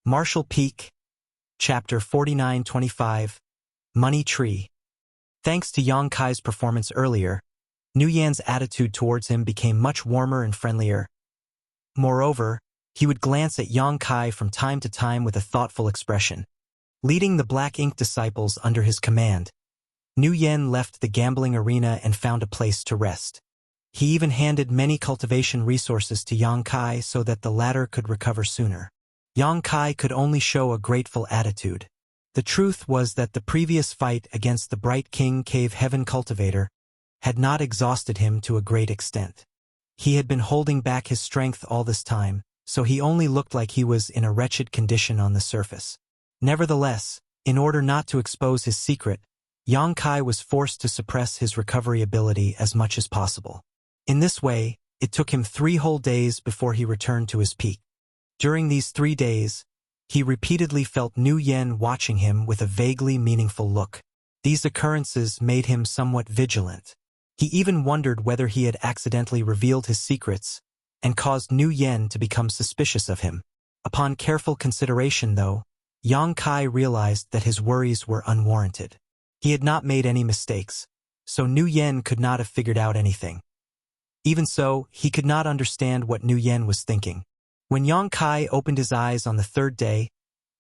Marshall Peak, Chapter 4925, Money Tree. Thanks to Yang Kai's performance earlier, Nu Yan's attitude towards him became much warmer and friendlier. Moreover, he would glance at Yang Kai from time to time with a thoughtful expression. Leading the Black Ink disciples under his command, Nu Yan left the gambling arena and found a place to rest. He even handed many cultivation resources to Yang Kai so that the latter could recover sooner. Yang Kai could only show a grateful attitude. The truth was that the previous fight against the Bright King Cave Heaven Cultivator had not exhausted him to a great extent. He had been holding back his strength all this time, so he only looked like he was in a wretched condition on the surface. Nevertheless, in order not to expose his secret, Yang Kai was forced to suppress his recovery ability as much as possible. In this way, it took him 3 whole days before he returned to his peak. During these 3 days, he repeatedly felt Nu Yan watching him with a vaguely meaningful look. These occurrences made him somewhat vigilant. He even wondered whether he had accidentally revealed his secrets and caused Nu Yan to become suspicious of him. Upon careful consideration, though, Yang Kai realized that his worries were unwarranted. He had not made any mistakes, so Nu Yan could not have figured out anything. Even so, he could not understand what Nu Yan was thinking. When Yang Kai opened his eyes on the 3rd day,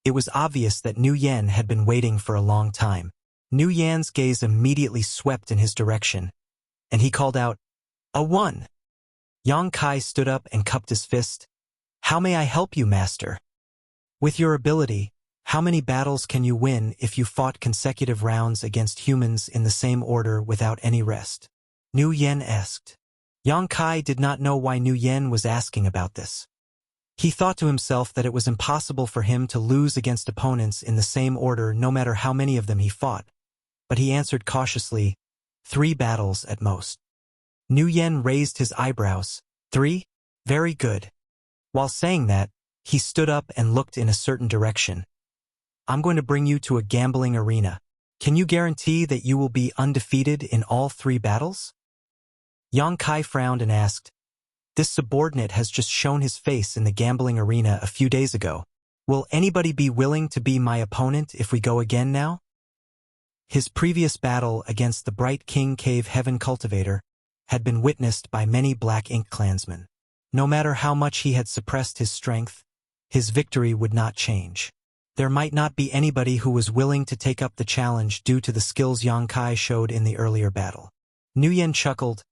it was obvious that Nu Yan had been waiting for a long time. Nu Yan's gaze immediately swept in his direction, and he called out, "A 1!" Yang Kai stood up and cupped his fist. "How may I help you, master?" "With your ability, how many battles can you win if you fought consecutive rounds against humans in the same order without any rest?" Nu Yan asked. Yang Kai did not know why Nu Yan was asking about this. He thought to himself that it was impossible for him to lose against opponents in the same order no matter how many of them he fought, but he answered cautiously, 3 battles at most. Nu Yan raised his eyebrows. 3? Very good. While saying that, he stood up and looked in a certain direction. "I'm going to bring you to a gambling arena. Can you guarantee that you will be undefeated in all 3 battles?" Yang Kai frowned and asked, "This subordinate has just shown his face in the gambling arena a few days ago. Will anybody be willing to be my opponent if we go again now?" His previous battle against the Bright King Cave Heaven Cultivator had been witnessed by many Black Ink clansmen. No matter how much he had suppressed his strength, his victory would not change. There might not be anybody who was willing to take up the challenge due to the skills Yang Kai showed in the earlier battle. Nu Yan chuckled.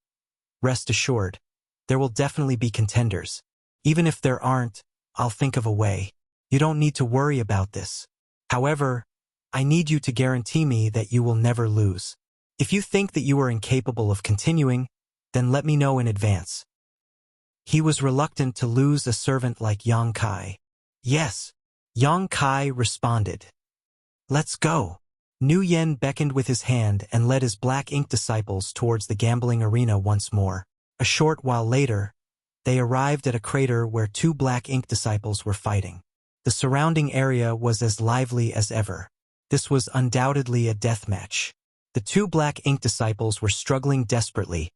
"Rest assured, there will definitely be contenders. Even if there aren't, I'll think of a way. You don't need to worry about this. However, I need you to guarantee me that you will never lose. If you think that you are incapable of continuing, then let me know in advance." He was reluctant to lose a servant like Yang Kai. "Yes," Yang Kai responded. "Let's go." Nu Yan beckoned with his hand and led his Black Ink disciples towards the gambling arena once more. A short while later, they arrived at a crater where 2 Black Ink disciples were fighting. The surrounding area was as lively as ever. This was undoubtedly a death match. The 2 Black Ink disciples were struggling desperately,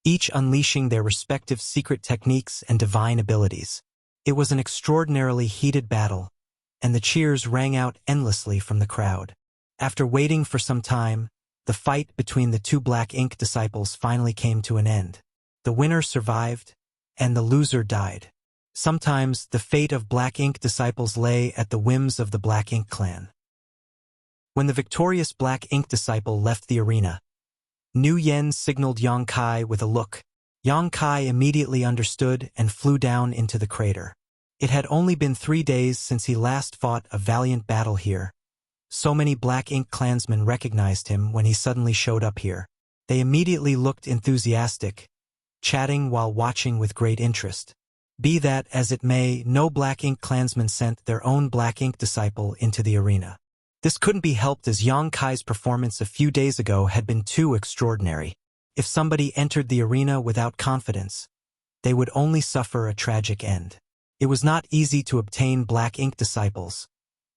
each unleashing their respective secret techniques and divine abilities. It was an extraordinarily heated battle, and the cheers rang out endlessly from the crowd. After waiting for some time, the fight between the 2 Black Ink disciples finally came to an end. The winner survived, and the loser died. Sometimes the fate of Black Ink disciples lay at the whims of the Black Ink clan. When the victorious Black Ink disciple left the arena, Nu Yan signaled Yang Kai with a look. Yang Kai immediately understood and flew down into the crater. It had only been 3 days since he last fought a valiant battle here. So many Black Ink clansmen recognized him when he suddenly showed up here. They immediately looked enthusiastic, chatting while watching with great interest. Be that as it may, no Black Ink clansman sent their own Black Ink disciple into the arena. This couldn't be helped as Yang Kai's performance a few days ago had been too extraordinary. If somebody entered the arena without confidence, they would only suffer a tragic end. It was not easy to obtain Black Ink disciples,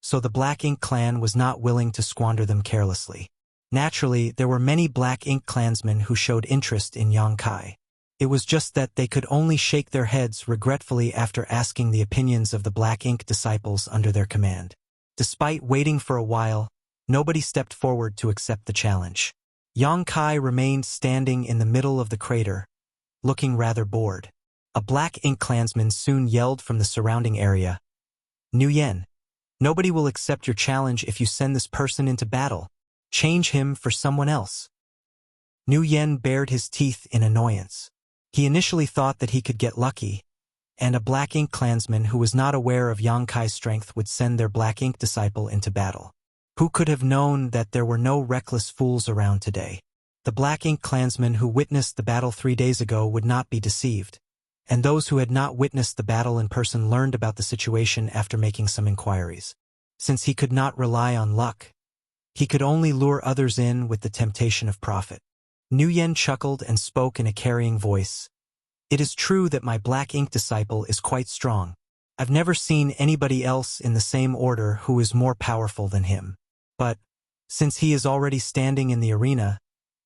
so the Black Ink clan was not willing to squander them carelessly. Naturally, there were many Black Ink clansmen who showed interest in Yang Kai. It was just that they could only shake their heads regretfully after asking the opinions of the Black Ink disciples under their command. Despite waiting for a while, nobody stepped forward to accept the challenge. Yang Kai remained standing in the middle of the crater, looking rather bored. A Black Ink clansman soon yelled from the surrounding area, "Nu Yen, nobody will accept your challenge if you send this person into battle. Change him for someone else." Nu Yen bared his teeth in annoyance. He initially thought that he could get lucky, and a Black Ink clansman who was not aware of Yang Kai's strength would send their Black Ink disciple into battle. Who could have known that there were no reckless fools around today? The Black Ink clansman who witnessed the battle 3 days ago would not be deceived, and those who had not witnessed the battle in person learned about the situation after making some inquiries. Since he could not rely on luck, he could only lure others in with the temptation of profit. Nu Yen chuckled and spoke in a carrying voice. "It is true that my Black Ink disciple is quite strong. I've never seen anybody else in the same order who is more powerful than him. But, since he is already standing in the arena,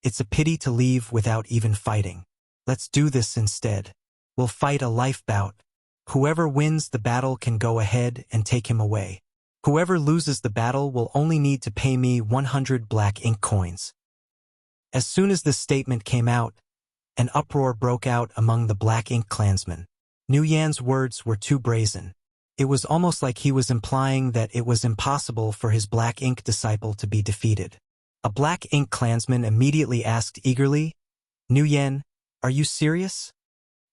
it's a pity to leave without even fighting. Let's do this instead. We'll fight a life bout. Whoever wins the battle can go ahead and take him away. Whoever loses the battle will only need to pay me 100 Black Ink coins." As soon as this statement came out, an uproar broke out among the Black Ink clansmen. Nu Yan's words were too brazen. It was almost like he was implying that it was impossible for his Black Ink disciple to be defeated. A Black Ink clansman immediately asked eagerly, "Nu Yan, are you serious?"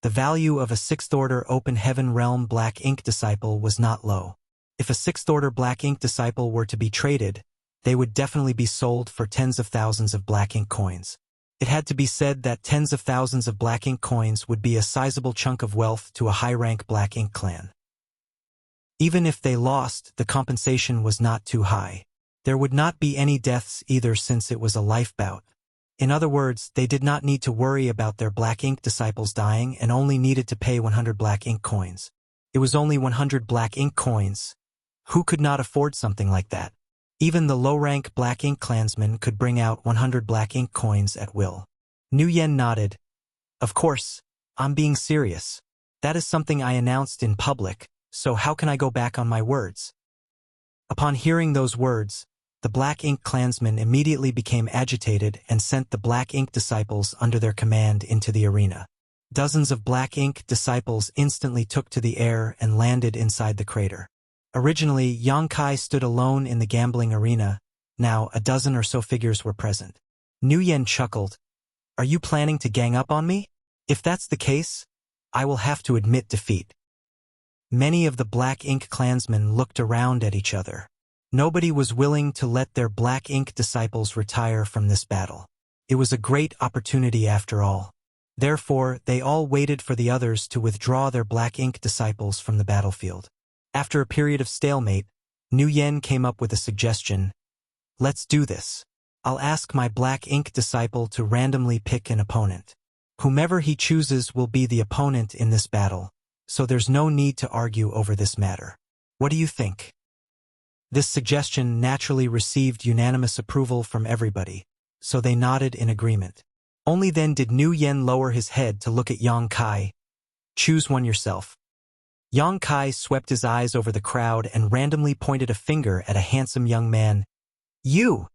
The value of a 6th Order Open Heaven Realm Black Ink disciple was not low. If a 6th Order Black Ink disciple were to be traded, they would definitely be sold for tens of thousands of Black Ink coins. It had to be said that tens of thousands of Black Ink coins would be a sizable chunk of wealth to a high-rank Black Ink clan. Even if they lost, the compensation was not too high. There would not be any deaths either since it was a life bout. In other words, they did not need to worry about their Black Ink disciples dying and only needed to pay 100 Black Ink coins. It was only 100 Black Ink coins. Who could not afford something like that? Even the low-rank Black Ink clansman could bring out 100 Black Ink coins at will. Nu Yen nodded. "Of course, I'm being serious. That is something I announced in public, so how can I go back on my words?" Upon hearing those words, the Black Ink clansman immediately became agitated and sent the Black Ink disciples under their command into the arena. Dozens of Black Ink disciples instantly took to the air and landed inside the crater. Originally, Yang Kai stood alone in the gambling arena. Now, a dozen or so figures were present. Nu Yen chuckled. "Are you planning to gang up on me? If that's the case, I will have to admit defeat." Many of the Black Ink clansmen looked around at each other. Nobody was willing to let their Black Ink disciples retire from this battle. It was a great opportunity after all. Therefore, they all waited for the others to withdraw their Black Ink disciples from the battlefield. After a period of stalemate, Nu Yen came up with a suggestion. "Let's do this. I'll ask my Black Ink disciple to randomly pick an opponent. Whomever he chooses will be the opponent in this battle, so there's no need to argue over this matter. What do you think?" This suggestion naturally received unanimous approval from everybody, so they nodded in agreement. Only then did Nu Yen lower his head to look at Yang Kai. "Choose one yourself." Yang Kai swept his eyes over the crowd and randomly pointed a finger at a handsome young man. "You!"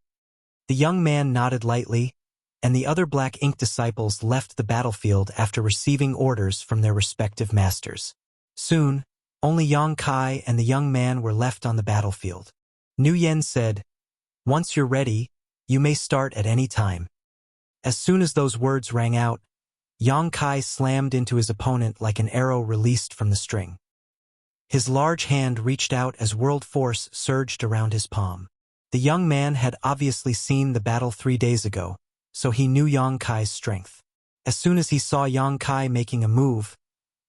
The young man nodded lightly, and the other Black Ink disciples left the battlefield after receiving orders from their respective masters. Soon, only Yang Kai and the young man were left on the battlefield. Nu Yen said, "Once you're ready, you may start at any time." As soon as those words rang out, Yang Kai slammed into his opponent like an arrow released from the string. His large hand reached out as world force surged around his palm. The young man had obviously seen the battle 3 days ago, so he knew Yang Kai's strength. As soon as he saw Yang Kai making a move,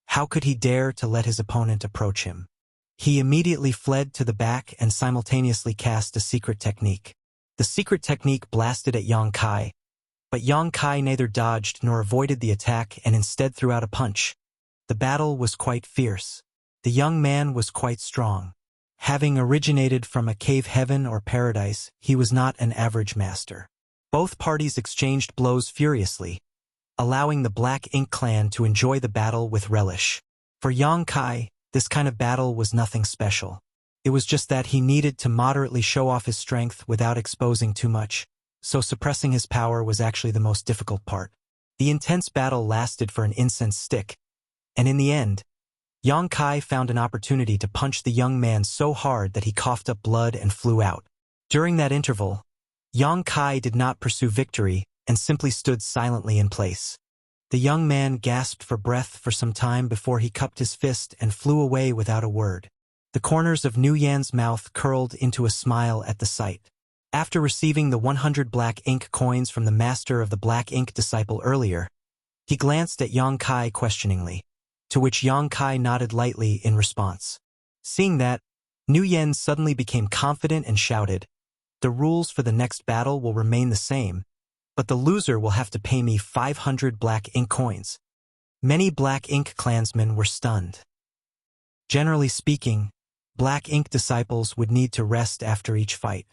how could he dare to let his opponent approach him? He immediately fled to the back and simultaneously cast a secret technique. The secret technique blasted at Yang Kai, but Yang Kai neither dodged nor avoided the attack and instead threw out a punch. The battle was quite fierce. The young man was quite strong. Having originated from a cave heaven or paradise, he was not an average master. Both parties exchanged blows furiously. allowing the Black Ink clan to enjoy the battle with relish. For Yang Kai, this kind of battle was nothing special. It was just that he needed to moderately show off his strength without exposing too much, so suppressing his power was actually the most difficult part. The intense battle lasted for an incense stick, and in the end, Yang Kai found an opportunity to punch the young man so hard that he coughed up blood and flew out. During that interval, Yang Kai did not pursue victory and simply stood silently in place. The young man gasped for breath for some time before he cupped his fist and flew away without a word. The corners of Nu Yan's mouth curled into a smile at the sight. After receiving the 100 black ink coins from the master of the Black Ink disciple earlier, he glanced at Yang Kai questioningly, to which Yang Kai nodded lightly in response. Seeing that, Nu Yan suddenly became confident and shouted, "The rules for the next battle will remain the same, but the loser will have to pay me 500 black ink coins." Many Black Ink clansmen were stunned. Generally speaking, Black Ink disciples would need to rest after each fight.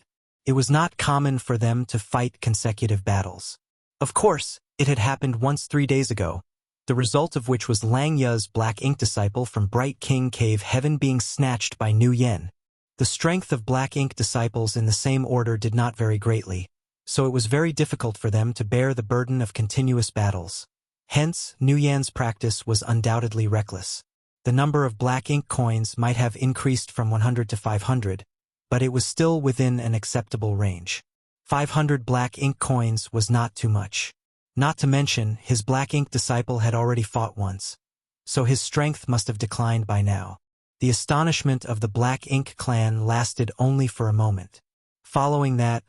It was not common for them to fight consecutive battles. Of course, it had happened once 3 days ago, the result of which was Lang Ya's Black Ink disciple from Bright King Cave Heaven being snatched by Nu Yan. The strength of Black Ink disciples in the same order did not vary greatly, so it was very difficult for them to bear the burden of continuous battles. Hence, Nu Yan's practice was undoubtedly reckless. The number of black ink coins might have increased from 100 to 500, but it was still within an acceptable range. 500 black ink coins was not too much. Not to mention, his Black Ink disciple had already fought once, so his strength must have declined by now. The astonishment of the Black Ink clan lasted only for a moment. Following that,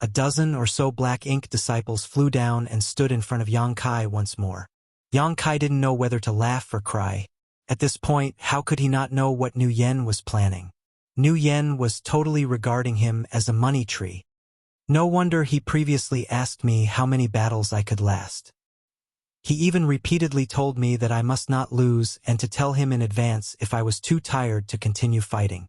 a dozen or so Black Ink disciples flew down and stood in front of Yang Kai once more. Yang Kai didn't know whether to laugh or cry. At this point, how could he not know what Nu Yan was planning? Nu Yan was totally regarding him as a money tree. No wonder he previously asked me how many battles I could last. He even repeatedly told me that I must not lose and to tell him in advance if I was too tired to continue fighting.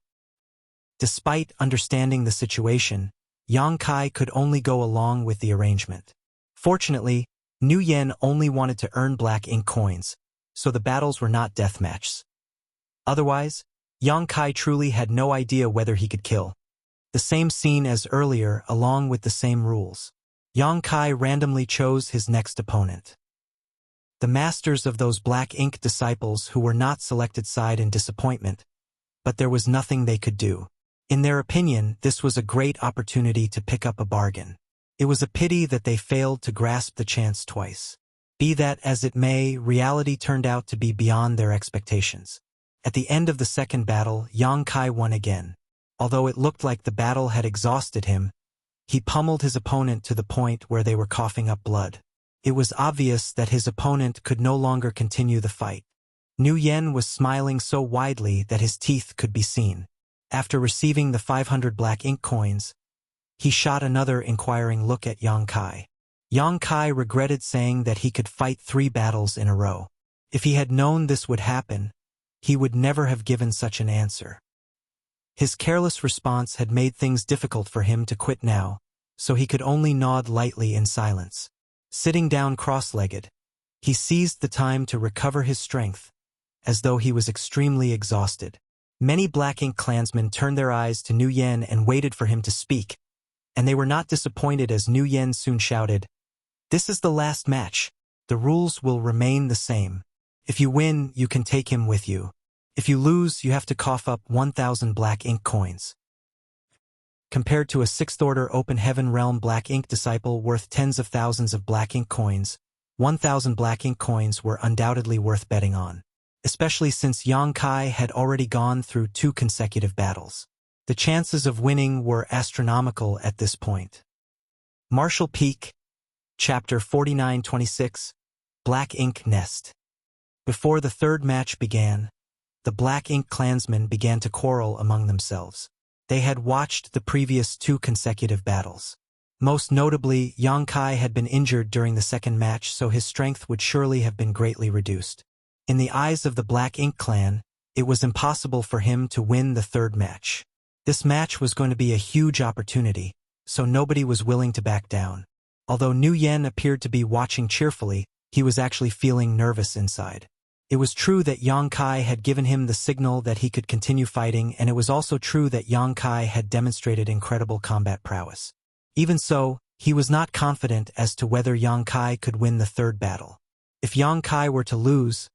Despite understanding the situation, Yang Kai could only go along with the arrangement. Fortunately, Nu Yan only wanted to earn black ink coins, so the battles were not deathmatches. Otherwise, Yang Kai truly had no idea whether he could kill. The same scene as earlier, along with the same rules. Yang Kai randomly chose his next opponent. The masters of those Black Ink disciples who were not selected sighed in disappointment, but there was nothing they could do. In their opinion, this was a great opportunity to pick up a bargain. It was a pity that they failed to grasp the chance twice. Be that as it may, reality turned out to be beyond their expectations. At the end of the second battle, Yang Kai won again. Although it looked like the battle had exhausted him, he pummeled his opponent to the point where they were coughing up blood. It was obvious that his opponent could no longer continue the fight. Nu Yan was smiling so widely that his teeth could be seen. After receiving the 500 black ink coins, he shot another inquiring look at Yang Kai. Yang Kai regretted saying that he could fight 3 battles in a row. If he had known this would happen, he would never have given such an answer. His careless response had made things difficult for him to quit now, so he could only nod lightly in silence. Sitting down cross-legged, he seized the time to recover his strength, as though he was extremely exhausted. Many Black Ink clansmen turned their eyes to Nu Yan and waited for him to speak, and they were not disappointed as Nu Yan soon shouted, "This is the last match. The rules will remain the same. If you win, you can take him with you. If you lose, you have to cough up 1,000 black ink coins." Compared to a 6th-order open heaven realm black ink disciple worth tens of thousands of black ink coins, 1,000 black ink coins were undoubtedly worth betting on, especially since Yang Kai had already gone through 2 consecutive battles. The chances of winning were astronomical at this point. Martial Peak, Chapter 49-26, Black Ink Nest. Before the third match began, the Black Ink clansmen began to quarrel among themselves. They had watched the previous 2 consecutive battles. Most notably, Yang Kai had been injured during the second match, so his strength would surely have been greatly reduced. In the eyes of the Black Ink clan, it was impossible for him to win the third match. This match was going to be a huge opportunity, so nobody was willing to back down. Although Nu Yan appeared to be watching cheerfully, he was actually feeling nervous inside. It was true that Yang Kai had given him the signal that he could continue fighting, and it was also true that Yang Kai had demonstrated incredible combat prowess. Even so, he was not confident as to whether Yang Kai could win the third battle. If Yang Kai were to lose,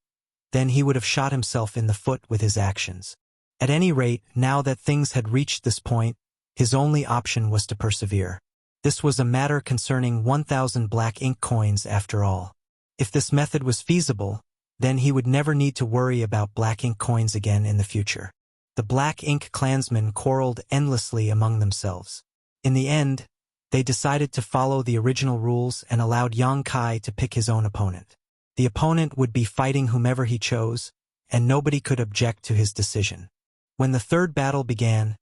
then he would have shot himself in the foot with his actions. At any rate, now that things had reached this point, his only option was to persevere. This was a matter concerning 1,000 black ink coins after all. If this method was feasible, then he would never need to worry about black ink coins again in the future. The black ink clansmen quarreled endlessly among themselves. In the end, they decided to follow the original rules and allowed Yang Kai to pick his own opponent. The opponent would be fighting whomever he chose, and nobody could object to his decision. When the third battle began,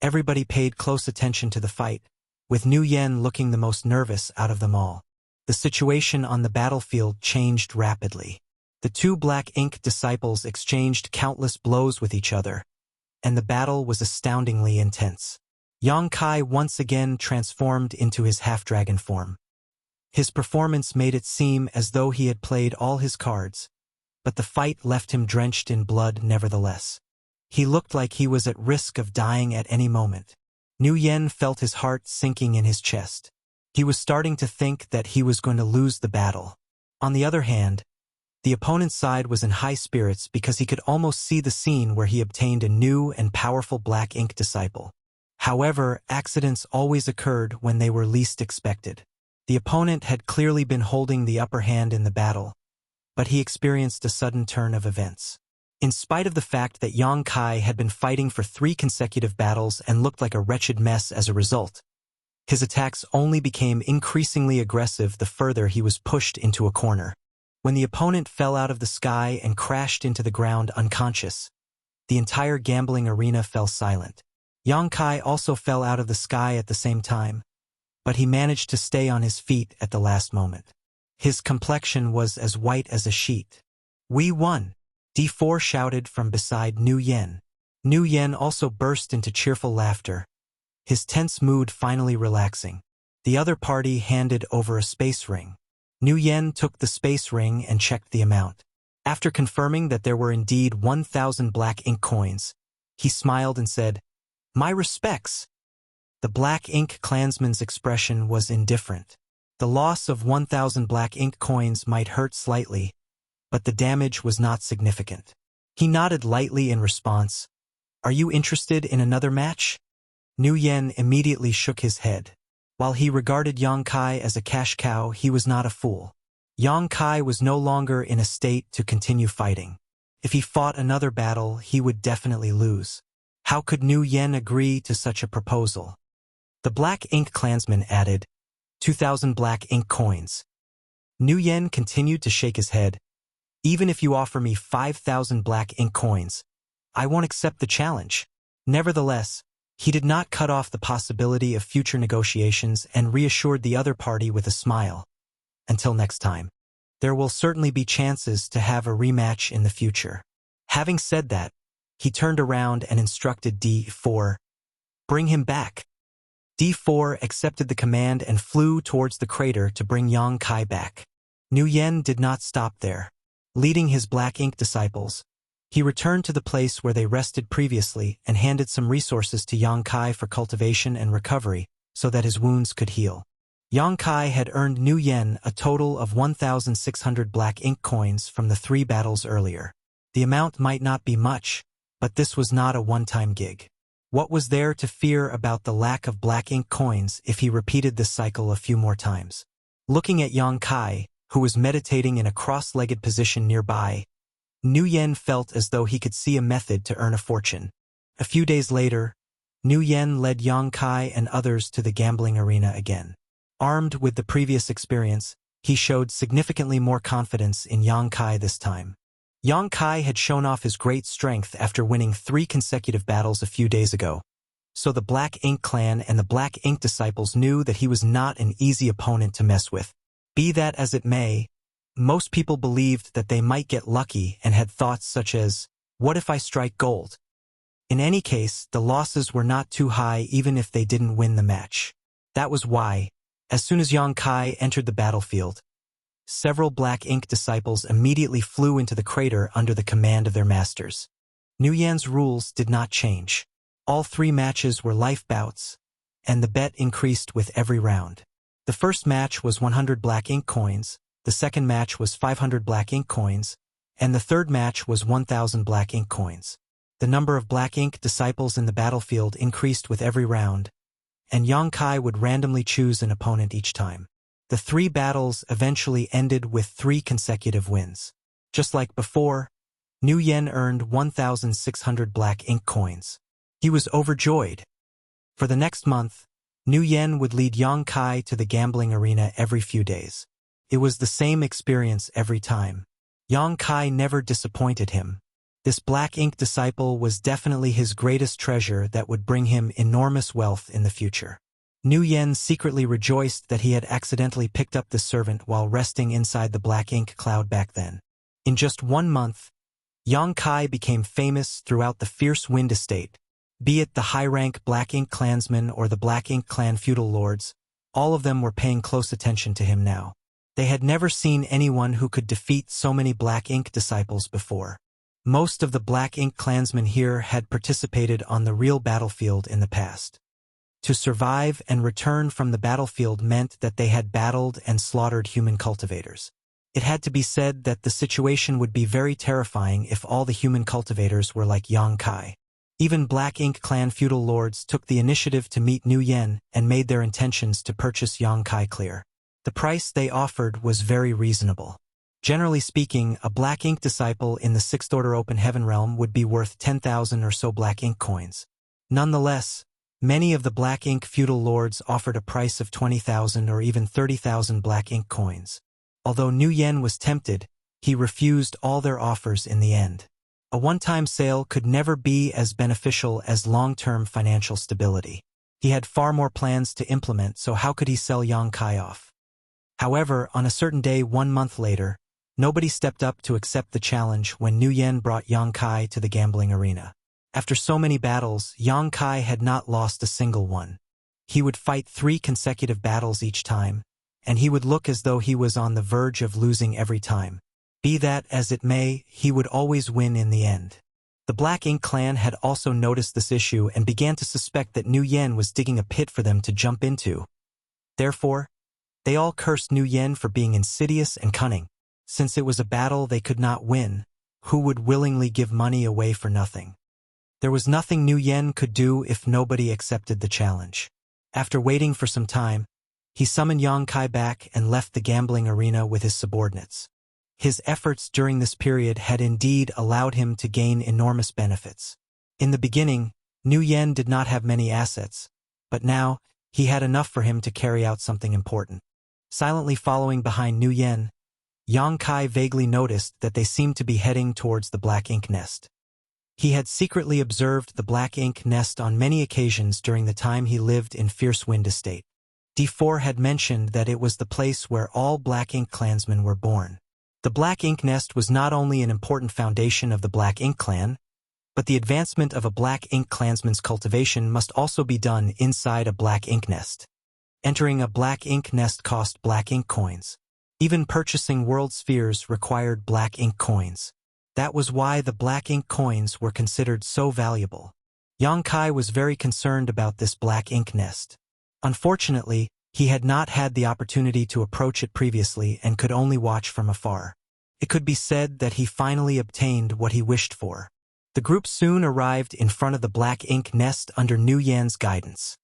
everybody paid close attention to the fight, with Nu Yen looking the most nervous out of them all. The situation on the battlefield changed rapidly. The two black ink disciples exchanged countless blows with each other, and the battle was astoundingly intense. Yang Kai once again transformed into his half-dragon form. His performance made it seem as though he had played all his cards, but the fight left him drenched in blood nevertheless. He looked like he was at risk of dying at any moment. Nu Yen felt his heart sinking in his chest. He was starting to think that he was going to lose the battle. On the other hand, the opponent's side was in high spirits because he could almost see the scene where he obtained a new and powerful black ink disciple. However, accidents always occurred when they were least expected. The opponent had clearly been holding the upper hand in the battle, but he experienced a sudden turn of events. In spite of the fact that Yang Kai had been fighting for 3 consecutive battles and looked like a wretched mess as a result, his attacks only became increasingly aggressive the further he was pushed into a corner. When the opponent fell out of the sky and crashed into the ground unconscious, the entire gambling arena fell silent. Yang Kai also fell out of the sky at the same time, but he managed to stay on his feet at the last moment. His complexion was as white as a sheet. "We won!" D4 shouted from beside Nu Yen. Nu Yen also burst into cheerful laughter, his tense mood finally relaxing. The other party handed over a space ring. Nu Yen took the space ring and checked the amount. After confirming that there were indeed 1,000 black ink coins, he smiled and said, "My respects." The black ink clansman's expression was indifferent. The loss of 1,000 black ink coins might hurt slightly, but the damage was not significant. He nodded lightly in response. "Are you interested in another match?" Nu Yen immediately shook his head. While he regarded Yang Kai as a cash cow, he was not a fool. Yang Kai was no longer in a state to continue fighting. If he fought another battle, he would definitely lose. How could Nu Yen agree to such a proposal? The black ink clansman added, 2,000 black ink coins. Nu Yen continued to shake his head. "Even if you offer me 5,000 black ink coins, I won't accept the challenge." Nevertheless, he did not cut off the possibility of future negotiations and reassured the other party with a smile. "Until next time, there will certainly be chances to have a rematch in the future." Having said that, he turned around and instructed D4, "Bring him back." D4 accepted the command and flew towards the crater to bring Yang Kai back. Nu Yen did not stop there. Leading his black ink disciples, he returned to the place where they rested previously and handed some resources to Yang Kai for cultivation and recovery so that his wounds could heal. Yang Kai had earned Nu Yen a total of 1,600 black ink coins from the 3 battles earlier. The amount might not be much, but this was not a one-time gig. What was there to fear about the lack of black ink coins if he repeated this cycle a few more times? Looking at Yang Kai, who was meditating in a cross-legged position nearby, Nu Yen felt as though he could see a method to earn a fortune. A few days later, Nu Yen led Yang Kai and others to the gambling arena again. Armed with the previous experience, he showed significantly more confidence in Yang Kai this time. Yang Kai had shown off his great strength after winning 3 consecutive battles a few days ago, so the Black Ink clan and the Black Ink disciples knew that he was not an easy opponent to mess with. Be that as it may, most people believed that they might get lucky and had thoughts such as, "What if I strike gold?" In any case, the losses were not too high even if they didn't win the match. That was why, as soon as Yang Kai entered the battlefield, Several black ink disciples immediately flew into the crater under the command of their masters. Nguyen's rules did not change. All 3 matches were life bouts, and the bet increased with every round. The first match was 100 black ink coins, the second match was 500 black ink coins, and the third match was 1,000 black ink coins. The number of black ink disciples in the battlefield increased with every round, and Yang Kai would randomly choose an opponent each time. The 3 battles eventually ended with 3 consecutive wins. Just like before, Nguyen earned 1,600 black ink coins. He was overjoyed. For the next month, Nguyen would lead Yang Kai to the gambling arena every few days. It was the same experience every time. Yang Kai never disappointed him. This black ink disciple was definitely his greatest treasure that would bring him enormous wealth in the future. Nguyen secretly rejoiced that he had accidentally picked up this servant while resting inside the black ink cloud back then. In just 1 month, Yang Kai became famous throughout the Fierce Wind Estate. Be it the high-rank Black Ink clansmen or the Black Ink clan feudal lords, all of them were paying close attention to him now. They had never seen anyone who could defeat so many Black Ink disciples before. Most of the Black Ink clansmen here had participated on the real battlefield in the past. To survive and return from the battlefield meant that they had battled and slaughtered human cultivators. It had to be said that the situation would be very terrifying if all the human cultivators were like Yang Kai. Even Black Ink clan feudal lords took the initiative to meet Nguyen and made their intentions to purchase Yang Kai clear. The price they offered was very reasonable. Generally speaking, a Black Ink disciple in the 6th Order Open Heaven realm would be worth 10,000 or so Black Ink coins. Nonetheless, many of the Black Ink feudal lords offered a price of 20,000 or even 30,000 Black Ink coins. Although Nguyen was tempted, he refused all their offers in the end. A one-time sale could never be as beneficial as long-term financial stability. He had far more plans to implement, so how could he sell Yang Kai off? However, on a certain day 1 month later, nobody stepped up to accept the challenge when Nguyen brought Yang Kai to the gambling arena. After so many battles, Yang Kai had not lost a single one. He would fight 3 consecutive battles each time, and he would look as though he was on the verge of losing every time. Be that as it may, he would always win in the end. The Black Ink clan had also noticed this issue and began to suspect that Nguyen was digging a pit for them to jump into. Therefore, they all cursed Nguyen for being insidious and cunning. Since it was a battle they could not win, who would willingly give money away for nothing? There was nothing Nguyen could do if nobody accepted the challenge. After waiting for some time, he summoned Yang Kai back and left the gambling arena with his subordinates. His efforts during this period had indeed allowed him to gain enormous benefits. In the beginning, Nguyen did not have many assets, but now he had enough for him to carry out something important. Silently following behind Nguyen, Yang Kai vaguely noticed that they seemed to be heading towards the Black Ink nest. He had secretly observed the Black Ink nest on many occasions during the time he lived in Fierce Wind Estate. D4 had mentioned that it was the place where all Black Ink clansmen were born. The Black Ink nest was not only an important foundation of the Black Ink clan, but the advancement of a Black Ink clansman's cultivation must also be done inside a Black Ink nest. Entering a Black Ink nest cost Black Ink coins. Even purchasing world spheres required Black Ink coins. That was why the Black Ink coins were considered so valuable. Yang Kai was very concerned about this Black Ink nest. Unfortunately, he had not had the opportunity to approach it previously and could only watch from afar. It could be said that he finally obtained what he wished for. The group soon arrived in front of the Black Ink nest under Nguyen's guidance.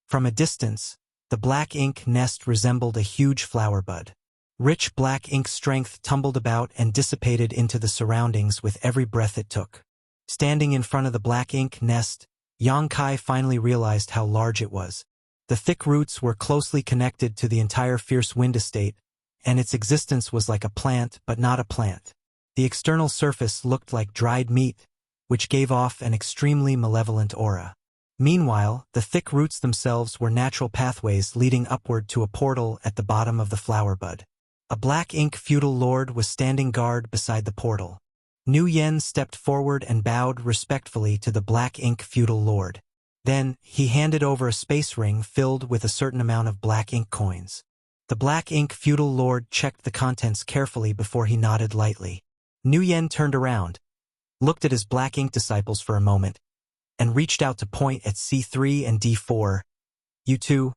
From a distance, the Black Ink nest resembled a huge flower bud. Rich Black Ink strength tumbled about and dissipated into the surroundings with every breath it took. Standing in front of the Black Ink nest, Yang Kai finally realized how large it was. The thick roots were closely connected to the entire Fierce Wind Estate, and its existence was like a plant but not a plant. The external surface looked like dried meat, which gave off an extremely malevolent aura. Meanwhile, the thick roots themselves were natural pathways leading upward to a portal at the bottom of the flower bud. A Black Ink feudal lord was standing guard beside the portal. Nguyen stepped forward and bowed respectfully to the Black Ink feudal lord. Then, he handed over a space ring filled with a certain amount of Black Ink coins. The black ink feudal lord checked the contents carefully before he nodded lightly. Nguyen turned around, looked at his black ink disciples for a moment, and reached out to point at C3 and D4. "You two,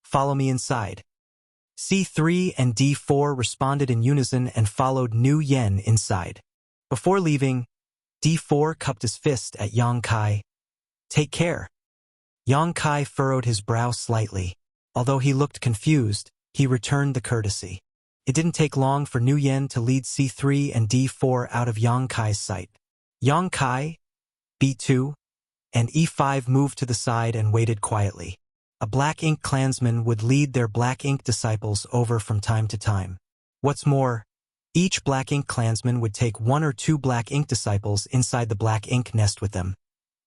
follow me inside." C3 and D4 responded in unison and followed Nguyen inside. Before leaving, D4 cupped his fist at Yang Kai. "Take care." Yang Kai furrowed his brow slightly. Although he looked confused, he returned the courtesy. It didn't take long for Nguyen to lead C3 and D4 out of Yang Kai's sight. Yang Kai, B2, and E5 moved to the side and waited quietly. A black ink clansman would lead their black ink disciples over from time to time. What's more, each black ink clansman would take 1 or 2 black ink disciples inside the black ink nest with them,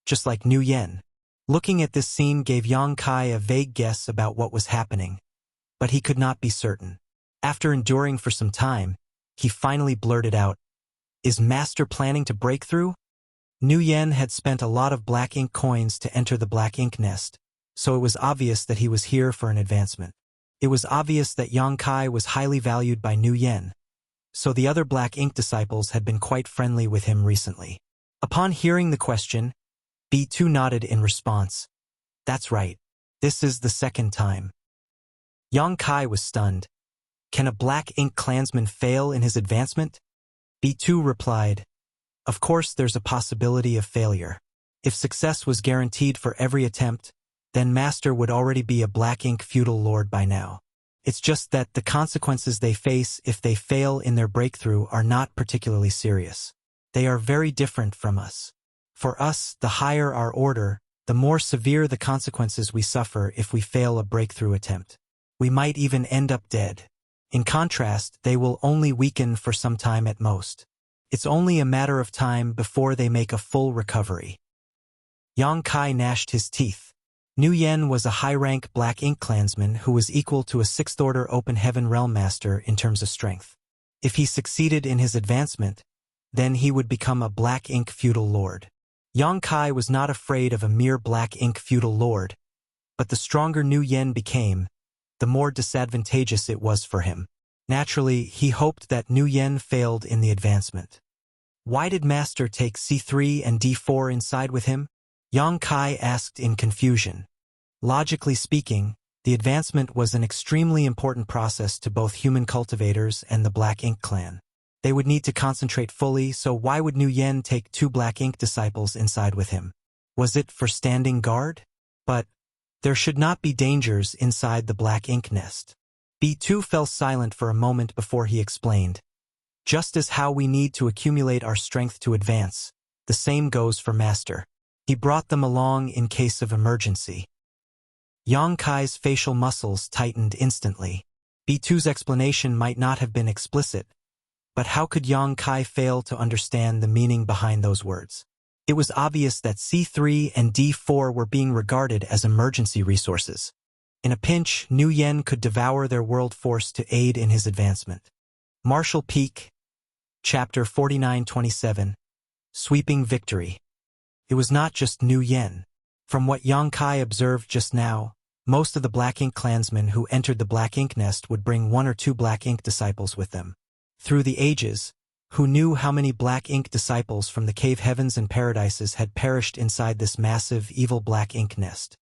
just like Nguyen. Looking at this scene gave Yang Kai a vague guess about what was happening, but he could not be certain. After enduring for some time, he finally blurted out, "Is Master planning to break through?" Nguyen had spent a lot of black ink coins to enter the black ink nest, so it was obvious that he was here for an advancement. It was obvious that Yang Kai was highly valued by Nguyen, so the other black ink disciples had been quite friendly with him recently. Upon hearing the question, B2 nodded in response. "That's right. This is the second time." Yang Kai was stunned. "Can a black ink clansman fail in his advancement?" B2 replied, "Of course there's a possibility of failure. If success was guaranteed for every attempt, then Master would already be a black ink feudal lord by now. It's just that the consequences they face if they fail in their breakthrough are not particularly serious. They are very different from us. For us, the higher our order, the more severe the consequences we suffer if we fail a breakthrough attempt. We might even end up dead. In contrast, they will only weaken for some time at most. It's only a matter of time before they make a full recovery." Yang Kai gnashed his teeth. Nguyen was a high-rank black ink clansman who was equal to a 6th-order open heaven realm master in terms of strength. If he succeeded in his advancement, then he would become a black ink feudal lord. Yang Kai was not afraid of a mere black ink feudal lord, but the stronger Nguyen became, the more disadvantageous it was for him. Naturally, he hoped that Nguyen failed in the advancement. Why did Master take C3 and D4 inside with him? Yang Kai asked in confusion. Logically speaking, the advancement was an extremely important process to both human cultivators and the Black Ink clan. They would need to concentrate fully, so why would Nguyen take 2 Black Ink disciples inside with him? Was it for standing guard? But there should not be dangers inside the Black Ink nest. B2 fell silent for a moment before he explained. Just as how we need to accumulate our strength to advance, the same goes for Master. He brought them along in case of emergency. Yang Kai's facial muscles tightened instantly. B2's explanation might not have been explicit, but how could Yang Kai fail to understand the meaning behind those words? It was obvious that C3 and D4 were being regarded as emergency resources. In a pinch, Nguyen could devour their world force to aid in his advancement. Martial Peak, Chapter 49-27, Sweeping Victory. It was not just Nguyen. From what Yang Kai observed just now, most of the Black Ink clansmen who entered the Black Ink nest would bring 1 or 2 Black Ink disciples with them. Through the ages, who knew how many Black Ink disciples from the cave heavens and paradises had perished inside this massive, evil Black Ink nest?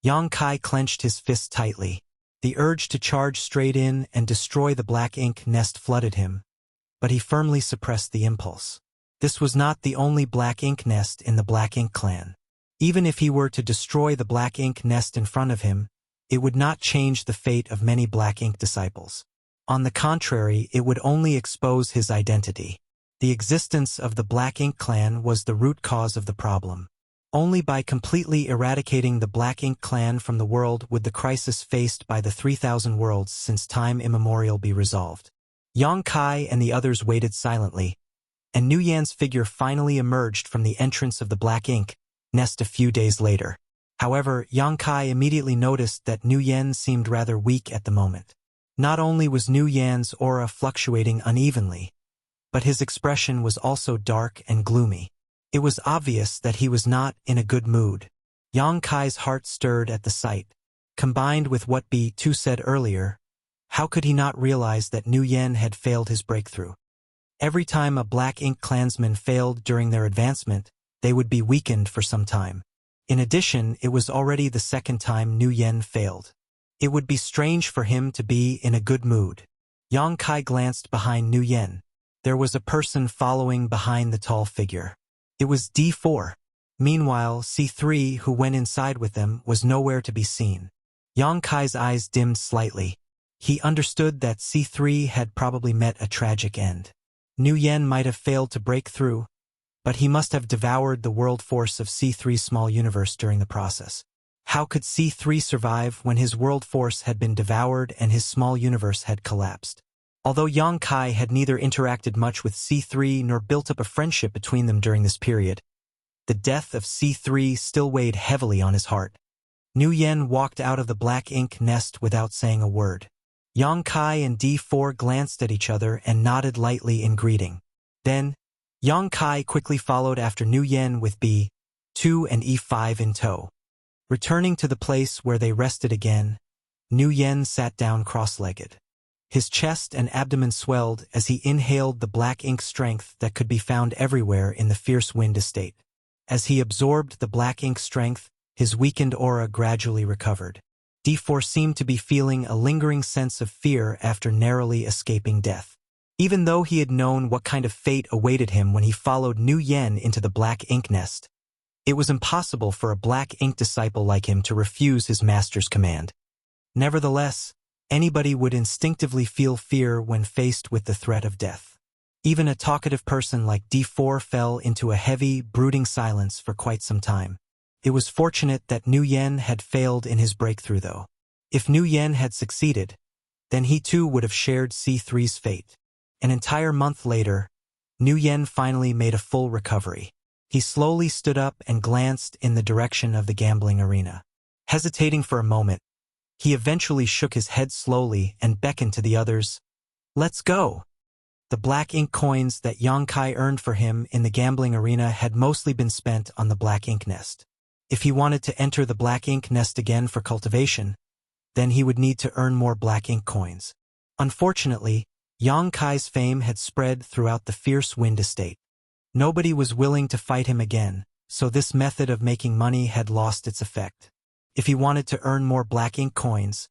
Yang Kai clenched his fist tightly. The urge to charge straight in and destroy the Black Ink nest flooded him, but he firmly suppressed the impulse. This was not the only Black Ink nest in the Black Ink clan. Even if he were to destroy the Black Ink nest in front of him, it would not change the fate of many Black Ink disciples. On the contrary, it would only expose his identity. The existence of the Black Ink clan was the root cause of the problem. Only by completely eradicating the Black Ink clan from the world would the crisis faced by the 3,000 worlds since time immemorial be resolved. Yang Kai and the others waited silently, and Nguyen's figure finally emerged from the entrance of the Black Ink nest a few days later. However, Yang Kai immediately noticed that Nguyen seemed rather weak at the moment. Not only was Nguyen's aura fluctuating unevenly, but his expression was also dark and gloomy. It was obvious that he was not in a good mood. Yang Kai's heart stirred at the sight. Combined with what B2 said earlier, How could he not realize that Nguyen had failed his breakthrough? Every time a Black Ink clansman failed during their advancement, they would be weakened for some time. In addition, it was already the second time Nguyen failed. It would be strange for him to be in a good mood. Yang Kai glanced behind Nguyen. There was a person following behind the tall figure. It was D4. Meanwhile, C3, who went inside with them, was nowhere to be seen. Yang Kai's eyes dimmed slightly. He understood that C3 had probably met a tragic end. Nguyen might have failed to break through, but he must have devoured the world force of C3's small universe during the process. How could C3 survive when his world force had been devoured and his small universe had collapsed? Although Yang Kai had neither interacted much with C3 nor built up a friendship between them during this period, the death of C3 still weighed heavily on his heart. Nguyen walked out of the Black Ink nest without saying a word. Yang Kai and D4 glanced at each other and nodded lightly in greeting. Then, Yang Kai quickly followed after Nguyen with B2 and E5 in tow. Returning to the place where they rested again, Nguyen sat down cross-legged. His chest and abdomen swelled as he inhaled the Black Ink strength that could be found everywhere in the fierce wind estate. As he absorbed the Black Ink strength, his weakened aura gradually recovered. D4 seemed to be feeling a lingering sense of fear after narrowly escaping death. Even though he had known what kind of fate awaited him when he followed Nguyen into the Black Ink nest, it was impossible for a Black Ink disciple like him to refuse his master's command. Nevertheless, anybody would instinctively feel fear when faced with the threat of death. Even a talkative person like D4 fell into a heavy, brooding silence for quite some time. It was fortunate that Nguyen had failed in his breakthrough, though. If Nguyen had succeeded, then he too would have shared C3's fate. An entire month later, Nguyen finally made a full recovery. He slowly stood up and glanced in the direction of the gambling arena. Hesitating for a moment, he eventually shook his head slowly and beckoned to the others. "Let's go!" The Black Ink coins that Yang Kai earned for him in the gambling arena had mostly been spent on the Black Ink nest. If he wanted to enter the Black Ink nest again for cultivation, then he would need to earn more Black Ink coins. Unfortunately, Yang Kai's fame had spread throughout the fierce wind estate. Nobody was willing to fight him again, so this method of making money had lost its effect. If he wanted to earn more Black Ink coins,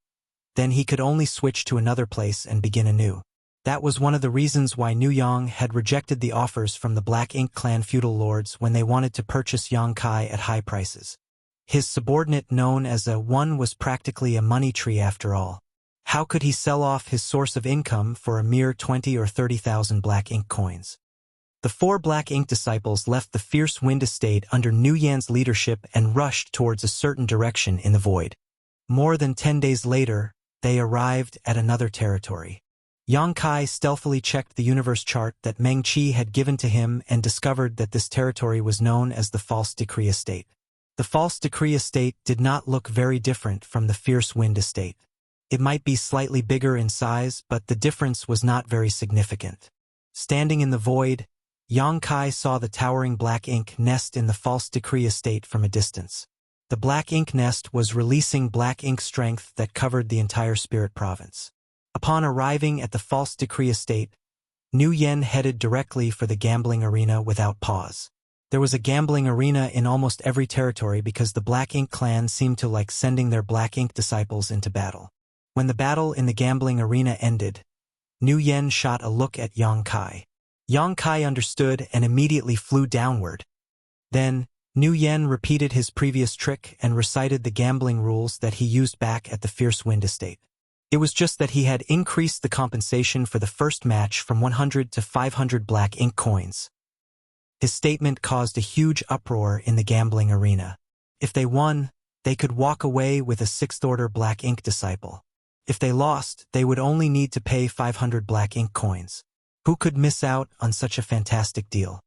then he could only switch to another place and begin anew. That was one of the reasons why Nguyen had rejected the offers from the Black Ink clan feudal lords when they wanted to purchase Yang Kai at high prices. His subordinate, known as a one, was practically a money tree after all. How could he sell off his source of income for a mere 20 or 30,000 Black Ink coins? The 4 Black Ink disciples left the fierce wind estate under Nguyen's leadership and rushed towards a certain direction in the void. More than 10 days later, they arrived at another territory. Yang Kai stealthily checked the universe chart that Meng Qi had given to him and discovered that this territory was known as the False Decree Estate. The False Decree Estate did not look very different from the Fierce Wind Estate. It might be slightly bigger in size, but the difference was not very significant. Standing in the void, Yang Kai saw the towering Black Ink nest in the False Decree Estate from a distance. The Black Ink nest was releasing Black Ink strength that covered the entire Spirit Province. Upon arriving at the False Decree Estate, Nguyen headed directly for the gambling arena without pause. There was a gambling arena in almost every territory because the Black Ink clan seemed to like sending their Black Ink disciples into battle. When the battle in the gambling arena ended, Nguyen shot a look at Yang Kai. Yang Kai understood and immediately flew downward. Then, Nguyen repeated his previous trick and recited the gambling rules that he used back at the Fierce Wind Estate. It was just that he had increased the compensation for the first match from 100 to 500 Black Ink coins. His statement caused a huge uproar in the gambling arena. If they won, they could walk away with a 6th-order Black Ink disciple. If they lost, they would only need to pay 500 Black Ink coins. Who could miss out on such a fantastic deal?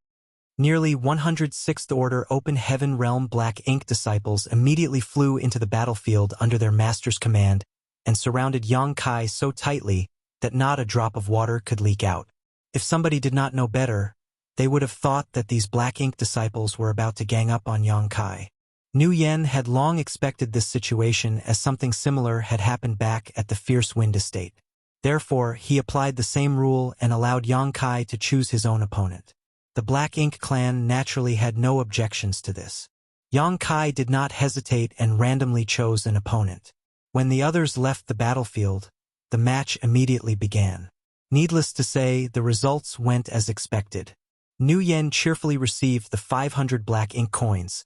Nearly 100 6th-order Open Heaven Realm Black Ink disciples immediately flew into the battlefield under their master's command and surrounded Yang Kai so tightly that not a drop of water could leak out. If somebody did not know better, they would have thought that these Black Ink disciples were about to gang up on Yang Kai. Nguyen had long expected this situation as something similar had happened back at the Fierce Wind Estate. Therefore, he applied the same rule and allowed Yang Kai to choose his own opponent. The Black Ink clan naturally had no objections to this. Yang Kai did not hesitate and randomly chose an opponent. When the others left the battlefield, the match immediately began. Needless to say, the results went as expected. Nu Yen cheerfully received the 500 Black Ink coins.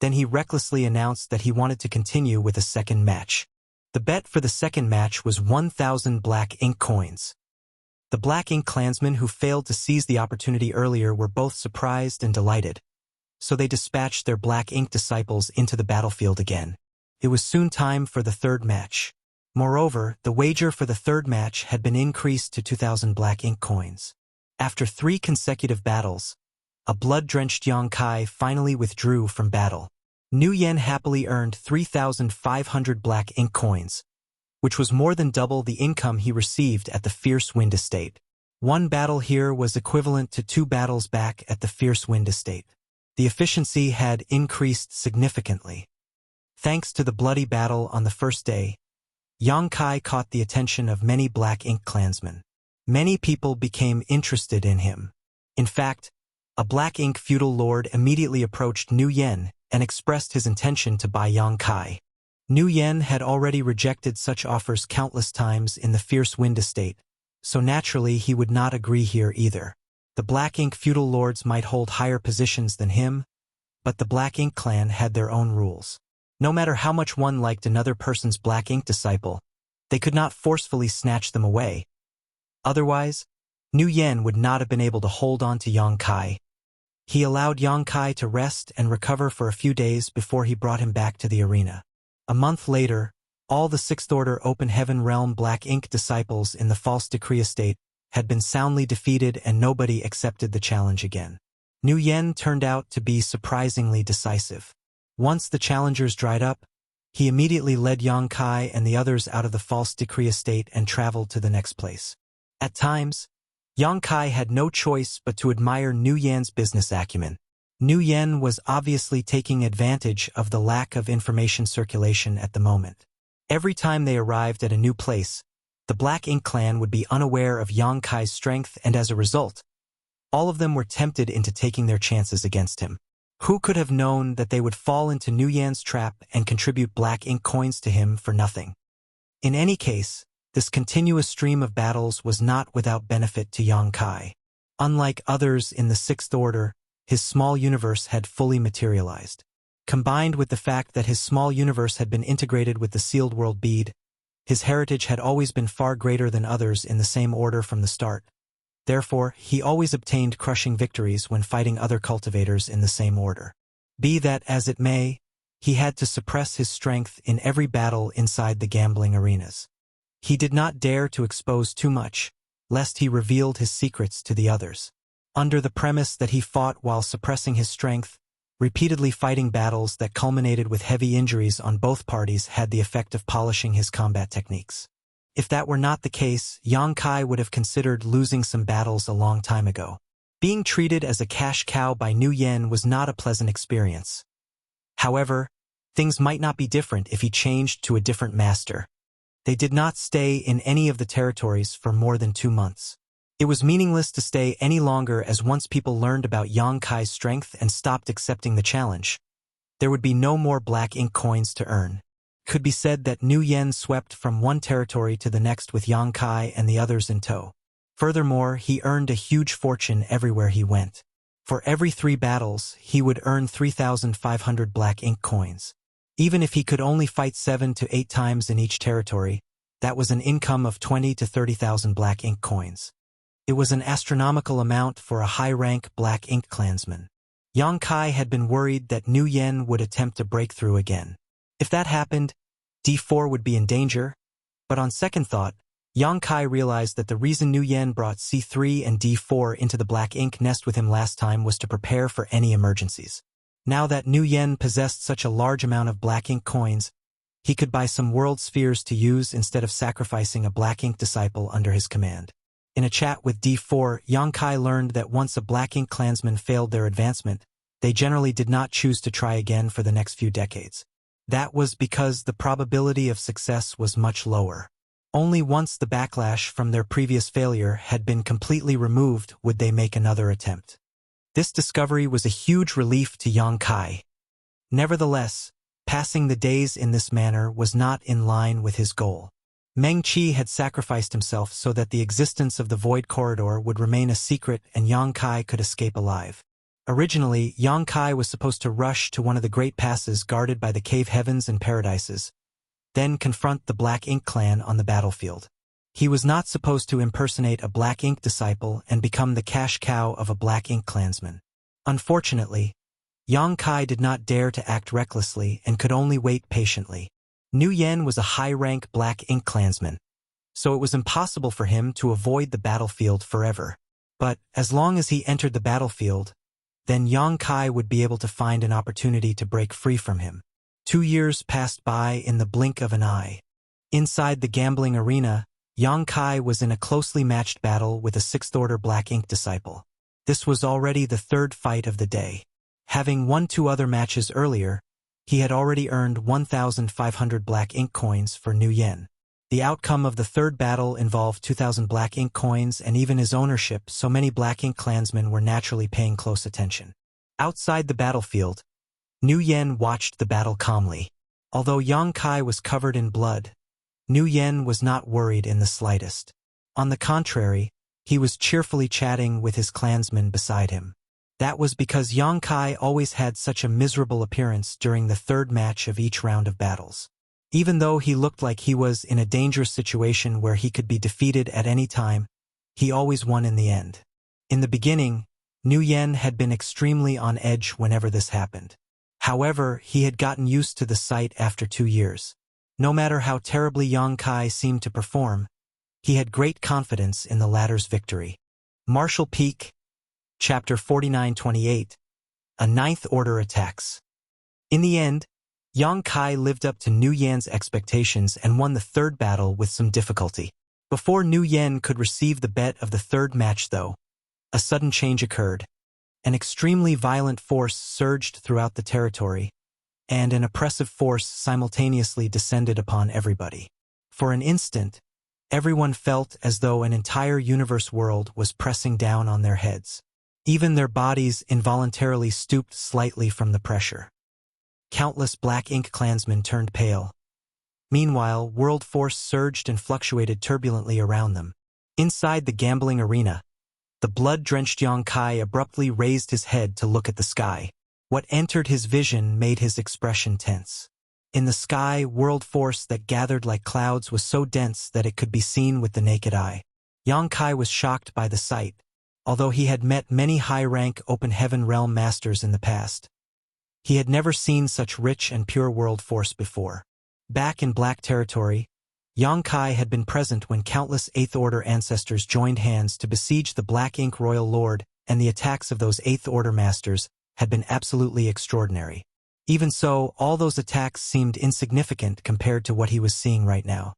Then he recklessly announced that he wanted to continue with a second match. The bet for the second match was 1,000 Black Ink coins. The Black Ink clansmen who failed to seize the opportunity earlier were both surprised and delighted, so they dispatched their Black Ink disciples into the battlefield again. It was soon time for the third match. Moreover, the wager for the third match had been increased to 2,000 Black Ink coins. After 3 consecutive battles, a blood-drenched Yang Kai finally withdrew from battle. Nu Yen happily earned 3,500 Black Ink coins, which was more than double the income he received at the Fierce Wind Estate. One battle here was equivalent to 2 battles back at the Fierce Wind Estate. The efficiency had increased significantly. Thanks to the bloody battle on the first day, Yang Kai caught the attention of many Black Ink clansmen. Many people became interested in him. In fact, a Black Ink feudal lord immediately approached Nu Yen and expressed his intention to buy Yang Kai. Nu Yen had already rejected such offers countless times in the Fierce Wind Estate, so naturally he would not agree here either. The Black Ink feudal lords might hold higher positions than him, but the Black Ink clan had their own rules. No matter how much one liked another person's Black Ink disciple, they could not forcefully snatch them away. Otherwise, Nu Yen would not have been able to hold on to Yang Kai. He allowed Yang Kai to rest and recover for a few days before he brought him back to the arena. A month later, all the Sixth Order Open Heaven Realm Black Ink disciples in the False Decree Estate had been soundly defeated and nobody accepted the challenge again. Nu Yen turned out to be surprisingly decisive. Once the challengers dried up, he immediately led Yang Kai and the others out of the False Decree Estate and traveled to the next place. At times, Yang Kai had no choice but to admire Nu Yen's business acumen. Nu Yen was obviously taking advantage of the lack of information circulation at the moment. Every time they arrived at a new place, the Black Ink clan would be unaware of Yang Kai's strength and as a result, all of them were tempted into taking their chances against him. Who could have known that they would fall into Nu Yen's trap and contribute Black Ink coins to him for nothing? In any case, this continuous stream of battles was not without benefit to Yang Kai. Unlike others in the Sixth Order, his small universe had fully materialized. Combined with the fact that his small universe had been integrated with the Sealed World Bead, his heritage had always been far greater than others in the same order from the start. Therefore, he always obtained crushing victories when fighting other cultivators in the same order. Be that as it may, he had to suppress his strength in every battle inside the gambling arenas. He did not dare to expose too much, lest he revealed his secrets to the others. Under the premise that he fought while suppressing his strength, repeatedly fighting battles that culminated with heavy injuries on both parties had the effect of polishing his combat techniques. If that were not the case, Yang Kai would have considered losing some battles a long time ago. Being treated as a cash cow by Nu Yen was not a pleasant experience. However, things might not be different if he changed to a different master. They did not stay in any of the territories for more than 2 months. It was meaningless to stay any longer as once people learned about Yang Kai's strength and stopped accepting the challenge, there would be no more Black Ink coins to earn. It could be said that Nu Yen swept from one territory to the next with Yang Kai and the others in tow. Furthermore, he earned a huge fortune everywhere he went. For every 3 battles, he would earn 3,500 Black Ink coins. Even if he could only fight 7 to 8 times in each territory, that was an income of 20 to 30,000 Black Ink coins. It was an astronomical amount for a high-rank Black Ink clansman. Yang Kai had been worried that Nu Yen would attempt to break through again. If that happened, D4 would be in danger, but on second thought, Yang Kai realized that the reason Nu Yen brought C3 and D4 into the Black Ink nest with him last time was to prepare for any emergencies. Now that Nu Yen possessed such a large amount of Black Ink coins, he could buy some world spheres to use instead of sacrificing a Black Ink disciple under his command. In a chat with D4, Yang Kai learned that once a Black Ink clansman failed their advancement, they generally did not choose to try again for the next few decades. That was because the probability of success was much lower. Only once the backlash from their previous failure had been completely removed would they make another attempt. This discovery was a huge relief to Yang Kai. Nevertheless, passing the days in this manner was not in line with his goal. Meng Qi had sacrificed himself so that the existence of the Void Corridor would remain a secret and Yang Kai could escape alive. Originally, Yang Kai was supposed to rush to one of the great passes guarded by the Cave Heavens and Paradises, then confront the Black Ink clan on the battlefield. He was not supposed to impersonate a Black Ink disciple and become the cash cow of a Black Ink clansman. Unfortunately, Yang Kai did not dare to act recklessly and could only wait patiently. Nu Yen was a high-rank Black Ink clansman, so it was impossible for him to avoid the battlefield forever. But as long as he entered the battlefield, then Yang Kai would be able to find an opportunity to break free from him. 2 years passed by in the blink of an eye. Inside the gambling arena, Yang Kai was in a closely matched battle with a 6th-order Black Ink disciple. This was already the 3rd fight of the day. Having won 2 other matches earlier, he had already earned 1,500 Black Ink coins for Nu Yen. The outcome of the 3rd battle involved 2,000 Black Ink coins and even his ownership, so many Black Ink clansmen were naturally paying close attention. Outside the battlefield, Nu Yen watched the battle calmly. Although Yang Kai was covered in blood, Nu Yen was not worried in the slightest. On the contrary, he was cheerfully chatting with his clansmen beside him. That was because Yang Kai always had such a miserable appearance during the 3rd match of each round of battles. Even though he looked like he was in a dangerous situation where he could be defeated at any time, he always won in the end. In the beginning, Nu Yen had been extremely on edge whenever this happened. However, he had gotten used to the sight after 2 years. No matter how terribly Yang Kai seemed to perform, he had great confidence in the latter's victory. Martial Peak, Chapter 49-28, A 9th Order Attacks. In the end, Yang Kai lived up to Nu Yen's expectations and won the 3rd battle with some difficulty. Before Nu Yen could receive the bet of the 3rd match though, a sudden change occurred. An extremely violent force surged throughout the territory, and an oppressive force simultaneously descended upon everybody. For an instant, everyone felt as though an entire universe world was pressing down on their heads. Even their bodies involuntarily stooped slightly from the pressure. Countless Black Ink clansmen turned pale. Meanwhile, world force surged and fluctuated turbulently around them. Inside the gambling arena, the blood-drenched Yang Kai abruptly raised his head to look at the sky. What entered his vision made his expression tense. In the sky, world force that gathered like clouds was so dense that it could be seen with the naked eye. Yang Kai was shocked by the sight, although he had met many high-rank open heaven realm masters in the past. He had never seen such rich and pure world force before. Back in Black Territory, Yang Kai had been present when countless 8th Order ancestors joined hands to besiege the Black Ink Royal Lord, and the attacks of those 8th Order masters had been absolutely extraordinary. Even so, all those attacks seemed insignificant compared to what he was seeing right now.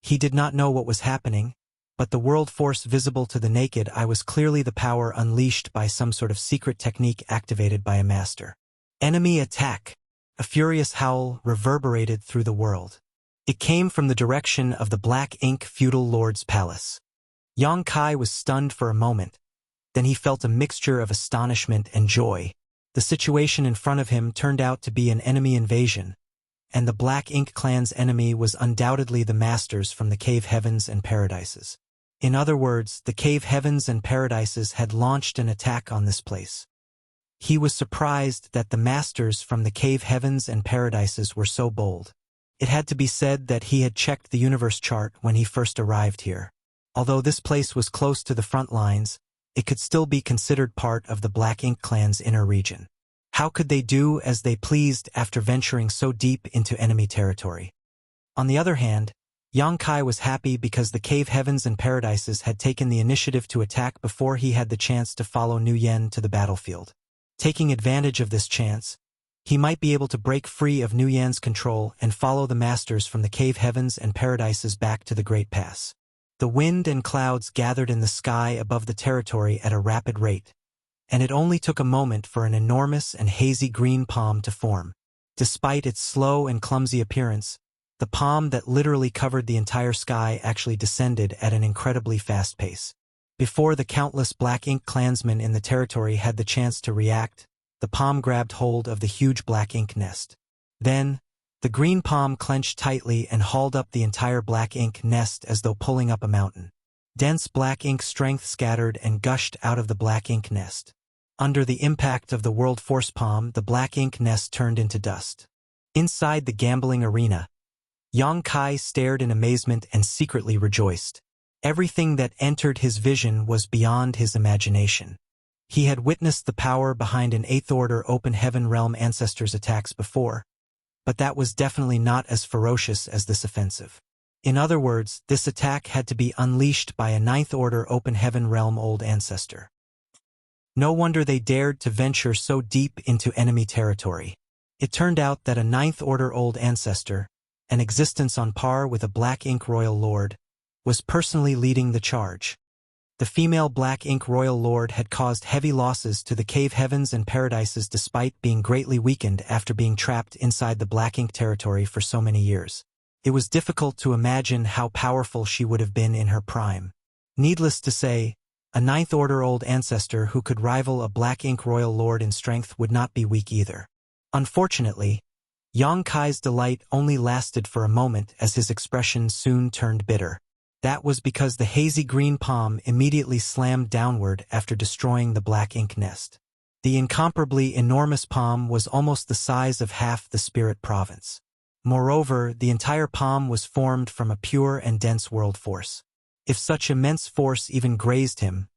He did not know what was happening, but the world force visible to the naked eye was clearly the power unleashed by some sort of secret technique activated by a master. Enemy attack! A furious howl reverberated through the world. It came from the direction of the Black Ink feudal lord's palace. Yang Kai was stunned for a moment. Then he felt a mixture of astonishment and joy. The situation in front of him turned out to be an enemy invasion, and the Black Ink clan's enemy was undoubtedly the masters from the Cave Heavens and Paradises. In other words, the Cave Heavens and Paradises had launched an attack on this place. He was surprised that the masters from the Cave Heavens and Paradises were so bold. It had to be said that he had checked the universe chart when he first arrived here. Although this place was close to the front lines, it could still be considered part of the Black Ink clan's inner region. How could they do as they pleased after venturing so deep into enemy territory? On the other hand, Yang Kai was happy because the Cave Heavens and Paradises had taken the initiative to attack before he had the chance to follow Nu Yen to the battlefield. Taking advantage of this chance, he might be able to break free of Nu Yen's control and follow the masters from the Cave Heavens and Paradises back to the Great Pass. The wind and clouds gathered in the sky above the territory at a rapid rate, and it only took a moment for an enormous and hazy green palm to form. Despite its slow and clumsy appearance, The palm that literally covered the entire sky actually descended at an incredibly fast pace. Before the countless black ink clansmen in the territory had the chance to react, the palm grabbed hold of the huge black ink nest. Then, the green palm clenched tightly and hauled up the entire black ink nest as though pulling up a mountain. Dense black ink strength scattered and gushed out of the black ink nest. Under the impact of the world force palm, the black ink nest turned into dust. Inside the gambling arena, Yang Kai stared in amazement and secretly rejoiced. Everything that entered his vision was beyond his imagination. He had witnessed the power behind an 8th Order Open Heaven Realm Ancestors attacks before, but that was definitely not as ferocious as this offensive. In other words, this attack had to be unleashed by a 9th Order Open Heaven Realm Old Ancestor. No wonder they dared to venture so deep into enemy territory. It turned out that a 9th Order Old Ancestor, an existence on par with a Black Ink Royal Lord, was personally leading the charge. The female Black Ink Royal Lord had caused heavy losses to the Cave Heavens and Paradises despite being greatly weakened after being trapped inside the Black Ink territory for so many years. It was difficult to imagine how powerful she would have been in her prime. Needless to say, a 9th Order Old Ancestor who could rival a Black Ink Royal Lord in strength would not be weak either. Unfortunately, Yang Kai's delight only lasted for a moment as his expression soon turned bitter. That was because the hazy green palm immediately slammed downward after destroying the black ink nest. The incomparably enormous palm was almost the size of half the spirit province. Moreover, the entire palm was formed from a pure and dense world force. If such immense force even grazed him,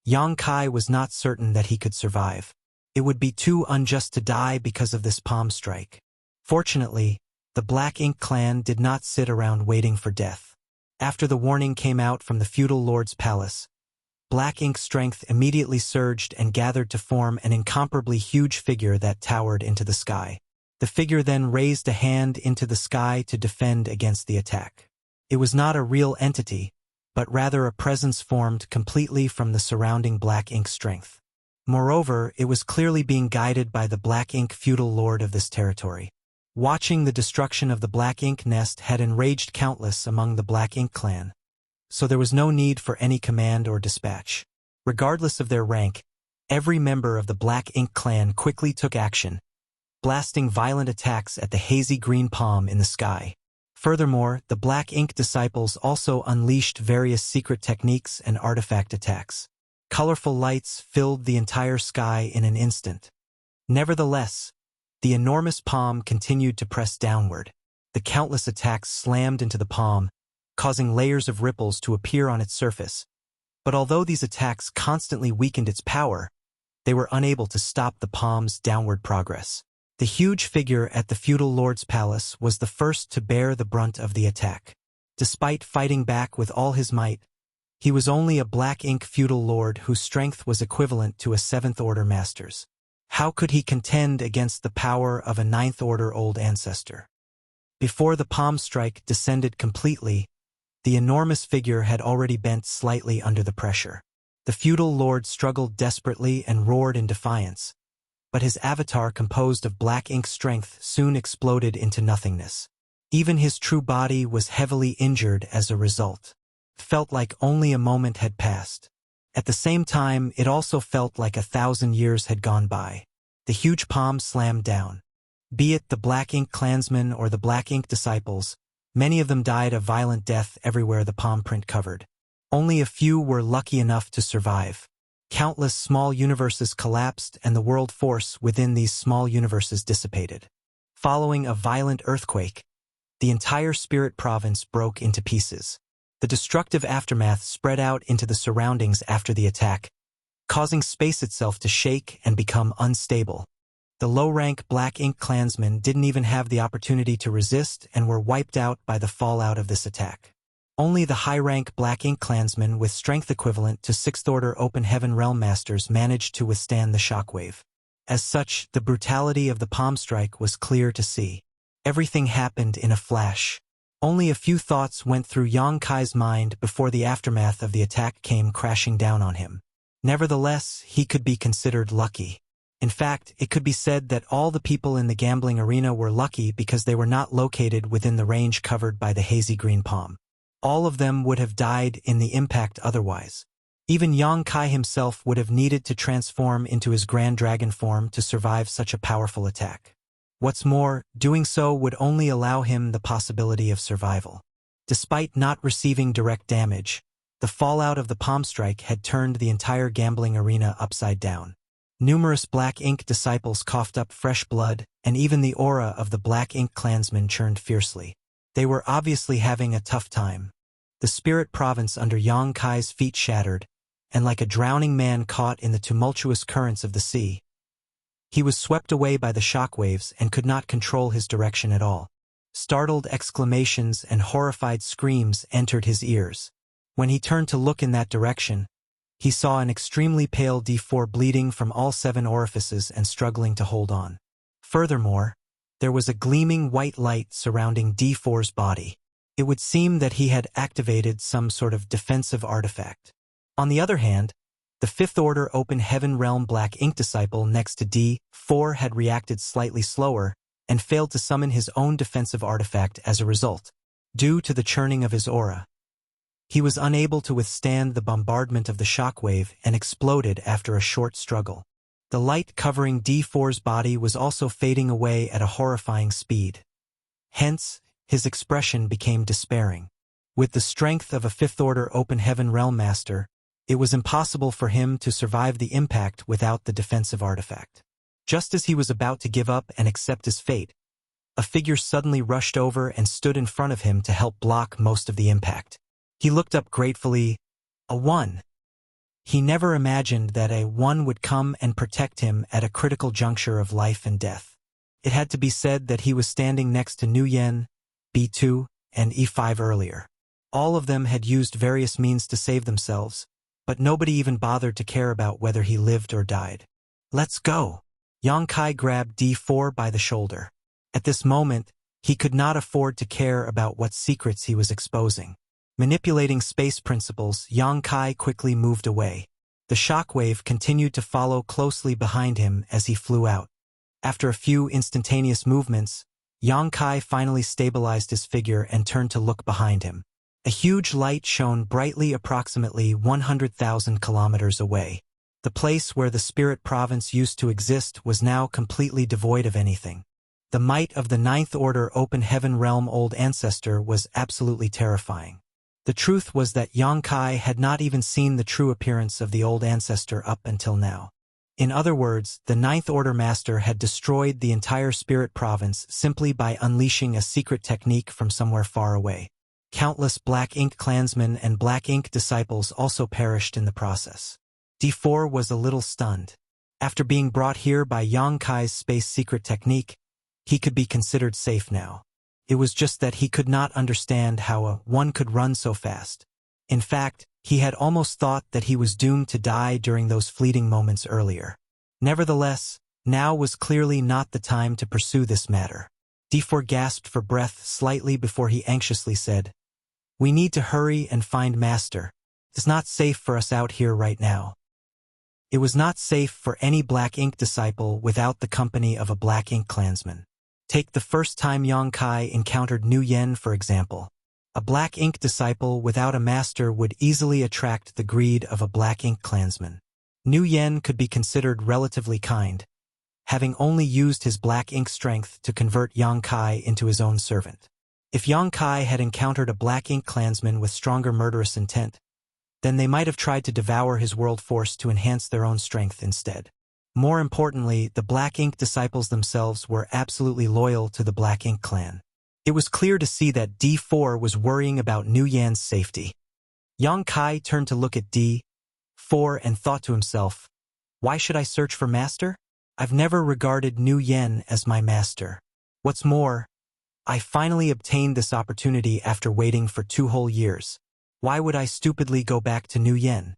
Yang Kai was not certain that he could survive. It would be too unjust to die because of this palm strike. Fortunately, the Black Ink clan did not sit around waiting for death. After the warning came out from the feudal lord's palace, Black Ink strength immediately surged and gathered to form an incomparably huge figure that towered into the sky. The figure then raised a hand into the sky to defend against the attack. It was not a real entity, but rather a presence formed completely from the surrounding Black Ink strength. Moreover, it was clearly being guided by the Black Ink feudal lord of this territory. Watching the destruction of the Black Ink nest had enraged countless among the Black Ink clan, so there was no need for any command or dispatch. Regardless of their rank, every member of the Black Ink clan quickly took action, blasting violent attacks at the hazy green palm in the sky. Furthermore, the Black Ink disciples also unleashed various secret techniques and artifact attacks. Colorful lights filled the entire sky in an instant. Nevertheless, the enormous palm continued to press downward. The countless attacks slammed into the palm, causing layers of ripples to appear on its surface. But although these attacks constantly weakened its power, they were unable to stop the palm's downward progress. The huge figure at the feudal lord's palace was the first to bear the brunt of the attack. Despite fighting back with all his might, he was only a Black Ink feudal lord whose strength was equivalent to a 7th Order master's. How could he contend against the power of a 9th Order Old Ancestor? Before the palm strike descended completely, the enormous figure had already bent slightly under the pressure. The feudal lord struggled desperately and roared in defiance, but his avatar composed of Black Ink strength soon exploded into nothingness. Even his true body was heavily injured as a result. It felt like only a moment had passed. At the same time, it also felt like 1,000 years had gone by. The huge palm slammed down. Be it the Black Ink clansmen or the Black Ink disciples, many of them died a violent death everywhere the palm print covered. Only a few were lucky enough to survive. Countless small universes collapsed and the world force within these small universes dissipated. Following a violent earthquake, the entire spirit province broke into pieces. The destructive aftermath spread out into the surroundings after the attack, causing space itself to shake and become unstable. The low-rank Black Ink clansmen didn't even have the opportunity to resist and were wiped out by the fallout of this attack. Only the high-rank Black Ink clansmen with strength equivalent to 6th Order Open Heaven Realm Masters managed to withstand the shockwave. As such, the brutality of the palm strike was clear to see. Everything happened in a flash. Only a few thoughts went through Yang Kai's mind before the aftermath of the attack came crashing down on him. Nevertheless, he could be considered lucky. In fact, it could be said that all the people in the gambling arena were lucky because they were not located within the range covered by the hazy green palm. All of them would have died in the impact otherwise. Even Yang Kai himself would have needed to transform into his Grand Dragon form to survive such a powerful attack. What's more, doing so would only allow him the possibility of survival. Despite not receiving direct damage, the fallout of the palm strike had turned the entire gambling arena upside down. Numerous Black Ink disciples coughed up fresh blood, and even the aura of the Black Ink clansmen churned fiercely. They were obviously having a tough time. The spirit province under Yang Kai's feet shattered, and like a drowning man caught in the tumultuous currents of the sea, he was swept away by the shockwaves and could not control his direction at all. Startled exclamations and horrified screams entered his ears. When he turned to look in that direction, he saw an extremely pale D4 bleeding from all 7 orifices and struggling to hold on. Furthermore, there was a gleaming white light surrounding D4's body. It would seem that he had activated some sort of defensive artifact. On the other hand, the 5th Order Open Heaven Realm Black Ink disciple next to D4 had reacted slightly slower and failed to summon his own defensive artifact as a result. Due to the churning of his aura, he was unable to withstand the bombardment of the shockwave and exploded after a short struggle. The light covering D4's body was also fading away at a horrifying speed. Hence, his expression became despairing. With the strength of a 5th Order Open Heaven Realm Master, it was impossible for him to survive the impact without the defensive artifact. Just as he was about to give up and accept his fate, a figure suddenly rushed over and stood in front of him to help block most of the impact. He looked up gratefully. A 1. He never imagined that a 1 would come and protect him at a critical juncture of life and death. It had to be said that he was standing next to Nguyen, B2, and E5 earlier. All of them had used various means to save themselves, but nobody even bothered to care about whether he lived or died. Let's go! Yang Kai grabbed D4 by the shoulder. At this moment, he could not afford to care about what secrets he was exposing. Manipulating space principles, Yang Kai quickly moved away. The shockwave continued to follow closely behind him as he flew out. After a few instantaneous movements, Yang Kai finally stabilized his figure and turned to look behind him. A huge light shone brightly approximately 100,000 kilometers away. The place where the spirit province used to exist was now completely devoid of anything. The might of the 9th Order Open Heaven Realm Old Ancestor was absolutely terrifying. The truth was that Yang Kai had not even seen the true appearance of the Old Ancestor up until now. In other words, the 9th Order Master had destroyed the entire spirit province simply by unleashing a secret technique from somewhere far away. Countless Black Ink clansmen and Black Ink disciples also perished in the process. D4 was a little stunned. After being brought here by Yang Kai's space secret technique, he could be considered safe now. It was just that he could not understand how a 1 could run so fast. In fact, he had almost thought that he was doomed to die during those fleeting moments earlier. Nevertheless, now was clearly not the time to pursue this matter. D4 gasped for breath slightly before he anxiously said, "We need to hurry and find Master. It's not safe for us out here right now." It was not safe for any Black Ink disciple without the company of a Black Ink clansman. Take the first time Yang Kai encountered Nguyen, for example. A Black Ink disciple without a master would easily attract the greed of a Black Ink clansman. Nguyen could be considered relatively kind, having only used his Black Ink strength to convert Yang Kai into his own servant. If Yang Kai had encountered a Black Ink clansman with stronger murderous intent, then they might have tried to devour his world force to enhance their own strength instead. More importantly, the Black Ink disciples themselves were absolutely loyal to the Black Ink clan. It was clear to see that D4 was worrying about Nguyen's safety. Yang Kai turned to look at D4 and thought to himself, "Why should I search for master? I've never regarded Nguyen as my master. What's more, I finally obtained this opportunity after waiting for 2 whole years. Why would I stupidly go back to Nguyen?"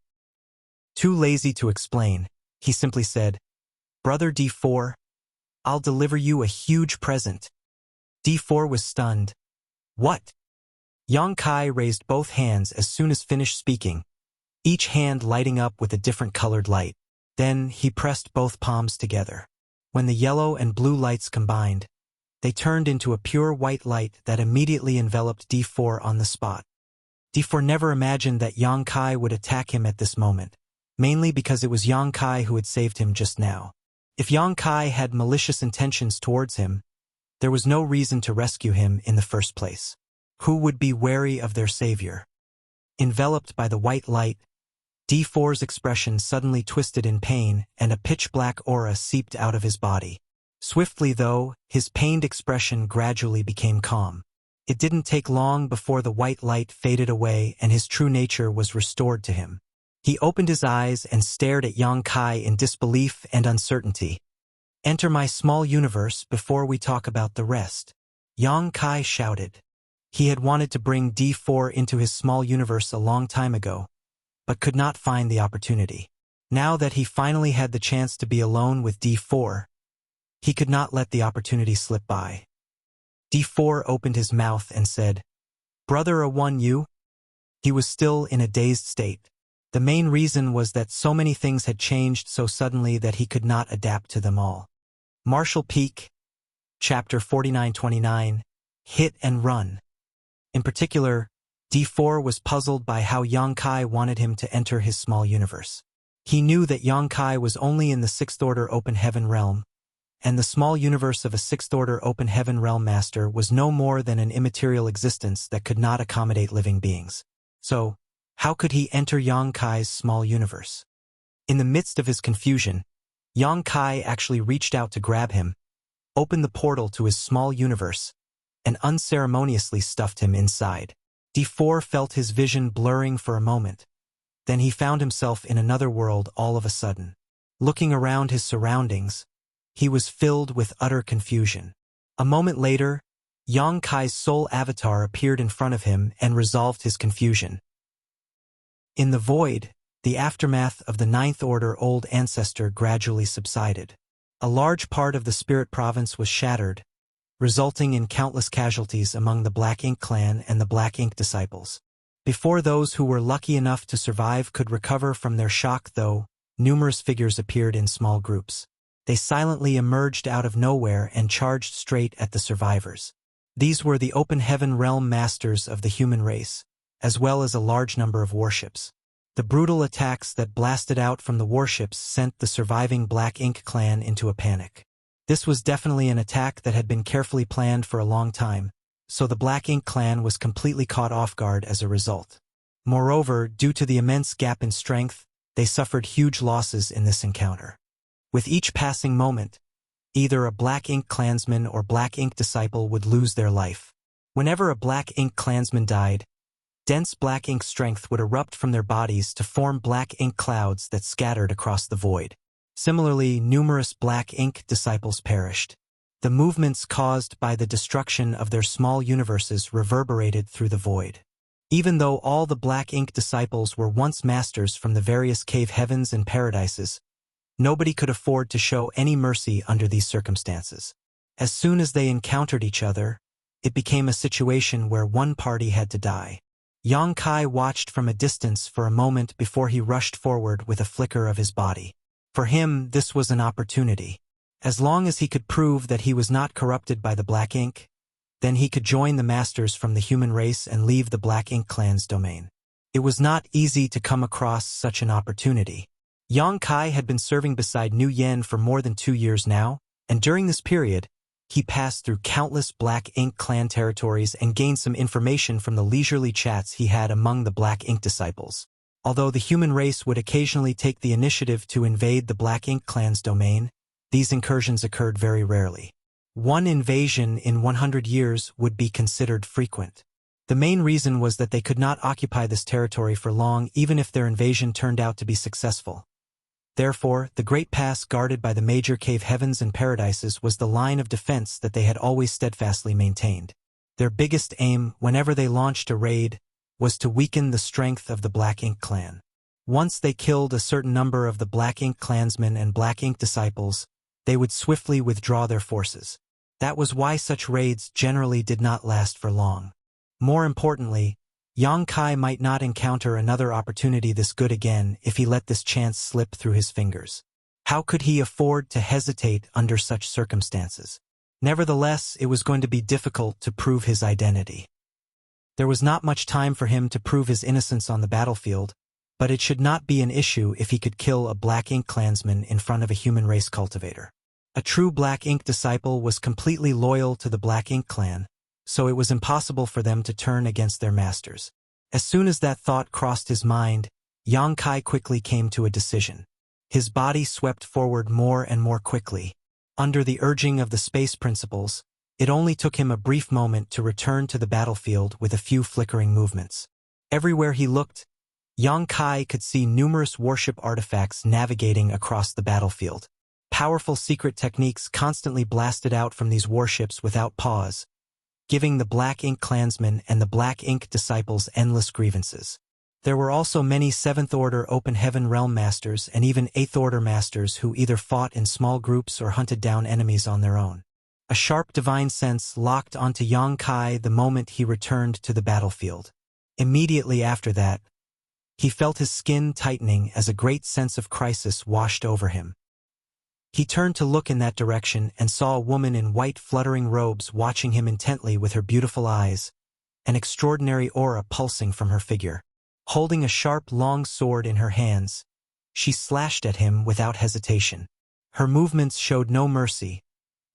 Too lazy to explain, he simply said, "Brother D4, I'll deliver you a huge present." D4 was stunned. "What?" Yang Kai raised both hands as soon as finished speaking, each hand lighting up with a different colored light. Then he pressed both palms together. When the yellow and blue lights combined, they turned into a pure white light that immediately enveloped D4 on the spot. D4 never imagined that Yang Kai would attack him at this moment, mainly because it was Yang Kai who had saved him just now. If Yang Kai had malicious intentions towards him, there was no reason to rescue him in the first place. Who would be wary of their savior? Enveloped by the white light, D4's expression suddenly twisted in pain and a pitch-black aura seeped out of his body. Swiftly, though, his pained expression gradually became calm. It didn't take long before the white light faded away and his true nature was restored to him. He opened his eyes and stared at Yang Kai in disbelief and uncertainty. "Enter my small universe before we talk about the rest," Yang Kai shouted. He had wanted to bring D4 into his small universe a long time ago, but could not find the opportunity. Now that he finally had the chance to be alone with D4, he could not let the opportunity slip by. D4 opened his mouth and said, "Brother A1 you?" He was still in a dazed state. The main reason was that so many things had changed so suddenly that he could not adapt to them all. Marshall Peak, Chapter 4929, Hit and Run. In particular, D4 was puzzled by how Yang Kai wanted him to enter his small universe. He knew that Yang Kai was only in the 6th Order Open Heaven realm, and the small universe of a 6th Order Open Heaven realm master was no more than an immaterial existence that could not accommodate living beings. So, how could he enter Yang Kai's small universe? In the midst of his confusion, Yang Kai actually reached out to grab him, opened the portal to his small universe, and unceremoniously stuffed him inside. D4 felt his vision blurring for a moment. Then he found himself in another world all of a sudden. Looking around his surroundings, he was filled with utter confusion. A moment later, Yang Kai's soul avatar appeared in front of him and resolved his confusion. In the void, the aftermath of the 9th Order Old Ancestor gradually subsided. A large part of the spirit province was shattered, resulting in countless casualties among the Black Ink clan and the Black Ink disciples. Before those who were lucky enough to survive could recover from their shock, though, numerous figures appeared in small groups. They silently emerged out of nowhere and charged straight at the survivors. These were the Open Heaven realm masters of the human race, as well as a large number of warships. The brutal attacks that blasted out from the warships sent the surviving Black Ink clan into a panic. This was definitely an attack that had been carefully planned for a long time, so the Black Ink clan was completely caught off guard as a result. Moreover, due to the immense gap in strength, they suffered huge losses in this encounter. With each passing moment, either a Black Ink clansman or Black Ink disciple would lose their life. Whenever a Black Ink clansman died, dense Black Ink strength would erupt from their bodies to form Black Ink clouds that scattered across the void. Similarly, numerous Black Ink disciples perished. The movements caused by the destruction of their small universes reverberated through the void. Even though all the Black Ink disciples were once masters from the various cave heavens and paradises, nobody could afford to show any mercy under these circumstances. As soon as they encountered each other, it became a situation where one party had to die. Yang Kai watched from a distance for a moment before he rushed forward with a flicker of his body. For him, this was an opportunity. As long as he could prove that he was not corrupted by the Black Ink, then he could join the masters from the human race and leave the Black Ink clan's domain. It was not easy to come across such an opportunity. Yang Kai had been serving beside Nu Yen for more than 2 years now, and during this period, he passed through countless Black Ink clan territories and gained some information from the leisurely chats he had among the Black Ink disciples. Although the human race would occasionally take the initiative to invade the Black Ink clan's domain, these incursions occurred very rarely. One invasion in 100 years would be considered frequent. The main reason was that they could not occupy this territory for long even if their invasion turned out to be successful. Therefore, the Great Pass guarded by the major cave heavens and paradises was the line of defense that they had always steadfastly maintained. Their biggest aim, whenever they launched a raid, was to weaken the strength of the Black Ink clan. Once they killed a certain number of the Black Ink clansmen and Black Ink disciples, they would swiftly withdraw their forces. That was why such raids generally did not last for long. More importantly, Yang Kai might not encounter another opportunity this good again if he let this chance slip through his fingers. How could he afford to hesitate under such circumstances? Nevertheless, it was going to be difficult to prove his identity. There was not much time for him to prove his innocence on the battlefield, but it should not be an issue if he could kill a Black Ink clansman in front of a human race cultivator. A true Black Ink disciple was completely loyal to the Black Ink clan, so it was impossible for them to turn against their masters. As soon as that thought crossed his mind, Yang Kai quickly came to a decision. His body swept forward more and more quickly. Under the urging of the space principles, it only took him a brief moment to return to the battlefield with a few flickering movements. Everywhere he looked, Yang Kai could see numerous warship artifacts navigating across the battlefield. Powerful secret techniques constantly blasted out from these warships without pause, giving the Black Ink clansmen and the Black Ink disciples endless grievances. There were also many 7th Order Open Heaven Realm Masters and even 8th Order Masters who either fought in small groups or hunted down enemies on their own. A sharp divine sense locked onto Yang Kai the moment he returned to the battlefield. Immediately after that, he felt his skin tightening as a great sense of crisis washed over him. He turned to look in that direction and saw a woman in white fluttering robes watching him intently with her beautiful eyes, an extraordinary aura pulsing from her figure. Holding a sharp, long sword in her hands, she slashed at him without hesitation. Her movements showed no mercy,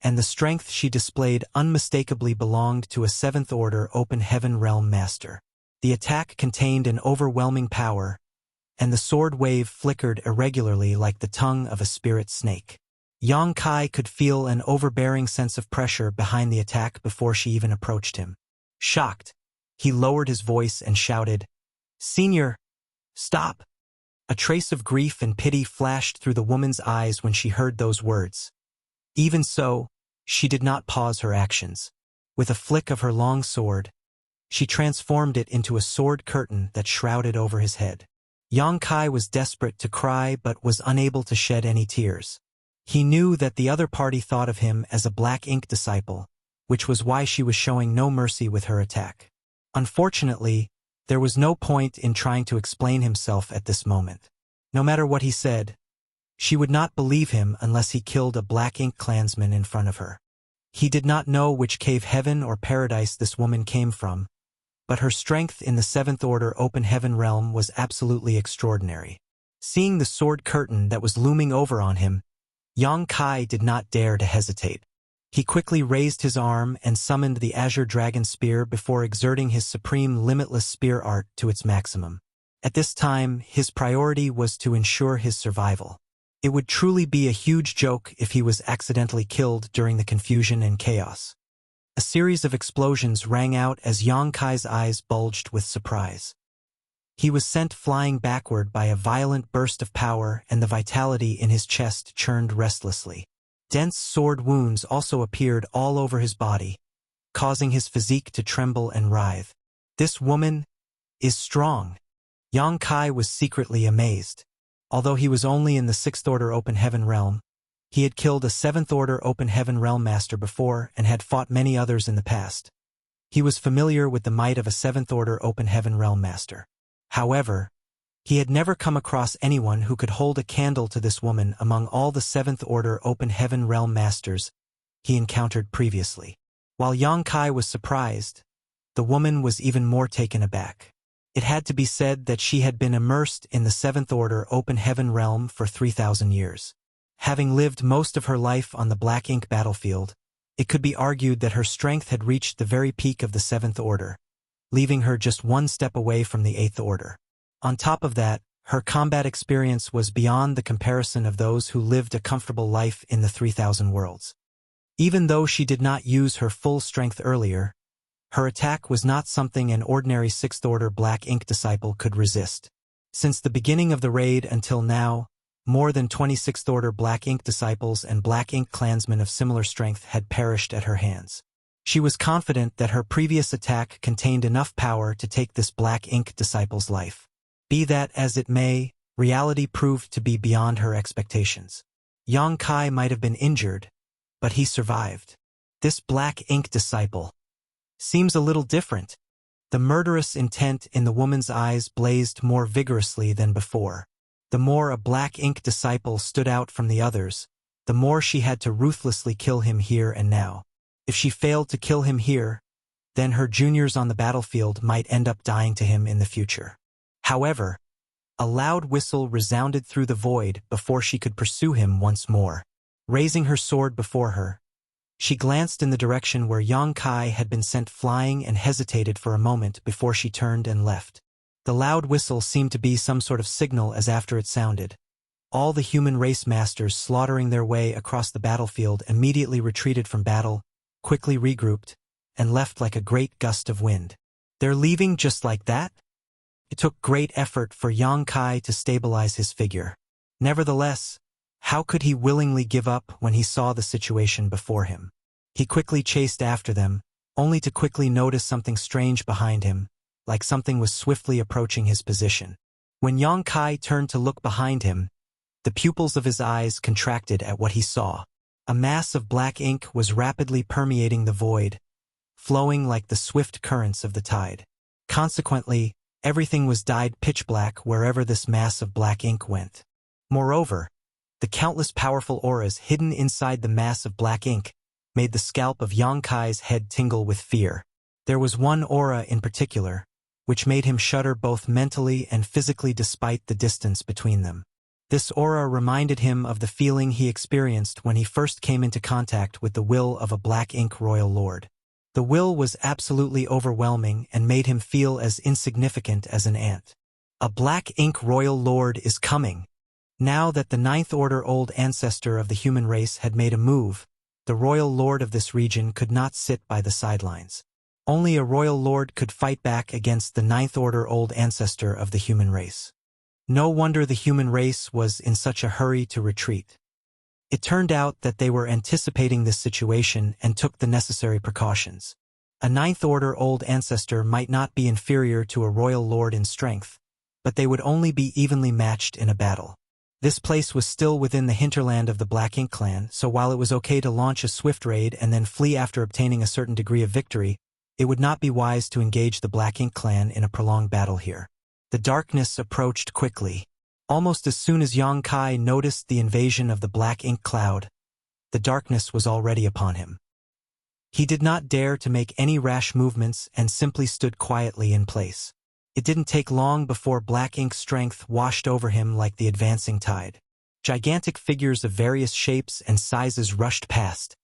and the strength she displayed unmistakably belonged to a 7th Order Open Heaven Realm Master. The attack contained an overwhelming power, and the sword wave flickered irregularly like the tongue of a spirit snake. Yang Kai could feel an overbearing sense of pressure behind the attack before she even approached him. Shocked, he lowered his voice and shouted, "Senior, stop!" A trace of grief and pity flashed through the woman's eyes when she heard those words. Even so, she did not pause her actions. With a flick of her long sword, she transformed it into a sword curtain that shrouded over his head. Yang Kai was desperate to cry but was unable to shed any tears. He knew that the other party thought of him as a Black Ink disciple, which was why she was showing no mercy with her attack. Unfortunately, there was no point in trying to explain himself at this moment. No matter what he said, she would not believe him unless he killed a Black Ink clansman in front of her. He did not know which cave heaven or paradise this woman came from, but her strength in the 7th Order Open Heaven realm was absolutely extraordinary. Seeing the sword curtain that was looming over on him, Yang Kai did not dare to hesitate. He quickly raised his arm and summoned the Azure Dragon Spear before exerting his supreme limitless spear art to its maximum. At this time, his priority was to ensure his survival. It would truly be a huge joke if he was accidentally killed during the confusion and chaos. A series of explosions rang out as Yang Kai's eyes bulged with surprise. He was sent flying backward by a violent burst of power, and the vitality in his chest churned restlessly. Dense sword wounds also appeared all over his body, causing his physique to tremble and writhe. This woman is strong. Yang Kai was secretly amazed. Although he was only in the 6th Order Open Heaven realm, he had killed a 7th Order Open Heaven realm master before and had fought many others in the past. He was familiar with the might of a 7th Order Open Heaven realm master. However, he had never come across anyone who could hold a candle to this woman among all the 7th Order Open Heaven Realm Masters he encountered previously. While Yang Kai was surprised, the woman was even more taken aback. It had to be said that she had been immersed in the 7th Order Open Heaven Realm for 3,000 years. Having lived most of her life on the Black Ink battlefield, it could be argued that her strength had reached the very peak of the 7th Order, leaving her just one step away from the 8th Order. On top of that, her combat experience was beyond the comparison of those who lived a comfortable life in the 3,000 worlds. Even though she did not use her full strength earlier, her attack was not something an ordinary 6th Order Black Ink disciple could resist. Since the beginning of the raid until now, more than 26th Order Black Ink disciples and Black Ink clansmen of similar strength had perished at her hands. She was confident that her previous attack contained enough power to take this Black Ink disciple's life. Be that as it may, reality proved to be beyond her expectations. Yang Kai might have been injured, but he survived. This Black Ink disciple seems a little different. The murderous intent in the woman's eyes blazed more vigorously than before. The more a black ink disciple stood out from the others, the more she had to ruthlessly kill him here and now. If she failed to kill him here, then her juniors on the battlefield might end up dying to him in the future. However, a loud whistle resounded through the void before she could pursue him once more. Raising her sword before her, she glanced in the direction where Yang Kai had been sent flying and hesitated for a moment before she turned and left. The loud whistle seemed to be some sort of signal as after it sounded, all the human race masters slaughtering their way across the battlefield immediately retreated from battle, quickly regrouped, and left like a great gust of wind. They're leaving just like that? It took great effort for Yang Kai to stabilize his figure. Nevertheless, how could he willingly give up when he saw the situation before him? He quickly chased after them, only to quickly notice something strange behind him, like something was swiftly approaching his position. When Yang Kai turned to look behind him, the pupils of his eyes contracted at what he saw. A mass of black ink was rapidly permeating the void, flowing like the swift currents of the tide. Consequently, everything was dyed pitch black wherever this mass of black ink went. Moreover, the countless powerful auras hidden inside the mass of black ink made the scalp of Yang Kai's head tingle with fear. There was one aura in particular, which made him shudder both mentally and physically despite the distance between them. This aura reminded him of the feeling he experienced when he first came into contact with the will of a black ink royal lord. The will was absolutely overwhelming and made him feel as insignificant as an ant. A black ink royal lord is coming. Now that the Ninth Order old ancestor of the human race had made a move, the royal lord of this region could not sit by the sidelines. Only a royal lord could fight back against the Ninth Order old ancestor of the human race. No wonder the human race was in such a hurry to retreat. It turned out that they were anticipating this situation and took the necessary precautions. A Ninth Order old ancestor might not be inferior to a royal lord in strength, but they would only be evenly matched in a battle. This place was still within the hinterland of the Black Ink clan, so while it was okay to launch a swift raid and then flee after obtaining a certain degree of victory, it would not be wise to engage the Black Ink clan in a prolonged battle here. The darkness approached quickly. Almost as soon as Yang Kai noticed the invasion of the black ink cloud, the darkness was already upon him. He did not dare to make any rash movements and simply stood quietly in place. It didn't take long before black ink strength washed over him like the advancing tide. Gigantic figures of various shapes and sizes rushed past,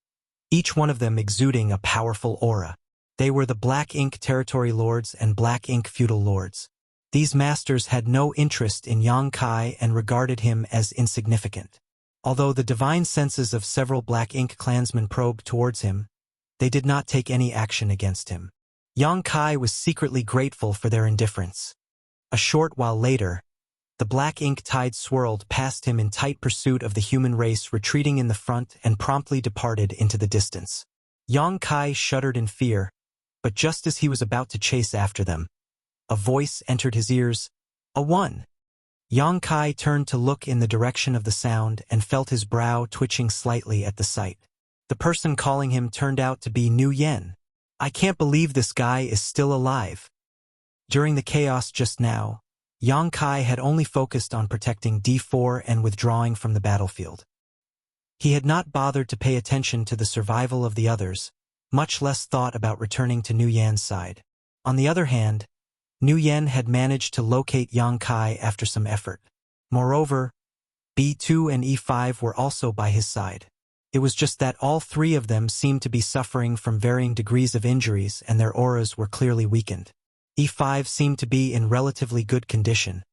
each one of them exuding a powerful aura. They were the Black Ink Territory Lords and Black Ink Feudal Lords. These masters had no interest in Yang Kai and regarded him as insignificant. Although the divine senses of several Black Ink clansmen probed towards him, they did not take any action against him. Yang Kai was secretly grateful for their indifference. A short while later, the black ink tide swirled past him in tight pursuit of the human race retreating in the front and promptly departed into the distance. Yang Kai shuddered in fear, but just as he was about to chase after them, a voice entered his ears. A one. Yang Kai turned to look in the direction of the sound and felt his brow twitching slightly at the sight. The person calling him turned out to be Nu Yen. I can't believe this guy is still alive. During the chaos just now, Yang Kai had only focused on protecting D4 and withdrawing from the battlefield. He had not bothered to pay attention to the survival of the others, much less thought about returning to Nu Yan's side. On the other hand, Nu Yen had managed to locate Yang Kai after some effort. Moreover, B2 and E5 were also by his side. It was just that all three of them seemed to be suffering from varying degrees of injuries and their auras were clearly weakened. E5 seemed to be in relatively good condition,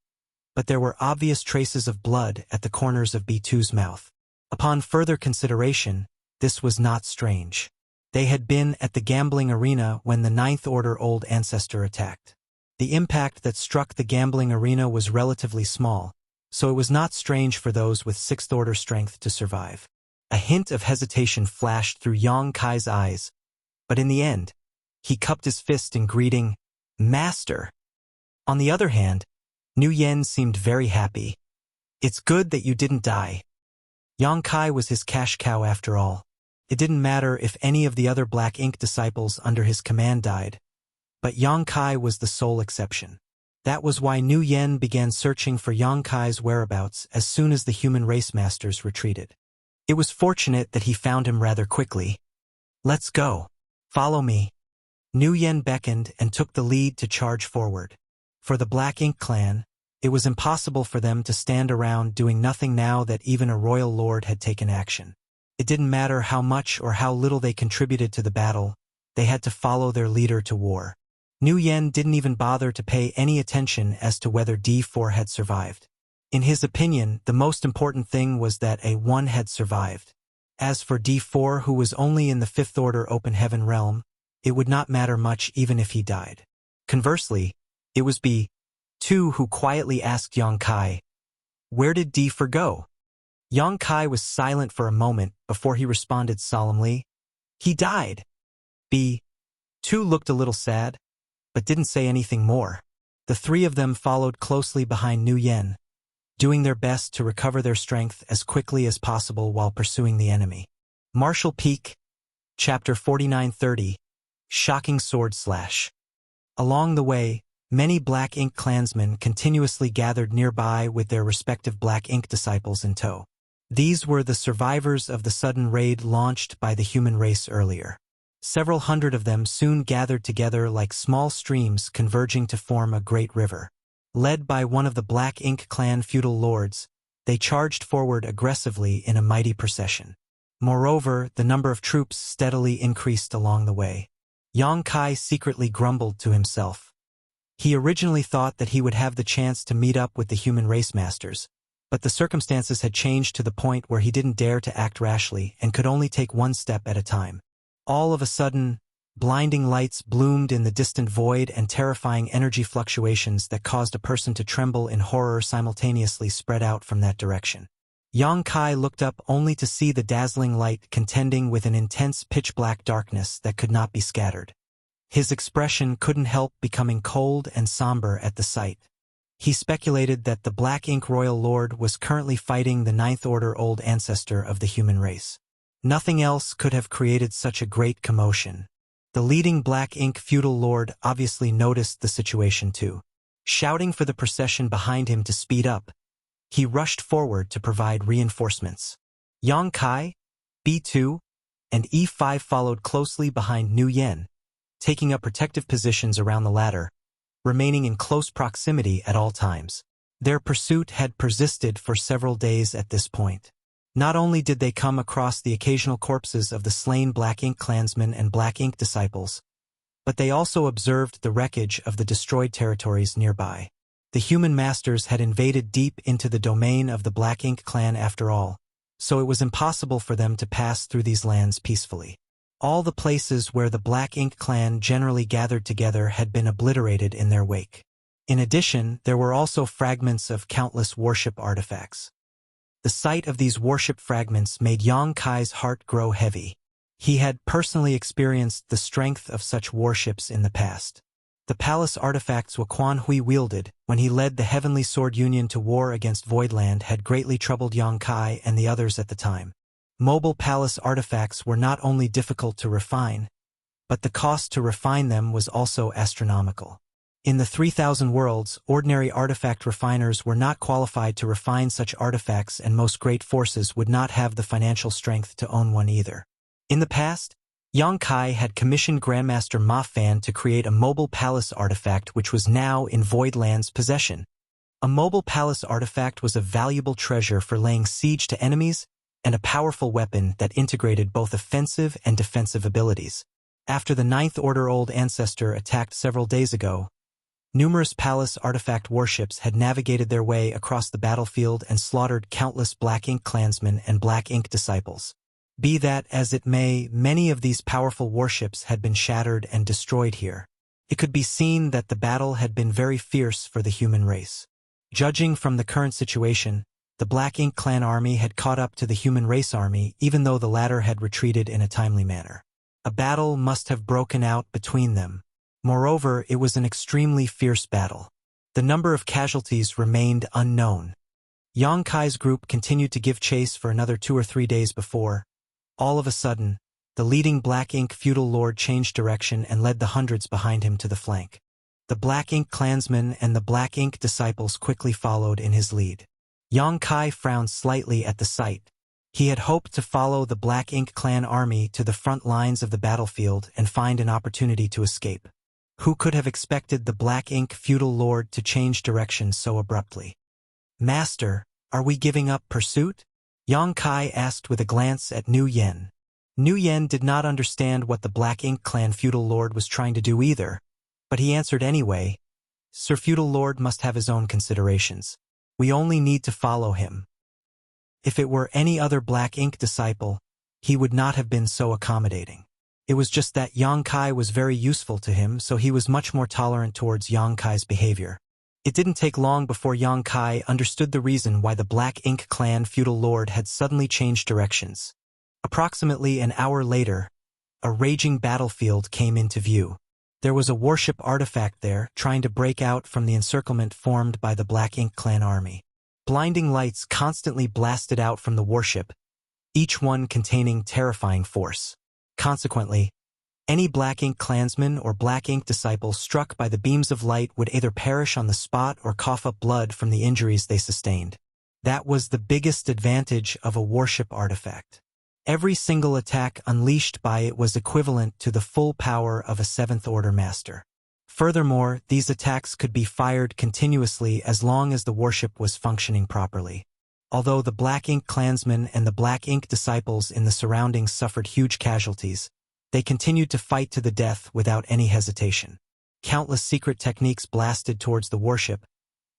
but there were obvious traces of blood at the corners of B2's mouth. Upon further consideration, this was not strange. They had been at the gambling arena when the Ninth Order old ancestor attacked. The impact that struck the gambling arena was relatively small, so it was not strange for those with Sixth Order strength to survive. A hint of hesitation flashed through Yang Kai's eyes, but in the end, he cupped his fist in greeting, "Master." On the other hand, Nu Yen seemed very happy. "It's good that you didn't die." Yang Kai was his cash cow after all. It didn't matter if any of the other Black Ink disciples under his command died, but Yang Kai was the sole exception. That was why Nu Yen began searching for Yang Kai's whereabouts as soon as the human race masters retreated. It was fortunate that he found him rather quickly. "Let's go. Follow me." Nu Yen beckoned and took the lead to charge forward. For the Black Ink clan, it was impossible for them to stand around doing nothing now that even a royal lord had taken action. It didn't matter how much or how little they contributed to the battle, they had to follow their leader to war. Nu Yen didn't even bother to pay any attention as to whether D4 had survived. In his opinion, the most important thing was that A1 had survived. As for D4, who was only in the Fifth Order Open Heaven realm, it would not matter much even if he died. Conversely, it was B2 who quietly asked Yang Kai, "Where did D4 go?" Yang Kai was silent for a moment before he responded solemnly, "He died." B2 looked a little sad, but didn't say anything more. The three of them followed closely behind Nu Yen, doing their best to recover their strength as quickly as possible while pursuing the enemy. Martial Peak, Chapter 4930, Shocking Sword Slash. Along the way, many Black Ink clansmen continuously gathered nearby with their respective Black Ink disciples in tow. These were the survivors of the sudden raid launched by the human race earlier. Several hundred of them soon gathered together like small streams converging to form a great river. Led by one of the Black Ink clan feudal lords, they charged forward aggressively in a mighty procession. Moreover, the number of troops steadily increased along the way. Yang Kai secretly grumbled to himself. He originally thought that he would have the chance to meet up with the human race masters, but the circumstances had changed to the point where he didn't dare to act rashly and could only take one step at a time. All of a sudden, blinding lights bloomed in the distant void and terrifying energy fluctuations that caused a person to tremble in horror simultaneously spread out from that direction. Yang Kai looked up only to see the dazzling light contending with an intense pitch-black darkness that could not be scattered. His expression couldn't help becoming cold and somber at the sight. He speculated that the Black Ink Royal Lord was currently fighting the Ninth Order Old Ancestor of the human race. Nothing else could have created such a great commotion. The leading Black Ink feudal lord obviously noticed the situation too. Shouting for the procession behind him to speed up, he rushed forward to provide reinforcements. Yang Kai, B2, and E5 followed closely behind Nu Yen, taking up protective positions around the latter, remaining in close proximity at all times. Their pursuit had persisted for several days at this point. Not only did they come across the occasional corpses of the slain Black Ink clansmen and Black Ink disciples, but they also observed the wreckage of the destroyed territories nearby. The human masters had invaded deep into the domain of the Black Ink clan after all, so it was impossible for them to pass through these lands peacefully. All the places where the Black Ink clan generally gathered together had been obliterated in their wake. In addition, there were also fragments of countless worship artifacts. The sight of these worship fragments made Yang Kai's heart grow heavy. He had personally experienced the strength of such warships in the past. The palace artifacts Waquan Hui wielded when he led the Heavenly Sword Union to war against Voidland had greatly troubled Yang Kai and the others at the time. Mobile palace artifacts were not only difficult to refine, but the cost to refine them was also astronomical. In the 3,000 worlds, ordinary artifact refiners were not qualified to refine such artifacts, and most great forces would not have the financial strength to own one either. In the past, Yang Kai had commissioned Grandmaster Ma Fan to create a mobile palace artifact which was now in Voidland's possession. A mobile palace artifact was a valuable treasure for laying siege to enemies and a powerful weapon that integrated both offensive and defensive abilities. After the Ninth Order Old Ancestor attacked several days ago, numerous palace artifact warships had navigated their way across the battlefield and slaughtered countless Black Ink clansmen and Black Ink disciples. Be that as it may, many of these powerful warships had been shattered and destroyed here. It could be seen that the battle had been very fierce for the human race. Judging from the current situation, the Black Ink clan army had caught up to the human race army even though the latter had retreated in a timely manner. A battle must have broken out between them. Moreover, it was an extremely fierce battle. The number of casualties remained unknown. Yang Kai's group continued to give chase for another 2 or 3 days before, all of a sudden, the leading Black Ink feudal lord changed direction and led the hundreds behind him to the flank. The Black Ink clansmen and the Black Ink disciples quickly followed in his lead. Yang Kai frowned slightly at the sight. He had hoped to follow the Black Ink clan army to the front lines of the battlefield and find an opportunity to escape. Who could have expected the Black Ink feudal lord to change direction so abruptly? "Master, are we giving up pursuit?" Yang Kai asked with a glance at Nu Yen. Nu Yen did not understand what the Black Ink clan feudal lord was trying to do either, but he answered anyway, "Sir feudal lord must have his own considerations. We only need to follow him." If it were any other Black Ink disciple, he would not have been so accommodating. It was just that Yang Kai was very useful to him, so he was much more tolerant towards Yang Kai's behavior. It didn't take long before Yang Kai understood the reason why the Black Ink clan feudal lord had suddenly changed directions. Approximately an hour later, a raging battlefield came into view. There was a warship artifact there, trying to break out from the encirclement formed by the Black Ink clan army. Blinding lights constantly blasted out from the warship, each one containing terrifying force. Consequently, any Black Ink clansman or Black Ink disciple struck by the beams of light would either perish on the spot or cough up blood from the injuries they sustained. That was the biggest advantage of a warship artifact. Every single attack unleashed by it was equivalent to the full power of a Seventh Order Master. Furthermore, these attacks could be fired continuously as long as the warship was functioning properly. Although the Black Ink clansmen and the Black Ink disciples in the surroundings suffered huge casualties, they continued to fight to the death without any hesitation. Countless secret techniques blasted towards the warship,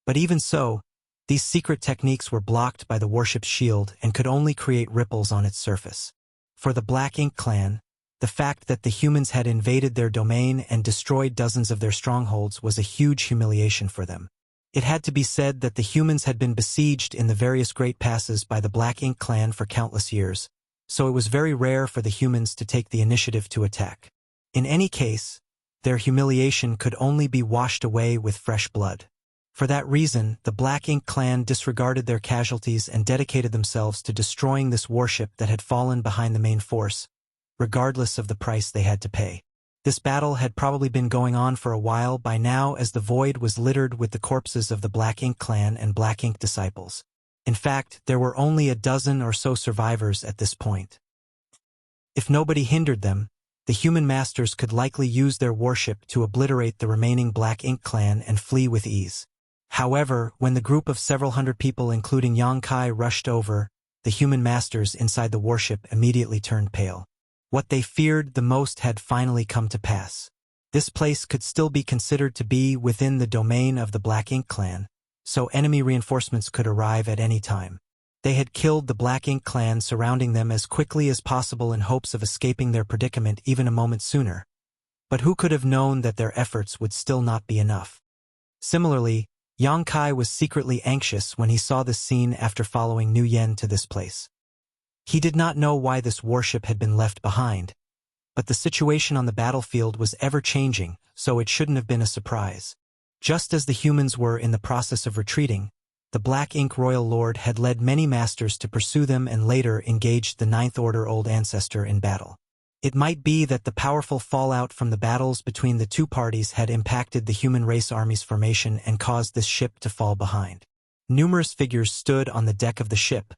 but even so, these secret techniques were blocked by the warship's shield and could only create ripples on its surface. For the Black Ink clan, the fact that the humans had invaded their domain and destroyed dozens of their strongholds was a huge humiliation for them. It had to be said that the humans had been besieged in the various Great Passes by the Black Ink clan for countless years, so it was very rare for the humans to take the initiative to attack. In any case, their humiliation could only be washed away with fresh blood. For that reason, the Black Ink clan disregarded their casualties and dedicated themselves to destroying this warship that had fallen behind the main force, regardless of the price they had to pay. This battle had probably been going on for a while by now, as the void was littered with the corpses of the Black Ink clan and Black Ink disciples. In fact, there were only a dozen or so survivors at this point. If nobody hindered them, the human masters could likely use their warship to obliterate the remaining Black Ink clan and flee with ease. However, when the group of several hundred people including Yang Kai rushed over, the human masters inside the warship immediately turned pale. What they feared the most had finally come to pass. This place could still be considered to be within the domain of the Black Ink clan, so enemy reinforcements could arrive at any time. They had killed the Black Ink clan surrounding them as quickly as possible in hopes of escaping their predicament even a moment sooner. But who could have known that their efforts would still not be enough? Similarly, Yang Kai was secretly anxious when he saw this scene after following Nu Yen to this place. He did not know why this warship had been left behind, but the situation on the battlefield was ever-changing, so it shouldn't have been a surprise. Just as the humans were in the process of retreating, the Black Ink Royal Lord had led many masters to pursue them and later engaged the Ninth Order Old Ancestor in battle. It might be that the powerful fallout from the battles between the two parties had impacted the human race army's formation and caused this ship to fall behind. Numerous figures stood on the deck of the ship,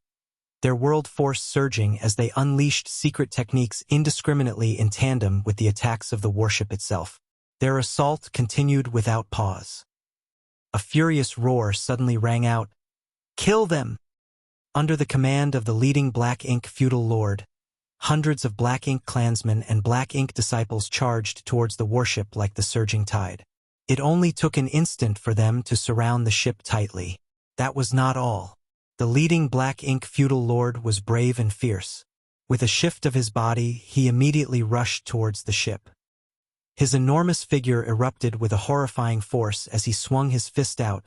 their world force surging as they unleashed secret techniques indiscriminately in tandem with the attacks of the warship itself. Their assault continued without pause. A furious roar suddenly rang out, "Kill them!" Under the command of the leading Black Ink feudal lord, hundreds of Black Ink clansmen and Black Ink disciples charged towards the warship like the surging tide. It only took an instant for them to surround the ship tightly. That was not all. The leading Black Ink feudal lord was brave and fierce. With a shift of his body, he immediately rushed towards the ship. His enormous figure erupted with a horrifying force as he swung his fist out,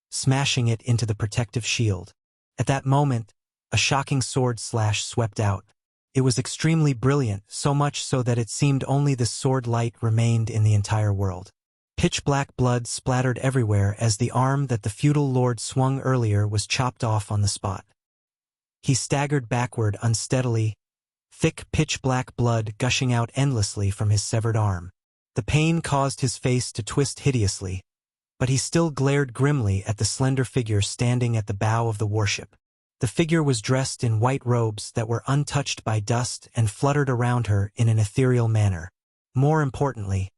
smashing it into the protective shield. At that moment, a shocking sword slash swept out. It was extremely brilliant, so much so that it seemed only this sword light remained in the entire world. Pitch-black blood splattered everywhere as the arm that the feudal lord swung earlier was chopped off on the spot. He staggered backward unsteadily, thick pitch-black blood gushing out endlessly from his severed arm. The pain caused his face to twist hideously, but he still glared grimly at the slender figure standing at the bow of the warship. The figure was dressed in white robes that were untouched by dust and fluttered around her in an ethereal manner. More importantly,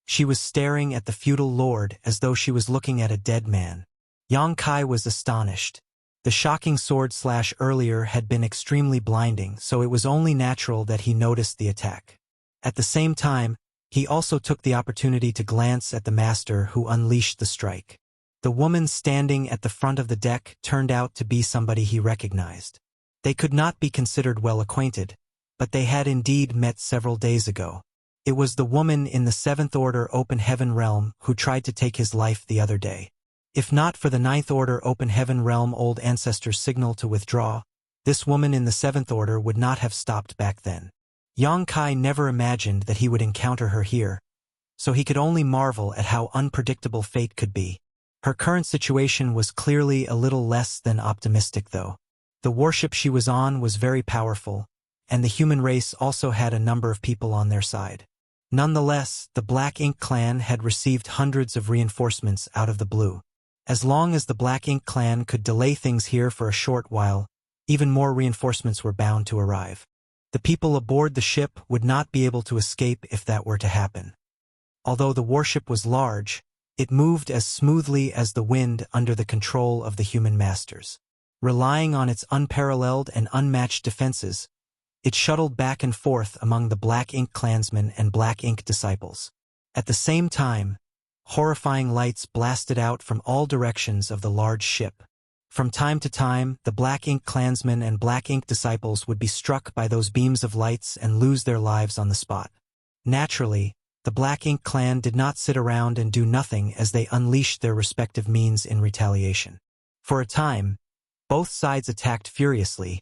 she was staring at the feudal lord as though she was looking at a dead man. Yang Kai was astonished. The shocking sword slash earlier had been extremely blinding, so it was only natural that he noticed the attack. At the same time, he also took the opportunity to glance at the master who unleashed the strike. The woman standing at the front of the deck turned out to be somebody he recognized. They could not be considered well acquainted, but they had indeed met several days ago. It was the woman in the Seventh Order Open Heaven realm who tried to take his life the other day. If not for the Ninth Order Open Heaven realm old ancestor's signal to withdraw, this woman in the Seventh Order would not have stopped back then. Yang Kai never imagined that he would encounter her here, so he could only marvel at how unpredictable fate could be. Her current situation was clearly a little less than optimistic though. The warship she was on was very powerful, and the human race also had a number of people on their side. Nonetheless, the Black Ink clan had received hundreds of reinforcements out of the blue. As long as the Black Ink clan could delay things here for a short while, even more reinforcements were bound to arrive. The people aboard the ship would not be able to escape if that were to happen. Although the warship was large, it moved as smoothly as the wind under the control of the human masters. Relying on its unparalleled and unmatched defenses, it shuttled back and forth among the Black Ink clansmen and Black Ink disciples. At the same time, horrifying lights blasted out from all directions of the large ship. From time to time, the Black Ink clansmen and Black Ink disciples would be struck by those beams of lights and lose their lives on the spot. Naturally, the Black Ink clan did not sit around and do nothing as they unleashed their respective means in retaliation. For a time, both sides attacked furiously,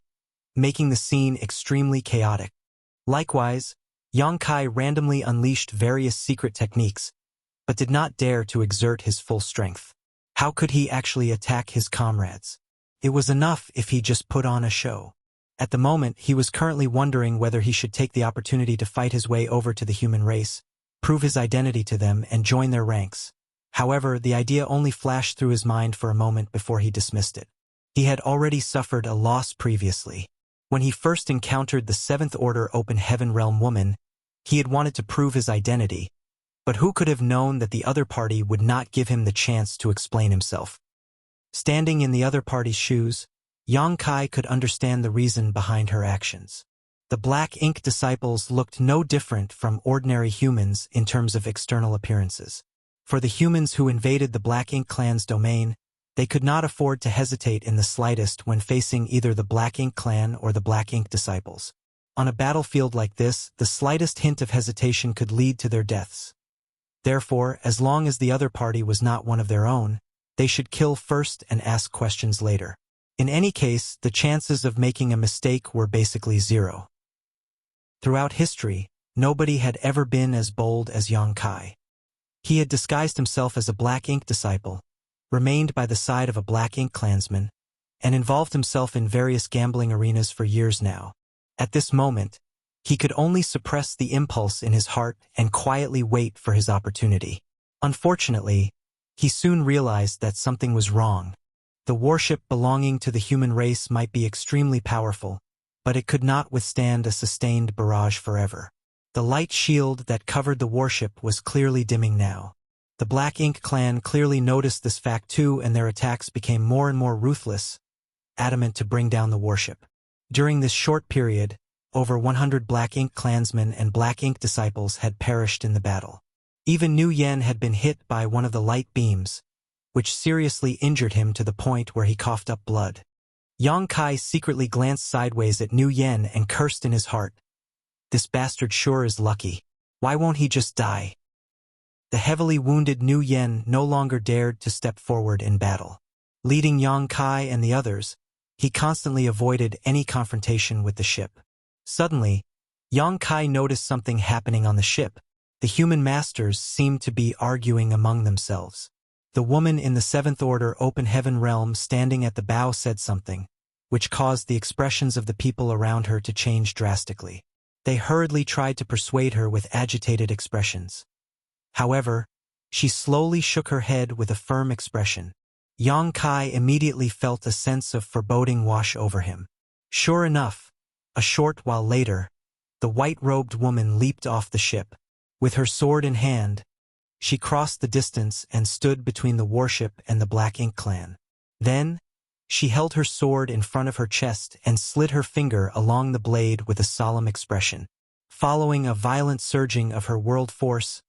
making the scene extremely chaotic. Likewise, Yang Kai randomly unleashed various secret techniques, but did not dare to exert his full strength. How could he actually attack his comrades? It was enough if he just put on a show. At the moment, he was currently wondering whether he should take the opportunity to fight his way over to the human race, prove his identity to them, and join their ranks. However, the idea only flashed through his mind for a moment before he dismissed it. He had already suffered a loss previously. When he first encountered the Seventh Order Open Heaven Realm woman, he had wanted to prove his identity, but who could have known that the other party would not give him the chance to explain himself? Standing in the other party's shoes, Yang Kai could understand the reason behind her actions. The Black Ink disciples looked no different from ordinary humans in terms of external appearances. For the humans who invaded the Black Ink clan's domain, they could not afford to hesitate in the slightest when facing either the Black Ink clan or the Black Ink disciples. On a battlefield like this, the slightest hint of hesitation could lead to their deaths. Therefore, as long as the other party was not one of their own, they should kill first and ask questions later. In any case, the chances of making a mistake were basically zero. Throughout history, nobody had ever been as bold as Yang Kai. He had disguised himself as a Black Ink disciple, remained by the side of a Black Ink clansman, and involved himself in various gambling arenas for years now. At this moment, he could only suppress the impulse in his heart and quietly wait for his opportunity. Unfortunately, he soon realized that something was wrong. The warship belonging to the human race might be extremely powerful, but it could not withstand a sustained barrage forever. The light shield that covered the warship was clearly dimming now. The Black Ink clan clearly noticed this fact too, and their attacks became more and more ruthless, adamant to bring down the warship. During this short period, over 100 Black Ink clansmen and Black Ink disciples had perished in the battle. Even Nu Yen had been hit by one of the light beams, which seriously injured him to the point where he coughed up blood. Yang Kai secretly glanced sideways at Nu Yen and cursed in his heart. This bastard sure is lucky. Why won't he just die? The heavily wounded Nu Yen no longer dared to step forward in battle. Leading Yang Kai and the others, he constantly avoided any confrontation with the ship. Suddenly, Yang Kai noticed something happening on the ship. The human masters seemed to be arguing among themselves. The woman in the Seventh Order Open Heaven realm standing at the bow said something, which caused the expressions of the people around her to change drastically. They hurriedly tried to persuade her with agitated expressions. However, she slowly shook her head with a firm expression. Yang Kai immediately felt a sense of foreboding wash over him. Sure enough, a short while later, the white-robed woman leaped off the ship. With her sword in hand, she crossed the distance and stood between the warship and the Black Ink clan. Then, she held her sword in front of her chest and slid her finger along the blade with a solemn expression. Following a violent surging of her world force,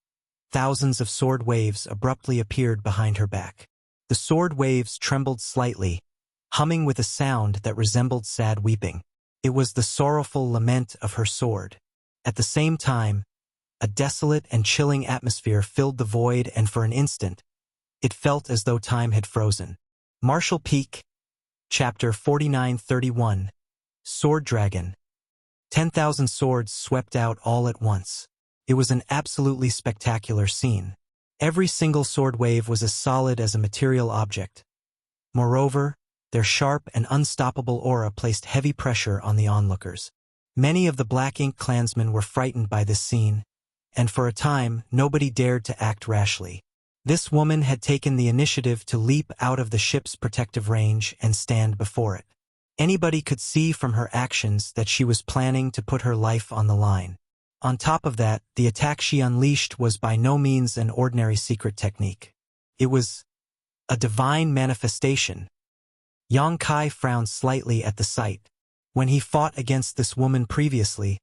thousands of sword waves abruptly appeared behind her back. The sword waves trembled slightly, humming with a sound that resembled sad weeping. It was the sorrowful lament of her sword. At the same time, a desolate and chilling atmosphere filled the void, and for an instant, it felt as though time had frozen. Martial Peak, Chapter 49-31, Sword Dragon. 10,000 swords swept out all at once. It was an absolutely spectacular scene. Every single sword wave was as solid as a material object. Moreover, their sharp and unstoppable aura placed heavy pressure on the onlookers. Many of the Black Ink clansmen were frightened by this scene, and for a time nobody dared to act rashly. This woman had taken the initiative to leap out of the ship's protective range and stand before it. Anybody could see from her actions that she was planning to put her life on the line. On top of that, the attack she unleashed was by no means an ordinary secret technique. It was a divine manifestation. Yang Kai frowned slightly at the sight. When he fought against this woman previously,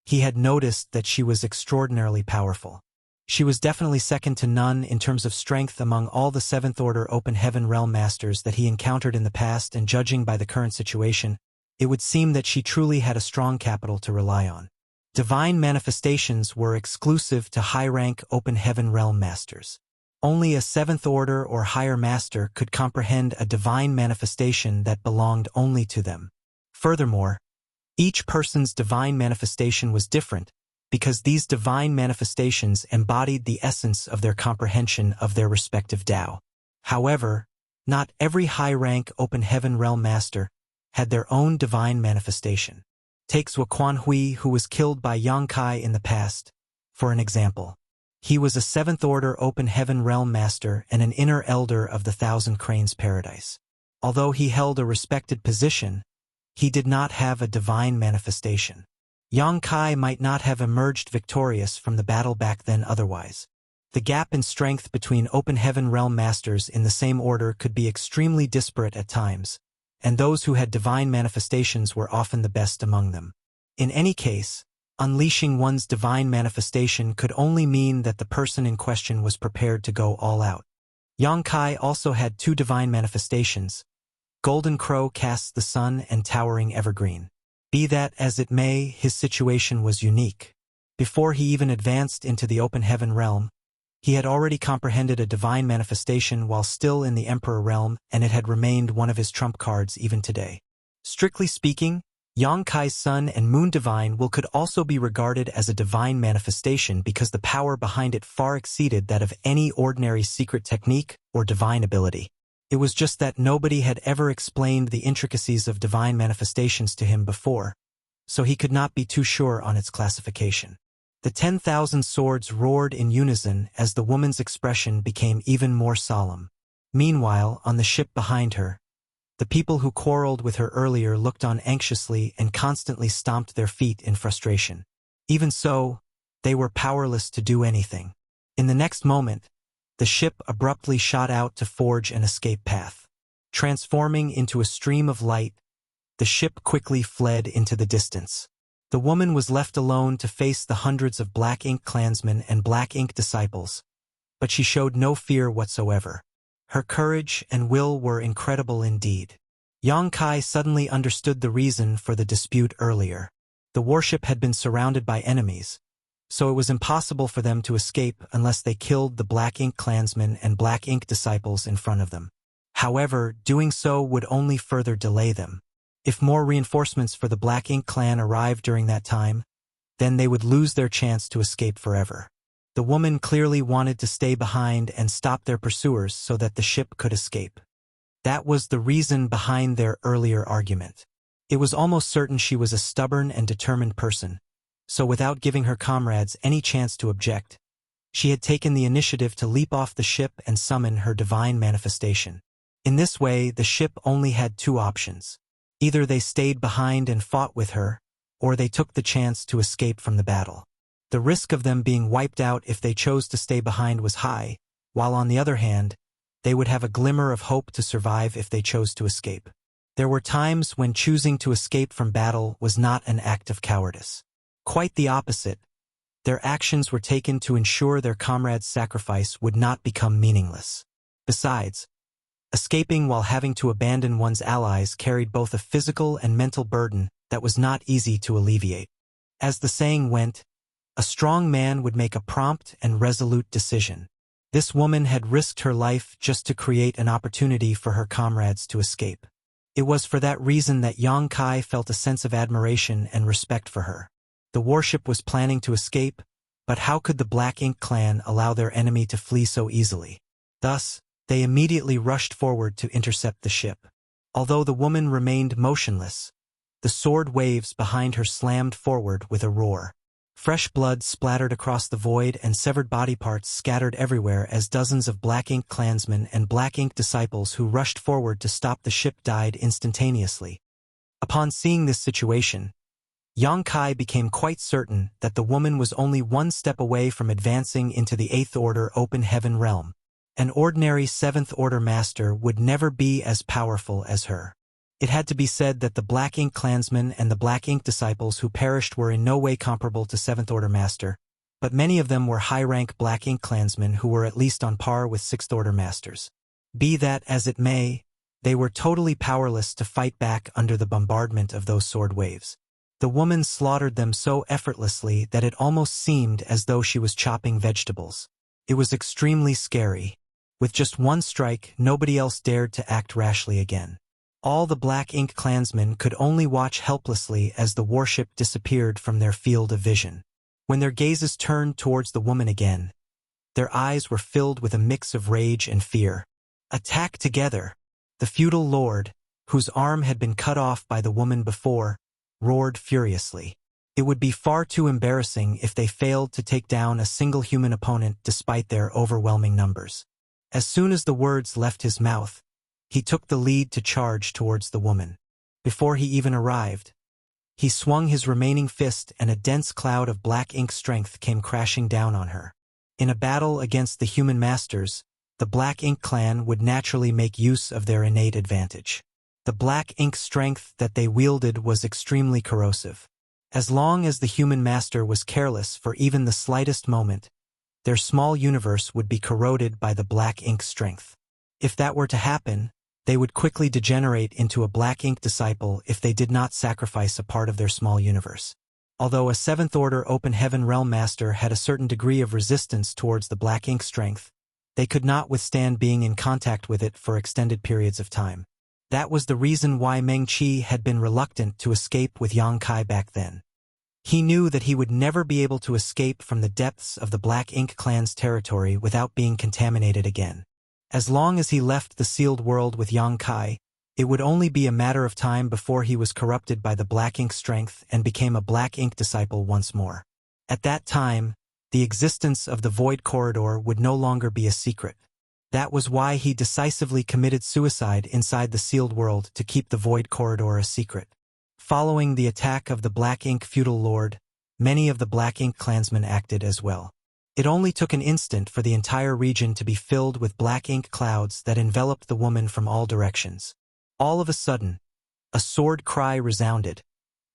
he had noticed that she was extraordinarily powerful. She was definitely second to none in terms of strength among all the Seventh Order Open Heaven Realm Masters that he encountered in the past, and judging by the current situation, it would seem that she truly had a strong capital to rely on. Divine manifestations were exclusive to high-rank Open Heaven Realm Masters. Only a Seventh Order or higher Master could comprehend a divine manifestation that belonged only to them. Furthermore, each person's divine manifestation was different, because these divine manifestations embodied the essence of their comprehension of their respective Tao. However, not every high-rank Open Heaven Realm Master had their own divine manifestation. Take Zuoquan Hui, who was killed by Yang Kai in the past, for an example. He was a Seventh Order Open Heaven Realm Master and an inner elder of the Thousand Cranes Paradise. Although he held a respected position, he did not have a divine manifestation. Yang Kai might not have emerged victorious from the battle back then otherwise. The gap in strength between Open Heaven Realm Masters in the same order could be extremely disparate at times, and those who had divine manifestations were often the best among them. In any case, unleashing one's divine manifestation could only mean that the person in question was prepared to go all out. Yang Kai also had two divine manifestations. Golden Crow casts the sun and Towering Evergreen. Be that as it may, his situation was unique. Before he even advanced into the Open Heaven realm, he had already comprehended a divine manifestation while still in the Emperor realm, and it had remained one of his trump cards even today. Strictly speaking, Yang Kai's Sun and Moon Divine Will could also be regarded as a divine manifestation because the power behind it far exceeded that of any ordinary secret technique or divine ability. It was just that nobody had ever explained the intricacies of divine manifestations to him before, so he could not be too sure on its classification. The 10,000 swords roared in unison as the woman's expression became even more solemn. Meanwhile, on the ship behind her, the people who quarreled with her earlier looked on anxiously and constantly stomped their feet in frustration. Even so, they were powerless to do anything. In the next moment, the ship abruptly shot out to forge an escape path. Transforming into a stream of light, the ship quickly fled into the distance. The woman was left alone to face the hundreds of Black Ink clansmen and Black Ink disciples, but she showed no fear whatsoever. Her courage and will were incredible indeed. Yang Kai suddenly understood the reason for the dispute earlier. The warship had been surrounded by enemies, so it was impossible for them to escape unless they killed the Black Ink clansmen and Black Ink disciples in front of them. However, doing so would only further delay them. If more reinforcements for the Black Ink clan arrived during that time, then they would lose their chance to escape forever. The woman clearly wanted to stay behind and stop their pursuers so that the ship could escape. That was the reason behind their earlier argument. It was almost certain she was a stubborn and determined person, so without giving her comrades any chance to object, She had taken the initiative to leap off the ship and summon her divine manifestation. In this way, the ship only had two options. Either they stayed behind and fought with her, or they took the chance to escape from the battle. The risk of them being wiped out if they chose to stay behind was high, while on the other hand, they would have a glimmer of hope to survive if they chose to escape. There were times when choosing to escape from battle was not an act of cowardice. Quite the opposite. Their actions were taken to ensure their comrades' sacrifice would not become meaningless. Besides, escaping while having to abandon one's allies carried both a physical and mental burden that was not easy to alleviate. As the saying went, a strong man would make a prompt and resolute decision. This woman had risked her life just to create an opportunity for her comrades to escape. It was for that reason that Yang Kai felt a sense of admiration and respect for her. The warship was planning to escape, but how could the Black Ink clan allow their enemy to flee so easily? Thus, they immediately rushed forward to intercept the ship. Although the woman remained motionless, the sword waves behind her slammed forward with a roar. Fresh blood splattered across the void and severed body parts scattered everywhere as dozens of Black Ink clansmen and Black Ink disciples who rushed forward to stop the ship died instantaneously. Upon seeing this situation, Yang Kai became quite certain that the woman was only one step away from advancing into the Eighth Order Open Heaven realm. An ordinary Seventh Order master would never be as powerful as her. It had to be said that the Black Ink clansmen and the Black Ink disciples who perished were in no way comparable to Seventh Order Master, but many of them were high-rank Black Ink clansmen who were at least on par with Sixth Order Masters. Be that as it may, they were totally powerless to fight back under the bombardment of those sword waves. The woman slaughtered them so effortlessly that it almost seemed as though she was chopping vegetables. It was extremely scary. With just one strike, nobody else dared to act rashly again. All the Black Ink clansmen could only watch helplessly as the warship disappeared from their field of vision. When their gazes turned towards the woman again, their eyes were filled with a mix of rage and fear. Attack together! The feudal lord, whose arm had been cut off by the woman before, roared furiously. It would be far too embarrassing if they failed to take down a single human opponent despite their overwhelming numbers. As soon as the words left his mouth, he took the lead to charge towards the woman. Before he even arrived, he swung his remaining fist and a dense cloud of Black Ink strength came crashing down on her. In a battle against the human masters, the Black Ink clan would naturally make use of their innate advantage. The Black Ink strength that they wielded was extremely corrosive. As long as the human master was careless for even the slightest moment, their small universe would be corroded by the Black Ink strength. If that were to happen, they would quickly degenerate into a Black Ink disciple if they did not sacrifice a part of their small universe. Although a Seventh Order Open Heaven Realm Master had a certain degree of resistance towards the Black Ink strength, they could not withstand being in contact with it for extended periods of time. That was the reason why Meng Qi had been reluctant to escape with Yang Kai back then. He knew that he would never be able to escape from the depths of the Black Ink clan's territory without being contaminated again. As long as he left the sealed world with Yang Kai, it would only be a matter of time before he was corrupted by the Black Ink strength and became a Black Ink disciple once more. At that time, the existence of the Void Corridor would no longer be a secret. That was why he decisively committed suicide inside the sealed world to keep the Void Corridor a secret. Following the attack of the Black Ink feudal lord, many of the Black Ink clansmen acted as well. It only took an instant for the entire region to be filled with Black Ink clouds that enveloped the woman from all directions. All of a sudden, a sword cry resounded,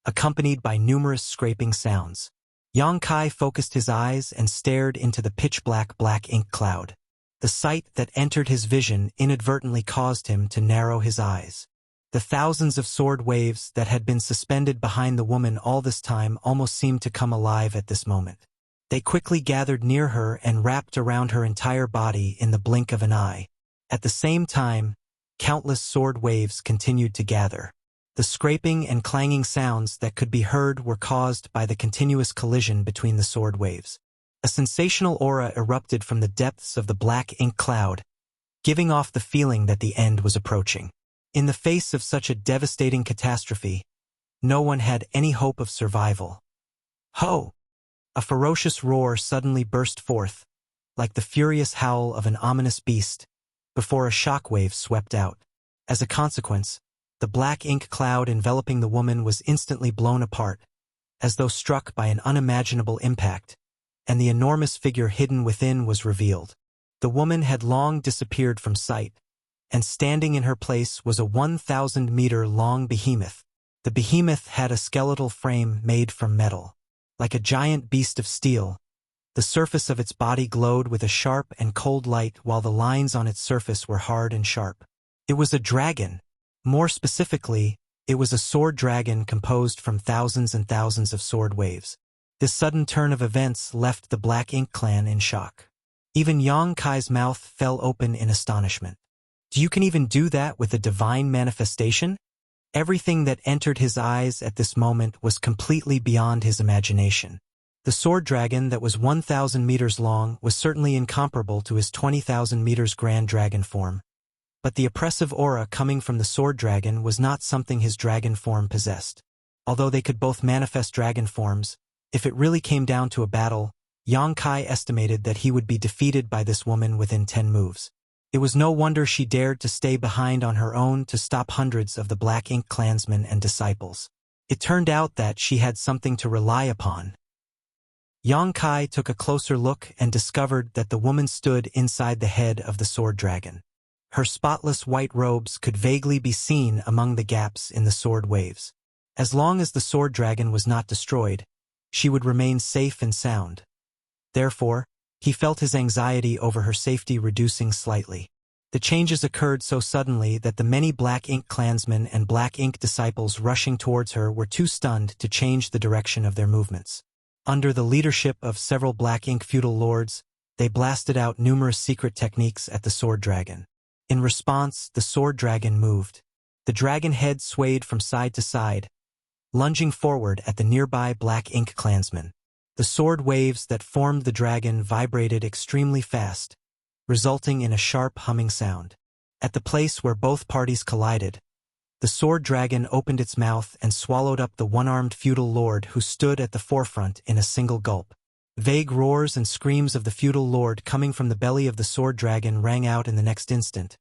accompanied by numerous scraping sounds. Yang Kai focused his eyes and stared into the pitch-black Black Ink cloud. The sight that entered his vision inadvertently caused him to narrow his eyes. The thousands of sword waves that had been suspended behind the woman all this time almost seemed to come alive at this moment. They quickly gathered near her and wrapped around her entire body in the blink of an eye. At the same time, countless sword waves continued to gather. The scraping and clanging sounds that could be heard were caused by the continuous collision between the sword waves. A sensational aura erupted from the depths of the Black Ink cloud, giving off the feeling that the end was approaching. In the face of such a devastating catastrophe, no one had any hope of survival. Ho! A ferocious roar suddenly burst forth, like the furious howl of an ominous beast, before a shockwave swept out. As a consequence, the black ink cloud enveloping the woman was instantly blown apart, as though struck by an unimaginable impact, and the enormous figure hidden within was revealed. The woman had long disappeared from sight, and standing in her place was a 1,000-meter-long behemoth. The behemoth had a skeletal frame made from metal. Like a giant beast of steel, the surface of its body glowed with a sharp and cold light while the lines on its surface were hard and sharp. It was a dragon. More specifically, it was a sword dragon composed from thousands and thousands of sword waves. This sudden turn of events left the Black Ink clan in shock. Even Yang Kai's mouth fell open in astonishment. You can even do that with a divine manifestation? Everything that entered his eyes at this moment was completely beyond his imagination. The sword dragon that was 1,000 meters long was certainly incomparable to his 20,000 meters grand dragon form. But the oppressive aura coming from the sword dragon was not something his dragon form possessed. Although they could both manifest dragon forms, if it really came down to a battle, Yang Kai estimated that he would be defeated by this woman within 10 moves. It was no wonder she dared to stay behind on her own to stop hundreds of the Black Ink clansmen and disciples. It turned out that she had something to rely upon. Yang Kai took a closer look and discovered that the woman stood inside the head of the sword dragon. Her spotless white robes could vaguely be seen among the gaps in the sword waves. As long as the sword dragon was not destroyed, she would remain safe and sound. Therefore, he felt his anxiety over her safety reducing slightly. The changes occurred so suddenly that the many Black Ink clansmen and Black Ink disciples rushing towards her were too stunned to change the direction of their movements. Under the leadership of several Black Ink feudal lords, they blasted out numerous secret techniques at the sword dragon. In response, the sword dragon moved. The dragon head swayed from side to side, lunging forward at the nearby Black Ink clansmen. The sword waves that formed the dragon vibrated extremely fast, resulting in a sharp humming sound. At the place where both parties collided, the sword dragon opened its mouth and swallowed up the one-armed feudal lord who stood at the forefront in a single gulp. Vague roars and screams of the feudal lord coming from the belly of the sword dragon rang out in the next instant.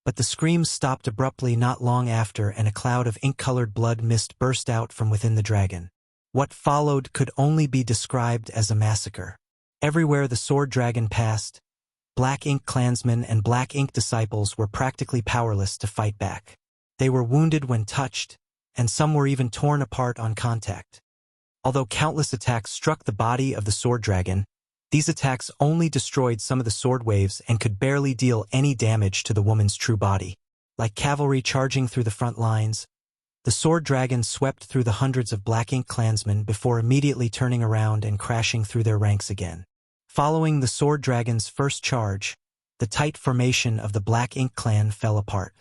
But the screams stopped abruptly not long after, and a cloud of ink-colored blood mist burst out from within the dragon. What followed could only be described as a massacre. Everywhere the sword dragon passed, Black Ink clansmen and Black Ink disciples were practically powerless to fight back. They were wounded when touched, and some were even torn apart on contact. Although countless attacks struck the body of the sword dragon, these attacks only destroyed some of the sword waves and could barely deal any damage to the woman's true body. Like cavalry charging through the front lines, the sword dragon swept through the hundreds of Black Ink clansmen before immediately turning around and crashing through their ranks again. Following the sword dragon's first charge, the tight formation of the Black Ink clan fell apart.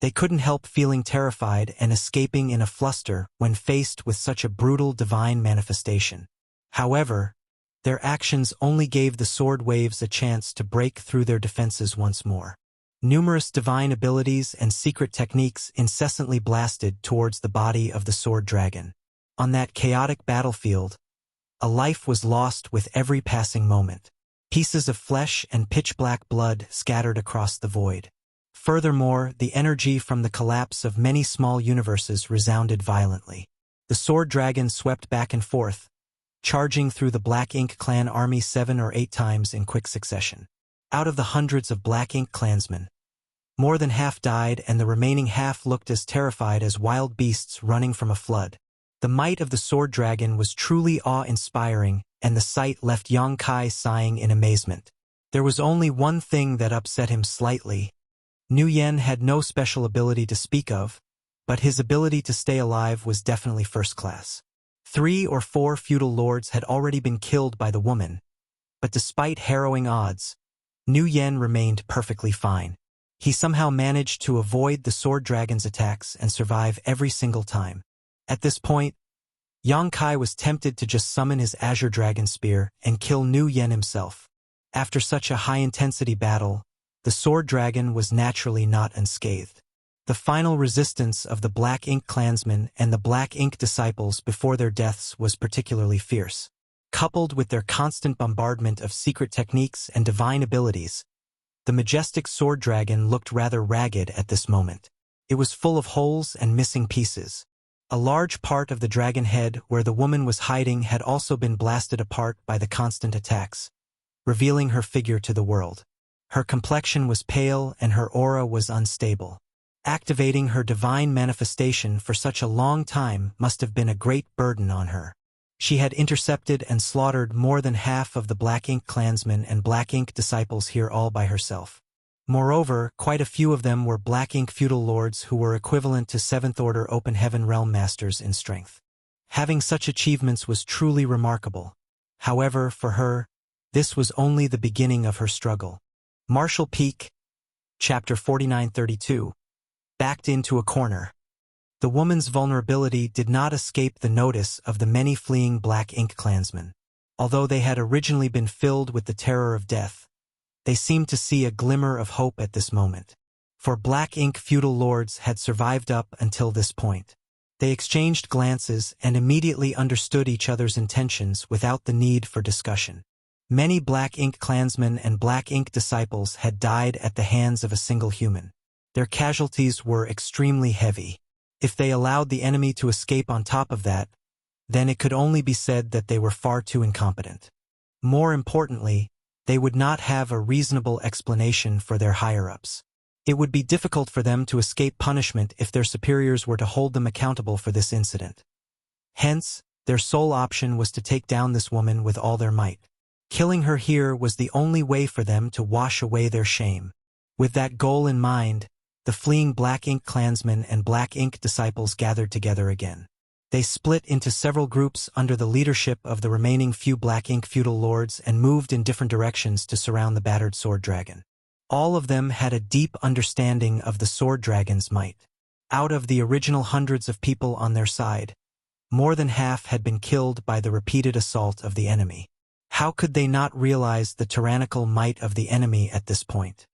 They couldn't help feeling terrified and escaping in a fluster when faced with such a brutal divine manifestation. However, their actions only gave the sword waves a chance to break through their defenses once more. Numerous divine abilities and secret techniques incessantly blasted towards the body of the sword dragon. On that chaotic battlefield, a life was lost with every passing moment. Pieces of flesh and pitch-black blood scattered across the void. Furthermore, the energy from the collapse of many small universes resounded violently. The sword dragon swept back and forth, charging through the Black Ink clan army 7 or 8 times in quick succession. Out of the hundreds of Black Ink clansmen, more than half died, and the remaining half looked as terrified as wild beasts running from a flood. The might of the sword dragon was truly awe-inspiring, and the sight left Yang Kai sighing in amazement. There was only one thing that upset him slightly. Nguyen had no special ability to speak of, but his ability to stay alive was definitely first class. 3 or 4 feudal lords had already been killed by the woman, but despite harrowing odds, Nguyen remained perfectly fine. He somehow managed to avoid the sword dragon's attacks and survive every single time. At this point, Yang Kai was tempted to just summon his Azure Dragon Spear and kill Nguyen himself. After such a high-intensity battle, the sword dragon was naturally not unscathed. The final resistance of the Black Ink clansmen and the Black Ink disciples before their deaths was particularly fierce. Coupled with their constant bombardment of secret techniques and divine abilities, the majestic sword dragon looked rather ragged at this moment. It was full of holes and missing pieces. A large part of the dragon head where the woman was hiding had also been blasted apart by the constant attacks, revealing her figure to the world. Her complexion was pale and her aura was unstable. Activating her divine manifestation for such a long time must have been a great burden on her. She had intercepted and slaughtered more than half of the Black Ink clansmen and Black Ink disciples here all by herself. Moreover, quite a few of them were Black Ink feudal lords who were equivalent to 7th Order Open Heaven Realm Masters in strength. Having such achievements was truly remarkable. However, for her, this was only the beginning of her struggle. Martial Peak, Chapter 4932, backed into a corner. The woman's vulnerability did not escape the notice of the many fleeing Black Ink clansmen. Although they had originally been filled with the terror of death, they seemed to see a glimmer of hope at this moment. For Black Ink feudal lords had survived up until this point. They exchanged glances and immediately understood each other's intentions without the need for discussion. Many Black Ink clansmen and Black Ink disciples had died at the hands of a single human. Their casualties were extremely heavy. If they allowed the enemy to escape on top of that, then it could only be said that they were far too incompetent. More importantly, they would not have a reasonable explanation for their higher-ups. It would be difficult for them to escape punishment if their superiors were to hold them accountable for this incident. Hence, their sole option was to take down this woman with all their might. Killing her here was the only way for them to wash away their shame. With that goal in mind, the fleeing Black Ink clansmen and Black Ink disciples gathered together again. They split into several groups under the leadership of the remaining few Black Ink feudal lords and moved in different directions to surround the battered sword dragon. All of them had a deep understanding of the sword dragon's might. Out of the original hundreds of people on their side, more than half had been killed by the repeated assault of the enemy. How could they not realize the tyrannical might of the enemy at this point?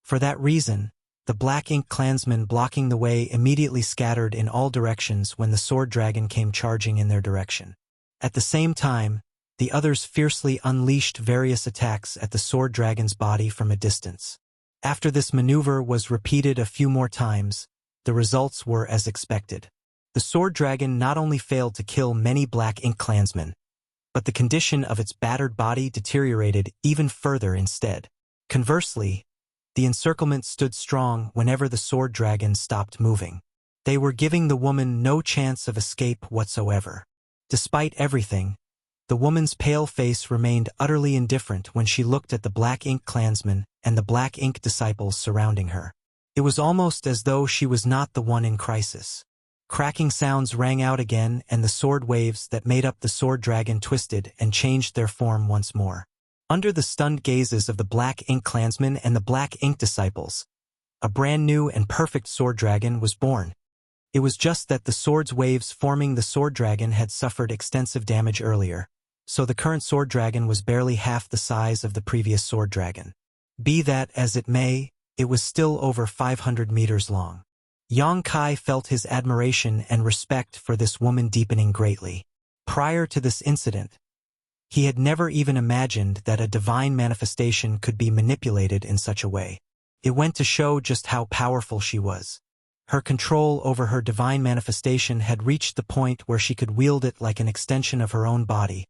For that reason, the Black Ink clansmen blocking the way immediately scattered in all directions when the sword dragon came charging in their direction. At the same time, the others fiercely unleashed various attacks at the sword dragon's body from a distance. After this maneuver was repeated a few more times, the results were as expected. The sword dragon not only failed to kill many Black Ink clansmen, but the condition of its battered body deteriorated even further instead. Conversely, the encirclement stood strong whenever the sword dragon stopped moving. They were giving the woman no chance of escape whatsoever. Despite everything, the woman's pale face remained utterly indifferent when she looked at the Black Ink clansmen and the Black Ink disciples surrounding her. It was almost as though she was not the one in crisis. Cracking sounds rang out again, and the sword waves that made up the sword dragon twisted and changed their form once more. Under the stunned gazes of the Black Ink clansmen and the Black Ink disciples, a brand new and perfect sword dragon was born. It was just that the sword's waves forming the sword dragon had suffered extensive damage earlier, so the current sword dragon was barely half the size of the previous sword dragon. Be that as it may, it was still over 500 meters long. Yang Kai felt his admiration and respect for this woman deepening greatly. Prior to this incident, he had never even imagined that a divine manifestation could be manipulated in such a way. It went to show just how powerful she was. Her control over her divine manifestation had reached the point where she could wield it like an extension of her own body,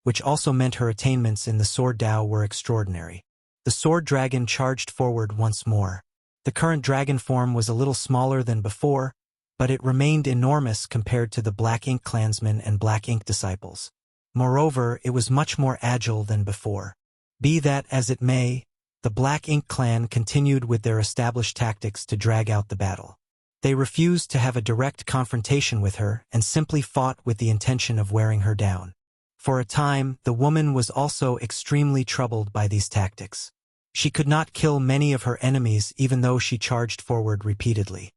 which also meant her attainments in the sword Dao were extraordinary. The sword dragon charged forward once more. The current dragon form was a little smaller than before, but it remained enormous compared to the Black Ink clansmen and Black Ink disciples. Moreover, it was much more agile than before. Be that as it may, the Black Ink clan continued with their established tactics to drag out the battle. They refused to have a direct confrontation with her and simply fought with the intention of wearing her down. For a time, the woman was also extremely troubled by these tactics. She could not kill many of her enemies even though she charged forward repeatedly.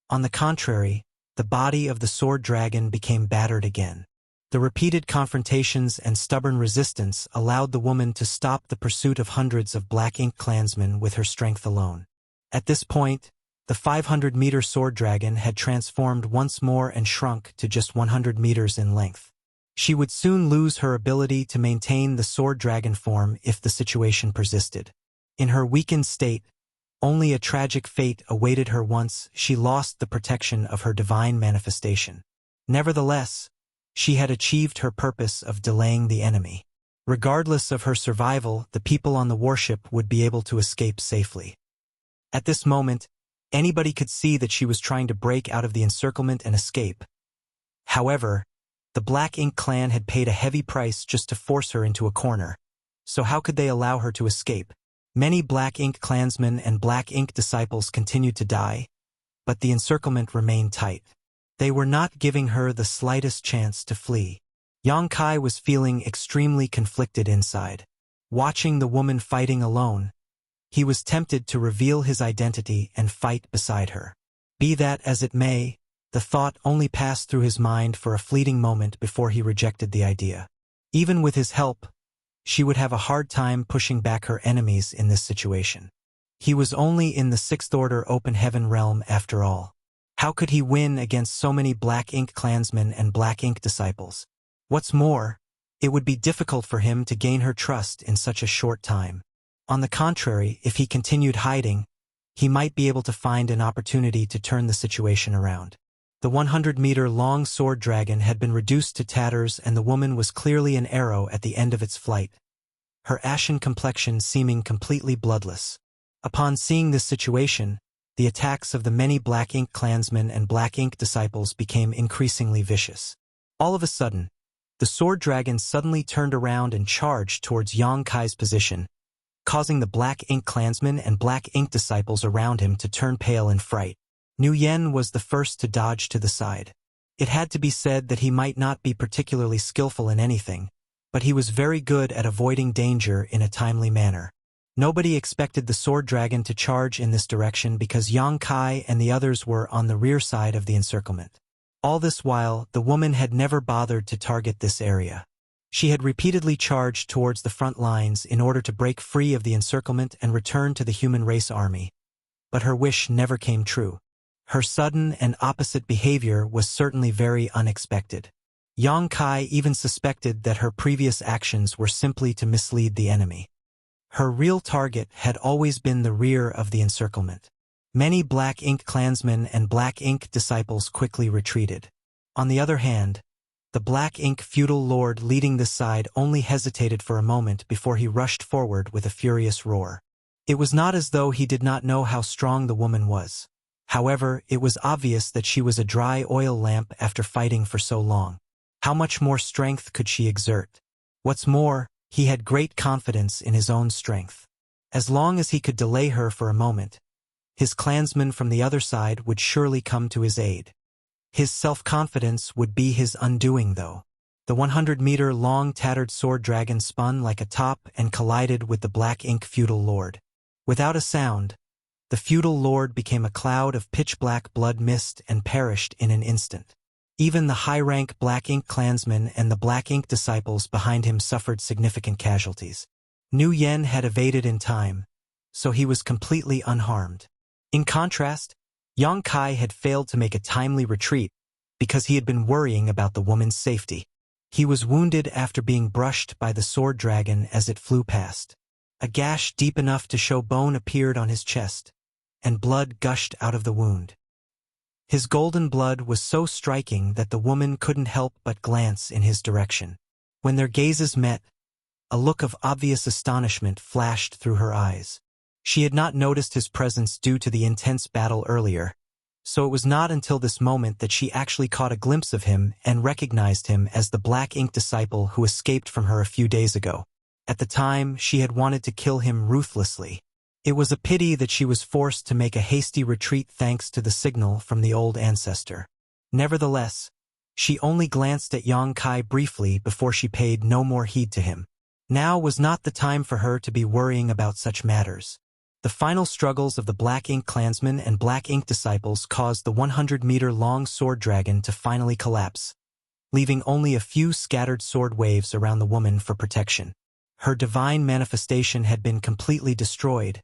On the contrary, the body of the sword dragon became battered again. The repeated confrontations and stubborn resistance allowed the woman to stop the pursuit of hundreds of Black Ink clansmen with her strength alone. At this point, the 500-meter sword dragon had transformed once more and shrunk to just 100 meters in length. She would soon lose her ability to maintain the sword dragon form if the situation persisted. In her weakened state, only a tragic fate awaited her once she lost the protection of her divine manifestation. Nevertheless, she had achieved her purpose of delaying the enemy. Regardless of her survival, the people on the warship would be able to escape safely. At this moment, anybody could see that she was trying to break out of the encirclement and escape. However, the Black Ink clan had paid a heavy price just to force her into a corner. So how could they allow her to escape? Many Black Ink clansmen and Black Ink disciples continued to die, but the encirclement remained tight. They were not giving her the slightest chance to flee. Yang Kai was feeling extremely conflicted inside. Watching the woman fighting alone, he was tempted to reveal his identity and fight beside her. Be that as it may, the thought only passed through his mind for a fleeting moment before he rejected the idea. Even with his help, she would have a hard time pushing back her enemies in this situation. He was only in the Sixth Order Open Heaven realm after all. How could he win against so many Black Ink clansmen and Black Ink disciples? What's more, it would be difficult for him to gain her trust in such a short time. On the contrary, if he continued hiding, he might be able to find an opportunity to turn the situation around. The 100-meter-long sword dragon had been reduced to tatters, and the woman was clearly an arrow at the end of its flight, her ashen complexion seeming completely bloodless. Upon seeing this situation, the attacks of the many Black Ink clansmen and Black Ink disciples became increasingly vicious. All of a sudden, the sword dragon suddenly turned around and charged towards Yang Kai's position, causing the Black Ink clansmen and Black Ink disciples around him to turn pale in fright. Nguyen was the first to dodge to the side. It had to be said that he might not be particularly skillful in anything, but he was very good at avoiding danger in a timely manner. Nobody expected the sword dragon to charge in this direction because Yang Kai and the others were on the rear side of the encirclement. All this while, the woman had never bothered to target this area. She had repeatedly charged towards the front lines in order to break free of the encirclement and return to the human race army. But her wish never came true. Her sudden and opposite behavior was certainly very unexpected. Yang Kai even suspected that her previous actions were simply to mislead the enemy. Her real target had always been the rear of the encirclement. Many Black Ink clansmen and Black Ink disciples quickly retreated. On the other hand, the Black Ink feudal lord leading this side only hesitated for a moment before he rushed forward with a furious roar. It was not as though he did not know how strong the woman was. However, it was obvious that she was a dry oil lamp after fighting for so long. How much more strength could she exert? What's more, he had great confidence in his own strength. As long as he could delay her for a moment, his clansmen from the other side would surely come to his aid. His self-confidence would be his undoing, though. The 100-meter-long tattered sword dragon spun like a top and collided with the Black Ink feudal lord. Without a sound, the feudal lord became a cloud of pitch-black blood mist and perished in an instant. Even the high-rank Black Ink clansmen and the Black Ink disciples behind him suffered significant casualties. Nguyen had evaded in time, so he was completely unharmed. In contrast, Yang Kai had failed to make a timely retreat because he had been worrying about the woman's safety. He was wounded after being brushed by the sword dragon as it flew past. A gash deep enough to show bone appeared on his chest, and blood gushed out of the wound. His golden blood was so striking that the woman couldn't help but glance in his direction. When their gazes met, a look of obvious astonishment flashed through her eyes. She had not noticed his presence due to the intense battle earlier, so it was not until this moment that she actually caught a glimpse of him and recognized him as the Black Ink disciple who escaped from her a few days ago. At the time, she had wanted to kill him ruthlessly. It was a pity that she was forced to make a hasty retreat thanks to the signal from the old ancestor. Nevertheless, she only glanced at Yang Kai briefly before she paid no more heed to him. Now was not the time for her to be worrying about such matters. The final struggles of the Black Ink clansmen and Black Ink disciples caused the 100-meter-long sword dragon to finally collapse, leaving only a few scattered sword waves around the woman for protection. Her divine manifestation had been completely destroyed,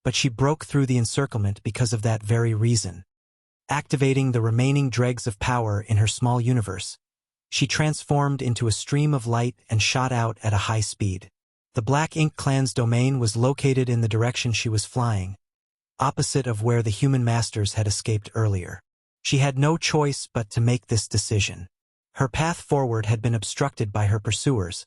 but she broke through the encirclement because of that very reason. Activating the remaining dregs of power in her small universe, She transformed into a stream of light and shot out at a high speed. The Black Ink clan's domain was located in the direction she was flying, opposite of where the human masters had escaped earlier. She had no choice but to make this decision. Her path forward had been obstructed by her pursuers,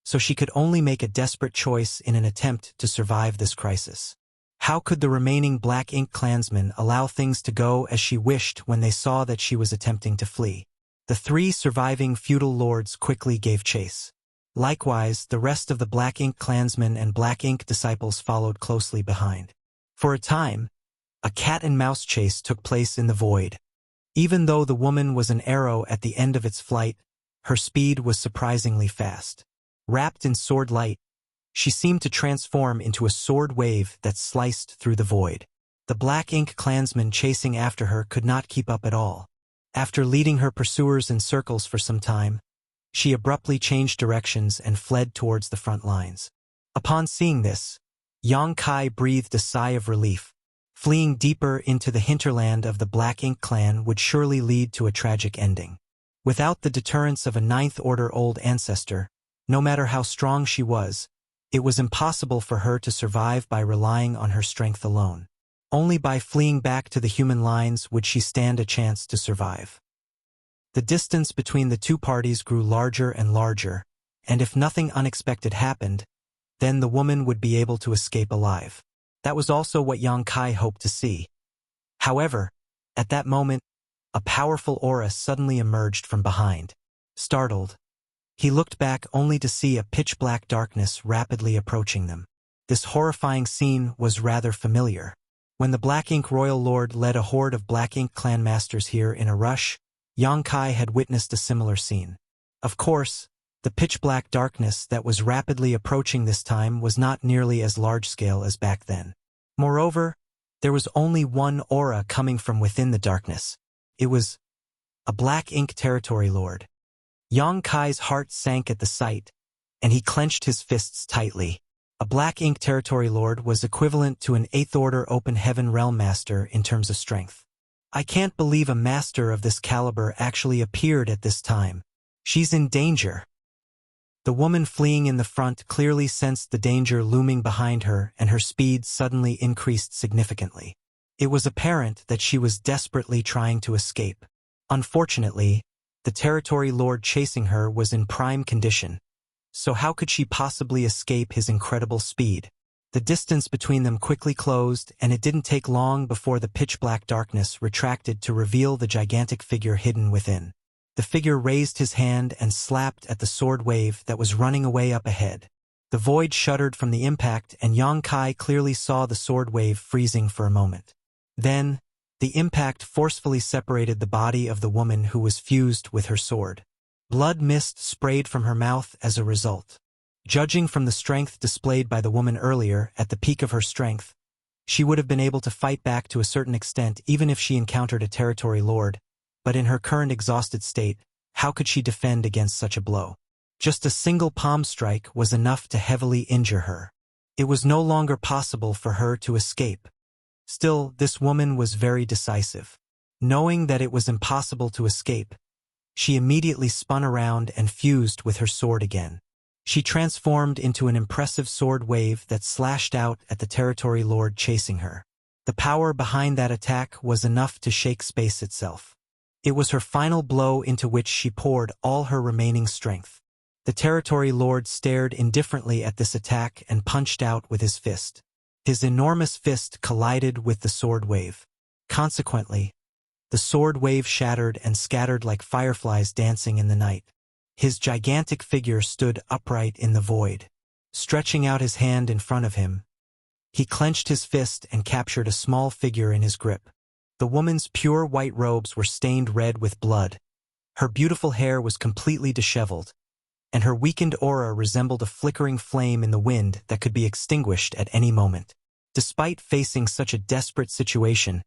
so she could only make a desperate choice in an attempt to survive this crisis. How could the remaining Black Ink clansmen allow things to go as she wished when they saw that she was attempting to flee? The 3 surviving feudal lords quickly gave chase. Likewise, the rest of the Black Ink clansmen and Black Ink disciples followed closely behind. For a time, a cat-and-mouse chase took place in the void. Even though the woman was an arrow at the end of its flight, her speed was surprisingly fast. Wrapped in sword light, she seemed to transform into a sword wave that sliced through the void. The Black Ink clansmen chasing after her could not keep up at all. After leading her pursuers in circles for some time, she abruptly changed directions and fled towards the front lines. Upon seeing this, Yang Kai breathed a sigh of relief. Fleeing deeper into the hinterland of the Black Ink clan would surely lead to a tragic ending. Without the deterrence of a ninth-order old ancestor, no matter how strong she was, it was impossible for her to survive by relying on her strength alone. Only by fleeing back to the human lines would she stand a chance to survive. The distance between the 2 parties grew larger and larger, and if nothing unexpected happened, then the woman would be able to escape alive. That was also what Yang Kai hoped to see. However, at that moment, a powerful aura suddenly emerged from behind. Startled, he looked back only to see a pitch-black darkness rapidly approaching them. This horrifying scene was rather familiar. When the Black Ink Royal Lord led a horde of Black Ink clan masters here in a rush, Yang Kai had witnessed a similar scene. Of course, the pitch-black darkness that was rapidly approaching this time was not nearly as large-scale as back then. Moreover, there was only one aura coming from within the darkness. It was a Black Ink territory lord. Yang Kai's heart sank at the sight, and he clenched his fists tightly. A Black Ink territory lord was equivalent to an 8th-order open heaven realm master in terms of strength. I can't believe a master of this caliber actually appeared at this time. She's in danger. The woman fleeing in the front clearly sensed the danger looming behind her, and her speed suddenly increased significantly. It was apparent that she was desperately trying to escape. Unfortunately, the territory lord chasing her was in prime condition, so how could she possibly escape his incredible speed? The distance between them quickly closed, and it didn't take long before the pitch-black darkness retracted to reveal the gigantic figure hidden within. The figure raised his hand and slapped at the sword wave that was running away up ahead. The void shuddered from the impact, and Yang Kai clearly saw the sword wave freezing for a moment. Then, the impact forcefully separated the body of the woman who was fused with her sword. Blood mist sprayed from her mouth as a result. Judging from the strength displayed by the woman earlier, at the peak of her strength, she would have been able to fight back to a certain extent even if she encountered a territory lord, but in her current exhausted state, how could she defend against such a blow? Just a single palm strike was enough to heavily injure her. It was no longer possible for her to escape. Still, this woman was very decisive. Knowing that it was impossible to escape, she immediately spun around and fused with her sword again. She transformed into an impressive sword wave that slashed out at the territory lord chasing her. The power behind that attack was enough to shake space itself. It was her final blow into which she poured all her remaining strength. The territory lord stared indifferently at this attack and punched out with his fist. His enormous fist collided with the sword wave. Consequently, the sword wave shattered and scattered like fireflies dancing in the night. His gigantic figure stood upright in the void. Stretching out his hand in front of him, he clenched his fist and captured a small figure in his grip. The woman's pure white robes were stained red with blood. Her beautiful hair was completely disheveled, and her weakened aura resembled a flickering flame in the wind that could be extinguished at any moment. Despite facing such a desperate situation,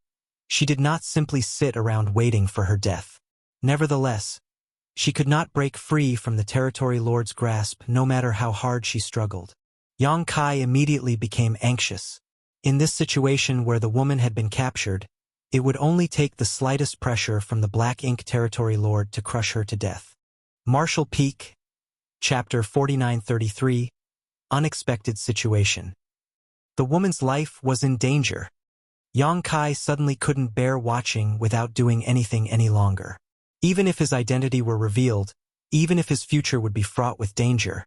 she did not simply sit around waiting for her death. Nevertheless, she could not break free from the territory lord's grasp no matter how hard she struggled. Yang Kai immediately became anxious. In this situation where the woman had been captured, it would only take the slightest pressure from the Black Ink territory lord to crush her to death. Marshall Peak, Chapter 4933, Unexpected Situation. The woman's life was in danger. Yang Kai suddenly couldn't bear watching without doing anything any longer. Even if his identity were revealed, even if his future would be fraught with danger,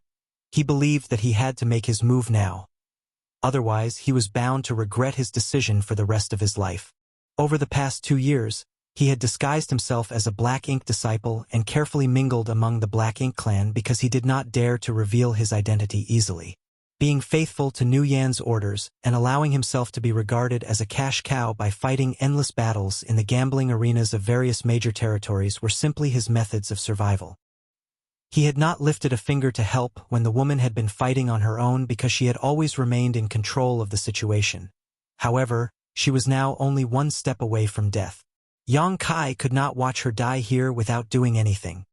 he believed that he had to make his move now. Otherwise, he was bound to regret his decision for the rest of his life. Over the past 2 years, he had disguised himself as a Black Ink disciple and carefully mingled among the Black Ink clan because he did not dare to reveal his identity easily. Being faithful to Nu Yan's orders and allowing himself to be regarded as a cash cow by fighting endless battles in the gambling arenas of various major territories were simply his methods of survival. He had not lifted a finger to help when the woman had been fighting on her own because she had always remained in control of the situation. However, she was now only one step away from death. Yang Kai could not watch her die here without doing anything.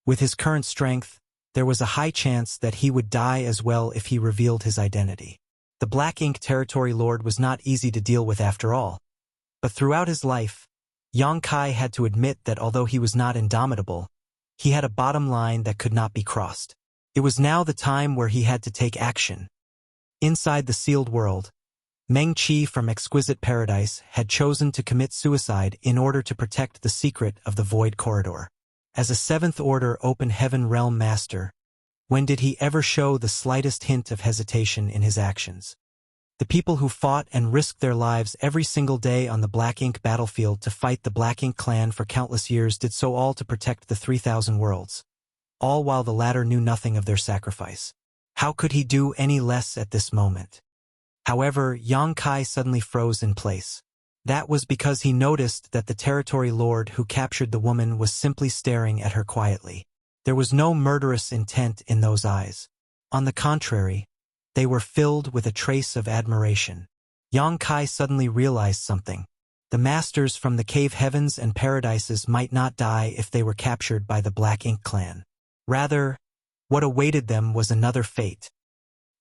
With his current strength, there was a high chance that he would die as well if he revealed his identity. The Black Ink Territory Lord was not easy to deal with after all. But throughout his life, Yang Kai had to admit that although he was not indomitable, he had a bottom line that could not be crossed. It was now the time where he had to take action. Inside the sealed world, Meng Qi from Exquisite Paradise had chosen to commit suicide in order to protect the secret of the Void Corridor. As a 7th Order Open Heaven Realm Master, when did he ever show the slightest hint of hesitation in his actions? The people who fought and risked their lives every single day on the Black Ink battlefield to fight the Black Ink clan for countless years did so all to protect the 3,000 worlds, all while the latter knew nothing of their sacrifice. How could he do any less at this moment? However, Yang Kai suddenly froze in place. That was because he noticed that the territory lord who captured the woman was simply staring at her quietly. There was no murderous intent in those eyes. On the contrary, they were filled with a trace of admiration. Yang Kai suddenly realized something. The masters from the cave heavens and paradises might not die if they were captured by the Black Ink clan. Rather, what awaited them was another fate.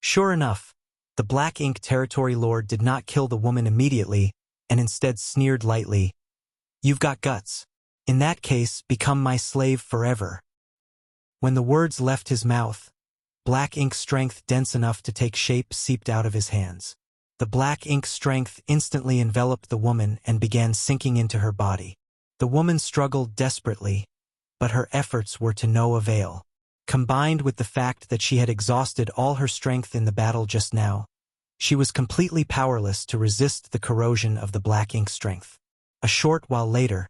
Sure enough, the Black Ink Territory Lord did not kill the woman immediately, and instead sneered lightly, "You've got guts. In that case, become my slave forever." When the words left his mouth, Black Ink strength dense enough to take shape seeped out of his hands. The Black Ink strength instantly enveloped the woman and began sinking into her body. The woman struggled desperately, but her efforts were to no avail. Combined with the fact that she had exhausted all her strength in the battle just now, she was completely powerless to resist the corrosion of the Black Ink strength. A short while later,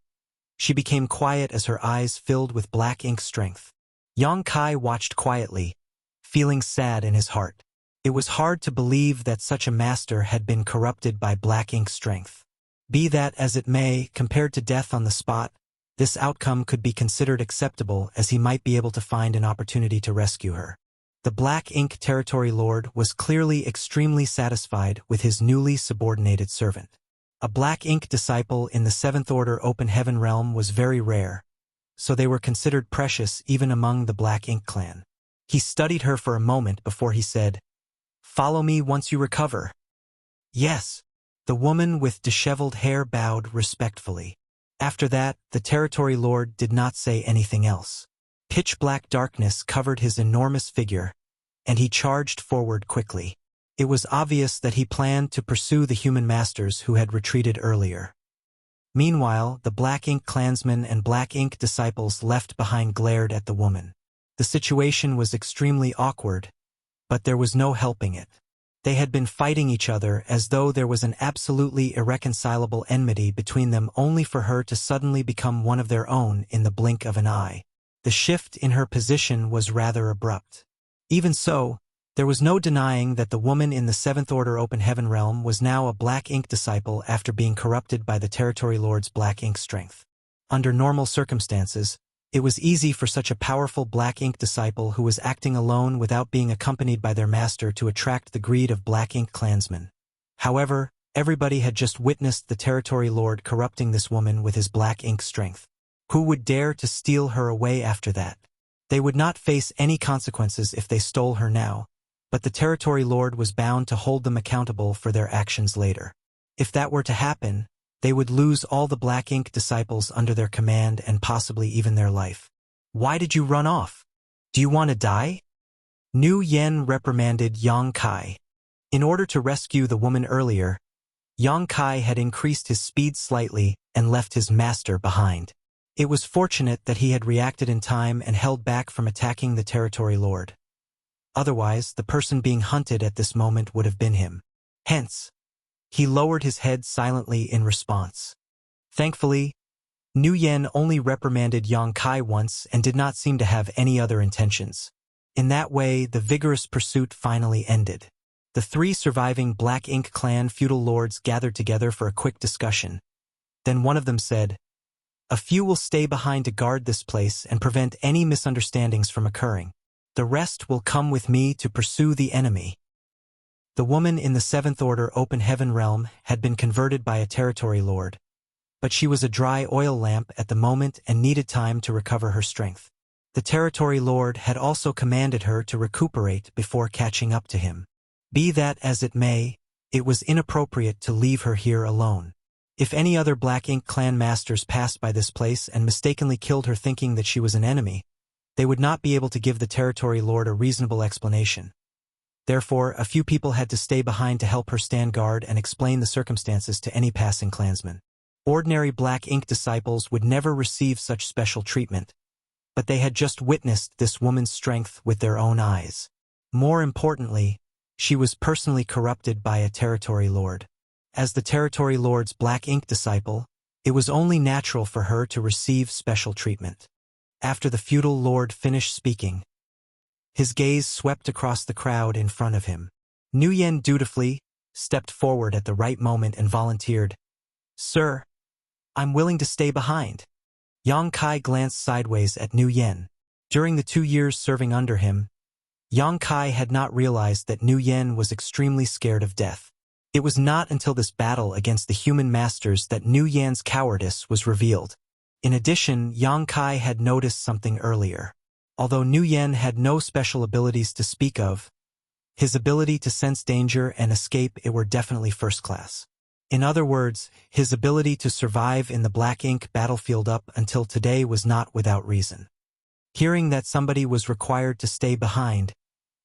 she became quiet as her eyes filled with Black Ink strength. Yang Kai watched quietly, feeling sad in his heart. It was hard to believe that such a master had been corrupted by Black Ink strength. Be that as it may, compared to death on the spot, this outcome could be considered acceptable as he might be able to find an opportunity to rescue her. The Black Ink Territory Lord was clearly extremely satisfied with his newly subordinated servant. A Black Ink disciple in the 7th Order Open Heaven realm was very rare, so they were considered precious even among the Black Ink clan. He studied her for a moment before he said, "Follow me once you recover." "Yes." The woman with disheveled hair bowed respectfully. After that, the Territory Lord did not say anything else. Pitch-black darkness covered his enormous figure, and he charged forward quickly. It was obvious that he planned to pursue the human masters who had retreated earlier. Meanwhile, the Black Ink clansmen and Black Ink disciples left behind glared at the woman. The situation was extremely awkward, but there was no helping it. They had been fighting each other as though there was an absolutely irreconcilable enmity between them only for her to suddenly become one of their own in the blink of an eye. The shift in her position was rather abrupt. Even so, there was no denying that the woman in the 7th Order Open Heaven realm was now a Black Ink disciple after being corrupted by the Territory Lord's Black Ink strength. Under normal circumstances, it was easy for such a powerful Black Ink disciple who was acting alone without being accompanied by their master to attract the greed of Black Ink clansmen. However, everybody had just witnessed the Territory Lord corrupting this woman with his Black Ink strength. Who would dare to steal her away after that? They would not face any consequences if they stole her now, but the Territory Lord was bound to hold them accountable for their actions later. If that were to happen, they would lose all the Black Ink disciples under their command and possibly even their life. "Why did you run off?" Do you want to die? Nu Yen reprimanded Yang Kai. In order to rescue the woman earlier, Yang Kai had increased his speed slightly and left his master behind. It was fortunate that he had reacted in time and held back from attacking the territory lord. Otherwise, the person being hunted at this moment would have been him. Hence, he lowered his head silently in response. Thankfully, Nu Yen only reprimanded Yang Kai once and did not seem to have any other intentions. In that way, the vigorous pursuit finally ended. The 3 surviving Black Ink clan feudal lords gathered together for a quick discussion. Then one of them said, "A few will stay behind to guard this place and prevent any misunderstandings from occurring. The rest will come with me to pursue the enemy." The woman in the 7th Order Open Heaven realm had been converted by a territory lord, but she was a dry oil lamp at the moment and needed time to recover her strength. The territory lord had also commanded her to recuperate before catching up to him. Be that as it may, it was inappropriate to leave her here alone. If any other Black Ink clan masters passed by this place and mistakenly killed her thinking that she was an enemy, they would not be able to give the territory lord a reasonable explanation. Therefore, a few people had to stay behind to help her stand guard and explain the circumstances to any passing clansman. Ordinary Black Ink disciples would never receive such special treatment, but they had just witnessed this woman's strength with their own eyes. More importantly, she was personally corrupted by a territory lord. As the territory lord's Black Ink disciple, it was only natural for her to receive special treatment. After the feudal lord finished speaking, his gaze swept across the crowd in front of him. Nu Yen dutifully stepped forward at the right moment and volunteered, "Sir, I'm willing to stay behind." Yang Kai glanced sideways at Nu Yen. During the 2 years serving under him, Yang Kai had not realized that Nu Yen was extremely scared of death. It was not until this battle against the human masters that Nu Yen's cowardice was revealed. In addition, Yang Kai had noticed something earlier. Although Nu Yen had no special abilities to speak of, his ability to sense danger and escape it were definitely first class. In other words, his ability to survive in the Black Ink battlefield up until today was not without reason. Hearing that somebody was required to stay behind,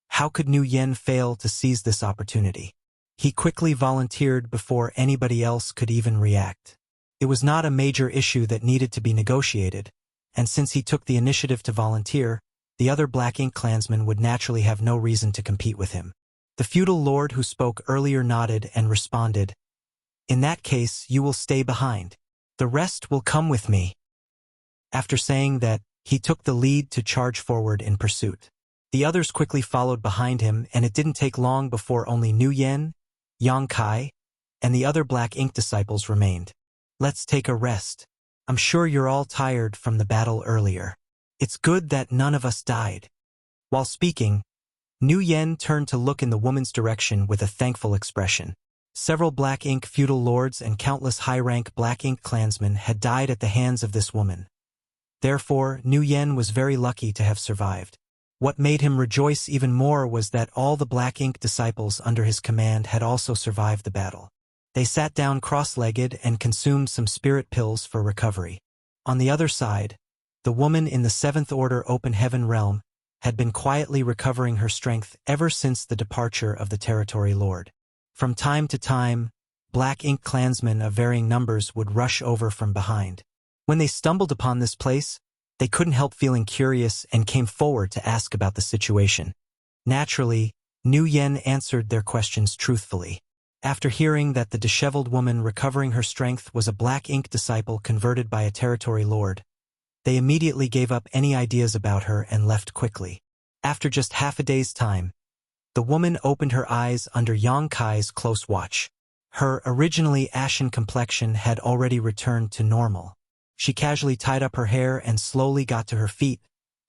how could Nu Yen fail to seize this opportunity? He quickly volunteered before anybody else could even react. It was not a major issue that needed to be negotiated, and since he took the initiative to volunteer, the other Black Ink clansmen would naturally have no reason to compete with him. The feudal lord who spoke earlier nodded and responded, "In that case, you will stay behind. The rest will come with me." After saying that, he took the lead to charge forward in pursuit. The others quickly followed behind him, and it didn't take long before only Nu Yen, Yang Kai, and the other Black Ink disciples remained. "Let's take a rest. I'm sure you're all tired from the battle earlier. It's good that none of us died." While speaking, Nu Yen turned to look in the woman's direction with a thankful expression. Several Black Ink feudal lords and countless high-rank Black Ink clansmen had died at the hands of this woman. Therefore, Nu Yen was very lucky to have survived. What made him rejoice even more was that all the Black Ink disciples under his command had also survived the battle. They sat down cross-legged and consumed some spirit pills for recovery. On the other side, the woman in the 7th Order Open Heaven realm had been quietly recovering her strength ever since the departure of the territory lord. From time to time, Black Ink clansmen of varying numbers would rush over from behind. When they stumbled upon this place, they couldn't help feeling curious and came forward to ask about the situation. Naturally, Nu Yen answered their questions truthfully. After hearing that the disheveled woman recovering her strength was a Black Ink disciple converted by a territory lord, they immediately gave up any ideas about her and left quickly. After just half a day's time, the woman opened her eyes under Yang Kai's close watch. Her originally ashen complexion had already returned to normal. She casually tied up her hair and slowly got to her feet,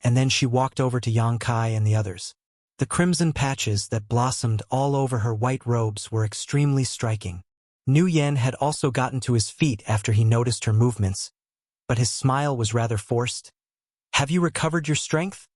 and then she walked over to Yang Kai and the others. The crimson patches that blossomed all over her white robes were extremely striking. Nu Yen had also gotten to his feet after he noticed her movements, but his smile was rather forced. "Have you recovered your strength?"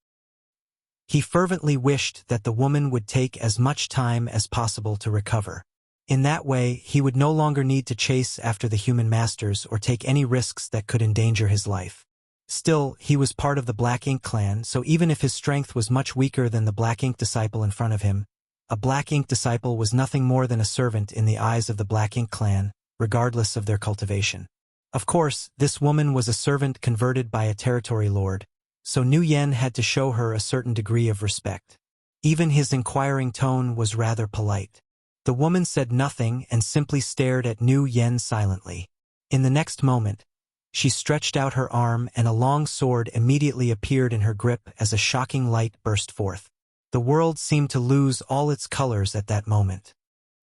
He fervently wished that the woman would take as much time as possible to recover. In that way, he would no longer need to chase after the human masters or take any risks that could endanger his life. Still, he was part of the Black Ink clan, so even if his strength was much weaker than the Black Ink disciple in front of him, a Black Ink disciple was nothing more than a servant in the eyes of the Black Ink clan, regardless of their cultivation. Of course, this woman was a servant converted by a territory lord, so Nu Yen had to show her a certain degree of respect. Even his inquiring tone was rather polite. The woman said nothing and simply stared at Nu Yen silently. In the next moment, she stretched out her arm and a long sword immediately appeared in her grip as a shocking light burst forth. The world seemed to lose all its colors at that moment.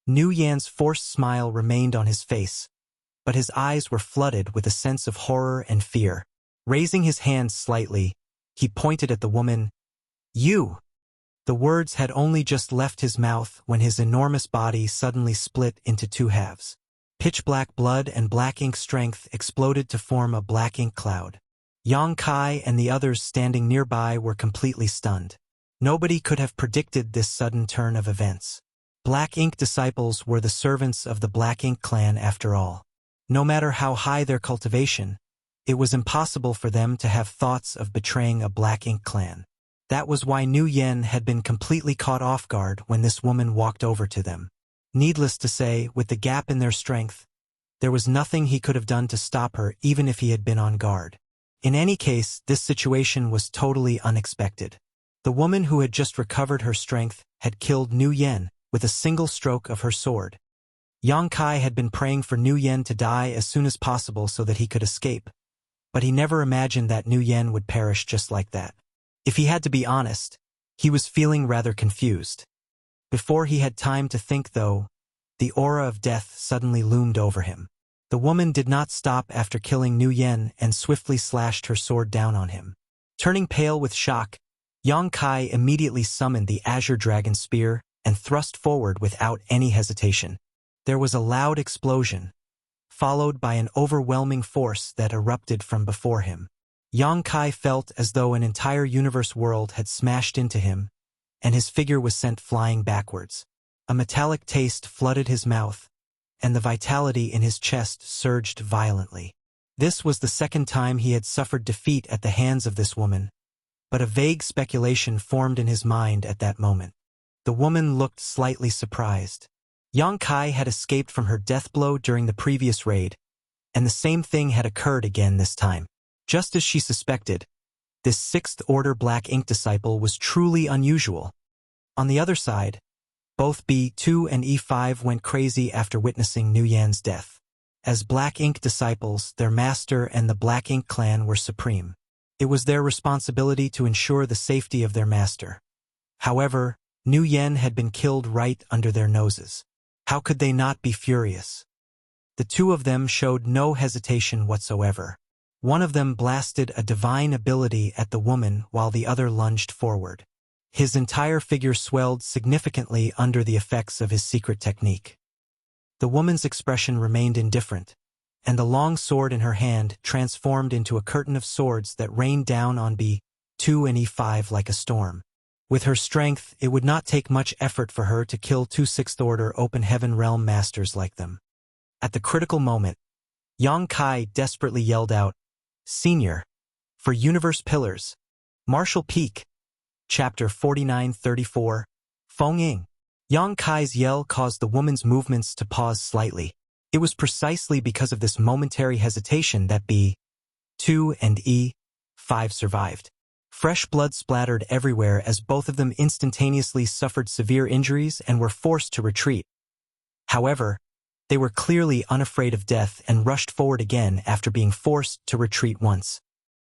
Nu Yan's forced smile remained on his face, but his eyes were flooded with a sense of horror and fear. Raising his hand slightly, he pointed at the woman. "You!" The words had only just left his mouth when his enormous body suddenly split into two halves. Pitch-black blood and black ink strength exploded to form a black ink cloud. Yang Kai and the others standing nearby were completely stunned. Nobody could have predicted this sudden turn of events. Black Ink disciples were the servants of the Black Ink clan after all. No matter how high their cultivation, it was impossible for them to have thoughts of betraying a Black Ink clan. That was why Nu Yen had been completely caught off guard when this woman walked over to them. Needless to say, with the gap in their strength, there was nothing he could have done to stop her even if he had been on guard. In any case, this situation was totally unexpected. The woman who had just recovered her strength had killed Nu Yen with a single stroke of her sword. Yang Kai had been praying for Nu Yen to die as soon as possible so that he could escape, but he never imagined that Nu Yen would perish just like that. If he had to be honest, he was feeling rather confused. Before he had time to think, though, the aura of death suddenly loomed over him. The woman did not stop after killing Nu Yen and swiftly slashed her sword down on him. Turning pale with shock, Yang Kai immediately summoned the Azure Dragon Spear and thrust forward without any hesitation. There was a loud explosion, followed by an overwhelming force that erupted from before him. Yang Kai felt as though an entire universe world had smashed into him, and his figure was sent flying backwards. A metallic taste flooded his mouth, and the vitality in his chest surged violently. This was the second time he had suffered defeat at the hands of this woman, but a vague speculation formed in his mind at that moment. The woman looked slightly surprised. Yang Kai had escaped from her death blow during the previous raid, and the same thing had occurred again this time. Just as she suspected, this sixth-order Black Ink disciple was truly unusual. On the other side, both B2 and E5 went crazy after witnessing Nu Yan's death. As Black Ink disciples, their master and the Black Ink clan were supreme. It was their responsibility to ensure the safety of their master. However, Nu Yen had been killed right under their noses. How could they not be furious? The two of them showed no hesitation whatsoever. One of them blasted a divine ability at the woman while the other lunged forward. His entire figure swelled significantly under the effects of his secret technique. The woman's expression remained indifferent, and the long sword in her hand transformed into a curtain of swords that rained down on B2 and E5 like a storm. With her strength, it would not take much effort for her to kill two sixth-order open heaven realm masters like them. At the critical moment, Yang Kai desperately yelled out, "Senior, for Universe Pillars, Martial Peak." Chapter 49-34, Feng Ying. Yang Kai's yell caused the woman's movements to pause slightly. It was precisely because of this momentary hesitation that B2 and E5 survived. Fresh blood splattered everywhere as both of them instantaneously suffered severe injuries and were forced to retreat. However, they were clearly unafraid of death and rushed forward again after being forced to retreat once.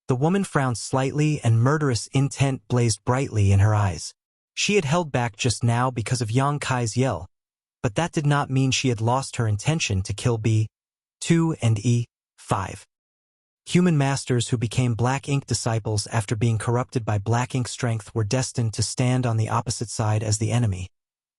The woman frowned slightly and murderous intent blazed brightly in her eyes. She had held back just now because of Yang Kai's yell, but that did not mean she had lost her intention to kill B2 and E5. Human masters who became Black Ink disciples after being corrupted by Black Ink strength were destined to stand on the opposite side as the enemy,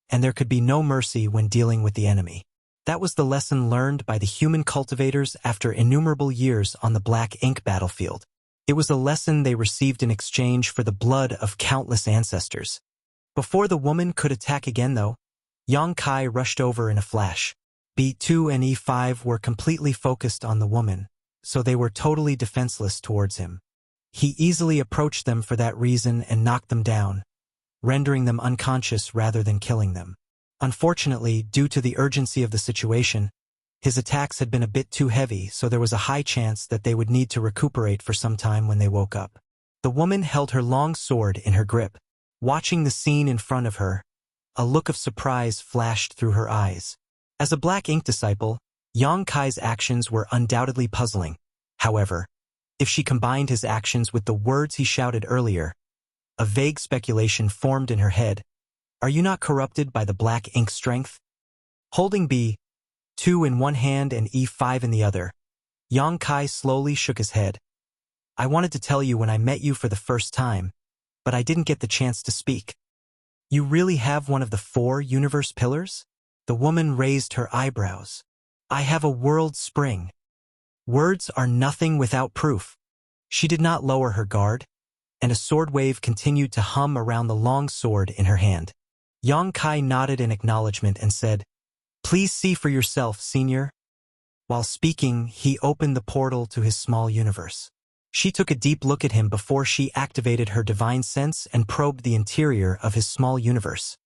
and there could be no mercy when dealing with the enemy. That was the lesson learned by the human cultivators after innumerable years on the Black Ink battlefield. It was a lesson they received in exchange for the blood of countless ancestors. Before the woman could attack again, though, Yang Kai rushed over in a flash. B2 and E5 were completely focused on the woman, so they were totally defenseless towards him. He easily approached them for that reason and knocked them down, rendering them unconscious rather than killing them. Unfortunately, due to the urgency of the situation, his attacks had been a bit too heavy, so there was a high chance that they would need to recuperate for some time when they woke up. The woman held her long sword in her grip. Watching the scene in front of her, a look of surprise flashed through her eyes. As a Black Ink disciple, Yang Kai's actions were undoubtedly puzzling. However, if she combined his actions with the words he shouted earlier, a vague speculation formed in her head. Are you not corrupted by the Black Ink strength? Holding B2 in one hand and E5 in the other, Yang Kai slowly shook his head. I wanted to tell you when I met you for the first time, but I didn't get the chance to speak. You really have one of the 4 universe pillars? The woman raised her eyebrows. I have a world spring. Words are nothing without proof. She did not lower her guard, and a sword wave continued to hum around the long sword in her hand. Yang Kai nodded in acknowledgement and said, Please see for yourself, senior. While speaking, he opened the portal to his small universe. She took a deep look at him before she activated her divine sense and probed the interior of his small universe.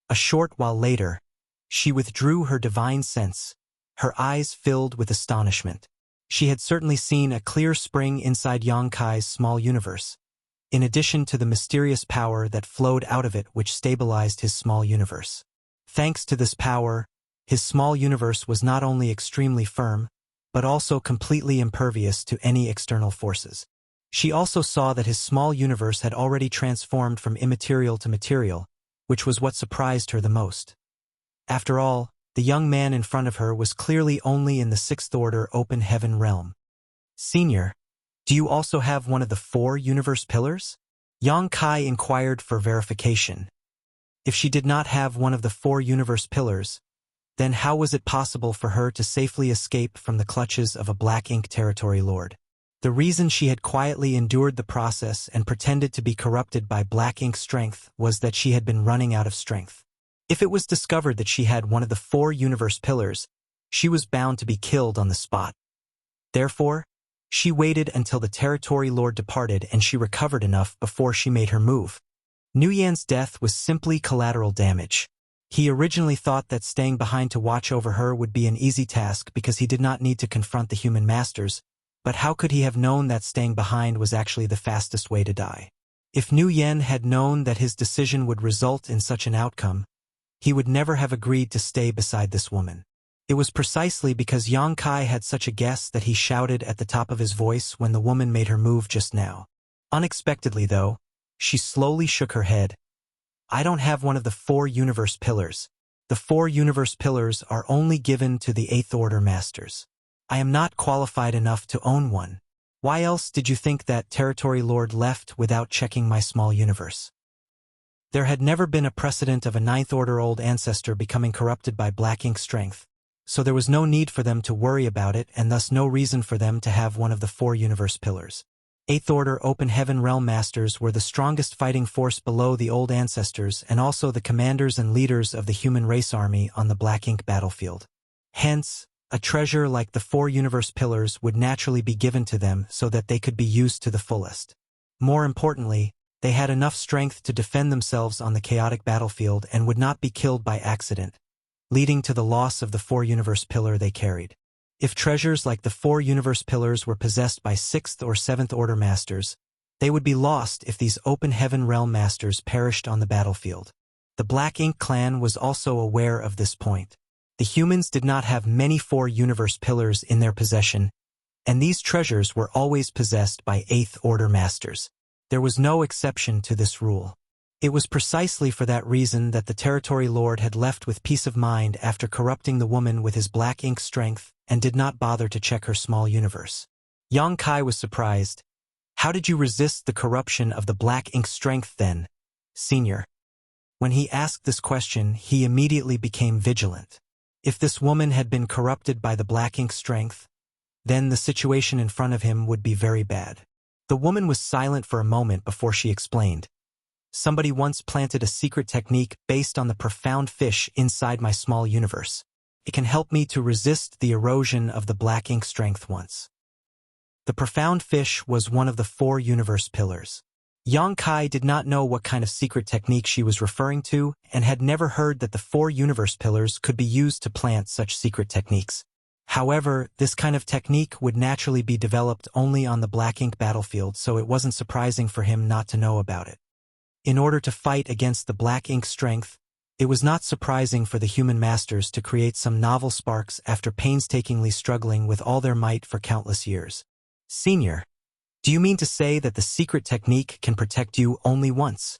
A short while later, she withdrew her divine sense, her eyes filled with astonishment. She had certainly seen a clear spring inside Yang Kai's small universe, in addition to the mysterious power that flowed out of it which stabilized his small universe. Thanks to this power, his small universe was not only extremely firm, but also completely impervious to any external forces. She also saw that his small universe had already transformed from immaterial to material, which was what surprised her the most. After all, the young man in front of her was clearly only in the 6th order open heaven realm. Senior, do you also have one of the 4 universe pillars? Yang Kai inquired for verification. If she did not have one of the 4 universe pillars, then how was it possible for her to safely escape from the clutches of a Black Ink territory lord? The reason she had quietly endured the process and pretended to be corrupted by Black Ink strength was that she had been running out of strength. If it was discovered that she had one of the 4 universe pillars, she was bound to be killed on the spot. Therefore, she waited until the territory lord departed and she recovered enough before she made her move. Nuyan's death was simply collateral damage. He originally thought that staying behind to watch over her would be an easy task because he did not need to confront the human masters, but how could he have known that staying behind was actually the fastest way to die? If Nuyan had known that his decision would result in such an outcome, he would never have agreed to stay beside this woman. It was precisely because Yang Kai had such a guess that he shouted at the top of his voice when the woman made her move just now. Unexpectedly, though, she slowly shook her head. I don't have one of the 4 universe pillars. The 4 universe pillars are only given to the 8th order masters. I am not qualified enough to own one. Why else did you think that territory lord left without checking my small universe? There had never been a precedent of a 9th order old ancestor becoming corrupted by Black Ink strength, so there was no need for them to worry about it and thus no reason for them to have one of the 4 universe pillars. 8th order open heaven realm masters were the strongest fighting force below the old ancestors and also the commanders and leaders of the human race army on the Black Ink battlefield. Hence, a treasure like the 4 universe pillars would naturally be given to them so that they could be used to the fullest. More importantly, they had enough strength to defend themselves on the chaotic battlefield and would not be killed by accident, leading to the loss of the 4 universe pillar they carried. If treasures like the 4 universe pillars were possessed by 6th or 7th order masters, they would be lost if these open heaven realm masters perished on the battlefield. The Black Ink clan was also aware of this point. The humans did not have many 4 universe pillars in their possession, and these treasures were always possessed by 8th order masters. There was no exception to this rule. It was precisely for that reason that the territory lord had left with peace of mind after corrupting the woman with his Black Ink strength and did not bother to check her small universe. Yang Kai was surprised. How did you resist the corruption of the Black Ink strength then, senior? When he asked this question, he immediately became vigilant. If this woman had been corrupted by the Black Ink strength, then the situation in front of him would be very bad. The woman was silent for a moment before she explained. Somebody once planted a secret technique based on the profound fish inside my small universe. It can help me to resist the erosion of the Black Ink strength once. The profound fish was one of the 4 universe pillars. Yang Kai did not know what kind of secret technique she was referring to and had never heard that the 4 universe pillars could be used to plant such secret techniques. However, this kind of technique would naturally be developed only on the black ink battlefield, so it wasn't surprising for him not to know about it. In order to fight against the black ink strength, it was not surprising for the human masters to create some novel sparks after painstakingly struggling with all their might for countless years. Senior, do you mean to say that the secret technique can protect you only once?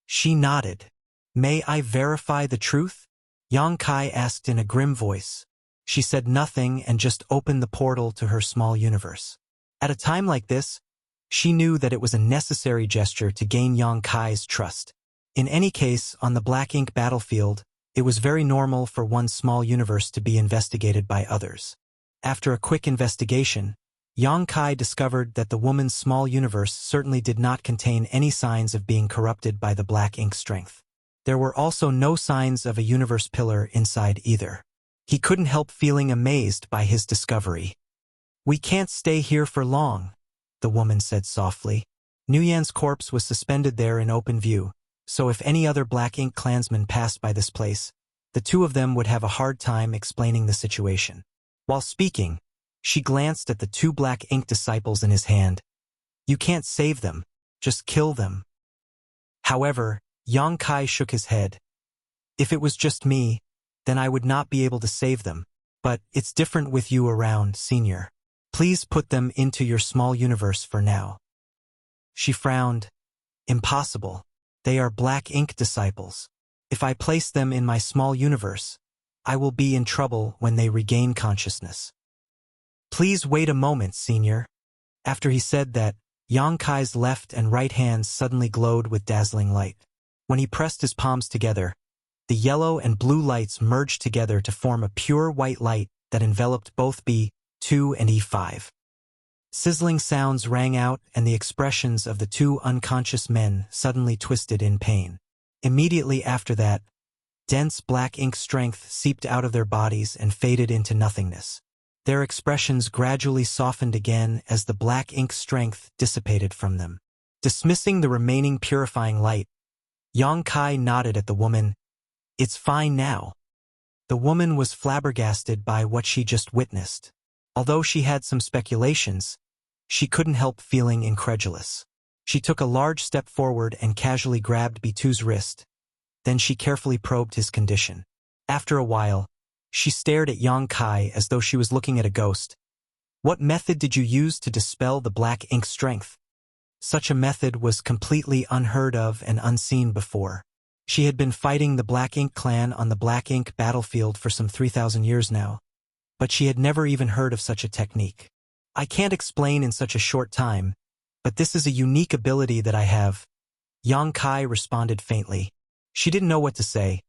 She nodded. May I verify the truth? Yang Kai asked in a grim voice. She said nothing and just opened the portal to her small universe. At a time like this, she knew that it was a necessary gesture to gain Yang Kai's trust. In any case, on the black ink battlefield, it was very normal for one small universe to be investigated by others. After a quick investigation, Yang Kai discovered that the woman's small universe certainly did not contain any signs of being corrupted by the black ink strength. There were also no signs of a universe pillar inside either. He couldn't help feeling amazed by his discovery. We can't stay here for long, the woman said softly. Nguyen's corpse was suspended there in open view, so if any other black ink clansmen passed by this place, the 2 of them would have a hard time explaining the situation. While speaking, she glanced at the 2 black ink disciples in his hand. You can't save them, just kill them. However, Yang Kai shook his head. If it was just me, then I would not be able to save them. But it's different with you around, Senior. Please put them into your small universe for now. She frowned. Impossible. They are black ink disciples. If I place them in my small universe, I will be in trouble when they regain consciousness. Please wait a moment, Senior. After he said that, Yang Kai's left and right hands suddenly glowed with dazzling light. When he pressed his palms together, the yellow and blue lights merged together to form a pure white light that enveloped both B2 and E5. Sizzling sounds rang out and the expressions of the 2 unconscious men suddenly twisted in pain. Immediately after that, dense black ink strength seeped out of their bodies and faded into nothingness. Their expressions gradually softened again as the black ink strength dissipated from them. Dismissing the remaining purifying light, Yang Kai nodded at the woman. It's fine now. The woman was flabbergasted by what she just witnessed. Although she had some speculations, she couldn't help feeling incredulous. She took a large step forward and casually grabbed B2's wrist. Then she carefully probed his condition. After a while, she stared at Yang Kai as though she was looking at a ghost. What method did you use to dispel the black ink strength? Such a method was completely unheard of and unseen before. She had been fighting the Black Ink clan on the Black Ink battlefield for some 3,000 years now, but she had never even heard of such a technique. I can't explain in such a short time, but this is a unique ability that I have. Yang Kai responded faintly. She didn't know what to say,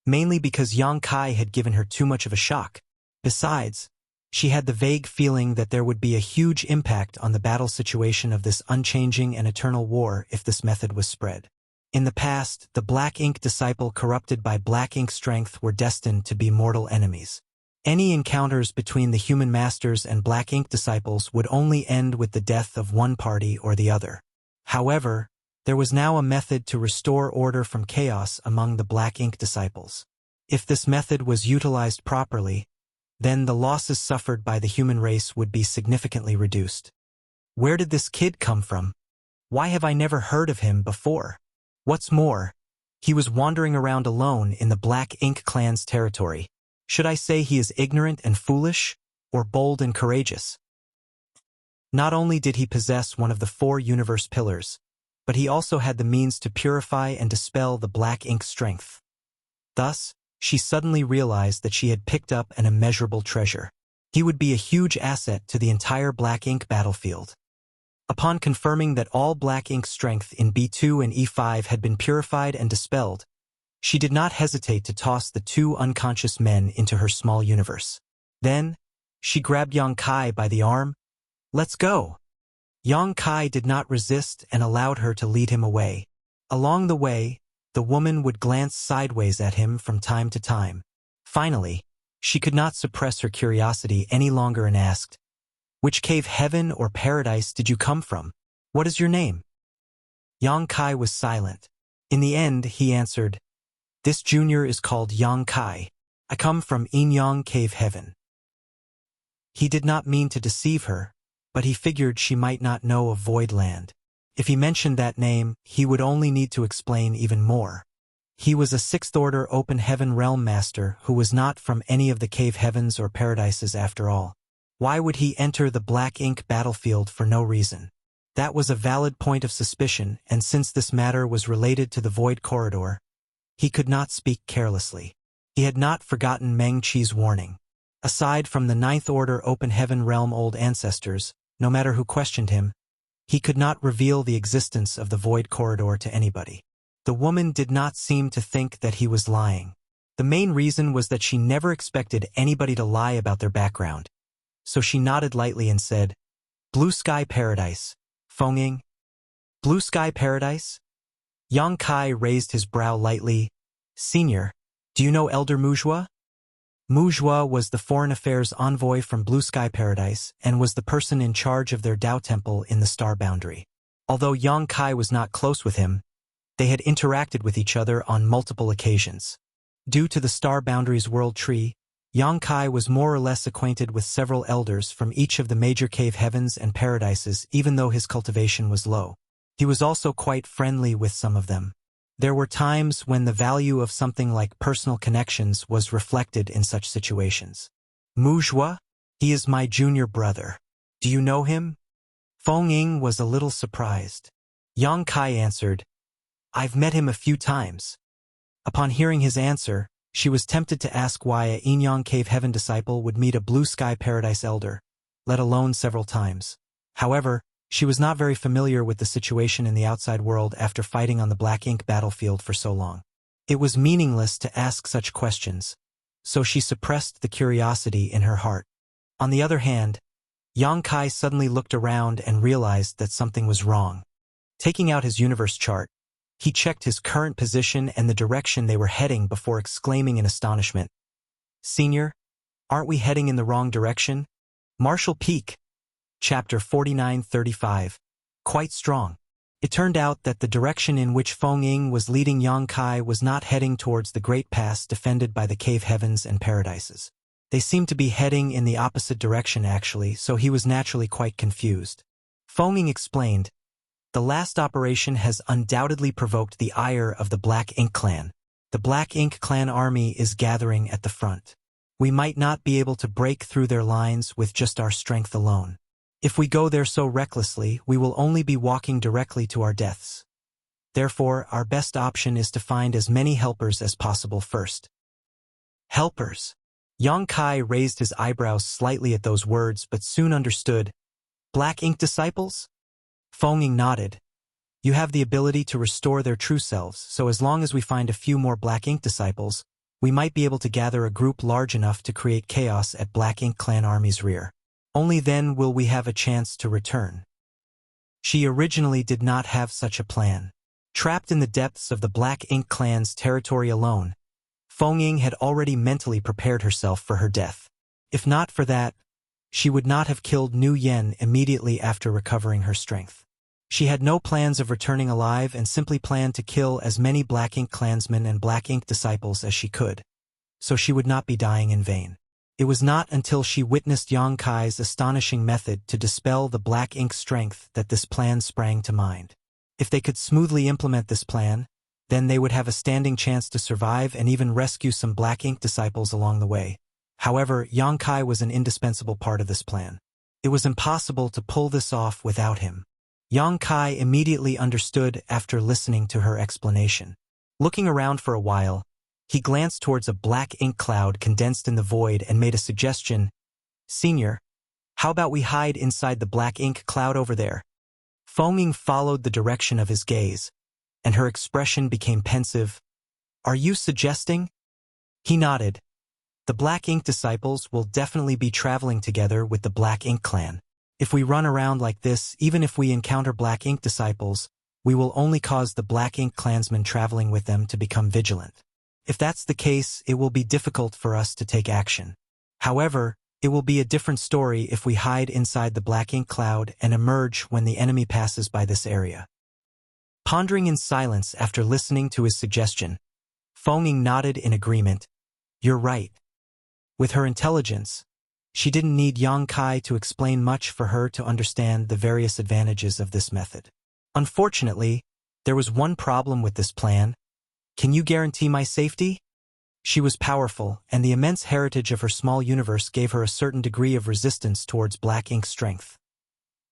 mainly because Yang Kai had given her too much of a shock. Besides, she had the vague feeling that there would be a huge impact on the battle situation of this unchanging and eternal war if this method was spread. In the past, the Black Ink disciple corrupted by Black Ink strength were destined to be mortal enemies. Any encounters between the human masters and Black Ink disciples would only end with the death of one party or the other. However, there was now a method to restore order from chaos among the Black Ink disciples. If this method was utilized properly, then the losses suffered by the human race would be significantly reduced. Where did this kid come from? Why have I never heard of him before? What's more, he was wandering around alone in the Black Ink clan's territory. Should I say he is ignorant and foolish, or bold and courageous? Not only did he possess one of the 4 universe pillars, but he also had the means to purify and dispel the Black Ink strength. Thus, she suddenly realized that she had picked up an immeasurable treasure. He would be a huge asset to the entire Black Ink battlefield. Upon confirming that all Black Ink strength in B2 and E5 had been purified and dispelled, she did not hesitate to toss the 2 unconscious men into her small universe. Then, she grabbed Yang Kai by the arm. Let's go. Yang Kai did not resist and allowed her to lead him away. Along the way, the woman would glance sideways at him from time to time. Finally, she could not suppress her curiosity any longer and asked, Which cave, heaven or paradise, did you come from? What is your name? Yang Kai was silent. In the end, he answered, This junior is called Yang Kai. I come from Inyang Cave Heaven. He did not mean to deceive her, but he figured she might not know of Void Land. If he mentioned that name, he would only need to explain even more. He was a 6th Order Open Heaven Realm Master who was not from any of the cave heavens or paradises after all. Why would he enter the Black Ink battlefield for no reason? That was a valid point of suspicion, and since this matter was related to the Void Corridor, he could not speak carelessly. He had not forgotten Meng Qi's warning. Aside from the 9th Order Open Heaven Realm Old Ancestors, no matter who questioned him, he could not reveal the existence of the Void Corridor to anybody. The woman did not seem to think that he was lying. The main reason was that she never expected anybody to lie about their background. So she nodded lightly and said, Blue Sky Paradise. Fengying? Blue Sky Paradise? Yang Kai raised his brow lightly. Senior, do you know Elder Muzhua? Muzhua was the foreign affairs envoy from Blue Sky Paradise and was the person in charge of their Dao Temple in the Star Boundary. Although Yang Kai was not close with him, they had interacted with each other on multiple occasions. Due to the Star Boundary's World Tree, Yang Kai was more or less acquainted with several elders from each of the major cave heavens and paradises, even though his cultivation was low. He was also quite friendly with some of them. There were times when the value of something like personal connections was reflected in such situations. Muzhua? He is my junior brother. Do you know him? Fengying was a little surprised. Yang Kai answered, I've met him a few times. Upon hearing his answer, she was tempted to ask why a Inyang Cave Heaven disciple would meet a Blue Sky Paradise elder, let alone several times. However, she was not very familiar with the situation in the outside world after fighting on the Black Ink battlefield for so long. It was meaningless to ask such questions, so she suppressed the curiosity in her heart. On the other hand, Yang Kai suddenly looked around and realized that something was wrong. Taking out his universe chart, he checked his current position and the direction they were heading before exclaiming in astonishment, Senior, aren't we heading in the wrong direction? Marshall Peak. Chapter 49:35. Quite strong. It turned out that the direction in which Fengying was leading Yang Kai was not heading towards the Great Pass defended by the cave heavens and paradises. They seemed to be heading in the opposite direction actually, so he was naturally quite confused. Fengying explained, The last operation has undoubtedly provoked the ire of the Black Ink clan. The Black Ink clan army is gathering at the front. We might not be able to break through their lines with just our strength alone. If we go there so recklessly, we will only be walking directly to our deaths. Therefore, our best option is to find as many helpers as possible first. Helpers? Yang Kai raised his eyebrows slightly at those words but soon understood. Black Ink disciples? Fengying nodded. You have the ability to restore their true selves, so as long as we find a few more Black Ink disciples, we might be able to gather a group large enough to create chaos at Black Ink clan army's rear. Only then will we have a chance to return. She originally did not have such a plan. Trapped in the depths of the Black Ink clan's territory alone, Fengying had already mentally prepared herself for her death. If not for that, she would not have killed Nu Yen immediately after recovering her strength. She had no plans of returning alive and simply planned to kill as many Black Ink clansmen and Black Ink disciples as she could, so she would not be dying in vain. It was not until she witnessed Yang Kai's astonishing method to dispel the Black Ink strength that this plan sprang to mind. If they could smoothly implement this plan, then they would have a standing chance to survive and even rescue some Black Ink disciples along the way. However, Yang Kai was an indispensable part of this plan. It was impossible to pull this off without him. Yang Kai immediately understood after listening to her explanation. Looking around for a while, he glanced towards a Black Ink cloud condensed in the void and made a suggestion. Senior, how about we hide inside the Black Ink cloud over there? Fengying followed the direction of his gaze, and her expression became pensive. Are you suggesting? He nodded. The Black Ink disciples will definitely be traveling together with the Black Ink clan. If we run around like this, even if we encounter Black Ink disciples, we will only cause the Black Ink clansmen traveling with them to become vigilant. If that's the case, it will be difficult for us to take action. However, It will be a different story if we hide inside the black ink cloud and emerge when the enemy passes by this area. Pondering in silence after listening to his suggestion, Feng nodded in agreement. You're right. With her intelligence, she didn't need Yang Kai to explain much for her to understand the various advantages of this method. Unfortunately, there was one problem with this plan. Can you guarantee my safety? She was powerful, and the immense heritage of her small universe gave her a certain degree of resistance towards black ink strength.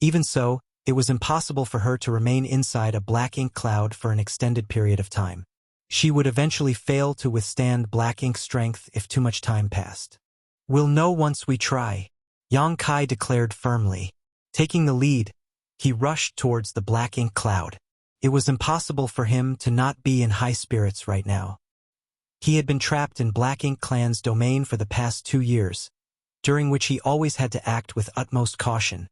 Even so, it was impossible for her to remain inside a black ink cloud for an extended period of time. She would eventually fail to withstand black ink strength if too much time passed. We'll know once we try, Yang Kai declared firmly. Taking the lead, he rushed towards the black ink cloud. It was impossible for him to not be in high spirits right now. He had been trapped in Black Ink Clan's domain for the past 2 years, during which he always had to act with utmost caution,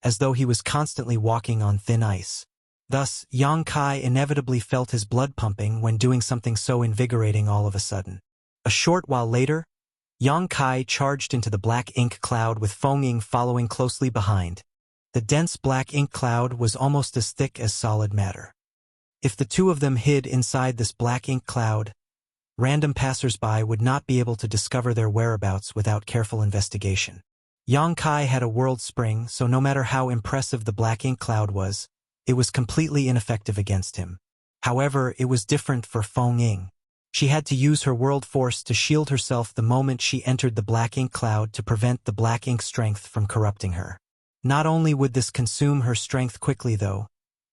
as though he was constantly walking on thin ice. Thus, Yang Kai inevitably felt his blood pumping when doing something so invigorating all of a sudden. A short while later, Yang Kai charged into the black ink cloud with Feng Ying following closely behind. The dense black ink cloud was almost as thick as solid matter. If the two of them hid inside this black ink cloud, random passers-by would not be able to discover their whereabouts without careful investigation. Yang Kai had a world spring, so no matter how impressive the black ink cloud was, it was completely ineffective against him. However, it was different for Feng Ying. She had to use her world force to shield herself the moment she entered the black ink cloud to prevent the black ink strength from corrupting her. Not only would this consume her strength quickly though,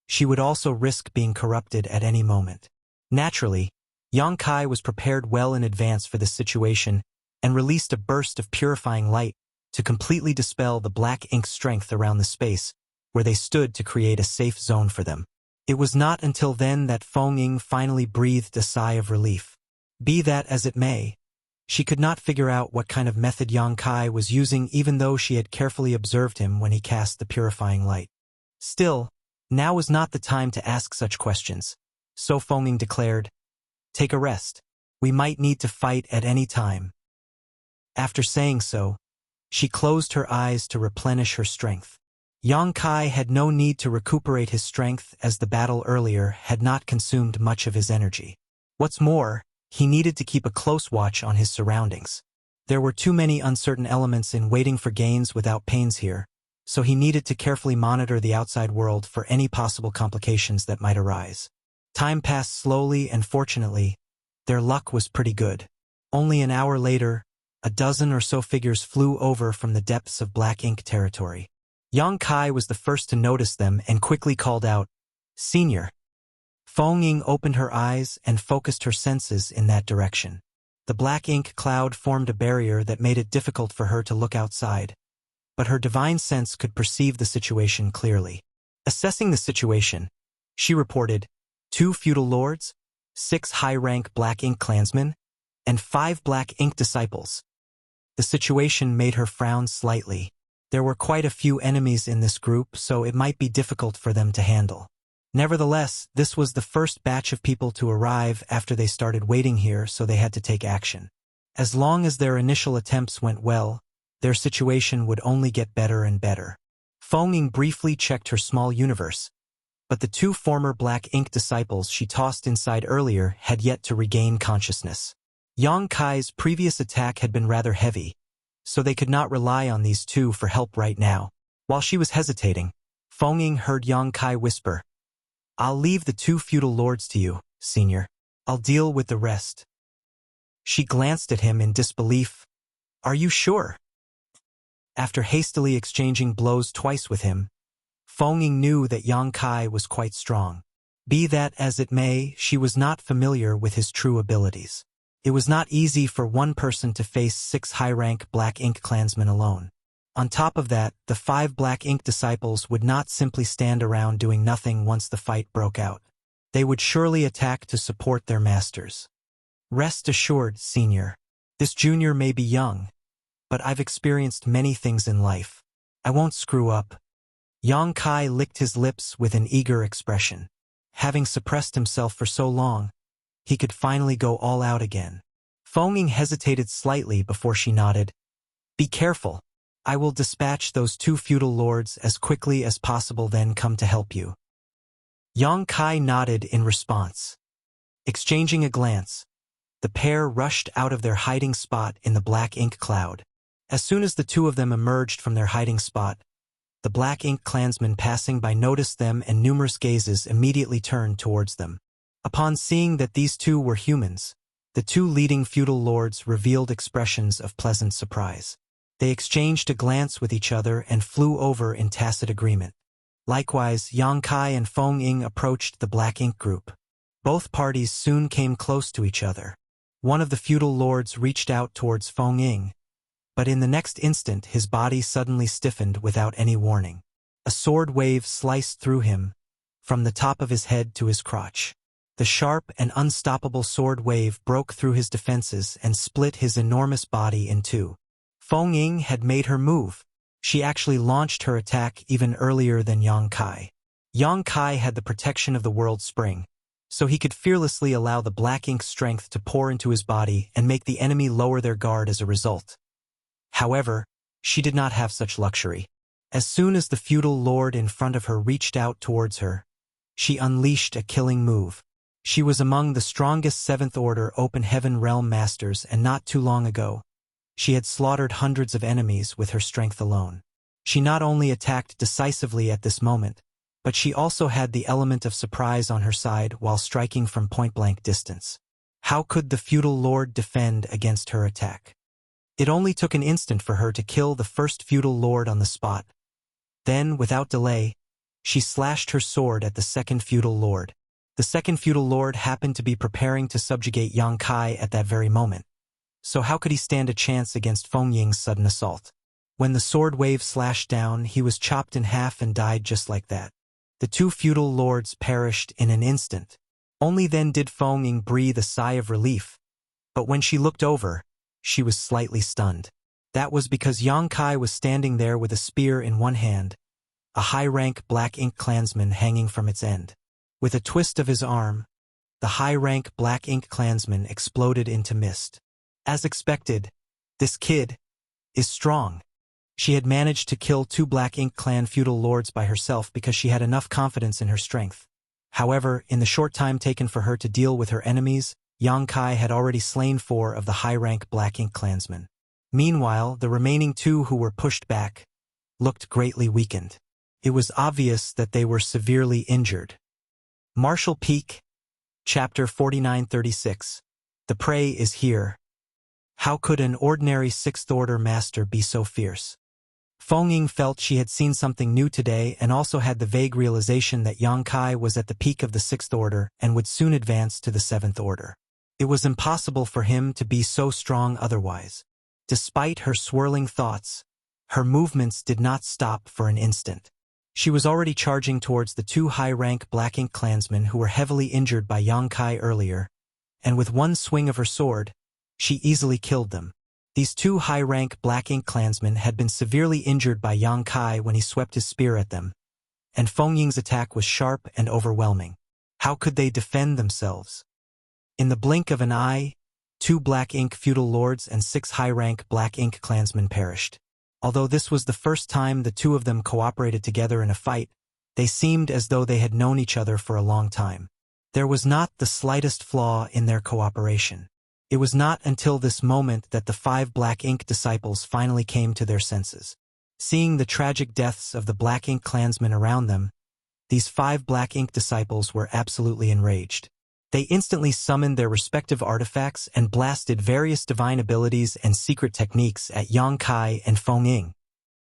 she would also risk being corrupted at any moment. Naturally, Yang Kai was prepared well in advance for this situation and released a burst of purifying light to completely dispel the black ink strength around the space where they stood to create a safe zone for them. It was not until then that Feng Ying finally breathed a sigh of relief. Be that as it may, she could not figure out what kind of method Yang Kai was using even though she had carefully observed him when he cast the purifying light. Still, now was not the time to ask such questions, so Feng Ying declared, "Take a rest. We might need to fight at any time." After saying so, she closed her eyes to replenish her strength. Yang Kai had no need to recuperate his strength as the battle earlier had not consumed much of his energy. What's more, he needed to keep a close watch on his surroundings. There were too many uncertain elements in waiting for gains without pains here, so he needed to carefully monitor the outside world for any possible complications that might arise. Time passed slowly and fortunately, their luck was pretty good. Only an hour later, a dozen or so figures flew over from the depths of black ink territory. Yang Kai was the first to notice them and quickly called out, "Senior." Feng Ying opened her eyes and focused her senses in that direction. The black ink cloud formed a barrier that made it difficult for her to look outside, but her divine sense could perceive the situation clearly. Assessing the situation, she reported, 2 feudal lords, 6 high-rank black ink clansmen, and 5 black ink disciples. The situation made her frown slightly. There were quite a few enemies in this group, so it might be difficult for them to handle. Nevertheless, this was the first batch of people to arrive after they started waiting here, so they had to take action. As long as their initial attempts went well, their situation would only get better and better. Feng Ying briefly checked her small universe, but the 2 former black ink disciples she tossed inside earlier had yet to regain consciousness. Yang Kai's previous attack had been rather heavy, so they could not rely on these 2 for help right now. While she was hesitating, Feng Ying heard Yang Kai whisper, "I'll leave the 2 feudal lords to you, senior. I'll deal with the rest." She glanced at him in disbelief. "Are you sure?" After hastily exchanging blows twice with him, Feng Ying knew that Yang Kai was quite strong. Be that as it may, she was not familiar with his true abilities. It was not easy for one person to face 6 high-rank black ink clansmen alone. On top of that, the 5 black ink disciples would not simply stand around doing nothing once the fight broke out. They would surely attack to support their masters. "Rest assured, senior. This junior may be young, but I've experienced many things in life. I won't screw up." Yang Kai licked his lips with an eager expression. Having suppressed himself for so long, he could finally go all out again. Feng Ying hesitated slightly before she nodded, Be careful. I will dispatch those two feudal lords as quickly as possible, then come to help you." Yang Kai nodded in response. Exchanging a glance, the pair rushed out of their hiding spot in the black ink cloud. As soon as the two of them emerged from their hiding spot, the black ink clansmen passing by noticed them, and numerous gazes immediately turned towards them. Upon seeing that these two were humans, the two leading feudal lords revealed expressions of pleasant surprise. They exchanged a glance with each other and flew over in tacit agreement. Likewise, Yang Kai and Feng Ying approached the black ink group. Both parties soon came close to each other. One of the feudal lords reached out towards Feng Ying, but in the next instant his body suddenly stiffened without any warning. A sword wave sliced through him, from the top of his head to his crotch. The sharp and unstoppable sword wave broke through his defenses and split his enormous body in two. Feng Ying had made her move. She actually launched her attack even earlier than Yang Kai. Yang Kai had the protection of the World Spring, so he could fearlessly allow the black ink strength to pour into his body and make the enemy lower their guard as a result. However, she did not have such luxury. As soon as the feudal lord in front of her reached out towards her, she unleashed a killing move. She was among the strongest Seventh Order Open Heaven Realm Masters, and not too long ago, she had slaughtered hundreds of enemies with her strength alone. She not only attacked decisively at this moment, but she also had the element of surprise on her side while striking from point-blank distance. How could the feudal lord defend against her attack? It only took an instant for her to kill the first feudal lord on the spot. Then, without delay, she slashed her sword at the second feudal lord. The second feudal lord happened to be preparing to subjugate Yang Kai at that very moment. So how could he stand a chance against Feng Ying's sudden assault? When the sword wave slashed down, he was chopped in half and died just like that. The two feudal lords perished in an instant. Only then did Feng Ying breathe a sigh of relief. But when she looked over, she was slightly stunned. That was because Yang Kai was standing there with a spear in one hand, a high-rank black ink clansman hanging from its end. With a twist of his arm, the high-rank black ink clansman exploded into mist. As expected, this kid is strong. She had managed to kill two black ink clan feudal lords by herself because she had enough confidence in her strength. However, in the short time taken for her to deal with her enemies, Yang Kai had already slain 4 of the high-rank black ink clansmen. Meanwhile, the remaining 2 who were pushed back looked greatly weakened. It was obvious that they were severely injured. Martial Peak, Chapter 4936. The prey is here. How could an ordinary Sixth Order master be so fierce? Feng Ying felt she had seen something new today, and also had the vague realization that Yang Kai was at the peak of the Sixth Order and would soon advance to the Seventh Order. It was impossible for him to be so strong otherwise. Despite her swirling thoughts, her movements did not stop for an instant. She was already charging towards the 2 high-rank black ink clansmen who were heavily injured by Yang Kai earlier, and with one swing of her sword, she easily killed them. These 2 high-rank black ink clansmen had been severely injured by Yang Kai when he swept his spear at them, and Feng Ying's attack was sharp and overwhelming. How could they defend themselves? In the blink of an eye, 2 black ink feudal lords and 6 high-rank black ink clansmen perished. Although this was the first time the 2 of them cooperated together in a fight, they seemed as though they had known each other for a long time. There was not the slightest flaw in their cooperation. It was not until this moment that the 5 black ink disciples finally came to their senses. Seeing the tragic deaths of the black ink clansmen around them, these 5 black ink disciples were absolutely enraged. They instantly summoned their respective artifacts and blasted various divine abilities and secret techniques at Yang Kai and Feng Ying.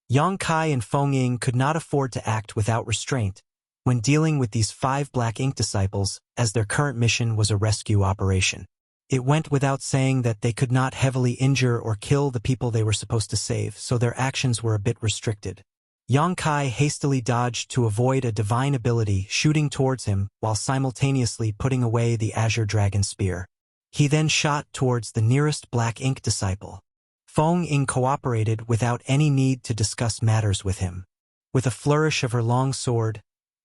Yang Kai and Feng Ying could not afford to act without restraint when dealing with these 5 black ink disciples, as their current mission was a rescue operation. It went without saying that they could not heavily injure or kill the people they were supposed to save, so their actions were a bit restricted. Yang Kai hastily dodged to avoid a divine ability shooting towards him while simultaneously putting away the Azure Dragon Spear. He then shot towards the nearest black ink disciple. Feng Ying cooperated without any need to discuss matters with him. With a flourish of her long sword,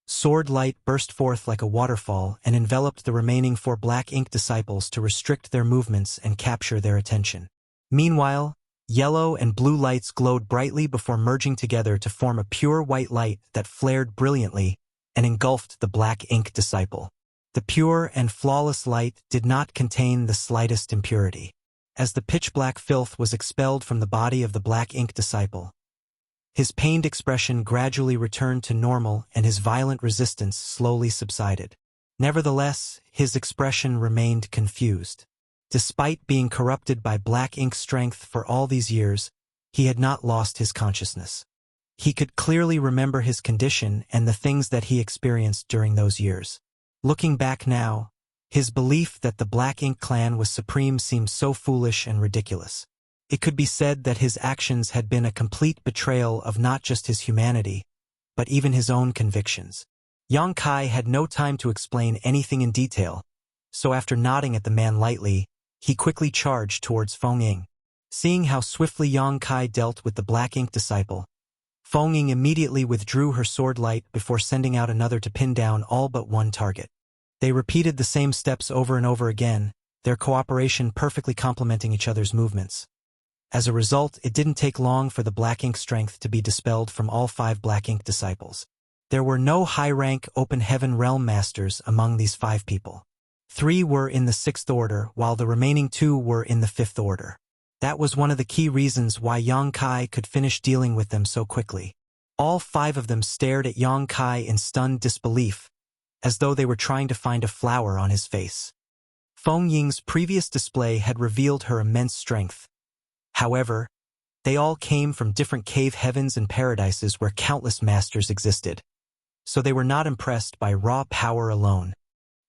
sword light burst forth like a waterfall and enveloped the remaining 4 black ink disciples to restrict their movements and capture their attention. Meanwhile, Yellow and blue lights glowed brightly before merging together to form a pure white light that flared brilliantly and engulfed the black ink disciple. The pure and flawless light did not contain the slightest impurity. As the pitch-black filth was expelled from the body of the black ink disciple, his pained expression gradually returned to normal and his violent resistance slowly subsided. Nevertheless, his expression remained confused. Despite being corrupted by black ink strength for all these years, he had not lost his consciousness. He could clearly remember his condition and the things that he experienced during those years. Looking back now, his belief that the Black Ink clan was supreme seemed so foolish and ridiculous. It could be said that his actions had been a complete betrayal of not just his humanity, but even his own convictions. Yang Kai had no time to explain anything in detail, so after nodding at the man lightly, he quickly charged towards Feng Ying. Seeing how swiftly Yang Kai dealt with the Black Ink disciple, Feng Ying immediately withdrew her sword light before sending out another to pin down all but one target. They repeated the same steps over and over again, their cooperation perfectly complementing each other's movements. As a result, it didn't take long for the Black Ink strength to be dispelled from all 5 Black Ink disciples. There were no high-rank Open Heaven Realm Masters among these 5 people. 3 were in the 6th Order, while the remaining 2 were in the 5th Order. That was one of the key reasons why Yang Kai could finish dealing with them so quickly. All 5 of them stared at Yang Kai in stunned disbelief, as though they were trying to find a flower on his face. Feng Ying's previous display had revealed her immense strength. However, they all came from different cave heavens and paradises where countless masters existed, so they were not impressed by raw power alone.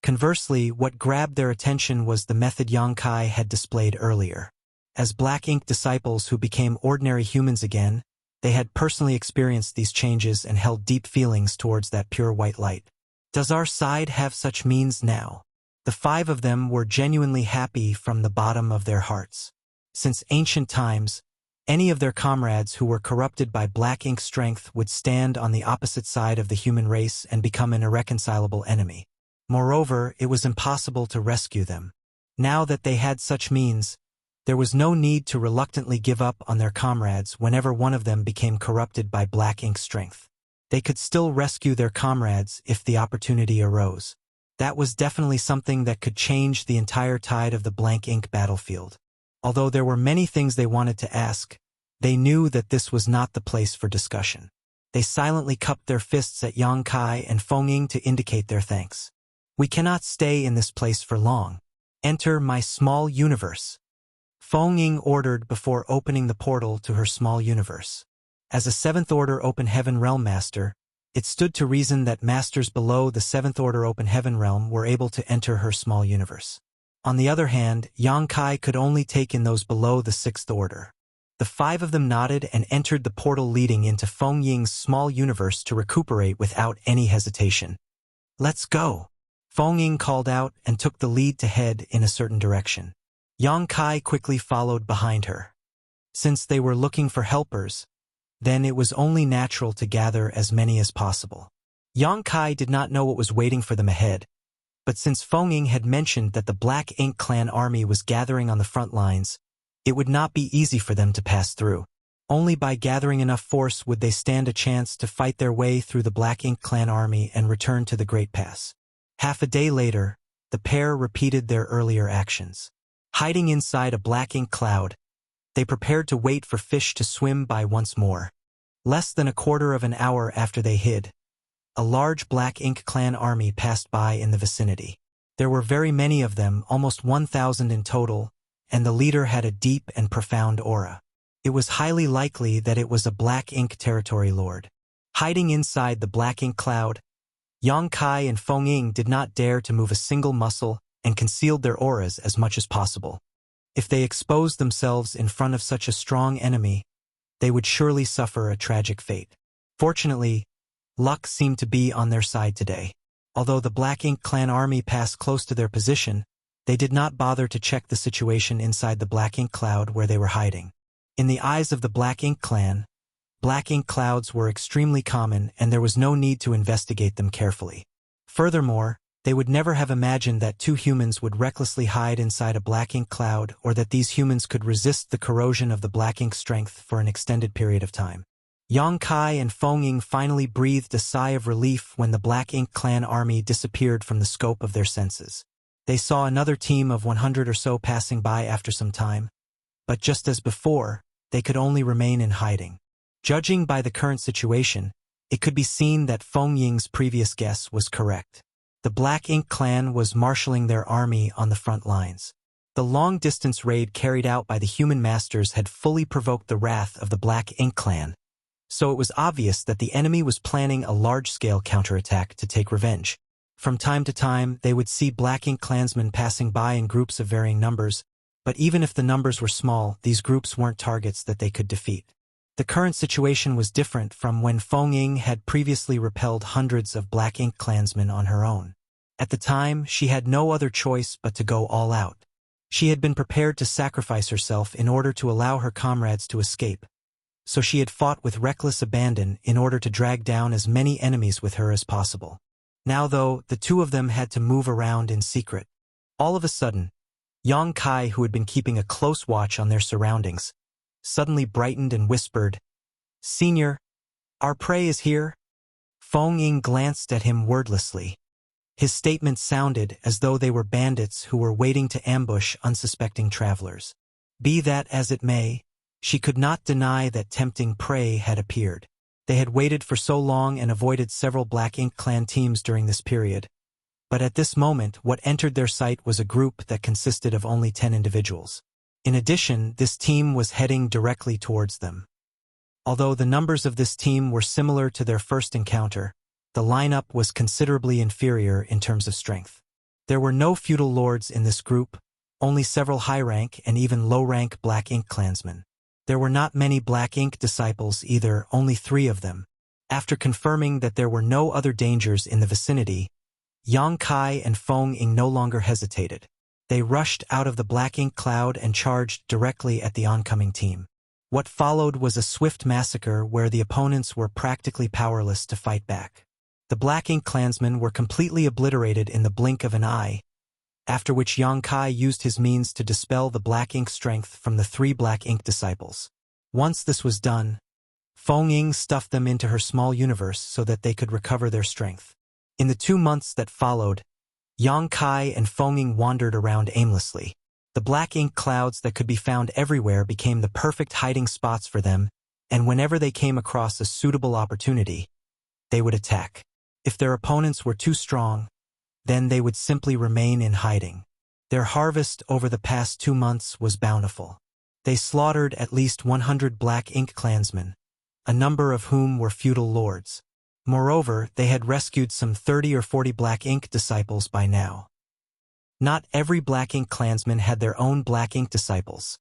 Conversely, what grabbed their attention was the method Yang Kai had displayed earlier. As Black Ink disciples who became ordinary humans again, they had personally experienced these changes and held deep feelings towards that pure white light. Does our side have such means now? The 5 of them were genuinely happy from the bottom of their hearts. Since ancient times, any of their comrades who were corrupted by Black Ink strength would stand on the opposite side of the human race and become an irreconcilable enemy. Moreover, it was impossible to rescue them. Now that they had such means, there was no need to reluctantly give up on their comrades whenever one of them became corrupted by Black Ink strength. They could still rescue their comrades if the opportunity arose. That was definitely something that could change the entire tide of the Black Ink battlefield. Although there were many things they wanted to ask, they knew that this was not the place for discussion. They silently cupped their fists at Yang Kai and Feng Ying to indicate their thanks. We cannot stay in this place for long. Enter my small universe, Feng Ying ordered before opening the portal to her small universe. As a 7th Order Open Heaven Realm Master, it stood to reason that masters below the 7th Order Open Heaven Realm were able to enter her small universe. On the other hand, Yang Kai could only take in those below the 6th Order. The 5 of them nodded and entered the portal leading into Feng Ying's small universe to recuperate without any hesitation. Let's go! Feng Ying called out and took the lead to head in a certain direction. Yang Kai quickly followed behind her. Since they were looking for helpers, then it was only natural to gather as many as possible. Yang Kai did not know what was waiting for them ahead, but since Feng Ying had mentioned that the Black Ink clan army was gathering on the front lines, it would not be easy for them to pass through. Only by gathering enough force would they stand a chance to fight their way through the Black Ink clan army and return to the Great Pass. Half a day later, the pair repeated their earlier actions. Hiding inside a black ink cloud, they prepared to wait for fish to swim by once more. Less than a quarter of an hour after they hid, a large Black Ink clan army passed by in the vicinity. There were very many of them, almost 1,000 in total, and the leader had a deep and profound aura. It was highly likely that it was a Black Ink territory lord. Hiding inside the Black Ink cloud, Yang Kai and Feng Ying did not dare to move a single muscle and concealed their auras as much as possible. If they exposed themselves in front of such a strong enemy, they would surely suffer a tragic fate. Fortunately, luck seemed to be on their side today. Although the Black Ink clan army passed close to their position, they did not bother to check the situation inside the Black Ink cloud where they were hiding. In the eyes of the Black Ink clan, Black Ink clouds were extremely common and there was no need to investigate them carefully. Furthermore, They would never have imagined that two humans would recklessly hide inside a black ink cloud, or that these humans could resist the corrosion of the black ink strength for an extended period of time. Yang Kai and Feng Ying finally breathed a sigh of relief when the Black Ink clan army disappeared from the scope of their senses. They saw another team of 100 or so passing by after some time, but just as before, they could only remain in hiding. Judging by the current situation, it could be seen that Feng Ying's previous guess was correct. The Black Ink clan was marshalling their army on the front lines. The long-distance raid carried out by the human masters had fully provoked the wrath of the Black Ink clan, so it was obvious that the enemy was planning a large-scale counterattack to take revenge. From time to time, they would see Black Ink clansmen passing by in groups of varying numbers, but even if the numbers were small, these groups weren't targets that they could defeat. The current situation was different from when Feng Ying had previously repelled hundreds of Black Ink clansmen on her own. At the time, she had no other choice but to go all out. She had been prepared to sacrifice herself in order to allow her comrades to escape, so she had fought with reckless abandon in order to drag down as many enemies with her as possible. Now, though, the two of them had to move around in secret. All of a sudden, Yang Kai, who had been keeping a close watch on their surroundings, suddenly brightened and whispered, "Senior, our prey is here." Feng Ying glanced at him wordlessly. His statement sounded as though they were bandits who were waiting to ambush unsuspecting travelers. Be that as it may, she could not deny that tempting prey had appeared. They had waited for so long and avoided several Black Ink clan teams during this period, but at this moment what entered their sight was a group that consisted of only 10 individuals. In addition, this team was heading directly towards them. Although the numbers of this team were similar to their first encounter, the lineup was considerably inferior in terms of strength. There were no feudal lords in this group, only several high-rank and even low-rank Black Ink clansmen. There were not many Black Ink disciples either, only 3 of them. After confirming that there were no other dangers in the vicinity, Yang Kai and Feng Ying no longer hesitated. They rushed out of the Black Ink cloud and charged directly at the oncoming team. What followed was a swift massacre where the opponents were practically powerless to fight back. The Black Ink clansmen were completely obliterated in the blink of an eye, after which Yang Kai used his means to dispel the Black Ink strength from the 3 Black Ink disciples. Once this was done, Feng Ying stuffed them into her small universe so that they could recover their strength. In the 2 months that followed, Yang Kai and Feng Ying wandered around aimlessly. The Black Ink clouds that could be found everywhere became the perfect hiding spots for them, and whenever they came across a suitable opportunity, they would attack. If their opponents were too strong, then they would simply remain in hiding. Their harvest over the past 2 months was bountiful. They slaughtered at least 100 Black Ink clansmen, a number of whom were feudal lords. Moreover, they had rescued some 30 or 40 Black Ink disciples by now. Not every Black Ink clansman had their own Black Ink disciples.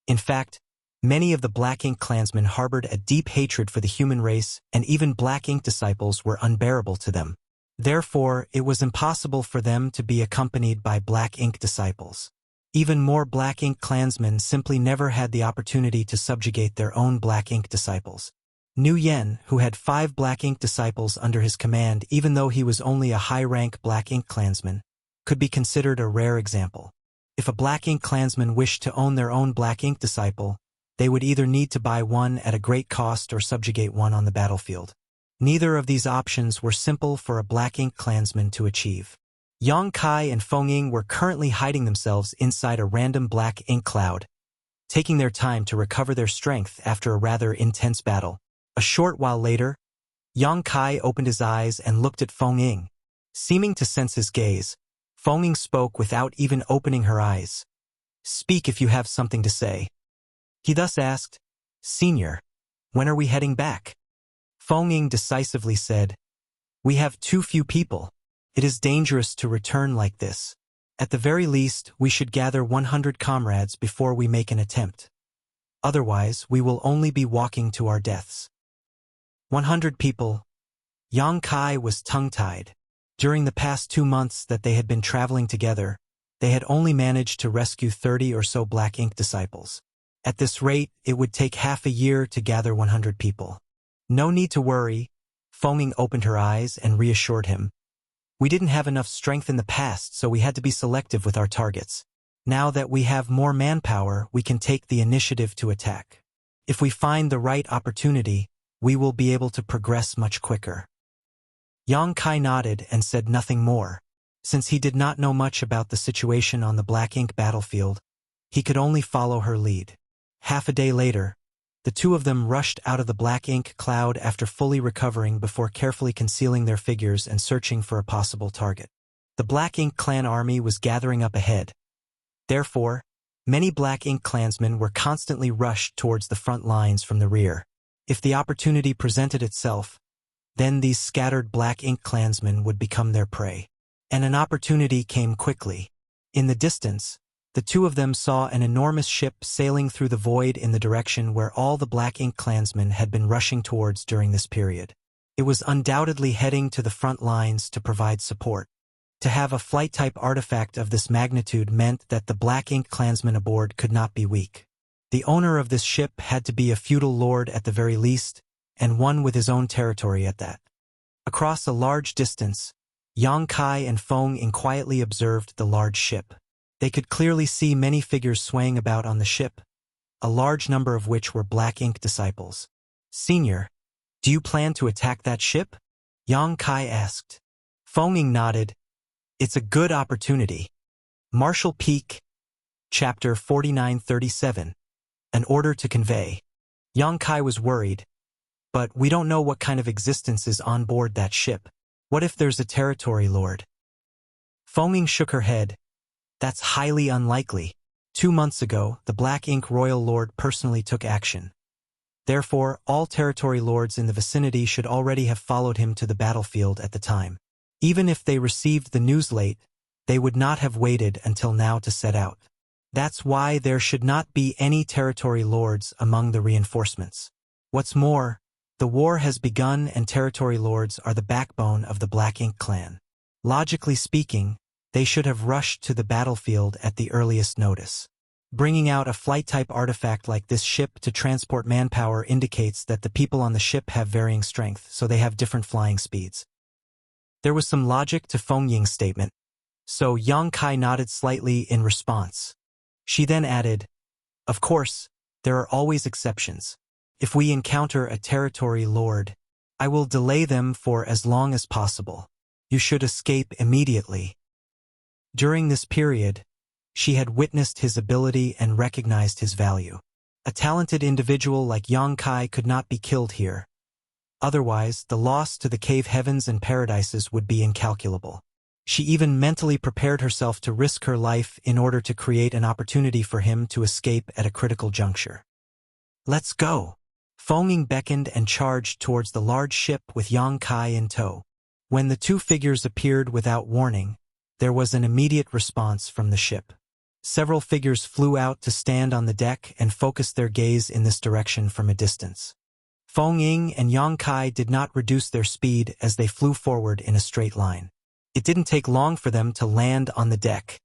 In fact, many of the Black Ink clansmen harbored a deep hatred for the human race, and even Black Ink disciples were unbearable to them. Therefore, it was impossible for them to be accompanied by Black Ink disciples. Even more Black Ink clansmen simply never had the opportunity to subjugate their own Black Ink disciples. Nu Yen, who had 5 Black Ink disciples under his command even though he was only a high-rank Black Ink clansman, could be considered a rare example. If a Black Ink clansman wished to own their own Black Ink disciple, they would either need to buy one at a great cost or subjugate one on the battlefield. Neither of these options were simple for a Black Ink clansman to achieve. Yang Kai and Feng Ying were currently hiding themselves inside a random Black Ink cloud, taking their time to recover their strength after a rather intense battle. A short while later, Yang Kai opened his eyes and looked at Feng Ying. Seeming to sense his gaze, Feng Ying spoke without even opening her eyes. "Speak if you have something to say." He thus asked, "Senior, when are we heading back?" Feng Ying decisively said, "We have too few people. It is dangerous to return like this. At the very least, we should gather 100 comrades before we make an attempt. Otherwise, we will only be walking to our deaths." 100 people. Yang Kai was tongue-tied. During the past 2 months that they had been traveling together, they had only managed to rescue 30 or so Black Ink disciples. At this rate, it would take half a year to gather 100 people. "No need to worry," Feng Ying opened her eyes and reassured him. We didn't have enough strength in the past, so we had to be selective with our targets. Now that we have more manpower, we can take the initiative to attack. If we find the right opportunity, we will be able to progress much quicker." Yang Kai nodded and said nothing more. Since he did not know much about the situation on the black ink battlefield, he could only follow her lead. Half a day later, the two of them rushed out of the black ink cloud after fully recovering before carefully concealing their figures and searching for a possible target. The Black Ink clan army was gathering up ahead. Therefore, many Black Ink clansmen were constantly rushed towards the front lines from the rear. If the opportunity presented itself, then these scattered Black Ink clansmen would become their prey. And an opportunity came quickly. In the distance, the two of them saw an enormous ship sailing through the void in the direction where all the Black Ink clansmen had been rushing towards during this period. It was undoubtedly heading to the front lines to provide support. To have a flight-type artifact of this magnitude meant that the Black Ink clansmen aboard could not be weak. The owner of this ship had to be a feudal lord at the very least, and one with his own territory at that. Across a large distance, Yang Kai and Feng Ying quietly observed the large ship. They could clearly see many figures swaying about on the ship, a large number of which were Black Ink disciples. "Senior, do you plan to attack that ship?" Yang Kai asked. Feng Ying nodded. "It's a good opportunity." Marshall Peak, Chapter 4937. An order to convey. Yang Kai was worried. "But we don't know what kind of existence is on board that ship. What if there's a territory lord?" Feng Ying shook her head. "That's highly unlikely. 2 months ago, the Black Ink royal lord personally took action. Therefore, all territory lords in the vicinity should already have followed him to the battlefield at the time. Even if they received the news late, they would not have waited until now to set out. That's why there should not be any territory lords among the reinforcements. What's more, the war has begun and territory lords are the backbone of the Black Ink clan. Logically speaking, they should have rushed to the battlefield at the earliest notice. Bringing out a flight-type artifact like this ship to transport manpower indicates that the people on the ship have varying strength, so they have different flying speeds." There was some logic to Feng Ying's statement, so Yang Kai nodded slightly in response. She then added, "Of course, there are always exceptions. If we encounter a territory lord, I will delay them for as long as possible. You should escape immediately." During this period, she had witnessed his ability and recognized his value. A talented individual like Yang Kai could not be killed here. Otherwise, the loss to the cave heavens and paradises would be incalculable. She even mentally prepared herself to risk her life in order to create an opportunity for him to escape at a critical juncture. "Let's go." Feng Ying beckoned and charged towards the large ship with Yang Kai in tow. When the two figures appeared without warning, there was an immediate response from the ship. Several figures flew out to stand on the deck and focus their gaze in this direction from a distance. Feng Ying and Yang Kai did not reduce their speed as they flew forward in a straight line. It didn't take long for them to land on the deck.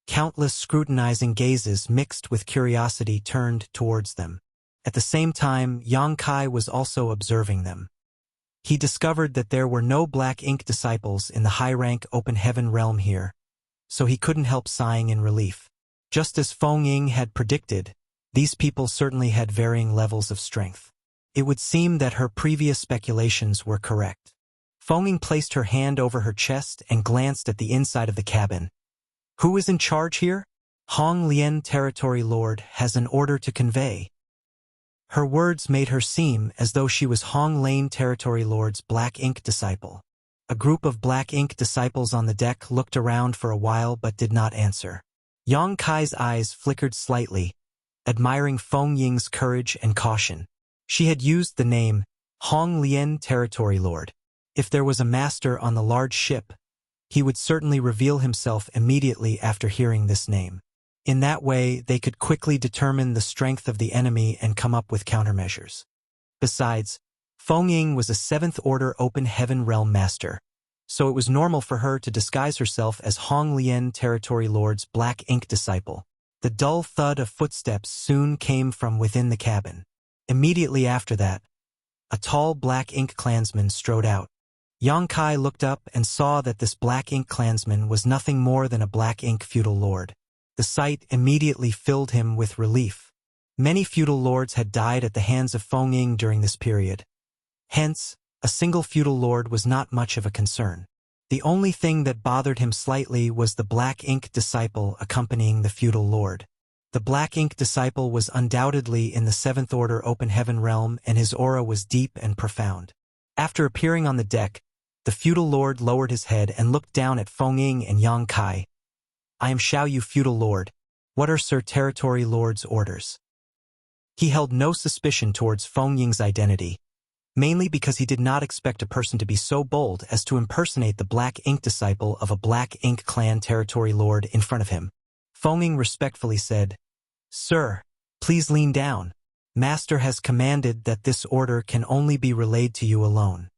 Countless scrutinizing gazes mixed with curiosity turned towards them. At the same time, Yang Kai was also observing them. He discovered that there were no Black Ink disciples in the high-rank open heaven realm here, so he couldn't help sighing in relief. Just as Feng Ying had predicted, these people certainly had varying levels of strength. It would seem that her previous speculations were correct. Feng Ying placed her hand over her chest and glanced at the inside of the cabin. "Who is in charge here?" "Hong Lian Territory Lord has an order to convey." Her words made her seem as though she was Hong Lane Territory Lord's Black Ink disciple. A group of Black Ink disciples on the deck looked around for a while but did not answer. Yang Kai's eyes flickered slightly, admiring Feng Ying's courage and caution. She had used the name Hong Lian Territory Lord. If there was a master on the large ship, he would certainly reveal himself immediately after hearing this name. In that way, they could quickly determine the strength of the enemy and come up with countermeasures. Besides, Feng Ying was a 7th Order Open Heaven Realm Master, so it was normal for her to disguise herself as Hong Lian Territory Lord's Black Ink disciple. The dull thud of footsteps soon came from within the cabin. Immediately after that, a tall Black Ink clansman strode out. Yang Kai looked up and saw that this black ink clansman was nothing more than a black ink feudal lord. The sight immediately filled him with relief. Many feudal lords had died at the hands of Feng Ying during this period. Hence, a single feudal lord was not much of a concern. The only thing that bothered him slightly was the black ink disciple accompanying the feudal lord. The black ink disciple was undoubtedly in the seventh order open heaven realm, and his aura was deep and profound. After appearing on the deck, the feudal lord lowered his head and looked down at Feng Ying and Yang Kai. "I am Xiaoyu feudal lord. What are Sir Territory Lord's orders?" He held no suspicion towards Feng Ying's identity, mainly because he did not expect a person to be so bold as to impersonate the black ink disciple of a black ink clan territory lord in front of him. Feng Ying respectfully said, "Sir, please lean down. Master has commanded that this order can only be relayed to you alone."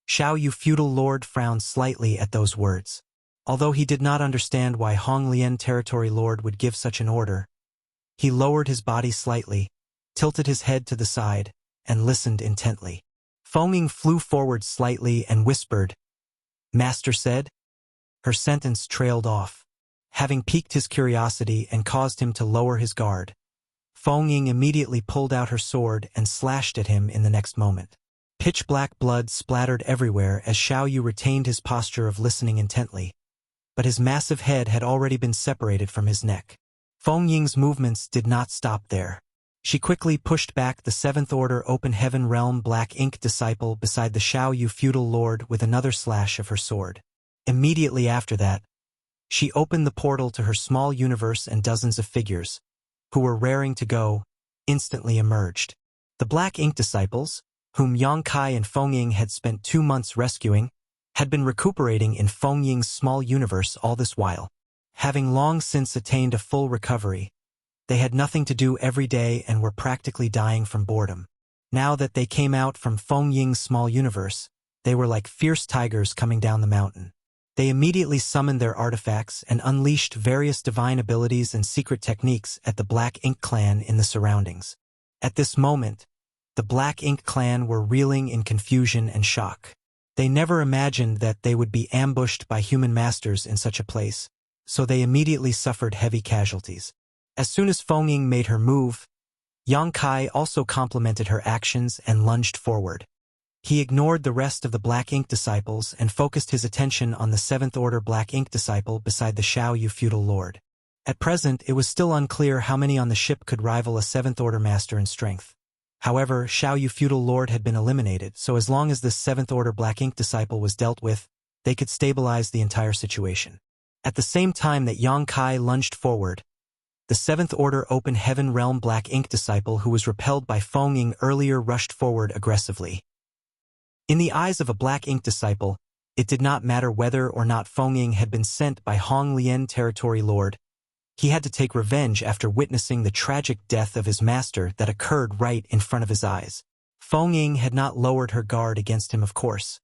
Xiaoyu feudal lord frowned slightly at those words. Although he did not understand why Honglian territory lord would give such an order, he lowered his body slightly, tilted his head to the side, and listened intently. Feng Ying flew forward slightly and whispered, "Master said?" Her sentence trailed off, having piqued his curiosity and caused him to lower his guard. Feng Ying immediately pulled out her sword and slashed at him in the next moment. Pitch-black blood splattered everywhere as Xiaoyu retained his posture of listening intently, but his massive head had already been separated from his neck. Feng Ying's movements did not stop there. She quickly pushed back the seventh order open heaven realm black ink disciple beside the Xiaoyu feudal lord with another slash of her sword. Immediately after that, she opened the portal to her small universe, and dozens of figures, who were raring to go, instantly emerged. The black ink disciples, whom Yang Kai and Feng Ying had spent 2 months rescuing, had been recuperating in Feng Ying's small universe all this while. Having long since attained a full recovery, they had nothing to do every day and were practically dying from boredom. Now that they came out from Feng Ying's small universe, they were like fierce tigers coming down the mountain. They immediately summoned their artifacts and unleashed various divine abilities and secret techniques at the Black Ink clan in the surroundings. At this moment, the Black Ink clan were reeling in confusion and shock. They never imagined that they would be ambushed by human masters in such a place, so they immediately suffered heavy casualties. As soon as Feng Ying made her move, Yang Kai also complemented her actions and lunged forward. He ignored the rest of the Black Ink disciples and focused his attention on the 7th Order Black Ink disciple beside the Xiaoyu feudal lord. At present, it was still unclear how many on the ship could rival a 7th Order master in strength. However, Xiaoyu feudal lord had been eliminated, so as long as this 7th Order Black Ink disciple was dealt with, they could stabilize the entire situation. At the same time that Yang Kai lunged forward, the 7th Order Open Heaven Realm Black Ink disciple who was repelled by Feng Ying earlier rushed forward aggressively. In the eyes of a Black Ink disciple, it did not matter whether or not Feng Ying had been sent by Honglian territory lord. He had to take revenge after witnessing the tragic death of his master that occurred right in front of his eyes. Feng Ying had not lowered her guard against him, of course,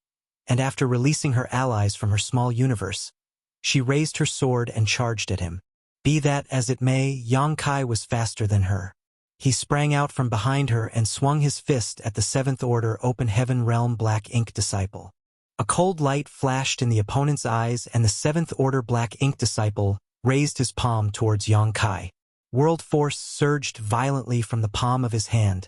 and after releasing her allies from her small universe, she raised her sword and charged at him. Be that as it may, Yang Kai was faster than her. He sprang out from behind her and swung his fist at the 7th Order Open Heaven Realm Black Ink disciple. A cold light flashed in the opponent's eyes, and the 7th Order Black Ink disciple raised his palm towards Yang Kai. World force surged violently from the palm of his hand,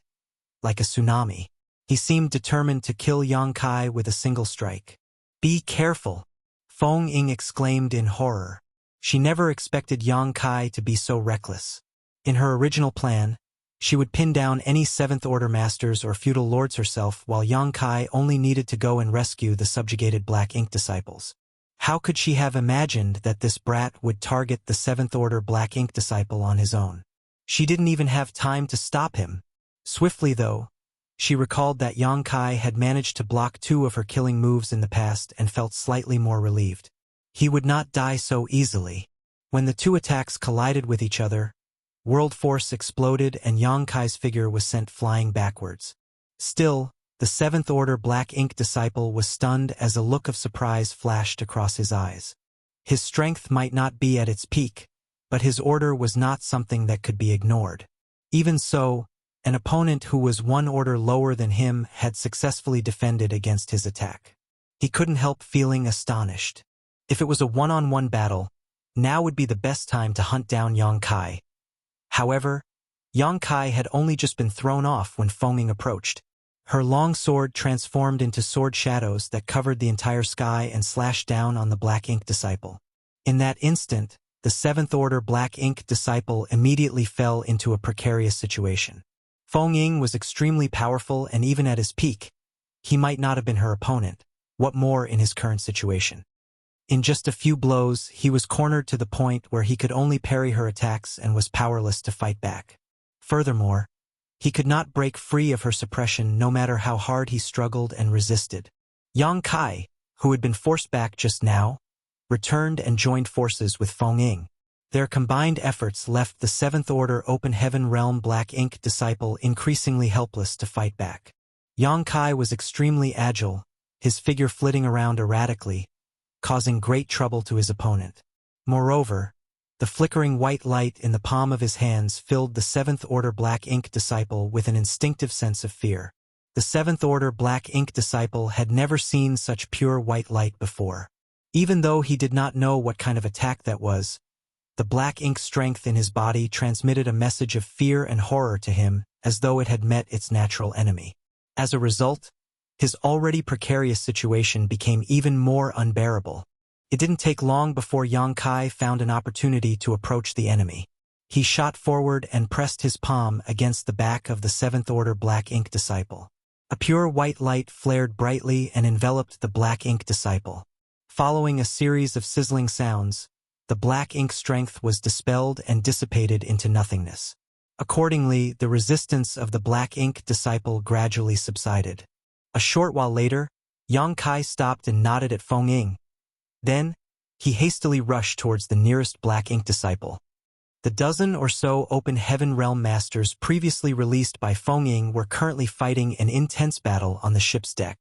like a tsunami. He seemed determined to kill Yang Kai with a single strike. "Be careful," Feng Ying exclaimed in horror. She never expected Yang Kai to be so reckless. In her original plan, she would pin down any 7th Order masters or feudal lords herself, while Yang Kai only needed to go and rescue the subjugated Black Ink disciples. How could she have imagined that this brat would target the 7th Order Black Ink disciple on his own? She didn't even have time to stop him. Swiftly, though, she recalled that Yang Kai had managed to block 2 of her killing moves in the past and felt slightly more relieved. He would not die so easily. When the 2 attacks collided with each other, world force exploded and Yang Kai's figure was sent flying backwards. Still, the 7th Order Black Ink disciple was stunned as a look of surprise flashed across his eyes. His strength might not be at its peak, but his order was not something that could be ignored. Even so, an opponent who was 1 order lower than him had successfully defended against his attack. He couldn't help feeling astonished. If it was a one-on-one battle, now would be the best time to hunt down Yang Kai. However, Yang Kai had only just been thrown off when Feng Ying approached. Her long sword transformed into sword shadows that covered the entire sky and slashed down on the Black Ink disciple. In that instant, the 7th Order Black Ink disciple immediately fell into a precarious situation. Feng Ying was extremely powerful, and even at his peak, he might not have been her opponent. What more in his current situation? In just a few blows, he was cornered to the point where he could only parry her attacks and was powerless to fight back. Furthermore, he could not break free of her suppression no matter how hard he struggled and resisted. Yang Kai, who had been forced back just now, returned and joined forces with Feng Ying. Their combined efforts left the 7th Order Open Heaven Realm Black Ink disciple increasingly helpless to fight back. Yang Kai was extremely agile, his figure flitting around erratically, causing great trouble to his opponent. Moreover, the flickering white light in the palm of his hands filled the 7th Order Black Ink disciple with an instinctive sense of fear. The 7th Order Black Ink disciple had never seen such pure white light before. Even though he did not know what kind of attack that was, the black ink strength in his body transmitted a message of fear and horror to him, as though it had met its natural enemy. As a result, his already precarious situation became even more unbearable. It didn't take long before Yang Kai found an opportunity to approach the enemy. He shot forward and pressed his palm against the back of the 7th Order Black Ink disciple. A pure white light flared brightly and enveloped the Black Ink disciple. Following a series of sizzling sounds, the black ink strength was dispelled and dissipated into nothingness. Accordingly, the resistance of the Black Ink disciple gradually subsided. A short while later, Yang Kai stopped and nodded at Feng Ying. Then, he hastily rushed towards the nearest Black Ink disciple. The dozen or so Open Heaven Realm Masters previously released by Feng Ying were currently fighting an intense battle on the ship's deck.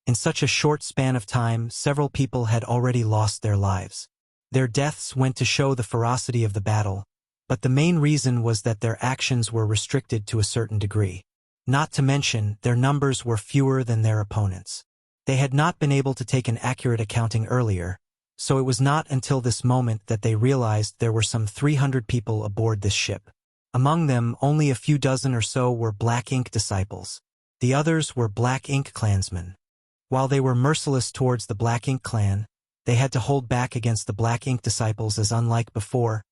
In such a short span of time, several people had already lost their lives. Their deaths went to show the ferocity of the battle, but the main reason was that their actions were restricted to a certain degree. Not to mention, their numbers were fewer than their opponents. They had not been able to take an accurate accounting earlier, so it was not until this moment that they realized there were some 300 people aboard this ship. Among them, only a few dozen or so were Black Ink disciples. The others were Black Ink clansmen. While they were merciless towards the Black Ink clan, they had to hold back against the Black Ink disciples, as unlike before,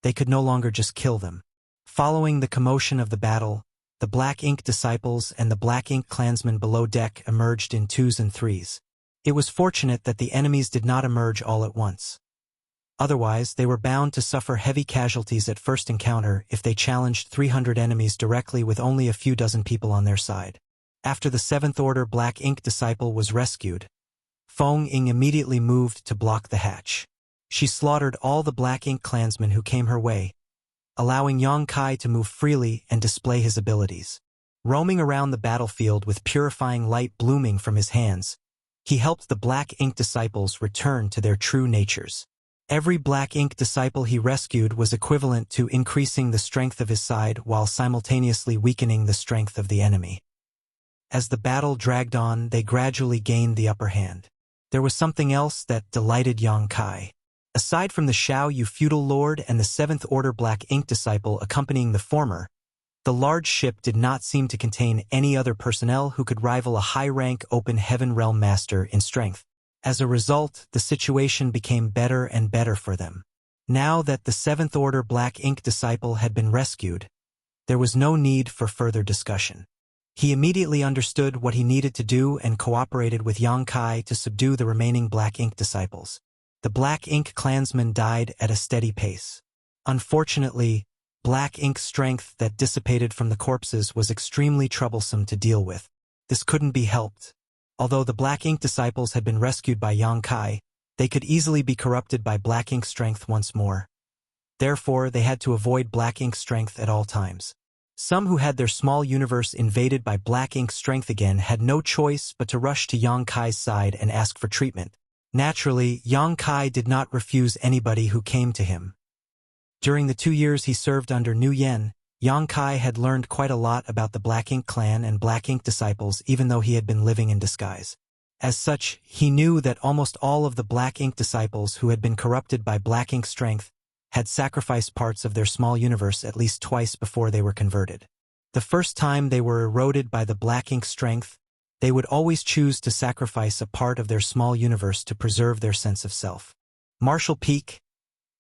they could no longer just kill them. Following the commotion of the battle, the Black Ink disciples and the Black Ink clansmen below deck emerged in 2s and 3s. It was fortunate that the enemies did not emerge all at once. Otherwise, they were bound to suffer heavy casualties at first encounter if they challenged 300 enemies directly with only a few dozen people on their side. After the 7th Order Black Ink disciple was rescued, Feng Ying immediately moved to block the hatch. She slaughtered all the Black Ink clansmen who came her way, allowing Yang Kai to move freely and display his abilities. Roaming around the battlefield with purifying light blooming from his hands, he helped the Black Ink disciples return to their true natures. Every Black Ink disciple he rescued was equivalent to increasing the strength of his side while simultaneously weakening the strength of the enemy. As the battle dragged on, they gradually gained the upper hand. There was something else that delighted Yang Kai. Aside from the Xiao Yu feudal lord and the 7th Order Black Ink disciple accompanying the former, the large ship did not seem to contain any other personnel who could rival a high-rank Open Heaven Realm Master in strength. As a result, the situation became better and better for them. Now that the 7th Order Black Ink disciple had been rescued, there was no need for further discussion. He immediately understood what he needed to do and cooperated with Yang Kai to subdue the remaining Black Ink disciples. The Black Ink clansmen died at a steady pace. Unfortunately, Black Ink strength that dissipated from the corpses was extremely troublesome to deal with. This couldn't be helped. Although the Black Ink disciples had been rescued by Yang Kai, they could easily be corrupted by Black Ink strength once more. Therefore, they had to avoid Black Ink strength at all times. Some who had their small universe invaded by Black Ink strength again had no choice but to rush to Yang Kai's side and ask for treatment. Naturally, Yang Kai did not refuse anybody who came to him. During the 2 years he served under Nu Yen, Yang Kai had learned quite a lot about the Black Ink clan and Black Ink disciples, even though he had been living in disguise. As such, he knew that almost all of the Black Ink disciples who had been corrupted by Black Ink strength had sacrificed parts of their small universe at least twice before they were converted. The first time they were eroded by the Black Ink strength, they would always choose to sacrifice a part of their small universe to preserve their sense of self. Marshall Peak,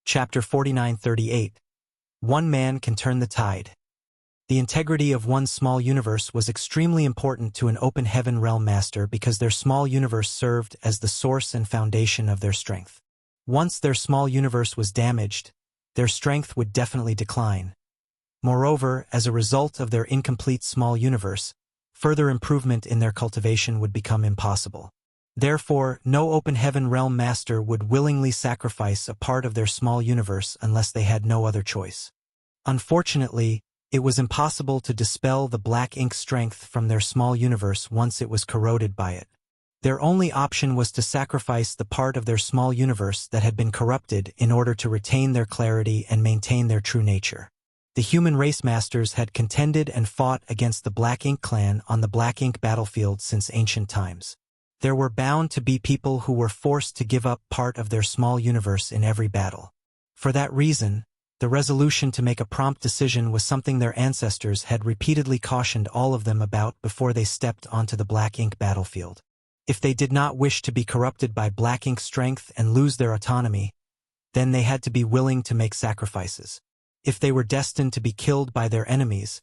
Chapter 49:38. One man can turn the tide. The integrity of one's small universe was extremely important to an open heaven realm master because their small universe served as the source and foundation of their strength. Once their small universe was damaged, their strength would definitely decline. Moreover, as a result of their incomplete small universe, further improvement in their cultivation would become impossible. Therefore, no open heaven realm master would willingly sacrifice a part of their small universe unless they had no other choice. Unfortunately, it was impossible to dispel the Black Ink strength from their small universe once it was corroded by it. Their only option was to sacrifice the part of their small universe that had been corrupted in order to retain their clarity and maintain their true nature. The human race masters had contended and fought against the Black Ink clan on the Black Ink battlefield since ancient times. There were bound to be people who were forced to give up part of their small universe in every battle. For that reason, the resolution to make a prompt decision was something their ancestors had repeatedly cautioned all of them about before they stepped onto the Black Ink battlefield. If they did not wish to be corrupted by Black Ink strength and lose their autonomy, then they had to be willing to make sacrifices. If they were destined to be killed by their enemies,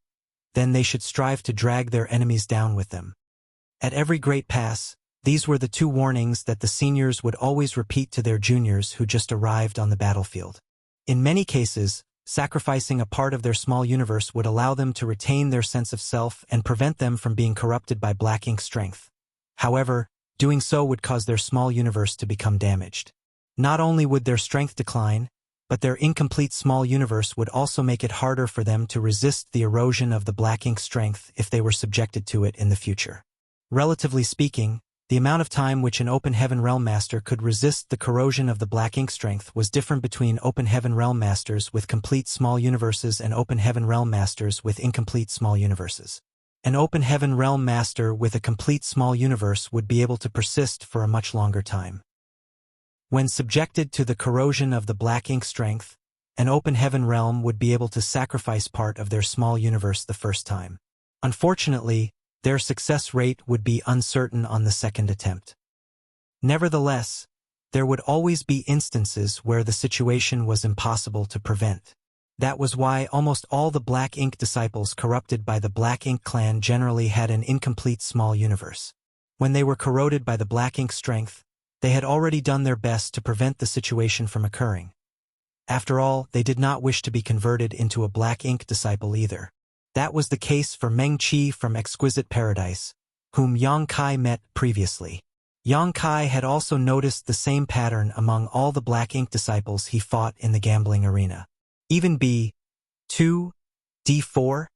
then they should strive to drag their enemies down with them. At every great pass, these were the two warnings that the seniors would always repeat to their juniors who just arrived on the battlefield. In many cases, sacrificing a part of their small universe would allow them to retain their sense of self and prevent them from being corrupted by Black Ink strength. However, doing so would cause their small universe to become damaged. Not only would their strength decline, but their incomplete small universe would also make it harder for them to resist the erosion of the Black Ink strength if they were subjected to it in the future. Relatively speaking, the amount of time which an open heaven realm master could resist the corrosion of the Black Ink strength was different between open heaven realm masters with complete small universes and open heaven realm masters with incomplete small universes. An open heaven realm master with a complete small universe would be able to persist for a much longer time. When subjected to the corrosion of the Black Ink strength, an open heaven realm would be able to sacrifice part of their small universe the first time. Unfortunately, their success rate would be uncertain on the second attempt. Nevertheless, there would always be instances where the situation was impossible to prevent. That was why almost all the Black Ink disciples corrupted by the Black Ink clan generally had an incomplete small universe. When they were corroded by the Black Ink strength, they had already done their best to prevent the situation from occurring. After all, they did not wish to be converted into a Black Ink disciple either. That was the case for Meng Qi from Exquisite Paradise, whom Yang Kai met previously. Yang Kai had also noticed the same pattern among all the Black Ink disciples he fought in the gambling arena. Even B2, D4,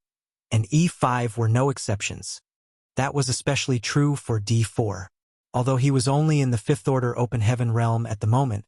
and E5 were no exceptions. That was especially true for D4. Although he was only in the 5th Order Open Heaven realm at the moment,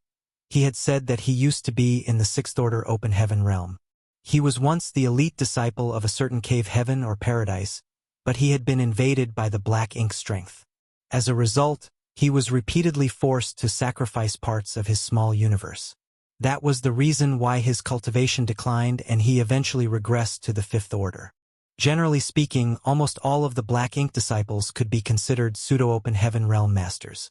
he had said that he used to be in the 6th Order Open Heaven realm. He was once the elite disciple of a certain cave heaven or paradise, but he had been invaded by the Black Ink strength. As a result, he was repeatedly forced to sacrifice parts of his small universe. That was the reason why his cultivation declined and he eventually regressed to the 5th Order. Generally speaking, almost all of the Black Ink disciples could be considered pseudo-open heaven realm masters.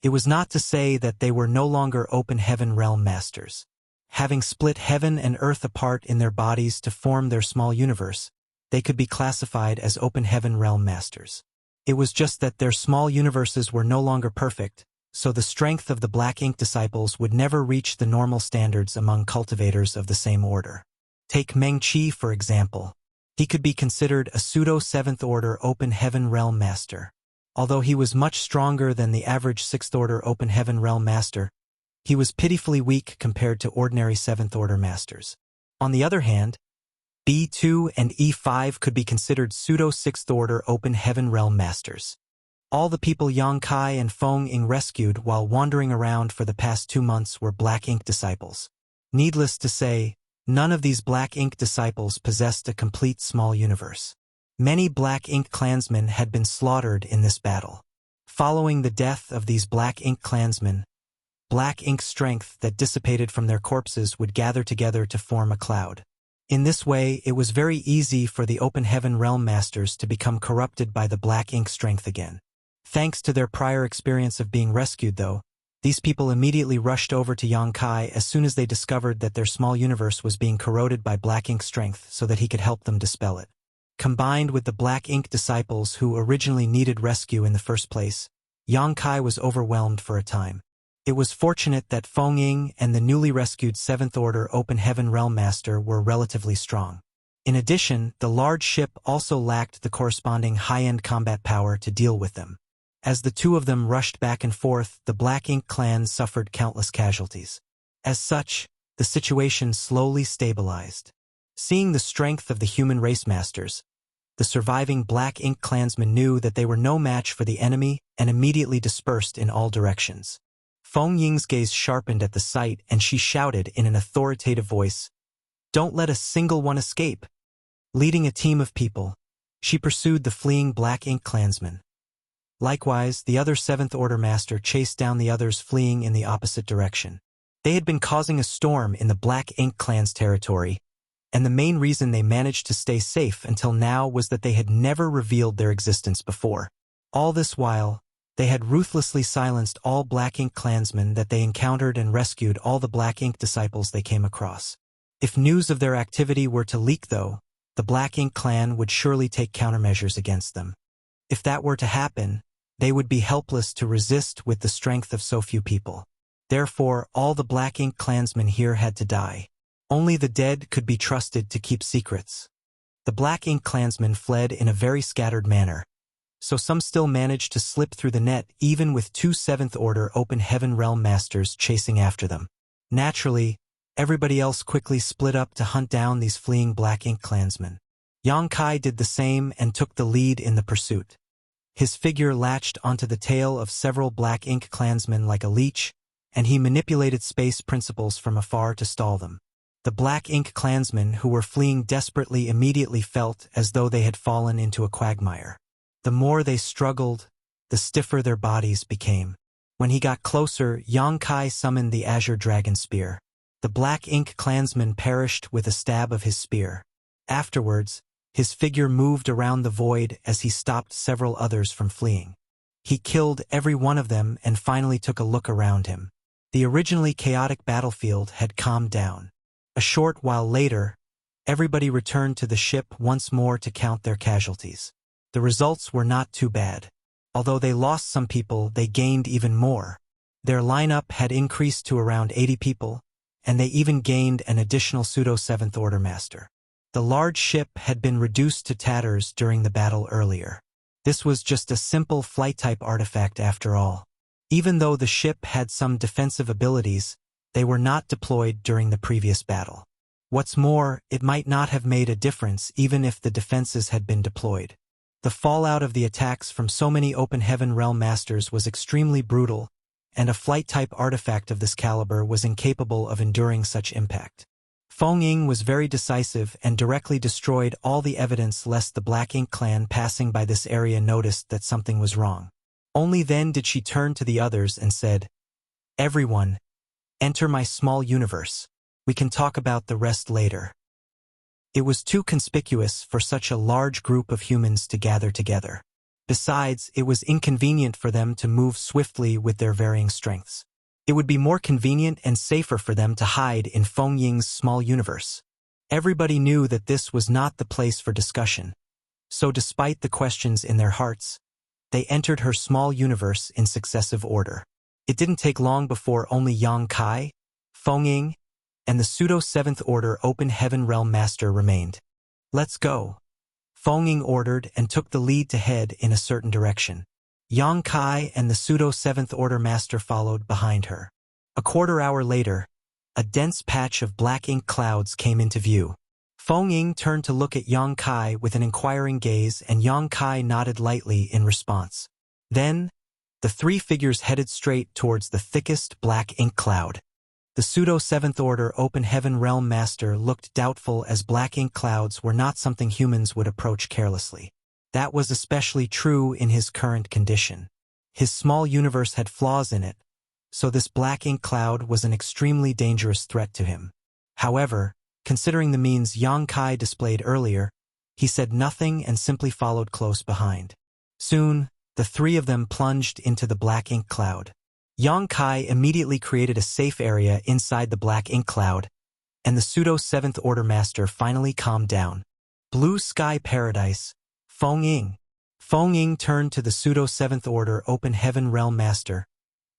It was not to say that they were no longer open heaven realm masters. Having split heaven and earth apart in their bodies to form their small universe, they could be classified as open heaven realm masters. It was just that their small universes were no longer perfect, so the strength of the Black Ink disciples would never reach the normal standards among cultivators of the same order. Take Meng Qi, for example. He could be considered a pseudo-7th Order Open Heaven Realm Master. Although he was much stronger than the average 6th Order Open Heaven Realm Master, he was pitifully weak compared to ordinary 7th Order Masters. On the other hand, B2 and E5 could be considered pseudo-6th Order Open Heaven Realm Masters. All the people Yang Kai and Feng Ying rescued while wandering around for the past 2 months were Black Ink disciples. Needless to say, none of these Black Ink disciples possessed a complete small universe. Many Black Ink clansmen had been slaughtered in this battle. Following the death of these black ink clansmen, black ink strength that dissipated from their corpses would gather together to form a cloud. In this way, it was very easy for the Open Heaven Realm Masters to become corrupted by the black ink strength again. Thanks to their prior experience of being rescued, though, these people immediately rushed over to Yang Kai as soon as they discovered that their small universe was being corroded by black ink strength so that he could help them dispel it. Combined with the black ink disciples who originally needed rescue in the first place, Yang Kai was overwhelmed for a time. It was fortunate that Feng Ying and the newly rescued 7th Order Open Heaven Realm Master were relatively strong. In addition, the large ship also lacked the corresponding high-end combat power to deal with them. As the two of them rushed back and forth, the Black Ink clan suffered countless casualties. As such, the situation slowly stabilized. Seeing the strength of the human race masters, the surviving Black Ink clansmen knew that they were no match for the enemy and immediately dispersed in all directions. Feng Ying's gaze sharpened at the sight, and she shouted in an authoritative voice, "Don't let a single one escape." Leading a team of people, she pursued the fleeing Black Ink clansmen. Likewise, the other 7th Order Master chased down the others fleeing in the opposite direction. They had been causing a storm in the Black Ink clan's territory, and the main reason they managed to stay safe until now was that they had never revealed their existence before. All this while, they had ruthlessly silenced all Black Ink clansmen that they encountered and rescued all the Black Ink disciples they came across. If news of their activity were to leak, though, the Black Ink clan would surely take countermeasures against them. If that were to happen, they would be helpless to resist with the strength of so few people. Therefore, all the Black Ink clansmen here had to die. Only the dead could be trusted to keep secrets. The Black Ink clansmen fled in a very scattered manner, so some still managed to slip through the net even with 2 7th Order Open Heaven Realm Masters chasing after them. Naturally, everybody else quickly split up to hunt down these fleeing Black Ink clansmen. Yang Kai did the same and took the lead in the pursuit. His figure latched onto the tail of several Black Ink clansmen like a leech, and he manipulated space principles from afar to stall them. The Black Ink clansmen who were fleeing desperately immediately felt as though they had fallen into a quagmire. The more they struggled, the stiffer their bodies became. When he got closer, Yang Kai summoned the Azure Dragon Spear. The Black Ink clansman perished with a stab of his spear. Afterwards, his figure moved around the void as he stopped several others from fleeing. He killed every one of them and finally took a look around him. The originally chaotic battlefield had calmed down. A short while later, everybody returned to the ship once more to count their casualties. The results were not too bad. Although they lost some people, they gained even more. Their lineup had increased to around 80 people, and they even gained an additional pseudo-7th Order Master. The large ship had been reduced to tatters during the battle earlier. This was just a simple flight-type artifact after all. Even though the ship had some defensive abilities, they were not deployed during the previous battle. What's more, it might not have made a difference even if the defenses had been deployed. The fallout of the attacks from so many Open Heaven Realm Masters was extremely brutal, and a flight-type artifact of this caliber was incapable of enduring such impact. Feng Ying was very decisive and directly destroyed all the evidence lest the Black Ink clan passing by this area noticed that something was wrong. Only then did she turn to the others and said, "Everyone, enter my small universe. We can talk about the rest later." It was too conspicuous for such a large group of humans to gather together. Besides, it was inconvenient for them to move swiftly with their varying strengths. It would be more convenient and safer for them to hide in Feng Ying's small universe. Everybody knew that this was not the place for discussion. So despite the questions in their hearts, they entered her small universe in successive order. It didn't take long before only Yang Kai, Feng Ying, and the pseudo-7th Order Open Heaven Realm Master remained. "Let's go," Feng Ying ordered and took the lead to head in a certain direction. Yang Kai and the pseudo-7th Order Master followed behind her. A quarter hour later, a dense patch of black ink clouds came into view. Feng Ying turned to look at Yang Kai with an inquiring gaze, and Yang Kai nodded lightly in response. Then, the three figures headed straight towards the thickest black ink cloud. The pseudo-7th Order Open Heaven Realm Master looked doubtful, as black ink clouds were not something humans would approach carelessly. That was especially true in his current condition. His small universe had flaws in it, so this black ink cloud was an extremely dangerous threat to him. However, considering the means Yang Kai displayed earlier, he said nothing and simply followed close behind. Soon, the three of them plunged into the black ink cloud. Yang Kai immediately created a safe area inside the black ink cloud, and the pseudo-seventh order master finally calmed down. Blue Sky Paradise, Feng Ying. Feng Ying turned to the pseudo-seventh order open heaven realm master,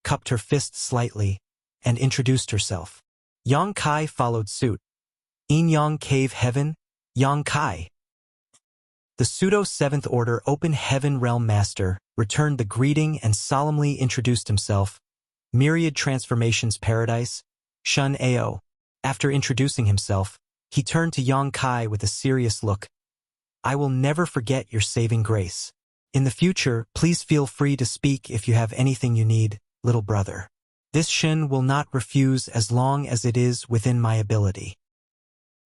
cupped her fist slightly, and introduced herself. Yang Kai followed suit. Yin Yang Cave Heaven, Yang Kai. The pseudo-seventh order open heaven realm master returned the greeting and solemnly introduced himself. Myriad Transformations Paradise, Shun Ao. After introducing himself, he turned to Yang Kai with a serious look. I will never forget your saving grace. In the future, please feel free to speak if you have anything you need, little brother. This Shin will not refuse as long as it is within my ability.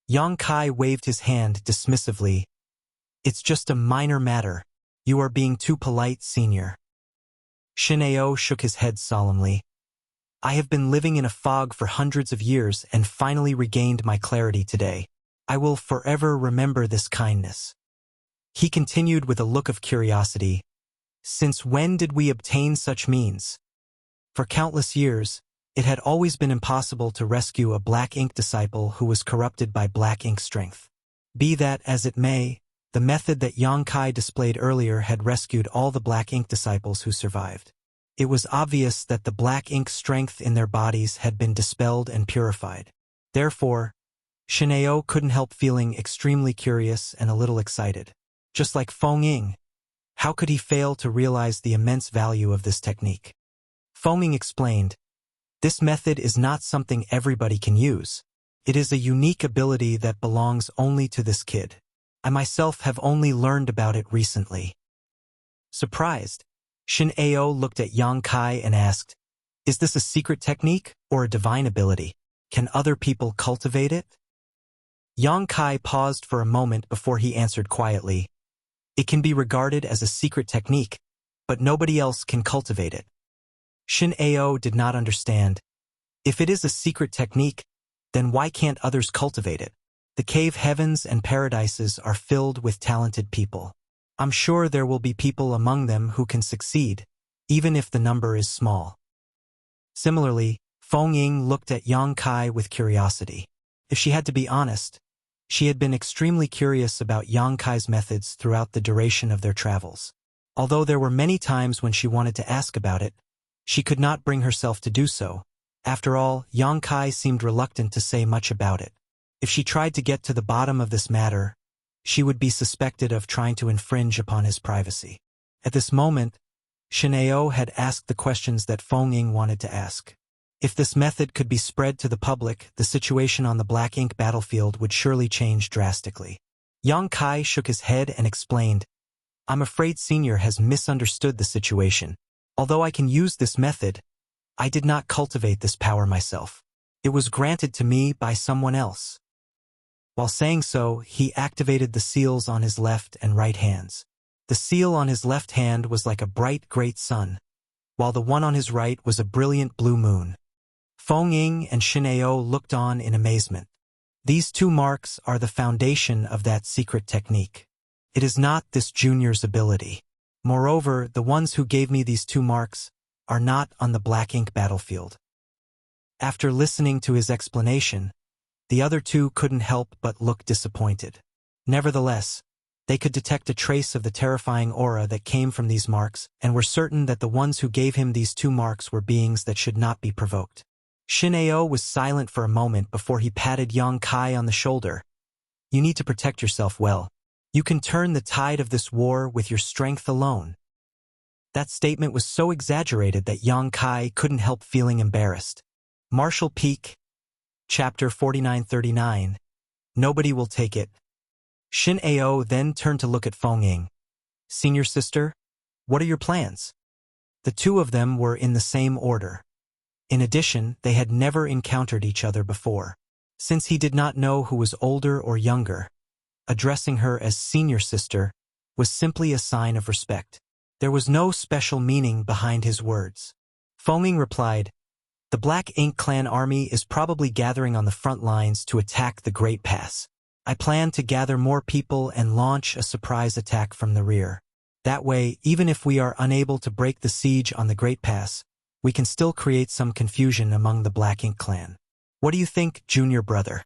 Yang Kai waved his hand dismissively. It's just a minor matter. You are being too polite, senior. Shin Ao shook his head solemnly. I have been living in a fog for hundreds of years and finally regained my clarity today. I will forever remember this kindness. He continued with a look of curiosity. Since when did we obtain such means? For countless years, it had always been impossible to rescue a black ink disciple who was corrupted by black ink strength. Be that as it may, the method that Yang Kai displayed earlier had rescued all the black ink disciples who survived. It was obvious that the black ink strength in their bodies had been dispelled and purified. Therefore, Shin Ao couldn't help feeling extremely curious and a little excited. Just like Feng Ying, how could he fail to realize the immense value of this technique? Feng Ying explained, this method is not something everybody can use. It is a unique ability that belongs only to this kid. I myself have only learned about it recently. Surprised, Shin Ao looked at Yang Kai and asked, is this a secret technique or a divine ability? Can other people cultivate it? Yang Kai paused for a moment before he answered quietly. It can be regarded as a secret technique, but nobody else can cultivate it. Shin Ao did not understand. If it is a secret technique, then why can't others cultivate it? The cave heavens and paradises are filled with talented people. I'm sure there will be people among them who can succeed, even if the number is small. Similarly, Feng Ying looked at Yang Kai with curiosity. If she had to be honest, she had been extremely curious about Yang Kai's methods throughout the duration of their travels. Although there were many times when she wanted to ask about it, she could not bring herself to do so. After all, Yang Kai seemed reluctant to say much about it. If she tried to get to the bottom of this matter, she would be suspected of trying to infringe upon his privacy. At this moment, Shin Ao had asked the questions that Feng Ying wanted to ask. If this method could be spread to the public, the situation on the black ink battlefield would surely change drastically. Yang Kai shook his head and explained, I'm afraid Senior has misunderstood the situation. Although I can use this method, I did not cultivate this power myself. It was granted to me by someone else. While saying so, he activated the seals on his left and right hands. The seal on his left hand was like a bright great sun, while the one on his right was a brilliant blue moon. Feng Ying and Shin Ao looked on in amazement. These two marks are the foundation of that secret technique. It is not this junior's ability. Moreover, the ones who gave me these two marks are not on the black ink battlefield. After listening to his explanation, the other two couldn't help but look disappointed. Nevertheless, they could detect a trace of the terrifying aura that came from these marks and were certain that the ones who gave him these two marks were beings that should not be provoked. Shin Ao was silent for a moment before he patted Yang Kai on the shoulder. You need to protect yourself well. You can turn the tide of this war with your strength alone. That statement was so exaggerated that Yang Kai couldn't help feeling embarrassed. Marshall Peak, Chapter 4939. Nobody will take it. Shin Ao then turned to look at Feng Ying. Senior sister, what are your plans? The two of them were in the same order. In addition, they had never encountered each other before. Since he did not know who was older or younger, addressing her as senior sister was simply a sign of respect. There was no special meaning behind his words. Feng replied, "The Black Ink Clan army is probably gathering on the front lines to attack the Great Pass. I plan to gather more people and launch a surprise attack from the rear. That way, even if we are unable to break the siege on the Great Pass, we can still create some confusion among the Black Ink Clan. What do you think, junior brother?"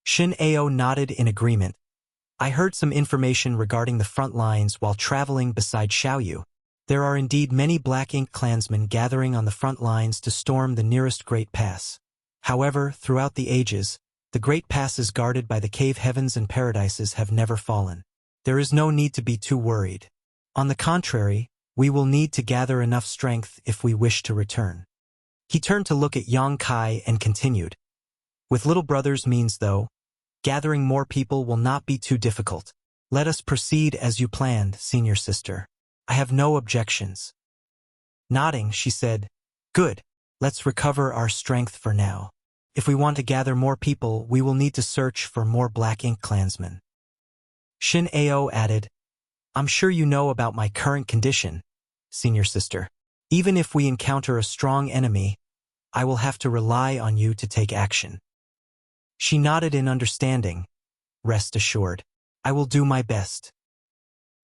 Shin Ao nodded in agreement. "I heard some information regarding the front lines while traveling beside Xiaoyu. There are indeed many Black Ink clansmen gathering on the front lines to storm the nearest Great Pass. However, throughout the ages, the Great Passes guarded by the cave heavens and paradises have never fallen. There is no need to be too worried. On the contrary, we will need to gather enough strength if we wish to return." He turned to look at Yang Kai and continued, "With little brother's means, though, gathering more people will not be too difficult. Let us proceed as you planned, senior sister. I have no objections." Nodding, she said, "Good. Let's recover our strength for now. If we want to gather more people, we will need to search for more Black Ink clansmen." Shin Ao added, "I'm sure you know about my current condition, senior sister. Even if we encounter a strong enemy, I will have to rely on you to take action." She nodded in understanding. "Rest assured, I will do my best."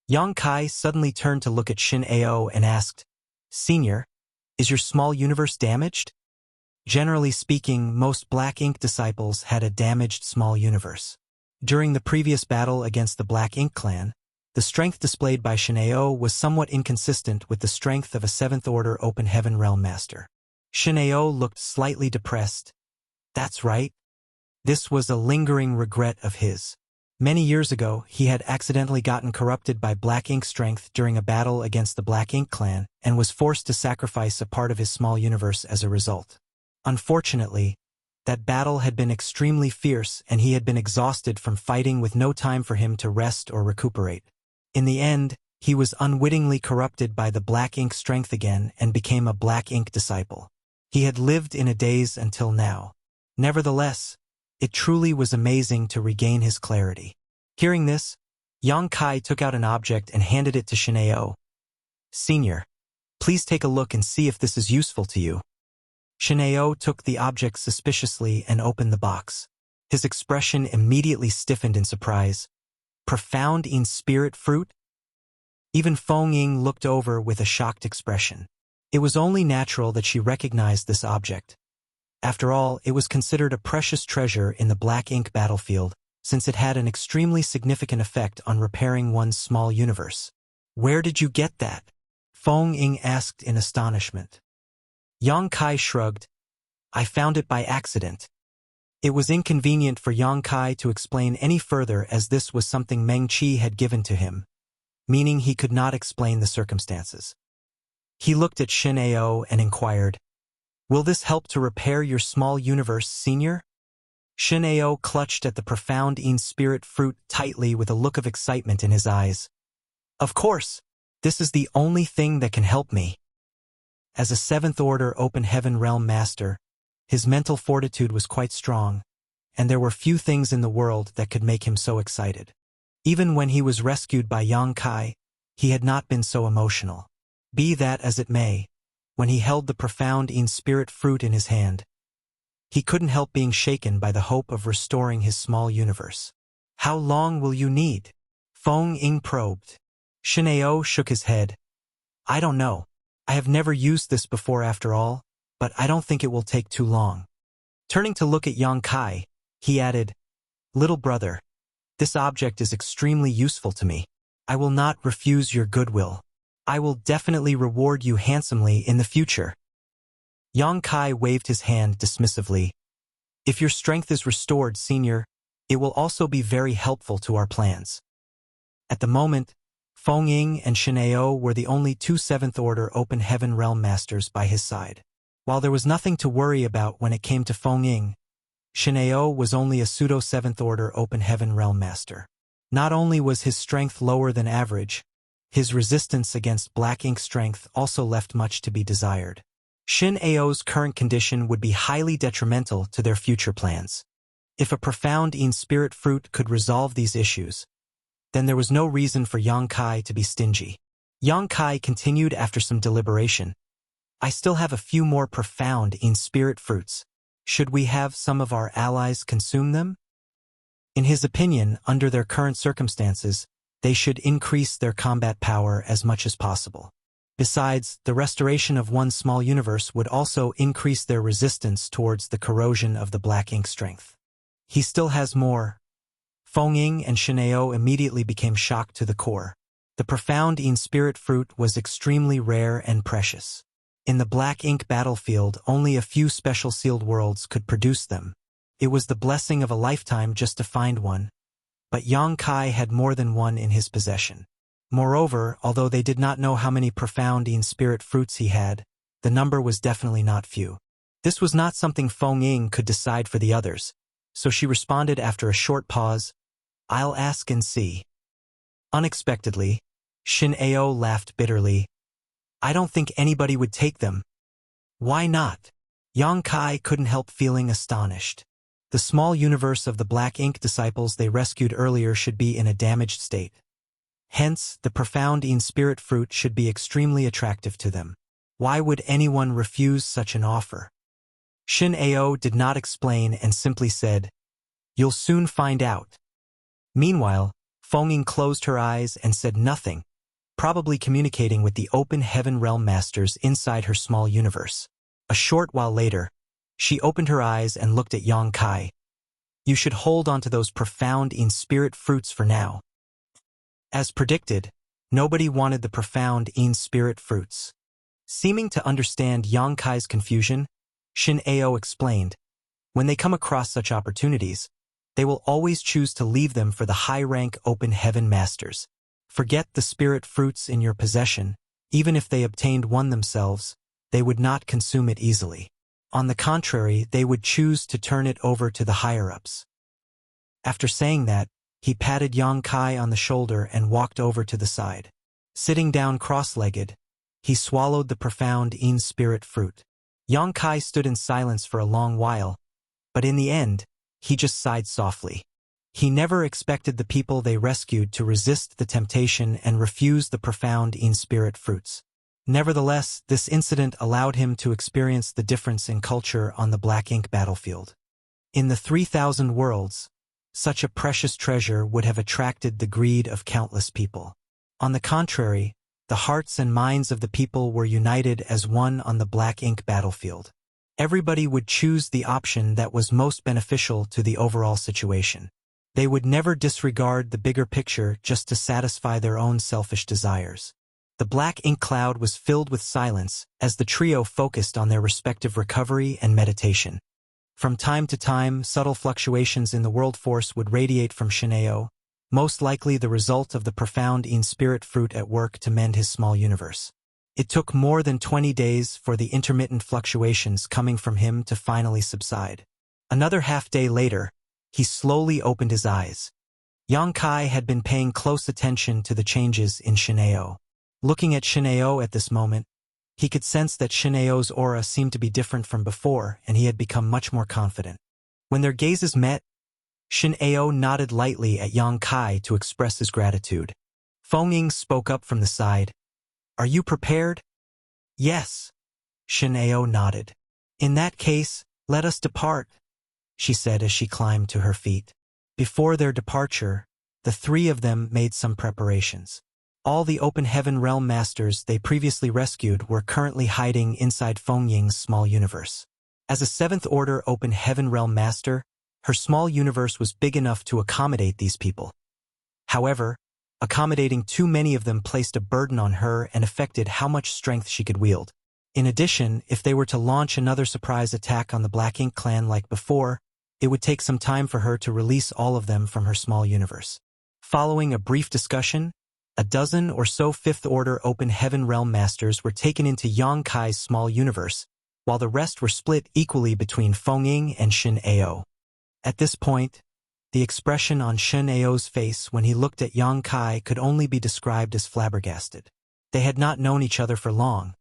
Yang Kai suddenly turned to look at Shin Ao and asked, "Senior, is your small universe damaged?" Generally speaking, most Black Ink disciples had a damaged small universe. During the previous battle against the Black Ink clan, the strength displayed by Shin Ao was somewhat inconsistent with the strength of a 7th Order Open Heaven Realm Master. Shin Ao looked slightly depressed. That's right. This was a lingering regret of his. Many years ago, he had accidentally gotten corrupted by Black Ink strength during a battle against the Black Ink clan and was forced to sacrifice a part of his small universe as a result. Unfortunately, that battle had been extremely fierce and he had been exhausted from fighting with no time for him to rest or recuperate. In the end, he was unwittingly corrupted by the Black Ink strength again and became a Black Ink disciple. He had lived in a daze until now. Nevertheless, it truly was amazing to regain his clarity. Hearing this, Yang Kai took out an object and handed it to Shin Ao. "Senior, please take a look and see if this is useful to you." Shin Ao took the object suspiciously and opened the box. His expression immediately stiffened in surprise. Profound in spirit fruit? Even Feng Ying looked over with a shocked expression. It was only natural that she recognized this object. After all, it was considered a precious treasure in the Black Ink battlefield, since it had an extremely significant effect on repairing one's small universe. "Where did you get that?" Feng Ying asked in astonishment. Yang Kai shrugged. "I found it by accident." It was inconvenient for Yang Kai to explain any further as this was something Meng Qi had given to him, meaning he could not explain the circumstances. He looked at Shin Ao and inquired, "Will this help to repair your small universe, senior?" Shin Ao clutched at the profound in spirit fruit tightly with a look of excitement in his eyes. "Of course, this is the only thing that can help me." As a 7th Order Open Heaven Realm Master, his mental fortitude was quite strong, and there were few things in the world that could make him so excited. Even when he was rescued by Yang Kai, he had not been so emotional. Be that as it may, when he held the profound in spirit fruit in his hand, he couldn't help being shaken by the hope of restoring his small universe. "How long will you need?" Feng Ying probed. Shin Ao shook his head. "I don't know. I have never used this before after all, but I don't think it will take too long." Turning to look at Yang Kai, he added, "Little brother, this object is extremely useful to me. I will not refuse your goodwill. I will definitely reward you handsomely in the future." Yang Kai waved his hand dismissively. "If your strength is restored, senior, it will also be very helpful to our plans." At the moment, Feng Ying and Shin Ao were the only two 7th Order Open Heaven Realm Masters by his side. While there was nothing to worry about when it came to Feng Ying, Shin Ao was only a pseudo 7th Order Open Heaven Realm Master. Not only was his strength lower than average, his resistance against Black Ink strength also left much to be desired. Shin Ao's current condition would be highly detrimental to their future plans. If a profound in spirit fruit could resolve these issues, then there was no reason for Yang Kai to be stingy. Yang Kai continued after some deliberation. I still have a few more profound in-spirit fruits. Should we have some of our allies consume them? In his opinion, under their current circumstances, they should increase their combat power as much as possible. Besides, the restoration of one small universe would also increase their resistance towards the corrosion of the black ink strength. He still has more. Feng Ying and Shineo immediately became shocked to the core. The profound in-spirit fruit was extremely rare and precious. In the black ink battlefield, only a few special sealed worlds could produce them. It was the blessing of a lifetime just to find one. But Yang Kai had more than one in his possession. Moreover, although they did not know how many profound in-spirit fruits he had, the number was definitely not few. This was not something Feng Ying could decide for the others, so she responded after a short pause, "I'll ask and see." Unexpectedly, Shineo laughed bitterly. "I don't think anybody would take them." "Why not?" Yang Kai couldn't help feeling astonished. The small universe of the black ink disciples they rescued earlier should be in a damaged state. Hence, the profound in-spirit fruit should be extremely attractive to them. Why would anyone refuse such an offer? Shineo did not explain and simply said, "You'll soon find out." Meanwhile, Feng Ying closed her eyes and said nothing, probably communicating with the open heaven realm masters inside her small universe. A short while later, she opened her eyes and looked at Yang Kai. "You should hold on to those profound in-spirit fruits for now." As predicted, nobody wanted the profound in-spirit fruits. Seeming to understand Yang Kai's confusion, Shineo explained, "When they come across such opportunities, they will always choose to leave them for the high-rank open heaven masters. Forget the spirit fruits in your possession. Even if they obtained one themselves, they would not consume it easily. On the contrary, they would choose to turn it over to the higher-ups." After saying that, he patted Yang Kai on the shoulder and walked over to the side. Sitting down cross-legged, he swallowed the profound in-spirit fruit. Yang Kai stood in silence for a long while, but in the end, he just sighed softly. He never expected the people they rescued to resist the temptation and refuse the profound in-spirit fruits. Nevertheless, this incident allowed him to experience the difference in culture on the black ink battlefield. In the 3,000 worlds, such a precious treasure would have attracted the greed of countless people. On the contrary, the hearts and minds of the people were united as one on the black ink battlefield. Everybody would choose the option that was most beneficial to the overall situation. They would never disregard the bigger picture just to satisfy their own selfish desires. The black ink cloud was filled with silence as the trio focused on their respective recovery and meditation. From time to time, subtle fluctuations in the world force would radiate from Shineo, most likely the result of the profound in-spirit fruit at work to mend his small universe. It took more than 20 days for the intermittent fluctuations coming from him to finally subside. Another half-day later, he slowly opened his eyes. Yang Kai had been paying close attention to the changes in Shineo. Looking at Shineo at this moment, he could sense that Shineo's aura seemed to be different from before, and he had become much more confident. When their gazes met, Shineo nodded lightly at Yang Kai to express his gratitude. Feng Ying spoke up from the side. "Are you prepared?" "Yes." Shineo nodded. "In that case, let us depart," she said as she climbed to her feet. Before their departure, the three of them made some preparations. All the open heaven realm masters they previously rescued were currently hiding inside Feng Ying's small universe. As a 7th order open heaven realm master, her small universe was big enough to accommodate these people. However, accommodating too many of them placed a burden on her and affected how much strength she could wield. In addition, if they were to launch another surprise attack on the Black Ink clan like before, it would take some time for her to release all of them from her small universe. Following a brief discussion, a dozen or so 5th order open heaven realm masters were taken into Yang Kai's small universe, while the rest were split equally between Feng Ying and Shineo. At this point, the expression on Shineo's face when he looked at Yang Kai could only be described as flabbergasted. They had not known each other for long,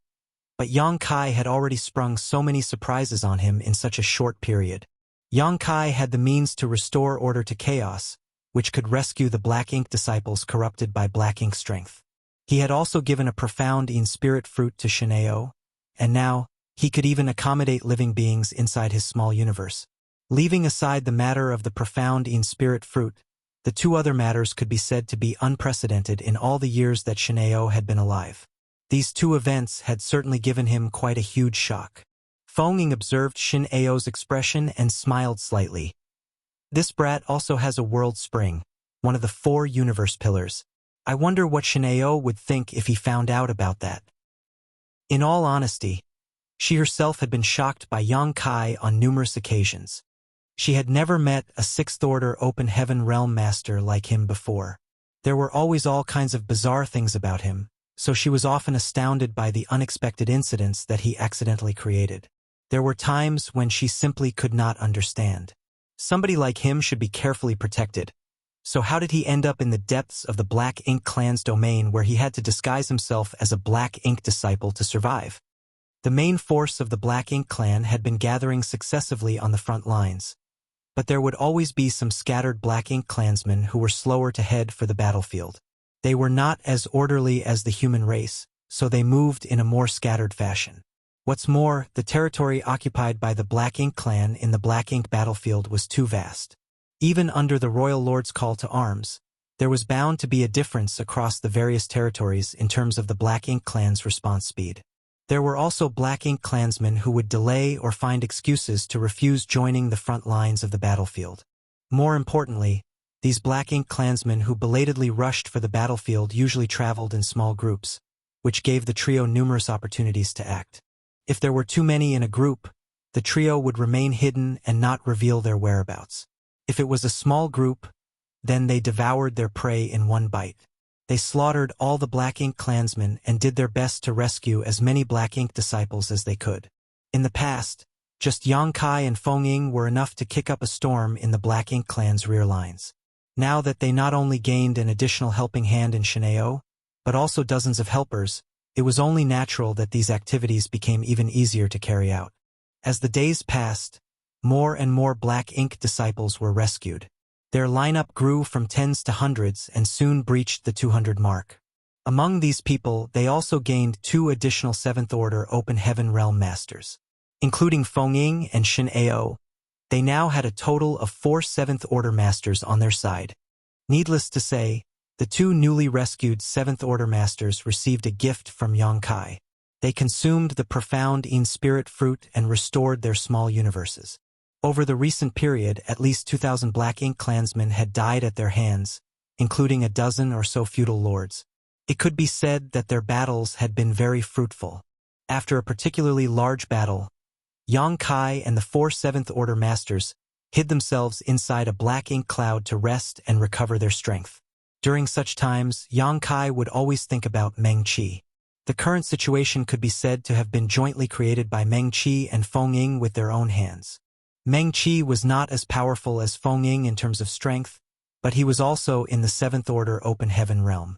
but Yang Kai had already sprung so many surprises on him in such a short period. Yang Kai had the means to restore order to chaos, which could rescue the Black Ink disciples corrupted by Black Ink strength. He had also given a profound in-spirit fruit to Shineo, and now, he could even accommodate living beings inside his small universe. Leaving aside the matter of the profound in-spirit fruit, the two other matters could be said to be unprecedented in all the years that Shineo had been alive. These two events had certainly given him quite a huge shock. Feng observed Shin-Ao's expression and smiled slightly. This brat also has a world spring, one of the 4 universe pillars. I wonder what Shin-Ao would think if he found out about that. In all honesty, she herself had been shocked by Yang Kai on numerous occasions. She had never met a 6th-order open heaven realm master like him before. There were always all kinds of bizarre things about him, so she was often astounded by the unexpected incidents that he accidentally created. There were times when she simply could not understand. Somebody like him should be carefully protected. So how did he end up in the depths of the Black Ink clan's domain where he had to disguise himself as a Black Ink disciple to survive? The main force of the Black Ink clan had been gathering successively on the front lines. But there would always be some scattered Black Ink clansmen who were slower to head for the battlefield. They were not as orderly as the human race, so they moved in a more scattered fashion. What's more, the territory occupied by the Black Ink clan in the Black Ink battlefield was too vast. Even under the Royal Lord's call to arms, there was bound to be a difference across the various territories in terms of the Black Ink clan's response speed. There were also Black Ink clansmen who would delay or find excuses to refuse joining the front lines of the battlefield. More importantly, these Black Ink clansmen who belatedly rushed for the battlefield usually traveled in small groups, which gave the trio numerous opportunities to act. If there were too many in a group, the trio would remain hidden and not reveal their whereabouts. If it was a small group, then they devoured their prey in one bite. They slaughtered all the Black Ink clansmen and did their best to rescue as many Black Ink disciples as they could. In the past, just Yang Kai and Feng Ying were enough to kick up a storm in the Black Ink clan's rear lines. Now that they not only gained an additional helping hand in Shineo, but also dozens of helpers, it was only natural that these activities became even easier to carry out. As the days passed, more and more Black Ink disciples were rescued. Their lineup grew from tens to hundreds and soon breached the 200 mark. Among these people, they also gained 2 additional 7th-order Open Heaven Realm Masters. Including Feng Ying and Shin-Ao, they now had a total of 4 7th-order Masters on their side. Needless to say, the 2 newly rescued 7th-order Masters received a gift from Yang Kai. They consumed the profound in-spirit fruit and restored their small universes. Over the recent period, at least 2,000 Black Ink clansmen had died at their hands, including a dozen or so feudal lords. It could be said that their battles had been very fruitful. After a particularly large battle, Yang Kai and the 4 7th-order Masters hid themselves inside a Black Ink cloud to rest and recover their strength. During such times, Yang Kai would always think about Meng Qi. The current situation could be said to have been jointly created by Meng Qi and Feng Ying with their own hands. Meng Qi was not as powerful as Feng Ying in terms of strength, but he was also in the 7th-order Open Heaven realm.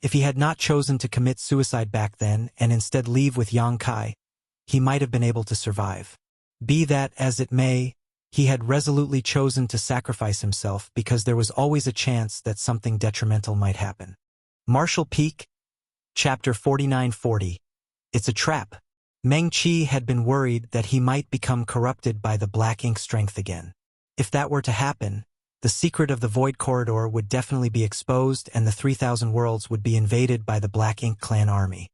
If he had not chosen to commit suicide back then and instead leave with Yang Kai, he might have been able to survive. Be that as it may, he had resolutely chosen to sacrifice himself because there was always a chance that something detrimental might happen. Martial Peak, Chapter 4940. It's a trap. Meng Qi had been worried that he might become corrupted by the Black Ink strength again. If that were to happen, the secret of the Void Corridor would definitely be exposed and the 3,000 worlds would be invaded by the Black Ink clan army.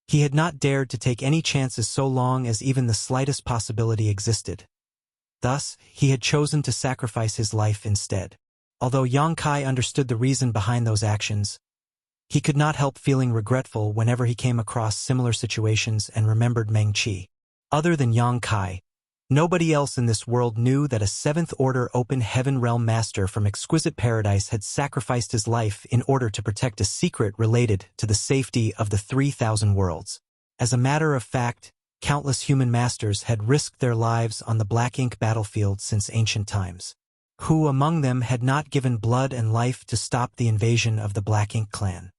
He had not dared to take any chances so long as even the slightest possibility existed. Thus, he had chosen to sacrifice his life instead. Although Yang Kai understood the reason behind those actions, he could not help feeling regretful whenever he came across similar situations and remembered Meng Qi. Other than Yang Kai, nobody else in this world knew that a 7th-order Open Heaven Realm Master from Exquisite Paradise had sacrificed his life in order to protect a secret related to the safety of the 3,000 worlds. As a matter of fact, countless human masters had risked their lives on the Black Ink battlefield since ancient times. Who among them had not given blood and life to stop the invasion of the Black Ink clan?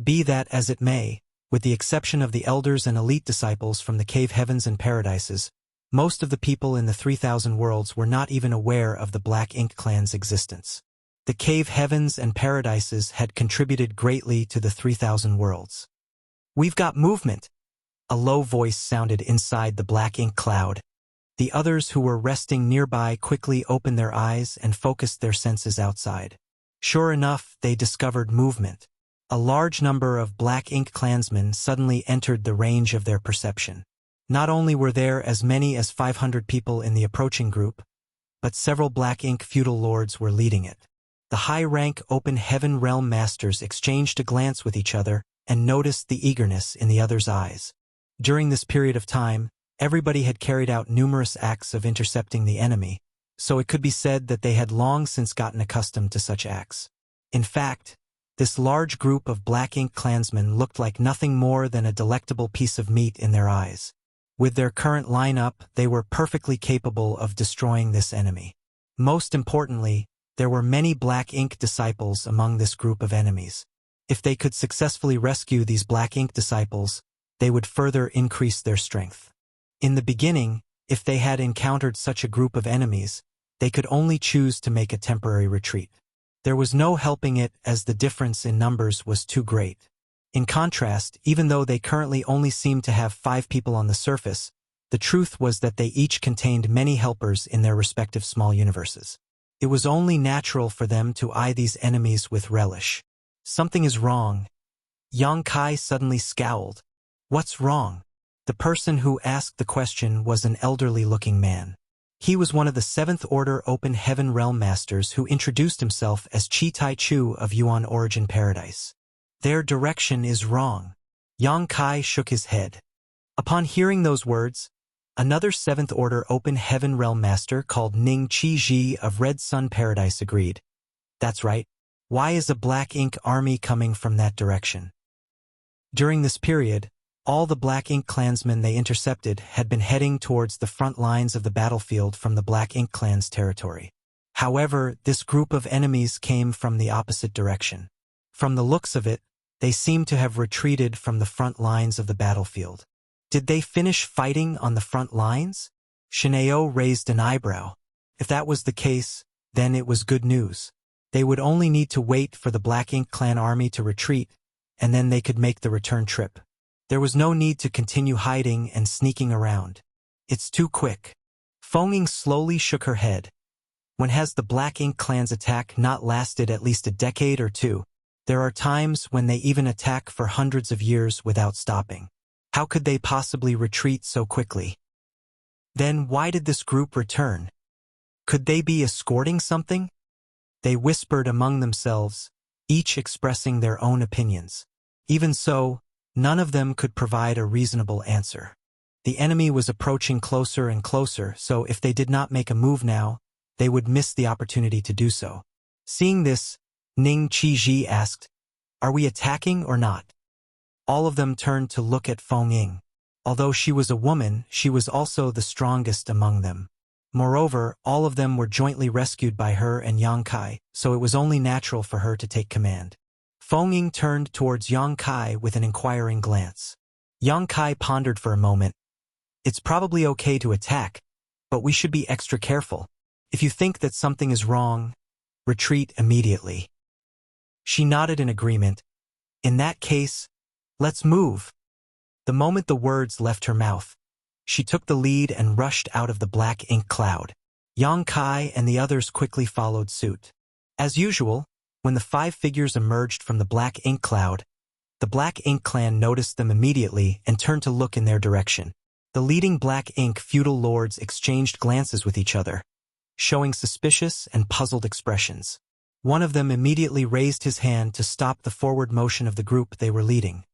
Be that as it may, with the exception of the elders and elite disciples from the cave heavens and paradises, most of the people in the 3,000 worlds were not even aware of the Black Ink clan's existence. The cave heavens and paradises had contributed greatly to the 3,000 worlds. "We've got movement!" A low voice sounded inside the black ink cloud. The others who were resting nearby quickly opened their eyes and focused their senses outside. Sure enough, they discovered movement. A large number of black ink clansmen suddenly entered the range of their perception. Not only were there as many as 500 people in the approaching group, but several black ink feudal lords were leading it. The high-rank open heaven realm masters exchanged a glance with each other and noticed the eagerness in the other's eyes. During this period of time, everybody had carried out numerous acts of intercepting the enemy, so it could be said that they had long since gotten accustomed to such acts. In fact, this large group of black ink clansmen looked like nothing more than a delectable piece of meat in their eyes. With their current lineup, they were perfectly capable of destroying this enemy. Most importantly, there were many black ink disciples among this group of enemies. If they could successfully rescue these black ink disciples, they would further increase their strength. In the beginning, if they had encountered such a group of enemies, they could only choose to make a temporary retreat. There was no helping it as the difference in numbers was too great. In contrast, even though they currently only seemed to have 5 people on the surface, the truth was that they each contained many helpers in their respective small universes. It was only natural for them to eye these enemies with relish. "Something is wrong." Yang Kai suddenly scowled. "What's wrong?" The person who asked the question was an elderly-looking man. He was one of the 7th Order Open Heaven Realm Masters who introduced himself as Chi Tai Chu of Yuan Origin Paradise. "Their direction is wrong." Yang Kai shook his head. Upon hearing those words, another 7th Order Open Heaven Realm Master called Ning Chi Ji of Red Sun Paradise agreed. "That's right. Why is a black ink army coming from that direction?" During this period, all the black ink clansmen they intercepted had been heading towards the front lines of the battlefield from the black ink clan's territory. However, this group of enemies came from the opposite direction. From the looks of it, they seemed to have retreated from the front lines of the battlefield. Did they finish fighting on the front lines? Shineo raised an eyebrow. If that was the case, then it was good news. They would only need to wait for the black ink clan army to retreat, and then they could make the return trip. There was no need to continue hiding and sneaking around. "It's too quick." Feng slowly shook her head. "When has the black ink clan's attack not lasted at least a decade or two? There are times when they even attack for hundreds of years without stopping. How could they possibly retreat so quickly? Then why did this group return? Could they be escorting something?" They whispered among themselves, each expressing their own opinions. Even so, none of them could provide a reasonable answer. The enemy was approaching closer and closer, so if they did not make a move now, they would miss the opportunity to do so. Seeing this, Ning Chi Ji asked, "Are we attacking or not?" All of them turned to look at Feng Ying. Although she was a woman, she was also the strongest among them. Moreover, all of them were jointly rescued by her and Yang Kai, so it was only natural for her to take command. Feng Ying turned towards Yang Kai with an inquiring glance. Yang Kai pondered for a moment. "It's probably okay to attack, but we should be extra careful. If you think that something is wrong, retreat immediately." She nodded in agreement. "In that case, let's move." The moment the words left her mouth, she took the lead and rushed out of the black ink cloud. Yang Kai and the others quickly followed suit. As usual, when the 5 figures emerged from the black ink cloud, the black ink clan noticed them immediately and turned to look in their direction. The leading black ink feudal lords exchanged glances with each other, showing suspicious and puzzled expressions. One of them immediately raised his hand to stop the forward motion of the group they were leading.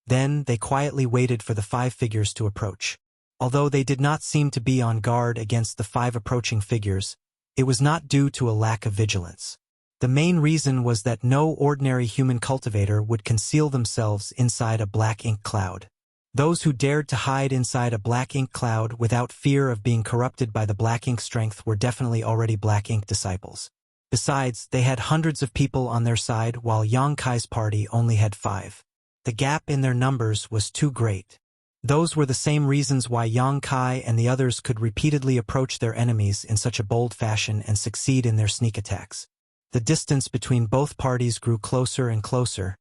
Then they quietly waited for the 5 figures to approach. Although they did not seem to be on guard against the 5 approaching figures, it was not due to a lack of vigilance. The main reason was that no ordinary human cultivator would conceal themselves inside a black ink cloud. Those who dared to hide inside a black ink cloud without fear of being corrupted by the black ink strength were definitely already black ink disciples. Besides, they had hundreds of people on their side while Yang Kai's party only had 5. The gap in their numbers was too great. Those were the same reasons why Yang Kai and the others could repeatedly approach their enemies in such a bold fashion and succeed in their sneak attacks. The distance between both parties grew closer and closer,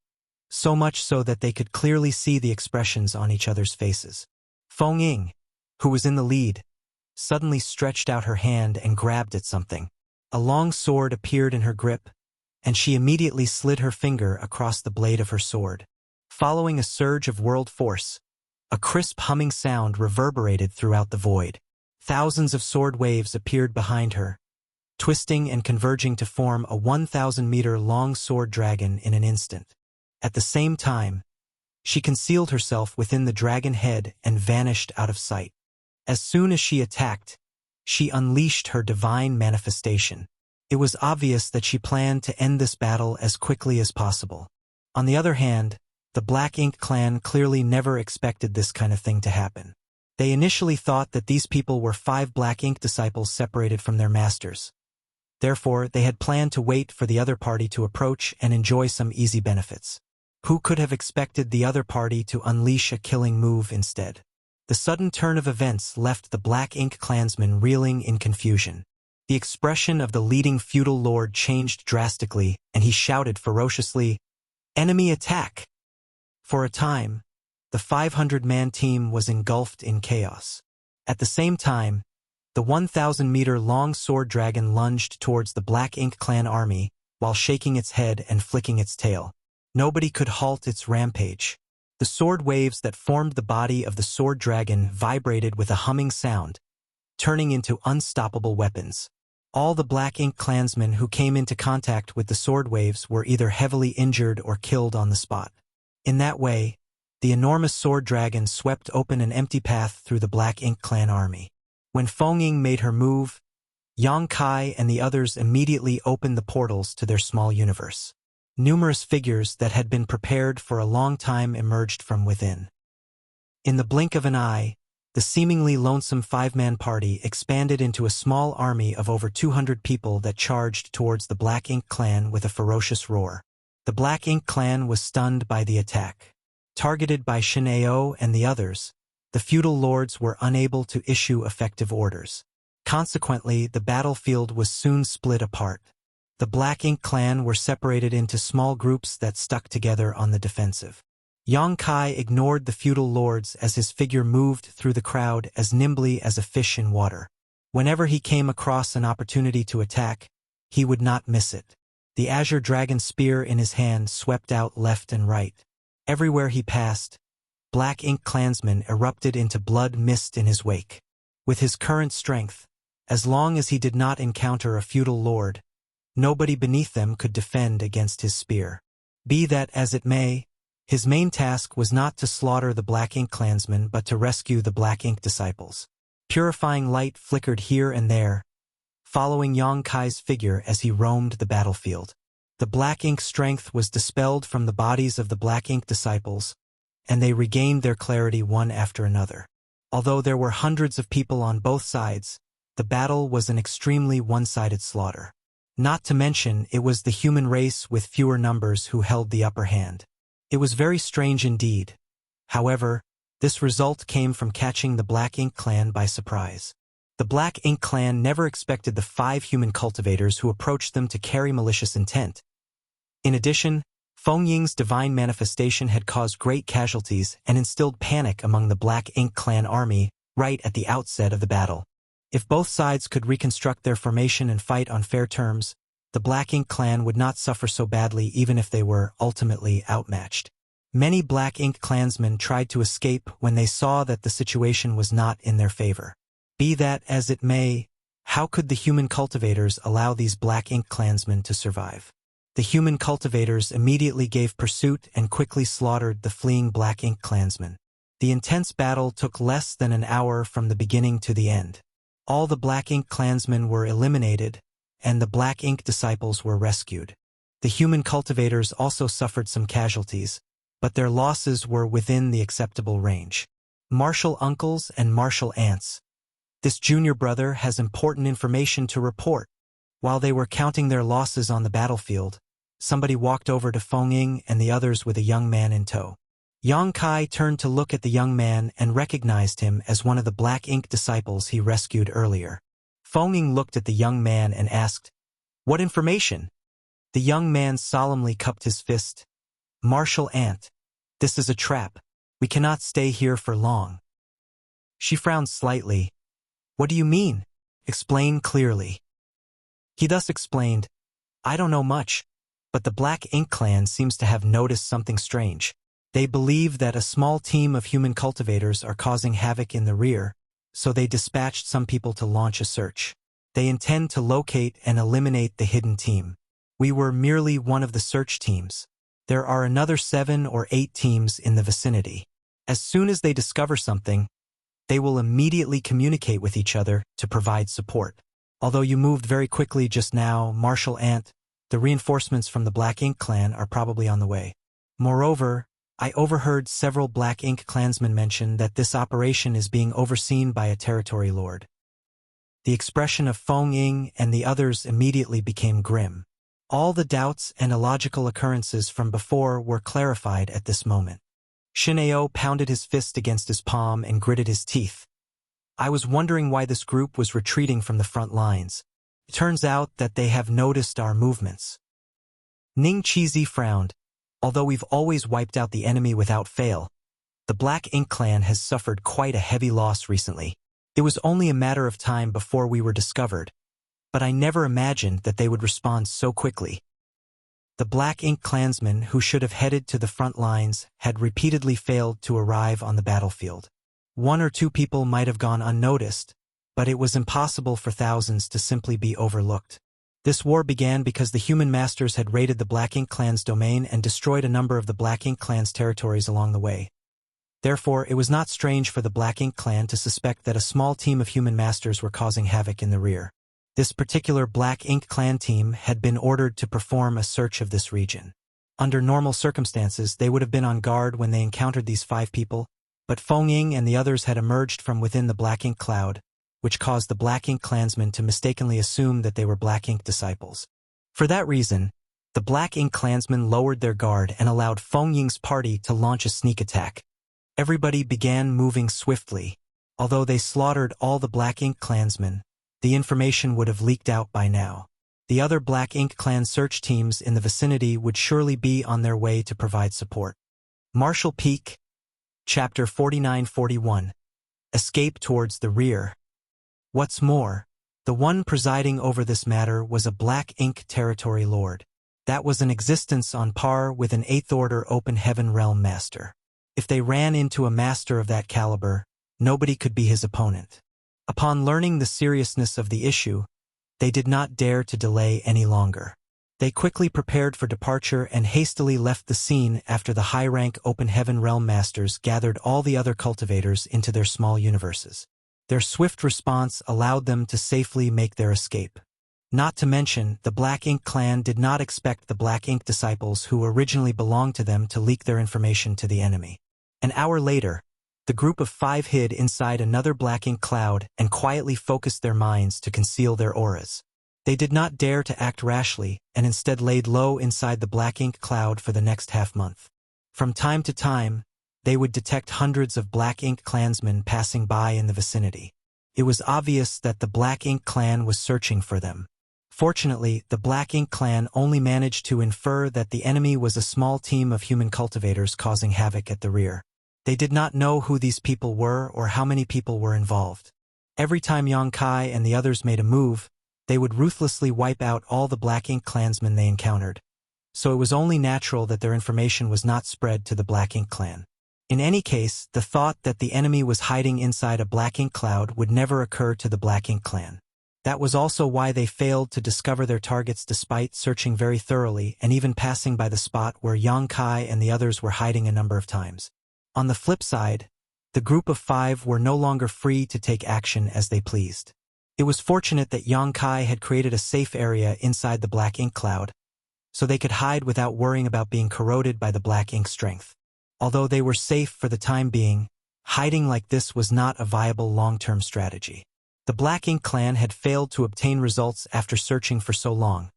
so much so that they could clearly see the expressions on each other's faces. Feng Ying, who was in the lead, suddenly stretched out her hand and grabbed at something. A long sword appeared in her grip, and she immediately slid her finger across the blade of her sword. Following a surge of world force, a crisp humming sound reverberated throughout the void. Thousands of sword waves appeared behind her, twisting and converging to form a 1,000-meter-long sword dragon in an instant. At the same time, she concealed herself within the dragon head and vanished out of sight. As soon as she attacked, she unleashed her divine manifestation. It was obvious that she planned to end this battle as quickly as possible. On the other hand, the Black Ink clan clearly never expected this kind of thing to happen. They initially thought that these people were 5 Black Ink disciples separated from their masters. Therefore, they had planned to wait for the other party to approach and enjoy some easy benefits. Who could have expected the other party to unleash a killing move instead? The sudden turn of events left the Black Ink clansmen reeling in confusion. The expression of the leading feudal lord changed drastically, and he shouted ferociously, "Enemy attack!" For a time, the 500-man team was engulfed in chaos. At the same time, the 1,000-meter-long sword dragon lunged towards the Black Ink clan army while shaking its head and flicking its tail. Nobody could halt its rampage. The sword waves that formed the body of the sword dragon vibrated with a humming sound, turning into unstoppable weapons. All the Black Ink clansmen who came into contact with the sword waves were either heavily injured or killed on the spot. In that way, the enormous sword dragon swept open an empty path through the Black Ink clan army. When Feng Ying made her move, Yang Kai and the others immediately opened the portals to their small universe. Numerous figures that had been prepared for a long time emerged from within. In the blink of an eye, the seemingly lonesome 5-man party expanded into a small army of over 200 people that charged towards the Black Ink clan with a ferocious roar. The Black Ink clan was stunned by the attack. Targeted by Shin Ao and the others, the feudal lords were unable to issue effective orders. Consequently, the battlefield was soon split apart. The Black Ink clan were separated into small groups that stuck together on the defensive. Yang Kai ignored the feudal lords as his figure moved through the crowd as nimbly as a fish in water. Whenever he came across an opportunity to attack, he would not miss it. The azure dragon spear in his hand swept out left and right. Everywhere he passed, Black Ink clansmen erupted into blood mist in his wake. With his current strength, as long as he did not encounter a feudal lord, nobody beneath them could defend against his spear. Be that as it may, his main task was not to slaughter the Black Ink clansmen but to rescue the Black Ink disciples. Purifying light flickered here and there, following Yang Kai's figure as he roamed the battlefield. The Black Ink strength was dispelled from the bodies of the Black Ink disciples, and they regained their clarity one after another. Although there were hundreds of people on both sides, the battle was an extremely one-sided slaughter. Not to mention, it was the human race with fewer numbers who held the upper hand. It was very strange indeed. However, this result came from catching the Black Ink clan by surprise. The Black Ink clan never expected the 5 human cultivators who approached them to carry malicious intent. In addition, Feng Ying's divine manifestation had caused great casualties and instilled panic among the Black Ink clan army right at the outset of the battle. If both sides could reconstruct their formation and fight on fair terms, the Black Ink clan would not suffer so badly even if they were ultimately outmatched. Many Black Ink clansmen tried to escape when they saw that the situation was not in their favor. Be that as it may, how could the human cultivators allow these Black Ink clansmen to survive? The human cultivators immediately gave pursuit and quickly slaughtered the fleeing Black Ink clansmen. The intense battle took less than an hour from the beginning to the end. All the Black Ink clansmen were eliminated, and the Black Ink disciples were rescued. The human cultivators also suffered some casualties, but their losses were within the acceptable range. Martial uncles and martial aunts. This junior brother has important information to report. While they were counting their losses on the battlefield, somebody walked over to Feng Ying and the others with a young man in tow. Yang Kai turned to look at the young man and recognized him as one of the Black Ink disciples he rescued earlier. Feng Ying looked at the young man and asked, "What information?" The young man solemnly cupped his fist. "Martial Ant, this is a trap. We cannot stay here for long." She frowned slightly. "What do you mean? Explain clearly." He thus explained, "I don't know much, but the Black Ink clan seems to have noticed something strange. They believe that a small team of human cultivators are causing havoc in the rear, so they dispatched some people to launch a search. They intend to locate and eliminate the hidden team. We were merely one of the search teams. There are another 7 or 8 teams in the vicinity. As soon as they discover something, they will immediately communicate with each other to provide support. Although you moved very quickly just now, Martial Ant, the reinforcements from the Black Ink clan are probably on the way. Moreover, I overheard several Black Ink clansmen mention that this operation is being overseen by a territory lord." The expression of Feng Ying and the others immediately became grim. All the doubts and illogical occurrences from before were clarified at this moment. Shineo pounded his fist against his palm and gritted his teeth. "I was wondering why this group was retreating from the front lines. It turns out that they have noticed our movements." Ning Chizi frowned. "Although we've always wiped out the enemy without fail, the Black Ink clan has suffered quite a heavy loss recently. It was only a matter of time before we were discovered, but I never imagined that they would respond so quickly." The Black Ink clansmen who should have headed to the front lines had repeatedly failed to arrive on the battlefield. 1 or 2 people might have gone unnoticed, but it was impossible for thousands to simply be overlooked. This war began because the human masters had raided the Black Ink clan's domain and destroyed a number of the Black Ink clan's territories along the way. Therefore, it was not strange for the Black Ink clan to suspect that a small team of human masters were causing havoc in the rear. This particular Black Ink clan team had been ordered to perform a search of this region. Under normal circumstances, they would have been on guard when they encountered these 5 people, but Feng Ying and the others had emerged from within the Black Ink cloud, which caused the Black Ink clansmen to mistakenly assume that they were Black Ink disciples. For that reason, the Black Ink clansmen lowered their guard and allowed Feng Ying's party to launch a sneak attack. Everybody began moving swiftly. Although they slaughtered all the Black Ink clansmen, the information would have leaked out by now. The other Black Ink clan search teams in the vicinity would surely be on their way to provide support. Marshall Peak, Chapter 49-41. Escape towards the rear. What's more, the one presiding over this matter was a Black Ink territory lord. That was an existence on par with an 8th Order Open Heaven Realm Master. If they ran into a master of that caliber, nobody could be his opponent. Upon learning the seriousness of the issue, they did not dare to delay any longer. They quickly prepared for departure and hastily left the scene after the high-rank Open Heaven Realm Masters gathered all the other cultivators into their small universes. Their swift response allowed them to safely make their escape. Not to mention, the Black Ink clan did not expect the Black Ink disciples who originally belonged to them to leak their information to the enemy. An hour later, the group of 5 hid inside another Black Ink cloud and quietly focused their minds to conceal their auras. They did not dare to act rashly and instead laid low inside the Black Ink cloud for the next half-month. From time to time, they would detect hundreds of Black Ink clansmen passing by in the vicinity. It was obvious that the Black Ink clan was searching for them. Fortunately, the Black Ink clan only managed to infer that the enemy was a small team of human cultivators causing havoc at the rear. They did not know who these people were or how many people were involved. Every time Yang Kai and the others made a move, they would ruthlessly wipe out all the Black Ink clansmen they encountered. So it was only natural that their information was not spread to the Black Ink clan. In any case, the thought that the enemy was hiding inside a Black Ink cloud would never occur to the Black Ink clan. That was also why they failed to discover their targets despite searching very thoroughly and even passing by the spot where Yang Kai and the others were hiding a number of times. On the flip side, the group of 5 were no longer free to take action as they pleased. It was fortunate that Yang Kai had created a safe area inside the Black Ink cloud, so they could hide without worrying about being corroded by the Black Ink strength. Although they were safe for the time being, hiding like this was not a viable long-term strategy. The Black Ink clan had failed to obtain results after searching for so long,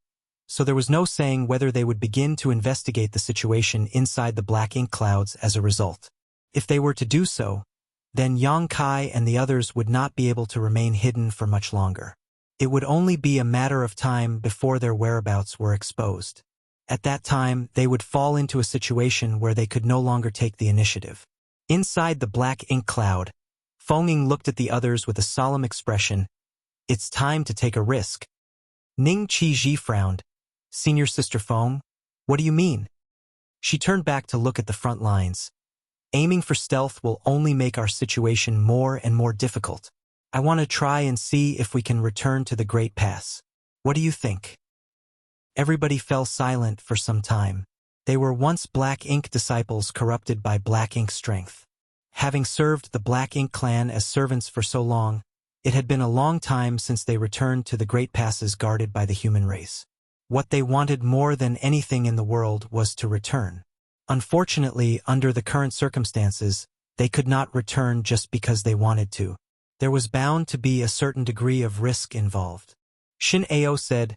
so there was no saying whether they would begin to investigate the situation inside the Black Ink clouds as a result. If they were to do so, then Yang Kai and the others would not be able to remain hidden for much longer. It would only be a matter of time before their whereabouts were exposed. At that time, they would fall into a situation where they could no longer take the initiative. Inside the black ink cloud, Feng Ying looked at the others with a solemn expression. It's time to take a risk. Ning Qi frowned. Senior Sister Feng, what do you mean? She turned back to look at the front lines. Aiming for stealth will only make our situation more and more difficult. I want to try and see if we can return to the Great Pass. What do you think? Everybody fell silent for some time. They were once Black Ink disciples corrupted by Black Ink strength. Having served the Black Ink clan as servants for so long, it had been a long time since they returned to the Great Passes guarded by the human race. What they wanted more than anything in the world was to return. Unfortunately, under the current circumstances, they could not return just because they wanted to. There was bound to be a certain degree of risk involved. Shin Ao said,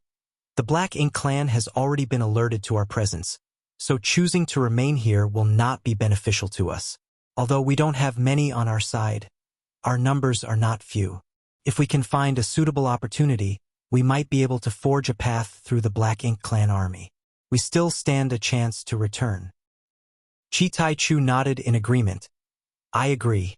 "The Black Ink clan has already been alerted to our presence, so choosing to remain here will not be beneficial to us. Although we don't have many on our side, our numbers are not few. If we can find a suitable opportunity, we might be able to forge a path through the Black Ink clan army. We still stand a chance to return." Chi Tai Chu nodded in agreement. "I agree.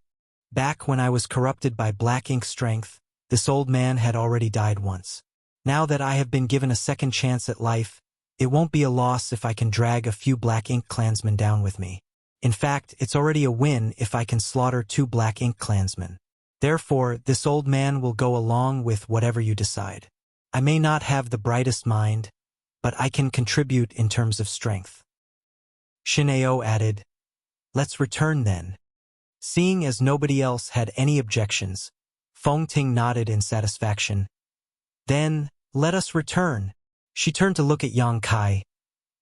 Back when I was corrupted by Black Ink strength, this old man had already died once. Now that I have been given a second chance at life, it won't be a loss if I can drag a few Black Ink clansmen down with me. In fact, it's already a win if I can slaughter 2 Black Ink clansmen. Therefore, this old man will go along with whatever you decide. I may not have the brightest mind, but I can contribute in terms of strength." Shineo added, "Let's return then." Seeing as nobody else had any objections, Feng Ting nodded in satisfaction. "Then, let us return." She turned to look at Yang Kai.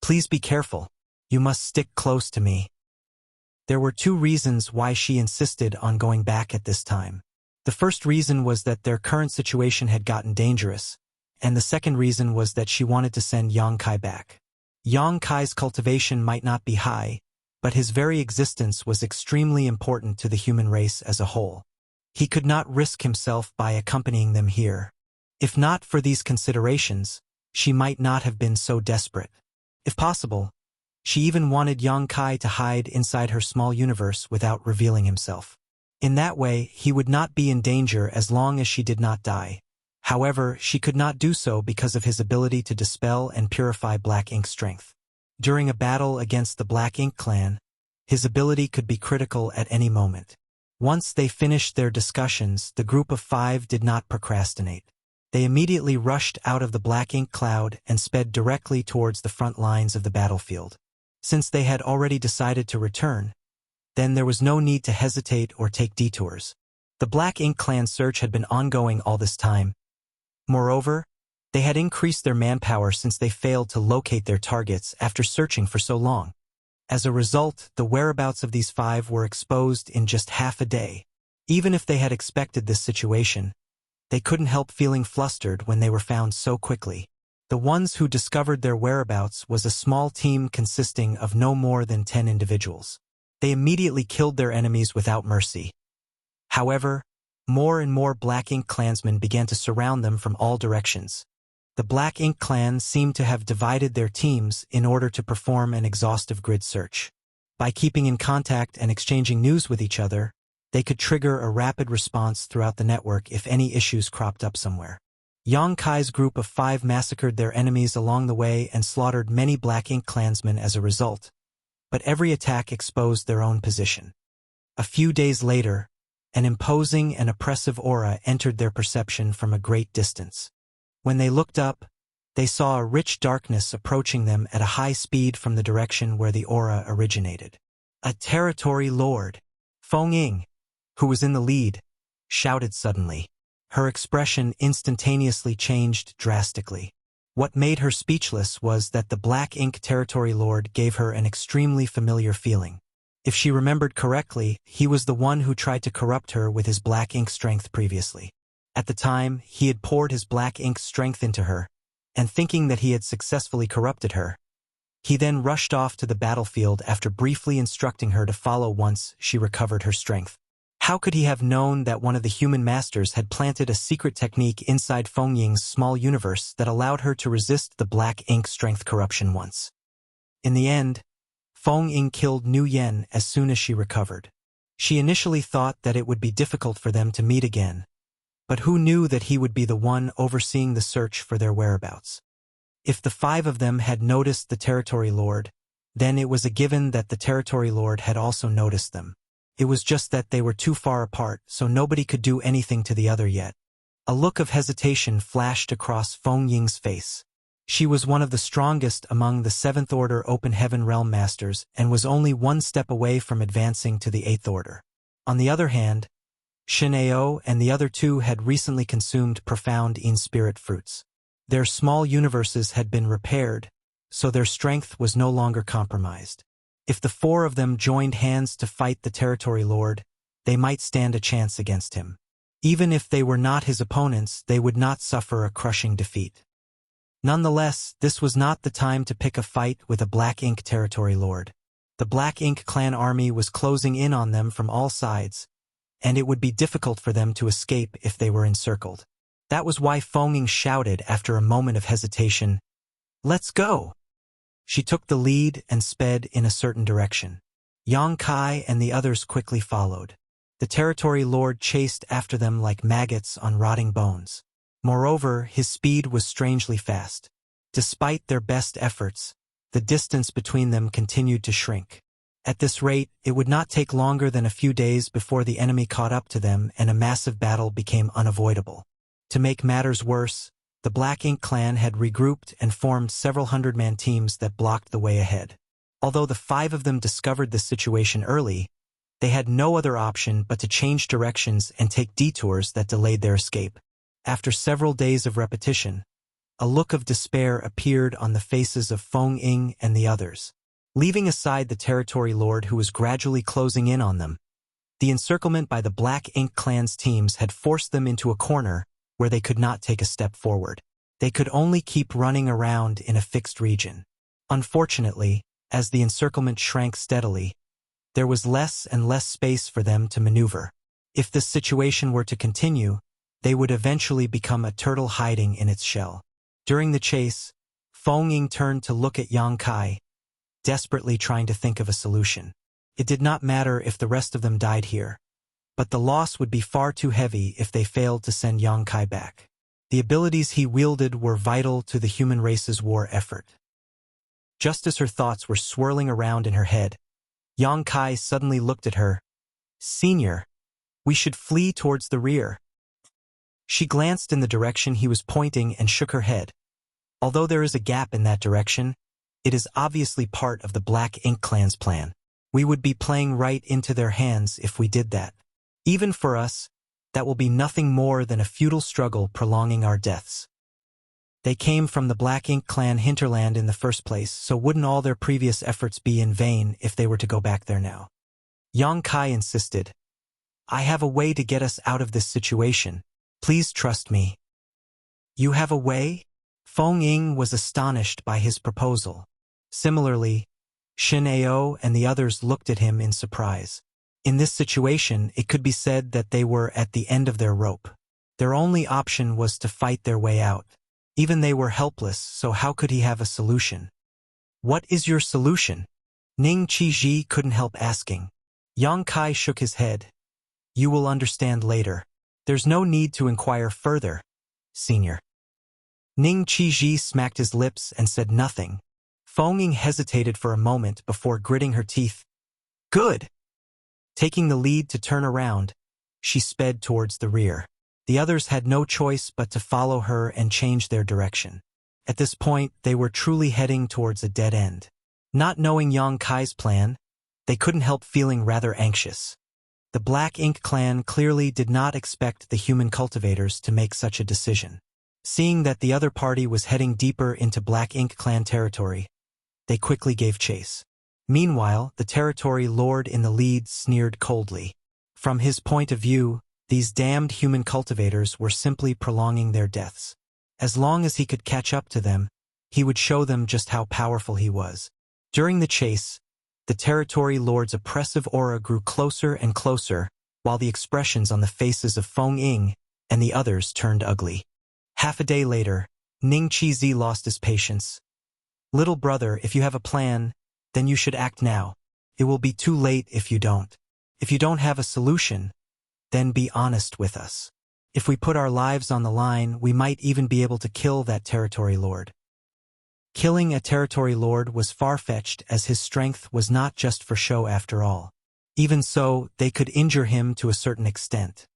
"Please be careful. You must stick close to me." There were 2 reasons why she insisted on going back at this time. The first reason was that their current situation had gotten dangerous, and the second reason was that she wanted to send Yang Kai back. Yang Kai's cultivation might not be high, but his very existence was extremely important to the human race as a whole. He could not risk himself by accompanying them here. If not for these considerations, she might not have been so desperate. If possible, she even wanted Yang Kai to hide inside her small universe without revealing himself. In that way, he would not be in danger as long as she did not die. However, she could not do so because of his ability to dispel and purify Black Ink strength. During a battle against the Black Ink clan, his ability could be critical at any moment. Once they finished their discussions, the group of 5 did not procrastinate. They immediately rushed out of the Black Ink cloud and sped directly towards the front lines of the battlefield. Since they had already decided to return, then there was no need to hesitate or take detours. The Black Ink clan search had been ongoing all this time. Moreover, they had increased their manpower since they failed to locate their targets after searching for so long. As a result, the whereabouts of these 5 were exposed in just half a day. Even if they had expected this situation, they couldn't help feeling flustered when they were found so quickly. The ones who discovered their whereabouts was a small team consisting of no more than 10 individuals. They immediately killed their enemies without mercy. However, more and more Black Ink clansmen began to surround them from all directions. The Black Ink clan seemed to have divided their teams in order to perform an exhaustive grid search. By keeping in contact and exchanging news with each other, they could trigger a rapid response throughout the network if any issues cropped up somewhere. Yang Kai's group of 5 massacred their enemies along the way and slaughtered many Black Ink clansmen as a result, but every attack exposed their own position. A few days later, an imposing and oppressive aura entered their perception from a great distance. When they looked up, they saw a rich darkness approaching them at a high speed from the direction where the aura originated. A territory lord! Feng Ying, who was in the lead, shouted suddenly. Her expression instantaneously changed drastically. What made her speechless was that the Black Ink territory lord gave her an extremely familiar feeling. If she remembered correctly, he was the one who tried to corrupt her with his Black Ink strength previously. At the time, he had poured his Black Ink strength into her, and thinking that he had successfully corrupted her, he then rushed off to the battlefield after briefly instructing her to follow once she recovered her strength. How could he have known that one of the human masters had planted a secret technique inside Feng Ying's small universe that allowed her to resist the black ink strength corruption once? In the end, Feng Ying killed Nu Yen as soon as she recovered. She initially thought that it would be difficult for them to meet again, but who knew that he would be the one overseeing the search for their whereabouts? If the 5 of them had noticed the Territory Lord, then it was a given that the Territory Lord had also noticed them. It was just that they were too far apart, so nobody could do anything to the other yet. A look of hesitation flashed across Feng Ying's face. She was one of the strongest among the 7th Order Open Heaven Realm Masters and was only one step away from advancing to the 8th Order. On the other hand, Shin'eo and the other 2 had recently consumed profound in-spirit fruits. Their small universes had been repaired, so their strength was no longer compromised. If the 4 of them joined hands to fight the Territory Lord, they might stand a chance against him. Even if they were not his opponents, they would not suffer a crushing defeat. Nonetheless, this was not the time to pick a fight with a Black Ink Territory Lord. The Black Ink clan army was closing in on them from all sides, and it would be difficult for them to escape if they were encircled. That was why Feng Ying shouted after a moment of hesitation, "Let's go!" She took the lead and sped in a certain direction. Yang Kai and the others quickly followed. The Territory Lord chased after them like maggots on rotting bones. Moreover, his speed was strangely fast. Despite their best efforts, the distance between them continued to shrink. At this rate, it would not take longer than a few days before the enemy caught up to them and a massive battle became unavoidable. To make matters worse, the Black Ink clan had regrouped and formed several 100-man teams that blocked the way ahead. Although the 5 of them discovered the situation early, they had no other option but to change directions and take detours that delayed their escape. After several days of repetition, a look of despair appeared on the faces of Feng Ying and the others. Leaving aside the Territory Lord who was gradually closing in on them, the encirclement by the Black Ink clan's teams had forced them into a corner where they could not take a step forward. They could only keep running around in a fixed region. Unfortunately, as the encirclement shrank steadily, there was less and less space for them to maneuver. If this situation were to continue, they would eventually become a turtle hiding in its shell. During the chase, Feng Ying turned to look at Yang Kai, desperately trying to think of a solution. It did not matter if the rest of them died here, but the loss would be far too heavy if they failed to send Yang Kai back. The abilities he wielded were vital to the human race's war effort. Just as her thoughts were swirling around in her head, Yang Kai suddenly looked at her. "Senior, we should flee towards the rear." She glanced in the direction he was pointing and shook her head. Although there is a gap in that direction, it is obviously part of the Black Ink clan's plan. We would be playing right into their hands if we did that. Even for us, that will be nothing more than a futile struggle prolonging our deaths. They came from the Black Ink clan hinterland in the first place, so wouldn't all their previous efforts be in vain if they were to go back there now? Yang Kai insisted. "I have a way to get us out of this situation. Please trust me." "You have a way?" Feng Ying was astonished by his proposal. Similarly, Shin'eo and the others looked at him in surprise. In this situation, it could be said that they were at the end of their rope. Their only option was to fight their way out. Even they were helpless, so how could he have a solution? "What is your solution?" Ning Qizhi couldn't help asking. Yang Kai shook his head. "You will understand later. There's no need to inquire further, Senior." Ning Qizhi smacked his lips and said nothing. Feng Ying hesitated for a moment before gritting her teeth. "Good!" Taking the lead to turn around, she sped towards the rear. The others had no choice but to follow her and change their direction. At this point, they were truly heading towards a dead end. Not knowing Yang Kai's plan, they couldn't help feeling rather anxious. The Black Ink clan clearly did not expect the human cultivators to make such a decision. Seeing that the other party was heading deeper into Black Ink clan territory, they quickly gave chase. Meanwhile, the Territory Lord in the lead sneered coldly. From his point of view, these damned human cultivators were simply prolonging their deaths. As long as he could catch up to them, he would show them just how powerful he was. During the chase, the Territory Lord's oppressive aura grew closer and closer, while the expressions on the faces of Feng Ying and the others turned ugly. Half a day later, Ning Qizi lost his patience. "Little brother, if you have a plan, then you should act now. It will be too late if you don't. If you don't have a solution, then be honest with us. If we put our lives on the line, we might even be able to kill that territory lord." Killing a territory lord was far-fetched, as his strength was not just for show after all. Even so, they could injure him to a certain extent.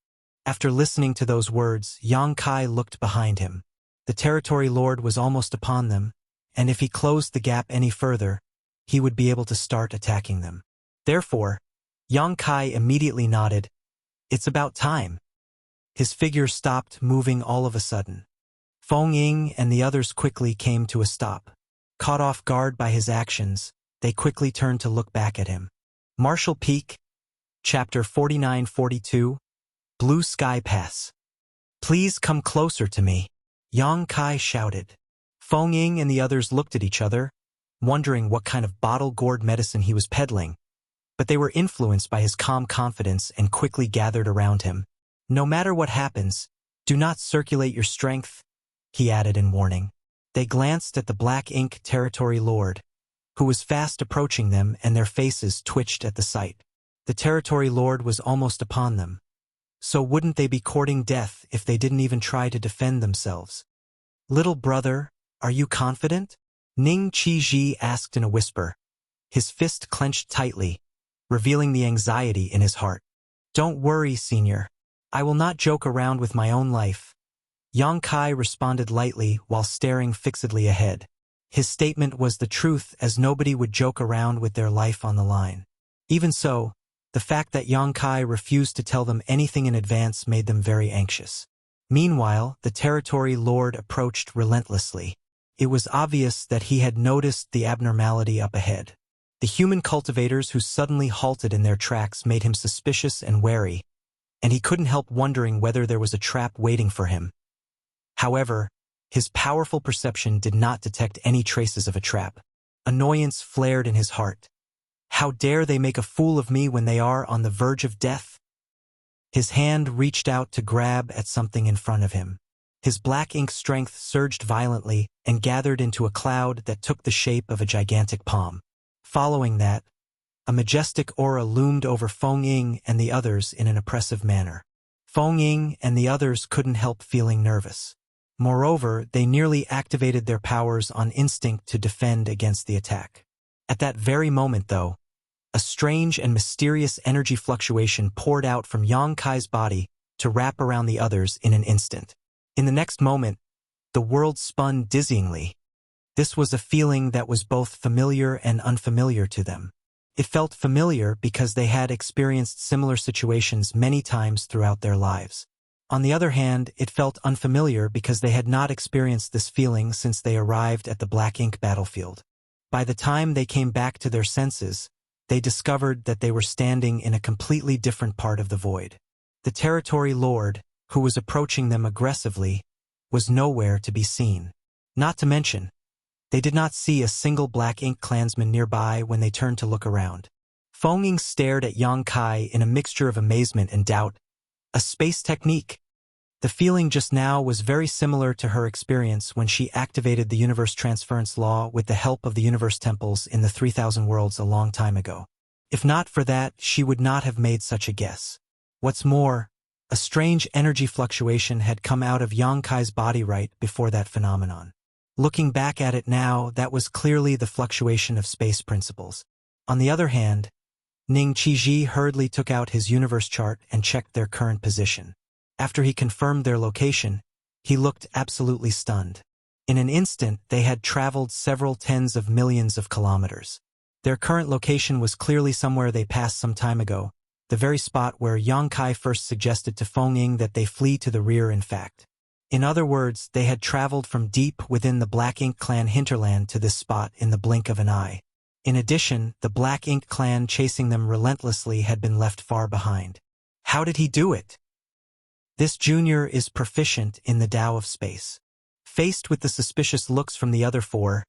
After listening to those words, Yang Kai looked behind him. The territory lord was almost upon them, and if he closed the gap any further, he would be able to start attacking them. Therefore, Yang Kai immediately nodded. "It's about time." His figure stopped moving all of a sudden. Feng Ying and the others quickly came to a stop. Caught off guard by his actions, they quickly turned to look back at him. Marshall Peak, Chapter 49-42, Blue Sky Pass. "Please come closer to me," Yang Kai shouted. Feng Ying and the others looked at each other, wondering what kind of bottle-gourd medicine he was peddling, but they were influenced by his calm confidence and quickly gathered around him. "No matter what happens, do not circulate your strength," he added in warning. They glanced at the Black Ink territory lord, who was fast approaching them, and their faces twitched at the sight. The territory lord was almost upon them. So wouldn't they be courting death if they didn't even try to defend themselves? "Little brother, are you confident?" Ning Qiji asked in a whisper, his fist clenched tightly, revealing the anxiety in his heart. "Don't worry, senior. I will not joke around with my own life." Yang Kai responded lightly while staring fixedly ahead. His statement was the truth, as nobody would joke around with their life on the line. Even so, the fact that Yang Kai refused to tell them anything in advance made them very anxious. Meanwhile, the territory lord approached relentlessly. It was obvious that he had noticed the abnormality up ahead. The human cultivators who suddenly halted in their tracks made him suspicious and wary, and he couldn't help wondering whether there was a trap waiting for him. However, his powerful perception did not detect any traces of a trap. Annoyance flared in his heart. How dare they make a fool of me when they are on the verge of death? His hand reached out to grab at something in front of him. His black ink strength surged violently and gathered into a cloud that took the shape of a gigantic palm. Following that, a majestic aura loomed over Feng Ying and the others in an oppressive manner. Feng Ying and the others couldn't help feeling nervous. Moreover, they nearly activated their powers on instinct to defend against the attack. At that very moment, though, a strange and mysterious energy fluctuation poured out from Yang Kai's body to wrap around the others in an instant. In the next moment, the world spun dizzyingly. This was a feeling that was both familiar and unfamiliar to them. It felt familiar because they had experienced similar situations many times throughout their lives. On the other hand, it felt unfamiliar because they had not experienced this feeling since they arrived at the Black Ink battlefield. By the time they came back to their senses, they discovered that they were standing in a completely different part of the void. The territory lord, who was approaching them aggressively, was nowhere to be seen. Not to mention, they did not see a single Black Ink clansman nearby when they turned to look around. Feng Ying stared at Yang Kai in a mixture of amazement and doubt. A space technique. The feeling just now was very similar to her experience when she activated the universe transference law with the help of the universe temples in the 3000 worlds a long time ago. If not for that, she would not have made such a guess. What's more, a strange energy fluctuation had come out of Yang Kai's body right before that phenomenon. Looking back at it now, that was clearly the fluctuation of space principles. On the other hand, Ning Qiji hurriedly took out his universe chart and checked their current position. After he confirmed their location, he looked absolutely stunned. In an instant, they had traveled several tens of millions of kilometers. Their current location was clearly somewhere they passed some time ago, the very spot where Yang Kai first suggested to Feng Ying that they flee to the rear in fact. In other words, they had traveled from deep within the Black Ink clan hinterland to this spot in the blink of an eye. In addition, the Black Ink clan chasing them relentlessly had been left far behind. How did he do it? This junior is proficient in the Tao of space. Faced with the suspicious looks from the other four,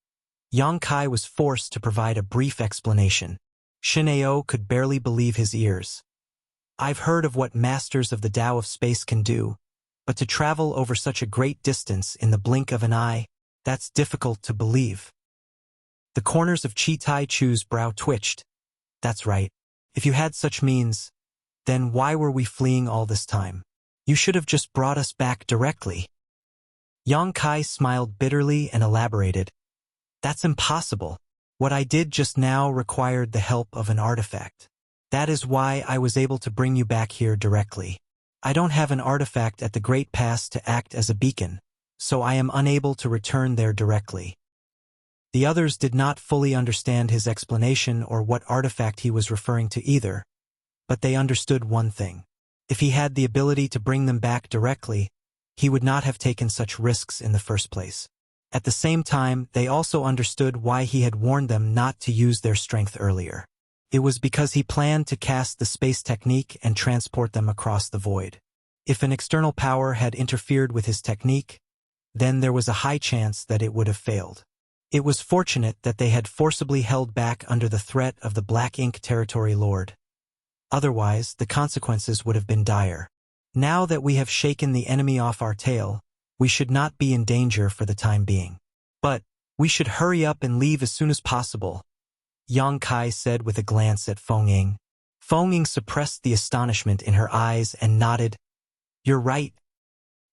Yang Kai was forced to provide a brief explanation. Shin Ao could barely believe his ears. I've heard of what masters of the Tao of space can do, but to travel over such a great distance in the blink of an eye, that's difficult to believe. The corners of Chi Tai Chu's brow twitched. That's right. If you had such means, then why were we fleeing all this time? You should have just brought us back directly. Yang Kai smiled bitterly and elaborated. That's impossible. What I did just now required the help of an artifact. That is why I was able to bring you back here directly. I don't have an artifact at the Great Pass to act as a beacon, so I am unable to return there directly. The others did not fully understand his explanation or what artifact he was referring to either, but they understood one thing. If he had the ability to bring them back directly, he would not have taken such risks in the first place. At the same time, they also understood why he had warned them not to use their strength earlier. It was because he planned to cast the space technique and transport them across the void. If an external power had interfered with his technique, then there was a high chance that it would have failed. It was fortunate that they had forcibly held back under the threat of the Black Ink Territory Lord. Otherwise, the consequences would have been dire. Now that we have shaken the enemy off our tail, we should not be in danger for the time being. But we should hurry up and leave as soon as possible, Yang Kai said with a glance at Feng Ying. Feng Ying suppressed the astonishment in her eyes and nodded. You're right.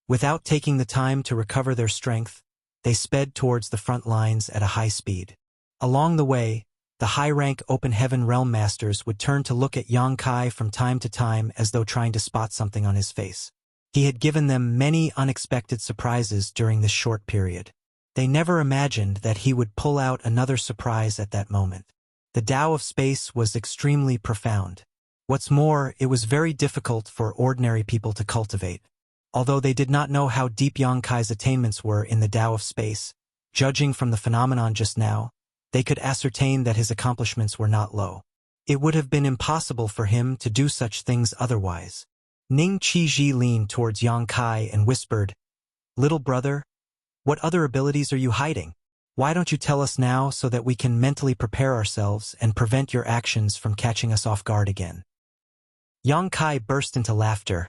Without taking the time to recover their strength, they sped towards the front lines at a high speed. Along the way, the high-rank Open Heaven Realm Masters would turn to look at Yang Kai from time to time as though trying to spot something on his face. He had given them many unexpected surprises during this short period. They never imagined that he would pull out another surprise at that moment. The Tao of space was extremely profound. What's more, it was very difficult for ordinary people to cultivate. Although they did not know how deep Yang Kai's attainments were in the Tao of space, judging from the phenomenon just now, they could ascertain that his accomplishments were not low. It would have been impossible for him to do such things otherwise. Ning Qizhi leaned towards Yang Kai and whispered, Little brother, what other abilities are you hiding? Why don't you tell us now so that we can mentally prepare ourselves and prevent your actions from catching us off guard again? Yang Kai burst into laughter.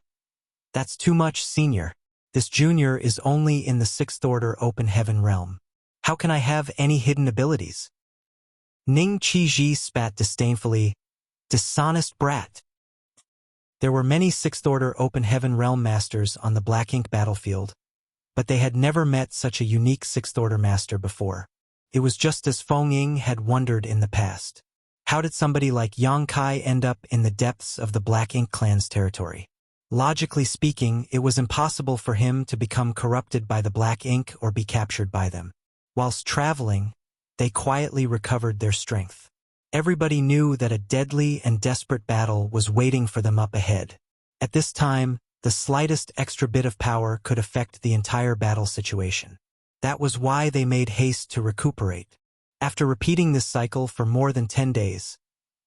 That's too much, senior. This junior is only in the 6th Order Open Heaven realm. How can I have any hidden abilities? Ning Qizhi spat disdainfully. Dishonest brat. There were many 6th Order Open Heaven realm masters on the Black Ink battlefield, but they had never met such a unique 6th Order master before. It was just as Feng Ying had wondered in the past. How did somebody like Yang Kai end up in the depths of the Black Ink clan's territory? Logically speaking, it was impossible for him to become corrupted by the Black Ink or be captured by them. Whilst traveling, they quietly recovered their strength. Everybody knew that a deadly and desperate battle was waiting for them up ahead. At this time, the slightest extra bit of power could affect the entire battle situation. That was why they made haste to recuperate. After repeating this cycle for more than 10 days,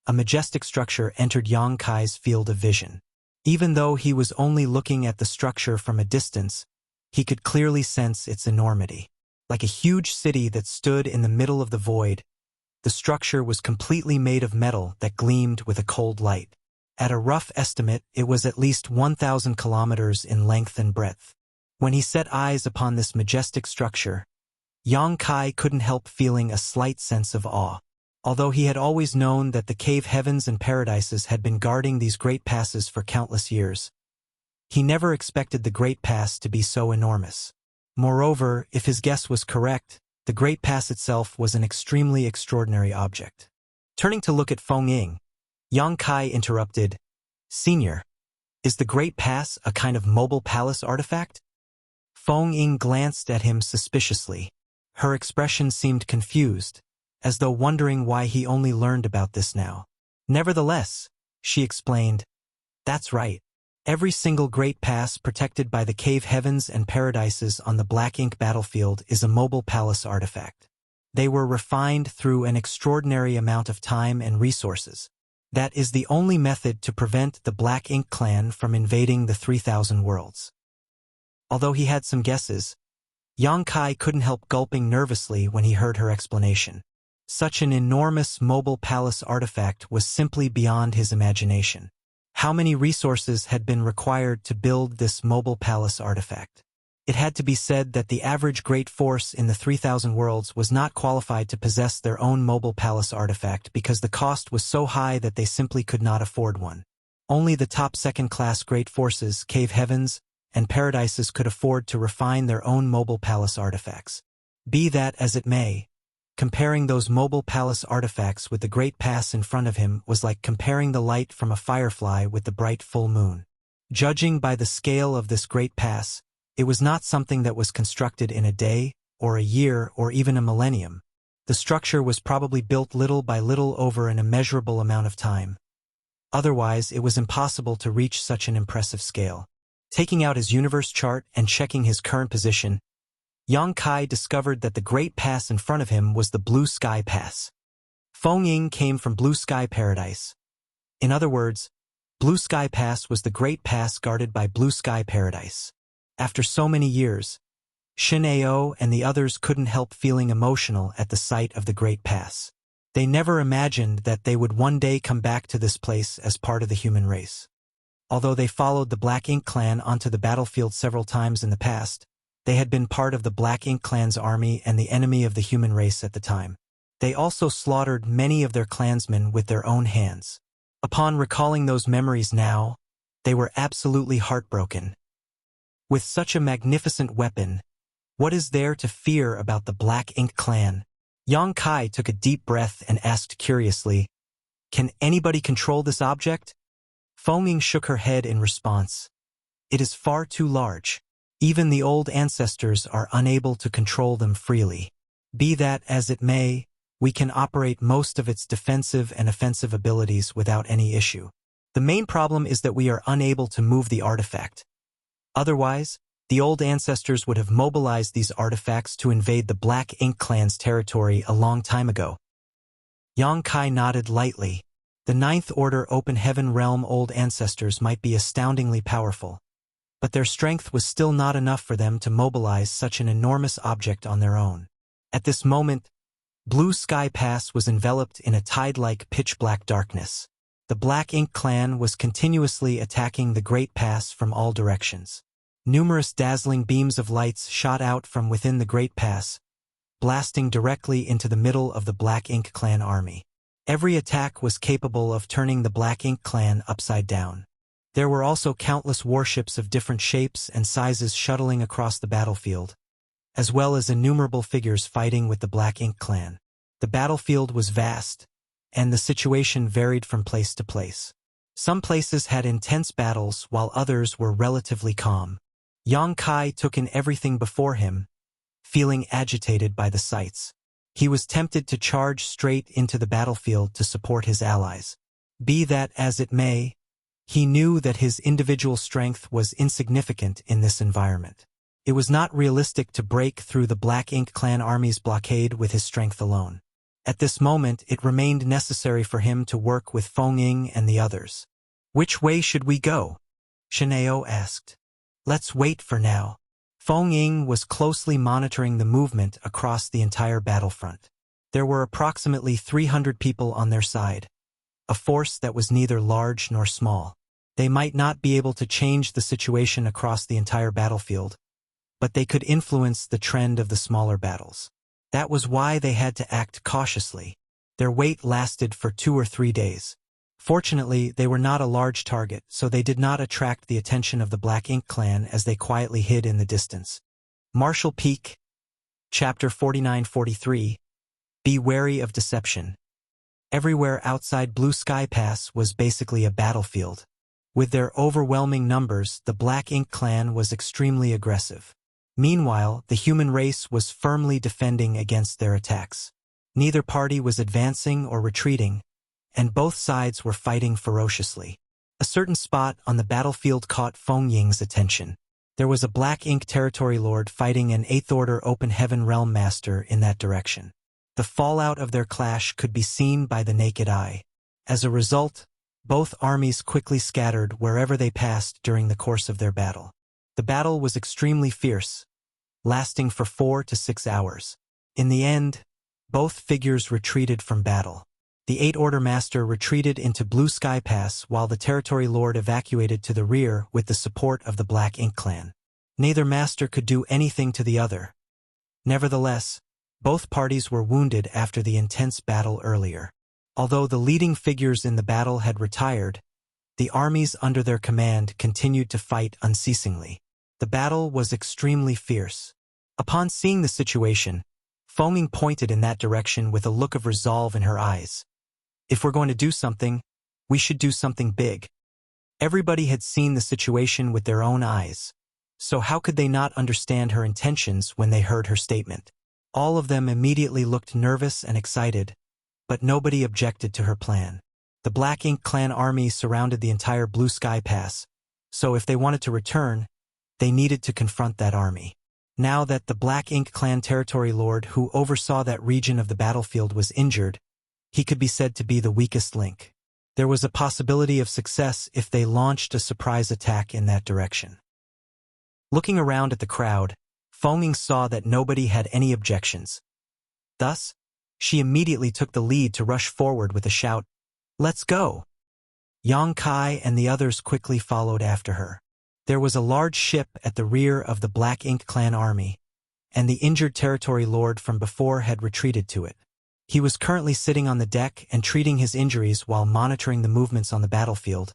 a majestic structure entered Yang Kai's field of vision. Even though he was only looking at the structure from a distance, he could clearly sense its enormity. Like a huge city that stood in the middle of the void, the structure was completely made of metal that gleamed with a cold light. At a rough estimate, it was at least 1,000 kilometers in length and breadth. When he set eyes upon this majestic structure, Yang Kai couldn't help feeling a slight sense of awe. Although he had always known that the cave heavens and paradises had been guarding these great passes for countless years, he never expected the Great Pass to be so enormous. Moreover, if his guess was correct, the Great Pass itself was an extremely extraordinary object. Turning to look at Feng Ying, Yang Kai interrupted, Senior, is the Great Pass a kind of mobile palace artifact? Feng Ying glanced at him suspiciously. Her expression seemed confused, as though wondering why he only learned about this now. Nevertheless, she explained, that's right. Every single Great Pass protected by the cave heavens and paradises on the Black Ink battlefield is a mobile palace artifact. They were refined through an extraordinary amount of time and resources. That is the only method to prevent the Black Ink clan from invading the 3,000 worlds. Although he had some guesses, Yang Kai couldn't help gulping nervously when he heard her explanation. Such an enormous mobile palace artifact was simply beyond his imagination. How many resources had been required to build this mobile palace artifact? It had to be said that the average great force in the 3,000 worlds was not qualified to possess their own mobile palace artifact because the cost was so high that they simply could not afford one. Only the top second-class great forces, cave heavens, and paradises could afford to refine their own mobile palace artifacts. Be that as it may, comparing those mobile palace artifacts with the great pass in front of him was like comparing the light from a firefly with the bright full moon. Judging by the scale of this great pass, it was not something that was constructed in a day, or a year, or even a millennium. The structure was probably built little by little over an immeasurable amount of time. Otherwise, it was impossible to reach such an impressive scale. Taking out his universe chart and checking his current position, Yang Kai discovered that the Great Pass in front of him was the Blue Sky Pass. Feng Ying came from Blue Sky Paradise. In other words, Blue Sky Pass was the Great Pass guarded by Blue Sky Paradise. After so many years, Shin Ao and the others couldn't help feeling emotional at the sight of the Great Pass. They never imagined that they would one day come back to this place as part of the human race. Although they followed the Black Ink Clan onto the battlefield several times in the past, they had been part of the Black Ink Clan's army and the enemy of the human race at the time. They also slaughtered many of their clansmen with their own hands. Upon recalling those memories now, they were absolutely heartbroken. With such a magnificent weapon, what is there to fear about the Black Ink Clan? Yang Kai took a deep breath and asked curiously, "Can anybody control this object?" Feng Ying shook her head in response. "It is far too large. Even the old ancestors are unable to control them freely. Be that as it may, we can operate most of its defensive and offensive abilities without any issue. The main problem is that we are unable to move the artifact. Otherwise, the old ancestors would have mobilized these artifacts to invade the Black Ink Clan's territory a long time ago." Yang Kai nodded lightly. The Ninth Order Open Heaven Realm old ancestors might be astoundingly powerful, but their strength was still not enough for them to mobilize such an enormous object on their own. At this moment, Blue Sky Pass was enveloped in a tide-like pitch-black darkness. The Black Ink Clan was continuously attacking the Great Pass from all directions. Numerous dazzling beams of lights shot out from within the Great Pass, blasting directly into the middle of the Black Ink Clan army. Every attack was capable of turning the Black Ink Clan upside down. There were also countless warships of different shapes and sizes shuttling across the battlefield, as well as innumerable figures fighting with the Black Ink Clan. The battlefield was vast, and the situation varied from place to place. Some places had intense battles while others were relatively calm. Yang Kai took in everything before him, feeling agitated by the sights. He was tempted to charge straight into the battlefield to support his allies. Be that as it may, he knew that his individual strength was insignificant in this environment. It was not realistic to break through the Black Ink Clan army's blockade with his strength alone. At this moment, it remained necessary for him to work with Feng Ying and the others. "Which way should we go?" Shin Ao asked. "Let's wait for now." Feng Ying was closely monitoring the movement across the entire battlefront. There were approximately 300 people on their side, a force that was neither large nor small. They might not be able to change the situation across the entire battlefield, but they could influence the trend of the smaller battles. That was why they had to act cautiously. Their wait lasted for 2 or 3 days. Fortunately, they were not a large target, so they did not attract the attention of the Black Ink Clan as they quietly hid in the distance. Marshall Peak, Chapter 49-43, Be Wary of Deception. Everywhere outside Blue Sky Pass was basically a battlefield. With their overwhelming numbers, the Black Ink Clan was extremely aggressive. Meanwhile, the human race was firmly defending against their attacks. Neither party was advancing or retreating, and both sides were fighting ferociously. A certain spot on the battlefield caught Feng Ying's attention. There was a Black Ink Territory Lord fighting an 8th Order Open Heaven Realm Master in that direction. The fallout of their clash could be seen by the naked eye. As a result, both armies quickly scattered wherever they passed during the course of their battle. The battle was extremely fierce, lasting for 4 to 6 hours. In the end, both figures retreated from battle. The 8 Order Master retreated into Blue Sky Pass while the Territory Lord evacuated to the rear with the support of the Black Ink Clan. Neither master could do anything to the other. Nevertheless, both parties were wounded after the intense battle earlier. Although the leading figures in the battle had retired, the armies under their command continued to fight unceasingly. The battle was extremely fierce. Upon seeing the situation, Fengming pointed in that direction with a look of resolve in her eyes. If we're going to do something, we should do something big. Everybody had seen the situation with their own eyes, so how could they not understand her intentions when they heard her statement? All of them immediately looked nervous and excited, but nobody objected to her plan. The Black Ink Clan army surrounded the entire Blue Sky Pass, so if they wanted to return, they needed to confront that army. Now that the Black Ink Clan Territory Lord who oversaw that region of the battlefield was injured, he could be said to be the weakest link. There was a possibility of success if they launched a surprise attack in that direction. Looking around at the crowd, Fengming saw that nobody had any objections. Thus, she immediately took the lead to rush forward with a shout, "Let's go!" Yang Kai and the others quickly followed after her. There was a large ship at the rear of the Black Ink Clan army, and the injured Territory Lord from before had retreated to it. He was currently sitting on the deck and treating his injuries while monitoring the movements on the battlefield,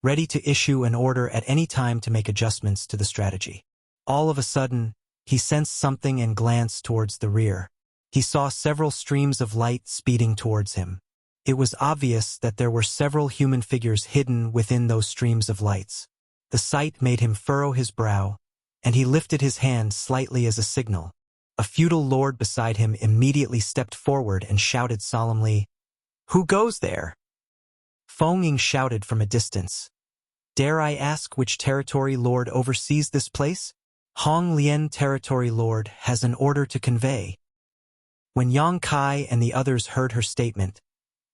ready to issue an order at any time to make adjustments to the strategy. All of a sudden, he sensed something and glanced towards the rear. He saw several streams of light speeding towards him. It was obvious that there were several human figures hidden within those streams of lights. The sight made him furrow his brow, and he lifted his hand slightly as a signal. A feudal lord beside him immediately stepped forward and shouted solemnly, "Who goes there?" Fengming shouted from a distance, "Dare I ask which Territory Lord oversees this place?" "Hong Lian Territory Lord has an order to convey." When Yang Kai and the others heard her statement,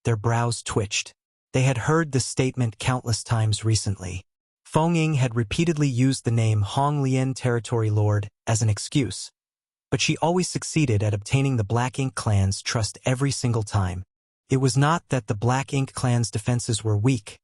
their brows twitched. They had heard this statement countless times recently. Fengming had repeatedly used the name Hong Lian Territory Lord as an excuse, but she always succeeded at obtaining the Black Ink Clan's trust every single time. It was not that the Black Ink Clan's defenses were weak,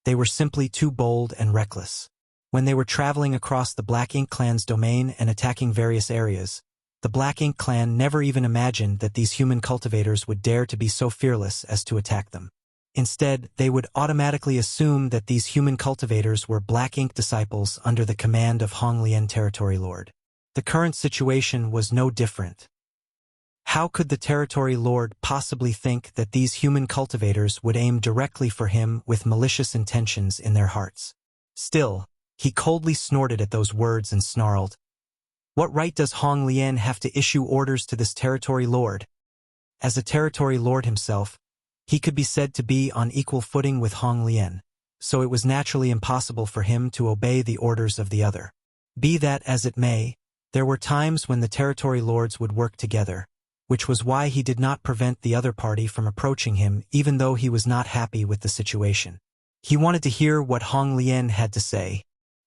they were simply too bold and reckless. When they were traveling across the Black Ink Clan's domain and attacking various areas, the Black Ink Clan never even imagined that these human cultivators would dare to be so fearless as to attack them. Instead, they would automatically assume that these human cultivators were Black Ink disciples under the command of Hong Lian Territory Lord. The current situation was no different. How could the Territory Lord possibly think that these human cultivators would aim directly for him with malicious intentions in their hearts? Still, he coldly snorted at those words and snarled, "What right does Hong Lian have to issue orders to this Territory Lord?" As a Territory Lord himself, he could be said to be on equal footing with Hong Lian, so it was naturally impossible for him to obey the orders of the other. Be that as it may, there were times when the Territory Lords would work together, which was why he did not prevent the other party from approaching him even though he was not happy with the situation. He wanted to hear what Hong Lian had to say.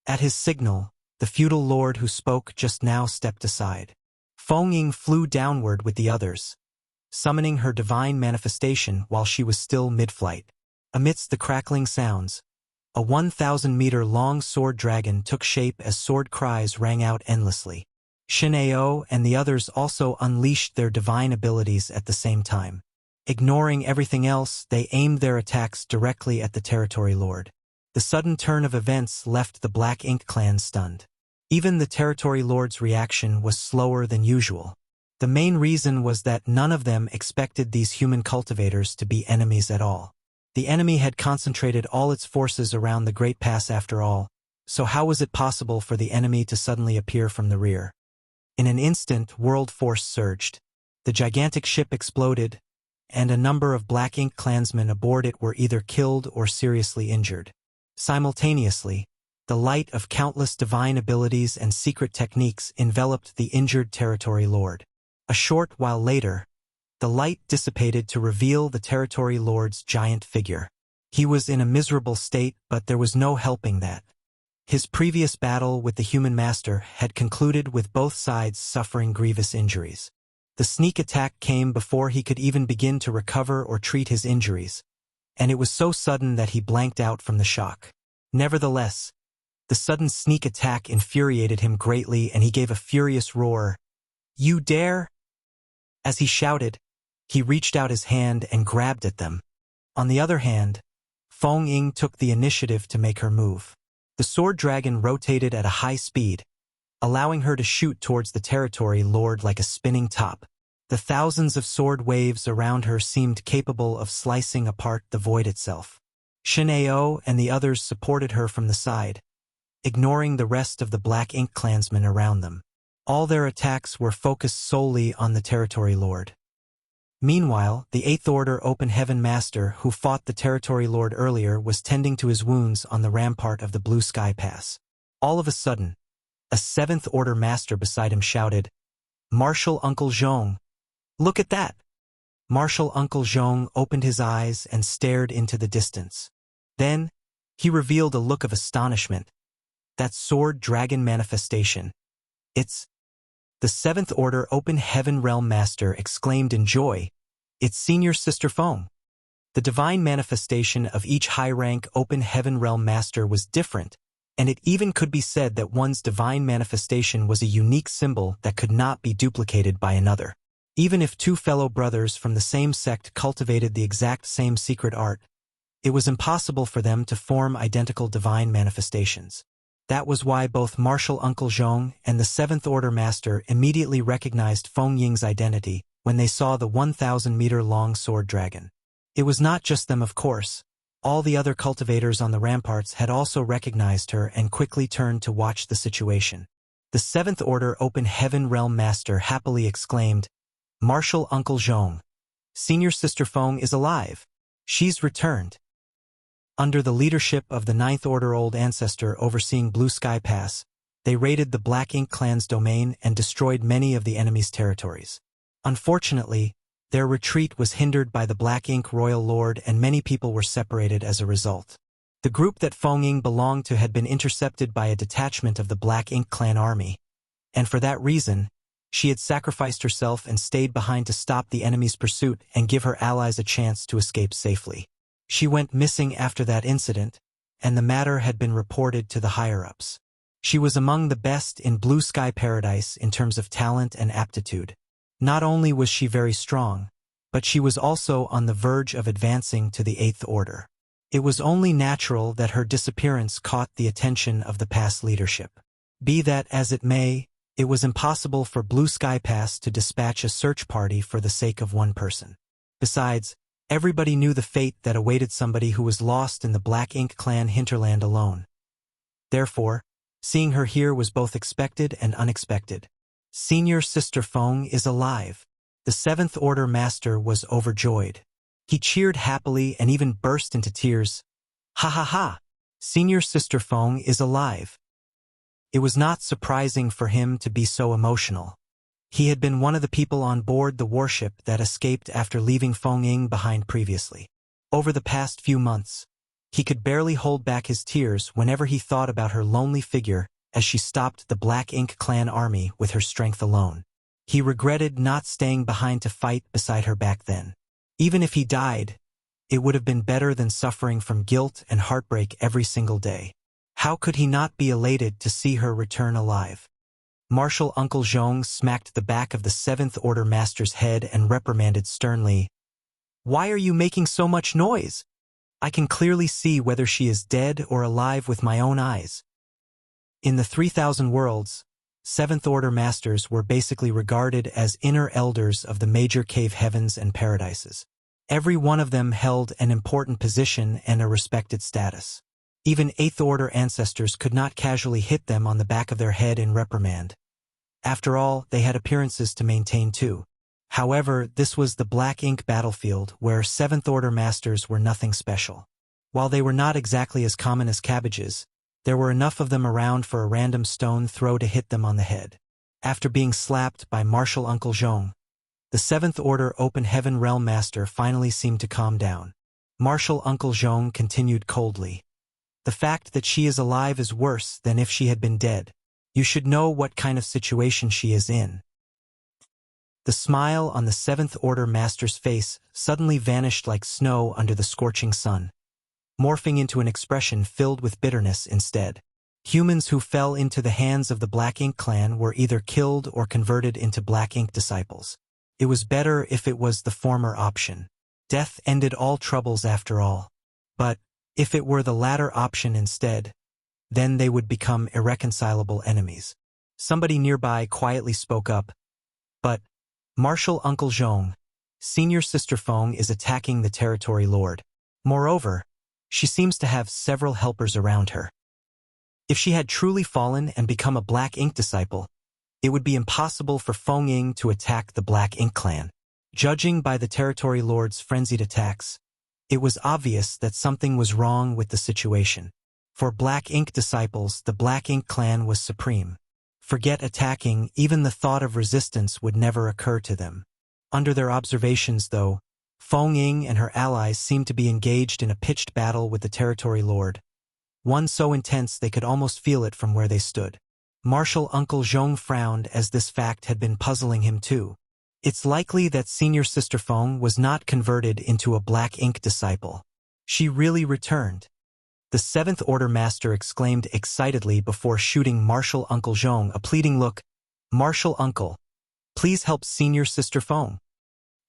At his signal, the feudal lord who spoke just now stepped aside. Fengming flew downward with the others, summoning her divine manifestation while she was still mid-flight. Amidst the crackling sounds, a 1,000-meter-long sword dragon took shape as sword cries rang out endlessly. Shin Ao and the others also unleashed their divine abilities at the same time. Ignoring everything else, they aimed their attacks directly at the Territory Lord. The sudden turn of events left the Black Ink Clan stunned. Even the Territory Lord's reaction was slower than usual. The main reason was that none of them expected these human cultivators to be enemies at all. The enemy had concentrated all its forces around the Great Pass after all, so how was it possible for the enemy to suddenly appear from the rear? In an instant, world force surged. The gigantic ship exploded, and a number of Black Ink clansmen aboard it were either killed or seriously injured. Simultaneously, the light of countless divine abilities and secret techniques enveloped the injured Territory Lord. A short while later, the light dissipated to reveal the Territory Lord's giant figure. He was in a miserable state, but there was no helping that. His previous battle with the human master had concluded with both sides suffering grievous injuries. The sneak attack came before he could even begin to recover or treat his injuries, and it was so sudden that he blanked out from the shock. Nevertheless, the sudden sneak attack infuriated him greatly, and he gave a furious roar. "You dare?" As he shouted, he reached out his hand and grabbed at them. On the other hand, Feng Ying took the initiative to make her move. The sword dragon rotated at a high speed, allowing her to shoot towards the territory lord like a spinning top. The thousands of sword waves around her seemed capable of slicing apart the void itself. Shin Ao and the others supported her from the side, ignoring the rest of the Black Ink clansmen around them. All their attacks were focused solely on the territory lord. Meanwhile, the Eighth Order Open Heaven Master who fought the territory lord earlier was tending to his wounds on the rampart of the Blue Sky Pass. All of a sudden, a Seventh Order Master beside him shouted, "Martial Uncle Zhong! Look at that!" Martial Uncle Zhong opened his eyes and stared into the distance. Then, he revealed a look of astonishment. "That sword dragon manifestation. It's..." The Seventh Order Open Heaven Realm Master exclaimed in joy, "It's Senior Sister Feng." The divine manifestation of each high-rank Open Heaven Realm Master was different, and it even could be said that one's divine manifestation was a unique symbol that could not be duplicated by another. Even if two fellow brothers from the same sect cultivated the exact same secret art, it was impossible for them to form identical divine manifestations. That was why both Martial Uncle Zhong and the Seventh Order Master immediately recognized Feng Ying's identity when they saw the 1,000-meter-long sword dragon. It was not just them, of course. All the other cultivators on the ramparts had also recognized her and quickly turned to watch the situation. The Seventh Order Open Heaven Realm Master happily exclaimed, "Martial Uncle Zhong, Senior Sister Feng is alive. She's returned." Under the leadership of the Ninth Order Old Ancestor overseeing Blue Sky Pass, they raided the Black Ink clan's domain and destroyed many of the enemy's territories. Unfortunately, their retreat was hindered by the Black Ink Royal Lord, and many people were separated as a result. The group that Feng Ying belonged to had been intercepted by a detachment of the Black Ink clan army, and for that reason, she had sacrificed herself and stayed behind to stop the enemy's pursuit and give her allies a chance to escape safely. She went missing after that incident, and the matter had been reported to the higher-ups. She was among the best in Blue Sky Paradise in terms of talent and aptitude. Not only was she very strong, but she was also on the verge of advancing to the Eighth Order. It was only natural that her disappearance caught the attention of the past leadership. Be that as it may, it was impossible for Blue Sky Pass to dispatch a search party for the sake of one person. Besides, everybody knew the fate that awaited somebody who was lost in the Black Ink clan hinterland alone. Therefore, seeing her here was both expected and unexpected. Senior Sister Feng is alive. The Seventh Order Master was overjoyed. He cheered happily and even burst into tears. "Ha ha ha! Senior Sister Feng is alive." It was not surprising for him to be so emotional. He had been one of the people on board the warship that escaped after leaving Feng Ying behind previously. Over the past few months, he could barely hold back his tears whenever he thought about her lonely figure as she stopped the Black Ink clan army with her strength alone. He regretted not staying behind to fight beside her back then. Even if he died, it would have been better than suffering from guilt and heartbreak every single day. How could he not be elated to see her return alive? Martial Uncle Zhong smacked the back of the Seventh Order Master's head and reprimanded sternly, "Why are you making so much noise? I can clearly see whether she is dead or alive with my own eyes." In the 3,000 worlds, Seventh Order Masters were basically regarded as inner elders of the major cave heavens and paradises. Every one of them held an important position and a respected status. Even Eighth Order ancestors could not casually hit them on the back of their head in reprimand. After all, they had appearances to maintain too. However, this was the Black Ink battlefield where Seventh Order Masters were nothing special. While they were not exactly as common as cabbages, there were enough of them around for a random stone throw to hit them on the head. After being slapped by Martial Uncle Zhong, the Seventh Order Open Heaven Realm Master finally seemed to calm down. Martial Uncle Zhong continued coldly. "The fact that she is alive is worse than if she had been dead. You should know what kind of situation she is in." The smile on the Seventh Order Master's face suddenly vanished like snow under the scorching sun, morphing into an expression filled with bitterness instead. Humans who fell into the hands of the Black Ink clan were either killed or converted into Black Ink disciples. It was better if it was the former option. Death ended all troubles after all. But if it were the latter option instead, then they would become irreconcilable enemies. Somebody nearby quietly spoke up. But, Martial Uncle Zhong, Senior Sister Feng is attacking the Territory Lord. Moreover, she seems to have several helpers around her. If she had truly fallen and become a Black Ink disciple, it would be impossible for Feng Ying to attack the Black Ink clan. Judging by the Territory Lord's frenzied attacks, it was obvious that something was wrong with the situation. For Black Ink disciples, the Black Ink clan was supreme. Forget attacking, even the thought of resistance would never occur to them. Under their observations, though, Feng Ying and her allies seemed to be engaged in a pitched battle with the Territory Lord, one so intense they could almost feel it from where they stood. Martial Uncle Zhong frowned as this fact had been puzzling him too. It's likely that Senior Sister Feng was not converted into a Black Ink disciple. She really returned. The Seventh Order Master exclaimed excitedly before shooting Martial Uncle Zhong a pleading look. Martial Uncle, please help Senior Sister Feng.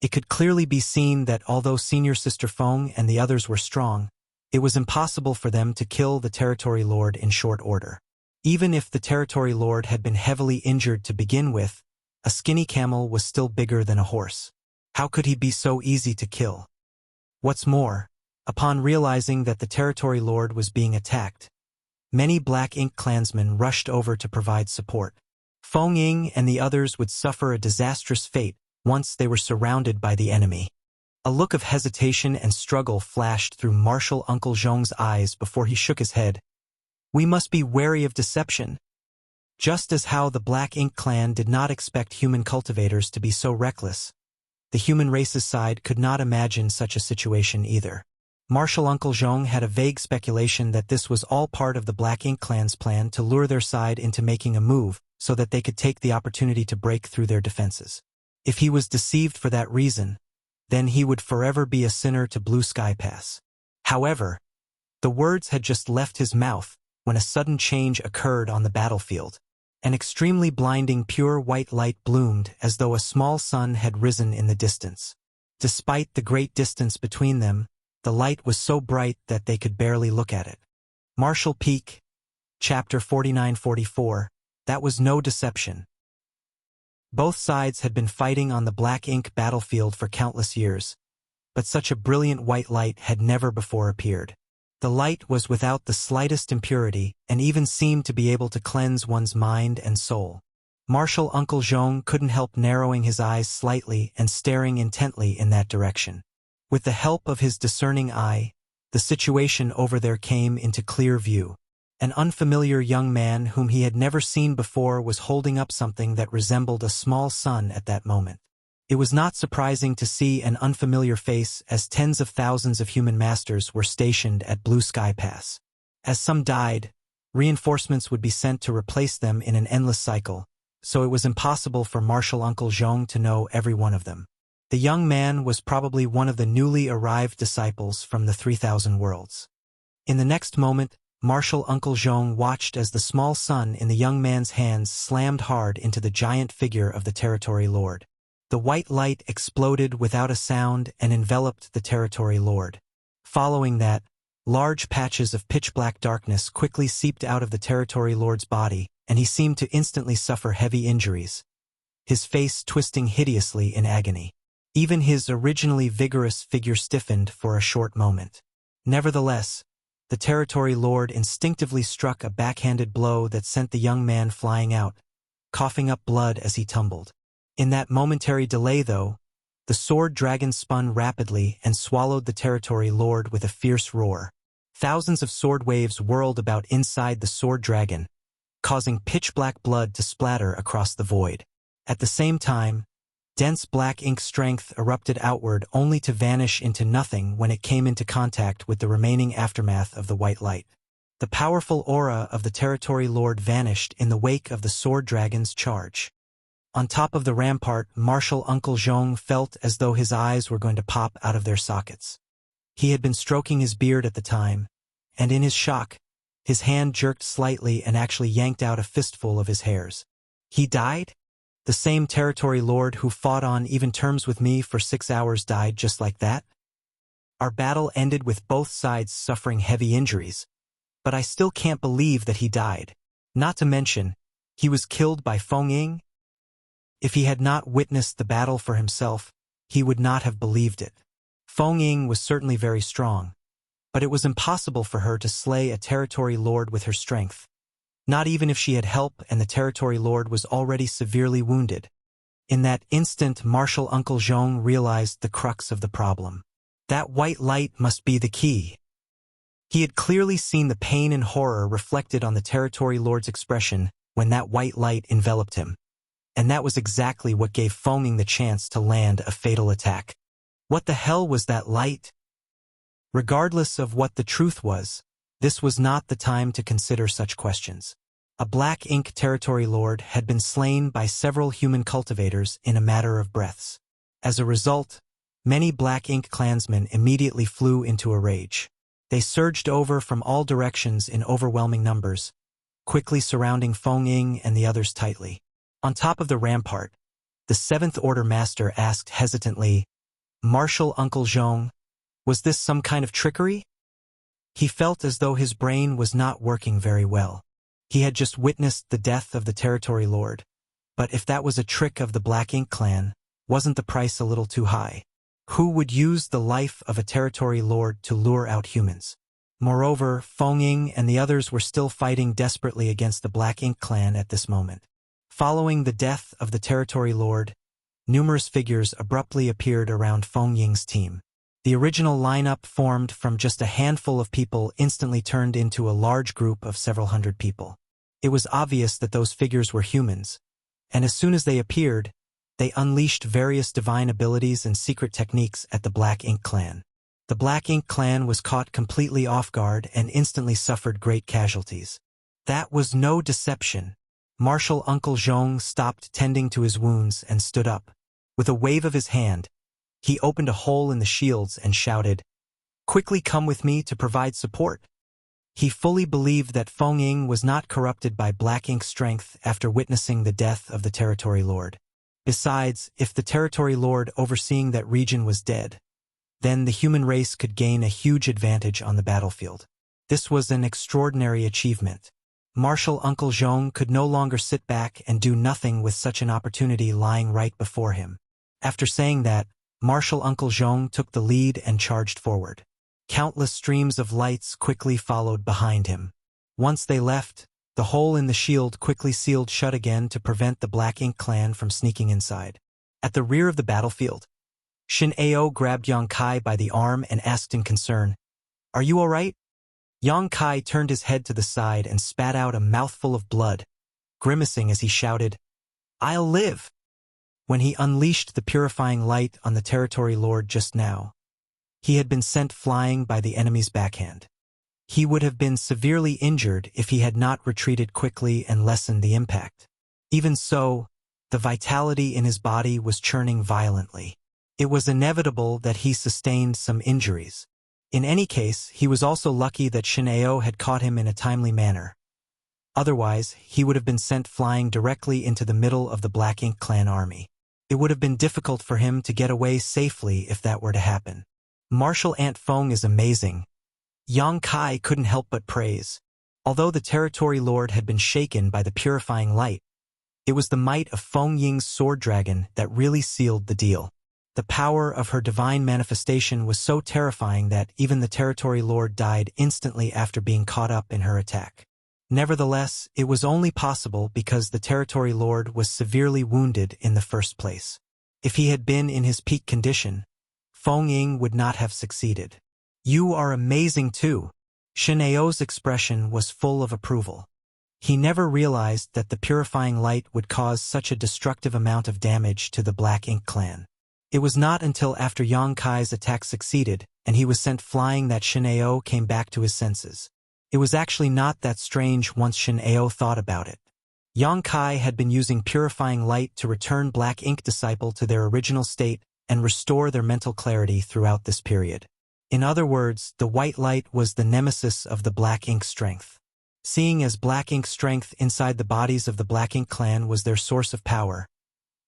It could clearly be seen that although Senior Sister Feng and the others were strong, it was impossible for them to kill the Territory Lord in short order. Even if the Territory Lord had been heavily injured to begin with, a skinny camel was still bigger than a horse. How could he be so easy to kill? What's more, upon realizing that the Territory Lord was being attacked, many Black Ink clansmen rushed over to provide support. Feng Ying and the others would suffer a disastrous fate once they were surrounded by the enemy. A look of hesitation and struggle flashed through Martial Uncle Zhong's eyes before he shook his head. We must be wary of deception. Just as how the Black Ink clan did not expect human cultivators to be so reckless, the human race's side could not imagine such a situation either. Martial Uncle Zhong had a vague speculation that this was all part of the Black Ink clan's plan to lure their side into making a move so that they could take the opportunity to break through their defenses. If he was deceived for that reason, then he would forever be a sinner to Blue Sky Pass. However, the words had just left his mouth when a sudden change occurred on the battlefield. An extremely blinding pure white light bloomed as though a small sun had risen in the distance. Despite the great distance between them, the light was so bright that they could barely look at it. Martial Peak, Chapter 49-44, that was no deception. Both sides had been fighting on the Black Ink battlefield for countless years, but such a brilliant white light had never before appeared. The light was without the slightest impurity and even seemed to be able to cleanse one's mind and soul. Martial Uncle Zhong couldn't help narrowing his eyes slightly and staring intently in that direction. With the help of his discerning eye, the situation over there came into clear view. An unfamiliar young man whom he had never seen before was holding up something that resembled a small sun at that moment. It was not surprising to see an unfamiliar face as tens of thousands of human masters were stationed at Blue Sky Pass. As some died, reinforcements would be sent to replace them in an endless cycle, so it was impossible for Martial Uncle Zhong to know every one of them. The young man was probably one of the newly arrived disciples from the 3,000 worlds. In the next moment, Martial Uncle Zhong watched as the small sun in the young man's hands slammed hard into the giant figure of the Territory Lord. The white light exploded without a sound and enveloped the Territory Lord. Following that, large patches of pitch-black darkness quickly seeped out of the Territory Lord's body, and he seemed to instantly suffer heavy injuries, his face twisting hideously in agony. Even his originally vigorous figure stiffened for a short moment. Nevertheless, the Territory Lord instinctively struck a backhanded blow that sent the young man flying out, coughing up blood as he tumbled. In that momentary delay, though, the sword dragon spun rapidly and swallowed the Territory Lord with a fierce roar. Thousands of sword waves whirled about inside the sword dragon, causing pitch-black blood to splatter across the void. At the same time, dense black ink strength erupted outward only to vanish into nothing when it came into contact with the remaining aftermath of the white light. The powerful aura of the Territory Lord vanished in the wake of the sword dragon's charge. On top of the rampart, Martial Uncle Zhong felt as though his eyes were going to pop out of their sockets. He had been stroking his beard at the time, and in his shock, his hand jerked slightly and actually yanked out a fistful of his hairs. He died? The same territory lord who fought on even terms with me for 6 hours died just like that? Our battle ended with both sides suffering heavy injuries, but I still can't believe that he died. Not to mention, he was killed by Feng Ying? If he had not witnessed the battle for himself, he would not have believed it. Feng Ying was certainly very strong, but it was impossible for her to slay a territory lord with her strength, not even if she had help and the territory lord was already severely wounded. In that instant, Martial Uncle Zhong realized the crux of the problem. That white light must be the key. He had clearly seen the pain and horror reflected on the territory lord's expression when that white light enveloped him. And that was exactly what gave Feng Ying the chance to land a fatal attack. What the hell was that light? Regardless of what the truth was, this was not the time to consider such questions. A Black Ink territory lord had been slain by several human cultivators in a matter of breaths. As a result, many Black Ink clansmen immediately flew into a rage. They surged over from all directions in overwhelming numbers, quickly surrounding Feng Ying and the others tightly. On top of the rampart, the Seventh Order Master asked hesitantly, "Martial Uncle Zhong, was this some kind of trickery?" He felt as though his brain was not working very well. He had just witnessed the death of the territory lord, but if that was a trick of the Black Ink clan, wasn't the price a little too high? Who would use the life of a territory lord to lure out humans? Moreover, Feng Ying and the others were still fighting desperately against the Black Ink clan at this moment. Following the death of the territory lord, numerous figures abruptly appeared around Feng Ying's team. The original lineup, formed from just a handful of people, instantly turned into a large group of several hundred people. It was obvious that those figures were humans, and as soon as they appeared, they unleashed various divine abilities and secret techniques at the Black Ink clan. The Black Ink clan was caught completely off guard and instantly suffered great casualties. That was no deception. Martial Uncle Zhong stopped tending to his wounds and stood up. With a wave of his hand, he opened a hole in the shields and shouted, "Quickly come with me to provide support." He fully believed that Feng Ying was not corrupted by Black Ink strength after witnessing the death of the territory lord. Besides, if the territory lord overseeing that region was dead, then the human race could gain a huge advantage on the battlefield. This was an extraordinary achievement. Martial Uncle Zhong could no longer sit back and do nothing with such an opportunity lying right before him. After saying that, Martial Uncle Zhong took the lead and charged forward. Countless streams of lights quickly followed behind him. Once they left, the hole in the shield quickly sealed shut again to prevent the Black Ink clan from sneaking inside. At the rear of the battlefield, Shin Ao grabbed Yang Kai by the arm and asked in concern, "Are you all right?" Yang Kai turned his head to the side and spat out a mouthful of blood, grimacing as he shouted, "I'll live!" When he unleashed the purifying light on the territory lord just now, he had been sent flying by the enemy's backhand. He would have been severely injured if he had not retreated quickly and lessened the impact. Even so, the vitality in his body was churning violently. It was inevitable that he sustained some injuries. In any case, he was also lucky that Shin Ao had caught him in a timely manner. Otherwise, he would have been sent flying directly into the middle of the Black Ink clan army. It would have been difficult for him to get away safely if that were to happen. Martial Ant Feng is amazing. Yang Kai couldn't help but praise. Although the territory lord had been shaken by the purifying light, it was the might of Feng Ying's sword dragon that really sealed the deal. The power of her divine manifestation was so terrifying that even the territory lord died instantly after being caught up in her attack. Nevertheless, it was only possible because the territory lord was severely wounded in the first place. If he had been in his peak condition, Feng Ying would not have succeeded. "You are amazing too." Shin Ao's expression was full of approval. He never realized that the purifying light would cause such a destructive amount of damage to the Black Ink clan. It was not until after Yang Kai's attack succeeded and he was sent flying that Shin Ao came back to his senses. It was actually not that strange once Shin Ao thought about it. Yang Kai had been using purifying light to return Black Ink Disciple to their original state and restore their mental clarity throughout this period. In other words, the white light was the nemesis of the Black Ink strength. Seeing as Black Ink strength inside the bodies of the Black Ink clan was their source of power,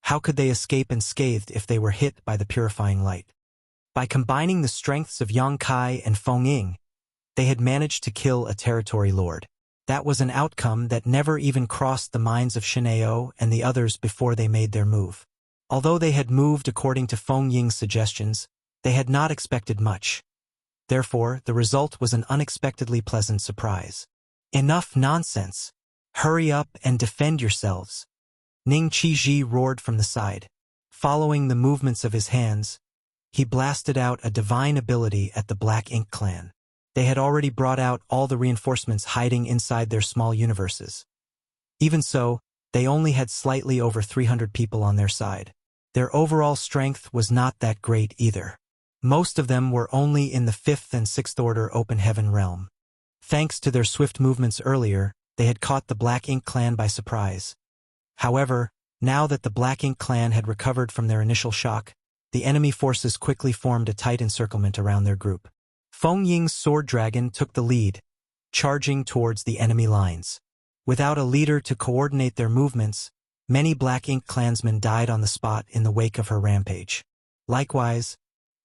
how could they escape unscathed if they were hit by the purifying light? By combining the strengths of Yang Kai and Feng Ying, they had managed to kill a territory lord. That was an outcome that never even crossed the minds of Shineo and the others before they made their move. Although they had moved according to Feng Ying's suggestions, they had not expected much. Therefore, the result was an unexpectedly pleasant surprise. Enough nonsense! Hurry up and defend yourselves! Ning Qizhi roared from the side. Following the movements of his hands, he blasted out a divine ability at the Black Ink clan. They had already brought out all the reinforcements hiding inside their small universes. Even so, they only had slightly over 300 people on their side. Their overall strength was not that great either. Most of them were only in the 5th and 6th order open heaven realm. Thanks to their swift movements earlier, they had caught the Black Ink clan by surprise. However, now that the Black Ink clan had recovered from their initial shock, the enemy forces quickly formed a tight encirclement around their group. Feng Ying's sword dragon took the lead, charging towards the enemy lines. Without a leader to coordinate their movements, many Black Ink clansmen died on the spot in the wake of her rampage. Likewise,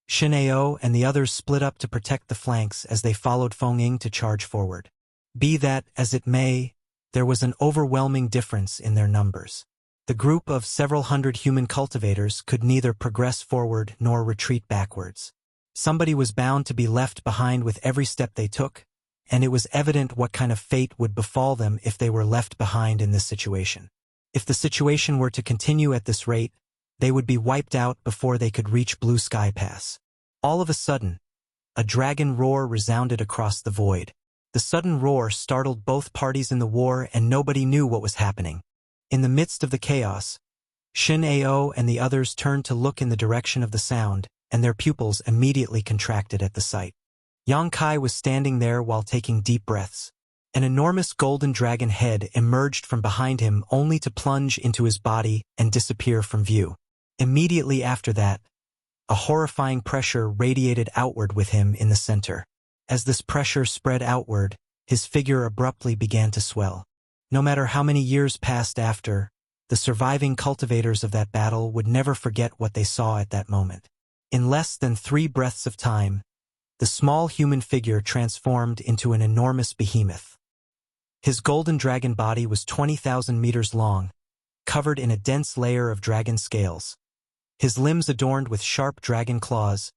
Shineo and the others split up to protect the flanks as they followed Feng Ying to charge forward. Be that as it may, there was an overwhelming difference in their numbers. The group of several hundred human cultivators could neither progress forward nor retreat backwards. Somebody was bound to be left behind with every step they took, and it was evident what kind of fate would befall them if they were left behind in this situation. If the situation were to continue at this rate, they would be wiped out before they could reach Blue Sky Pass. All of a sudden, a dragon roar resounded across the void. The sudden roar startled both parties in the war and nobody knew what was happening. In the midst of the chaos, Shin-Ao and the others turned to look in the direction of the sound, and their pupils immediately contracted at the sight. Yang Kai was standing there while taking deep breaths. An enormous golden dragon head emerged from behind him only to plunge into his body and disappear from view. Immediately after that, a horrifying pressure radiated outward with him in the center. As this pressure spread outward, his figure abruptly began to swell. No matter how many years passed after, the surviving cultivators of that battle would never forget what they saw at that moment. In less than 3 breaths of time, the small human figure transformed into an enormous behemoth. His golden dragon body was 20,000 meters long, covered in a dense layer of dragon scales. His limbs adorned with sharp dragon claws,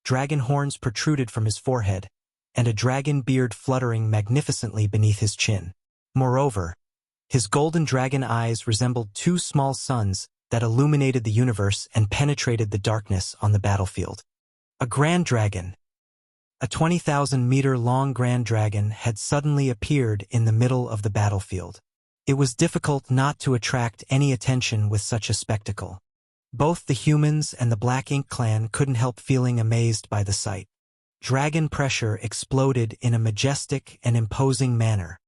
dragon horns protruded from his forehead, and a dragon beard fluttering magnificently beneath his chin. Moreover, his golden dragon eyes resembled 2 small suns that illuminated the universe and penetrated the darkness on the battlefield. A grand dragon, a 20,000-meter-long grand dragon, had suddenly appeared in the middle of the battlefield. It was difficult not to attract any attention with such a spectacle. Both the humans and the Black Ink clan couldn't help feeling amazed by the sight. Dragon pressure exploded in a majestic and imposing manner.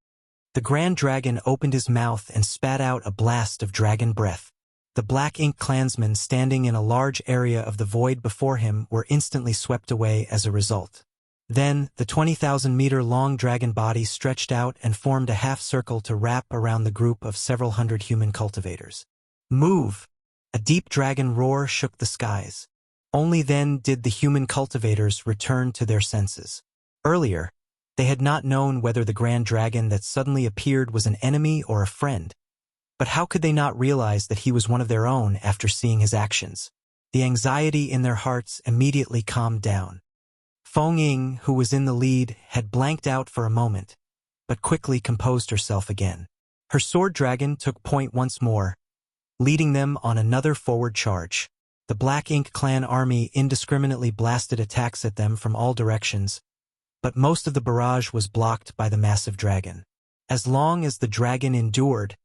The grand dragon opened his mouth and spat out a blast of dragon breath. The Black Ink clansmen standing in a large area of the void before him were instantly swept away as a result. Then, the 20,000-meter-long dragon body stretched out and formed a half-circle to wrap around the group of several hundred human cultivators. Move! A deep dragon roar shook the skies. Only then did the human cultivators return to their senses. Earlier, they had not known whether the grand dragon that suddenly appeared was an enemy or a friend. But how could they not realize that he was one of their own after seeing his actions? The anxiety in their hearts immediately calmed down. Feng Ying, who was in the lead, had blanked out for a moment, but quickly composed herself again. Her sword dragon took point once more, leading them on another forward charge. The Black Ink clan army indiscriminately blasted attacks at them from all directions, but most of the barrage was blocked by the massive dragon. As long as the dragon endured,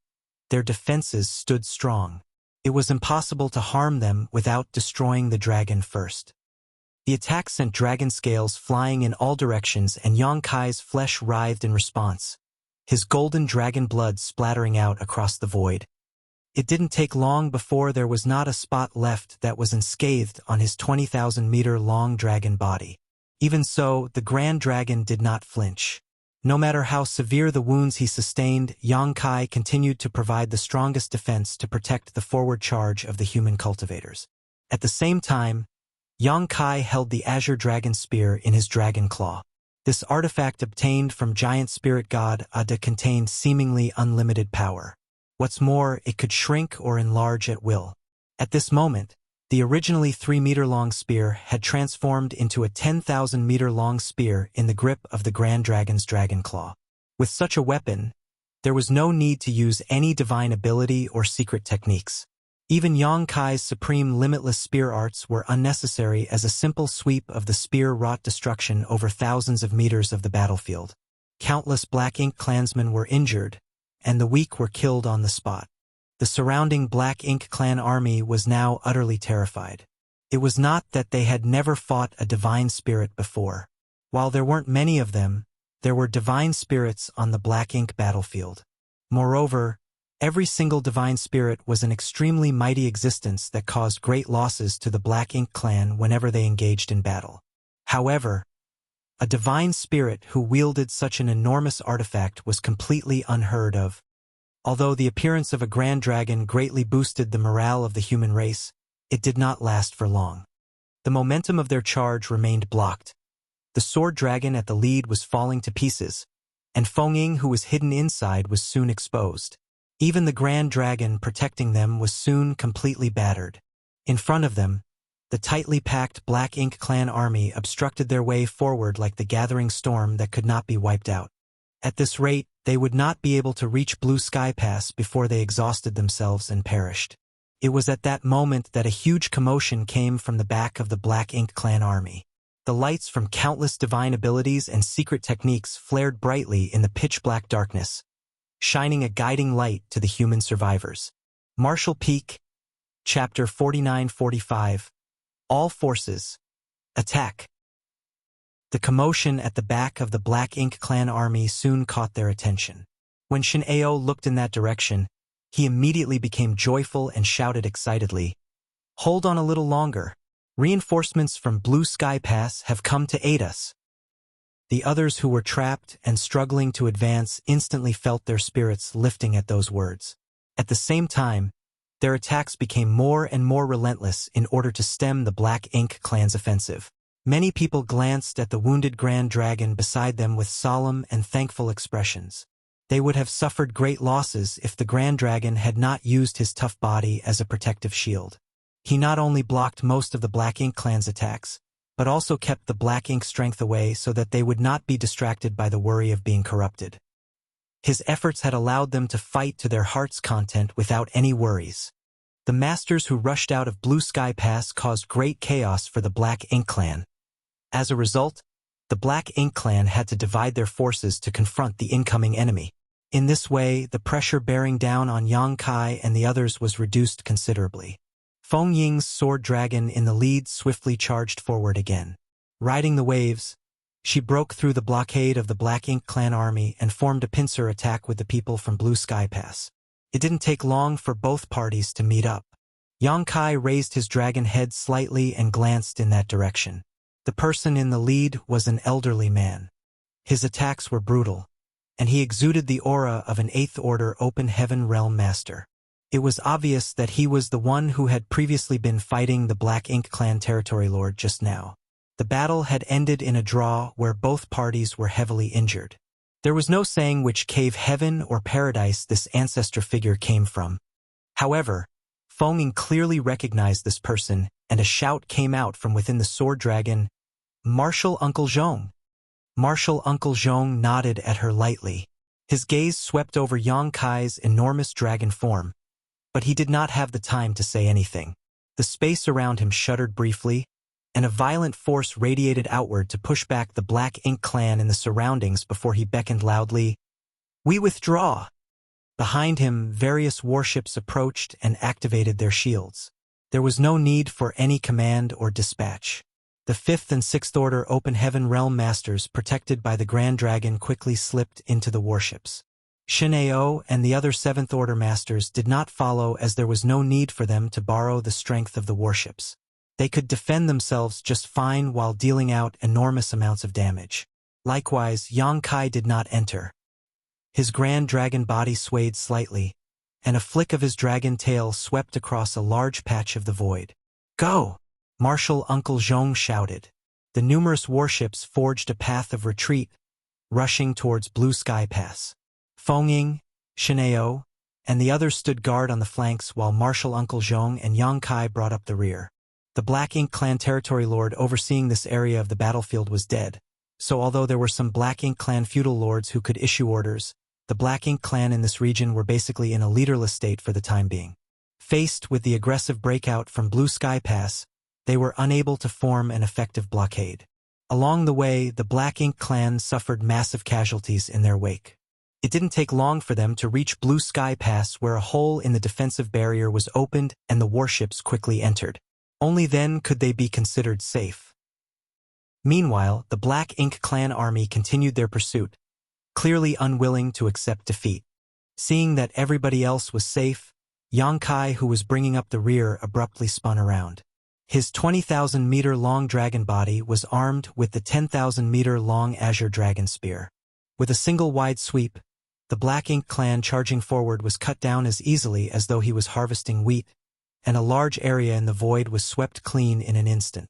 their defenses stood strong. It was impossible to harm them without destroying the dragon first. The attack sent dragon scales flying in all directions, and Yang Kai's flesh writhed in response. his golden dragon blood splattering out across the void. It didn't take long before there was not a spot left that was unscathed on his 20,000-meter-long dragon body. Even so, the Grand Dragon did not flinch. No matter how severe the wounds he sustained, Yang Kai continued to provide the strongest defense to protect the forward charge of the human cultivators. At the same time, Yang Kai held the Azure Dragon Spear in his dragon claw. This artifact obtained from giant spirit god Ada contained seemingly unlimited power. What's more, it could shrink or enlarge at will. At this moment, the originally 3-meter-long spear had transformed into a 10,000-meter-long spear in the grip of the Grand Dragon's dragon claw. With such a weapon, there was no need to use any divine ability or secret techniques. Even Yang Kai's supreme limitless spear arts were unnecessary, as a simple sweep of the spear wrought destruction over thousands of meters of the battlefield. Countless Black Ink clansmen were injured, and the weak were killed on the spot. The surrounding Black Ink clan army was now utterly terrified. It was not that they had never fought a divine spirit before. While there weren't many of them, there were divine spirits on the Black Ink battlefield. Moreover, every single divine spirit was an extremely mighty existence that caused great losses to the Black Ink clan whenever they engaged in battle. However, a divine spirit who wielded such an enormous artifact was completely unheard of. Although the appearance of a grand dragon greatly boosted the morale of the human race, it did not last for long. The momentum of their charge remained blocked. The sword dragon at the lead was falling to pieces, and Feng, who was hidden inside, was soon exposed. Even the grand dragon protecting them was soon completely battered. In front of them, the tightly packed Black Ink clan army obstructed their way forward like the gathering storm that could not be wiped out. At this rate, they would not be able to reach Blue Sky Pass before they exhausted themselves and perished. It was at that moment that a huge commotion came from the back of the Black Ink clan army. The lights from countless divine abilities and secret techniques flared brightly in the pitch-black darkness, shining a guiding light to the human survivors. Martial Peak, Chapter 49-45. All forces, attack. The commotion at the back of the Black Ink clan army soon caught their attention. When Shin Ao looked in that direction, he immediately became joyful and shouted excitedly, "Hold on a little longer. Reinforcements from Blue Sky Pass have come to aid us." The others who were trapped and struggling to advance instantly felt their spirits lifting at those words. At the same time, their attacks became more and more relentless in order to stem the Black Ink clan's offensive. Many people glanced at the wounded Grand Dragon beside them with solemn and thankful expressions. They would have suffered great losses if the Grand Dragon had not used his tough body as a protective shield. He not only blocked most of the Black Ink clan's attacks, but also kept the Black Ink strength away so that they would not be distracted by the worry of being corrupted. His efforts had allowed them to fight to their heart's content without any worries. The masters who rushed out of Blue Sky Pass caused great chaos for the Black Ink clan. As a result, the Black Ink clan had to divide their forces to confront the incoming enemy. In this way, the pressure bearing down on Yang Kai and the others was reduced considerably. Feng Ying's sword dragon in the lead swiftly charged forward again. Riding the waves, she broke through the blockade of the Black Ink clan army and formed a pincer attack with the people from Blue Sky Pass. It didn't take long for both parties to meet up. Yang Kai raised his dragon head slightly and glanced in that direction. The person in the lead was an elderly man. His attacks were brutal, and he exuded the aura of an 8th Order Open Heaven Realm Master. It was obvious that he was the one who had previously been fighting the Black Ink clan territory lord just now. The battle had ended in a draw where both parties were heavily injured. There was no saying which cave, heaven or paradise, this ancestor figure came from. However, Feng Ying clearly recognized this person, and a shout came out from within the sword dragon, "Martial Uncle Zhong." Martial Uncle Zhong nodded at her lightly. His gaze swept over Yang Kai's enormous dragon form, but he did not have the time to say anything. The space around him shuddered briefly, and a violent force radiated outward to push back the Black Ink clan in the surroundings before he beckoned loudly, "We withdraw." Behind him, various warships approached and activated their shields. There was no need for any command or dispatch. The 5th and 6th Order Open Heaven Realm Masters, protected by the Grand Dragon, quickly slipped into the warships. Shinao and the other 7th Order masters did not follow as there was no need for them to borrow the strength of the warships. They could defend themselves just fine while dealing out enormous amounts of damage. Likewise, Yang Kai did not enter. His grand dragon body swayed slightly, and a flick of his dragon tail swept across a large patch of the void. "Go!" Martial Uncle Zhong shouted. The numerous warships forged a path of retreat, rushing towards Blue Sky Pass. Fengying, Shinao, and the others stood guard on the flanks while Martial Uncle Zhong and Yang Kai brought up the rear. The Black Ink Clan territory lord overseeing this area of the battlefield was dead, so although there were some Black Ink Clan feudal lords who could issue orders, the Black Ink Clan in this region were basically in a leaderless state for the time being. Faced with the aggressive breakout from Blue Sky Pass, they were unable to form an effective blockade. Along the way, the Black Ink Clan suffered massive casualties in their wake. It didn't take long for them to reach Blue Sky Pass, where a hole in the defensive barrier was opened and the warships quickly entered. Only then could they be considered safe. Meanwhile, the Black Ink Clan army continued their pursuit, clearly unwilling to accept defeat. Seeing that everybody else was safe, Yang Kai, who was bringing up the rear, abruptly spun around. His 20,000-meter-long dragon body was armed with the 10,000-meter-long Azure Dragon Spear. With a single wide sweep, the Black Ink Clan charging forward was cut down as easily as though he was harvesting wheat, and a large area in the void was swept clean in an instant.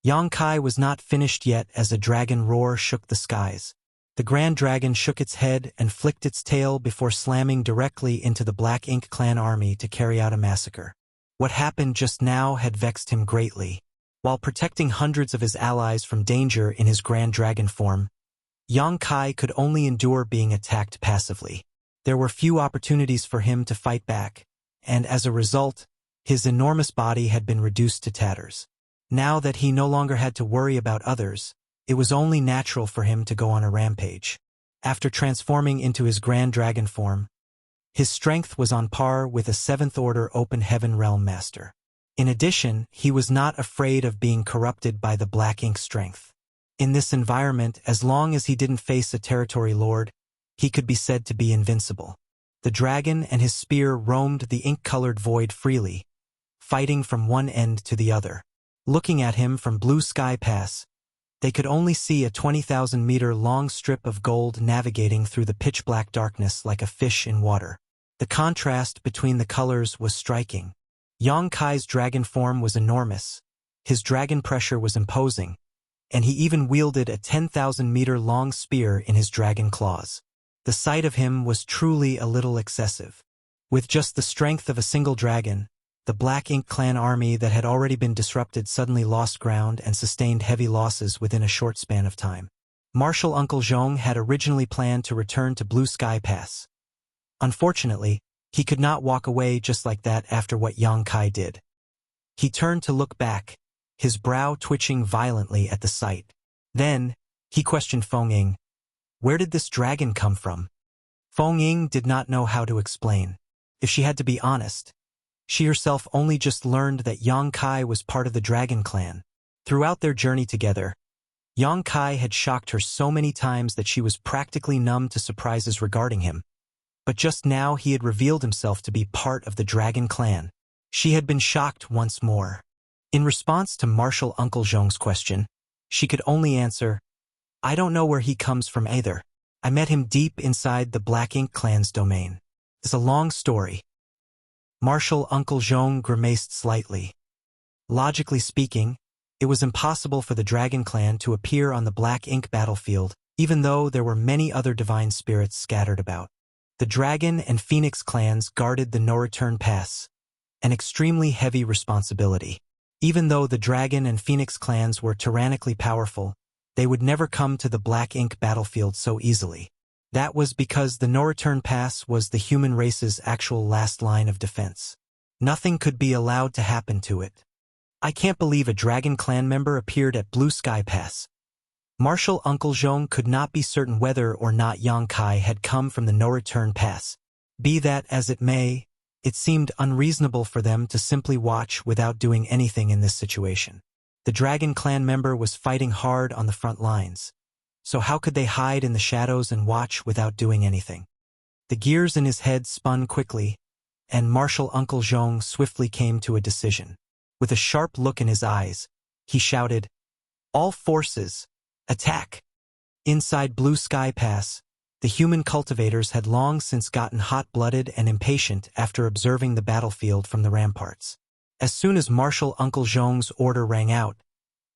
Yang Kai was not finished yet as a dragon roar shook the skies. The Grand Dragon shook its head and flicked its tail before slamming directly into the Black Ink Clan army to carry out a massacre. What happened just now had vexed him greatly. While protecting hundreds of his allies from danger in his Grand Dragon form, Yang Kai could only endure being attacked passively. There were few opportunities for him to fight back, and as a result, his enormous body had been reduced to tatters. Now that he no longer had to worry about others, it was only natural for him to go on a rampage. After transforming into his Grand Dragon form, his strength was on par with a 7th Order Open Heaven Realm Master. In addition, he was not afraid of being corrupted by the Black Ink strength. In this environment, as long as he didn't face a territory lord, he could be said to be invincible. The dragon and his spear roamed the ink-colored void freely, fighting from one end to the other. Looking at him from Blue Sky Pass, they could only see a 20,000-meter-long strip of gold navigating through the pitch-black darkness like a fish in water. The contrast between the colors was striking. Yang Kai's dragon form was enormous, his dragon pressure was imposing, and he even wielded a 10,000-meter-long spear in his dragon claws. The sight of him was truly a little excessive. With just the strength of a single dragon, the Black Ink Clan army that had already been disrupted suddenly lost ground and sustained heavy losses within a short span of time. Martial Uncle Zhong had originally planned to return to Blue Sky Pass. Unfortunately, he could not walk away just like that after what Yang Kai did. He turned to look back, his brow twitching violently at the sight. Then, he questioned Fengying. Where did this dragon come from? Fengying did not know how to explain. If she had to be honest, she herself only just learned that Yang Kai was part of the Dragon Clan. Throughout their journey together, Yang Kai had shocked her so many times that she was practically numb to surprises regarding him. But just now he had revealed himself to be part of the Dragon Clan. She had been shocked once more. In response to Martial Uncle Zhong's question, she could only answer, I don't know where he comes from either. I met him deep inside the Black Ink Clan's domain. It's a long story. Martial Uncle Zhong grimaced slightly. Logically speaking, it was impossible for the Dragon Clan to appear on the Black Ink battlefield, even though there were many other divine spirits scattered about. The Dragon and Phoenix clans guarded the no-return pass, an extremely heavy responsibility. Even though the Dragon and Phoenix clans were tyrannically powerful, they would never come to the Black Ink battlefield so easily. That was because the no-return pass was the human race's actual last line of defense. Nothing could be allowed to happen to it. I can't believe a Dragon Clan member appeared at Blue Sky Pass. Martial Uncle Zhong could not be certain whether or not Yang Kai had come from the no-return pass. Be that as it may, it seemed unreasonable for them to simply watch without doing anything in this situation. The Dragon Clan member was fighting hard on the front lines, so how could they hide in the shadows and watch without doing anything? The gears in his head spun quickly, and Martial Uncle Zhong swiftly came to a decision. With a sharp look in his eyes, he shouted, "All forces, attack!" Inside Blue Sky Pass, the human cultivators had long since gotten hot-blooded and impatient after observing the battlefield from the ramparts. As soon as Martial Uncle Zhong's order rang out,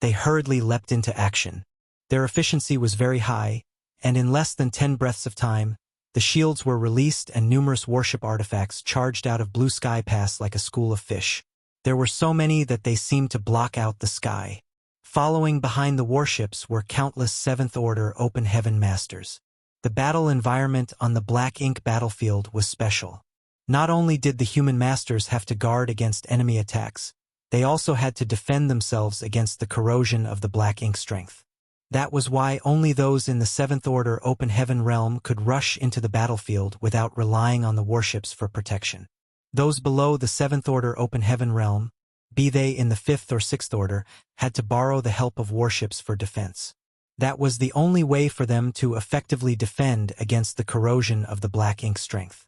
they hurriedly leapt into action. Their efficiency was very high, and in less than 10 breaths of time, the shields were released and numerous warship artifacts charged out of Blue Sky Pass like a school of fish. There were so many that they seemed to block out the sky. Following behind the warships were countless Seventh Order Open Heaven Masters. The battle environment on the Black Ink battlefield was special. Not only did the human masters have to guard against enemy attacks, they also had to defend themselves against the corrosion of the Black Ink strength. That was why only those in the Seventh Order Open Heaven realm could rush into the battlefield without relying on the warships for protection. Those below the Seventh Order Open Heaven realm, be they in the Fifth or Sixth Order, had to borrow the help of warships for defense. That was the only way for them to effectively defend against the corrosion of the Black Ink strength.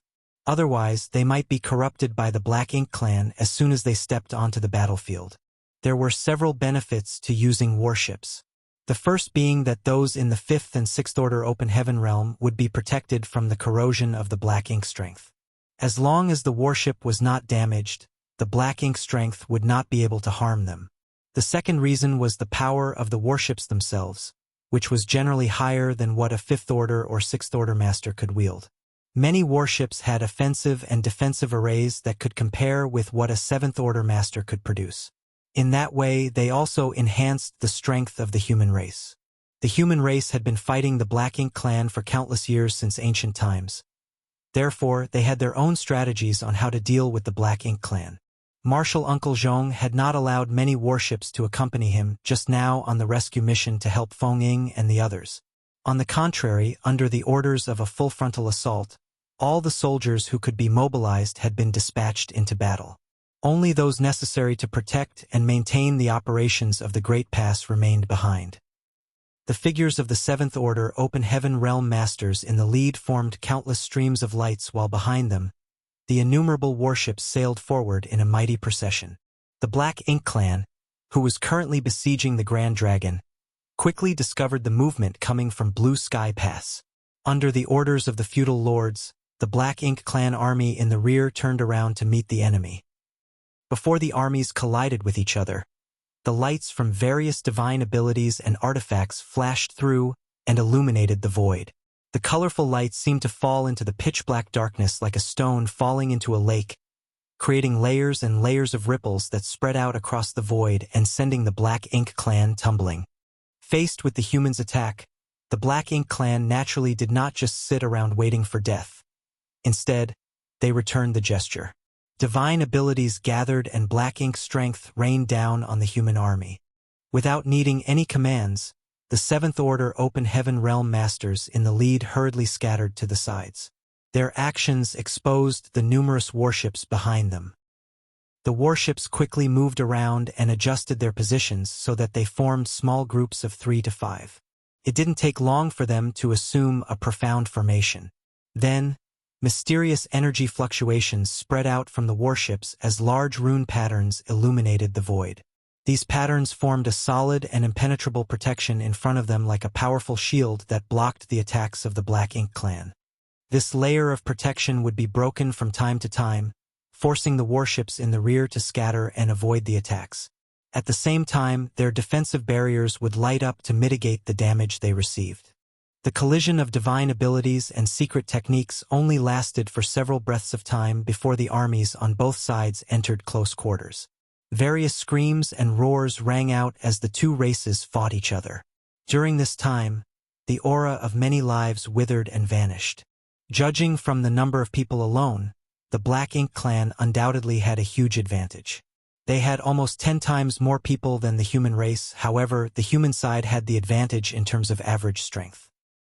Otherwise, they might be corrupted by the Black Ink clan as soon as they stepped onto the battlefield. There were several benefits to using warships. The first being that those in the Fifth and Sixth Order Open Heaven realm would be protected from the corrosion of the Black Ink strength. As long as the warship was not damaged, the Black Ink strength would not be able to harm them. The second reason was the power of the warships themselves, which was generally higher than what a Fifth Order or Sixth Order master could wield. Many warships had offensive and defensive arrays that could compare with what a Seventh Order master could produce. In that way, they also enhanced the strength of the human race. The human race had been fighting the Black Ink clan for countless years since ancient times. Therefore, they had their own strategies on how to deal with the Black Ink clan. Martial Uncle Zhong had not allowed many warships to accompany him just now on the rescue mission to help Feng Ying and the others. On the contrary, under the orders of a full frontal assault, all the soldiers who could be mobilized had been dispatched into battle. Only those necessary to protect and maintain the operations of the Great Pass remained behind. The figures of the Seventh Order Open Heaven Realm Masters in the lead formed countless streams of lights while behind them, the innumerable warships sailed forward in a mighty procession. The Black Ink clan, who was currently besieging the Grand Dragon, quickly discovered the movement coming from Blue Sky Pass. Under the orders of the feudal lords, the Black Ink clan army in the rear turned around to meet the enemy. Before the armies collided with each other, the lights from various divine abilities and artifacts flashed through and illuminated the void. The colorful lights seemed to fall into the pitch-black darkness like a stone falling into a lake, creating layers and layers of ripples that spread out across the void and sending the Black Ink clan tumbling. Faced with the humans' attack, the Black Ink clan naturally did not just sit around waiting for death. Instead, they returned the gesture. Divine abilities gathered and Black Ink strength rained down on the human army. Without needing any commands, the Seventh Order Open Heaven Realm Masters in the lead hurriedly scattered to the sides. Their actions exposed the numerous warships behind them. The warships quickly moved around and adjusted their positions so that they formed small groups of 3 to 5. It didn't take long for them to assume a profound formation. Then, mysterious energy fluctuations spread out from the warships as large rune patterns illuminated the void. These patterns formed a solid and impenetrable protection in front of them like a powerful shield that blocked the attacks of the Black Ink clan. This layer of protection would be broken from time to time, forcing the warships in the rear to scatter and avoid the attacks. At the same time, their defensive barriers would light up to mitigate the damage they received. The collision of divine abilities and secret techniques only lasted for several breaths of time before the armies on both sides entered close quarters. Various screams and roars rang out as the two races fought each other. During this time, the aura of many lives withered and vanished. Judging from the number of people alone, the Black Ink clan undoubtedly had a huge advantage. They had almost 10 times more people than the human race. However, the human side had the advantage in terms of average strength.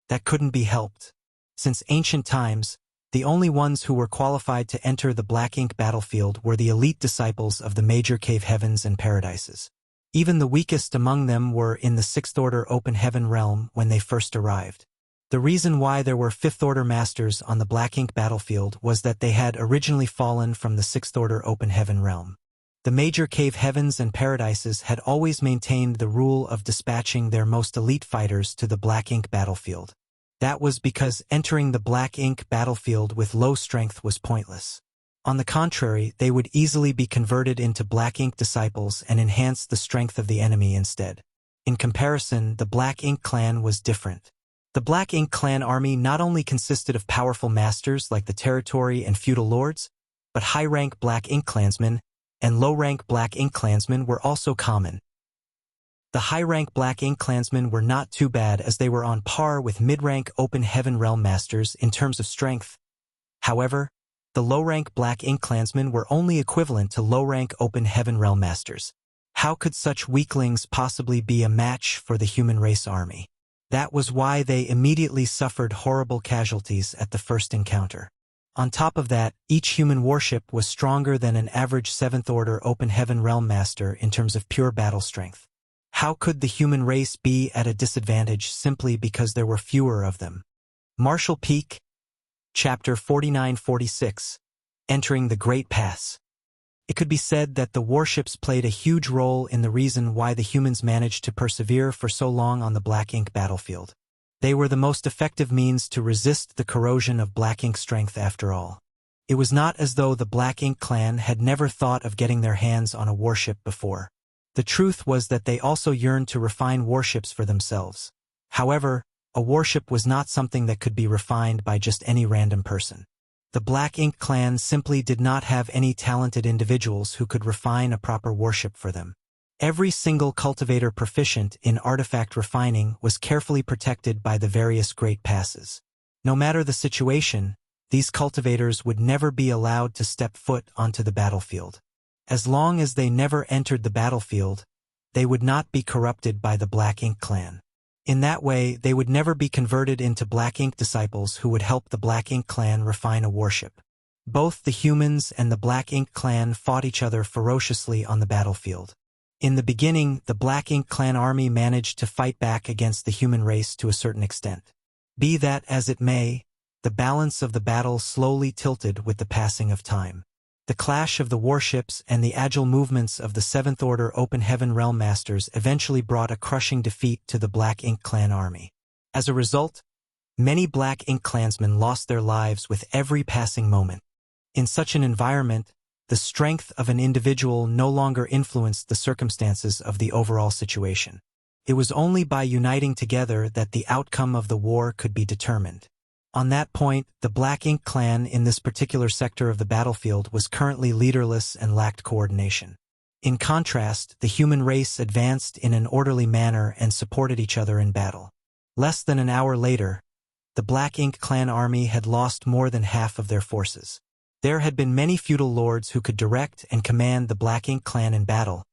That couldn't be helped. Since ancient times, the only ones who were qualified to enter the Black Ink battlefield were the elite disciples of the major cave heavens and paradises. Even the weakest among them were in the Sixth Order Open Heaven realm when they first arrived. The reason why there were Fifth-Order Masters on the Black Ink battlefield was that they had originally fallen from the Sixth-Order Open Heaven realm. The major cave heavens and paradises had always maintained the rule of dispatching their most elite fighters to the Black Ink battlefield. That was because entering the Black Ink battlefield with low strength was pointless. On the contrary, they would easily be converted into Black Ink disciples and enhance the strength of the enemy instead. In comparison, the Black Ink clan was different. The Black Ink clan army not only consisted of powerful masters like the territory and feudal lords, but high-rank Black Ink clansmen and low-rank Black Ink clansmen were also common. The high-rank Black Ink clansmen were not too bad as they were on par with mid-rank Open Heaven realm masters in terms of strength. However, the low-rank Black Ink clansmen were only equivalent to low-rank Open Heaven realm masters. How could such weaklings possibly be a match for the human race army? That was why they immediately suffered horrible casualties at the first encounter. On top of that, each human warship was stronger than an average 7th-order Open Heaven realm master in terms of pure battle strength. How could the human race be at a disadvantage simply because there were fewer of them? Martial Peak, Chapter 49-46, Entering the Great Pass. It could be said that the warships played a huge role in the reason why the humans managed to persevere for so long on the Black Ink battlefield. They were the most effective means to resist the corrosion of Black Ink strength after all. It was not as though the Black Ink clan had never thought of getting their hands on a warship before. The truth was that they also yearned to refine warships for themselves. However, a warship was not something that could be refined by just any random person. The Black Ink clan simply did not have any talented individuals who could refine a proper warship for them. Every single cultivator proficient in artifact refining was carefully protected by the various great passes. No matter the situation, these cultivators would never be allowed to step foot onto the battlefield. As long as they never entered the battlefield, they would not be corrupted by the Black Ink clan. In that way, they would never be converted into Black Ink disciples who would help the Black Ink clan refine a warship. Both the humans and the Black Ink clan fought each other ferociously on the battlefield. In the beginning, the Black Ink clan army managed to fight back against the human race to a certain extent. Be that as it may, the balance of the battle slowly tilted with the passing of time. The clash of the warships and the agile movements of the 7th-order Open Heaven realm masters eventually brought a crushing defeat to the Black Ink clan army. As a result, many Black Ink clansmen lost their lives with every passing moment. In such an environment, the strength of an individual no longer influenced the circumstances of the overall situation. It was only by uniting together that the outcome of the war could be determined. On that point, the Black Ink clan in this particular sector of the battlefield was currently leaderless and lacked coordination. In contrast, the human race advanced in an orderly manner and supported each other in battle. Less than an hour later, the Black Ink clan army had lost more than half of their forces. There had been many feudal lords who could direct and command the Black Ink clan in battle,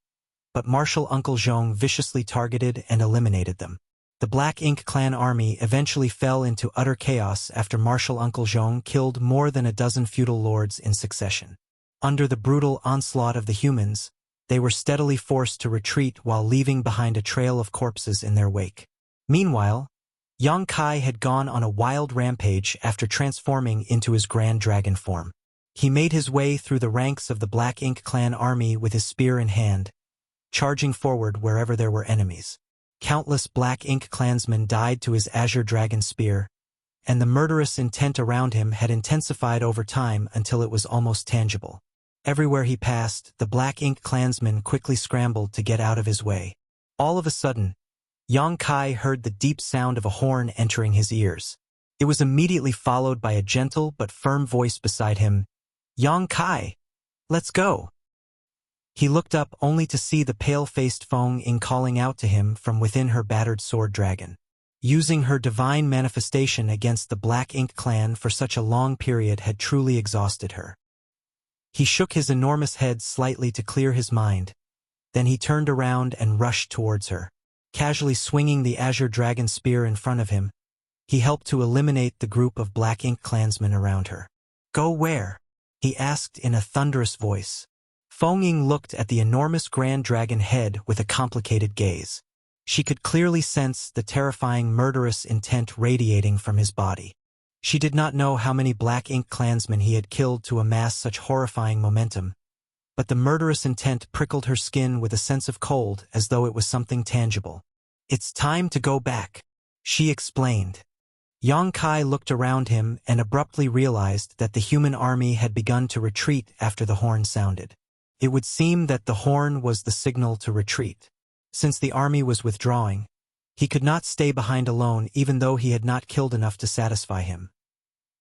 but Marshal Uncle Zhong viciously targeted and eliminated them. The Black Ink clan army eventually fell into utter chaos after Marshal Uncle Zhong killed more than a dozen feudal lords in succession. Under the brutal onslaught of the humans, they were steadily forced to retreat while leaving behind a trail of corpses in their wake. Meanwhile, Yang Kai had gone on a wild rampage after transforming into his Grand Dragon form. He made his way through the ranks of the Black Ink clan army with his spear in hand, charging forward wherever there were enemies. Countless Black Ink clansmen died to his Azure Dragon spear, and the murderous intent around him had intensified over time until it was almost tangible. Everywhere he passed, the Black Ink clansmen quickly scrambled to get out of his way. All of a sudden, Yang Kai heard the deep sound of a horn entering his ears. It was immediately followed by a gentle but firm voice beside him. "Yang Kai, let's go." He looked up only to see the pale-faced Feng Ying calling out to him from within her battered sword dragon. Using her divine manifestation against the Black Ink clan for such a long period had truly exhausted her. He shook his enormous head slightly to clear his mind. Then he turned around and rushed towards her. Casually swinging the Azure Dragon spear in front of him, he helped to eliminate the group of Black Ink clansmen around her. "Go where?" he asked in a thunderous voice. Feng Ying looked at the enormous Grand Dragon head with a complicated gaze. She could clearly sense the terrifying murderous intent radiating from his body. She did not know how many Black Ink clansmen he had killed to amass such horrifying momentum, but the murderous intent prickled her skin with a sense of cold as though it was something tangible. "It's time to go back," she explained. Yang Kai looked around him and abruptly realized that the human army had begun to retreat after the horn sounded. It would seem that the horn was the signal to retreat. Since the army was withdrawing, he could not stay behind alone even though he had not killed enough to satisfy him.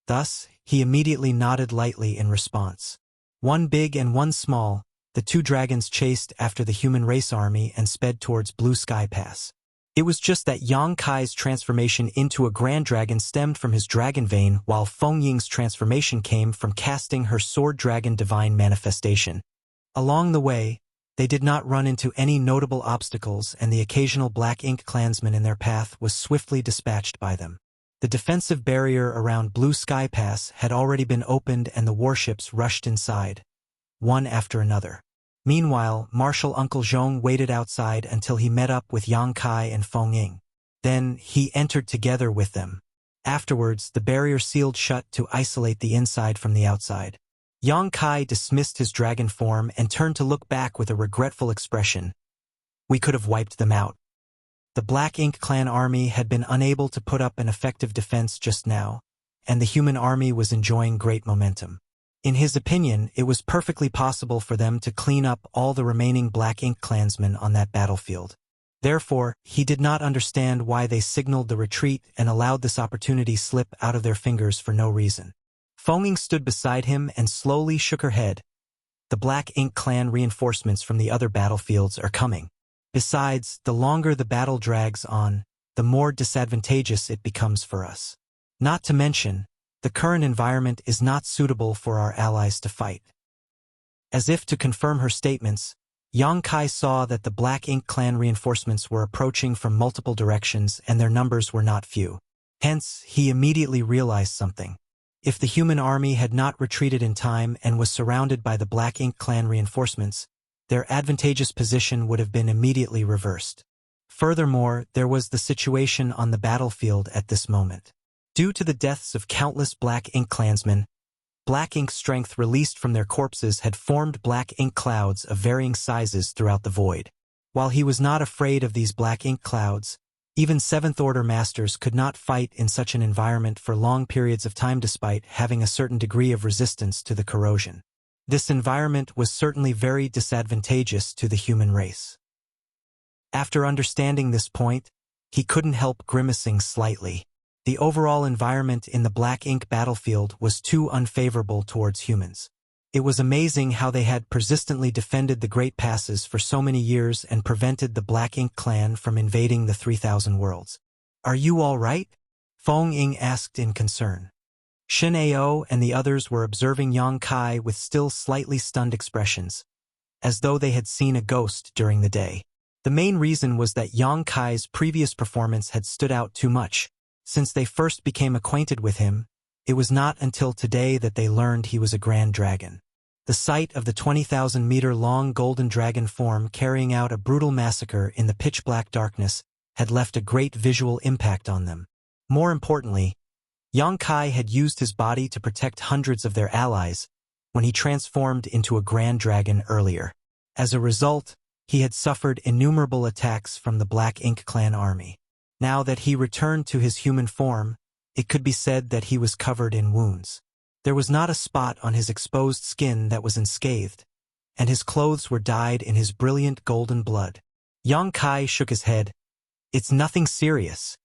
Thus, he immediately nodded lightly in response. One big and one small, the two dragons chased after the human race army and sped towards Blue Sky Pass. It was just that Yang Kai's transformation into a grand dragon stemmed from his dragon vein, while Feng Ying's transformation came from casting her sword dragon divine manifestation. Along the way, they did not run into any notable obstacles, and the occasional Black Ink clansman in their path was swiftly dispatched by them. The defensive barrier around Blue Sky Pass had already been opened and the warships rushed inside, one after another. Meanwhile, Martial Uncle Zhong waited outside until he met up with Yang Kai and Feng Ying. Then, he entered together with them. Afterwards, the barrier sealed shut to isolate the inside from the outside. Yang Kai dismissed his dragon form and turned to look back with a regretful expression. "We could have wiped them out." The Black Ink clan army had been unable to put up an effective defense just now, and the human army was enjoying great momentum. In his opinion, it was perfectly possible for them to clean up all the remaining Black Ink clansmen on that battlefield. Therefore, he did not understand why they signaled the retreat and allowed this opportunity slip out of their fingers for no reason. Feng Ying stood beside him and slowly shook her head. "The Black Ink clan reinforcements from the other battlefields are coming. Besides, the longer the battle drags on, the more disadvantageous it becomes for us. Not to mention, the current environment is not suitable for our allies to fight." As if to confirm her statements, Yang Kai saw that the Black Ink clan reinforcements were approaching from multiple directions and their numbers were not few. Hence, he immediately realized something. If the human army had not retreated in time and was surrounded by the Black Ink clan reinforcements, their advantageous position would have been immediately reversed. Furthermore, there was the situation on the battlefield at this moment. Due to the deaths of countless Black Ink clansmen, Black Ink strength released from their corpses had formed Black Ink clouds of varying sizes throughout the void. While he was not afraid of these Black Ink clouds, even Seventh-Order Masters could not fight in such an environment for long periods of time despite having a certain degree of resistance to the corrosion. This environment was certainly very disadvantageous to the human race. After understanding this point, he couldn't help grimacing slightly. The overall environment in the Black Ink battlefield was too unfavorable towards humans. It was amazing how they had persistently defended the Great Passes for so many years and prevented the Black Ink clan from invading the 3,000 worlds. "Are you all right?" Feng Ying asked in concern. Shin Ao and the others were observing Yang Kai with still slightly stunned expressions, as though they had seen a ghost during the day. The main reason was that Yang Kai's previous performance had stood out too much. Since they first became acquainted with him, it was not until today that they learned he was a grand dragon. The sight of the 20,000-meter-long golden dragon form carrying out a brutal massacre in the pitch-black darkness had left a great visual impact on them. More importantly, Yang Kai had used his body to protect hundreds of their allies when he transformed into a grand dragon earlier. As a result, he had suffered innumerable attacks from the Black Ink clan army. Now that he returned to his human form, it could be said that he was covered in wounds. There was not a spot on his exposed skin that was unscathed, and his clothes were dyed in his brilliant golden blood. Yang Kai shook his head. "It's nothing serious."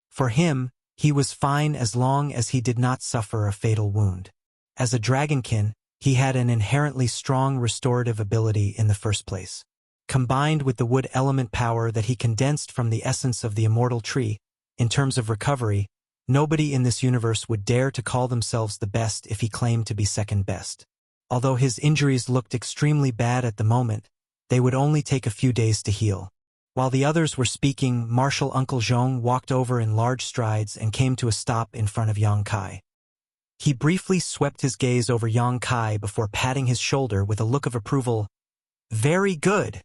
For him, he was fine as long as he did not suffer a fatal wound. As a dragonkin, he had an inherently strong restorative ability in the first place. Combined with the wood element power that he condensed from the essence of the immortal tree, in terms of recovery, nobody in this universe would dare to call themselves the best if he claimed to be second best. Although his injuries looked extremely bad at the moment, they would only take a few days to heal. While the others were speaking, Martial Uncle Zhong walked over in large strides and came to a stop in front of Yang Kai. He briefly swept his gaze over Yang Kai before patting his shoulder with a look of approval. "Very good."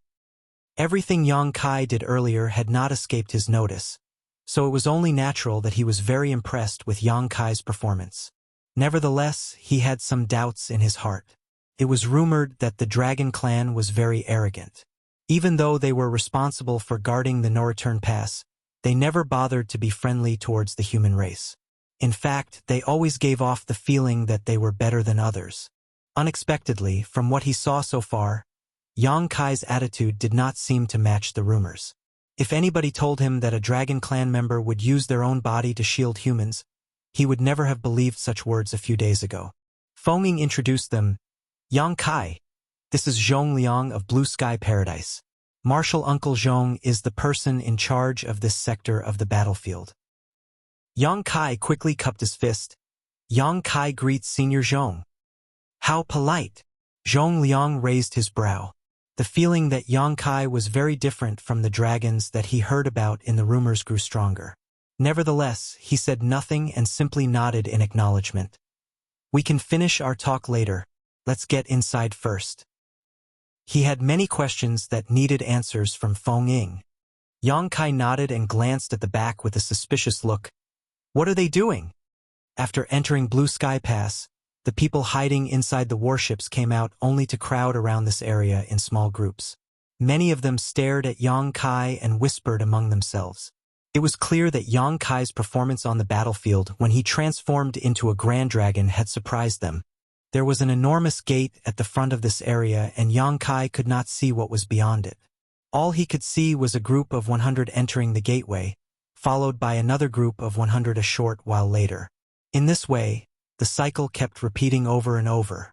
Everything Yang Kai did earlier had not escaped his notice, so it was only natural that he was very impressed with Yang Kai's performance. Nevertheless, he had some doubts in his heart. It was rumored that the Dragon Clan was very arrogant. Even though they were responsible for guarding the no-return pass, they never bothered to be friendly towards the human race. In fact, they always gave off the feeling that they were better than others. Unexpectedly, from what he saw so far, Yang Kai's attitude did not seem to match the rumors. If anybody told him that a Dragon Clan member would use their own body to shield humans, he would never have believed such words a few days ago. Feng introduced them. Yang Kai, this is Zhong Liang of Blue Sky Paradise. Marshal Uncle Zhong is the person in charge of this sector of the battlefield. Yang Kai quickly cupped his fist. Yang Kai greets Senior Zhong. How polite! Zhong Liang raised his brow. The feeling that Yang Kai was very different from the dragons that he heard about in the rumors grew stronger. Nevertheless, he said nothing and simply nodded in acknowledgement. We can finish our talk later. Let's get inside first. He had many questions that needed answers from Feng. Yang Kai nodded and glanced at the back with a suspicious look. What are they doing? After entering Blue Sky Pass, the people hiding inside the warships came out only to crowd around this area in small groups. Many of them stared at Yang Kai and whispered among themselves. It was clear that Yang Kai's performance on the battlefield when he transformed into a grand dragon had surprised them. There was an enormous gate at the front of this area and Yang Kai could not see what was beyond it. All he could see was a group of 100 entering the gateway, followed by another group of 100 a short while later. In this way, the cycle kept repeating over and over.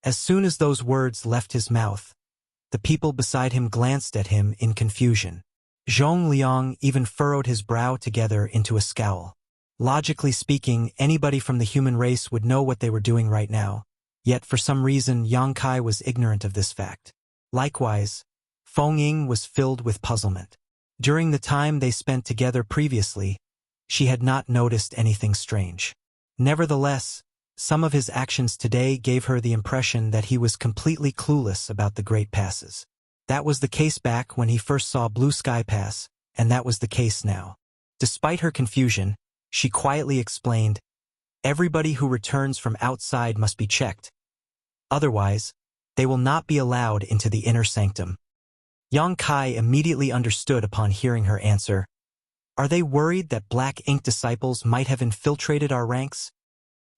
As soon as those words left his mouth, the people beside him glanced at him in confusion. Zhong Liang even furrowed his brow together into a scowl. Logically speaking, anybody from the human race would know what they were doing right now, yet for some reason Yang Kai was ignorant of this fact. Likewise, Feng was filled with puzzlement. During the time they spent together previously, she had not noticed anything strange. Nevertheless, some of his actions today gave her the impression that he was completely clueless about the Great Passes. That was the case back when he first saw Blue Sky Pass, and that was the case now. Despite her confusion, she quietly explained, everybody who returns from outside must be checked. Otherwise, they will not be allowed into the inner sanctum. Yang Kai immediately understood upon hearing her answer. Are they worried that Black Ink disciples might have infiltrated our ranks?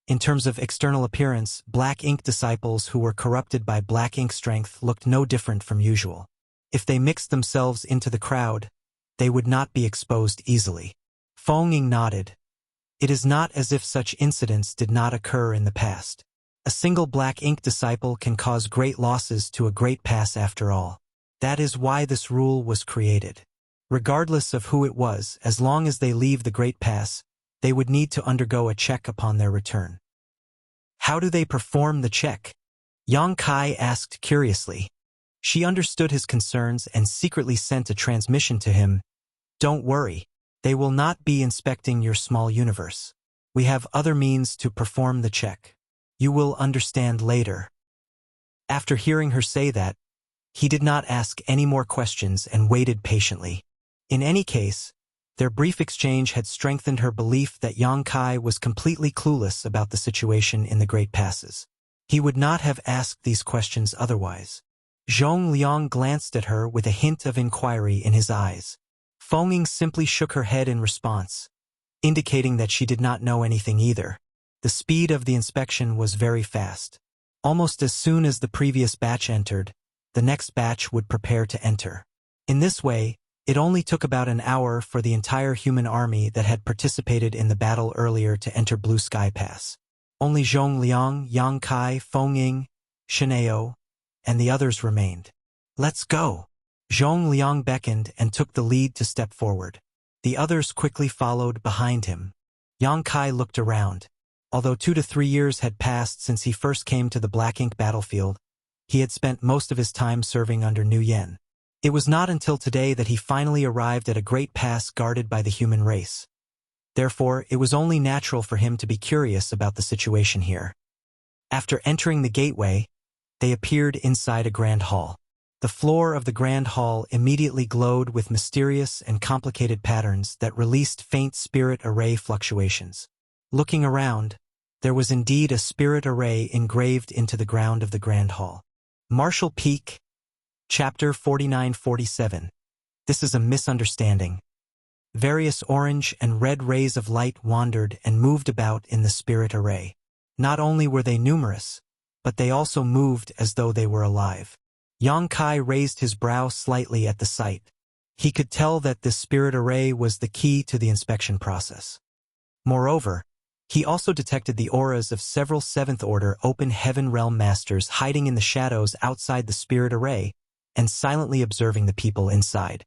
In terms of external appearance, Black Ink disciples who were corrupted by Black Ink strength looked no different from usual. If they mixed themselves into the crowd, they would not be exposed easily. Feng nodded. It is not as if such incidents did not occur in the past. A single Black Ink disciple can cause great losses to a great pass after all. That is why this rule was created. Regardless of who it was, as long as they leave the Great Pass, they would need to undergo a check upon their return. How do they perform the check? Yang Kai asked curiously. She understood his concerns and secretly sent a transmission to him. Don't worry, they will not be inspecting your small universe. We have other means to perform the check. You will understand later. After hearing her say that, he did not ask any more questions and waited patiently. In any case, their brief exchange had strengthened her belief that Yang Kai was completely clueless about the situation in the Great Passes. He would not have asked these questions otherwise. Zhong Liang glanced at her with a hint of inquiry in his eyes. Feng simply shook her head in response, indicating that she did not know anything either. The speed of the inspection was very fast. Almost as soon as the previous batch entered, the next batch would prepare to enter. In this way, it only took about an hour for the entire human army that had participated in the battle earlier to enter Blue Sky Pass. Only Zhong Liang, Yang Kai, Feng, Shineo, and the others remained. Let's go! Zhong Liang beckoned and took the lead to step forward. The others quickly followed behind him. Yang Kai looked around. Although 2 to 3 years had passed since he first came to the Black Ink battlefield, he had spent most of his time serving under Nguyen. It was not until today that he finally arrived at a great pass guarded by the human race. Therefore, it was only natural for him to be curious about the situation here. After entering the gateway, they appeared inside a grand hall. The floor of the grand hall immediately glowed with mysterious and complicated patterns that released faint spirit array fluctuations. Looking around, there was indeed a spirit array engraved into the ground of the grand hall. Martial Peak, Chapter 49-47. This is a misunderstanding. Various orange and red rays of light wandered and moved about in the spirit array. Not only were they numerous, but they also moved as though they were alive. Yang Kai raised his brow slightly at the sight. He could tell that this spirit array was the key to the inspection process. Moreover, he also detected the auras of several seventh-order open heaven realm masters hiding in the shadows outside the spirit array and silently observing the people inside.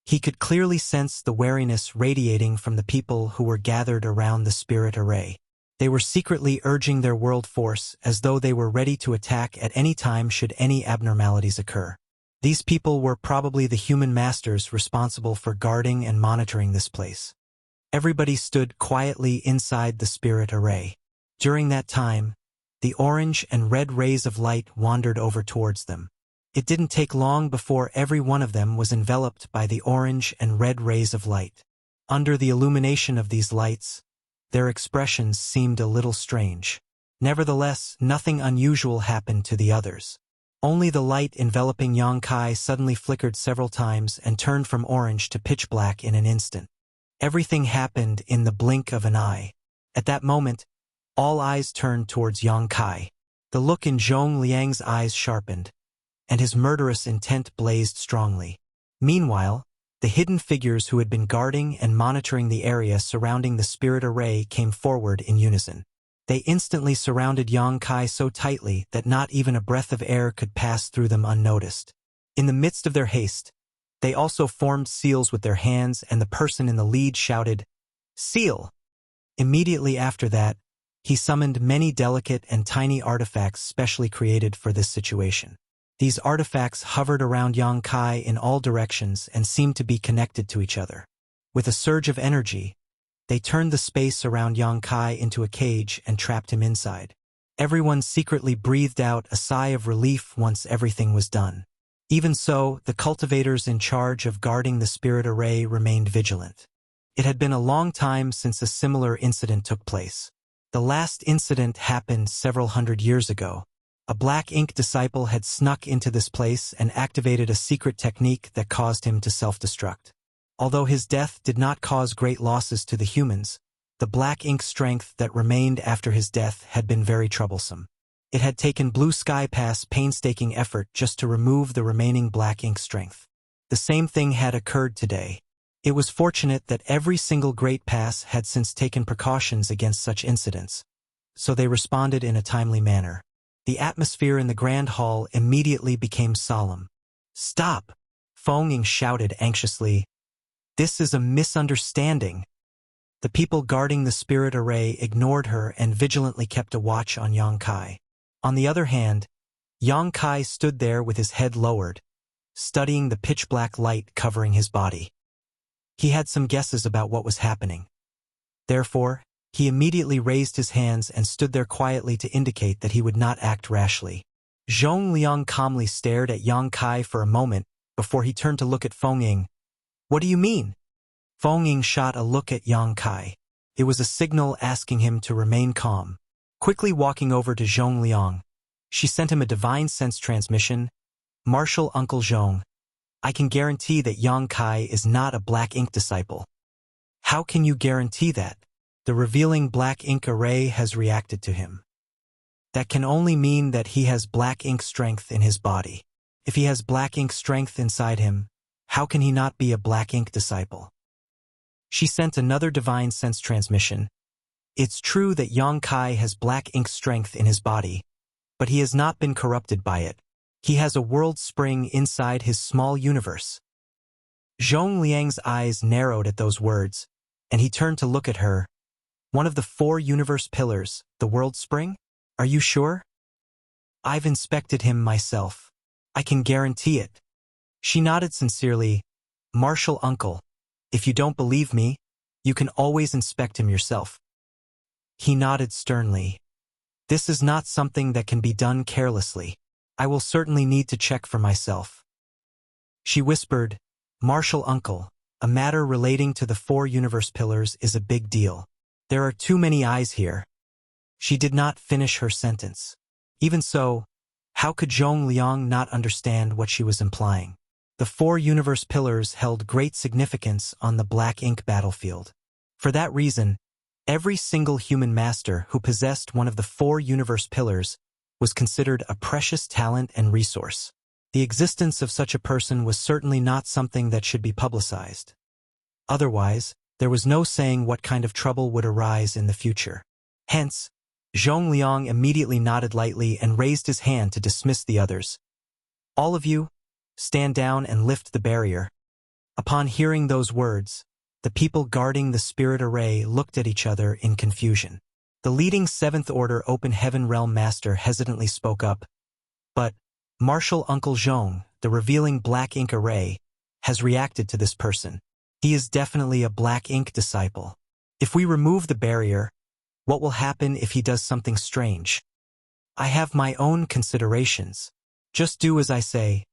He could clearly sense the wariness radiating from the people who were gathered around the spirit array. They were secretly urging their world force as though they were ready to attack at any time should any abnormalities occur. These people were probably the human masters responsible for guarding and monitoring this place. Everybody stood quietly inside the spirit array. During that time, the orange and red rays of light wandered over towards them. It didn't take long before every one of them was enveloped by the orange and red rays of light. Under the illumination of these lights, their expressions seemed a little strange. Nevertheless, nothing unusual happened to the others. Only the light enveloping Yang Kai suddenly flickered several times and turned from orange to pitch black in an instant. Everything happened in the blink of an eye. At that moment, all eyes turned towards Yang Kai. The look in Zhong Liang's eyes sharpened, and his murderous intent blazed strongly. Meanwhile, the hidden figures who had been guarding and monitoring the area surrounding the spirit array came forward in unison. They instantly surrounded Yang Kai so tightly that not even a breath of air could pass through them unnoticed. In the midst of their haste, they also formed seals with their hands, and the person in the lead shouted, "Seal!" Immediately after that, he summoned many delicate and tiny artifacts specially created for this situation. These artifacts hovered around Yang Kai in all directions and seemed to be connected to each other. With a surge of energy, they turned the space around Yang Kai into a cage and trapped him inside. Everyone secretly breathed out a sigh of relief once everything was done. Even so, the cultivators in charge of guarding the spirit array remained vigilant. It had been a long time since a similar incident took place. The last incident happened several hundred years ago. A black ink disciple had snuck into this place and activated a secret technique that caused him to self-destruct. Although his death did not cause great losses to the humans, the black ink strength that remained after his death had been very troublesome. It had taken Blue Sky Pass painstaking effort just to remove the remaining black ink strength. The same thing had occurred today. It was fortunate that every single Great Pass had since taken precautions against such incidents, so they responded in a timely manner. The atmosphere in the Grand Hall immediately became solemn. "Stop!" Feng Ying shouted anxiously. "This is a misunderstanding." The people guarding the spirit array ignored her and vigilantly kept a watch on Yang Kai. On the other hand, Yang Kai stood there with his head lowered, studying the pitch-black light covering his body. He had some guesses about what was happening. Therefore, he immediately raised his hands and stood there quietly to indicate that he would not act rashly. Zhong Liang calmly stared at Yang Kai for a moment before he turned to look at Feng Ying. "What do you mean?" Feng Ying shot a look at Yang Kai. It was a signal asking him to remain calm. Quickly walking over to Zhong Liang, she sent him a divine sense transmission. "Martial Uncle Zhong, I can guarantee that Yang Kai is not a black ink disciple." "How can you guarantee that?" "The revealing black ink array has reacted to him." "That can only mean that he has black ink strength in his body. If he has black ink strength inside him, how can he not be a black ink disciple?" She sent another divine sense transmission. "It's true that Yang Kai has black ink strength in his body, but he has not been corrupted by it. He has a world spring inside his small universe." Zhong Liang's eyes narrowed at those words, and he turned to look at her. "One of the 4 universe pillars, the world spring? Are you sure?" "I've inspected him myself. I can guarantee it." She nodded sincerely. "Martial Uncle, if you don't believe me, you can always inspect him yourself." He nodded sternly. "This is not something that can be done carelessly. I will certainly need to check for myself. She whispered, Martial uncle, a matter relating to the 4 universe pillars is a big deal. There are too many eyes here. She did not finish her sentence. Even so, how could Zhong Liang not understand what she was implying? The 4 universe pillars held great significance on the Black Ink battlefield. For that reason, every single human master who possessed one of the 4 universe pillars was considered a precious talent and resource. The existence of such a person was certainly not something that should be publicized. Otherwise, there was no saying what kind of trouble would arise in the future. Hence, Zhong Liang immediately nodded lightly and raised his hand to dismiss the others. All of you, stand down and lift the barrier. Upon hearing those words, the people guarding the spirit array looked at each other in confusion. The leading 7th Order Open Heaven Realm Master hesitantly spoke up. But, Martial Uncle Zhong, the revealing Black Ink array, has reacted to this person. He is definitely a Black Ink disciple. If we remove the barrier, what will happen if he does something strange? I have my own considerations. Just do as I say.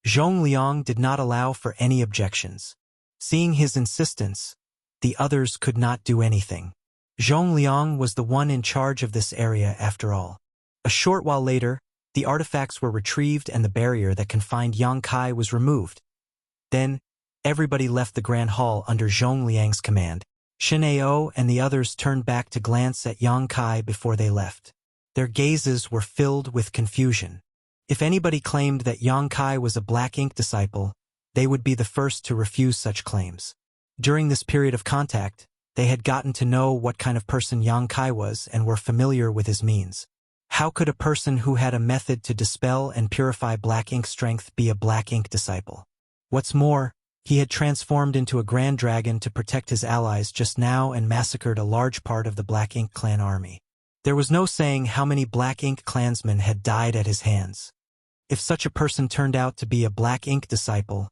Zhong Liang did not allow for any objections. Seeing his insistence, the others could not do anything. Zhong Liang was the one in charge of this area after all. A short while later, the artifacts were retrieved and the barrier that confined Yang Kai was removed. Then, everybody left the Grand Hall under Zhong Liang's command. Shin Ao and the others turned back to glance at Yang Kai before they left. Their gazes were filled with confusion. If anybody claimed that Yang Kai was a Black Ink disciple, they would be the first to refuse such claims. During this period of contact, they had gotten to know what kind of person Yang Kai was and were familiar with his means. How could a person who had a method to dispel and purify Black Ink strength be a Black Ink disciple? What's more, he had transformed into a Grand Dragon to protect his allies just now and massacred a large part of the Black Ink clan army. There was no saying how many Black Ink clansmen had died at his hands. If such a person turned out to be a Black Ink disciple,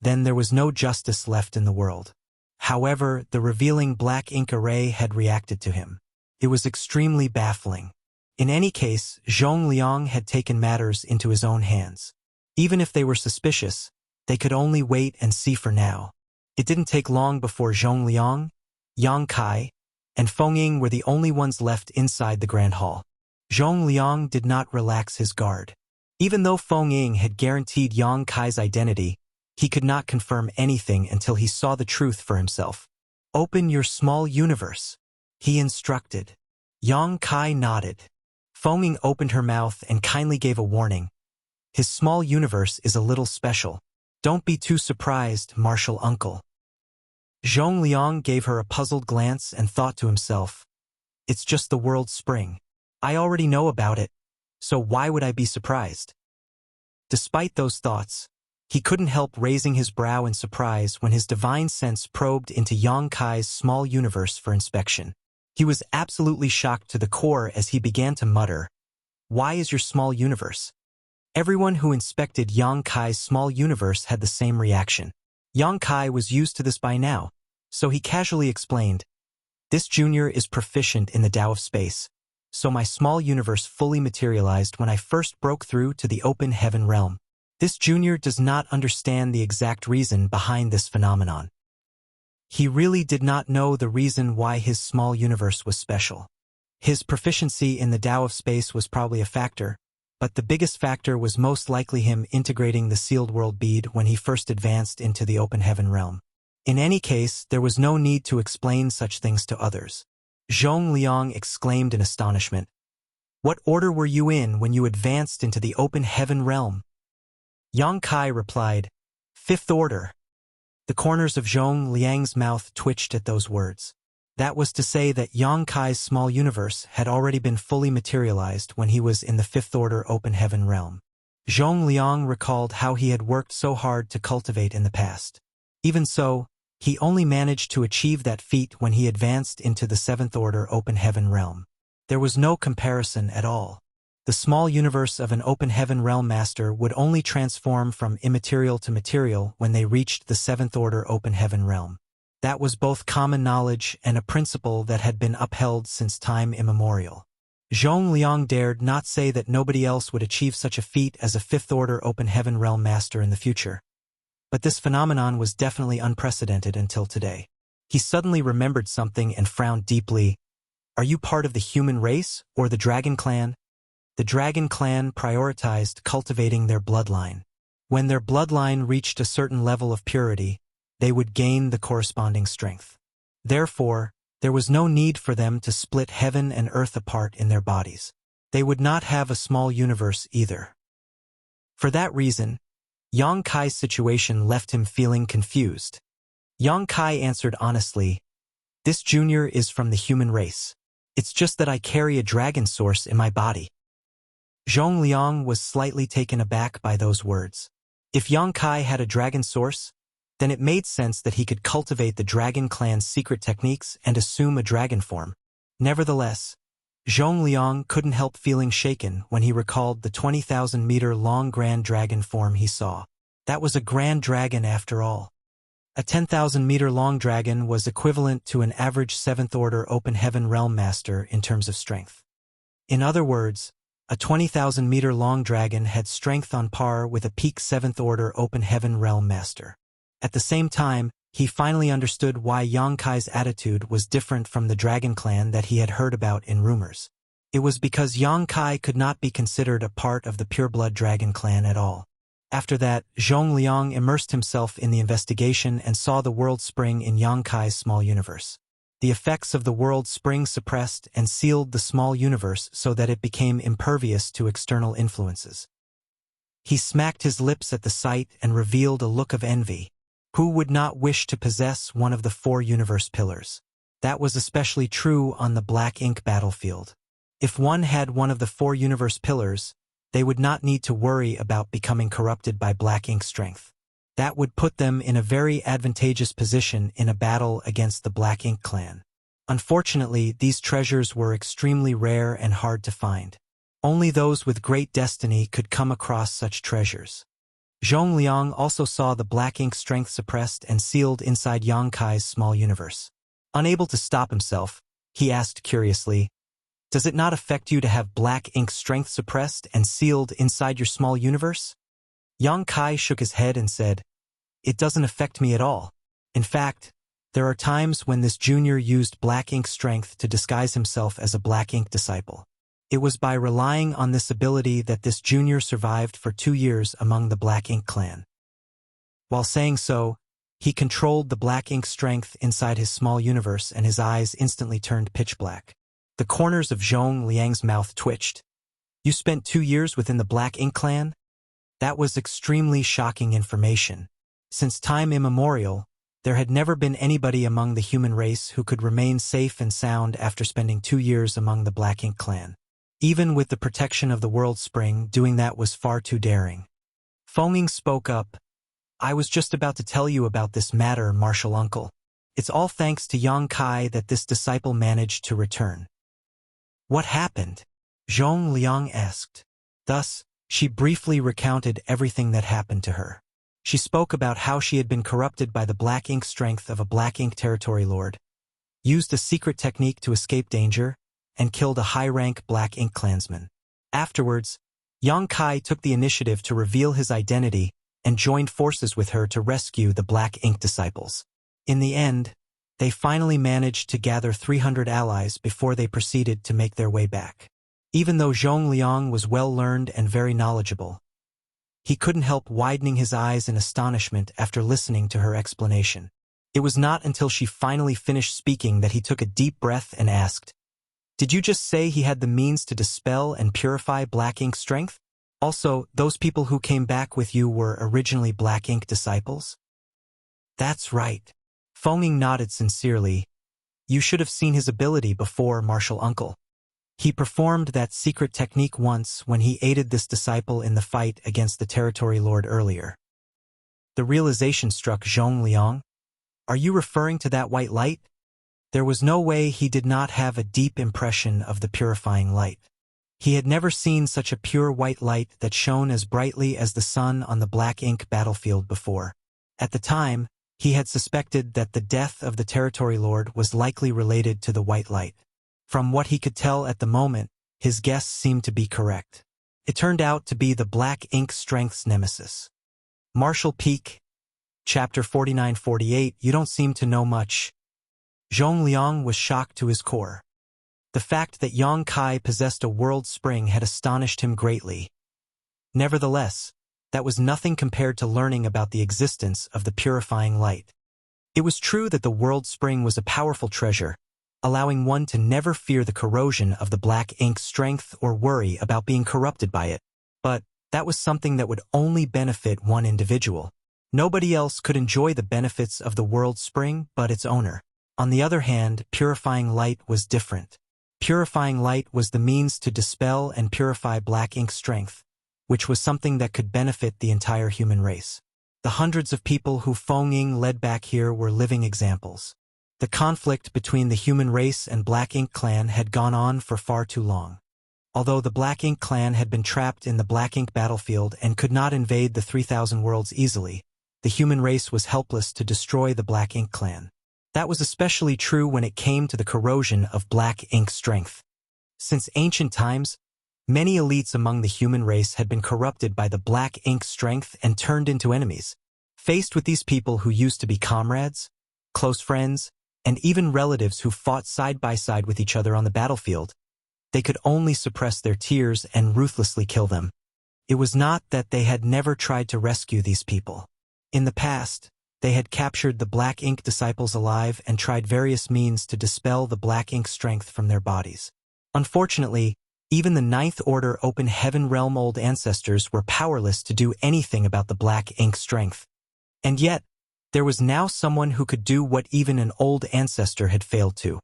then there was no justice left in the world. However, the revealing Black Ink array had reacted to him. It was extremely baffling. In any case, Zhong Liang had taken matters into his own hands. Even if they were suspicious, they could only wait and see for now. It didn't take long before Zhong Liang, Yang Kai, and Feng Ying were the only ones left inside the Grand Hall. Zhong Liang did not relax his guard. Even though Feng Ying had guaranteed Yang Kai's identity, he could not confirm anything until he saw the truth for himself. Open your small universe, he instructed. Yang Kai nodded. Feng Ying opened her mouth and kindly gave a warning. His small universe is a little special. Don't be too surprised, Martial Uncle. Zhong Liang gave her a puzzled glance and thought to himself, it's just the world spring. I already know about it, so why would I be surprised? Despite those thoughts, he couldn't help raising his brow in surprise when his divine sense probed into Yang Kai's small universe for inspection. He was absolutely shocked to the core as he began to mutter, why is your small universe? Everyone who inspected Yang Kai's small universe had the same reaction. Yang Kai was used to this by now, so he casually explained, this junior is proficient in the Tao of space, so my small universe fully materialized when I first broke through to the open heaven realm. This junior does not understand the exact reason behind this phenomenon. He really did not know the reason why his small universe was special. His proficiency in the Tao of space was probably a factor, but the biggest factor was most likely him integrating the sealed world bead when he first advanced into the open heaven realm. In any case, there was no need to explain such things to others. Zhong Liang exclaimed in astonishment. What order were you in when you advanced into the open heaven realm? Yang Kai replied, 5th order. The corners of Zhong Liang's mouth twitched at those words. That was to say that Yang Kai's small universe had already been fully materialized when he was in the 5th order open heaven realm. Zhong Liang recalled how he had worked so hard to cultivate in the past. Even so, he only managed to achieve that feat when he advanced into the 7th order open heaven realm. There was no comparison at all. The small universe of an open heaven realm master would only transform from immaterial to material when they reached the 7th order open heaven realm. That was both common knowledge and a principle that had been upheld since time immemorial. Zhong Liang dared not say that nobody else would achieve such a feat as a fifth-order open heaven realm master in the future. But this phenomenon was definitely unprecedented until today. He suddenly remembered something and frowned deeply. Are you part of the human race or the Dragon Clan? The Dragon Clan prioritized cultivating their bloodline. When their bloodline reached a certain level of purity, they would gain the corresponding strength. Therefore, there was no need for them to split heaven and earth apart in their bodies. They would not have a small universe either. For that reason, Yang Kai's situation left him feeling confused. Yang Kai answered honestly, "This junior is from the human race. It's just that I carry a dragon source in my body." Zhong Liang was slightly taken aback by those words. If Yang Kai had a dragon source, then it made sense that he could cultivate the Dragon Clan's secret techniques and assume a dragon form. Nevertheless, Zhong Liang couldn't help feeling shaken when he recalled the 20,000-meter-long grand dragon form he saw. That was a grand dragon after all. A 10,000-meter-long dragon was equivalent to an average 7th-order open heaven realm master in terms of strength. In other words, a 20,000-meter-long dragon had strength on par with a peak 7th-order open heaven realm master. At the same time, he finally understood why Yang Kai's attitude was different from the Dragon Clan that he had heard about in rumors. It was because Yang Kai could not be considered a part of the pureblood Dragon Clan at all. After that, Zhong Liang immersed himself in the investigation and saw the world spring in Yang Kai's small universe. The effects of the world spring suppressed and sealed the small universe so that it became impervious to external influences. He smacked his lips at the sight and revealed a look of envy. Who would not wish to possess one of the 4 universe pillars? That was especially true on the black ink battlefield. If one had one of the 4 universe pillars, they would not need to worry about becoming corrupted by black ink strength. That would put them in a very advantageous position in a battle against the Black Ink Clan. Unfortunately, these treasures were extremely rare and hard to find. Only those with great destiny could come across such treasures. Zhong Liang also saw the black ink strength suppressed and sealed inside Yang Kai's small universe. Unable to stop himself, he asked curiously, "Does it not affect you to have black ink strength suppressed and sealed inside your small universe?" Yang Kai shook his head and said, "It doesn't affect me at all. In fact, there are times when this junior used black ink strength to disguise himself as a black ink disciple. It was by relying on this ability that this junior survived for 2 years among the Black Ink Clan." While saying so, he controlled the black ink strength inside his small universe and his eyes instantly turned pitch black. The corners of Zhong Liang's mouth twitched. "You spent 2 years within the Black Ink Clan?" That was extremely shocking information. Since time immemorial, there had never been anybody among the human race who could remain safe and sound after spending 2 years among the Black Ink Clan. Even with the protection of the World Spring, doing that was far too daring. Fengming spoke up, "I was just about to tell you about this matter, Martial Uncle. It's all thanks to Yang Kai that this disciple managed to return." "What happened?" Zhong Liang asked. Thus, she briefly recounted everything that happened to her. She spoke about how she had been corrupted by the black ink strength of a black ink territory lord, used a secret technique to escape danger, and killed a high-rank Black Ink clansman. Afterwards, Yang Kai took the initiative to reveal his identity and joined forces with her to rescue the Black Ink disciples. In the end, they finally managed to gather 300 allies before they proceeded to make their way back. Even though Zhong Liang was well-learned and very knowledgeable, he couldn't help widening his eyes in astonishment after listening to her explanation. It was not until she finally finished speaking that he took a deep breath and asked, "Did you just say he had the means to dispel and purify black ink strength? Also, those people who came back with you were originally black ink disciples?" "That's right." Fengming nodded sincerely. "You should have seen his ability before, Martial Uncle. He performed that secret technique once when he aided this disciple in the fight against the Territory Lord earlier." The realization struck Zhong Liang. "Are you referring to that white light?" There was no way he did not have a deep impression of the purifying light. He had never seen such a pure white light that shone as brightly as the sun on the black ink battlefield before. At the time, he had suspected that the death of the Territory Lord was likely related to the white light. From what he could tell at the moment, His guess seemed to be correct. It turned out to be the black ink strength's nemesis. Martial Peak, Chapter 49-48. You don't seem to know much. Zhong Liang was shocked to his core. The fact that Yang Kai possessed a world spring had astonished him greatly. Nevertheless, that was nothing compared to learning about the existence of the purifying light. It was true that the world spring was a powerful treasure, allowing one to never fear the corrosion of the black ink's strength or worry about being corrupted by it. But that was something that would only benefit one individual. Nobody else could enjoy the benefits of the world spring but its owner. On the other hand, purifying light was different. Purifying light was the means to dispel and purify black ink strength, which was something that could benefit the entire human race. The hundreds of people who Feng Ying led back here were living examples. The conflict between the human race and Black Ink Clan had gone on for far too long. Although the Black Ink Clan had been trapped in the Black Ink battlefield and could not invade the 3,000 worlds easily, the human race was helpless to destroy the Black Ink Clan. That was especially true when it came to the corrosion of black ink strength. Since ancient times, many elites among the human race had been corrupted by the black ink strength and turned into enemies. Faced with these people who used to be comrades, close friends, and even relatives who fought side by side with each other on the battlefield, they could only suppress their tears and ruthlessly kill them. It was not that they had never tried to rescue these people. In the past, they had captured the Black Ink disciples alive and tried various means to dispel the Black Ink strength from their bodies. Unfortunately, even the Ninth Order Open Heaven Realm old ancestors were powerless to do anything about the Black Ink strength. And yet, there was now someone who could do what even an old ancestor had failed to.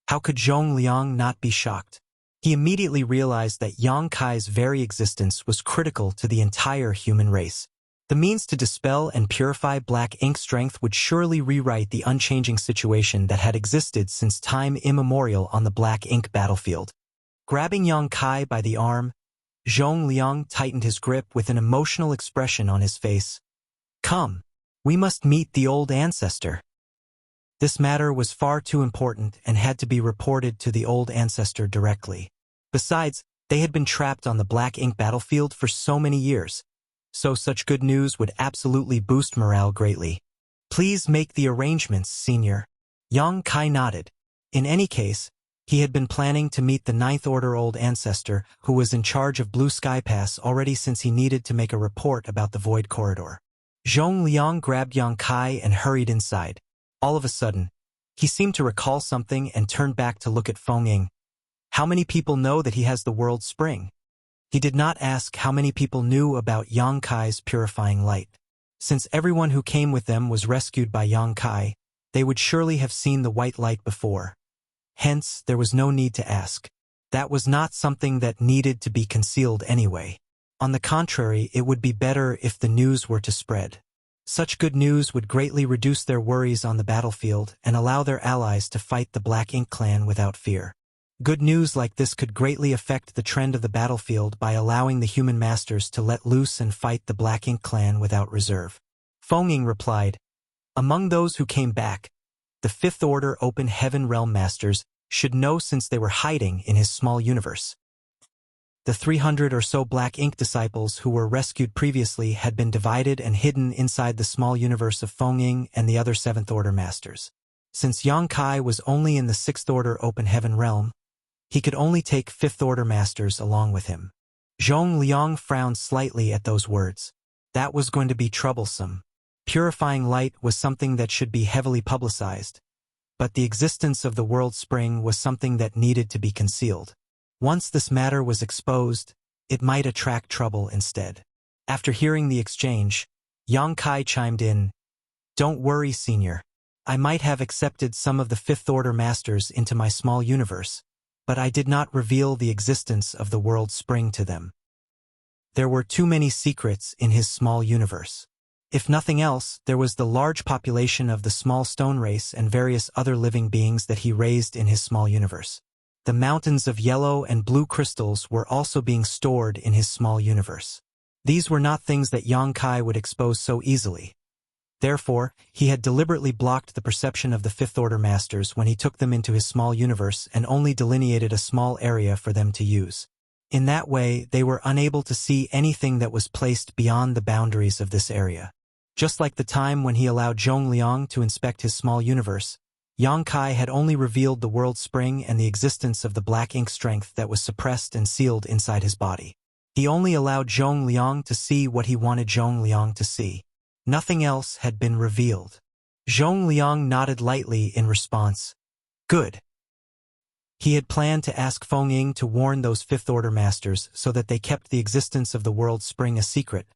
How could Zhong Liang not be shocked? He immediately realized that Yang Kai's very existence was critical to the entire human race. The means to dispel and purify black ink strength would surely rewrite the unchanging situation that had existed since time immemorial on the black ink battlefield. Grabbing Yang Kai by the arm, Zhong Liang tightened his grip with an emotional expression on his face. "Come, we must meet the old ancestor." This matter was far too important and had to be reported to the old ancestor directly. Besides, they had been trapped on the black ink battlefield for so many years, so such good news would absolutely boost morale greatly. "Please make the arrangements, Senior." Yang Kai nodded. In any case, he had been planning to meet the Ninth Order old ancestor who was in charge of Blue Sky Pass already since he needed to make a report about the Void Corridor. Zhong Liang grabbed Yang Kai and hurried inside. All of a sudden, he seemed to recall something and turned back to look at Feng Ying. How many people know that he has the world spring? He did not ask how many people knew about Yang Kai's purifying light. Since everyone who came with them was rescued by Yang Kai, they would surely have seen the white light before. Hence, there was no need to ask. That was not something that needed to be concealed anyway. On the contrary, it would be better if the news were to spread. Such good news would greatly reduce their worries on the battlefield and allow their allies to fight the Black Ink Clan without fear. Good news like this could greatly affect the trend of the battlefield by allowing the human masters to let loose and fight the Black Ink Clan without reserve. Feng Ying replied, "Among those who came back, the Fifth Order Open Heaven Realm Masters should know since they were hiding in his small universe. The 300 or so Black Ink disciples who were rescued previously had been divided and hidden inside the small universe of Feng Ying and the other Seventh Order Masters. Since Yang Kai was only in the Sixth Order Open Heaven Realm, he could only take Fifth Order Masters along with him." Zhong Liang frowned slightly at those words. That was going to be troublesome. Purifying light was something that should be heavily publicized, but the existence of the World Spring was something that needed to be concealed. Once this matter was exposed, it might attract trouble instead. After hearing the exchange, Yang Kai chimed in, "Don't worry, Senior. I might have accepted some of the Fifth Order Masters into my small universe, but I did not reveal the existence of the World Spring to them. There were too many secrets in his small universe. If nothing else, there was the large population of the small stone race and various other living beings that he raised in his small universe. The mountains of yellow and blue crystals were also being stored in his small universe. These were not things that Yang Kai would expose so easily. Therefore, he had deliberately blocked the perception of the Fifth Order Masters when he took them into his small universe and only delineated a small area for them to use. In that way, they were unable to see anything that was placed beyond the boundaries of this area. Just like the time when he allowed Zhongliang to inspect his small universe, Yang Kai had only revealed the world spring and the existence of the black ink strength that was suppressed and sealed inside his body. He only allowed Zhongliang to see what he wanted Zhongliang to see. Nothing else had been revealed. Zhongliang nodded lightly in response. Good. He had planned to ask Feng Ying to warn those Fifth Order Masters so that they kept the existence of the world spring a secret,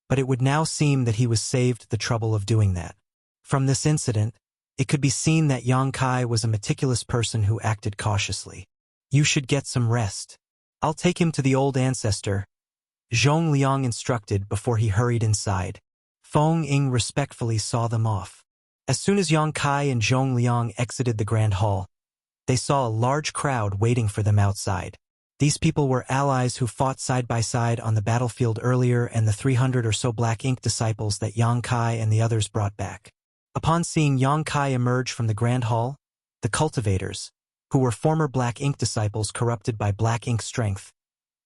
but it would now seem that he was saved the trouble of doing that. From this incident, it could be seen that Yang Kai was a meticulous person who acted cautiously. You should get some rest. I'll take him to the old ancestor, Zhongliang instructed before he hurried inside. Feng Ying respectfully saw them off. As soon as Yang Kai and Zhongliang exited the grand hall, they saw a large crowd waiting for them outside. These people were allies who fought side by side on the battlefield earlier and the 300 or so black ink disciples that Yang Kai and the others brought back. Upon seeing Yang Kai emerge from the grand hall, the cultivators, who were former black ink disciples corrupted by black ink strength,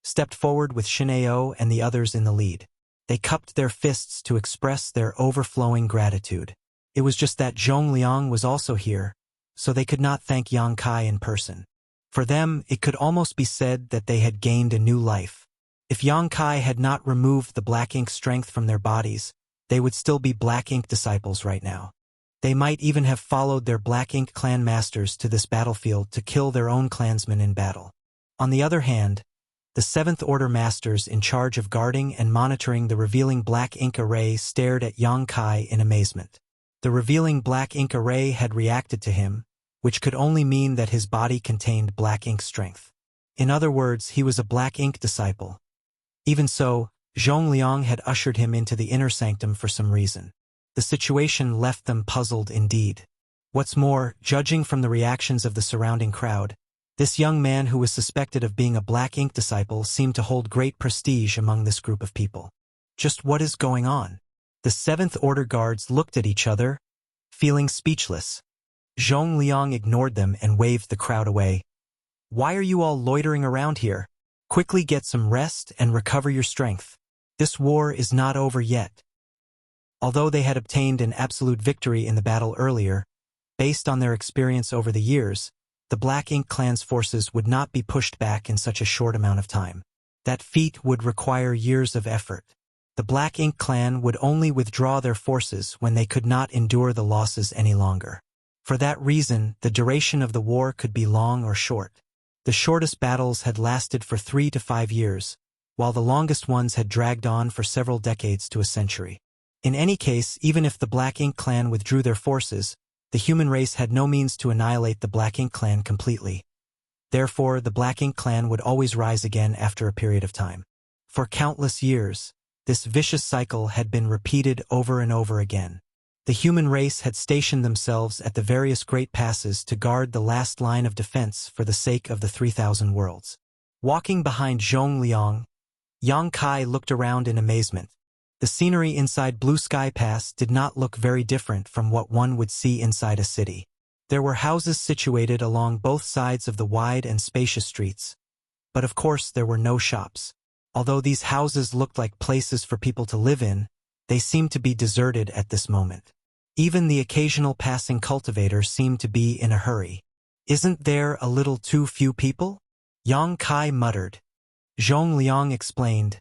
stepped forward with Shineo and the others in the lead. They cupped their fists to express their overflowing gratitude. It was just that Zhongliang was also here, so they could not thank Yang Kai in person. For them, it could almost be said that they had gained a new life. If Yang Kai had not removed the black ink strength from their bodies, they would still be black ink disciples right now. They might even have followed their black ink clan masters to this battlefield to kill their own clansmen in battle. On the other hand, the Seventh Order Masters in charge of guarding and monitoring the revealing black ink array stared at Yang Kai in amazement. The revealing black ink array had reacted to him, which could only mean that his body contained black ink strength. In other words, he was a black ink disciple. Even so, Zhongliang had ushered him into the inner sanctum for some reason. The situation left them puzzled indeed. What's more, judging from the reactions of the surrounding crowd, this young man who was suspected of being a black ink disciple seemed to hold great prestige among this group of people. Just what is going on? The Seventh Order guards looked at each other, feeling speechless. Zhongliang ignored them and waved the crowd away. Why are you all loitering around here? Quickly get some rest and recover your strength. This war is not over yet. Although they had obtained an absolute victory in the battle earlier, based on their experience over the years, the Black Ink clan's forces would not be pushed back in such a short amount of time. That feat would require years of effort. The Black Ink clan would only withdraw their forces when they could not endure the losses any longer. For that reason, the duration of the war could be long or short. The shortest battles had lasted for 3 to 5 years, while the longest ones had dragged on for several decades to a century. In any case, even if the Black Ink clan withdrew their forces, the human race had no means to annihilate the Black Ink clan completely. Therefore, the Black Ink clan would always rise again after a period of time. For countless years, this vicious cycle had been repeated over and over again. The human race had stationed themselves at the various great passes to guard the last line of defense for the sake of the 3,000 worlds. Walking behind Zhongliang, Yang Kai looked around in amazement. The scenery inside Blue Sky Pass did not look very different from what one would see inside a city. There were houses situated along both sides of the wide and spacious streets. But of course there were no shops. Although these houses looked like places for people to live in, they seemed to be deserted at this moment. Even the occasional passing cultivator seemed to be in a hurry. Isn't there a little too few people? Yang Kai muttered. Zhongliang explained.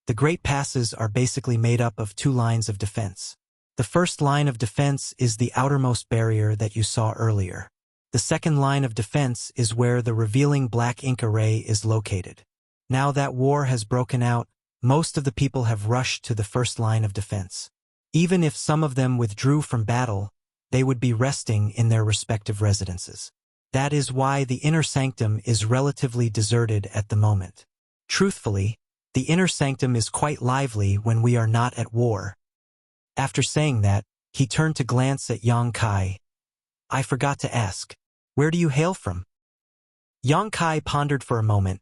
The Great Passes are basically made up of 2 lines of defense. The first line of defense is the outermost barrier that you saw earlier. The second line of defense is where the revealing Black Ink array is located. Now that war has broken out, most of the people have rushed to the first line of defense. Even if some of them withdrew from battle, they would be resting in their respective residences. That is why the inner sanctum is relatively deserted at the moment. Truthfully, the inner sanctum is quite lively when we are not at war. After saying that, he turned to glance at Yang Kai. I forgot to ask, where do you hail from? Yang Kai pondered for a moment.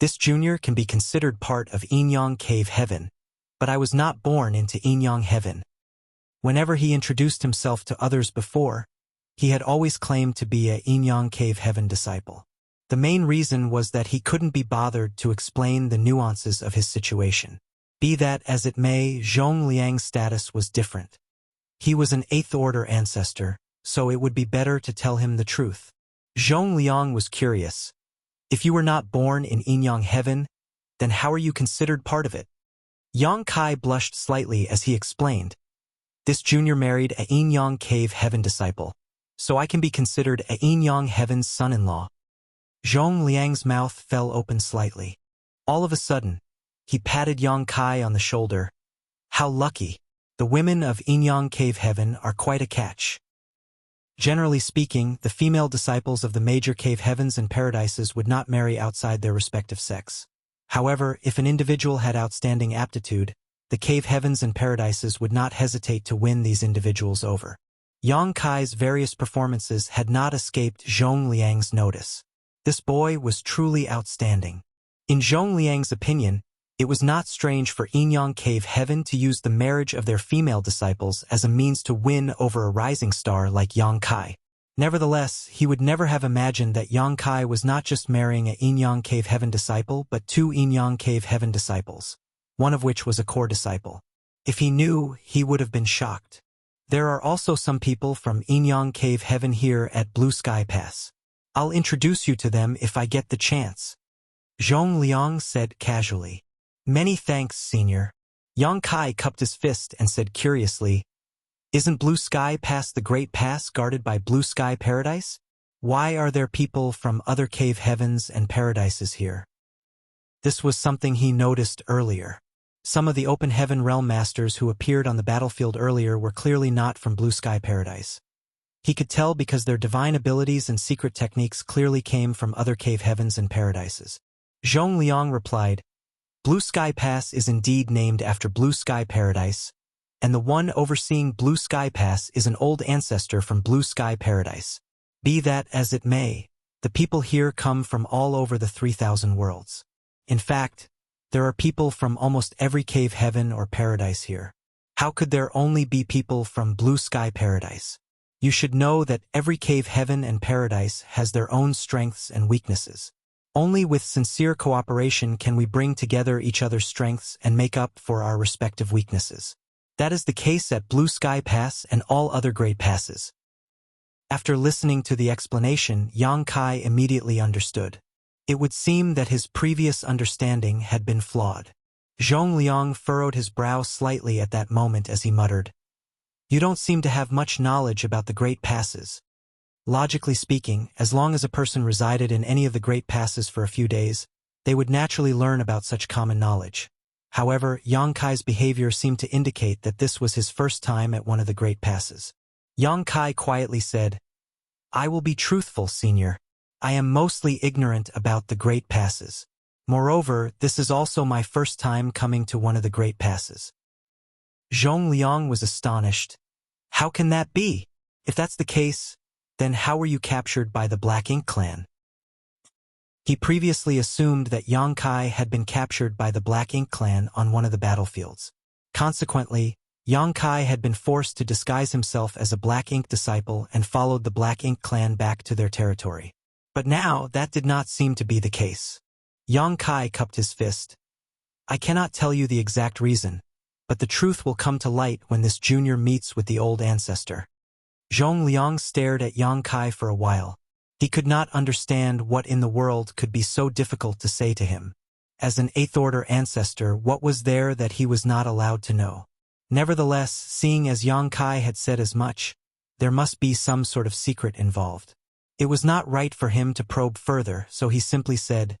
This junior can be considered part of Yin Yang Cave Heaven, but I was not born into Yin Yang Heaven. Whenever he introduced himself to others before, he had always claimed to be a Yin-Yang Cave Heaven disciple. The main reason was that he couldn't be bothered to explain the nuances of his situation. Be that as it may, Zhong Liang's status was different. He was an 8th order ancestor, so it would be better to tell him the truth. Zhong Liang was curious. If you were not born in Yin-Yang Heaven, then how are you considered part of it? Yang Kai blushed slightly as he explained. This junior married a Yin-Yang Cave Heaven disciple, so I can be considered a Yin-Yang Heaven's son-in-law. Zhong Liang's mouth fell open slightly. All of a sudden, he patted Yang Kai on the shoulder. How lucky! The women of Yin-Yang Cave Heaven are quite a catch. Generally speaking, the female disciples of the major cave heavens and paradises would not marry outside their respective sex. However, if an individual had outstanding aptitude, the cave heavens and paradises would not hesitate to win these individuals over. Yang Kai's various performances had not escaped Zhong Liang's notice. This boy was truly outstanding. In Zhong Liang's opinion, it was not strange for Yin-Yang Cave Heaven to use the marriage of their female disciples as a means to win over a rising star like Yang Kai. Nevertheless, he would never have imagined that Yang Kai was not just marrying a Yin-Yang Cave Heaven disciple but 2 Yin-Yang Cave Heaven disciples, one of which was a core disciple. If he knew, he would have been shocked. There are also some people from Yin-Yang Cave Heaven here at Blue Sky Pass. I'll introduce you to them if I get the chance, Zhong Liang said casually. Many thanks, senior. Yang Kai cupped his fist and said curiously, Isn't Blue Sky Pass the Great Pass guarded by Blue Sky Paradise? Why are there people from other cave heavens and paradises here? This was something he noticed earlier. Some of the open heaven realm masters who appeared on the battlefield earlier were clearly not from Blue Sky Paradise. He could tell because their divine abilities and secret techniques clearly came from other cave heavens and paradises. Zhong Liang replied, Blue Sky Pass is indeed named after Blue Sky Paradise, and the one overseeing Blue Sky Pass is an old ancestor from Blue Sky Paradise. Be that as it may, the people here come from all over the 3,000 worlds. In fact, there are people from almost every cave heaven or paradise here. How could there only be people from Blue Sky Paradise? You should know that every cave heaven and paradise has their own strengths and weaknesses. Only with sincere cooperation can we bring together each other's strengths and make up for our respective weaknesses. That is the case at Blue Sky Pass and all other great passes. After listening to the explanation, Yang Kai immediately understood. It would seem that his previous understanding had been flawed. Zhong Liang furrowed his brow slightly at that moment as he muttered, You don't seem to have much knowledge about the great passes. Logically speaking, as long as a person resided in any of the great passes for a few days, they would naturally learn about such common knowledge. However, Yang Kai's behavior seemed to indicate that this was his first time at one of the great passes. Yang Kai quietly said, I will be truthful, senior. I am mostly ignorant about the great passes. Moreover, this is also my first time coming to one of the great passes. Zhong Liang was astonished. How can that be? If that's the case, then how were you captured by the Black Ink clan? He previously assumed that Yang Kai had been captured by the Black Ink clan on one of the battlefields. Consequently, Yang Kai had been forced to disguise himself as a Black Ink disciple and followed the Black Ink clan back to their territory. But now, that did not seem to be the case. Yang Kai cupped his fist. I cannot tell you the exact reason, but the truth will come to light when this junior meets with the old ancestor. Zhong Liang stared at Yang Kai for a while. He could not understand what in the world could be so difficult to say to him. As an 8th order ancestor, what was there that he was not allowed to know? Nevertheless, seeing as Yang Kai had said as much, there must be some sort of secret involved. It was not right for him to probe further, so he simply said,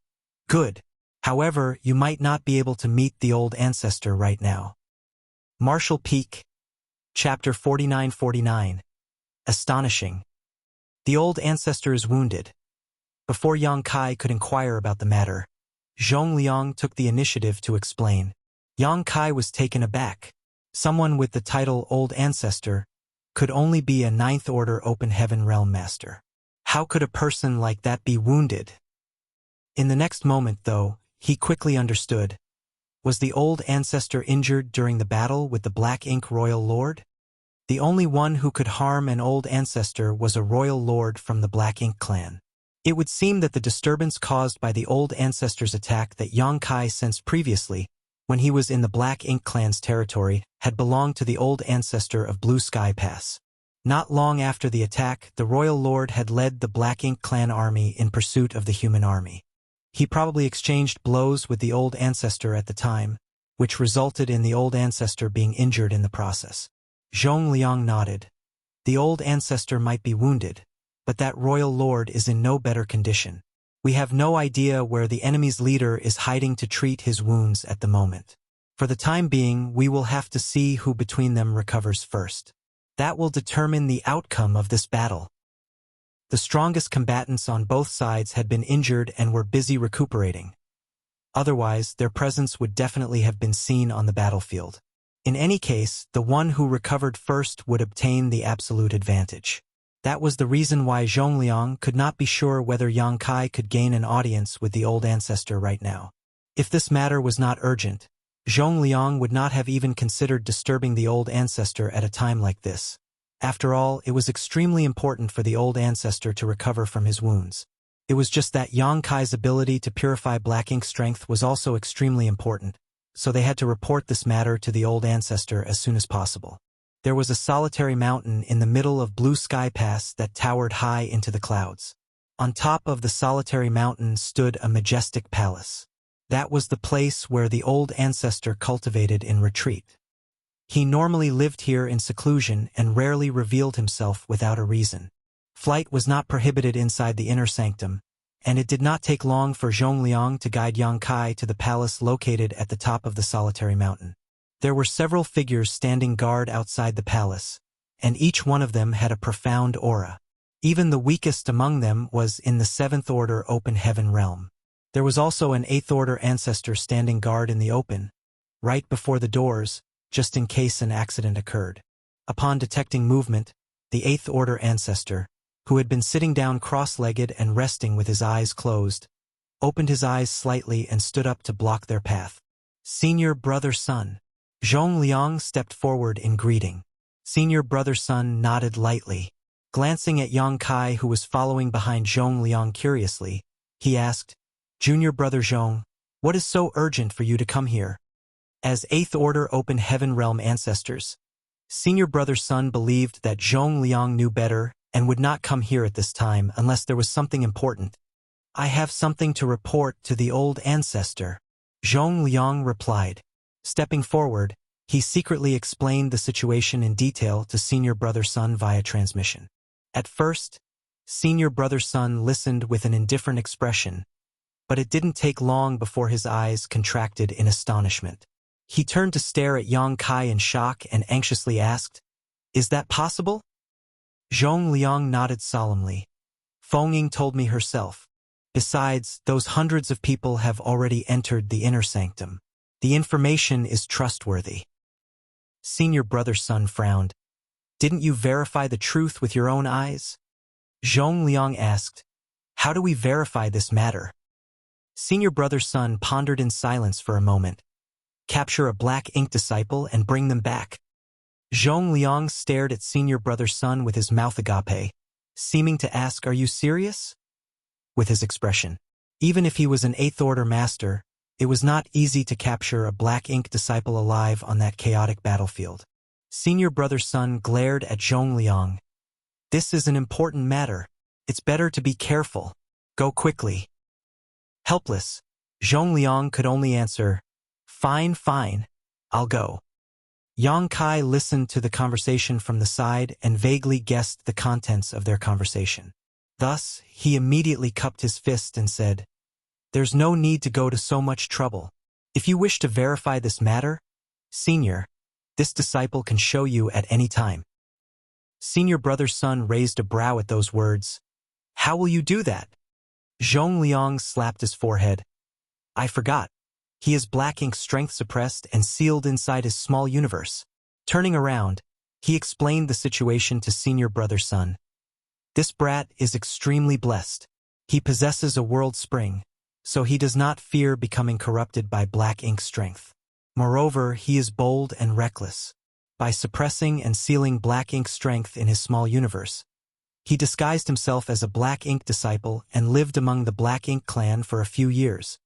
Good. However, you might not be able to meet the old ancestor right now. Martial Peak, Chapter 49-49. Astonishing. The old ancestor is wounded. Before Yang Kai could inquire about the matter, Zhong Liang took the initiative to explain. Yang Kai was taken aback. Someone with the title Old Ancestor could only be a 9th order Open Heaven Realm Master. How could a person like that be wounded? In the next moment, though, he quickly understood. Was the old ancestor injured during the battle with the Black Ink Royal Lord? The only one who could harm an old ancestor was a royal lord from the Black Ink clan. It would seem that the disturbance caused by the old ancestor's attack that Yang Kai sensed previously, when he was in the Black Ink clan's territory, had belonged to the old ancestor of Blue Sky Pass. Not long after the attack, the royal lord had led the Black Ink clan army in pursuit of the human army. He probably exchanged blows with the old ancestor at the time, which resulted in the old ancestor being injured in the process. Zhong Liang nodded. The old ancestor might be wounded, but that royal lord is in no better condition. We have no idea where the enemy's leader is hiding to treat his wounds at the moment. For the time being, we will have to see who between them recovers first. That will determine the outcome of this battle. The strongest combatants on both sides had been injured and were busy recuperating. Otherwise, their presence would definitely have been seen on the battlefield. In any case, the one who recovered first would obtain the absolute advantage. That was the reason why Zhongliang could not be sure whether Yang Kai could gain an audience with the old ancestor right now. If this matter was not urgent, Zhongliang would not have even considered disturbing the old ancestor at a time like this. After all, it was extremely important for the old ancestor to recover from his wounds. It was just that Yang Kai's ability to purify Black Ink strength was also extremely important, so they had to report this matter to the old ancestor as soon as possible. There was a solitary mountain in the middle of Blue Sky Pass that towered high into the clouds. On top of the solitary mountain stood a majestic palace. That was the place where the old ancestor cultivated in retreat. He normally lived here in seclusion and rarely revealed himself without a reason. Flight was not prohibited inside the inner sanctum, and it did not take long for Zhongliang to guide Yang Kai to the palace located at the top of the solitary mountain. There were several figures standing guard outside the palace, and each one of them had a profound aura. Even the weakest among them was in the 7th Order Open Heaven realm. There was also an 8th Order ancestor standing guard in the open, right before the doors, just in case an accident occurred. Upon detecting movement, the 8th Order ancestor, who had been sitting down cross-legged and resting with his eyes closed, opened his eyes slightly and stood up to block their path. Senior Brother Sun. Zhongliang stepped forward in greeting. Senior Brother Sun nodded lightly. Glancing at Yang Kai, who was following behind Zhongliang curiously, he asked, "Junior Brother Zhong, what is so urgent for you to come here?" As 8th Order Open Heaven Realm ancestors, Senior Brother Sun believed that Zhongliang knew better and would not come here at this time unless there was something important. "I have something to report to the old ancestor," Zhongliang replied. Stepping forward, he secretly explained the situation in detail to Senior Brother Sun via transmission. At first, Senior Brother Sun listened with an indifferent expression, but it didn't take long before his eyes contracted in astonishment. He turned to stare at Yang Kai in shock and anxiously asked, "Is that possible?" Zhongliang nodded solemnly. "Feng Ying told me herself. Besides, those hundreds of people have already entered the inner sanctum. The information is trustworthy." Senior Brother Sun frowned. "Didn't you verify the truth with your own eyes?" Zhongliang asked. "How do we verify this matter?" Senior Brother Sun pondered in silence for a moment. "Capture a Black Ink disciple and bring them back." Zhongliang stared at Senior Brother Sun with his mouth agape, seeming to ask, "Are you serious?" With his expression. Even if he was an 8th Order master, it was not easy to capture a Black Ink disciple alive on that chaotic battlefield. Senior Brother Sun glared at Zhongliang. "This is an important matter. It's better to be careful. Go quickly." Helpless, Zhongliang could only answer, Fine, I'll go." Yang Kai listened to the conversation from the side and vaguely guessed the contents of their conversation. Thus, he immediately cupped his fist and said, "There's no need to go to so much trouble. If you wish to verify this matter, Senior, this disciple can show you at any time." Senior Brother Sun raised a brow at those words. "How will you do that?" Zhongliang slapped his forehead. "I forgot. He is Black Ink strength suppressed and sealed inside his small universe." Turning around, he explained the situation to Senior Brother Sun. "This brat is extremely blessed. He possesses a world spring, so he does not fear becoming corrupted by Black Ink strength. Moreover, he is bold and reckless. by suppressing and sealing black ink strength in his small universe. He disguised himself as a black ink disciple and lived among the black ink clan for a few years.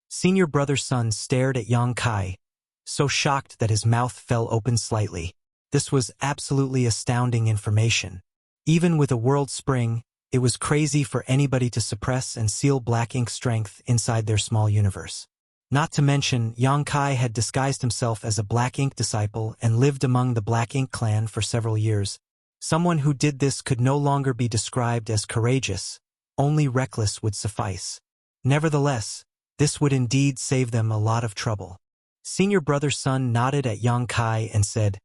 Senior Brother's son stared at Yang Kai, so shocked that his mouth fell open slightly. This was absolutely astounding information. Even with a world spring, it was crazy for anybody to suppress and seal black ink strength inside their small universe. Not to mention, Yang Kai had disguised himself as a black ink disciple and lived among the black ink clan for several years. Someone who did this could no longer be described as courageous, only reckless would suffice. Nevertheless, this would indeed save them a lot of trouble. Senior Brother's son nodded at Yang Kai and said,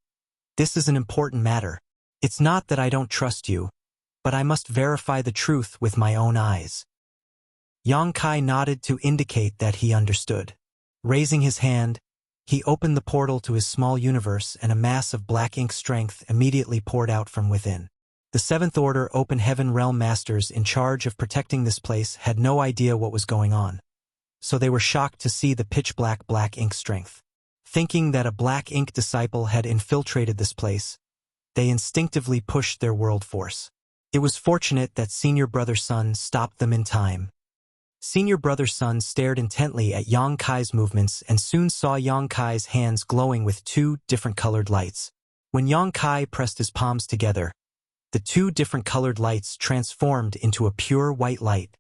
"This is an important matter. It's not that I don't trust you, but I must verify the truth with my own eyes." Yang Kai nodded to indicate that he understood. Raising his hand, he opened the portal to his small universe and a mass of black ink strength immediately poured out from within. The Seventh Order Open Heaven Realm Masters in charge of protecting this place had no idea what was going on, so they were shocked to see the pitch-black black ink strength. Thinking that a black ink disciple had infiltrated this place, they instinctively pushed their world force. It was fortunate that Senior Brother's son stopped them in time. Senior Brother's son stared intently at Yang Kai's movements and soon saw Yang Kai's hands glowing with two different colored lights. When Yang Kai pressed his palms together, the two different colored lights transformed into a pure white light.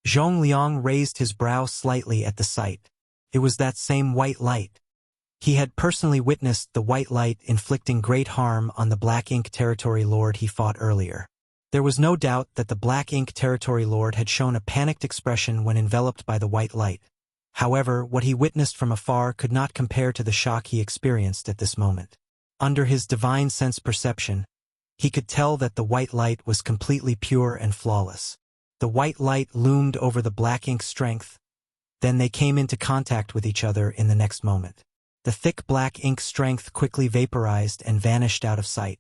Zhong Liang raised his brow slightly at the sight. It was that same white light. He had personally witnessed the white light inflicting great harm on the Black Ink Territory Lord he fought earlier. There was no doubt that the Black Ink Territory Lord had shown a panicked expression when enveloped by the white light. However, what he witnessed from afar could not compare to the shock he experienced at this moment. Under his divine sense perception, he could tell that the white light was completely pure and flawless. The white light loomed over the black ink strength, then they came into contact with each other in the next moment. The thick black ink strength quickly vaporized and vanished out of sight.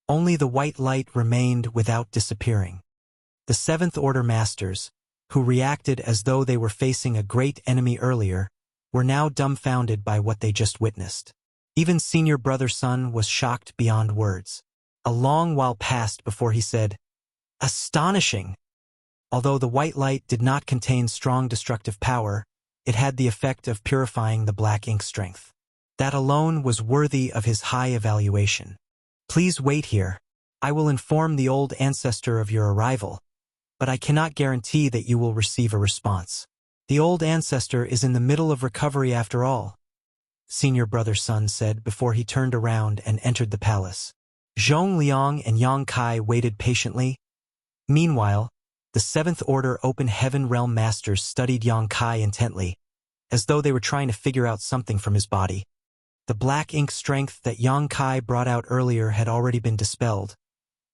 Only the white light remained without disappearing. The Seventh Order Masters, who reacted as though they were facing a great enemy earlier, were now dumbfounded by what they just witnessed. Even Senior Brother's son was shocked beyond words. A long while passed before he said, "Astonishing!" Although the white light did not contain strong destructive power, it had the effect of purifying the black ink strength. That alone was worthy of his high evaluation. "Please wait here. I will inform the old ancestor of your arrival, but I cannot guarantee that you will receive a response. The old ancestor is in the middle of recovery after all," Senior Brother's son said before he turned around and entered the palace. Zhong Liang and Yang Kai waited patiently. Meanwhile, the Seventh Order Open Heaven Realm Masters studied Yang Kai intently, as though they were trying to figure out something from his body. The black ink strength that Yang Kai brought out earlier had already been dispelled,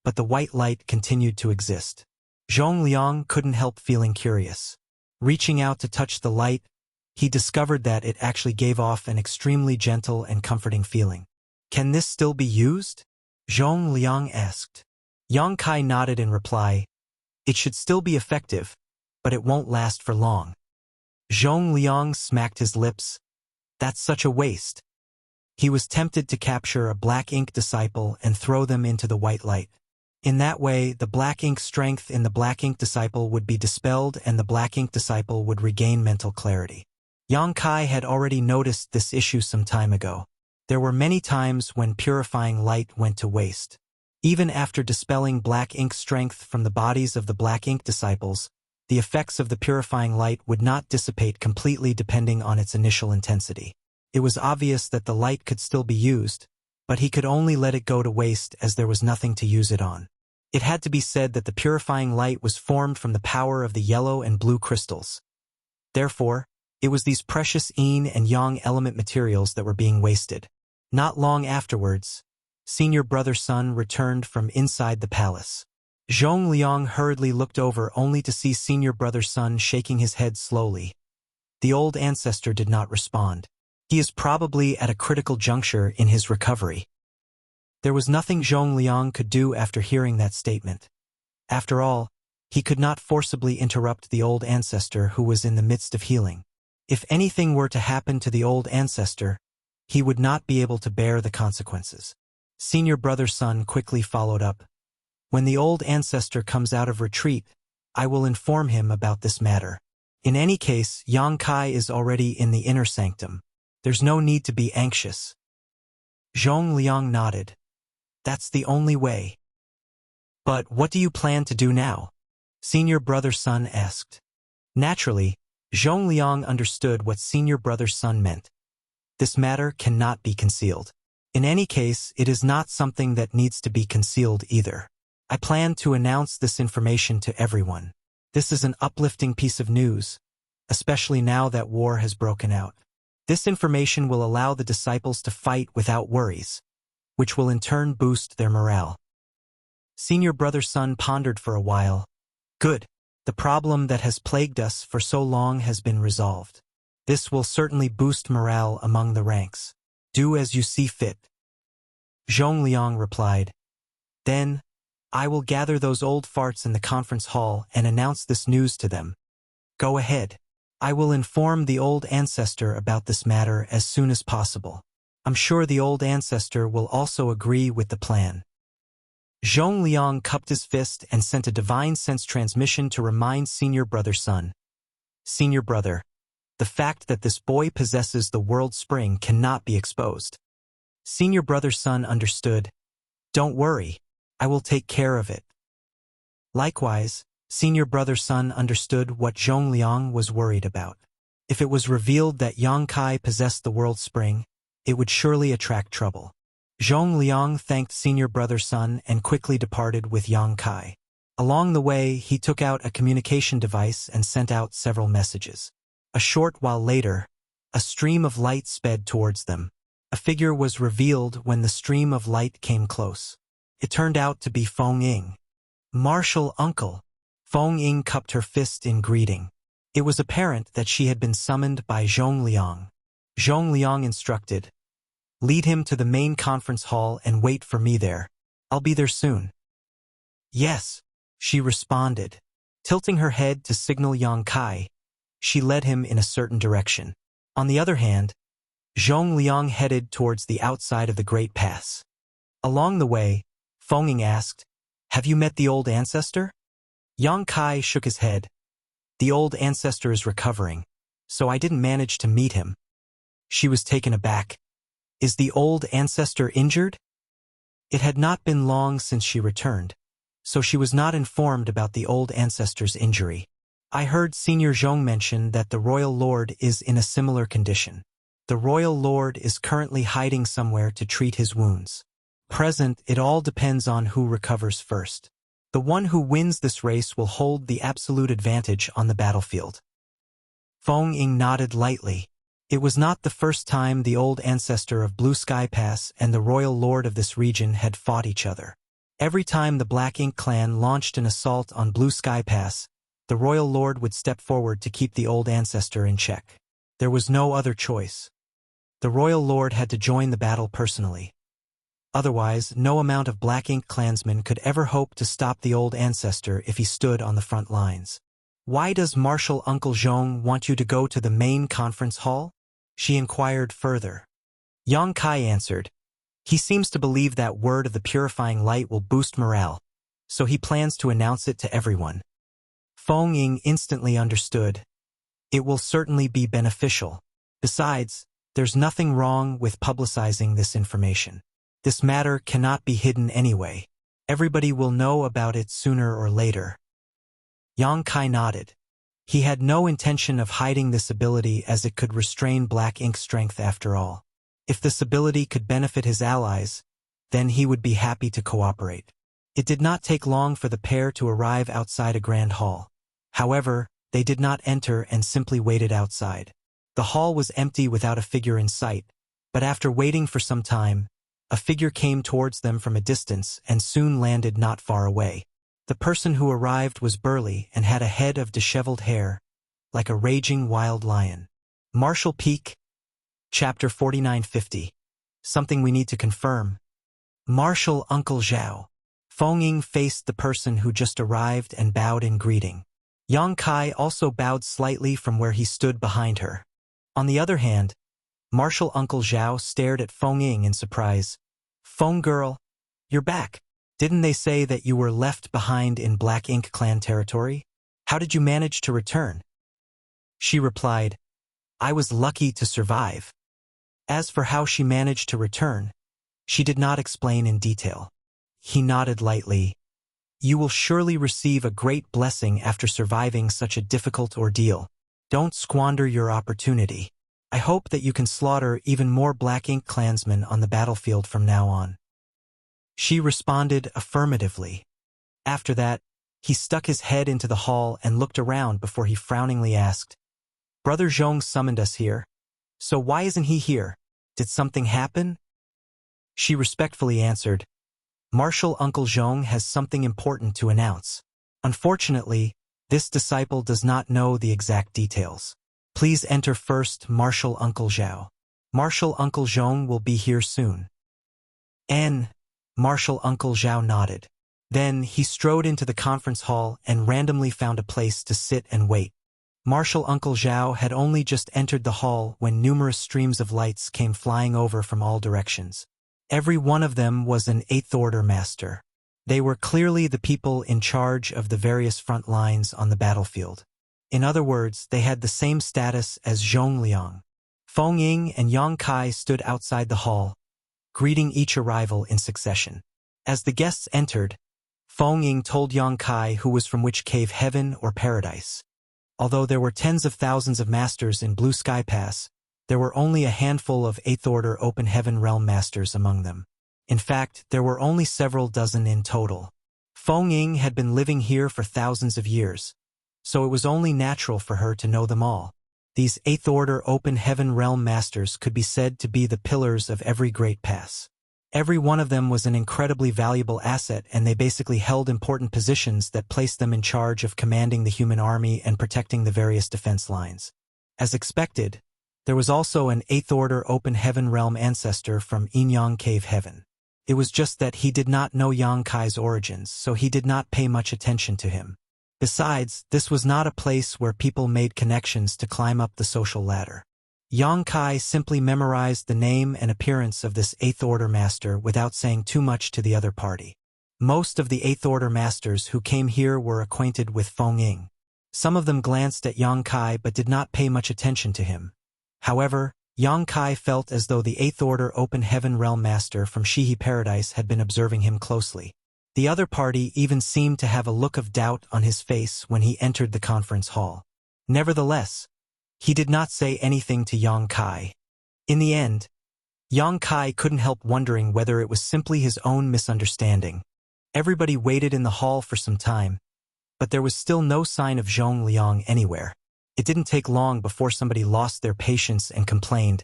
but the white light continued to exist. Zhong Liang couldn't help feeling curious. Reaching out to touch the light, he discovered that it actually gave off an extremely gentle and comforting feeling. "Can this still be used?" Zhong Liang asked. Yang Kai nodded in reply. "It should still be effective, but it won't last for long." Zhong Liang smacked his lips. That's such a waste. He was tempted to capture a black ink disciple and throw them into the white light. In that way, the black ink strength in the black ink disciple would be dispelled and the black ink disciple would regain mental clarity. Yang Kai had already noticed this issue some time ago. There were many times when purifying light went to waste. Even after dispelling black ink strength from the bodies of the black ink disciples, the effects of the purifying light would not dissipate completely depending on its initial intensity. It was obvious that the light could still be used, but he could only let it go to waste as there was nothing to use it on. It had to be said that the purifying light was formed from the power of the yellow and blue crystals. Therefore, it was these precious yin and yang element materials that were being wasted. Not long afterwards, Senior Brother's son returned from inside the palace. Zhong Liang hurriedly looked over only to see Senior Brother's son shaking his head slowly. The old ancestor did not respond. He is probably at a critical juncture in his recovery. There was nothing Zhong Liang could do after hearing that statement. After all, he could not forcibly interrupt the old ancestor who was in the midst of healing. If anything were to happen to the old ancestor, he would not be able to bear the consequences. Senior brother's son quickly followed up. When the old ancestor comes out of retreat, I will inform him about this matter. In any case, Yang Kai is already in the inner sanctum. There's no need to be anxious. Zhong Liang nodded. That's the only way. But what do you plan to do now? Senior brother's son asked. Naturally, Zhong Liang understood what senior brother's son meant. This matter cannot be concealed. In any case, it is not something that needs to be concealed either. I plan to announce this information to everyone. This is an uplifting piece of news, especially now that war has broken out. This information will allow the disciples to fight without worries, which will in turn boost their morale. Senior brother's son pondered for a while. Good. The problem that has plagued us for so long has been resolved. This will certainly boost morale among the ranks. Do as you see fit. Zhong Liang replied. Then, I will gather those old farts in the conference hall and announce this news to them. Go ahead. I will inform the old ancestor about this matter as soon as possible. I'm sure the old ancestor will also agree with the plan. Zhong Liang cupped his fist and sent a divine sense transmission to remind senior brother's son. Senior brother, the fact that this boy possesses the world spring cannot be exposed. Senior brother's son understood. Don't worry, I will take care of it. Likewise, senior brother's son understood what Zhong Liang was worried about. If it was revealed that Yang Kai possessed the world spring, it would surely attract trouble. Zhong Liang thanked senior brother's son and quickly departed with Yang Kai. Along the way, he took out a communication device and sent out several messages. A short while later, a stream of light sped towards them. A figure was revealed when the stream of light came close. It turned out to be Feng Ying. Martial uncle. Feng Ying cupped her fist in greeting. It was apparent that she had been summoned by Zhong Liang. Zhong Liang instructed, lead him to the main conference hall and wait for me there. I'll be there soon. Yes, she responded. Tilting her head to signal Yang Kai, she led him in a certain direction. On the other hand, Zhong Liang headed towards the outside of the Great Pass. Along the way, Feng Ying asked, have you met the old ancestor? Yang Kai shook his head. The old ancestor is recovering, so I didn't manage to meet him. She was taken aback. Is the old ancestor injured? It had not been long since she returned, so she was not informed about the old ancestor's injury. I heard Senior Zhong mention that the royal lord is in a similar condition. The royal lord is currently hiding somewhere to treat his wounds. Present, it all depends on who recovers first. The one who wins this race will hold the absolute advantage on the battlefield. Feng Ying nodded lightly. It was not the first time the old ancestor of Blue Sky Pass and the royal lord of this region had fought each other. Every time the Black Ink clan launched an assault on Blue Sky Pass, the royal lord would step forward to keep the old ancestor in check. There was no other choice. The royal lord had to join the battle personally. Otherwise, no amount of Black Ink clansmen could ever hope to stop the old ancestor if he stood on the front lines. Why does Martial Uncle Zhong want you to go to the main conference hall? She inquired further. Yang Kai answered, he seems to believe that word of the purifying light will boost morale, so he plans to announce it to everyone. Feng Ying instantly understood. It will certainly be beneficial. Besides, there's nothing wrong with publicizing this information. This matter cannot be hidden anyway. Everybody will know about it sooner or later. Yang Kai nodded. He had no intention of hiding this ability as it could restrain Black Ink's strength after all. If this ability could benefit his allies, then he would be happy to cooperate. It did not take long for the pair to arrive outside a grand hall. However, they did not enter and simply waited outside. The hall was empty without a figure in sight, but after waiting for some time, a figure came towards them from a distance and soon landed not far away. The person who arrived was burly and had a head of disheveled hair, like a raging wild lion. Martial Peak, Chapter 4950. Something we need to confirm. Martial Uncle Zhao. Feng Ying faced the person who just arrived and bowed in greeting. Yang Kai also bowed slightly from where he stood behind her. On the other hand, Martial Uncle Zhao stared at Feng Ying in surprise. "Feng girl, you're back. Didn't they say that you were left behind in Black Ink clan territory? How did you manage to return?" She replied, "I was lucky to survive." As for how she managed to return, she did not explain in detail. He nodded lightly. "You will surely receive a great blessing after surviving such a difficult ordeal. Don't squander your opportunity. I hope that you can slaughter even more Black Ink clansmen on the battlefield from now on." She responded affirmatively. After that, he stuck his head into the hall and looked around before he frowningly asked, "Brother Zhong summoned us here. So why isn't he here? Did something happen?" She respectfully answered, "Martial Uncle Zhong has something important to announce. Unfortunately, this disciple does not know the exact details. Please enter first, Martial Uncle Zhao. Martial Uncle Zhong will be here soon." Martial Uncle Zhao nodded. Then he strode into the conference hall and randomly found a place to sit and wait. Martial Uncle Zhao had only just entered the hall when numerous streams of lights came flying over from all directions. Every one of them was an Eighth Order master. They were clearly the people in charge of the various front lines on the battlefield. In other words, they had the same status as Zhong Liang. Feng Ying and Yang Kai stood outside the hall, greeting each arrival in succession. As the guests entered, Feng Ying told Yang Kai who was from which cave, heaven or paradise. Although there were tens of thousands of masters in Blue Sky Pass, there were only a handful of Eighth Order Open Heaven Realm masters among them. In fact, there were only several dozen in total. Feng Ying had been living here for thousands of years, so it was only natural for her to know them all. These Eighth Order Open Heaven Realm Masters could be said to be the pillars of every great pass. Every one of them was an incredibly valuable asset, and they basically held important positions that placed them in charge of commanding the human army and protecting the various defense lines. As expected, there was also an Eighth Order Open Heaven Realm ancestor from Yinyang Cave Heaven. It was just that he did not know Yang Kai's origins, so he did not pay much attention to him. Besides, this was not a place where people made connections to climb up the social ladder. Yang Kai simply memorized the name and appearance of this Eighth Order master without saying too much to the other party. Most of the Eighth Order masters who came here were acquainted with Feng Ying. Some of them glanced at Yang Kai but did not pay much attention to him. However, Yang Kai felt as though the Eighth Order Open Heaven Realm Master from Shihi Paradise had been observing him closely. The other party even seemed to have a look of doubt on his face when he entered the conference hall. Nevertheless, he did not say anything to Yang Kai. In the end, Yang Kai couldn't help wondering whether it was simply his own misunderstanding. Everybody waited in the hall for some time, but there was still no sign of Zhong Liang anywhere. It didn't take long before somebody lost their patience and complained,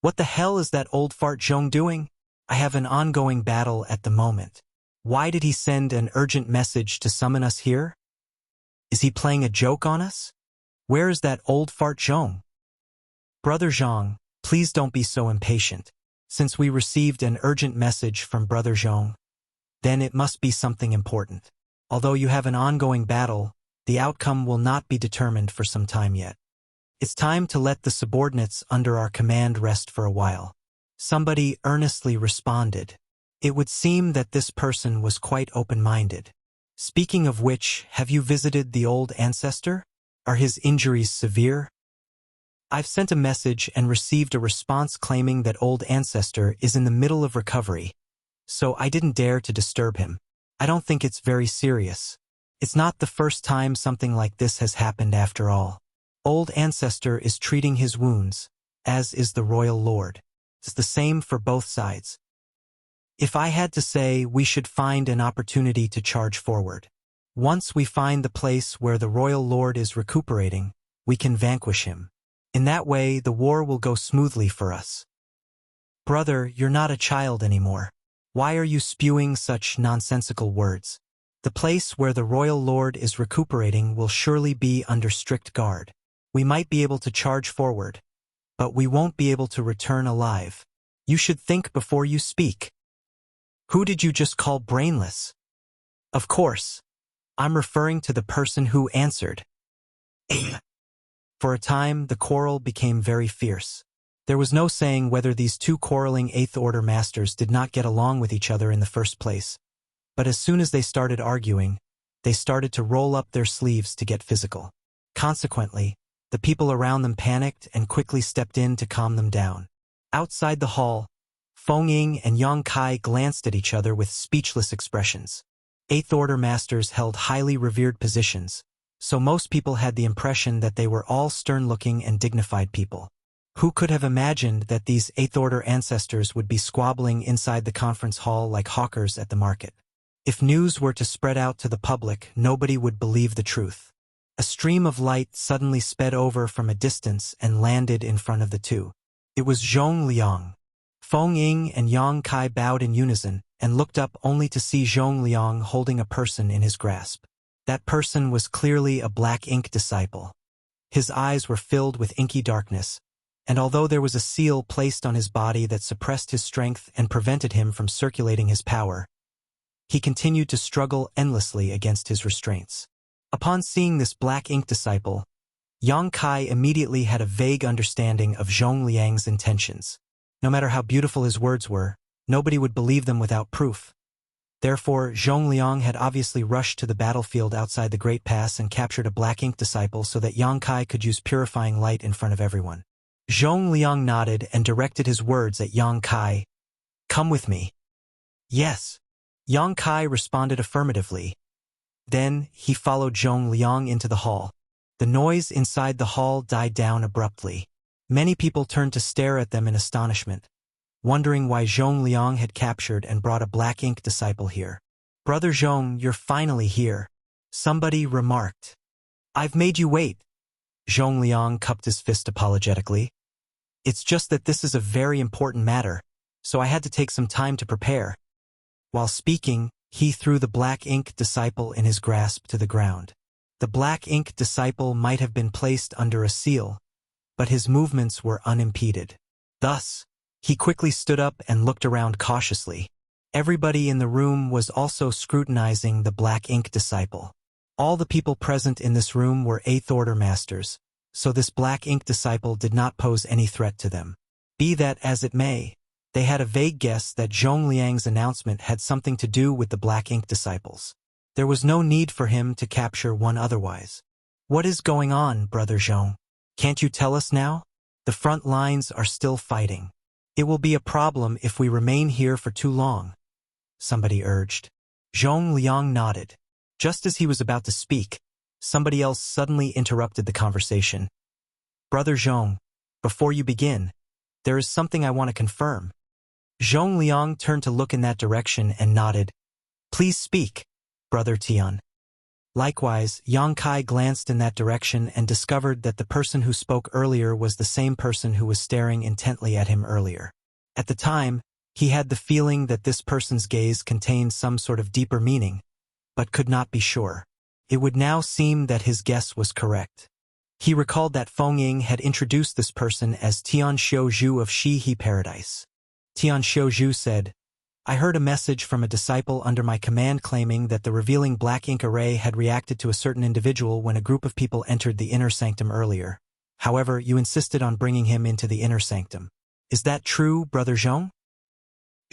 "What the hell is that old fart Zhong doing? I have an ongoing battle at the moment. Why did he send an urgent message to summon us here? Is he playing a joke on us? Where is that old fart Zhong?" "Brother Zhong, please don't be so impatient. Since we received an urgent message from Brother Zhong, then it must be something important. Although you have an ongoing battle, the outcome will not be determined for some time yet. It's time to let the subordinates under our command rest for a while." Somebody earnestly responded. It would seem that this person was quite open-minded. "Speaking of which, have you visited the old ancestor? Are his injuries severe?" "I've sent a message and received a response claiming that old ancestor is in the middle of recovery, so I didn't dare to disturb him. I don't think it's very serious. It's not the first time something like this has happened after all. Old ancestor is treating his wounds, as is the royal lord. It's the same for both sides. If I had to say, we should find an opportunity to charge forward. Once we find the place where the royal lord is recuperating, we can vanquish him. In that way, the war will go smoothly for us." "Brother, you're not a child anymore. Why are you spewing such nonsensical words? The place where the royal lord is recuperating will surely be under strict guard. We might be able to charge forward, but we won't be able to return alive. You should think before you speak. Who did you just call brainless?" "Of course, I'm referring to the person who answered." For a time, the quarrel became very fierce. There was no saying whether these two quarreling Eighth Order masters did not get along with each other in the first place. But as soon as they started arguing, they started to roll up their sleeves to get physical. Consequently, the people around them panicked and quickly stepped in to calm them down. Outside the hall, Feng Ying and Yang Kai glanced at each other with speechless expressions. Eighth Order masters held highly revered positions, so most people had the impression that they were all stern-looking and dignified people. Who could have imagined that these Eighth Order ancestors would be squabbling inside the conference hall like hawkers at the market? If news were to spread out to the public, nobody would believe the truth. A stream of light suddenly sped over from a distance and landed in front of the two. It was Zhong Liang. Feng Ying and Yang Kai bowed in unison and looked up only to see Zhong Liang holding a person in his grasp. That person was clearly a black ink disciple. His eyes were filled with inky darkness, and although there was a seal placed on his body that suppressed his strength and prevented him from circulating his power, he continued to struggle endlessly against his restraints. Upon seeing this black ink disciple, Yang Kai immediately had a vague understanding of Zhong Liang's intentions. No matter how beautiful his words were, nobody would believe them without proof. Therefore, Zhong Liang had obviously rushed to the battlefield outside the Great Pass and captured a black ink disciple so that Yang Kai could use purifying light in front of everyone. Zhong Liang nodded and directed his words at Yang Kai. "Come with me." "Yes." Yang Kai responded affirmatively. Then, he followed Zhong Liang into the hall. The noise inside the hall died down abruptly. Many people turned to stare at them in astonishment, wondering why Zhong Liang had captured and brought a black ink disciple here. "Brother Zhong, you're finally here," somebody remarked. "I've made you wait." Zhong Liang cupped his fist apologetically. "It's just that this is a very important matter, so I had to take some time to prepare." While speaking, he threw the black ink disciple in his grasp to the ground. The black ink disciple might have been placed under a seal, but his movements were unimpeded. Thus, he quickly stood up and looked around cautiously. Everybody in the room was also scrutinizing the black ink disciple. All the people present in this room were Eighth Order masters, so this black ink disciple did not pose any threat to them. Be that as it may, they had a vague guess that Zhong Liang's announcement had something to do with the black ink disciples. There was no need for him to capture one otherwise. "What is going on, Brother Zhong? Can't you tell us now? The front lines are still fighting. It will be a problem if we remain here for too long," somebody urged. Zhong Liang nodded. Just as he was about to speak, somebody else suddenly interrupted the conversation. "Brother Zhong, before you begin, there is something I want to confirm." Zhong Liang turned to look in that direction and nodded. "Please speak, Brother Tian." Likewise, Yang Kai glanced in that direction and discovered that the person who spoke earlier was the same person who was staring intently at him earlier. At the time, he had the feeling that this person's gaze contained some sort of deeper meaning, but could not be sure. It would now seem that his guess was correct. He recalled that Feng Ying had introduced this person as Tian Xiuzhu of Shi-He Paradise. Tian Xiuzhu said, "I heard a message from a disciple under my command claiming that the revealing black ink array had reacted to a certain individual when a group of people entered the inner sanctum earlier. However, you insisted on bringing him into the inner sanctum. Is that true, Brother Zhong?"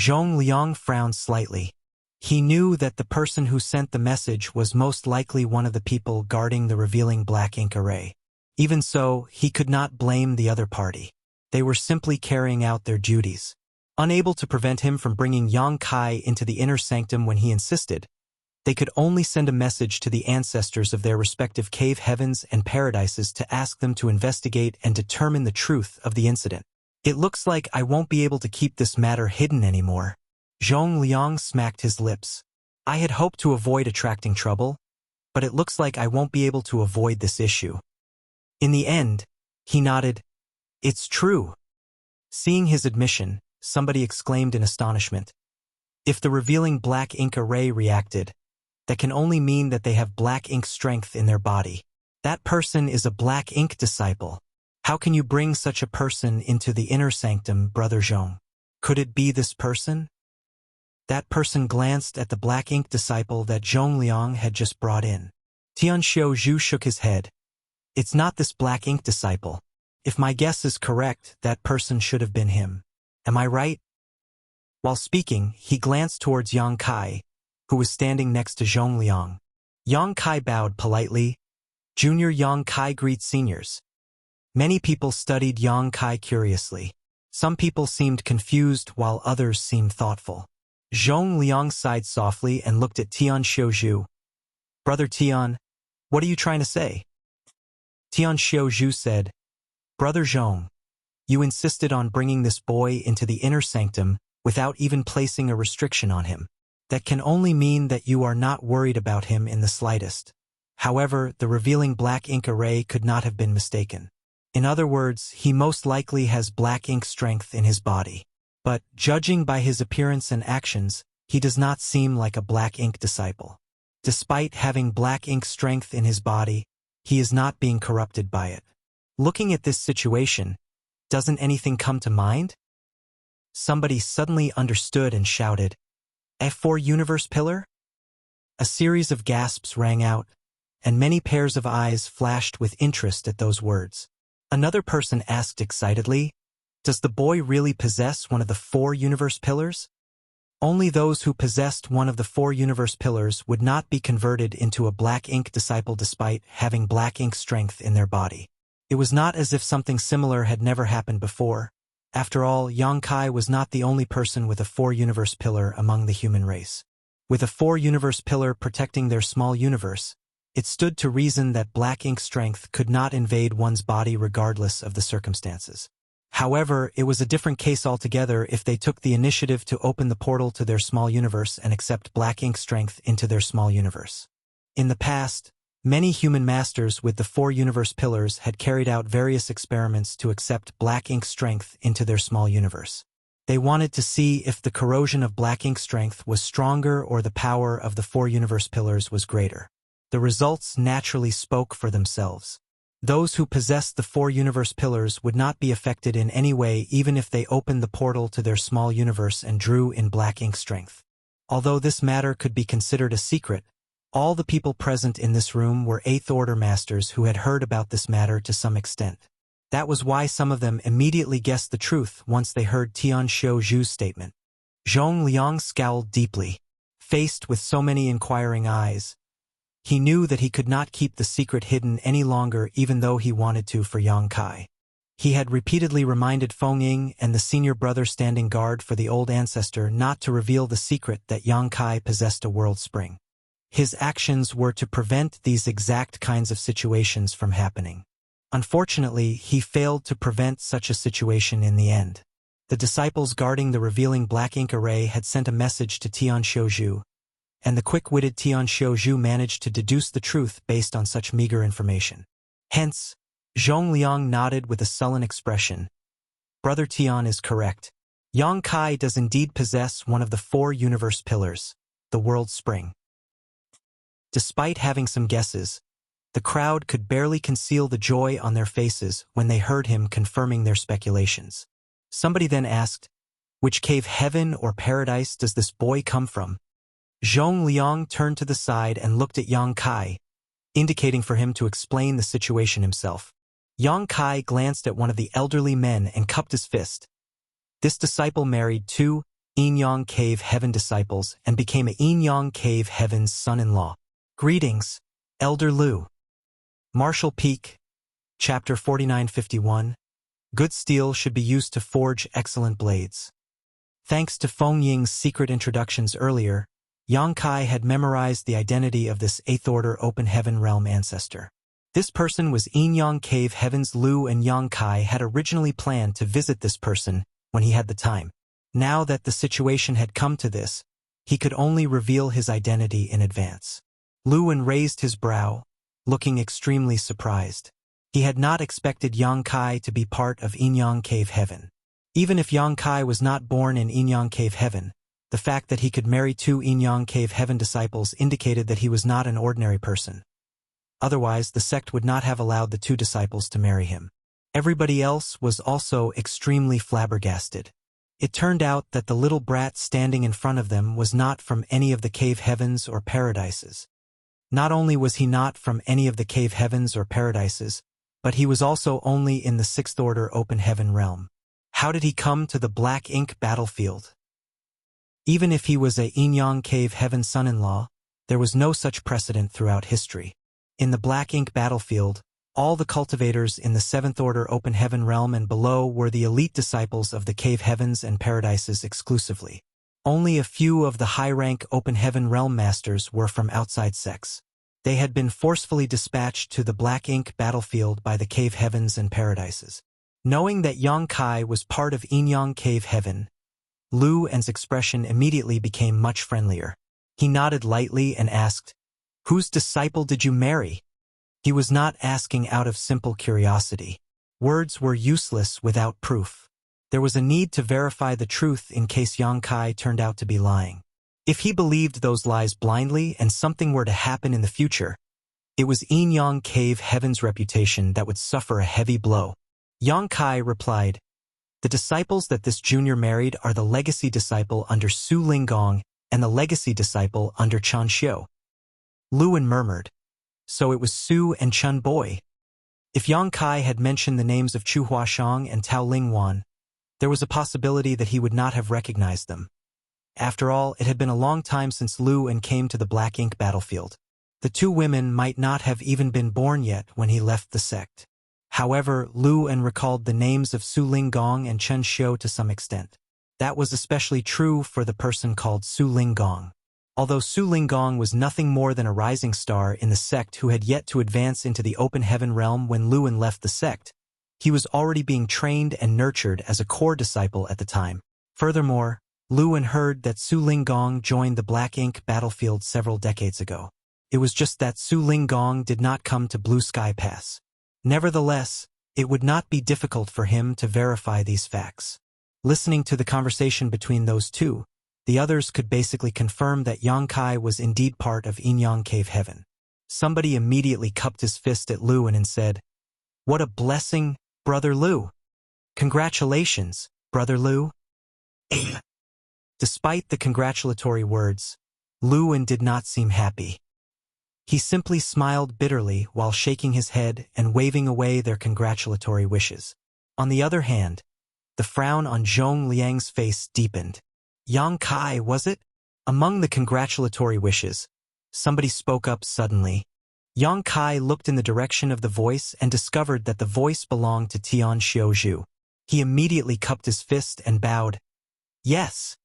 Zhong Liang frowned slightly. He knew that the person who sent the message was most likely one of the people guarding the revealing black ink array. Even so, he could not blame the other party. They were simply carrying out their duties. Unable to prevent him from bringing Yang Kai into the inner sanctum when he insisted, they could only send a message to the ancestors of their respective cave heavens and paradises to ask them to investigate and determine the truth of the incident. "It looks like I won't be able to keep this matter hidden anymore." Zhong Liang smacked his lips. "I had hoped to avoid attracting trouble, but it looks like I won't be able to avoid this issue." In the end, he nodded. "It's true." Seeing his admission, somebody exclaimed in astonishment. "If the revealing black ink array reacted, that can only mean that they have black ink strength in their body. That person is a black ink disciple. How can you bring such a person into the inner sanctum, Brother Zhong? Could it be this person?" That person glanced at the black ink disciple that Zhong Liang had just brought in. Tian Xiuzhu shook his head. "It's not this black ink disciple. If my guess is correct, that person should have been him. Am I right? While speaking, he glanced towards Yang Kai, who was standing next to Zhong Liang. Yang Kai bowed politely. Junior Yang Kai greets seniors. Many people studied Yang Kai curiously. Some people seemed confused while others seemed thoughtful. Zhong Liang sighed softly and looked at Tian Xiaozhu. Brother Tian, what are you trying to say? Tian Xiaozhu said, Brother Zhong, you insisted on bringing this boy into the inner sanctum without even placing a restriction on him. That can only mean that you are not worried about him in the slightest. However, the revealing black ink array could not have been mistaken. In other words, he most likely has black ink strength in his body. But, judging by his appearance and actions, he does not seem like a black ink disciple. Despite having black ink strength in his body, he is not being corrupted by it. Looking at this situation, doesn't anything come to mind? Somebody suddenly understood and shouted, F4 Universe Pillar? A series of gasps rang out, and many pairs of eyes flashed with interest at those words. Another person asked excitedly, Does the boy really possess one of the 4 universe pillars? Only those who possessed one of the 4 universe pillars would not be converted into a black ink disciple despite having black ink strength in their body. It was not as if something similar had never happened before. After all, Yang Kai was not the only person with a 4 universe pillar among the human race. With a 4 universe pillar protecting their small universe, it stood to reason that black ink strength could not invade one's body regardless of the circumstances. However, it was a different case altogether if they took the initiative to open the portal to their small universe and accept black ink strength into their small universe. In the past, many human masters with the 4 universe pillars had carried out various experiments to accept black ink strength into their small universe. They wanted to see if the corrosion of black ink strength was stronger or the power of the 4 universe pillars was greater. The results naturally spoke for themselves. Those who possessed the 4 universe pillars would not be affected in any way even if they opened the portal to their small universe and drew in black ink strength. Although this matter could be considered a secret, all the people present in this room were 8th Order Masters who had heard about this matter to some extent. That was why some of them immediately guessed the truth once they heard Tian Xiaozhu's statement. Zhong Liang scowled deeply. Faced with so many inquiring eyes, he knew that he could not keep the secret hidden any longer even though he wanted to for Yang Kai. He had repeatedly reminded Feng Ying and the senior brother standing guard for the old ancestor not to reveal the secret that Yang Kai possessed a world spring. His actions were to prevent these exact kinds of situations from happening. Unfortunately, he failed to prevent such a situation in the end. The disciples guarding the revealing black ink array had sent a message to Tian Xiaozhu, and the quick-witted Tian Xiaozhu managed to deduce the truth based on such meager information. Hence, Zhong Liang nodded with a sullen expression. Brother Tian is correct. Yang Kai does indeed possess one of the 4 universe pillars, the world spring. Despite having some guesses, the crowd could barely conceal the joy on their faces when they heard him confirming their speculations. Somebody then asked, Which cave, heaven or paradise, does this boy come from? Zhong Liang turned to the side and looked at Yang Kai, indicating for him to explain the situation himself. Yang Kai glanced at one of the elderly men and cupped his fist. This disciple married 2 Yin-Yang Cave Heaven disciples and became a Yin-Yang Cave Heaven's son-in-law. Greetings, Elder Liu. Martial Peak, Chapter 4951. Good steel should be used to forge excellent blades. Thanks to Feng Ying's secret introductions earlier, Yang Kai had memorized the identity of this 8th Order Open Heaven Realm ancestor. This person was Yin-Yang Cave Heaven's Liu, and Yang Kai had originally planned to visit this person when he had the time. Now that the situation had come to this, he could only reveal his identity in advance. Liu raised his brow, looking extremely surprised. He had not expected Yang Kai to be part of Yin-Yang Cave Heaven. Even if Yang Kai was not born in Yin-Yang Cave Heaven, the fact that he could marry 2 Yin-Yang Cave Heaven disciples indicated that he was not an ordinary person. Otherwise, the sect would not have allowed the 2 disciples to marry him. Everybody else was also extremely flabbergasted. It turned out that the little brat standing in front of them was not from any of the cave heavens or paradises. Not only was he not from any of the cave heavens or paradises, but he was also only in the Sixth Order Open Heaven realm. How did he come to the Black Ink battlefield? Even if he was a Yin-Yang Cave Heaven son-in-law, there was no such precedent throughout history. In the Black Ink battlefield, all the cultivators in the Seventh Order Open Heaven realm and below were the elite disciples of the Cave Heavens and Paradises exclusively. Only a few of the high-rank Open Heaven realm masters were from outside sects. They had been forcefully dispatched to the Black Ink battlefield by the Cave Heavens and Paradises. Knowing that Yang Kai was part of Yin-Yang Cave Heaven, Lu En's expression immediately became much friendlier. He nodded lightly and asked, "Whose disciple did you marry?" He was not asking out of simple curiosity. Words were useless without proof. There was a need to verify the truth in case Yang Kai turned out to be lying. If he believed those lies blindly and something were to happen in the future, it was Yin-Yang Cave Heaven's reputation that would suffer a heavy blow. Yang Kai replied, "The disciples that this junior married are the legacy disciple under Su Linggong and the legacy disciple under Chan Xiu." Luan murmured, "So it was Su and Chun Boy." If Yang Kai had mentioned the names of Chu Huashang and Tao Lingwan, there was a possibility that he would not have recognized them. After all, it had been a long time since Lu En came to the Black Ink battlefield. The two women might not have even been born yet when he left the sect. However, Lu En recalled the names of Su Linggong and Chen Xiu to some extent. That was especially true for the person called Su Linggong. Although Su Linggong was nothing more than a rising star in the sect who had yet to advance into the Open Heaven realm when Lu En left the sect, he was already being trained and nurtured as a core disciple at the time. Furthermore, Lu En heard that Su Linggong joined the Black Ink battlefield several decades ago. It was just that Su Linggong did not come to Blue Sky Pass. Nevertheless, it would not be difficult for him to verify these facts. Listening to the conversation between those two, the others could basically confirm that Yang Kai was indeed part of Yin-Yang Cave Heaven. Somebody immediately cupped his fist at Lu En and said, "What a blessing, Brother Lu! Congratulations, Brother Lu!" Despite the congratulatory words, Lu En did not seem happy. He simply smiled bitterly while shaking his head and waving away their congratulatory wishes. On the other hand, the frown on Zhong Liang's face deepened. Yang Kai, was it? Among the congratulatory wishes, somebody spoke up suddenly. Yang Kai looked in the direction of the voice and discovered that the voice belonged to Tian Xiuzhu. He immediately cupped his fist and bowed. "Yes.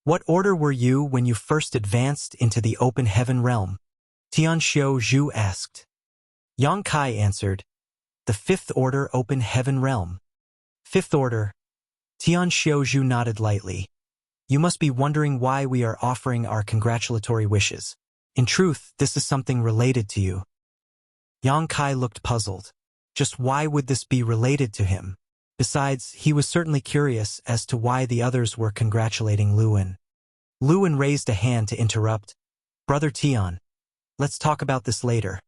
What order were you when you first advanced into the Open Heaven realm?" Tian Xiuzhu asked. Yang Kai answered, "The Fifth Order Open Heaven realm." "Fifth Order?" Tian Xiuzhu nodded lightly. "You must be wondering why we are offering our congratulatory wishes. In truth, this is something related to you." Yang Kai looked puzzled. Just why would this be related to him? Besides, he was certainly curious as to why the others were congratulating Lu En. Lu En raised a hand to interrupt. "Brother Tian, let's talk about this later."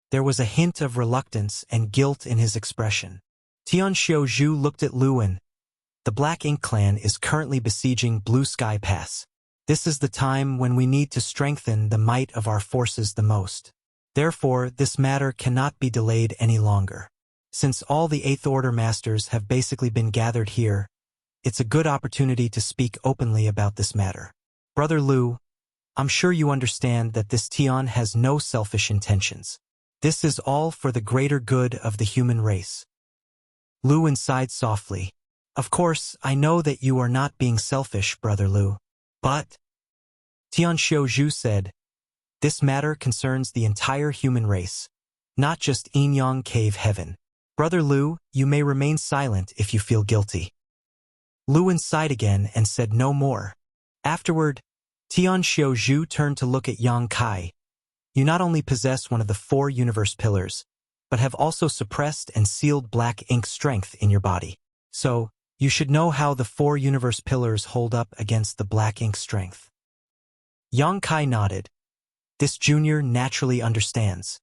There was a hint of reluctance and guilt in his expression. Tian Xiuzhu looked at Lu En. "The Black Ink clan is currently besieging Blue Sky Pass. This is the time when we need to strengthen the might of our forces the most. Therefore, this matter cannot be delayed any longer. Since all the Eighth Order Masters have basically been gathered here, it's a good opportunity to speak openly about this matter. Brother Lu, I'm sure you understand that this Tian has no selfish intentions. This is all for the greater good of the human race." Lu En sighed softly. "Of course, I know that you are not being selfish, Brother Lu. But," Tian Xiuzhu said, "this matter concerns the entire human race, not just Yin-Yang Cave Heaven. Brother Lu, you may remain silent if you feel guilty." Lu En sighed again and said no more. Afterward, Tian Xiuzhu turned to look at Yang Kai. "You not only possess one of the 4 universe pillars, but have also suppressed and sealed Black Ink strength in your body. So, you should know how the 4 universe pillars hold up against the Black Ink strength." Yang Kai nodded. This junior naturally understands.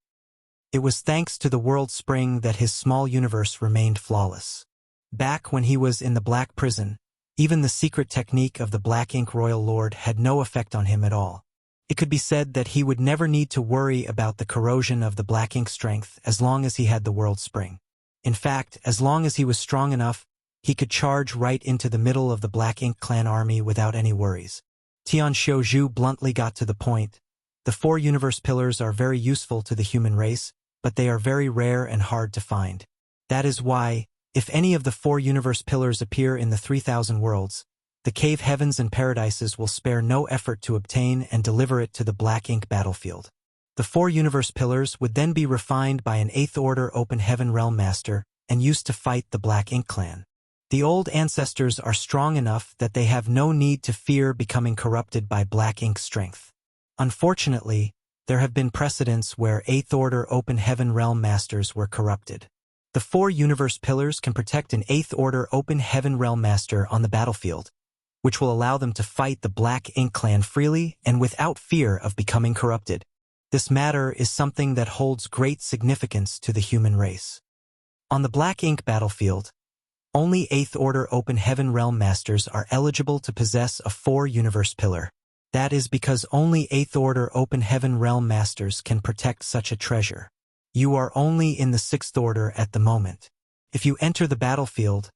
It was thanks to the world spring that his small universe remained flawless. Back when he was in the Black Prison, even the secret technique of the Black Ink Royal Lord had no effect on him at all. It could be said that he would never need to worry about the corrosion of the black ink strength as long as he had the world spring. In fact, as long as he was strong enough, he could charge right into the middle of the Black Ink clan army without any worries. Tian Xiaozhu bluntly got to the point. The 4 universe pillars are very useful to the human race, but they are very rare and hard to find. That is why, if any of the 4 universe pillars appear in the 3,000 worlds, the cave heavens and paradises will spare no effort to obtain and deliver it to the Black Ink battlefield. The 4 universe pillars would then be refined by an 8th order open heaven realm master and used to fight the Black Ink clan. The old ancestors are strong enough that they have no need to fear becoming corrupted by Black Ink strength. Unfortunately, there have been precedents where 8th order open heaven realm masters were corrupted. The 4 universe pillars can protect an 8th order open heaven realm master on the battlefield, which will allow them to fight the Black Ink clan freely and without fear of becoming corrupted. This matter is something that holds great significance to the human race. On the Black Ink battlefield, only 8th order open heaven realm masters are eligible to possess a 4 universe pillar. That is because only 8th order open heaven realm masters can protect such a treasure. You are only in the 6th order at the moment. If you enter the battlefield,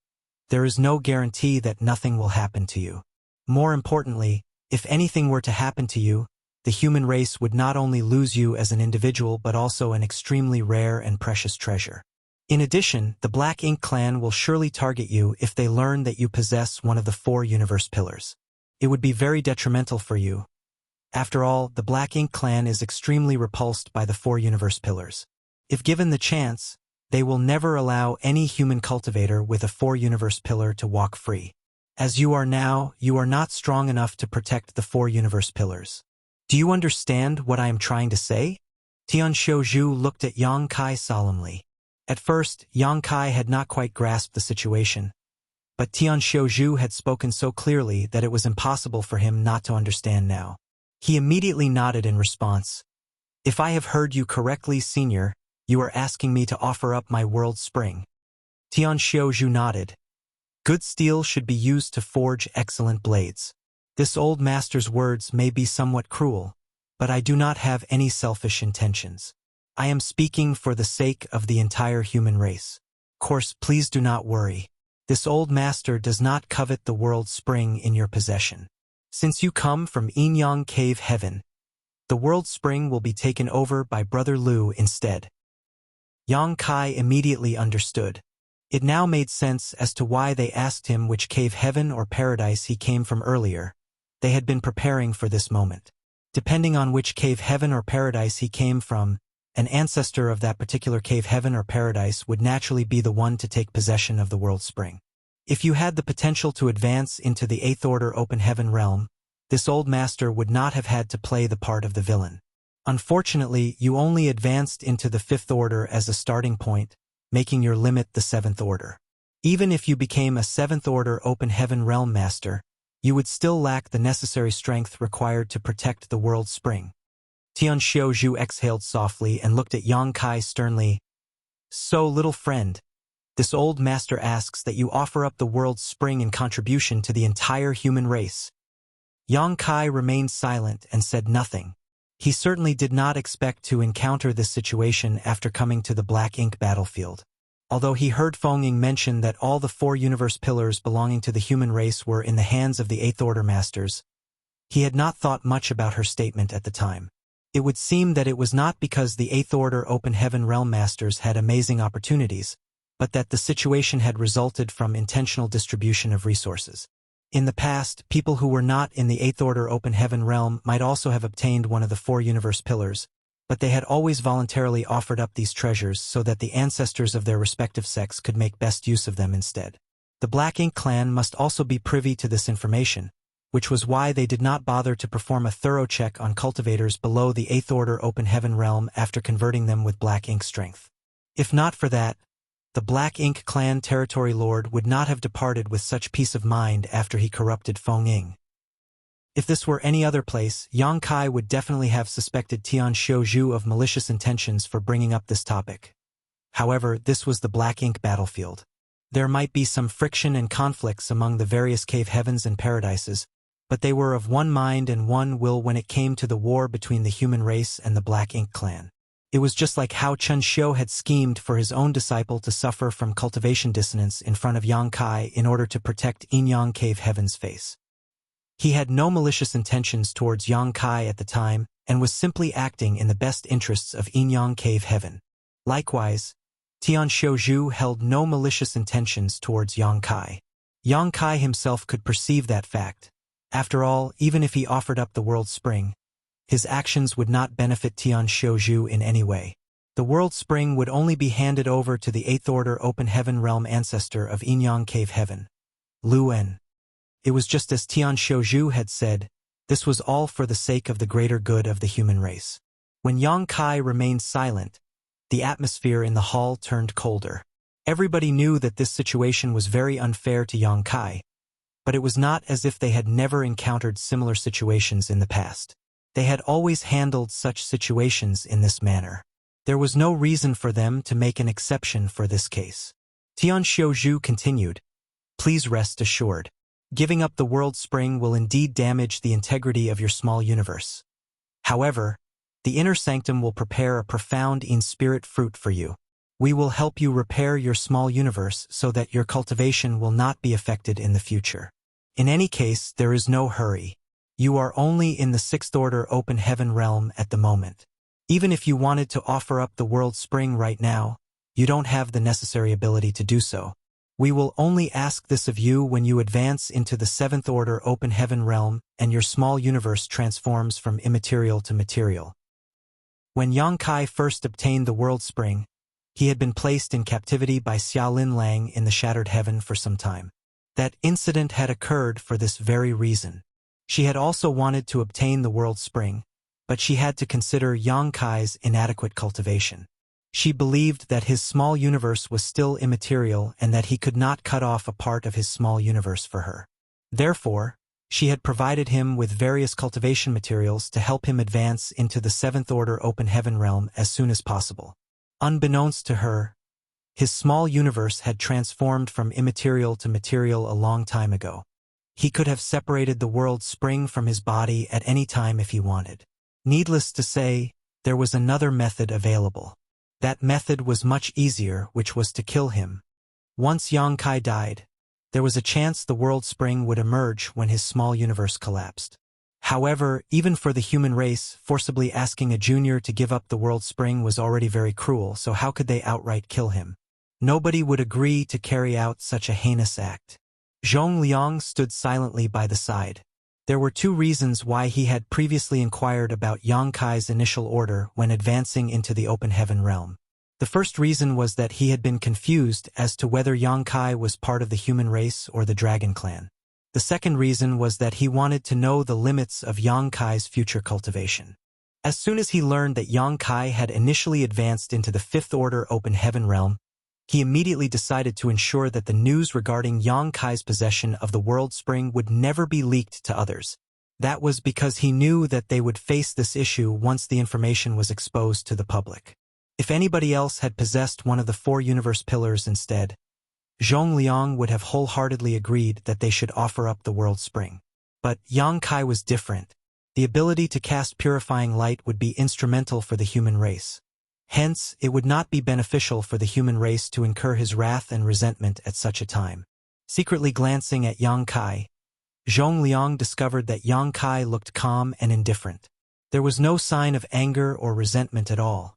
there is no guarantee that nothing will happen to you. More importantly, if anything were to happen to you, the human race would not only lose you as an individual but also an extremely rare and precious treasure. In addition, the Black Ink clan will surely target you if they learn that you possess one of the 4 universe pillars. It would be very detrimental for you. After all, the Black Ink clan is extremely repulsed by the 4 universe pillars. If given the chance, they will never allow any human cultivator with a 4 universe pillar to walk free. As you are now, you are not strong enough to protect the 4 universe pillars. Do you understand what I am trying to say? Tian Xiaozhu looked at Yang Kai solemnly. At first, Yang Kai had not quite grasped the situation, but Tian Xiaozhu had spoken so clearly that it was impossible for him not to understand now. He immediately nodded in response. If I have heard you correctly, Senior, you are asking me to offer up my world spring. Tian Xiaozhu nodded. Good steel should be used to forge excellent blades. This old master's words may be somewhat cruel, but I do not have any selfish intentions. I am speaking for the sake of the entire human race. Of course, please do not worry. This old master does not covet the world spring in your possession. Since you come from Yin-Yang Cave Heaven, the world spring will be taken over by Brother Lu instead. Yang Kai immediately understood. It now made sense as to why they asked him which cave heaven or paradise he came from earlier. They had been preparing for this moment. Depending on which cave heaven or paradise he came from, an ancestor of that particular cave heaven or paradise would naturally be the one to take possession of the world spring. If you had the potential to advance into the 8th order open heaven realm, this old master would not have had to play the part of the villain. Unfortunately, you only advanced into the 5th order as a starting point, making your limit the 7th order. Even if you became a 7th order open heaven realm master, you would still lack the necessary strength required to protect the world spring. Tian Xiaozhu exhaled softly and looked at Yang Kai sternly. So, little friend, this old master asks that you offer up the world spring in contribution to the entire human race. Yang Kai remained silent and said nothing. He certainly did not expect to encounter this situation after coming to the Black Ink battlefield. Although he heard Feng Ying mention that all the 4 universe pillars belonging to the human race were in the hands of the 8th order masters, he had not thought much about her statement at the time. It would seem that it was not because the 8th order open heaven realm masters had amazing opportunities, but that the situation had resulted from intentional distribution of resources. In the past, people who were not in the 8th order open heaven realm might also have obtained one of the 4 universe pillars, but they had always voluntarily offered up these treasures so that the ancestors of their respective sects could make best use of them instead. The Black Ink clan must also be privy to this information, which was why they did not bother to perform a thorough check on cultivators below the 8th order open heaven realm after converting them with Black Ink strength. If not for that, the Black Ink clan territory lord would not have departed with such peace of mind after he corrupted Feng Ying. If this were any other place, Yang Kai would definitely have suspected Tian Xiaozhu of malicious intentions for bringing up this topic. However, this was the Black Ink battlefield. There might be some friction and conflicts among the various cave heavens and paradises, but they were of one mind and one will when it came to the war between the human race and the Black Ink clan. It was just like how Chen Xiu had schemed for his own disciple to suffer from cultivation dissonance in front of Yang Kai in order to protect Yin-Yang Cave Heaven's face. He had no malicious intentions towards Yang Kai at the time and was simply acting in the best interests of Yin-Yang Cave Heaven. Likewise, Tian Xiuzhu held no malicious intentions towards Yang Kai. Yang Kai himself could perceive that fact. After all, even if he offered up the World Spring, his actions would not benefit Tian Xiuzhu in any way. The World Spring would only be handed over to the Eighth Order Open Heaven Realm ancestor of Yin-Yang Cave Heaven, Lu En. It was just as Tian Xiuzhu had said, this was all for the sake of the greater good of the human race. When Yang Kai remained silent, the atmosphere in the hall turned colder. Everybody knew that this situation was very unfair to Yang Kai, but it was not as if they had never encountered similar situations in the past. They had always handled such situations in this manner. There was no reason for them to make an exception for this case. Tian Xiuzhu continued, please rest assured. Giving up the World Spring will indeed damage the integrity of your small universe. However, the Inner Sanctum will prepare a profound in-spirit fruit for you. We will help you repair your small universe so that your cultivation will not be affected in the future. In any case, there is no hurry. You are only in the Sixth Order Open Heaven realm at the moment. Even if you wanted to offer up the World Spring right now, you don't have the necessary ability to do so. We will only ask this of you when you advance into the Seventh Order Open Heaven realm and your small universe transforms from immaterial to material. When Yang Kai first obtained the World Spring, he had been placed in captivity by Xiaolin Lang in the Shattered Heaven for some time. That incident had occurred for this very reason. She had also wanted to obtain the World Spring, but she had to consider Yang Kai's inadequate cultivation. She believed that his small universe was still immaterial and that he could not cut off a part of his small universe for her. Therefore, she had provided him with various cultivation materials to help him advance into the Seventh Order Open Heaven realm as soon as possible. Unbeknownst to her, his small universe had transformed from immaterial to material a long time ago. He could have separated the World Spring from his body at any time if he wanted. Needless to say, there was another method available. That method was much easier, which was to kill him. Once Yang Kai died, there was a chance the World Spring would emerge when his small universe collapsed. However, even for the human race, forcibly asking a junior to give up the World Spring was already very cruel, so how could they outright kill him? Nobody would agree to carry out such a heinous act. Zhong Liang stood silently by the side. There were two reasons why he had previously inquired about Yang Kai's initial order when advancing into the Open Heaven realm. The first reason was that he had been confused as to whether Yang Kai was part of the human race or the Dragon Clan. The second reason was that he wanted to know the limits of Yang Kai's future cultivation. As soon as he learned that Yang Kai had initially advanced into the Fifth Order Open Heaven realm, he immediately decided to ensure that the news regarding Yang Kai's possession of the World Spring would never be leaked to others. That was because he knew that they would face this issue once the information was exposed to the public. If anybody else had possessed one of the four universe pillars instead, Zhong Liang would have wholeheartedly agreed that they should offer up the World Spring. But Yang Kai was different. The ability to cast purifying light would be instrumental for the human race. Hence, it would not be beneficial for the human race to incur his wrath and resentment at such a time. Secretly glancing at Yang Kai, Zhong Liang discovered that Yang Kai looked calm and indifferent. There was no sign of anger or resentment at all.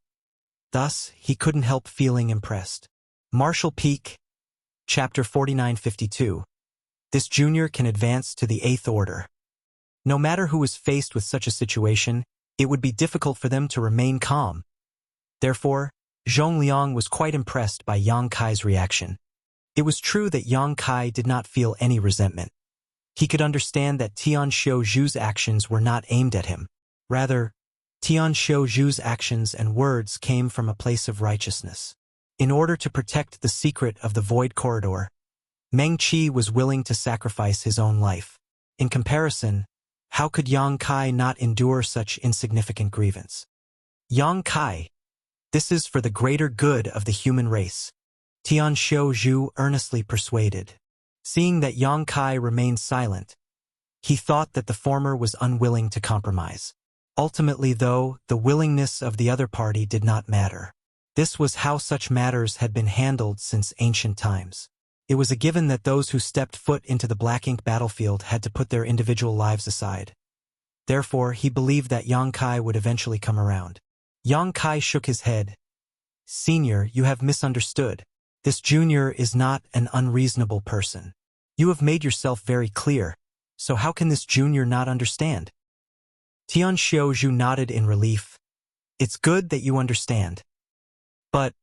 Thus, he couldn't help feeling impressed. Martial Peak, Chapter 4952. This junior can advance to the Eighth Order. No matter who was faced with such a situation, it would be difficult for them to remain calm. Therefore, Zhong Liang was quite impressed by Yang Kai's reaction. It was true that Yang Kai did not feel any resentment. He could understand that Tian Xiuzhu's actions were not aimed at him. Rather, Tian Xiuzhu's actions and words came from a place of righteousness. In order to protect the secret of the Void Corridor, Meng Qi was willing to sacrifice his own life. In comparison, how could Yang Kai not endure such insignificant grievance? Yang Kai, this is for the greater good of the human race, Tian Xiuzhu earnestly persuaded. Seeing that Yang Kai remained silent, He thought that the former was unwilling to compromise. Ultimately, though, the willingness of the other party did not matter. This was how such matters had been handled since ancient times. It was a given that those who stepped foot into the black ink battlefield had to put their individual lives aside. Therefore, he believed that Yang Kai would eventually come around. Yang Kai shook his head. "Senior, you have misunderstood. This junior is not an unreasonable person. You have made yourself very clear, so how can this junior not understand?" Tian Xiaozhu nodded in relief. "It's good that you understand. But,"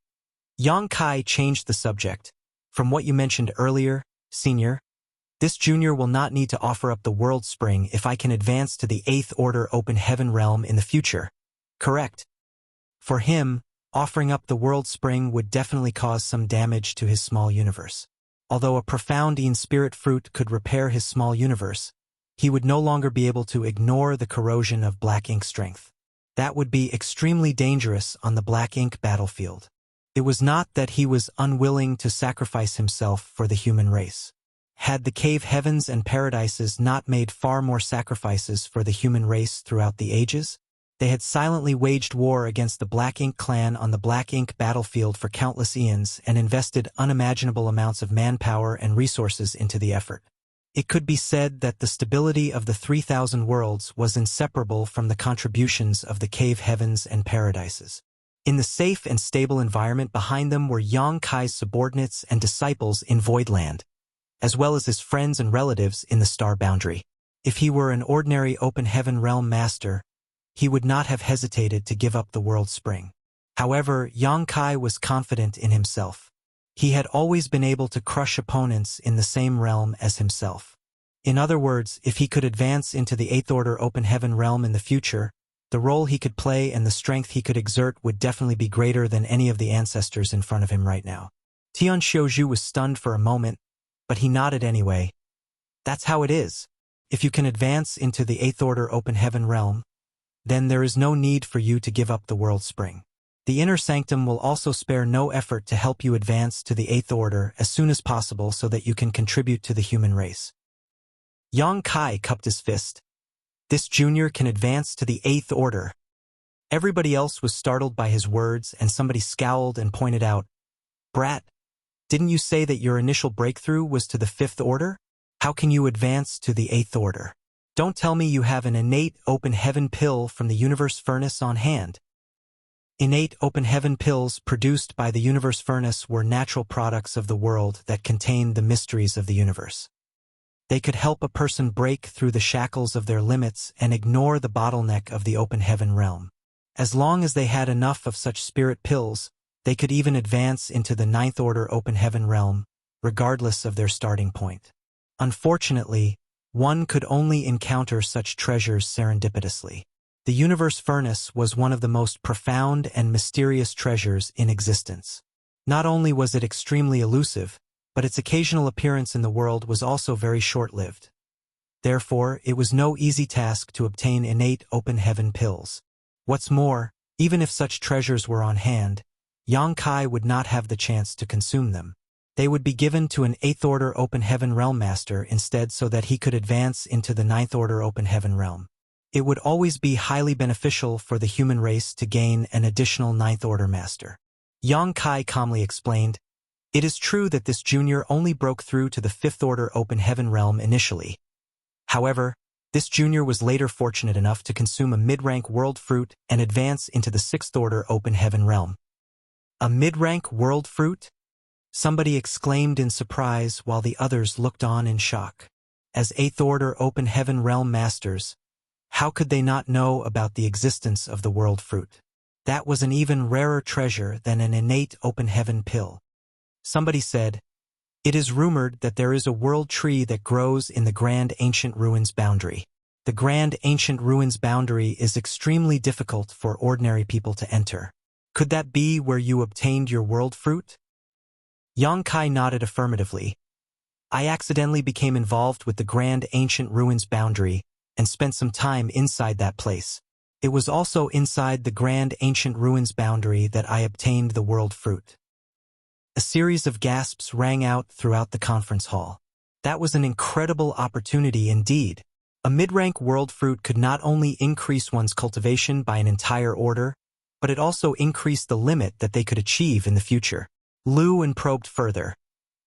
Yang Kai changed the subject, "from what you mentioned earlier, Senior, this junior will not need to offer up the World Spring if I can advance to the 8th Order Open Heaven realm in the future. Correct? For him, offering up the World Spring would definitely cause some damage to his small universe. Although a profound Yin Spirit fruit could repair his small universe, he would no longer be able to ignore the corrosion of black ink strength. That would be extremely dangerous on the black ink battlefield. It was not that he was unwilling to sacrifice himself for the human race. Had the cave heavens and paradises not made far more sacrifices for the human race throughout the ages? They had silently waged war against the Black Ink clan on the Black Ink battlefield for countless eons and invested unimaginable amounts of manpower and resources into the effort. It could be said that the stability of the 3,000 worlds was inseparable from the contributions of the cave heavens and paradises. In the safe and stable environment behind them were Yang Kai's subordinates and disciples in Voidland, as well as his friends and relatives in the Star Boundary. If he were an ordinary Open Heaven Realm master, he would not have hesitated to give up the World Spring. However, Yang Kai was confident in himself. He had always been able to crush opponents in the same realm as himself. In other words, if he could advance into the 8th Order Open Heaven realm in the future, the role he could play and the strength he could exert would definitely be greater than any of the ancestors in front of him right now. Tian Xiaozhu was stunned for a moment, but he nodded anyway. That's how it is. If you can advance into the 8th Order Open Heaven realm, then there is no need for you to give up the World Spring. The Inner Sanctum will also spare no effort to help you advance to the 8th Order as soon as possible so that you can contribute to the human race. Yang Kai cupped his fist. This junior can advance to the 8th Order. Everybody else was startled by his words, and somebody scowled and pointed out, "Brat, didn't you say that your initial breakthrough was to the 5th Order? How can you advance to the 8th Order? Don't tell me you have an innate Open Heaven pill from the Universe Furnace on hand." Innate Open Heaven pills produced by the Universe Furnace were natural products of the world that contained the mysteries of the universe. They could help a person break through the shackles of their limits and ignore the bottleneck of the Open Heaven realm. As long as they had enough of such spirit pills, they could even advance into the 9th Order Open Heaven realm, regardless of their starting point. Unfortunately, one could only encounter such treasures serendipitously. The Universe Furnace was one of the most profound and mysterious treasures in existence. Not only was it extremely elusive, but its occasional appearance in the world was also very short-lived. Therefore, it was no easy task to obtain innate Open Heaven pills. What's more, even if such treasures were on hand, Yang Kai would not have the chance to consume them. They would be given to an 8th Order Open Heaven Realm Master instead so that he could advance into the 9th Order Open Heaven Realm. It would always be highly beneficial for the human race to gain an additional 9th Order Master. Yang Kai calmly explained, "It is true that this junior only broke through to the 5th Order Open Heaven Realm initially. However, this junior was later fortunate enough to consume a mid-rank world fruit and advance into the 6th Order Open Heaven Realm." "A mid-rank world fruit?" somebody exclaimed in surprise while the others looked on in shock. As 8th Order Open Heaven Realm Masters, how could they not know about the existence of the world fruit? That was an even rarer treasure than an innate Open Heaven pill. Somebody said, "It is rumored that there is a world tree that grows in the Grand Ancient Ruins boundary. The Grand Ancient Ruins boundary is extremely difficult for ordinary people to enter. Could that be where you obtained your world fruit?" Yang Kai nodded affirmatively. "I accidentally became involved with the Grand Ancient Ruins boundary and spent some time inside that place. It was also inside the Grand Ancient Ruins boundary that I obtained the world fruit." A series of gasps rang out throughout the conference hall. That was an incredible opportunity indeed. A mid-rank world fruit could not only increase one's cultivation by an entire order, but it also increased the limit that they could achieve in the future. Lu En probed further.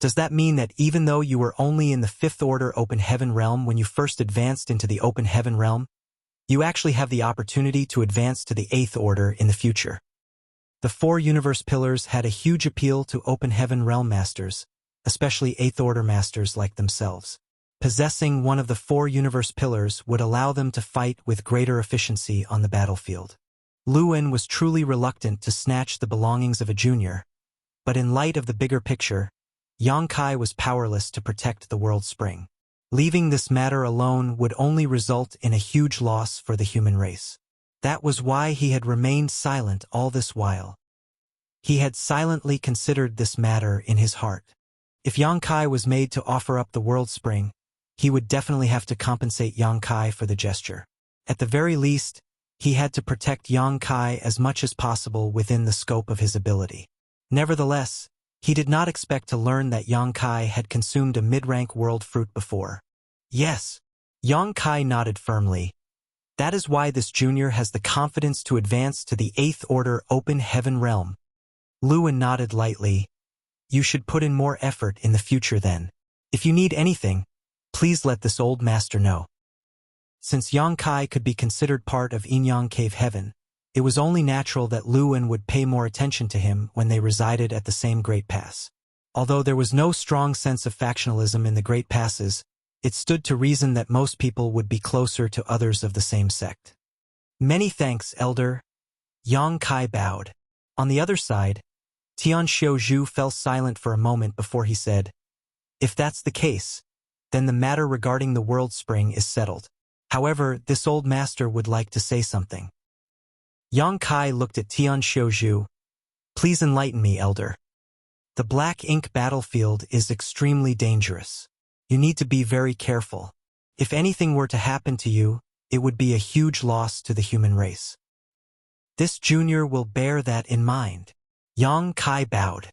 Does that mean that even though you were only in the 5th order open heaven realm when you first advanced into the open heaven realm, you actually have the opportunity to advance to the 8th order in the future? The 4 universe pillars had a huge appeal to open heaven realm masters, especially 8th order masters like themselves. Possessing one of the 4 universe pillars would allow them to fight with greater efficiency on the battlefield. Lu En was truly reluctant to snatch the belongings of a junior, but in light of the bigger picture, Yang Kai was powerless to protect the world spring. Leaving this matter alone would only result in a huge loss for the human race. That was why he had remained silent all this while. He had silently considered this matter in his heart. If Yang Kai was made to offer up the world spring, he would definitely have to compensate Yang Kai for the gesture. At the very least, he had to protect Yang Kai as much as possible within the scope of his ability. Nevertheless, he did not expect to learn that Yang Kai had consumed a mid-rank world fruit before. Yes, Yang Kai nodded firmly. That is why this junior has the confidence to advance to the 8th order open heaven realm. Lu En nodded lightly. You should put in more effort in the future then. If you need anything, please let this old master know. Since Yang Kai could be considered part of Yin-Yang Cave Heaven, it was only natural that Lu En would pay more attention to him when they resided at the same Great Pass. Although there was no strong sense of factionalism in the Great Passes, it stood to reason that most people would be closer to others of the same sect. Many thanks, Elder. Yang Kai bowed. On the other side, Tian Xiaozhu fell silent for a moment before he said, If that's the case, then the matter regarding the world spring is settled. However, this old master would like to say something. Yang Kai looked at Tian Xiaozhu. Please enlighten me, Elder. The black ink battlefield is extremely dangerous. You need to be very careful. If anything were to happen to you, it would be a huge loss to the human race. This junior will bear that in mind. Yang Kai bowed.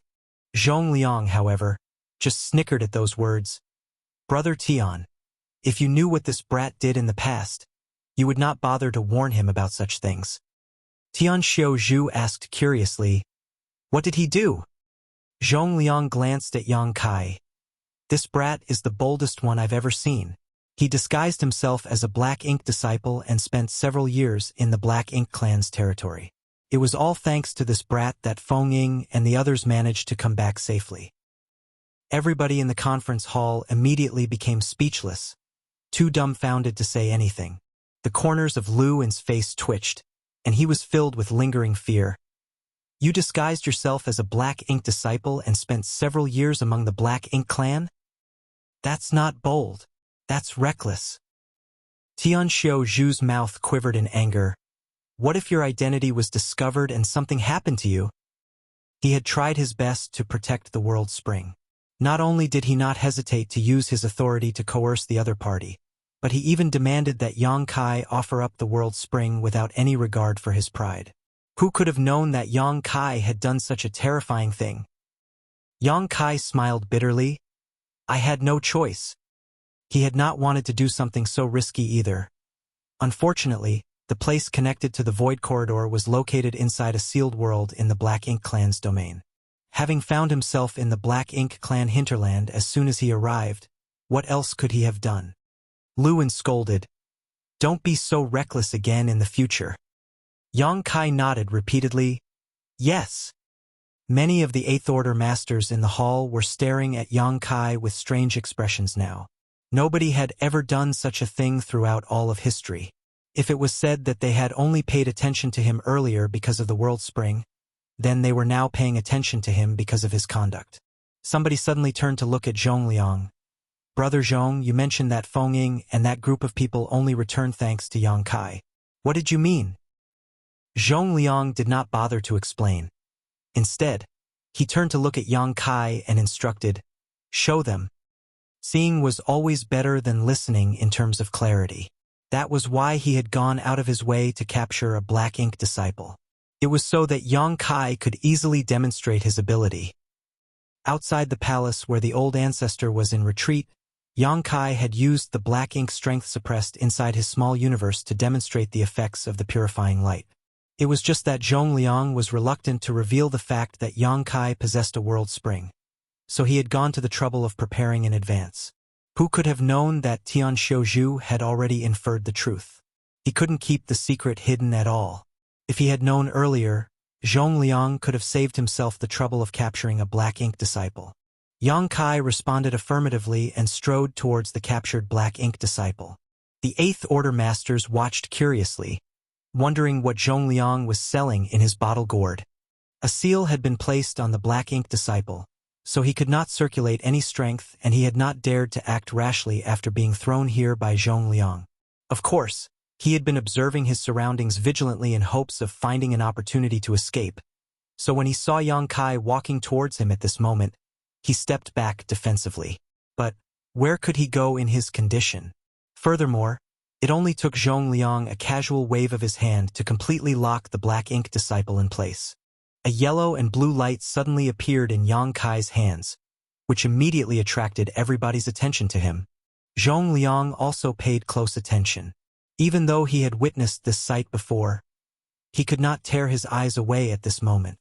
Zhong Liang, however, just snickered at those words. Brother Tian, if you knew what this brat did in the past, you would not bother to warn him about such things. Tian Xiaozhu asked curiously, What did he do? Zhong Liang glanced at Yang Kai. This brat is the boldest one I've ever seen. He disguised himself as a Black Ink disciple and spent several years in the Black Ink clan's territory. It was all thanks to this brat that Feng Ying and the others managed to come back safely. Everybody in the conference hall immediately became speechless, too dumbfounded to say anything. The corners of Lu En's face twitched, and he was filled with lingering fear. You disguised yourself as a Black Ink disciple and spent several years among the Black Ink clan? That's not bold. That's reckless. Tian Xiaozhu's mouth quivered in anger. What if your identity was discovered and something happened to you? He had tried his best to protect the world spring. Not only did he not hesitate to use his authority to coerce the other party, but he even demanded that Yang Kai offer up the world spring without any regard for his pride. Who could have known that Yang Kai had done such a terrifying thing? Yang Kai smiled bitterly. I had no choice. He had not wanted to do something so risky either. Unfortunately, the place connected to the Void Corridor was located inside a sealed world in the Black Ink clan's domain. Having found himself in the Black Ink clan hinterland as soon as he arrived, what else could he have done? Lu En scolded. Don't be so reckless again in the future. Yang Kai nodded repeatedly. Yes. Many of the 8th Order masters in the hall were staring at Yang Kai with strange expressions now. Nobody had ever done such a thing throughout all of history. If it was said that they had only paid attention to him earlier because of the world spring, then they were now paying attention to him because of his conduct. Somebody suddenly turned to look at Zhong Liang. Brother Zhong, you mentioned that Feng Ying and that group of people only returned thanks to Yang Kai. What did you mean? Zhong Liang did not bother to explain. Instead, he turned to look at Yang Kai and instructed, Show them. Seeing was always better than listening in terms of clarity. That was why he had gone out of his way to capture a Black Ink disciple. It was so that Yang Kai could easily demonstrate his ability. Outside the palace where the old ancestor was in retreat, Yang Kai had used the black ink strength suppressed inside his small universe to demonstrate the effects of the purifying light. It was just that Zhongliang was reluctant to reveal the fact that Yang Kai possessed a world spring. So he had gone to the trouble of preparing in advance. Who could have known that Tian Xiuzhu had already inferred the truth? He couldn't keep the secret hidden at all. If he had known earlier, Zhongliang could have saved himself the trouble of capturing a black ink disciple. Yang Kai responded affirmatively and strode towards the captured black ink disciple. The Eighth Order masters watched curiously, wondering what Zhongliang was selling in his bottle gourd. A seal had been placed on the black ink disciple, so he could not circulate any strength, and he had not dared to act rashly after being thrown here by Zhongliang. Of course, he had been observing his surroundings vigilantly in hopes of finding an opportunity to escape, so when he saw Yang Kai walking towards him at this moment, he stepped back defensively. But where could he go in his condition? Furthermore, it only took Zhongliang a casual wave of his hand to completely lock the black ink disciple in place. A yellow and blue light suddenly appeared in Yang Kai's hands, which immediately attracted everybody's attention to him. Zhongliang also paid close attention. Even though he had witnessed this sight before, he could not tear his eyes away at this moment.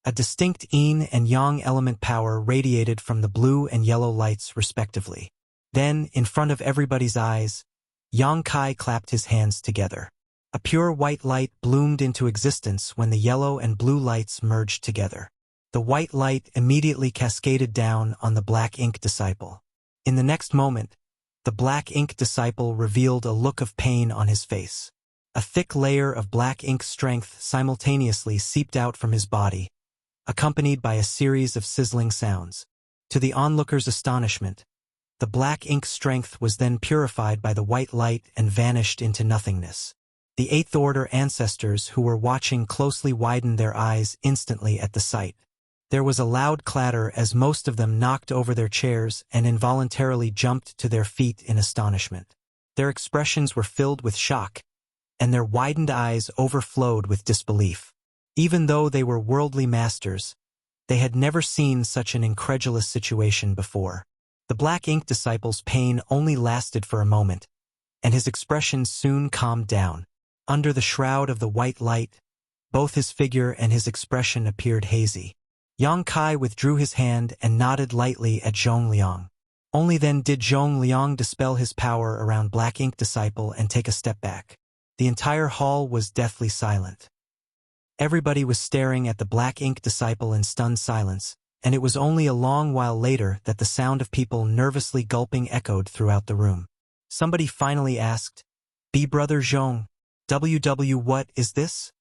A distinct yin and yang element power radiated from the blue and yellow lights respectively. Then, in front of everybody's eyes, Yang Kai clapped his hands together. A pure white light bloomed into existence when the yellow and blue lights merged together. The white light immediately cascaded down on the black ink disciple. In the next moment, the black ink disciple revealed a look of pain on his face. A thick layer of black ink strength simultaneously seeped out from his body, accompanied by a series of sizzling sounds. To the onlookers' astonishment, the black ink strength was then purified by the white light and vanished into nothingness. The Eighth Order ancestors who were watching closely widened their eyes instantly at the sight. There was a loud clatter as most of them knocked over their chairs and involuntarily jumped to their feet in astonishment. Their expressions were filled with shock, and their widened eyes overflowed with disbelief. Even though they were worldly masters, they had never seen such an incredulous situation before. The black ink disciple's pain only lasted for a moment, and his expression soon calmed down. Under the shroud of the white light, both his figure and his expression appeared hazy. Yang Kai withdrew his hand and nodded lightly at Zhongliang. Only then did Zhongliang dispel his power around black ink disciple and take a step back. The entire hall was deathly silent. Everybody was staring at the black ink disciple in stunned silence, and it was only a long while later that the sound of people nervously gulping echoed throughout the room. Somebody finally asked, "Brother Zhong, what is this?"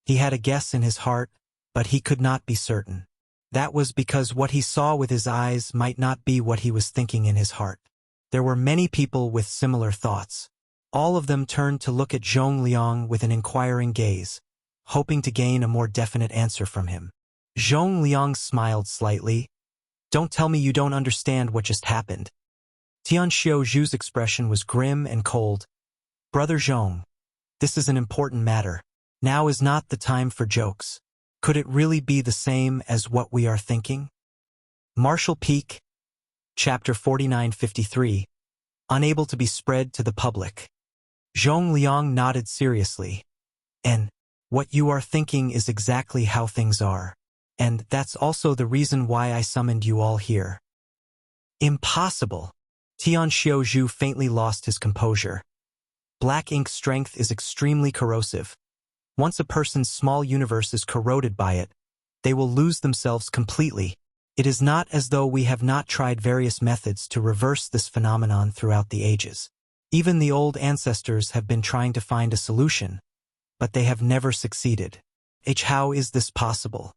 He had a guess in his heart, but he could not be certain. That was because what he saw with his eyes might not be what he was thinking in his heart. There were many people with similar thoughts. All of them turned to look at Zhongliang with an inquiring gaze, hoping to gain a more definite answer from him. Zhongliang smiled slightly. "Don't tell me you don't understand what just happened." Tian Xiuzhu's expression was grim and cold. "Brother Zhong, this is an important matter. Now is not the time for jokes. Could it really be the same as what we are thinking?" Martial Peak, Chapter 4953, Unable to be spread to the public. Zhongliang nodded seriously. "And what you are thinking is exactly how things are. And that's also the reason why I summoned you all here." "Impossible." Tian Xiuzhu faintly lost his composure. Black ink strength is extremely corrosive. Once a person's small universe is corroded by it, they will lose themselves completely. It is not as though we have not tried various methods to reverse this phenomenon throughout the ages. Even the old ancestors have been trying to find a solution, but they have never succeeded. How is this possible?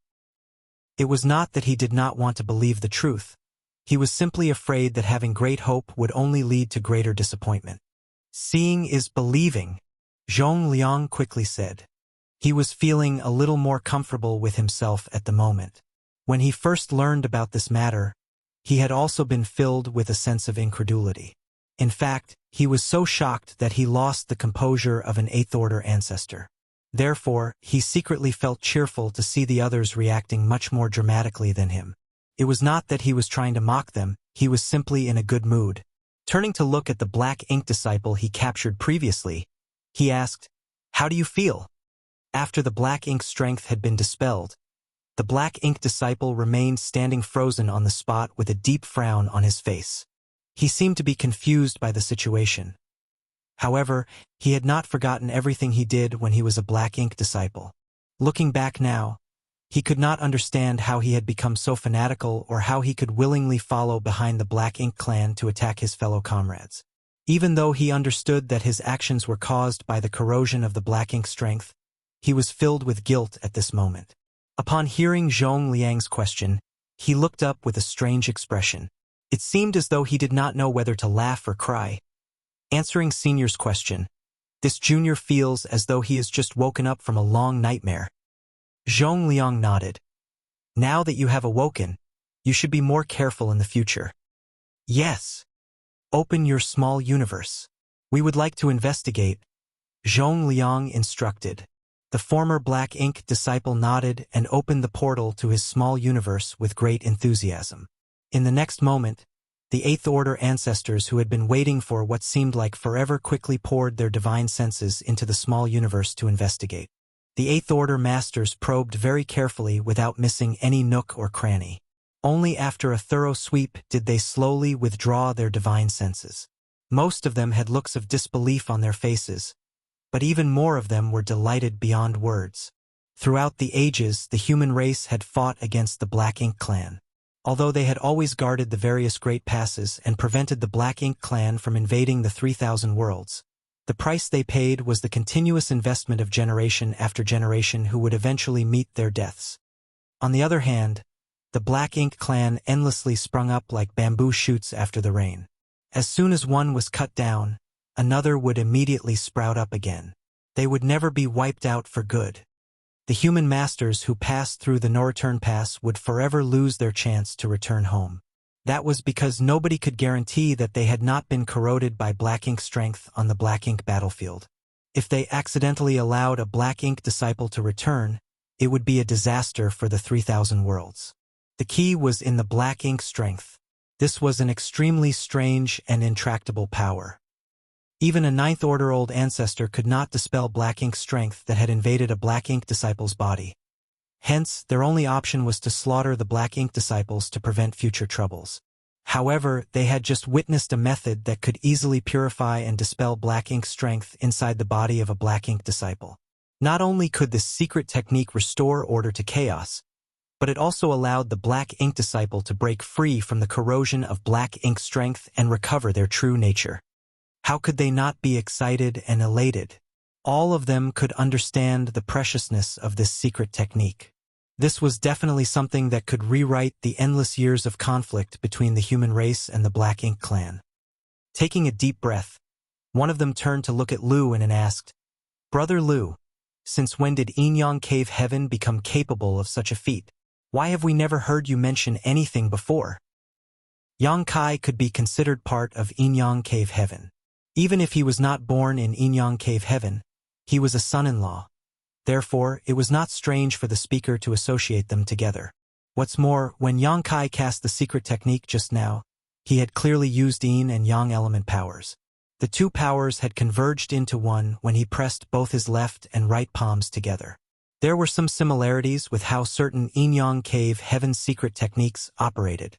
It was not that he did not want to believe the truth. He was simply afraid that having great hope would only lead to greater disappointment. "Seeing is believing," Zhongliang quickly said. He was feeling a little more comfortable with himself at the moment. When he first learned about this matter, he had also been filled with a sense of incredulity. In fact, he was so shocked that he lost the composure of an Eighth Order ancestor. Therefore, he secretly felt cheerful to see the others reacting much more dramatically than him. It was not that he was trying to mock them, he was simply in a good mood. Turning to look at the black ink disciple he captured previously, he asked, "How do you feel?" After the black ink strength had been dispelled, the black ink disciple remained standing frozen on the spot with a deep frown on his face. He seemed to be confused by the situation. However, he had not forgotten everything he did when he was a black ink disciple. Looking back now, he could not understand how he had become so fanatical or how he could willingly follow behind the Black Ink clan to attack his fellow comrades. Even though he understood that his actions were caused by the corrosion of the Black Ink strength, he was filled with guilt at this moment. Upon hearing Zhong Liang's question, he looked up with a strange expression. It seemed as though he did not know whether to laugh or cry. Answering Senior's question, this junior feels as though he has just woken up from a long nightmare. Zhong Liang nodded. Now that you have awoken, you should be more careful in the future. Yes. Open your small universe. We would like to investigate, Zhong Liang instructed. The former Black Ink disciple nodded and opened the portal to his small universe with great enthusiasm. In the next moment, the Eighth Order ancestors who had been waiting for what seemed like forever quickly poured their divine senses into the small universe to investigate. The Eighth Order masters probed very carefully without missing any nook or cranny. Only after a thorough sweep did they slowly withdraw their divine senses. Most of them had looks of disbelief on their faces, but even more of them were delighted beyond words. Throughout the ages, the human race had fought against the Black Ink clan. Although they had always guarded the various great passes and prevented the Black Ink clan from invading the 3,000 worlds, the price they paid was the continuous investment of generation after generation who would eventually meet their deaths. On the other hand, the Black Ink clan endlessly sprung up like bamboo shoots after the rain. As soon as one was cut down, another would immediately sprout up again. They would never be wiped out for good. The human masters who passed through the no-return pass would forever lose their chance to return home. That was because nobody could guarantee that they had not been corroded by Black Ink strength on the Black Ink battlefield. If they accidentally allowed a Black Ink disciple to return, it would be a disaster for the 3,000 worlds. The key was in the Black Ink strength. This was an extremely strange and intractable power. Even a Ninth Order old ancestor could not dispel Black Ink strength that had invaded a Black Ink disciple's body. Hence, their only option was to slaughter the Black Ink disciples to prevent future troubles. However, they had just witnessed a method that could easily purify and dispel Black Ink strength inside the body of a Black Ink disciple. Not only could this secret technique restore order to chaos, but it also allowed the Black Ink disciple to break free from the corrosion of Black Ink strength and recover their true nature. How could they not be excited and elated? All of them could understand the preciousness of this secret technique. This was definitely something that could rewrite the endless years of conflict between the human race and the Black Ink clan. Taking a deep breath, one of them turned to look at Lu and asked, "Brother Lu, since when did Yin-Yang Cave Heaven become capable of such a feat? Why have we never heard you mention anything before?" Yang Kai could be considered part of Yin-Yang Cave Heaven. Even if he was not born in Yin-Yang Cave Heaven, he was a son-in-law. Therefore, it was not strange for the speaker to associate them together. What's more, when Yang Kai cast the secret technique just now, he had clearly used Yin and Yang element powers. The two powers had converged into one when he pressed both his left and right palms together. There were some similarities with how certain Yin-Yang Cave Heaven secret techniques operated.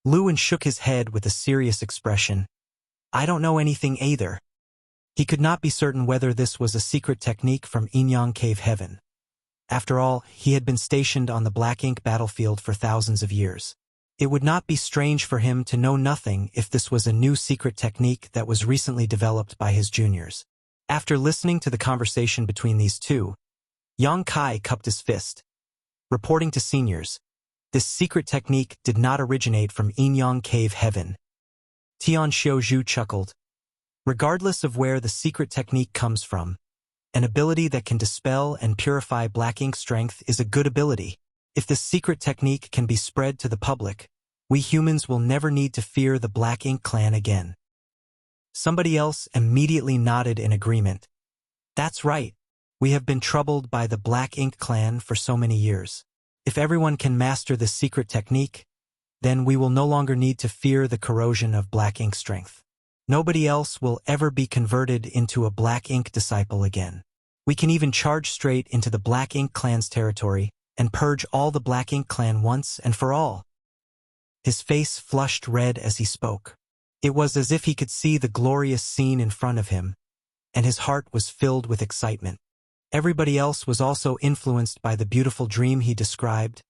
Luan shook his head with a serious expression. "I don't know anything either." He could not be certain whether this was a secret technique from Yin-Yang Cave Heaven. After all, he had been stationed on the Black Ink battlefield for thousands of years. It would not be strange for him to know nothing if this was a new secret technique that was recently developed by his juniors. After listening to the conversation between these two, Yang Kai cupped his fist. Reporting to seniors, this secret technique did not originate from Yin-Yang Cave Heaven. Tian Xiaozhu chuckled. Regardless of where the secret technique comes from, an ability that can dispel and purify Black Ink strength is a good ability. If this secret technique can be spread to the public, we humans will never need to fear the Black Ink clan again. Somebody else immediately nodded in agreement. That's right. We have been troubled by the Black Ink clan for so many years. If everyone can master this secret technique, then we will no longer need to fear the corrosion of Black Ink strength. Nobody else will ever be converted into a Black Ink disciple again. We can even charge straight into the Black Ink clan's territory and purge all the Black Ink clan once and for all." His face flushed red as he spoke. It was as if he could see the glorious scene in front of him, and his heart was filled with excitement. Everybody else was also influenced by the beautiful dream he described,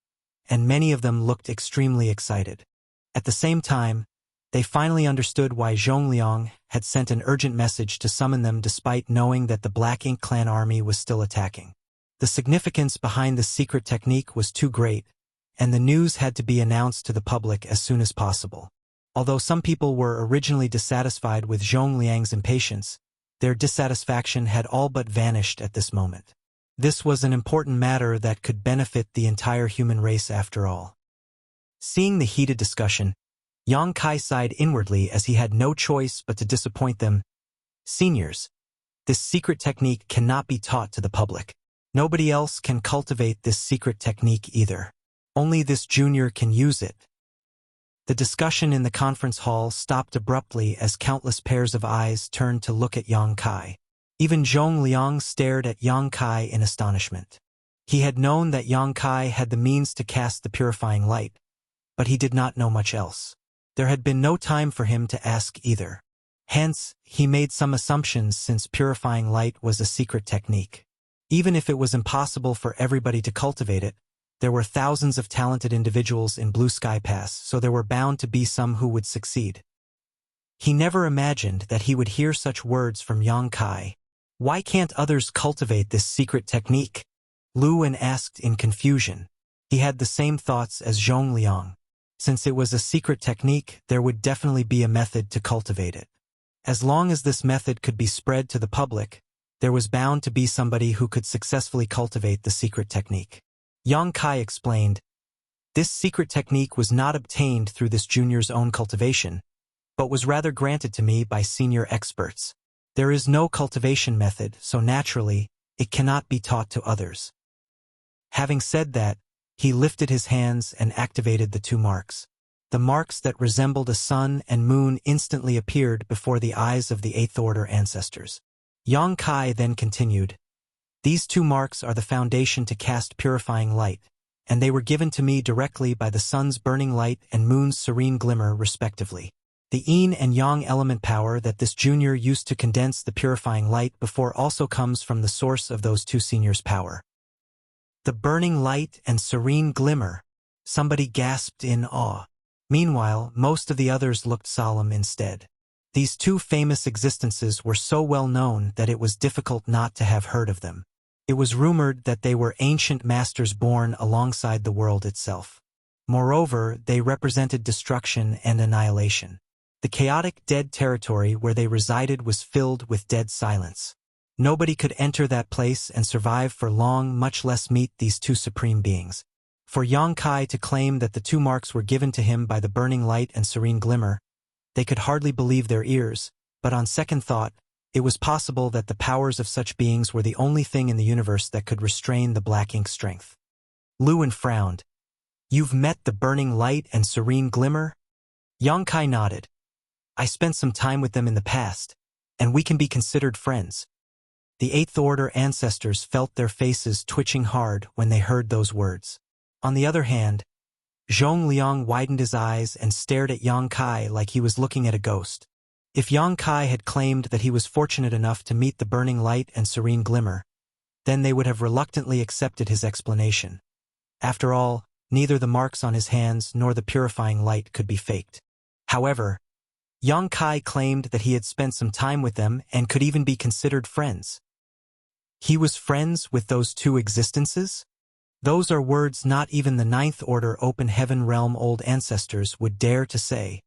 and many of them looked extremely excited. At the same time, they finally understood why Zhongliang had sent an urgent message to summon them despite knowing that the Black Ink clan army was still attacking. The significance behind the secret technique was too great, and the news had to be announced to the public as soon as possible. Although some people were originally dissatisfied with Zhongliang's impatience, their dissatisfaction had all but vanished at this moment. This was an important matter that could benefit the entire human race after all. Seeing the heated discussion, Yang Kai sighed inwardly as he had no choice but to disappoint them. "Seniors, this secret technique cannot be taught to the public. Nobody else can cultivate this secret technique either. Only this junior can use it." The discussion in the conference hall stopped abruptly as countless pairs of eyes turned to look at Yang Kai. Even Zhongliang stared at Yang Kai in astonishment. He had known that Yang Kai had the means to cast the purifying light, but he did not know much else. There had been no time for him to ask either. Hence, he made some assumptions since purifying light was a secret technique. Even if it was impossible for everybody to cultivate it, there were thousands of talented individuals in Blue Sky Pass, so there were bound to be some who would succeed. He never imagined that he would hear such words from Yang Kai. "Why can't others cultivate this secret technique?" Lu Wen asked in confusion. He had the same thoughts as Zhongliang. Since it was a secret technique, there would definitely be a method to cultivate it. As long as this method could be spread to the public, there was bound to be somebody who could successfully cultivate the secret technique. Yang Kai explained, "This secret technique was not obtained through this junior's own cultivation, but was rather granted to me by senior experts. There is no cultivation method, so naturally, it cannot be taught to others." Having said that, he lifted his hands and activated the two marks. The marks that resembled a sun and moon instantly appeared before the eyes of the Eighth Order ancestors. Yang Kai then continued, "These two marks are the foundation to cast purifying light, and they were given to me directly by the sun's burning light and moon's serene glimmer, respectively. The yin and yang element power that this junior used to condense the purifying light before also comes from the source of those two seniors' power." "The burning light and serene glimmer," somebody gasped in awe. Meanwhile, most of the others looked solemn instead. These two famous existences were so well known that it was difficult not to have heard of them. It was rumored that they were ancient masters born alongside the world itself. Moreover, they represented destruction and annihilation. The chaotic dead territory where they resided was filled with dead silence. Nobody could enter that place and survive for long, much less meet these two supreme beings. For Yang Kai to claim that the two marks were given to him by the burning light and serene glimmer, they could hardly believe their ears, but on second thought, it was possible that the powers of such beings were the only thing in the universe that could restrain the Black Ink strength. Lu Wen frowned. "You've met the burning light and serene glimmer?" Yang Kai nodded. "I spent some time with them in the past, and we can be considered friends." The Eighth Order ancestors felt their faces twitching hard when they heard those words. On the other hand, Zhongliang widened his eyes and stared at Yang Kai like he was looking at a ghost. If Yang Kai had claimed that he was fortunate enough to meet the burning light and serene glimmer, then they would have reluctantly accepted his explanation. After all, neither the marks on his hands nor the purifying light could be faked. However, Yang Kai claimed that he had spent some time with them and could even be considered friends. He was friends with those two existences? Those are words not even the Ninth Order Open Heaven Realm old ancestors would dare to say.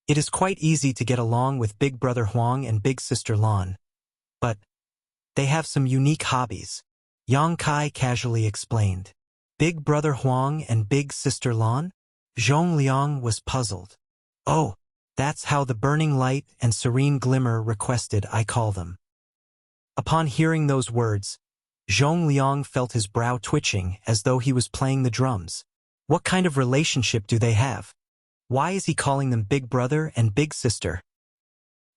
It is quite easy to get along with Big Brother Huang and Big Sister Lan, but they have some unique hobbies, Yang Kai casually explained. Big Brother Huang and Big Sister Lan? Zhongliang was puzzled. "Oh, that's how the burning light and serene glimmer requested I call them." Upon hearing those words, Zhongliang felt his brow twitching as though he was playing the drums. What kind of relationship do they have? Why is he calling them Big Brother and Big Sister?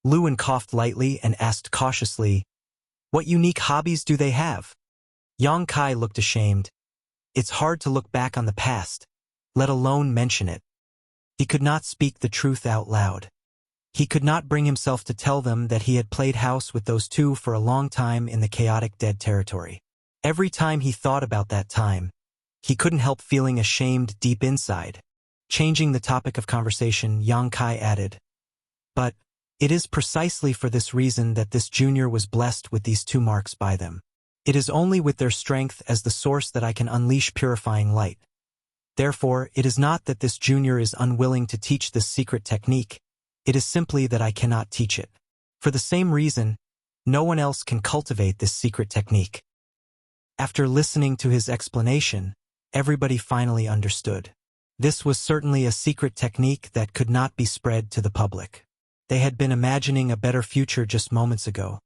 Luan coughed lightly and asked cautiously, "What unique hobbies do they have?" Yang Kai looked ashamed. It's hard to look back on the past, let alone mention it. He could not speak the truth out loud. He could not bring himself to tell them that he had played house with those two for a long time in the chaotic dead territory. Every time he thought about that time, he couldn't help feeling ashamed deep inside. Changing the topic of conversation, Yang Kai added, "But it is precisely for this reason that this junior was blessed with these two marks by them. It is only with their strength as the source that I can unleash purifying light. Therefore, it is not that this junior is unwilling to teach this secret technique, it is simply that I cannot teach it. For the same reason, no one else can cultivate this secret technique." After listening to his explanation, everybody finally understood. This was certainly a secret technique that could not be spread to the public. They had been imagining a better future just moments ago,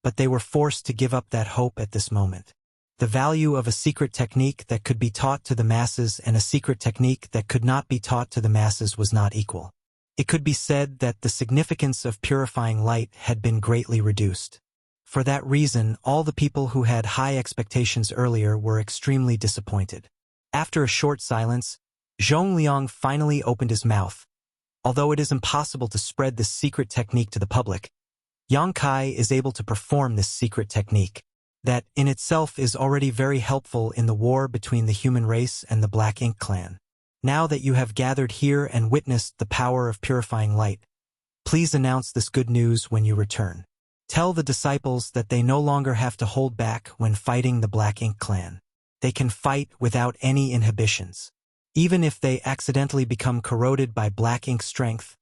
but they were forced to give up that hope at this moment. The value of a secret technique that could be taught to the masses and a secret technique that could not be taught to the masses was not equal. It could be said that the significance of purifying light had been greatly reduced. For that reason, all the people who had high expectations earlier were extremely disappointed. After a short silence, Zhongliang finally opened his mouth. Although it is impossible to spread this secret technique to the public, Yang Kai is able to perform this secret technique. That, in itself, is already very helpful in the war between the human race and the Black Ink clan. Now that you have gathered here and witnessed the power of purifying light, please announce this good news when you return. Tell the disciples that they no longer have to hold back when fighting the Black Ink clan. They can fight without any inhibitions. Even if they accidentally become corroded by Black Ink strength,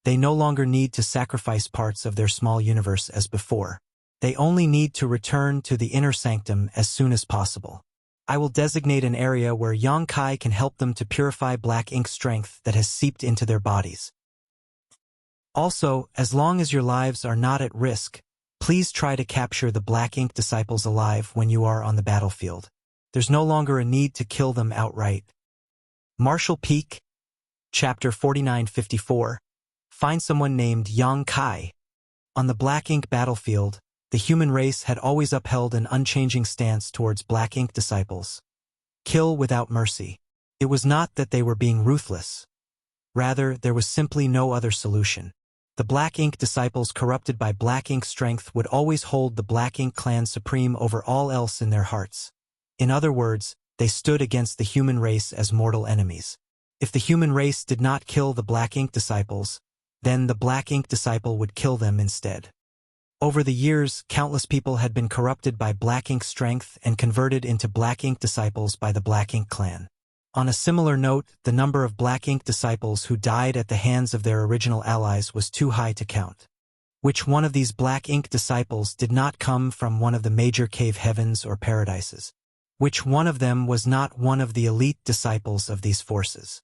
they no longer need to sacrifice parts of their small universe as before. They only need to return to the inner sanctum as soon as possible. I will designate an area where Yang Kai can help them to purify Black Ink strength that has seeped into their bodies. Also, as long as your lives are not at risk, please try to capture the Black Ink disciples alive when you are on the battlefield. There's no longer a need to kill them outright. Marshall Peak, Chapter 4954. Find someone named Yang Kai. On the Black Ink battlefield, the human race had always upheld an unchanging stance towards Black Ink disciples. Kill without mercy. It was not that they were being ruthless. Rather, there was simply no other solution. The Black Ink disciples corrupted by Black Ink strength would always hold the Black Ink clan supreme over all else in their hearts. In other words, they stood against the human race as mortal enemies. If the human race did not kill the Black Ink disciples, then the Black Ink disciple would kill them instead. Over the years, countless people had been corrupted by Black Ink strength and converted into Black Ink disciples by the Black Ink clan. On a similar note, the number of Black Ink disciples who died at the hands of their original allies was too high to count. Which one of these Black Ink disciples did not come from one of the major cave heavens or paradises? Which one of them was not one of the elite disciples of these forces?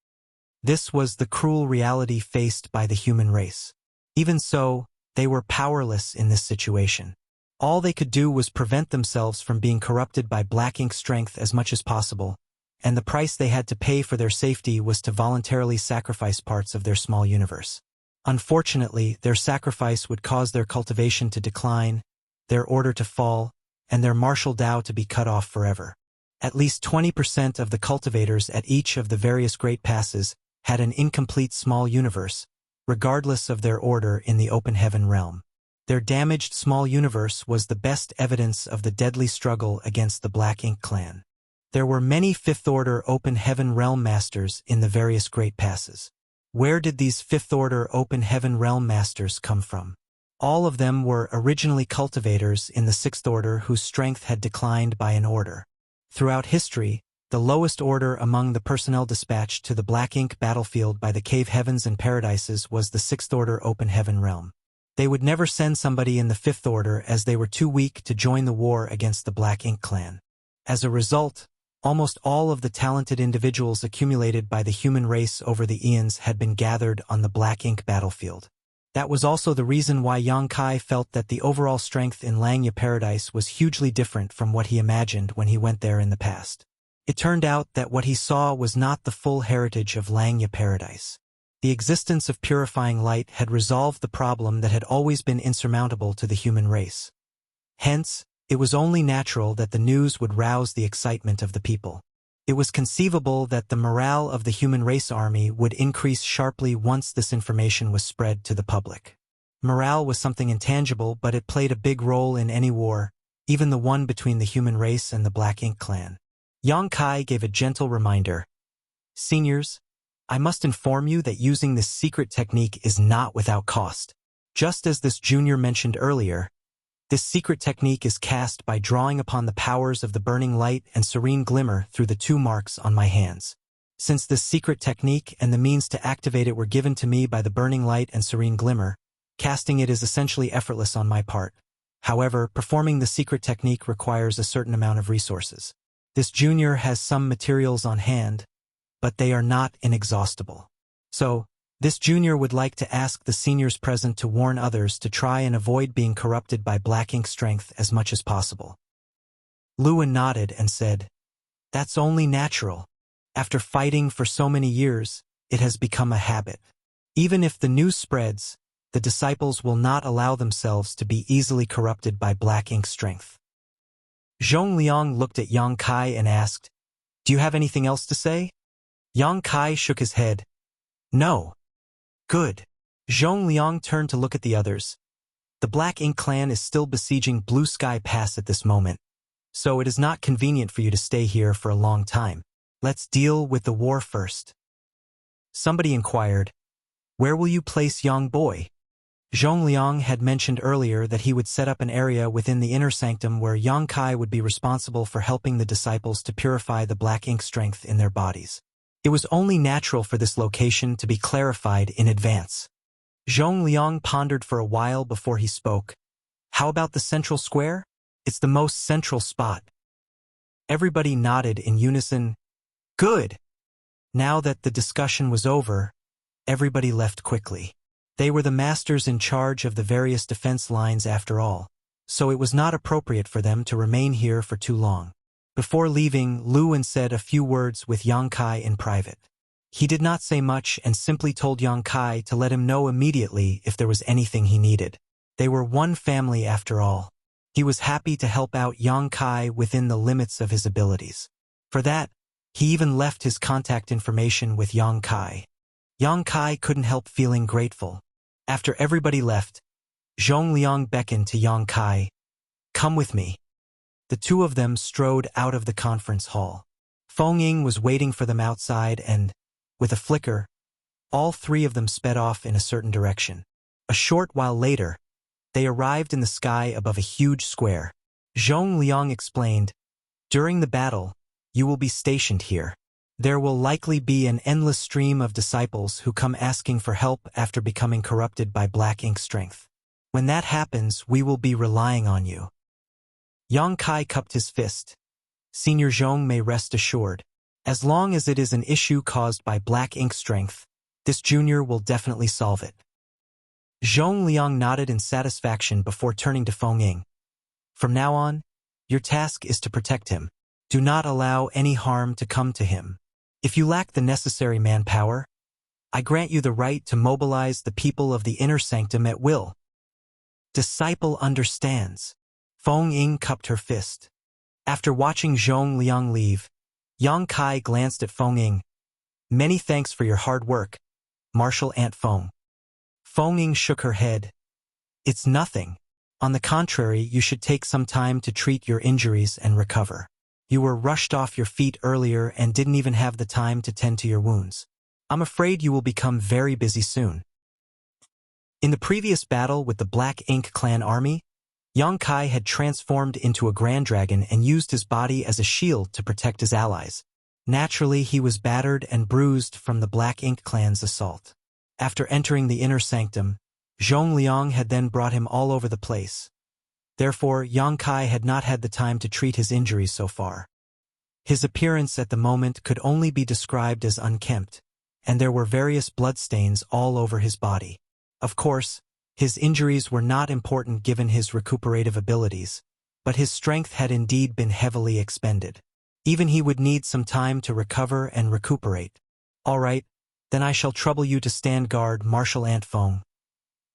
This was the cruel reality faced by the human race. Even so, they were powerless in this situation. All they could do was prevent themselves from being corrupted by Black Ink strength as much as possible, and the price they had to pay for their safety was to voluntarily sacrifice parts of their small universe. Unfortunately, their sacrifice would cause their cultivation to decline, their order to fall, and their martial Tao to be cut off forever. At least 20% of the cultivators at each of the various great passes had an incomplete small universe, regardless of their order in the open heaven realm. Their damaged small universe was the best evidence of the deadly struggle against the Black Ink clan. There were many fifth-order open heaven realm masters in the various great passes. Where did these fifth-order open heaven realm masters come from? All of them were originally cultivators in the sixth order whose strength had declined by an order. Throughout history, the lowest order among the personnel dispatched to the Black Ink battlefield by the cave heavens and paradises was the sixth order open heaven realm. They would never send somebody in the fifth order as they were too weak to join the war against the Black Ink clan. As a result, almost all of the talented individuals accumulated by the human race over the eons had been gathered on the Black Ink battlefield. That was also the reason why Yang Kai felt that the overall strength in Langya Paradise was hugely different from what he imagined when he went there in the past. It turned out that what he saw was not the full heritage of Langya Paradise. The existence of purifying light had resolved the problem that had always been insurmountable to the human race. Hence, it was only natural that the news would rouse the excitement of the people. It was conceivable that the morale of the human race army would increase sharply once this information was spread to the public. Morale was something intangible, but it played a big role in any war, even the one between the human race and the Black Ink clan. Yang Kai gave a gentle reminder. Seniors, I must inform you that using this secret technique is not without cost. Just as this junior mentioned earlier, this secret technique is cast by drawing upon the powers of the burning light and serene glimmer through the 2 marks on my hands. Since this secret technique and the means to activate it were given to me by the burning light and serene glimmer, casting it is essentially effortless on my part. However, performing the secret technique requires a certain amount of resources. This junior has some materials on hand, but they are not inexhaustible. So, this junior would like to ask the seniors present to warn others to try and avoid being corrupted by Black Ink strength as much as possible. Luan nodded and said, That's only natural. After fighting for so many years, it has become a habit. Even if the news spreads, the disciples will not allow themselves to be easily corrupted by Black Ink strength. Zhong Liang looked at Yang Kai and asked, Do you have anything else to say? Yang Kai shook his head. No. Good. Zhong Liang turned to look at the others. The Black Ink clan is still besieging Blue Sky Pass at this moment, so it is not convenient for you to stay here for a long time. Let's deal with the war first. Somebody inquired, Where will you place young boy? Zhong Liang had mentioned earlier that he would set up an area within the inner sanctum where Yang Kai would be responsible for helping the disciples to purify the Black Ink strength in their bodies. It was only natural for this location to be clarified in advance. Zhong Liang pondered for a while before he spoke. How about the central square? It's the most central spot. Everybody nodded in unison. Good. Now that the discussion was over, everybody left quickly. They were the masters in charge of the various defense lines after all, so it was not appropriate for them to remain here for too long. Before leaving, Luan said a few words with Yang Kai in private. He did not say much and simply told Yang Kai to let him know immediately if there was anything he needed. They were one family after all. He was happy to help out Yang Kai within the limits of his abilities. For that, he even left his contact information with Yang Kai. Yang Kai couldn't help feeling grateful. After everybody left, Zhong Liang beckoned to Yang Kai. Come with me. The 2 of them strode out of the conference hall. Feng Ying was waiting for them outside and, with a flicker, all 3 of them sped off in a certain direction. A short while later, they arrived in the sky above a huge square. Zhong Liang explained, During the battle, you will be stationed here. There will likely be an endless stream of disciples who come asking for help after becoming corrupted by Black Ink strength. When that happens, we will be relying on you. Yang Kai cupped his fist. Senior Zhong may rest assured. As long as it is an issue caused by Black Ink strength, this junior will definitely solve it. Zhong Liang nodded in satisfaction before turning to Feng Ying. From now on, your task is to protect him. Do not allow any harm to come to him. If you lack the necessary manpower, I grant you the right to mobilize the people of the inner sanctum at will. Disciple understands. Feng Ying cupped her fist. After watching Zhong Liang leave, Yang Kai glanced at Feng Ying. Many thanks for your hard work, Marshal Aunt Feng. Feng Ying shook her head. It's nothing. On the contrary, you should take some time to treat your injuries and recover. You were rushed off your feet earlier and didn't even have the time to tend to your wounds. I'm afraid you will become very busy soon. In the previous battle with the Black Ink clan army, Yang Kai had transformed into a Grand Dragon and used his body as a shield to protect his allies. Naturally, he was battered and bruised from the Black Ink clan's assault. After entering the inner sanctum, Zhong Liang had then brought him all over the place. Therefore, Yang Kai had not had the time to treat his injuries so far. His appearance at the moment could only be described as unkempt, and there were various bloodstains all over his body. Of course, his injuries were not important given his recuperative abilities, but his strength had indeed been heavily expended. Even he would need some time to recover and recuperate. All right, Then I shall trouble you to stand guard, Martial Ant Feng.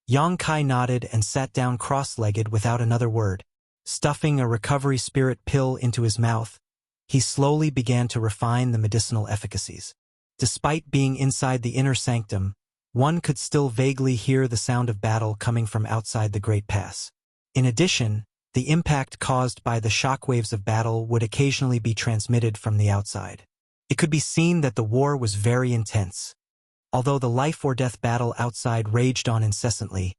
Yang Kai nodded and sat down cross-legged without another word. Stuffing a recovery spirit pill into his mouth, he slowly began to refine the medicinal efficacies. Despite being inside the inner sanctum, one could still vaguely hear the sound of battle coming from outside the Great Pass. In addition, the impact caused by the shockwaves of battle would occasionally be transmitted from the outside. It could be seen that the war was very intense. Although the life-or-death battle outside raged on incessantly,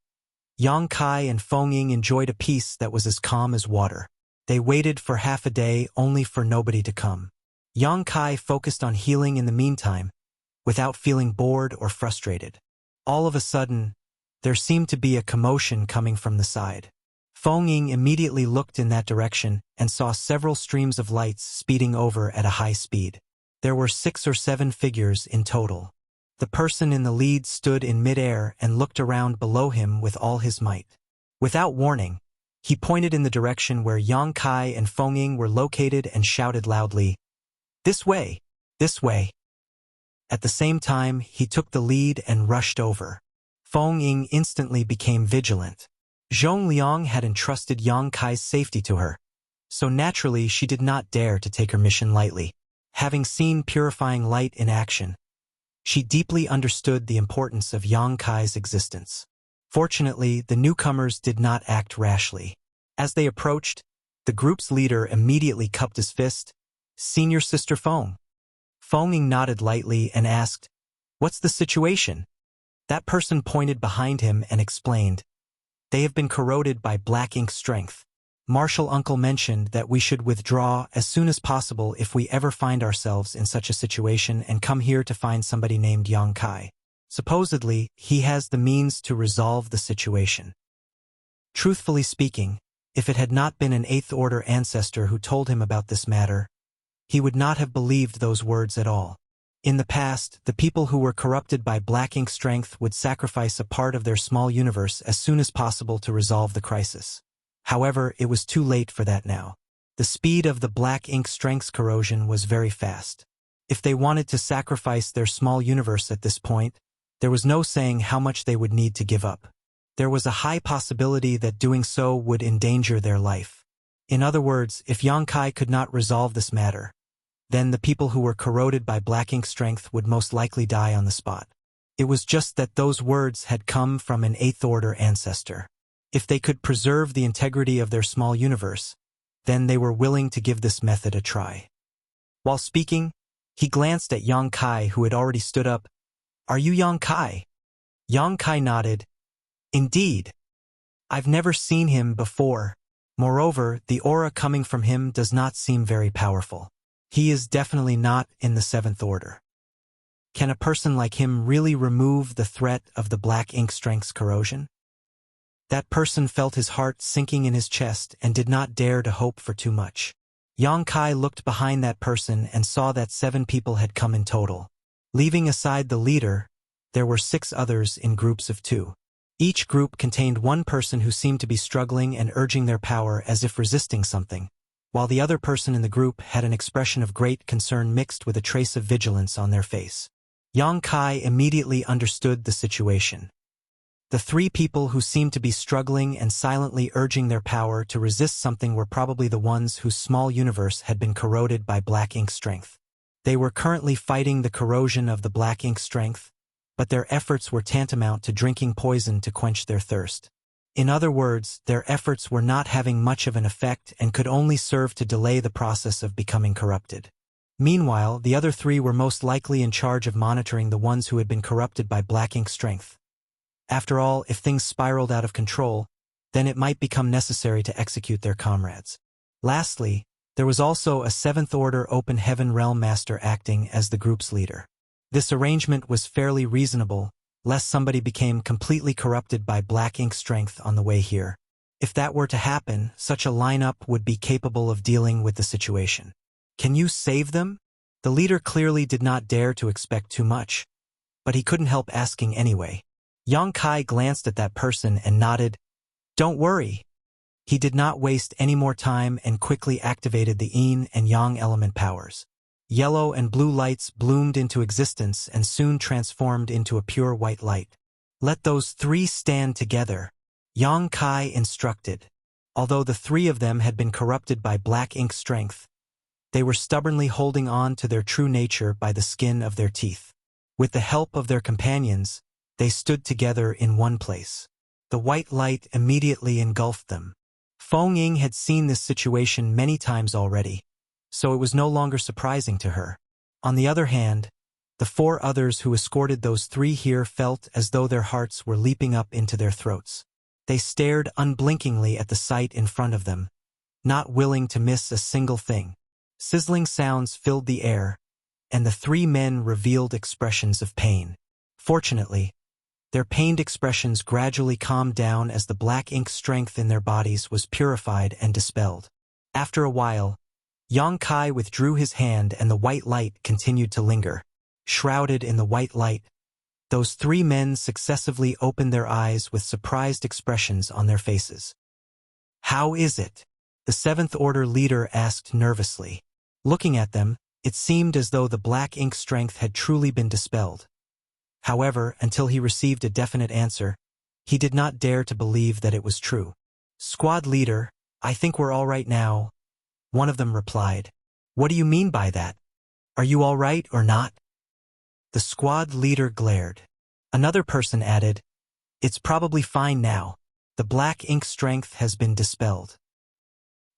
Yang Kai and Feng Ying enjoyed a peace that was as calm as water. They waited for half a day only for nobody to come. Yang Kai focused on healing in the meantime, without feeling bored or frustrated. All of a sudden, there seemed to be a commotion coming from the side. Feng Ying immediately looked in that direction and saw several streams of lights speeding over at a high speed. There were 6 or 7 figures in total. The person in the lead stood in midair and looked around below him with all his might. Without warning, he pointed in the direction where Yang Kai and Feng Ying were located and shouted loudly, "This way! This way!" At the same time, he took the lead and rushed over. Feng Ying instantly became vigilant. Zhong Liang had entrusted Yang Kai's safety to her, so naturally she did not dare to take her mission lightly. Having seen purifying light in action, she deeply understood the importance of Yang Kai's existence. Fortunately, the newcomers did not act rashly. As they approached, the group's leader immediately cupped his fist. "Senior Sister Feng." Feng Ying nodded lightly and asked, "What's the situation?" That person pointed behind him and explained, "They have been corroded by black ink strength. Martial Uncle mentioned that we should withdraw as soon as possible if we ever find ourselves in such a situation and come here to find somebody named Yang Kai. Supposedly, he has the means to resolve the situation." Truthfully speaking, if it had not been an 8th Order ancestor who told him about this matter, he would not have believed those words at all. In the past, the people who were corrupted by black ink strength would sacrifice a part of their small universe as soon as possible to resolve the crisis. However, it was too late for that now. The speed of the black ink strength's corrosion was very fast. If they wanted to sacrifice their small universe at this point, there was no saying how much they would need to give up. There was a high possibility that doing so would endanger their life. In other words, if Yang Kai could not resolve this matter, then the people who were corroded by black ink strength would most likely die on the spot. It was just that those words had come from an 8th Order ancestor. If they could preserve the integrity of their small universe, then they were willing to give this method a try. While speaking, he glanced at Yang Kai, who had already stood up. "Are you Yang Kai?" Yang Kai nodded. "Indeed. I've never seen him before. Moreover, the aura coming from him does not seem very powerful. He is definitely not in the 7th Order. Can a person like him really remove the threat of the black ink strength's corrosion?" That person felt his heart sinking in his chest and did not dare to hope for too much. Yang Kai looked behind that person and saw that 7 people had come in total. Leaving aside the leader, there were 6 others in groups of 2. Each group contained one person who seemed to be struggling and urging their power as if resisting something, while the other person in the group had an expression of great concern mixed with a trace of vigilance on their face. Yang Kai immediately understood the situation. The 3 people who seemed to be struggling and silently urging their power to resist something were probably the ones whose small universe had been corroded by black ink strength. They were currently fighting the corrosion of the black ink strength, but their efforts were tantamount to drinking poison to quench their thirst. In other words, their efforts were not having much of an effect and could only serve to delay the process of becoming corrupted. Meanwhile, the other 3 were most likely in charge of monitoring the ones who had been corrupted by black ink strength. After all, if things spiraled out of control, then it might become necessary to execute their comrades. Lastly, there was also a 7th Order Open Heaven Realm Master acting as the group's leader. This arrangement was fairly reasonable, lest somebody became completely corrupted by black ink strength on the way here. If that were to happen, such a lineup would be capable of dealing with the situation. "Can you save them?" The leader clearly did not dare to expect too much, but he couldn't help asking anyway. Yang Kai glanced at that person and nodded. "Don't worry." He did not waste any more time and quickly activated the yin and yang element powers. Yellow and blue lights bloomed into existence and soon transformed into a pure white light. Let those three stand together, Yang Kai instructed. Although the three of them had been corrupted by black ink strength, they were stubbornly holding on to their true nature by the skin of their teeth. With the help of their companions, they stood together in one place. The white light immediately engulfed them. Feng Ying had seen this situation many times already, so it was no longer surprising to her. On the other hand, the four others who escorted those three here felt as though their hearts were leaping up into their throats. They stared unblinkingly at the sight in front of them, not willing to miss a single thing. Sizzling sounds filled the air, and the three men revealed expressions of pain. Fortunately, their pained expressions gradually calmed down as the black ink strength in their bodies was purified and dispelled. After a while, Yang Kai withdrew his hand and the white light continued to linger. Shrouded in the white light, those three men successively opened their eyes with surprised expressions on their faces. "How is it?" the Seventh Order leader asked nervously. Looking at them, it seemed as though the black ink strength had truly been dispelled. However, until he received a definite answer, he did not dare to believe that it was true. "Squad leader, I think we're all right now," one of them replied. "What do you mean by that? Are you all right or not?" The squad leader glared. Another person added, "It's probably fine now. The black ink strength has been dispelled."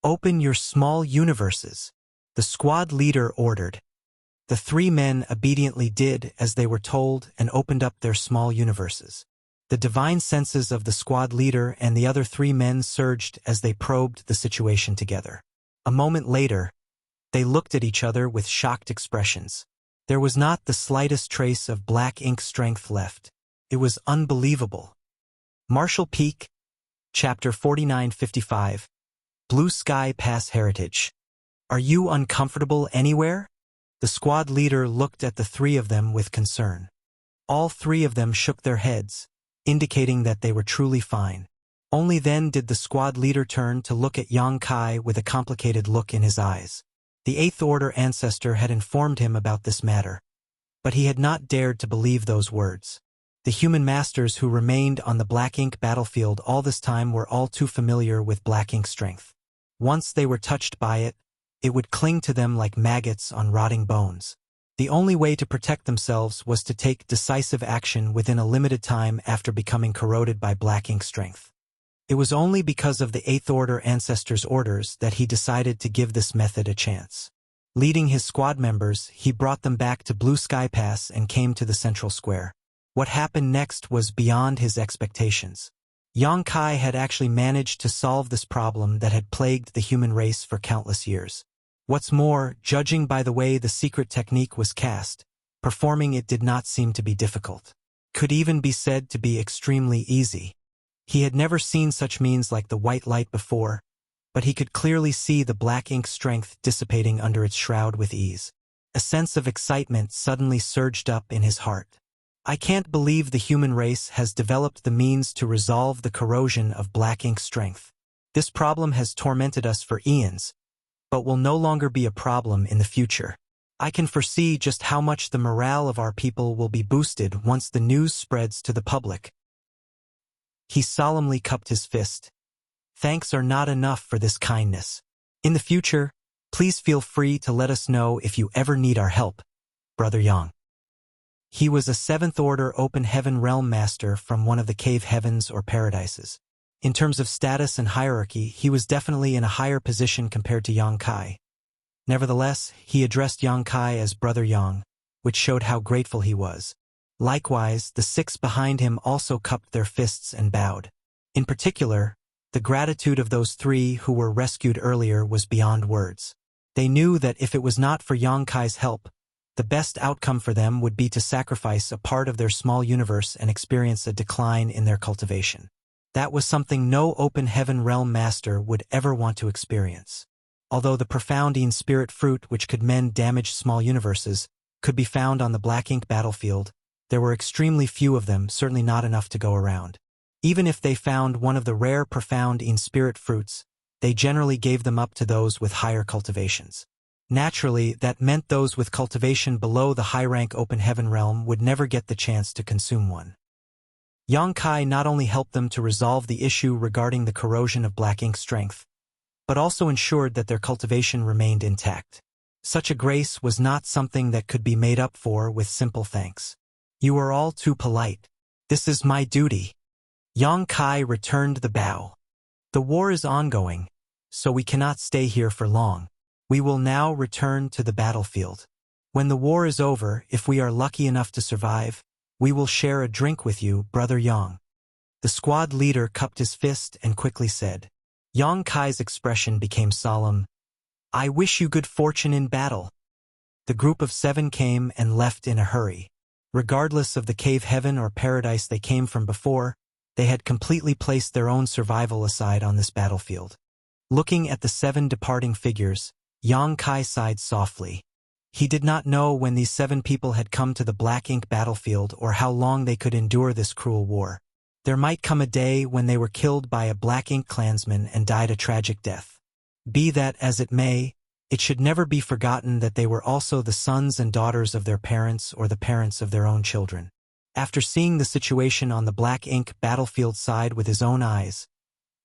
"Open your small universes," the squad leader ordered. The three men obediently did as they were told and opened up their small universes. The divine senses of the squad leader and the other three men surged as they probed the situation together. A moment later, they looked at each other with shocked expressions. There was not the slightest trace of black ink strength left. It was unbelievable. Marshall Peak, Chapter 4955, Blue Sky Pass Heritage. "Are you uncomfortable anywhere?" The squad leader looked at the three of them with concern. All three of them shook their heads, indicating that they were truly fine. Only then did the squad leader turn to look at Yang Kai with a complicated look in his eyes. The Eighth Order ancestor had informed him about this matter, but he had not dared to believe those words. The human masters who remained on the black ink battlefield all this time were all too familiar with black ink strength. Once they were touched by it, it would cling to them like maggots on rotting bones. The only way to protect themselves was to take decisive action within a limited time after becoming corroded by black ink strength. It was only because of the Eighth Order ancestor's orders that he decided to give this method a chance. Leading his squad members, he brought them back to Blue Sky Pass and came to the central square. What happened next was beyond his expectations. Yang Kai had actually managed to solve this problem that had plagued the human race for countless years. What's more, judging by the way the secret technique was cast, performing it did not seem to be difficult. Could even be said to be extremely easy. He had never seen such means like the white light before, but he could clearly see the black ink strength dissipating under its shroud with ease. A sense of excitement suddenly surged up in his heart. "I can't believe the human race has developed the means to resolve the corrosion of black ink strength. This problem has tormented us for eons, but will no longer be a problem in the future. I can foresee just how much the morale of our people will be boosted once the news spreads to the public." He solemnly cupped his fist. "Thanks are not enough for this kindness. In the future, please feel free to let us know if you ever need our help, Brother Yang." He was a Seventh Order Open Heaven Realm Master from one of the cave heavens or paradises. In terms of status and hierarchy, he was definitely in a higher position compared to Yang Kai. Nevertheless, he addressed Yang Kai as Brother Yang, which showed how grateful he was. Likewise, the six behind him also cupped their fists and bowed. In particular, the gratitude of those three who were rescued earlier was beyond words. They knew that if it was not for Yang Kai's help, the best outcome for them would be to sacrifice a part of their small universe and experience a decline in their cultivation. That was something no Open Heaven Realm Master would ever want to experience. Although the profound Yin Spirit Fruit which could mend damaged small universes could be found on the black ink battlefield, there were extremely few of them, certainly not enough to go around. Even if they found one of the rare profound Yin Spirit Fruits, they generally gave them up to those with higher cultivations. Naturally, that meant those with cultivation below the high-rank open heaven realm would never get the chance to consume one. Yang Kai not only helped them to resolve the issue regarding the corrosion of black ink strength, but also ensured that their cultivation remained intact. Such a grace was not something that could be made up for with simple thanks. You are all too polite. This is my duty. Yang Kai returned the bow. The war is ongoing, so we cannot stay here for long. We will now return to the battlefield. When the war is over, if we are lucky enough to survive, we will share a drink with you, Brother Yang. The squad leader cupped his fist and quickly said. Yang Kai's expression became solemn. I wish you good fortune in battle. The group of 7 came and left in a hurry. Regardless of the cave heaven or paradise they came from before, they had completely placed their own survival aside on this battlefield. Looking at the 7 departing figures, Yang Kai sighed softly. He did not know when these 7 people had come to the black ink battlefield or how long they could endure this cruel war. There might come a day when they were killed by a black ink clansman and died a tragic death. Be that as it may, it should never be forgotten that they were also the sons and daughters of their parents or the parents of their own children. After seeing the situation on the black ink battlefield side with his own eyes,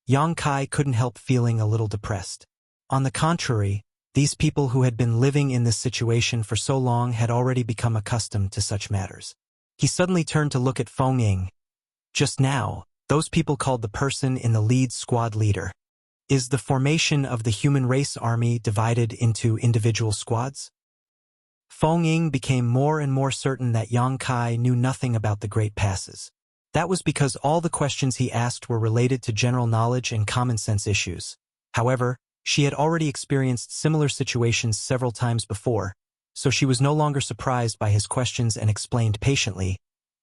Yang Kai couldn't help feeling a little depressed. On the contrary, these people who had been living in this situation for so long had already become accustomed to such matters. He suddenly turned to look at Feng Ying. Just now, those people called the person in the lead squad leader. Is the formation of the human race army divided into individual squads? Feng Ying became more and more certain that Yang Kai knew nothing about the Great Passes. That was because all the questions he asked were related to general knowledge and common sense issues. However, she had already experienced similar situations several times before, so she was no longer surprised by his questions and explained patiently.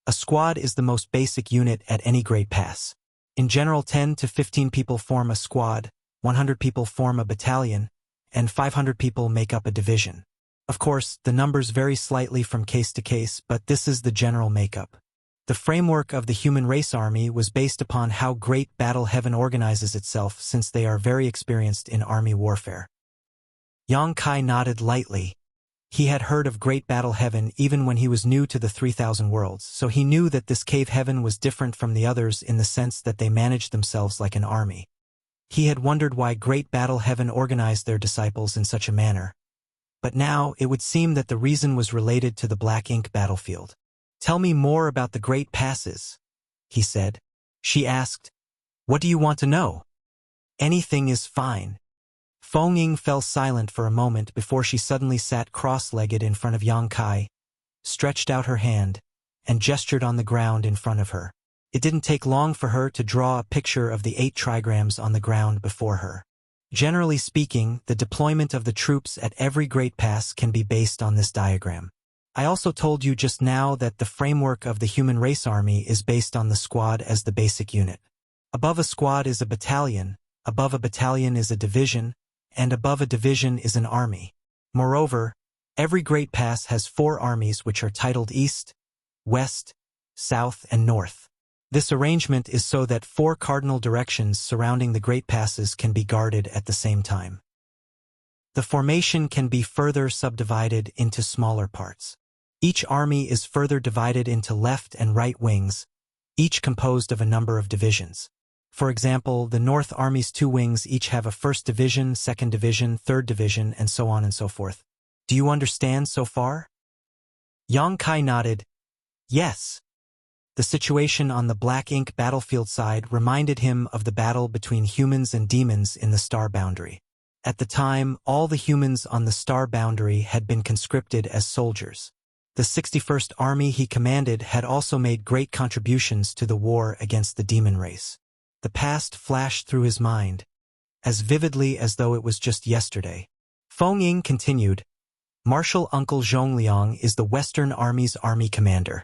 A squad is the most basic unit at any Great Pass. In general, 10 to 15 people form a squad, 100 people form a battalion, and 500 people make up a division. Of course, the numbers vary slightly from case to case, but this is the general makeup. The framework of the human race army was based upon how Great Battle Heaven organizes itself, since they are very experienced in army warfare. Yang Kai nodded lightly. He had heard of Great Battle Heaven even when he was new to the 3,000 worlds, so he knew that this cave heaven was different from the others in the sense that they managed themselves like an army. He had wondered why Great Battle Heaven organized their disciples in such a manner. But now it would seem that the reason was related to the black ink battlefield. Tell me more about the Great Passes, he said. She asked, What do you want to know? Anything is fine. Feng Ying fell silent for a moment before she suddenly sat cross-legged in front of Yang Kai, stretched out her hand, and gestured on the ground in front of her. It didn't take long for her to draw a picture of the 8 trigrams on the ground before her. Generally speaking, the deployment of the troops at every Great Pass can be based on this diagram. I also told you just now that the framework of the human race army is based on the squad as the basic unit. Above a squad is a battalion, above a battalion is a division, and above a division is an army. Moreover, every Great Pass has 4 armies which are titled East, West, South, and North. This arrangement is so that 4 cardinal directions surrounding the Great Passes can be guarded at the same time. The formation can be further subdivided into smaller parts. Each army is further divided into left and right wings, each composed of a number of divisions. For example, the North Army's 2 wings each have a 1st Division, 2nd Division, 3rd Division, and so on and so forth. Do you understand so far? Yang Kai nodded. Yes. The situation on the black ink battlefield side reminded him of the battle between humans and demons in the Star Boundary. At the time, all the humans on the Star Boundary had been conscripted as soldiers. The 61st Army he commanded had also made great contributions to the war against the demon race. The past flashed through his mind, as vividly as though it was just yesterday. Feng Ying continued, Marshal Uncle Zhongliang is the Western Army's army commander.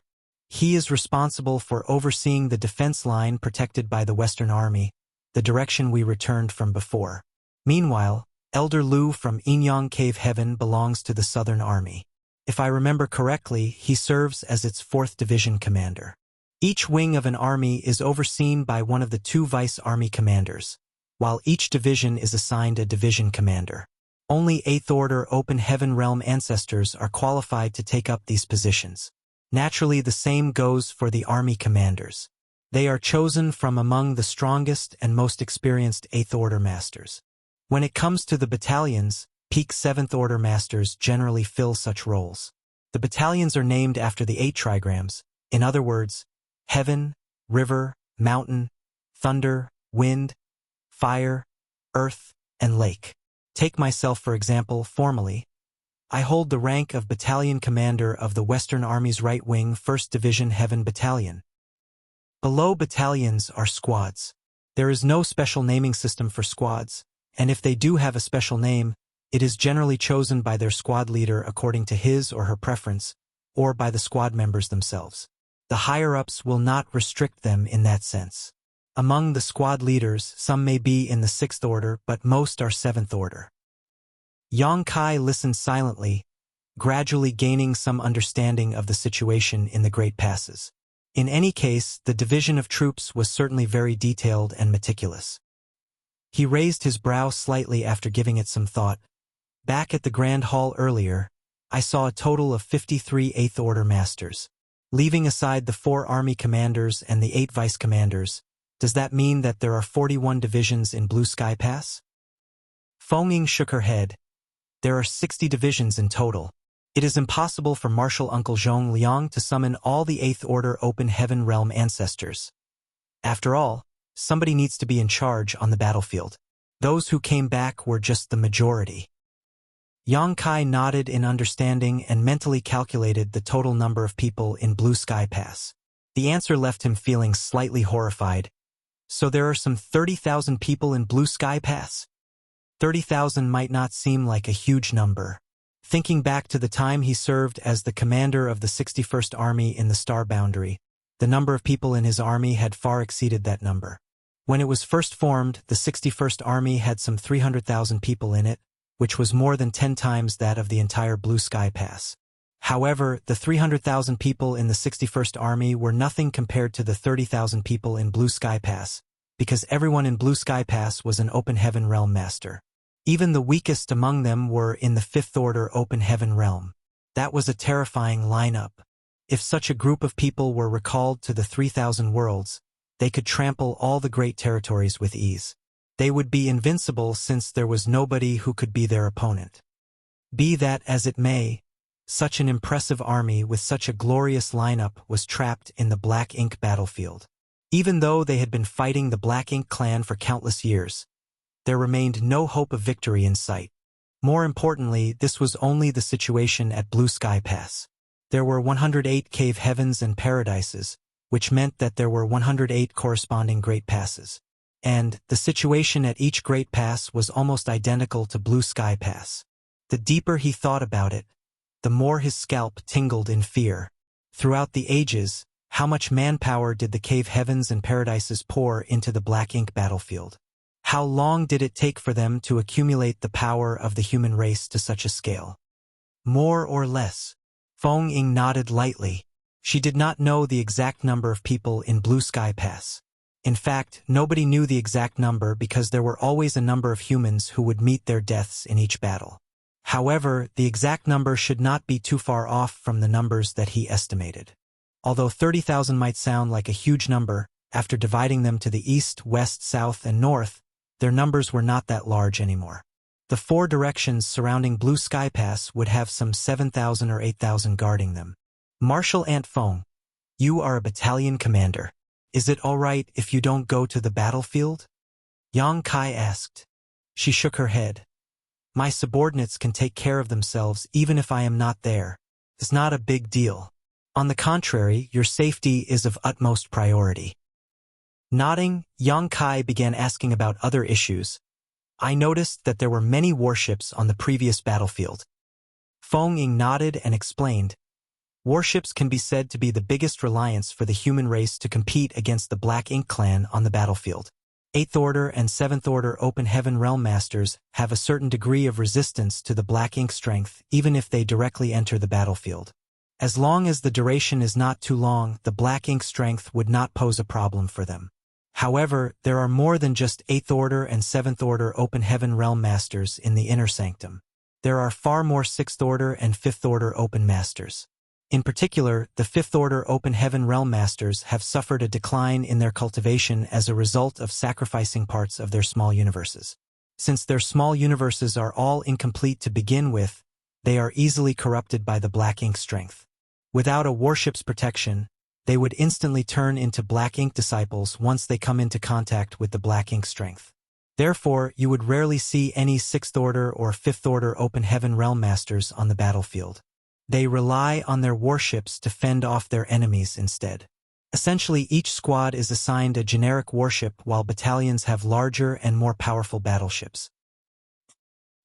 He is responsible for overseeing the defense line protected by the Western Army, the direction we returned from before. Meanwhile, Elder Lu from Inyang Cave Heaven belongs to the Southern Army. If I remember correctly, he serves as its 4th Division commander. Each wing of an army is overseen by one of the 2 vice army commanders, while each division is assigned a division commander. Only 8th Order Open Heaven Realm ancestors are qualified to take up these positions. Naturally, the same goes for the army commanders. They are chosen from among the strongest and most experienced 8th Order masters. When it comes to the battalions, peak 7th Order masters generally fill such roles. The battalions are named after the 8 trigrams, in other words, heaven, river, mountain, thunder, wind, fire, earth, and lake. Take myself for example. Formally, I hold the rank of Battalion Commander of the Western Army's Right Wing 1st Division Heaven Battalion. Below battalions are squads. There is no special naming system for squads, and if they do have a special name, it is generally chosen by their squad leader according to his or her preference, or by the squad members themselves. The higher-ups will not restrict them in that sense. Among the squad leaders, some may be in the 6th Order, but most are 7th Order. Yang Kai listened silently, gradually gaining some understanding of the situation in the Great Passes. In any case, the division of troops was certainly very detailed and meticulous. He raised his brow slightly after giving it some thought. Back at the Grand Hall earlier, I saw a total of 53 8th Order masters. Leaving aside the 4 army commanders and the 8 vice commanders, does that mean that there are 41 divisions in Blue Sky Pass? Feng Ying shook her head. There are 60 divisions in total. It is impossible for Marshal Uncle Zhong Liang to summon all the 8th Order Open Heaven Realm ancestors. After all, somebody needs to be in charge on the battlefield. Those who came back were just the majority. Yang Kai nodded in understanding and mentally calculated the total number of people in Blue Sky Pass. The answer left him feeling slightly horrified. So there are some 30,000 people in Blue Sky Pass? 30,000 might not seem like a huge number. Thinking back to the time he served as the commander of the 61st Army in the Star Boundary, the number of people in his army had far exceeded that number. When it was first formed, the 61st Army had some 300,000 people in it, which was more than 10 times that of the entire Blue Sky Pass. However, the 300,000 people in the 61st Army were nothing compared to the 30,000 people in Blue Sky Pass, because everyone in Blue Sky Pass was an Open Heaven Realm master. Even the weakest among them were in the 5th Order Open Heaven Realm. That was a terrifying lineup. If such a group of people were recalled to the 3,000 worlds, they could trample all the great territories with ease. They would be invincible since there was nobody who could be their opponent. Be that as it may, such an impressive army with such a glorious lineup was trapped in the Black Ink battlefield. Even though they had been fighting the Black Ink clan for countless years, there remained no hope of victory in sight. More importantly, this was only the situation at Blue Sky Pass. There were 108 cave heavens and paradises, which meant that there were 108 corresponding Great Passes. And the situation at each Great Pass was almost identical to Blue Sky Pass. The deeper he thought about it, the more his scalp tingled in fear. Throughout the ages, how much manpower did the cave heavens and paradises pour into the Black Ink battlefield? How long did it take for them to accumulate the power of the human race to such a scale? More or less. Feng Ying nodded lightly. She did not know the exact number of people in Blue Sky Pass. In fact, nobody knew the exact number because there were always a number of humans who would meet their deaths in each battle. However, the exact number should not be too far off from the numbers that he estimated. Although 30,000 might sound like a huge number, after dividing them to the east, west, south, and north, their numbers were not that large anymore. The 4 directions surrounding Blue Sky Pass would have some 7,000 or 8,000 guarding them. Marshal Ant Feng, you are a battalion commander. Is it all right if you don't go to the battlefield? Yang Kai asked. She shook her head. My subordinates can take care of themselves even if I am not there. It's not a big deal. On the contrary, your safety is of utmost priority. Nodding, Yang Kai began asking about other issues. I noticed that there were many warships on the previous battlefield. Feng Ying nodded and explained. Warships can be said to be the biggest reliance for the human race to compete against the Black Ink clan on the battlefield. 8th Order and 7th Order Open Heaven Realm Masters have a certain degree of resistance to the Black Ink strength even if they directly enter the battlefield. As long as the duration is not too long, the Black Ink strength would not pose a problem for them. However, there are more than just 8th Order and 7th Order Open Heaven Realm Masters in the Inner Sanctum. There are far more 6th Order and 5th Order Open Masters. In particular, the 5th Order Open Heaven Realm Masters have suffered a decline in their cultivation as a result of sacrificing parts of their small universes. Since their small universes are all incomplete to begin with, they are easily corrupted by the black ink strength. Without a warship's protection, they would instantly turn into black ink disciples once they come into contact with the black ink strength. Therefore, you would rarely see any 6th Order or 5th Order Open Heaven Realm Masters on the battlefield. They rely on their warships to fend off their enemies instead. Essentially, each squad is assigned a generic warship while battalions have larger and more powerful battleships.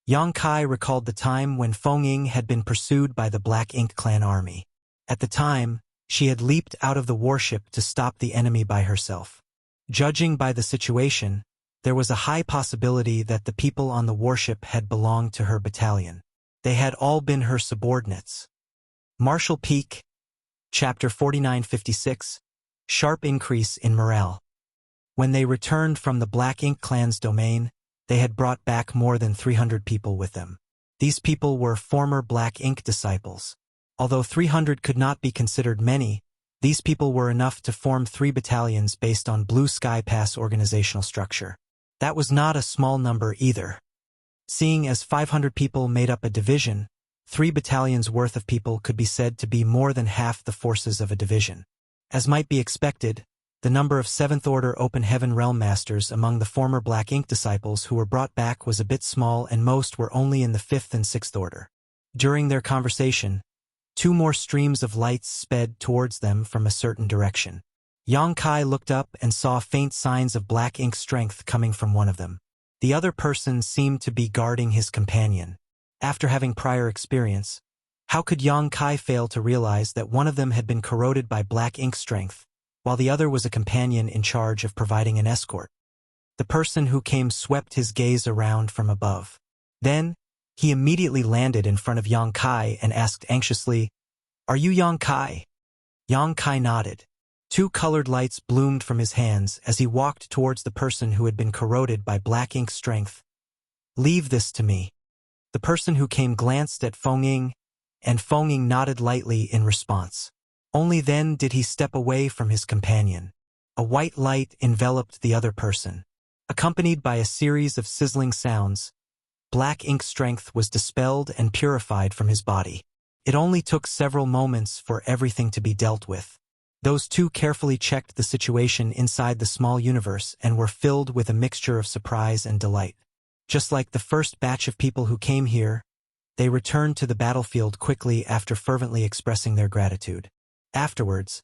Yang Kai recalled the time when Feng Ying had been pursued by the Black Ink Clan army. At the time, she had leaped out of the warship to stop the enemy by herself. Judging by the situation, there was a high possibility that the people on the warship had belonged to her battalion. They had all been her subordinates. Marshall Peak, Chapter 4956, Sharp Increase in Morale. When they returned from the Black Ink Clan's domain, they had brought back more than 300 people with them. These people were former Black Ink disciples. Although 300 could not be considered many, these people were enough to form 3 battalions based on Blue Sky Pass organizational structure. That was not a small number either. Seeing as 500 people made up a division, 3 battalions worth of people could be said to be more than half the forces of a division. As might be expected, the number of 7th Order Open Heaven Realm Masters among the former Black Ink disciples who were brought back was a bit small, and most were only in the 5th and 6th Order. During their conversation, 2 more streams of lights sped towards them from a certain direction. Yang Kai looked up and saw faint signs of black ink strength coming from one of them. The other person seemed to be guarding his companion. After having prior experience, how could Yang Kai fail to realize that one of them had been corroded by black ink strength, while the other was a companion in charge of providing an escort? The person who came swept his gaze around from above. Then, he immediately landed in front of Yang Kai and asked anxiously, "Are you Yang Kai?" Yang Kai nodded. 2 colored lights bloomed from his hands as he walked towards the person who had been corroded by black ink strength. "Leave this to me." The person who came glanced at Feng Ying, and Feng Ying nodded lightly in response. Only then did he step away from his companion. A white light enveloped the other person. Accompanied by a series of sizzling sounds, black ink strength was dispelled and purified from his body. It only took several moments for everything to be dealt with. Those 2 carefully checked the situation inside the small universe and were filled with a mixture of surprise and delight. Just like the first batch of people who came here, they returned to the battlefield quickly after fervently expressing their gratitude. Afterwards,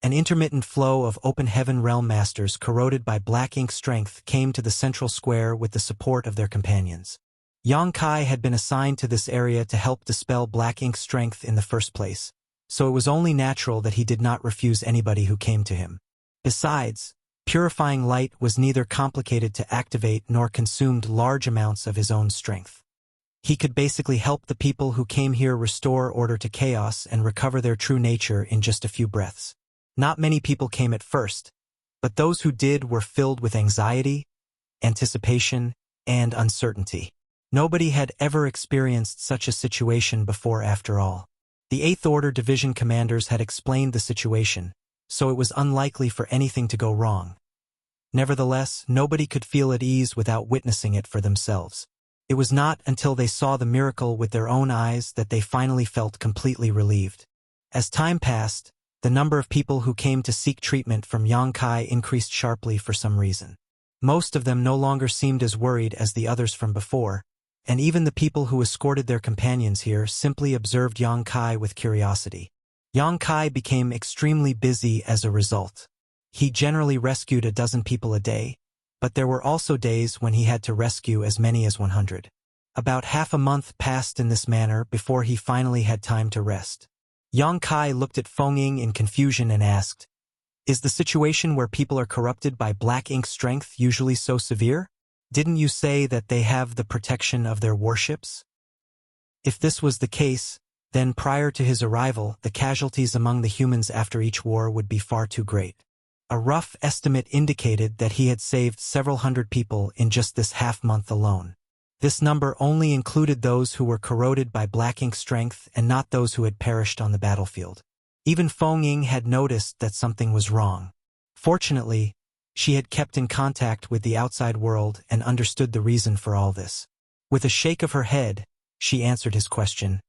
an intermittent flow of Open Heaven Realm Masters corroded by black ink strength came to the central square with the support of their companions. Yang Kai had been assigned to this area to help dispel black ink strength in the first place, so it was only natural that he did not refuse anybody who came to him. Besides, purifying light was neither complicated to activate nor consumed large amounts of his own strength. He could basically help the people who came here restore order to chaos and recover their true nature in just a few breaths. Not many people came at first, but those who did were filled with anxiety, anticipation, and uncertainty. Nobody had ever experienced such a situation before after all. The 8th Order Division commanders had explained the situation, so it was unlikely for anything to go wrong. Nevertheless, nobody could feel at ease without witnessing it for themselves. It was not until they saw the miracle with their own eyes that they finally felt completely relieved. As time passed, the number of people who came to seek treatment from Yang Kai increased sharply for some reason. Most of them no longer seemed as worried as the others from before, and even the people who escorted their companions here simply observed Yang Kai with curiosity. Yang Kai became extremely busy as a result. He generally rescued a dozen people a day, but there were also days when he had to rescue as many as 100. About half a month passed in this manner before he finally had time to rest. Yang Kai looked at Feng Ying in confusion and asked, "Is the situation where people are corrupted by black ink strength usually so severe? Didn't you say that they have the protection of their warships?" If this was the case, then prior to his arrival, the casualties among the humans after each war would be far too great. A rough estimate indicated that he had saved several hundred people in just this half-month alone. This number only included those who were corroded by black ink strength and not those who had perished on the battlefield. Even Feng Ying had noticed that something was wrong. Fortunately, she had kept in contact with the outside world and understood the reason for all this. With a shake of her head, she answered his question.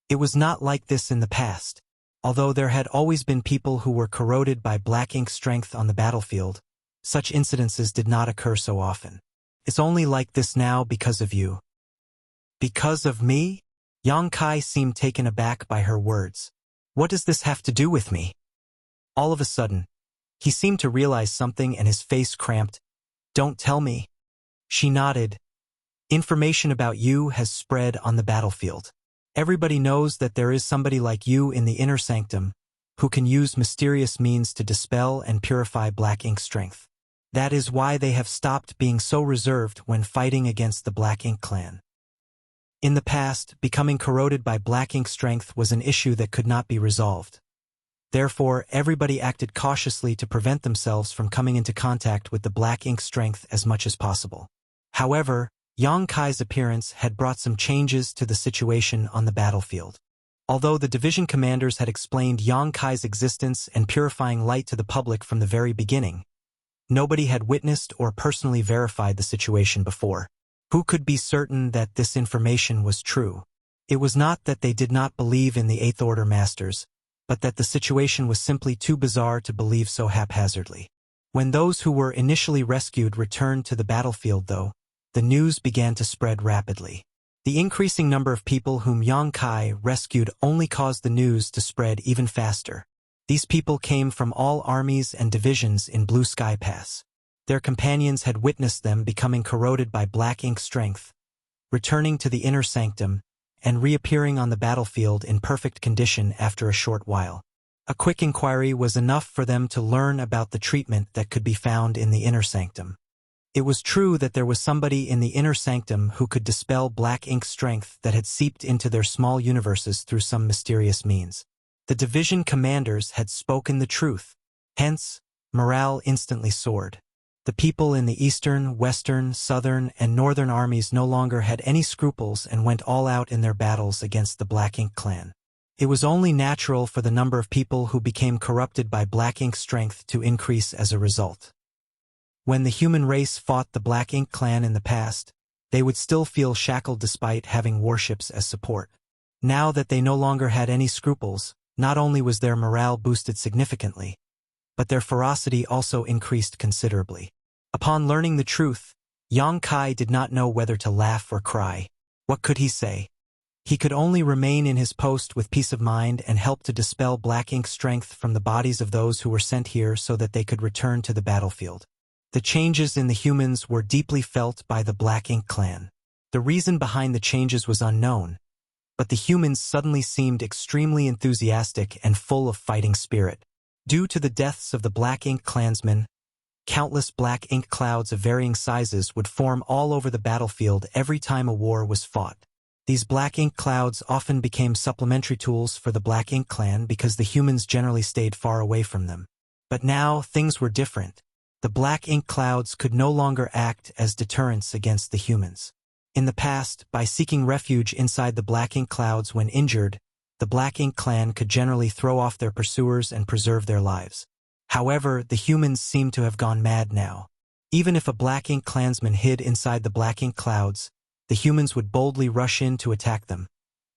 It was not like this in the past. Although there had always been people who were corroded by black ink strength on the battlefield, such incidences did not occur so often. It's only like this now because of you. Because of me? Yang Kai seemed taken aback by her words. What does this have to do with me? All of a sudden, he seemed to realize something and his face cramped. Don't tell me. She nodded. Information about you has spread on the battlefield. Everybody knows that there is somebody like you in the inner sanctum who can use mysterious means to dispel and purify black ink strength. That is why they have stopped being so reserved when fighting against the Black Ink clan. In the past, becoming corroded by black ink strength was an issue that could not be resolved. Therefore, everybody acted cautiously to prevent themselves from coming into contact with the black ink strength as much as possible. However, Yang Kai's appearance had brought some changes to the situation on the battlefield. Although the division commanders had explained Yang Kai's existence and purifying light to the public from the very beginning, nobody had witnessed or personally verified the situation before. Who could be certain that this information was true? It was not that they did not believe in the Eighth Order Masters, but that the situation was simply too bizarre to believe so haphazardly. When those who were initially rescued returned to the battlefield, though, the news began to spread rapidly. The increasing number of people whom Yang Kai rescued only caused the news to spread even faster. These people came from all armies and divisions in Blue Sky Pass. Their companions had witnessed them becoming corroded by black ink strength, returning to the inner sanctum, and reappearing on the battlefield in perfect condition after a short while. A quick inquiry was enough for them to learn about the treatment that could be found in the inner sanctum. It was true that there was somebody in the inner sanctum who could dispel black ink strength that had seeped into their small universes through some mysterious means. The division commanders had spoken the truth. Hence, morale instantly soared. The people in the eastern, western, southern, and northern armies no longer had any scruples and went all out in their battles against the Black Ink clan. It was only natural for the number of people who became corrupted by black ink strength to increase as a result. When the human race fought the Black Ink clan in the past, they would still feel shackled despite having warships as support. Now that they no longer had any scruples, not only was their morale boosted significantly, but their ferocity also increased considerably. Upon learning the truth, Yang Kai did not know whether to laugh or cry. What could he say? He could only remain in his post with peace of mind and help to dispel black ink strength from the bodies of those who were sent here so that they could return to the battlefield. The changes in the humans were deeply felt by the Black Ink clan. The reason behind the changes was unknown, but the humans suddenly seemed extremely enthusiastic and full of fighting spirit. Due to the deaths of the Black Ink clansmen, countless black ink clouds of varying sizes would form all over the battlefield every time a war was fought. These black ink clouds often became supplementary tools for the Black Ink clan because the humans generally stayed far away from them. But now things were different. The black ink clouds could no longer act as deterrents against the humans. In the past, by seeking refuge inside the black ink clouds when injured, the Black Ink clan could generally throw off their pursuers and preserve their lives. However, the humans seemed to have gone mad now. Even if a Black Ink clansman hid inside the black ink clouds, the humans would boldly rush in to attack them,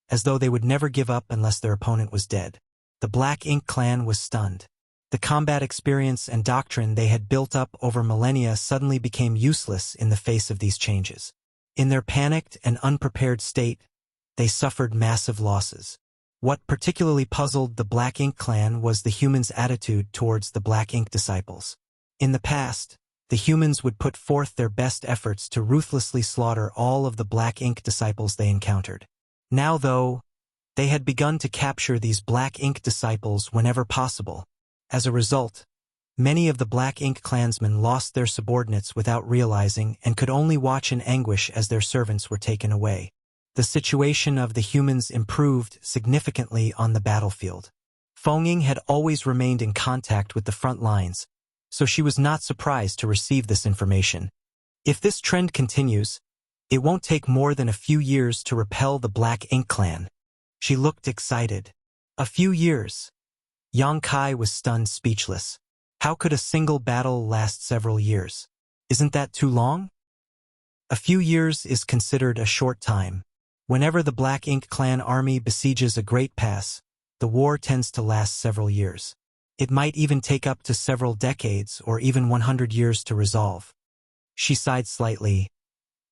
as though they would never give up unless their opponent was dead. The Black Ink clan was stunned. The combat experience and doctrine they had built up over millennia suddenly became useless in the face of these changes. In their panicked and unprepared state, they suffered massive losses. What particularly puzzled the Black Ink clan was the humans' attitude towards the Black Ink disciples. In the past, the humans would put forth their best efforts to ruthlessly slaughter all of the Black Ink disciples they encountered. Now, though, they had begun to capture these Black Ink disciples whenever possible. As a result, many of the Black Ink clansmen lost their subordinates without realizing and could only watch in anguish as their servants were taken away. The situation of the humans improved significantly on the battlefield. Feng Ying had always remained in contact with the front lines, so she was not surprised to receive this information. If this trend continues, it won't take more than a few years to repel the Black Ink clan. She looked excited. A few years. Yang Kai was stunned speechless. How could a single battle last several years? Isn't that too long? A few years is considered a short time. Whenever the Black Ink clan army besieges a great pass, the war tends to last several years. It might even take up to several decades or even 100 years to resolve. She sighed slightly.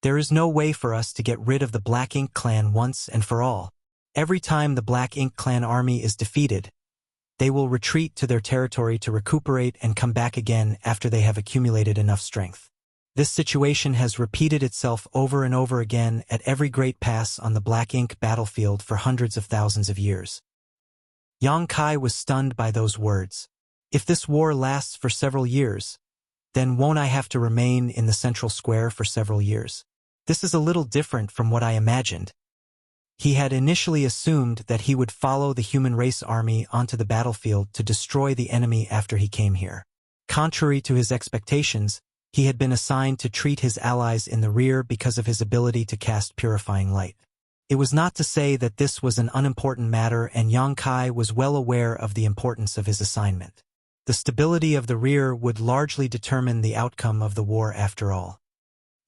There is no way for us to get rid of the Black Ink clan once and for all. Every time the Black Ink clan army is defeated, they will retreat to their territory to recuperate and come back again after they have accumulated enough strength. This situation has repeated itself over and over again at every great pass on the Black Ink battlefield for hundreds of thousands of years. Yang Kai was stunned by those words. If this war lasts for several years, then won't I have to remain in the central square for several years? This is a little different from what I imagined. He had initially assumed that he would follow the human race army onto the battlefield to destroy the enemy after he came here. Contrary to his expectations, he had been assigned to treat his allies in the rear because of his ability to cast purifying light. It was not to say that this was an unimportant matter, and Yang Kai was well aware of the importance of his assignment. The stability of the rear would largely determine the outcome of the war after all.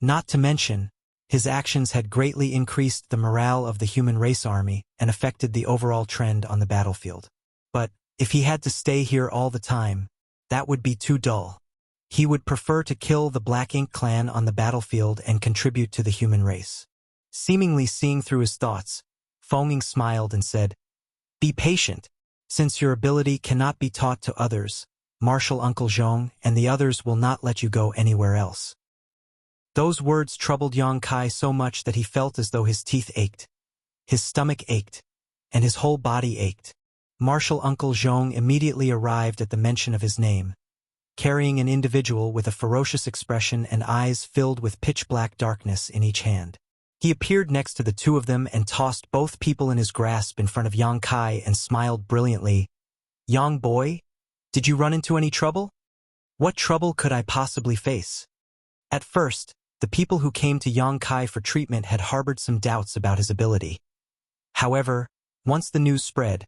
Not to mention, his actions had greatly increased the morale of the human race army and affected the overall trend on the battlefield. But, if he had to stay here all the time, that would be too dull. He would prefer to kill the Black Ink clan on the battlefield and contribute to the human race. Seemingly seeing through his thoughts, Feng smiled and said, "Be patient. Since your ability cannot be taught to others, Marshal Uncle Zhong and the others will not let you go anywhere else." Those words troubled Yang Kai so much that he felt as though his teeth ached, his stomach ached, and his whole body ached. Marshal Uncle Zhong immediately arrived at the mention of his name, carrying an individual with a ferocious expression and eyes filled with pitch-black darkness in each hand. He appeared next to the two of them and tossed both people in his grasp in front of Yang Kai and smiled brilliantly. "Yang boy, did you run into any trouble? What trouble could I possibly face?" At first, the people who came to Yang Kai for treatment had harbored some doubts about his ability. However, once the news spread,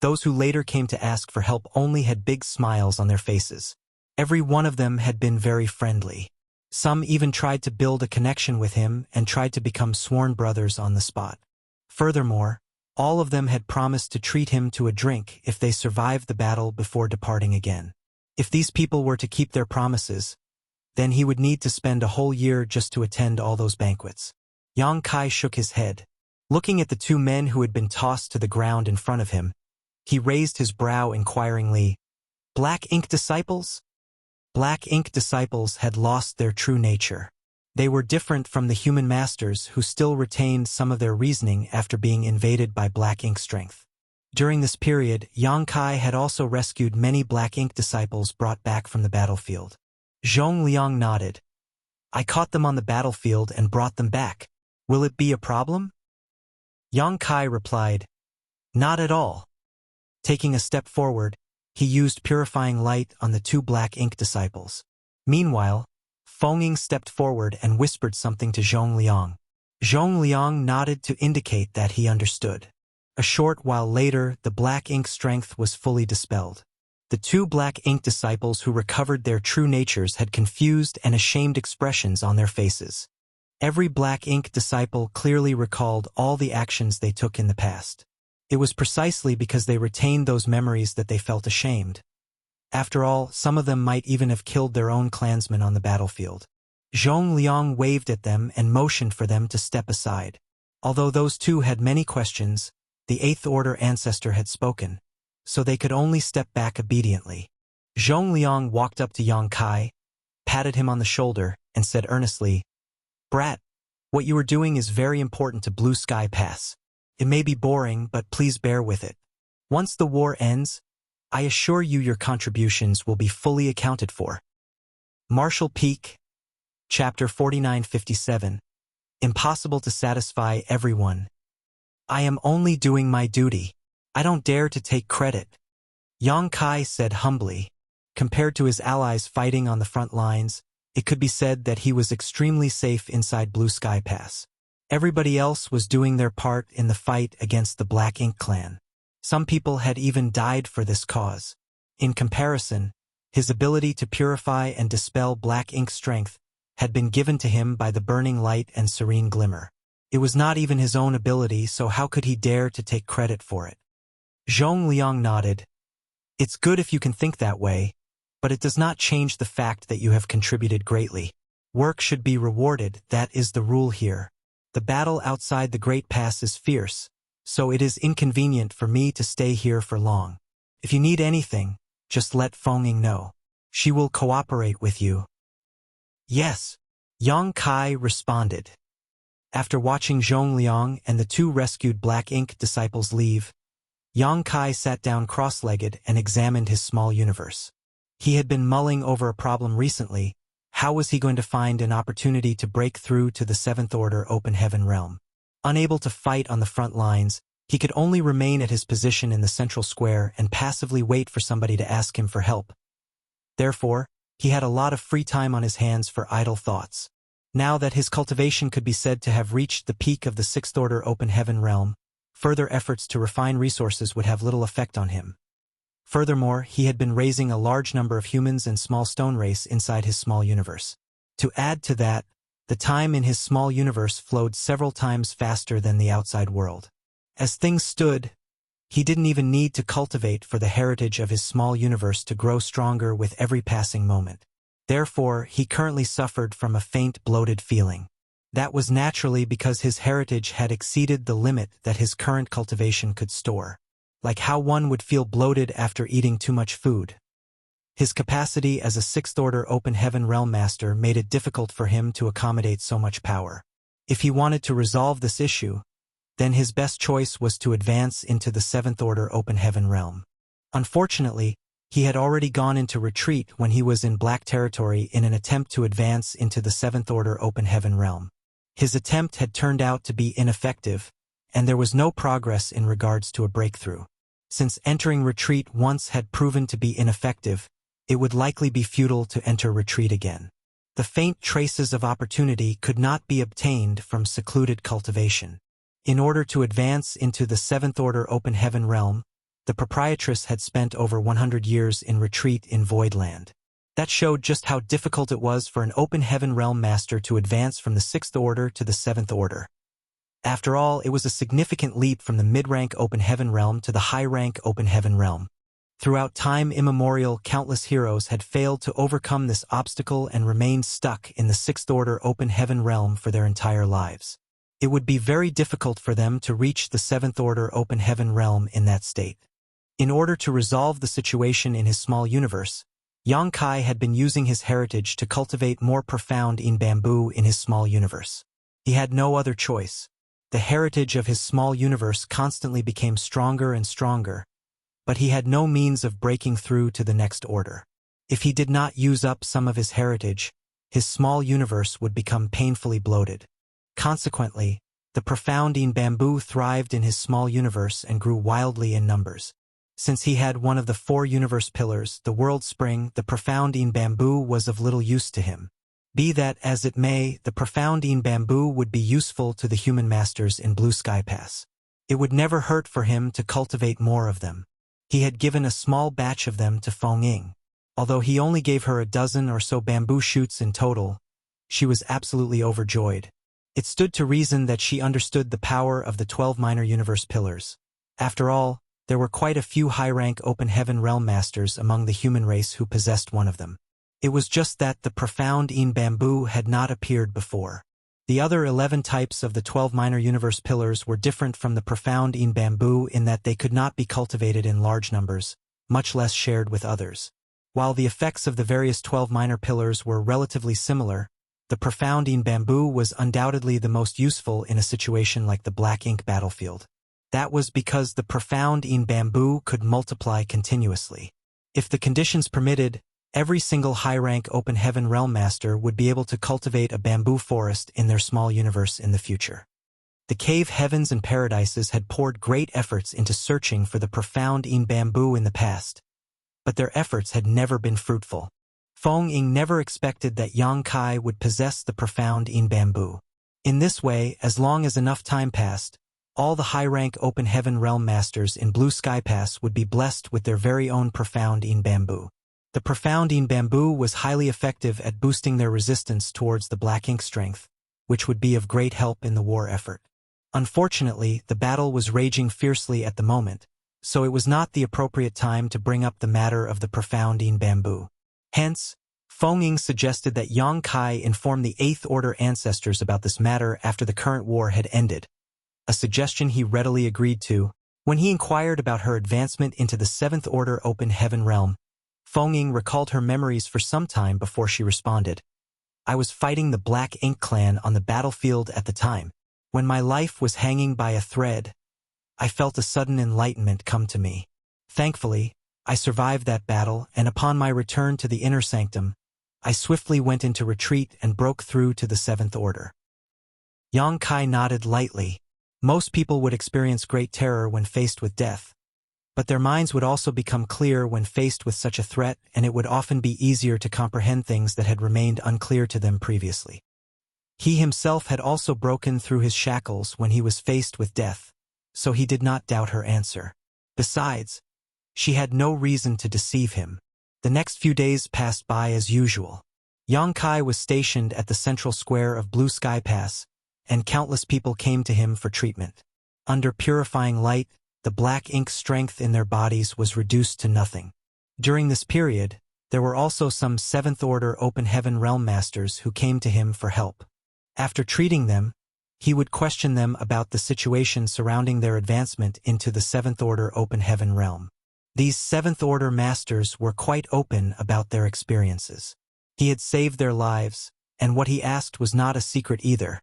those who later came to ask for help only had big smiles on their faces. Every one of them had been very friendly. Some even tried to build a connection with him and tried to become sworn brothers on the spot. Furthermore, all of them had promised to treat him to a drink if they survived the battle before departing again. If these people were to keep their promises, then he would need to spend a whole year just to attend all those banquets. Yang Kai shook his head. Looking at the two men who had been tossed to the ground in front of him, he raised his brow inquiringly. "Black Ink disciples?" Black Ink disciples had lost their true nature. They were different from the human masters who still retained some of their reasoning after being invaded by Black Ink strength. During this period, Yang Kai had also rescued many Black Ink disciples brought back from the battlefield. Zhong Liang nodded. "I caught them on the battlefield and brought them back. Will it be a problem?" Yang Kai replied, "Not at all." Taking a step forward, he used purifying light on the two Black Ink disciples. Meanwhile, Feng stepped forward and whispered something to Zhong Liang. Zhong Liang nodded to indicate that he understood. A short while later, the Black Ink strength was fully dispelled. The two Black Ink disciples who recovered their true natures had confused and ashamed expressions on their faces. Every Black Ink disciple clearly recalled all the actions they took in the past. It was precisely because they retained those memories that they felt ashamed. After all, some of them might even have killed their own clansmen on the battlefield. Zhong Liang waved at them and motioned for them to step aside. Although those two had many questions, the Eighth Order ancestor had spoken, so they could only step back obediently. Zhong Liang walked up to Yang Kai, patted him on the shoulder, and said earnestly, "Brat, what you are doing is very important to Blue Sky Pass. It may be boring, but please bear with it. Once the war ends, I assure you your contributions will be fully accounted for." Marshall Peak, Chapter 4957. Impossible to satisfy everyone. "I am only doing my duty. I don't dare to take credit," Yang Kai said humbly. Compared to his allies fighting on the front lines, it could be said that he was extremely safe inside Blue Sky Pass. Everybody else was doing their part in the fight against the Black Ink clan. Some people had even died for this cause. In comparison, his ability to purify and dispel Black Ink strength had been given to him by the burning light and serene glimmer. It was not even his own ability, so how could he dare to take credit for it? Zhong Liang nodded. It's good if you can think that way, but it does not change the fact that you have contributed greatly. Work should be rewarded, that is the rule here. The battle outside the Great Pass is fierce, so it is inconvenient for me to stay here for long. If you need anything, just let Feng know. She will cooperate with you. Yes, Yang Kai responded. After watching Zhong Liang and the two rescued Black Ink disciples leave, Yang Kai sat down cross-legged and examined his small universe. He had been mulling over a problem recently. How was he going to find an opportunity to break through to the Seventh Order Open Heaven realm? Unable to fight on the front lines, he could only remain at his position in the central square and passively wait for somebody to ask him for help. Therefore, he had a lot of free time on his hands for idle thoughts. Now that his cultivation could be said to have reached the peak of the Sixth Order Open Heaven realm, further efforts to refine resources would have little effect on him. Furthermore, he had been raising a large number of humans and small stone race inside his small universe. To add to that, the time in his small universe flowed several times faster than the outside world. As things stood, he didn't even need to cultivate for the heritage of his small universe to grow stronger with every passing moment. Therefore, he currently suffered from a faint bloated feeling. That was naturally because his heritage had exceeded the limit that his current cultivation could store. Like how one would feel bloated after eating too much food. His capacity as a Sixth Order Open Heaven Realm Master made it difficult for him to accommodate so much power. If he wanted to resolve this issue, then his best choice was to advance into the Seventh Order Open Heaven Realm. Unfortunately, he had already gone into retreat when he was in Black Territory in an attempt to advance into the Seventh Order Open Heaven Realm. His attempt had turned out to be ineffective, and there was no progress in regards to a breakthrough. Since entering retreat once had proven to be ineffective, it would likely be futile to enter retreat again. The faint traces of opportunity could not be obtained from secluded cultivation. In order to advance into the Seventh Order Open Heaven Realm, the proprietress had spent over 100 years in retreat in Voidland. That showed just how difficult it was for an Open Heaven Realm Master to advance from the Sixth Order to the Seventh Order. After all, it was a significant leap from the mid-rank Open Heaven Realm to the high-rank Open Heaven Realm. Throughout time immemorial, countless heroes had failed to overcome this obstacle and remained stuck in the Sixth Order Open Heaven Realm for their entire lives. It would be very difficult for them to reach the Seventh Order Open Heaven Realm in that state. In order to resolve the situation in his small universe, Yang Kai had been using his heritage to cultivate more profound in bamboo in his small universe. He had no other choice. The heritage of his small universe constantly became stronger and stronger, but he had no means of breaking through to the next order. If he did not use up some of his heritage, his small universe would become painfully bloated. Consequently, the profound in bamboo thrived in his small universe and grew wildly in numbers. Since he had one of the 4 universe pillars, the world spring, the profound in bamboo was of little use to him. Be that as it may, the profound in bamboo would be useful to the human masters in Blue Sky Pass. It would never hurt for him to cultivate more of them. He had given a small batch of them to Feng Ying. Although he only gave her a dozen or so bamboo shoots in total, she was absolutely overjoyed. It stood to reason that she understood the power of the 12 minor universe pillars. After all, there were quite a few high-rank Open Heaven Realm Masters among the human race who possessed one of them. It was just that the profound in bamboo had not appeared before. The other 11 types of the 12 minor universe pillars were different from the profound in bamboo in that they could not be cultivated in large numbers, much less shared with others. While the effects of the various 12 minor pillars were relatively similar, the profound in bamboo was undoubtedly the most useful in a situation like the Black Ink battlefield. That was because the profound in bamboo could multiply continuously. If the conditions permitted, every single high-rank Open Heaven Realm Master would be able to cultivate a bamboo forest in their small universe in the future. The cave heavens and paradises had poured great efforts into searching for the profound in bamboo in the past, but their efforts had never been fruitful. Feng Ying never expected that Yang Kai would possess the profound in bamboo. In this way, as long as enough time passed, all the high-rank Open Heaven Realm Masters in Blue Sky Pass would be blessed with their very own profound in bamboo. The profound in bamboo was highly effective at boosting their resistance towards the black ink strength, which would be of great help in the war effort. Unfortunately, the battle was raging fiercely at the moment, so it was not the appropriate time to bring up the matter of the profound in bamboo. Hence, Feng Ying suggested that Yang Kai inform the Eighth Order ancestors about this matter after the current war had ended, a suggestion he readily agreed to. When he inquired about her advancement into the Seventh Order Open Heaven Realm, Feng Ying recalled her memories for some time before she responded. I was fighting the Black Ink clan on the battlefield at the time. When my life was hanging by a thread, I felt a sudden enlightenment come to me. Thankfully, I survived that battle, and upon my return to the inner sanctum, I swiftly went into retreat and broke through to the Seventh Order. Yang Kai nodded lightly. Most people would experience great terror when faced with death, but their minds would also become clear when faced with such a threat, and it would often be easier to comprehend things that had remained unclear to them previously. He himself had also broken through his shackles when he was faced with death, so he did not doubt her answer. Besides, she had no reason to deceive him. The next few days passed by as usual. Yang Kai was stationed at the central square of Blue Sky Pass, and countless people came to him for treatment. Under purifying light, the black ink strength in their bodies was reduced to nothing. During this period, there were also some Seventh Order Open Heaven Realm Masters who came to him for help. After treating them, he would question them about the situation surrounding their advancement into the Seventh Order Open Heaven Realm. These Seventh Order Masters were quite open about their experiences. He had saved their lives, and what he asked was not a secret either,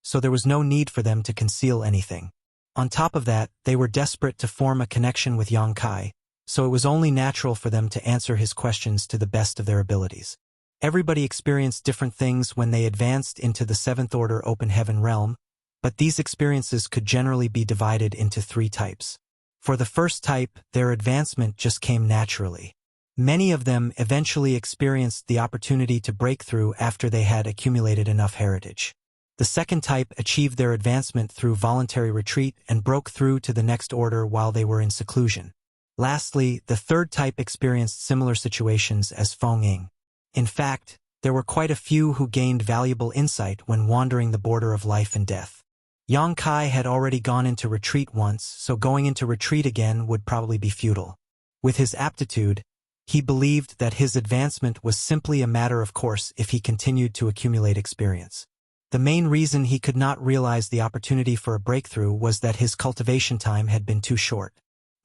so there was no need for them to conceal anything. On top of that, they were desperate to form a connection with Yang Kai, so it was only natural for them to answer his questions to the best of their abilities. Everybody experienced different things when they advanced into the Seventh Order Open Heaven Realm, but these experiences could generally be divided into three types. For the first type, their advancement just came naturally. Many of them eventually experienced the opportunity to break through after they had accumulated enough heritage. The second type achieved their advancement through voluntary retreat and broke through to the next order while they were in seclusion. Lastly, the third type experienced similar situations as Feng Ying. In fact, there were quite a few who gained valuable insight when wandering the border of life and death. Yang Kai had already gone into retreat once, so going into retreat again would probably be futile. With his aptitude, he believed that his advancement was simply a matter of course if he continued to accumulate experience. The main reason he could not realize the opportunity for a breakthrough was that his cultivation time had been too short.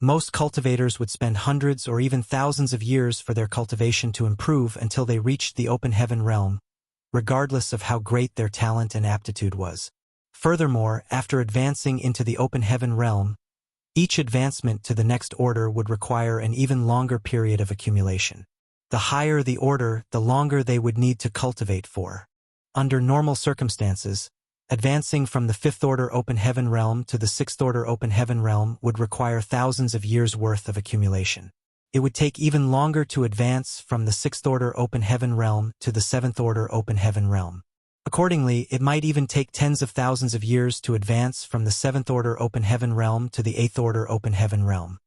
Most cultivators would spend hundreds or even thousands of years for their cultivation to improve until they reached the Open Heaven Realm, regardless of how great their talent and aptitude was. Furthermore, after advancing into the Open Heaven Realm, each advancement to the next order would require an even longer period of accumulation. The higher the order, the longer they would need to cultivate for. Under normal circumstances, advancing from the Fifth Order Open Heaven Realm to the Sixth Order Open Heaven Realm would require thousands of years' worth of accumulation. It would take even longer to advance from the Sixth Order Open Heaven Realm to the Seventh Order Open Heaven Realm. Accordingly, it might even take tens of thousands of years to advance from the Seventh Order Open Heaven Realm to the Eighth Order Open Heaven Realm.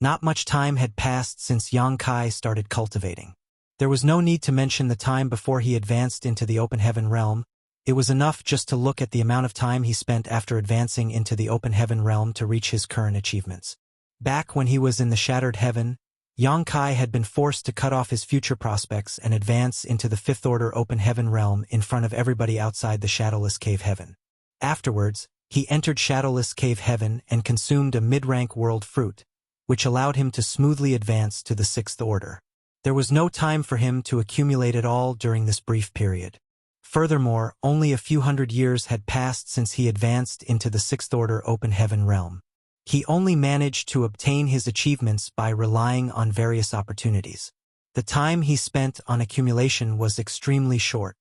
Not much time had passed since Yang Kai started cultivating. There was no need to mention the time before he advanced into the Open Heaven Realm. It was enough just to look at the amount of time he spent after advancing into the Open Heaven Realm to reach his current achievements. Back when he was in the Shattered Heaven, Yang Kai had been forced to cut off his future prospects and advance into the Fifth Order Open Heaven Realm in front of everybody outside the Shadowless Cave Heaven. Afterwards, he entered Shadowless Cave Heaven and consumed a mid-rank world fruit, which allowed him to smoothly advance to the Sixth Order. There was no time for him to accumulate at all during this brief period. Furthermore, only a few hundred years had passed since he advanced into the Sixth Order Open Heaven Realm. He only managed to obtain his achievements by relying on various opportunities. The time he spent on accumulation was extremely short.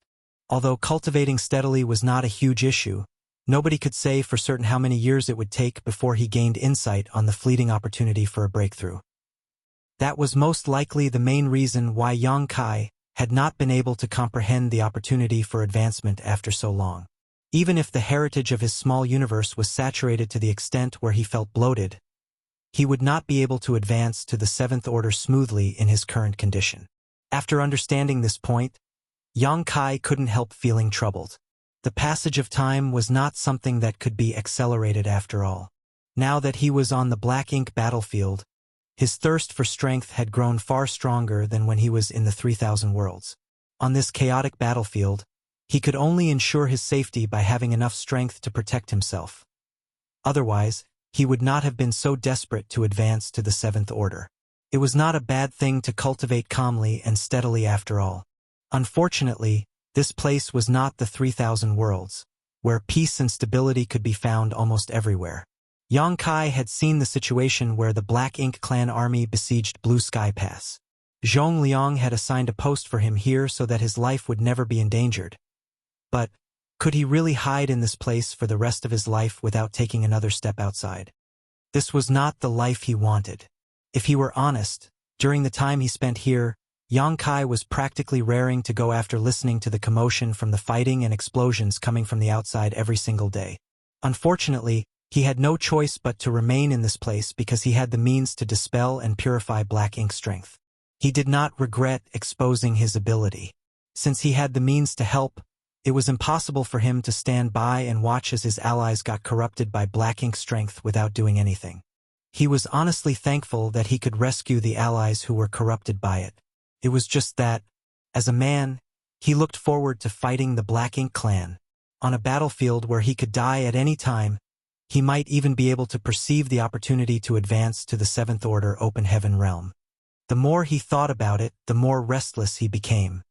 Although cultivating steadily was not a huge issue, nobody could say for certain how many years it would take before he gained insight on the fleeting opportunity for a breakthrough. That was most likely the main reason why Yang Kai had not been able to comprehend the opportunity for advancement after so long. Even if the heritage of his small universe was saturated to the extent where he felt bloated, he would not be able to advance to the seventh order smoothly in his current condition. After understanding this point, Yang Kai couldn't help feeling troubled. The passage of time was not something that could be accelerated after all. Now that he was on the black ink battlefield, his thirst for strength had grown far stronger than when he was in the 3,000 worlds. On this chaotic battlefield, he could only ensure his safety by having enough strength to protect himself. Otherwise, he would not have been so desperate to advance to the seventh order. It was not a bad thing to cultivate calmly and steadily after all. Unfortunately, this place was not the 3,000 worlds, where peace and stability could be found almost everywhere. Yang Kai had seen the situation where the Black Ink clan army besieged Blue Sky Pass. Zhong Liang had assigned a post for him here so that his life would never be endangered. But, could he really hide in this place for the rest of his life without taking another step outside? This was not the life he wanted. If he were honest, during the time he spent here, Yang Kai was practically raring to go after listening to the commotion from the fighting and explosions coming from the outside every single day. Unfortunately, he had no choice but to remain in this place because he had the means to dispel and purify Black Ink strength. He did not regret exposing his ability. Since he had the means to help, it was impossible for him to stand by and watch as his allies got corrupted by Black Ink strength without doing anything. He was honestly thankful that he could rescue the allies who were corrupted by it. It was just that, as a man, he looked forward to fighting the Black Ink clan. On a battlefield where he could die at any time, he might even be able to perceive the opportunity to advance to the Seventh Order Open Heaven realm. The more he thought about it, the more restless he became.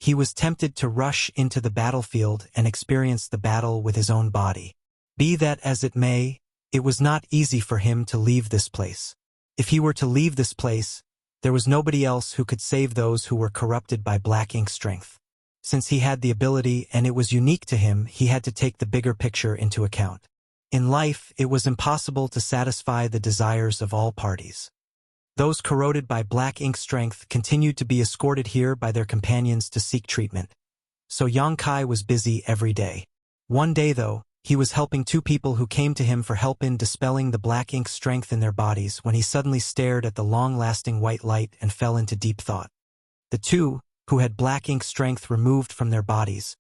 He was tempted to rush into the battlefield and experience the battle with his own body. Be that as it may, it was not easy for him to leave this place. If he were to leave this place, there was nobody else who could save those who were corrupted by Black Ink strength. Since he had the ability and it was unique to him, he had to take the bigger picture into account. In life, it was impossible to satisfy the desires of all parties. Those corroded by Black Ink strength continued to be escorted here by their companions to seek treatment. So Yang Kai was busy every day. One day, though, he was helping two people who came to him for help in dispelling the Black Ink strength in their bodies when he suddenly stared at the long-lasting white light and fell into deep thought. The two, who had Black Ink strength removed from their bodies,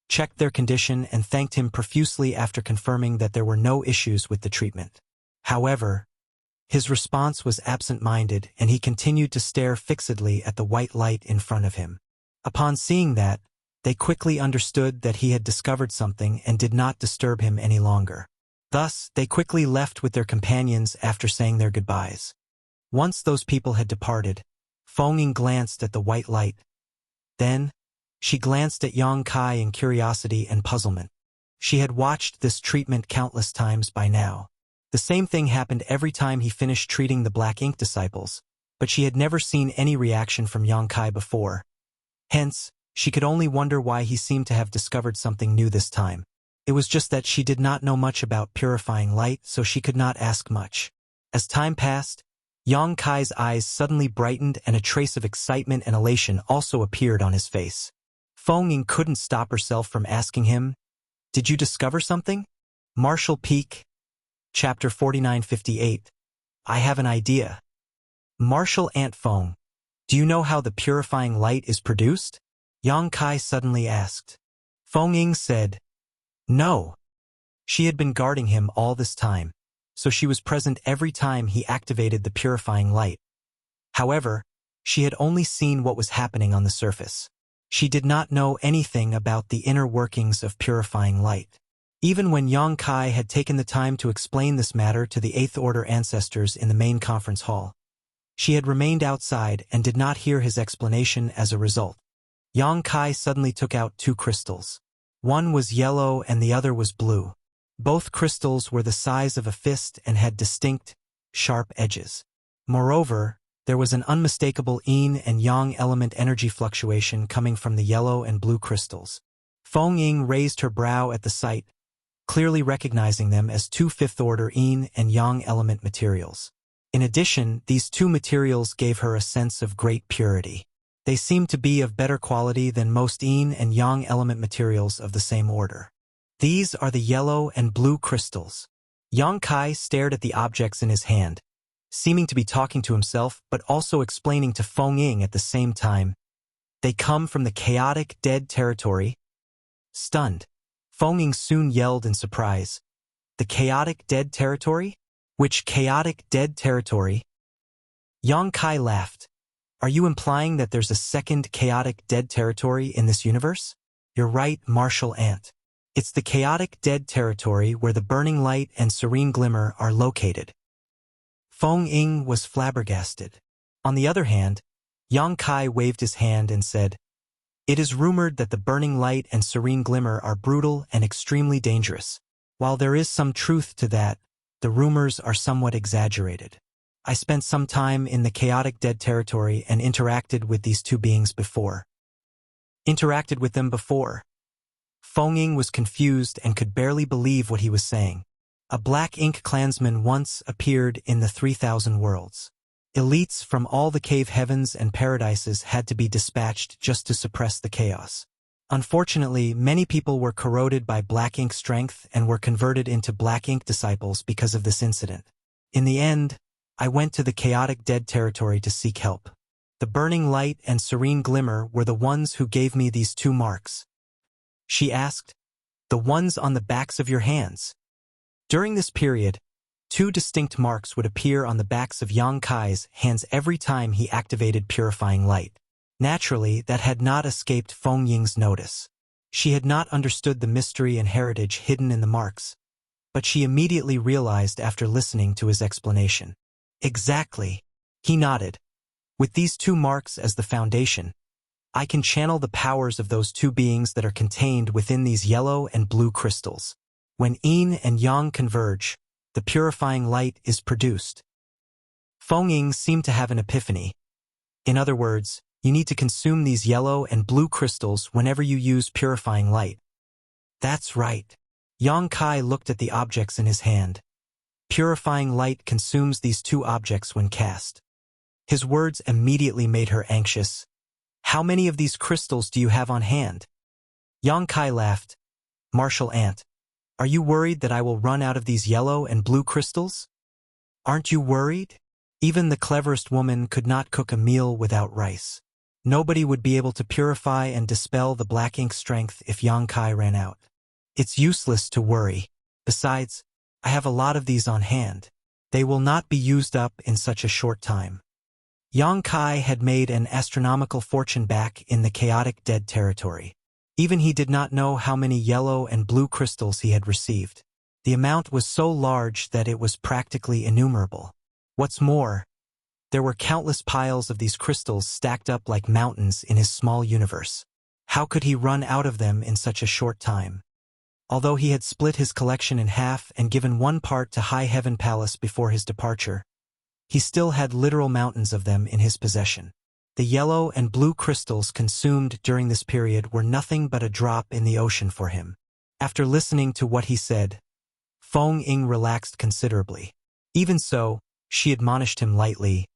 checked their condition and thanked him profusely after confirming that there were no issues with the treatment. However, his response was absent-minded and he continued to stare fixedly at the white light in front of him. Upon seeing that, they quickly understood that he had discovered something and did not disturb him any longer. Thus, they quickly left with their companions after saying their goodbyes. Once those people had departed, Feng Ying glanced at the white light. Then, she glanced at Yang Kai in curiosity and puzzlement. She had watched this treatment countless times by now. The same thing happened every time he finished treating the Black Ink disciples, but she had never seen any reaction from Yang Kai before. Hence, she could only wonder why he seemed to have discovered something new this time. It was just that she did not know much about purifying light, so she could not ask much. As time passed, Yang Kai's eyes suddenly brightened and a trace of excitement and elation also appeared on his face. Feng Ying couldn't stop herself from asking him, "Did you discover something?" Martial Peak, Chapter 4958. I have an idea. Martial Ant Feng, do you know how the purifying light is produced? Yang Kai suddenly asked. Feng Ying said, "No." She had been guarding him all this time, so she was present every time he activated the purifying light. However, she had only seen what was happening on the surface. She did not know anything about the inner workings of purifying light. Even when Yang Kai had taken the time to explain this matter to the Eighth Order ancestors in the main conference hall, she had remained outside and did not hear his explanation as a result. Yang Kai suddenly took out two crystals. One was yellow and the other was blue. Both crystals were the size of a fist and had distinct, sharp edges. Moreover, there was an unmistakable yin and yang element energy fluctuation coming from the yellow and blue crystals. Feng Ying raised her brow at the sight, clearly recognizing them as two fifth-order yin and yang element materials. In addition, these two materials gave her a sense of great purity. They seemed to be of better quality than most yin and yang element materials of the same order. These are the yellow and blue crystals. Yang Kai stared at the objects in his hand, seeming to be talking to himself but also explaining to Feng Ying at the same time. They come from the chaotic dead territory. Stunned, Feng Ying soon yelled in surprise. The chaotic dead territory? Which chaotic dead territory? Yang Kai laughed. Are you implying that there's a second chaotic dead territory in this universe? You're right, martial ant. It's the chaotic dead territory where the burning light and serene glimmer are located. Feng Ying was flabbergasted. On the other hand, Yang Kai waved his hand and said, "It is rumored that the burning light and serene glimmer are brutal and extremely dangerous. While there is some truth to that, the rumors are somewhat exaggerated. I spent some time in the chaotic dead territory and interacted with these two beings before." Interacted with them before? Feng Ying was confused and could barely believe what he was saying. A black ink clansman once appeared in the 3,000 worlds. Elites from all the cave heavens and paradises had to be dispatched just to suppress the chaos. Unfortunately, many people were corroded by black ink strength and were converted into black ink disciples because of this incident. In the end, I went to the chaotic dead territory to seek help. The burning light and serene glimmer were the ones who gave me these two marks. She asked, "The ones on the backs of your hands?" During this period, two distinct marks would appear on the backs of Yang Kai's hands every time he activated purifying light. Naturally, that had not escaped Feng Ying's notice. She had not understood the mystery and heritage hidden in the marks, but she immediately realized after listening to his explanation. Exactly. He nodded. With these two marks as the foundation, I can channel the powers of those two beings that are contained within these yellow and blue crystals. When yin and yang converge, the purifying light is produced. Feng Ying seemed to have an epiphany. In other words, you need to consume these yellow and blue crystals whenever you use purifying light. That's right. Yang Kai looked at the objects in his hand. Purifying light consumes these two objects when cast. His words immediately made her anxious. How many of these crystals do you have on hand? Yang Kai laughed. Martial ant, are you worried that I will run out of these yellow and blue crystals? Aren't you worried? Even the cleverest woman could not cook a meal without rice. Nobody would be able to purify and dispel the black ink strength if Yang Kai ran out. It's useless to worry. Besides, I have a lot of these on hand. They will not be used up in such a short time. Yang Kai had made an astronomical fortune back in the chaotic dead territory. Even he did not know how many yellow and blue crystals he had received. The amount was so large that it was practically innumerable. What's more, there were countless piles of these crystals stacked up like mountains in his small universe. How could he run out of them in such a short time? Although he had split his collection in half and given one part to High Heaven Palace before his departure, he still had literal mountains of them in his possession. The yellow and blue crystals consumed during this period were nothing but a drop in the ocean for him. After listening to what he said, Feng Ying relaxed considerably. Even so, she admonished him lightly.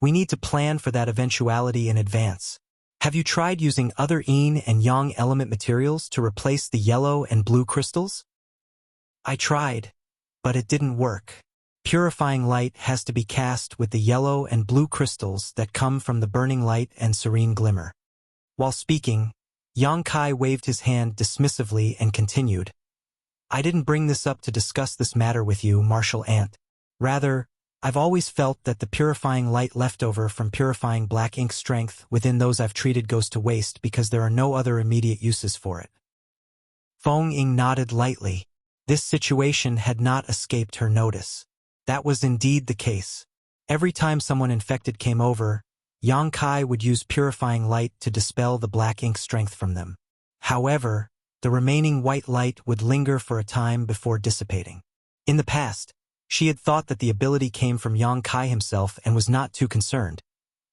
We need to plan for that eventuality in advance. Have you tried using other yin and yang element materials to replace the yellow and blue crystals? I tried, but it didn't work. Purifying light has to be cast with the yellow and blue crystals that come from the burning light and serene glimmer. While speaking, Yang Kai waved his hand dismissively and continued. I didn't bring this up to discuss this matter with you, martial ant. Rather, I've always felt that the purifying light left over from purifying black ink strength within those I've treated goes to waste because there are no other immediate uses for it. Feng Ying nodded lightly. This situation had not escaped her notice. That was indeed the case. Every time someone infected came over, Yang Kai would use purifying light to dispel the black ink strength from them. However, the remaining white light would linger for a time before dissipating. In the past, she had thought that the ability came from Yang Kai himself and was not too concerned.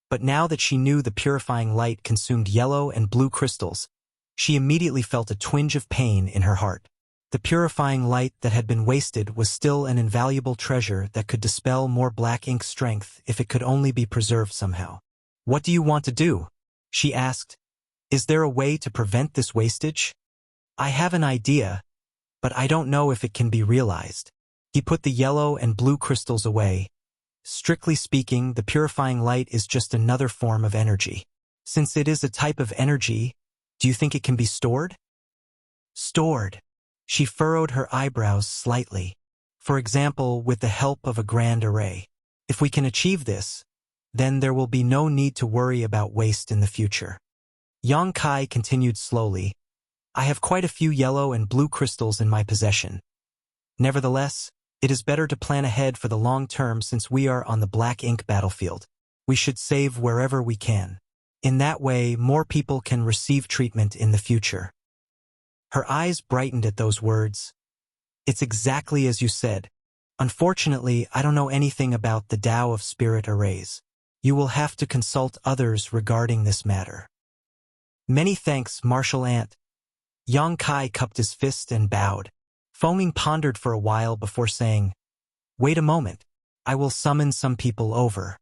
But now that she knew the purifying light consumed yellow and blue crystals, she immediately felt a twinge of pain in her heart. The purifying light that had been wasted was still an invaluable treasure that could dispel more black ink strength if it could only be preserved somehow. "What do you want to do?" she asked. "Is there a way to prevent this wastage?" "I have an idea, but I don't know if it can be realized." He put the yellow and blue crystals away. "Strictly speaking, the purifying light is just another form of energy. Since it is a type of energy, do you think it can be stored?" "Stored?" She furrowed her eyebrows slightly. "For example, with the help of a grand array. If we can achieve this, then there will be no need to worry about waste in the future." Yang Kai continued slowly. "I have quite a few yellow and blue crystals in my possession. Nevertheless, it is better to plan ahead for the long term since we are on the black ink battlefield. We should save wherever we can. In that way, more people can receive treatment in the future." Her eyes brightened at those words. "It's exactly as you said. Unfortunately, I don't know anything about the Tao of Spirit arrays. You will have to consult others regarding this matter." "Many thanks, Martial Ant." Yang Kai cupped his fist and bowed. Feng pondered for a while before saying, "Wait a moment. I will summon some people over."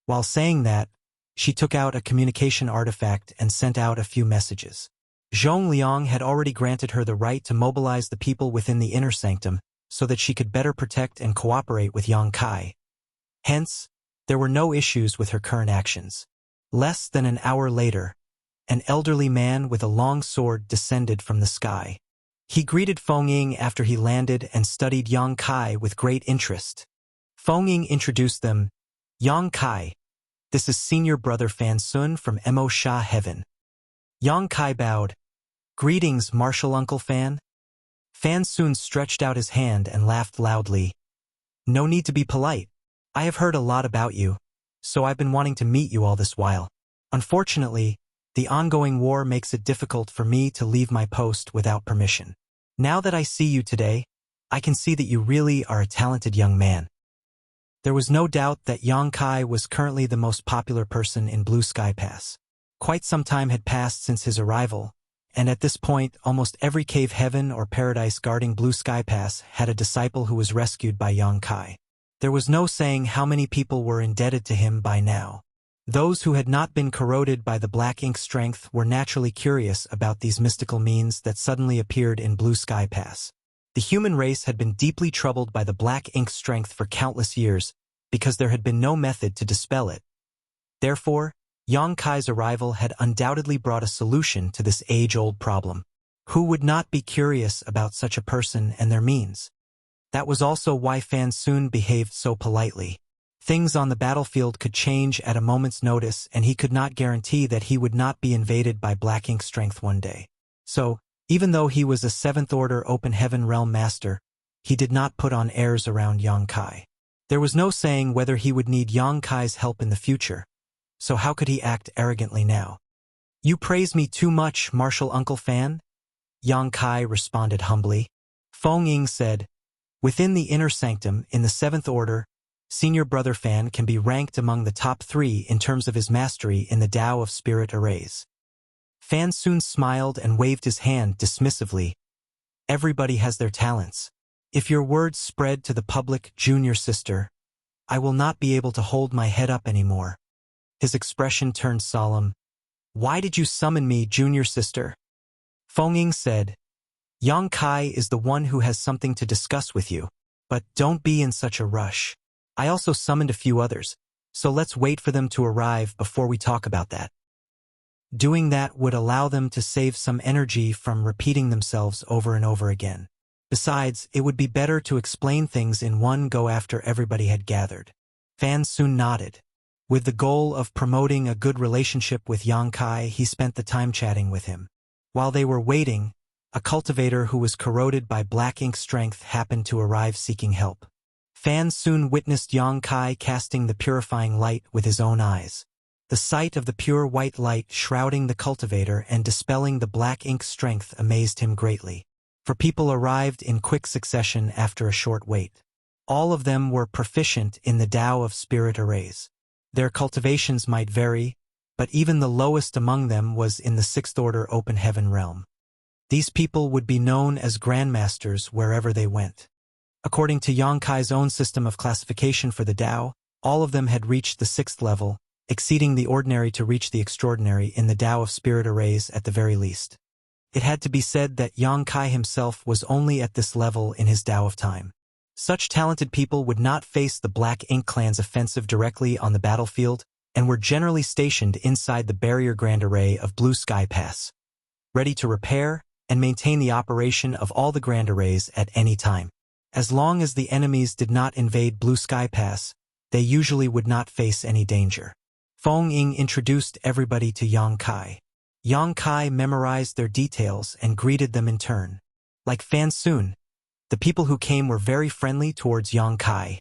While saying that, she took out a communication artifact and sent out a few messages. Zhong Liang had already granted her the right to mobilize the people within the inner sanctum so that she could better protect and cooperate with Yang Kai. Hence, there were no issues with her current actions. Less than an hour later, an elderly man with a long sword descended from the sky. He greeted Feng Ying after he landed and studied Yang Kai with great interest. Feng Ying introduced them. "Yang Kai, this is Senior Brother Fan Sun from Mo Sha Heaven." Yang Kai bowed. "Greetings, Martial Uncle Fan." Fan Sun stretched out his hand and laughed loudly. "No need to be polite. I have heard a lot about you, so I've been wanting to meet you all this while. Unfortunately, the ongoing war makes it difficult for me to leave my post without permission. Now that I see you today, I can see that you really are a talented young man." There was no doubt that Yang Kai was currently the most popular person in Blue Sky Pass. Quite some time had passed since his arrival, and at this point almost every cave heaven or paradise guarding Blue Sky Pass had a disciple who was rescued by Yang Kai. There was no saying how many people were indebted to him by now. Those who had not been corroded by the black ink strength were naturally curious about these mystical means that suddenly appeared in Blue Sky Pass. The human race had been deeply troubled by the black ink strength for countless years because there had been no method to dispel it. Therefore, Yang Kai's arrival had undoubtedly brought a solution to this age-old problem. Who would not be curious about such a person and their means? That was also why Fan Sun behaved so politely. Things on the battlefield could change at a moment's notice, and he could not guarantee that he would not be invaded by black ink strength one day. So, even though he was a 7th Order Open Heaven Realm Master, he did not put on airs around Yang Kai. There was no saying whether he would need Yang Kai's help in the future, so how could he act arrogantly now? "You praise me too much, Martial Uncle Fan," Yang Kai responded humbly. Feng Ying said, "Within the inner sanctum, in the 7th Order, Senior Brother Fan can be ranked among the top 3 in terms of his mastery in the Tao of Spirit arrays." Fan Sun smiled and waved his hand dismissively. "Everybody has their talents. If your words spread to the public, junior sister, I will not be able to hold my head up anymore." His expression turned solemn. "Why did you summon me, junior sister?" Feng Ying said, "Yang Kai is the one who has something to discuss with you, but don't be in such a rush. I also summoned a few others, so let's wait for them to arrive before we talk about that. Doing that would allow them to save some energy from repeating themselves over and over again. Besides, it would be better to explain things in one go after everybody had gathered." Fan Sun nodded. With the goal of promoting a good relationship with Yang Kai, he spent the time chatting with him. While they were waiting, a cultivator who was corroded by black ink strength happened to arrive seeking help. Fan Sun witnessed Yang Kai casting the purifying light with his own eyes. The sight of the pure white light shrouding the cultivator and dispelling the black ink strength amazed him greatly. For people arrived in quick succession after a short wait. All of them were proficient in the Tao of Spirit arrays. Their cultivations might vary, but even the lowest among them was in the 6th Order Open Heaven realm. These people would be known as grandmasters wherever they went. According to Yang Kai's own system of classification for the Tao, all of them had reached the 6th level, exceeding the ordinary to reach the extraordinary in the Tao of spirit arrays at the very least. It had to be said that Yang Kai himself was only at this level in his Tao of time. Such talented people would not face the Black Ink Clan's offensive directly on the battlefield and were generally stationed inside the barrier Grand Array of Blue Sky Pass, ready to repair and maintain the operation of all the Grand Arrays at any time. As long as the enemies did not invade Blue Sky Pass, they usually would not face any danger. Feng Ying introduced everybody to Yang Kai. Yang Kai memorized their details and greeted them in turn. Like Fan Sun, the people who came were very friendly towards Yang Kai.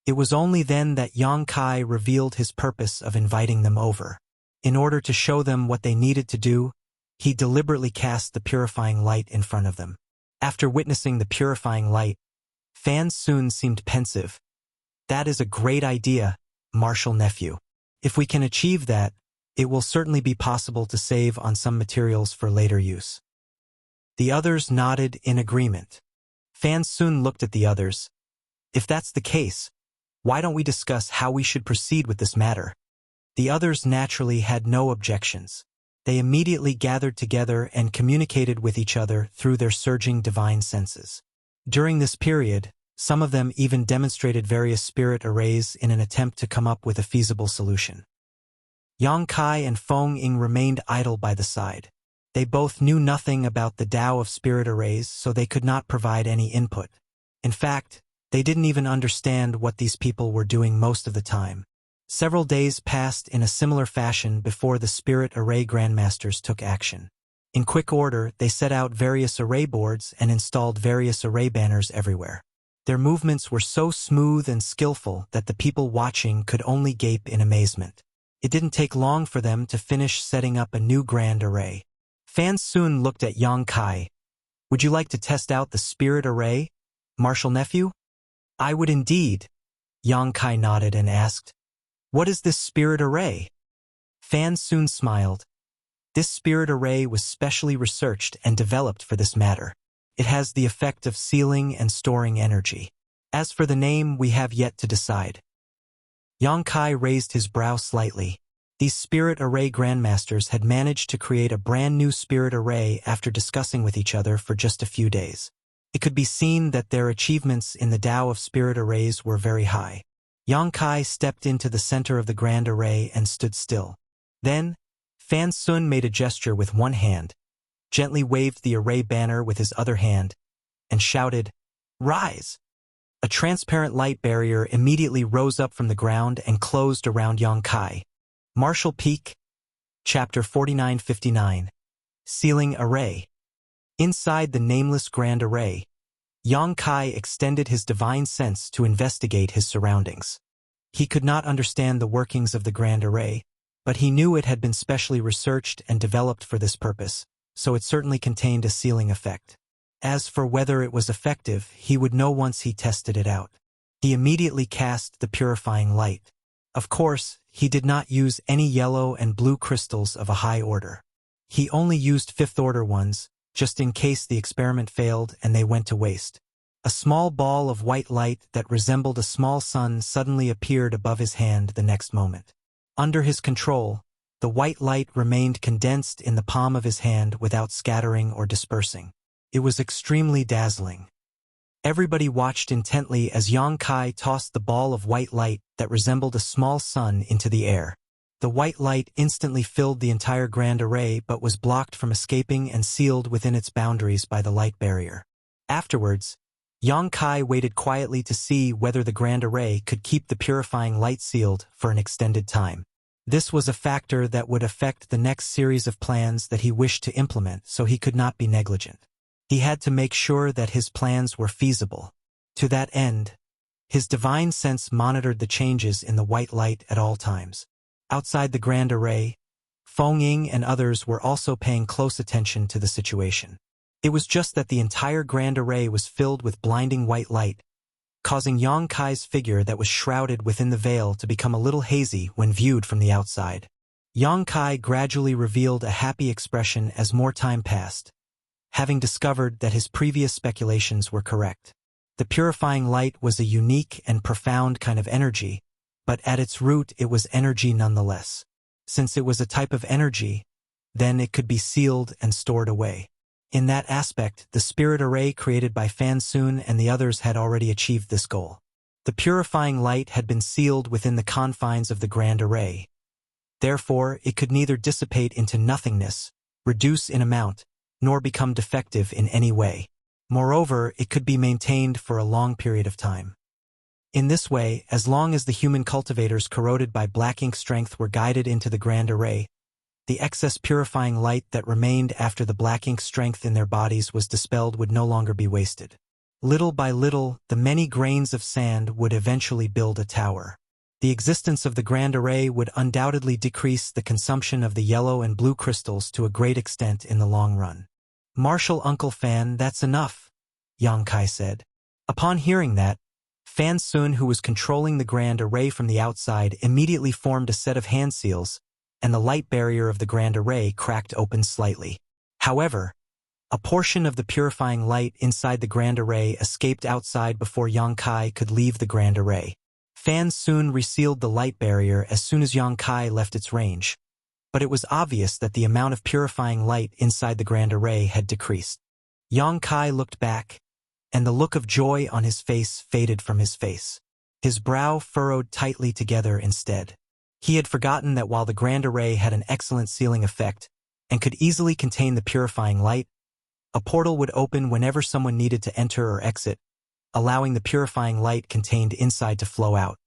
It was only then that Yang Kai revealed his purpose of inviting them over. In order to show them what they needed to do, he deliberately cast the purifying light in front of them. After witnessing the purifying light, Fan Sun seemed pensive. "That is a great idea, Marshal Nephew. If we can achieve that, it will certainly be possible to save on some materials for later use." The others nodded in agreement. Fan Sun looked at the others. "If that's the case, why don't we discuss how we should proceed with this matter?" The others naturally had no objections. They immediately gathered together and communicated with each other through their surging divine senses. During this period, some of them even demonstrated various spirit arrays in an attempt to come up with a feasible solution. Yang Kai and Feng Ying remained idle by the side. They both knew nothing about the Tao of spirit arrays, so they could not provide any input. In fact, they didn't even understand what these people were doing most of the time. Several days passed in a similar fashion before the Spirit Array Grandmasters took action. In quick order, they set out various array boards and installed various array banners everywhere. Their movements were so smooth and skillful that the people watching could only gape in amazement. It didn't take long for them to finish setting up a new grand array. Fan Sun looked at Yang Kai. "Would you like to test out the Spirit Array, Marshal Nephew?" "I would indeed." Yang Kai nodded and asked, "What is this Spirit Array?" Fan Sun smiled. "This Spirit Array was specially researched and developed for this matter. It has the effect of sealing and storing energy. As for the name, we have yet to decide." Yang Kai raised his brow slightly. These Spirit Array Grandmasters had managed to create a brand new Spirit Array after discussing with each other for just a few days. It could be seen that their achievements in the Tao of Spirit Arrays were very high. Yang Kai stepped into the center of the Grand Array and stood still. Then, Fan Sun made a gesture with one hand, gently waved the array banner with his other hand, and shouted, "Rise!" A transparent light barrier immediately rose up from the ground and closed around Yang Kai. Marshal Peak, Chapter 4959, Sealing Array. Inside the nameless Grand Array, Yang Kai extended his divine sense to investigate his surroundings. He could not understand the workings of the Grand Array, but he knew it had been specially researched and developed for this purpose, so it certainly contained a sealing effect. As for whether it was effective, he would know once he tested it out. He immediately cast the purifying light. Of course, he did not use any yellow and blue crystals of a high order. He only used 5th order ones, just in case the experiment failed and they went to waste. A small ball of white light that resembled a small sun suddenly appeared above his hand the next moment. Under his control, the white light remained condensed in the palm of his hand without scattering or dispersing. It was extremely dazzling. Everybody watched intently as Yang Kai tossed the ball of white light that resembled a small sun into the air. The white light instantly filled the entire Grand Array but was blocked from escaping and sealed within its boundaries by the light barrier. Afterwards, Yang Kai waited quietly to see whether the Grand Array could keep the purifying light sealed for an extended time. This was a factor that would affect the next series of plans that he wished to implement, so he could not be negligent. He had to make sure that his plans were feasible. To that end, his divine sense monitored the changes in the white light at all times. Outside the Grand Array, Feng Ying and others were also paying close attention to the situation. It was just that the entire Grand Array was filled with blinding white light, causing Yang Kai's figure that was shrouded within the veil to become a little hazy when viewed from the outside. Yang Kai gradually revealed a happy expression as more time passed. having discovered that his previous speculations were correct. The purifying light was a unique and profound kind of energy, but at its root it was energy nonetheless. Since it was a type of energy, then it could be sealed and stored away. In that aspect, the spirit array created by Fan Sun and the others had already achieved this goal. The purifying light had been sealed within the confines of the grand array. Therefore, it could neither dissipate into nothingness, reduce in amount, nor become defective in any way. Moreover, it could be maintained for a long period of time. In this way, as long as the human cultivators corroded by black ink strength were guided into the grand array, the excess purifying light that remained after the black ink strength in their bodies was dispelled would no longer be wasted. Little by little, the many grains of sand would eventually build a tower. The existence of the grand array would undoubtedly decrease the consumption of the yellow and blue crystals to a great extent in the long run. "Martial Uncle Fan, that's enough," Yang Kai said. Upon hearing that, Fan Sun, who was controlling the grand array from the outside, immediately formed a set of hand seals, and the light barrier of the grand array cracked open slightly. However, a portion of the purifying light inside the grand array escaped outside before Yang Kai could leave the grand array. Fan Sun resealed the light barrier as soon as Yang Kai left its range, but it was obvious that the amount of purifying light inside the grand array had decreased. Yang Kai looked back, and the look of joy on his face faded from his face. His brow furrowed tightly together instead. He had forgotten that while the grand array had an excellent sealing effect and could easily contain the purifying light, a portal would open whenever someone needed to enter or exit, allowing the purifying light contained inside to flow out.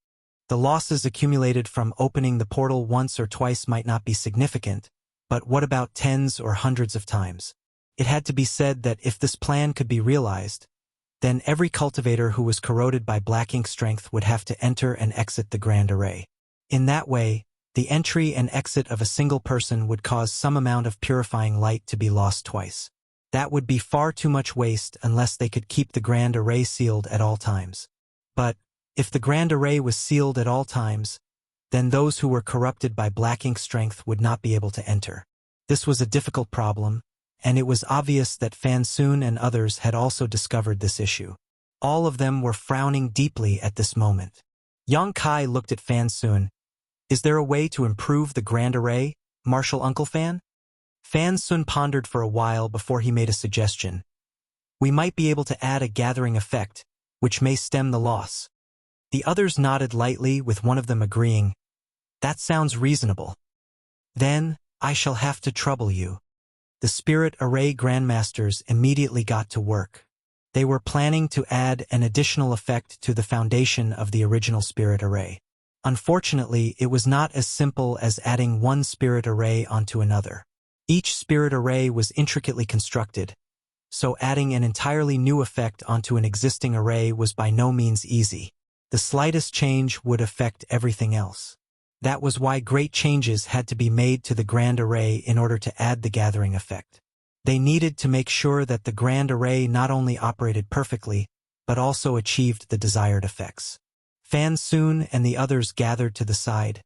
The losses accumulated from opening the portal once or twice might not be significant, but what about tens or hundreds of times? It had to be said that if this plan could be realized, then every cultivator who was corroded by black ink strength would have to enter and exit the grand array. In that way, the entry and exit of a single person would cause some amount of purifying light to be lost twice. That would be far too much waste unless they could keep the grand array sealed at all times. But, if the grand array was sealed at all times, then those who were corrupted by black ink strength would not be able to enter. This was a difficult problem, and it was obvious that Fan Sun and others had also discovered this issue. All of them were frowning deeply at this moment. Yang Kai looked at Fan Sun. "Is there a way to improve the grand array, Martial Uncle Fan?" Fan Sun pondered for a while before he made a suggestion. "We might be able to add a gathering effect, which may stem the loss." The others nodded lightly, with one of them agreeing, "That sounds reasonable." "Then, I shall have to trouble you." The Spirit Array Grandmasters immediately got to work. They were planning to add an additional effect to the foundation of the original Spirit Array. Unfortunately, it was not as simple as adding one Spirit Array onto another. Each Spirit Array was intricately constructed, so adding an entirely new effect onto an existing array was by no means easy. The slightest change would affect everything else. That was why great changes had to be made to the grand array in order to add the gathering effect. They needed to make sure that the grand array not only operated perfectly, but also achieved the desired effects. Fan Sun and the others gathered to the side,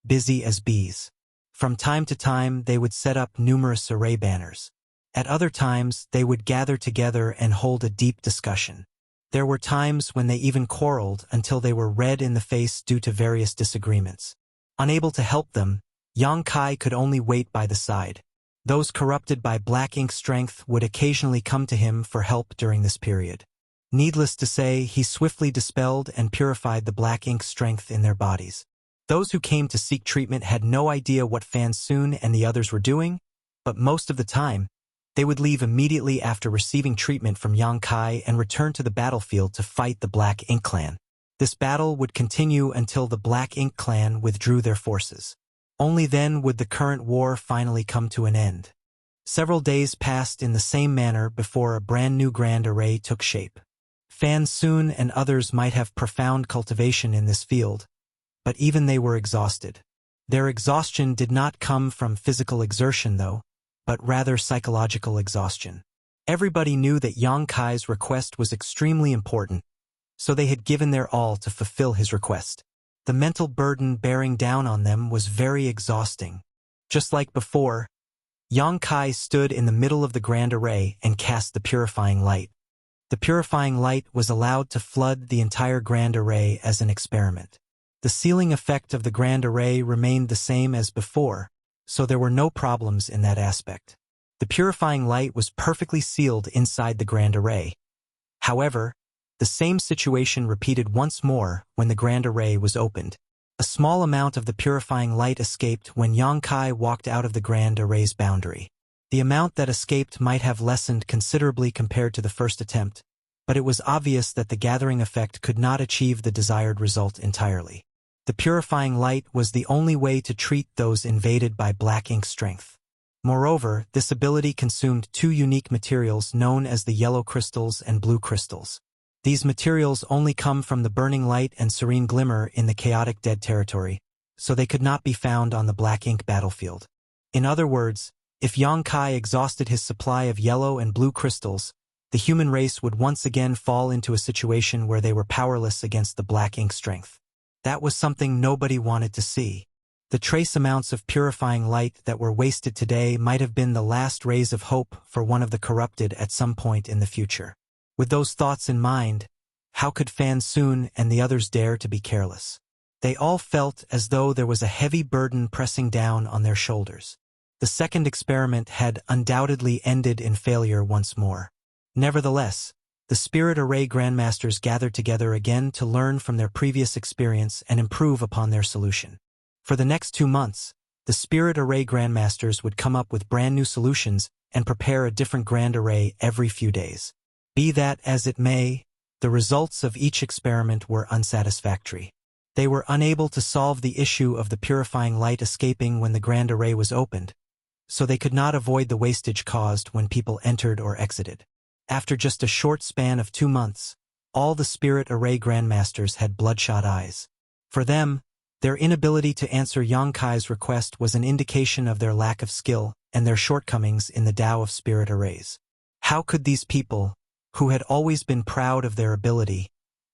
busy as bees. From time to time, they would set up numerous array banners. At other times, they would gather together and hold a deep discussion. There were times when they even quarreled until they were red in the face due to various disagreements. Unable to help them, Yang Kai could only wait by the side. Those corrupted by black ink strength would occasionally come to him for help during this period. Needless to say, he swiftly dispelled and purified the black ink strength in their bodies. Those who came to seek treatment had no idea what Fan Sun and the others were doing, but most of the time, they would leave immediately after receiving treatment from Yang Kai and return to the battlefield to fight the Black Ink Clan. This battle would continue until the Black Ink Clan withdrew their forces. Only then would the current war finally come to an end. Several days passed in the same manner before a brand new grand array took shape. Fan Sun and others might have profound cultivation in this field, but even they were exhausted. Their exhaustion did not come from physical exertion, though, but rather psychological exhaustion. Everybody knew that Yang Kai's request was extremely important, so they had given their all to fulfill his request. The mental burden bearing down on them was very exhausting. Just like before, Yang Kai stood in the middle of the grand array and cast the purifying light. The purifying light was allowed to flood the entire grand array as an experiment. The sealing effect of the grand array remained the same as before, so there were no problems in that aspect. The purifying light was perfectly sealed inside the grand array. However, the same situation repeated once more when the grand array was opened. A small amount of the purifying light escaped when Yang Kai walked out of the grand array's boundary. The amount that escaped might have lessened considerably compared to the first attempt, but it was obvious that the gathering effect could not achieve the desired result entirely. The purifying light was the only way to treat those invaded by black ink strength. Moreover, this ability consumed two unique materials known as the yellow crystals and blue crystals. These materials only come from the burning light and serene glimmer in the chaotic dead territory, so they could not be found on the black ink battlefield. In other words, if Yang Kai exhausted his supply of yellow and blue crystals, the human race would once again fall into a situation where they were powerless against the black ink strength. That was something nobody wanted to see. The trace amounts of purifying light that were wasted today might have been the last rays of hope for one of the corrupted at some point in the future. With those thoughts in mind, how could Fan Sun and the others dare to be careless? They all felt as though there was a heavy burden pressing down on their shoulders. The second experiment had undoubtedly ended in failure once more. Nevertheless, the Spirit Array Grandmasters gathered together again to learn from their previous experience and improve upon their solution. For the next 2 months, the Spirit Array Grandmasters would come up with brand new solutions and prepare a different grand array every few days. Be that as it may, the results of each experiment were unsatisfactory. They were unable to solve the issue of the purifying light escaping when the grand array was opened, so they could not avoid the wastage caused when people entered or exited. After just a short span of 2 months, all the Spirit Array Grandmasters had bloodshot eyes. For them, their inability to answer Yang Kai's request was an indication of their lack of skill and their shortcomings in the Tao of Spirit Arrays. How could these people, who had always been proud of their ability,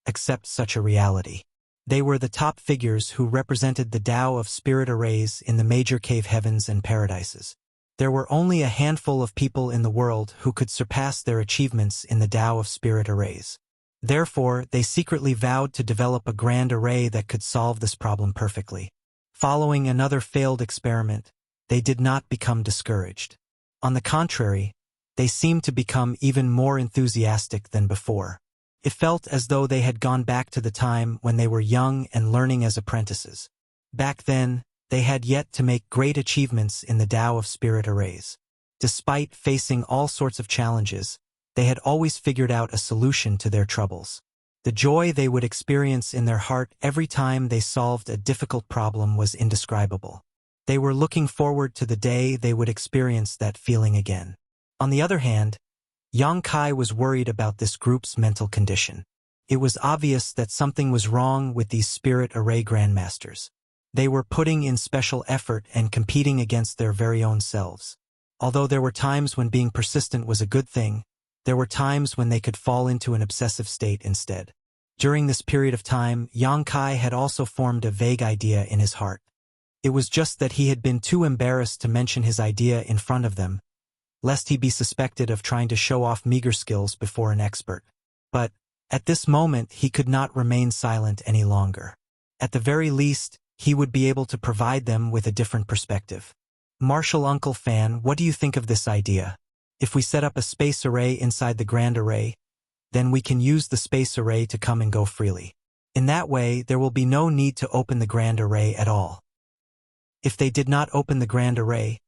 accept such a reality? They were the top figures who represented the Tao of Spirit Arrays in the major cave heavens and paradises. There were only a handful of people in the world who could surpass their achievements in the Tao of Spirit Arrays. Therefore, they secretly vowed to develop a grand array that could solve this problem perfectly. Following another failed experiment, they did not become discouraged. On the contrary, they seemed to become even more enthusiastic than before. It felt as though they had gone back to the time when they were young and learning as apprentices. Back then, they had yet to make great achievements in the Tao of Spirit Arrays. Despite facing all sorts of challenges, they had always figured out a solution to their troubles. The joy they would experience in their heart every time they solved a difficult problem was indescribable. They were looking forward to the day they would experience that feeling again. On the other hand, Yang Kai was worried about this group's mental condition. It was obvious that something was wrong with these Spirit Array Grandmasters. They were putting in special effort and competing against their very own selves. Although there were times when being persistent was a good thing, there were times when they could fall into an obsessive state instead. During this period of time, Yang Kai had also formed a vague idea in his heart. It was just that he had been too embarrassed to mention his idea in front of them, lest he be suspected of trying to show off meager skills before an expert. But, at this moment, he could not remain silent any longer. At the very least, he would be able to provide them with a different perspective. Martial Uncle Fan, what do you think of this idea? If we set up a space array inside the grand array, then we can use the space array to come and go freely. In that way, there will be no need to open the grand array at all. If they did not open the grand array,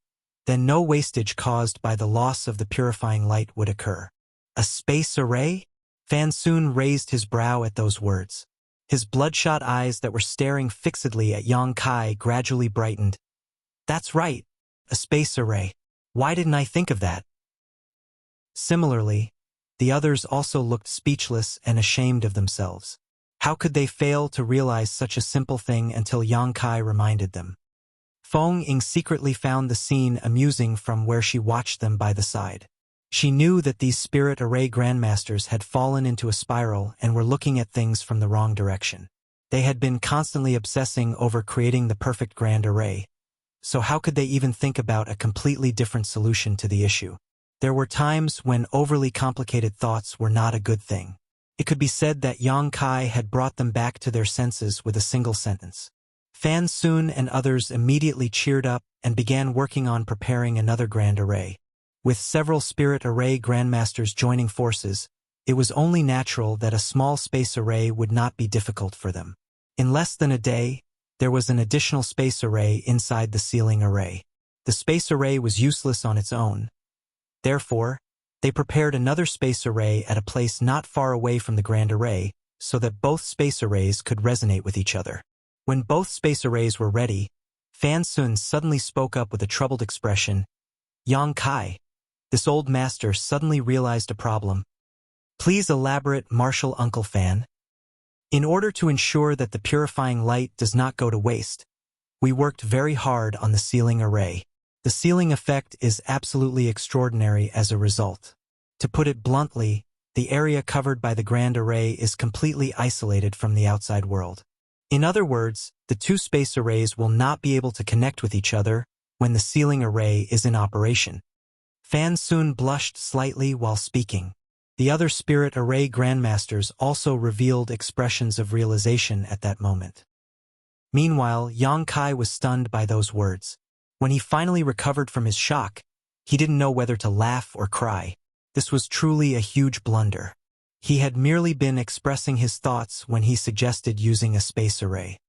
then no wastage caused by the loss of the purifying light would occur. A space array? Fan Sun raised his brow at those words. His bloodshot eyes that were staring fixedly at Yang Kai gradually brightened. That's right, a space array. Why didn't I think of that? Similarly, the others also looked speechless and ashamed of themselves. How could they fail to realize such a simple thing until Yang Kai reminded them? Feng Ying secretly found the scene amusing from where she watched them by the side. She knew that these Spirit Array Grandmasters had fallen into a spiral and were looking at things from the wrong direction. They had been constantly obsessing over creating the perfect grand array, so how could they even think about a completely different solution to the issue? There were times when overly complicated thoughts were not a good thing. It could be said that Yang Kai had brought them back to their senses with a single sentence. Fan Sun and others immediately cheered up and began working on preparing another grand array. With several spirit array grandmasters joining forces, it was only natural that a small space array would not be difficult for them. In less than a day, there was an additional space array inside the sealing array. The space array was useless on its own. Therefore, they prepared another space array at a place not far away from the grand array so that both space arrays could resonate with each other. When both space arrays were ready, Fan Sun suddenly spoke up with a troubled expression. Yang Kai, this old master suddenly realized a problem. Please elaborate, Martial Uncle Fan. In order to ensure that the purifying light does not go to waste, we worked very hard on the sealing array. The sealing effect is absolutely extraordinary as a result. To put it bluntly, the area covered by the grand array is completely isolated from the outside world. In other words, the two space arrays will not be able to connect with each other when the sealing array is in operation. Fan Sun blushed slightly while speaking. The other spirit array grandmasters also revealed expressions of realization at that moment. Meanwhile, Yang Kai was stunned by those words. When he finally recovered from his shock, he didn't know whether to laugh or cry. This was truly a huge blunder. He had merely been expressing his thoughts when he suggested using a space array.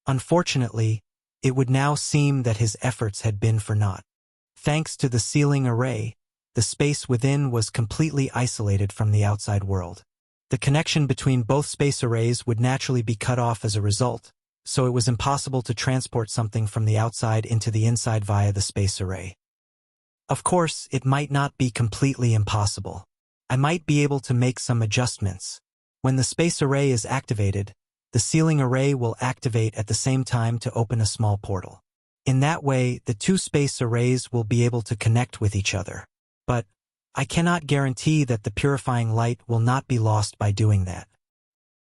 Unfortunately, it would now seem that his efforts had been for naught. Thanks to the sealing array, the space within was completely isolated from the outside world. The connection between both space arrays would naturally be cut off as a result, so it was impossible to transport something from the outside into the inside via the space array. Of course, it might not be completely impossible. I might be able to make some adjustments. When the space array is activated, the sealing array will activate at the same time to open a small portal. In that way, the two space arrays will be able to connect with each other. But I cannot guarantee that the purifying light will not be lost by doing that.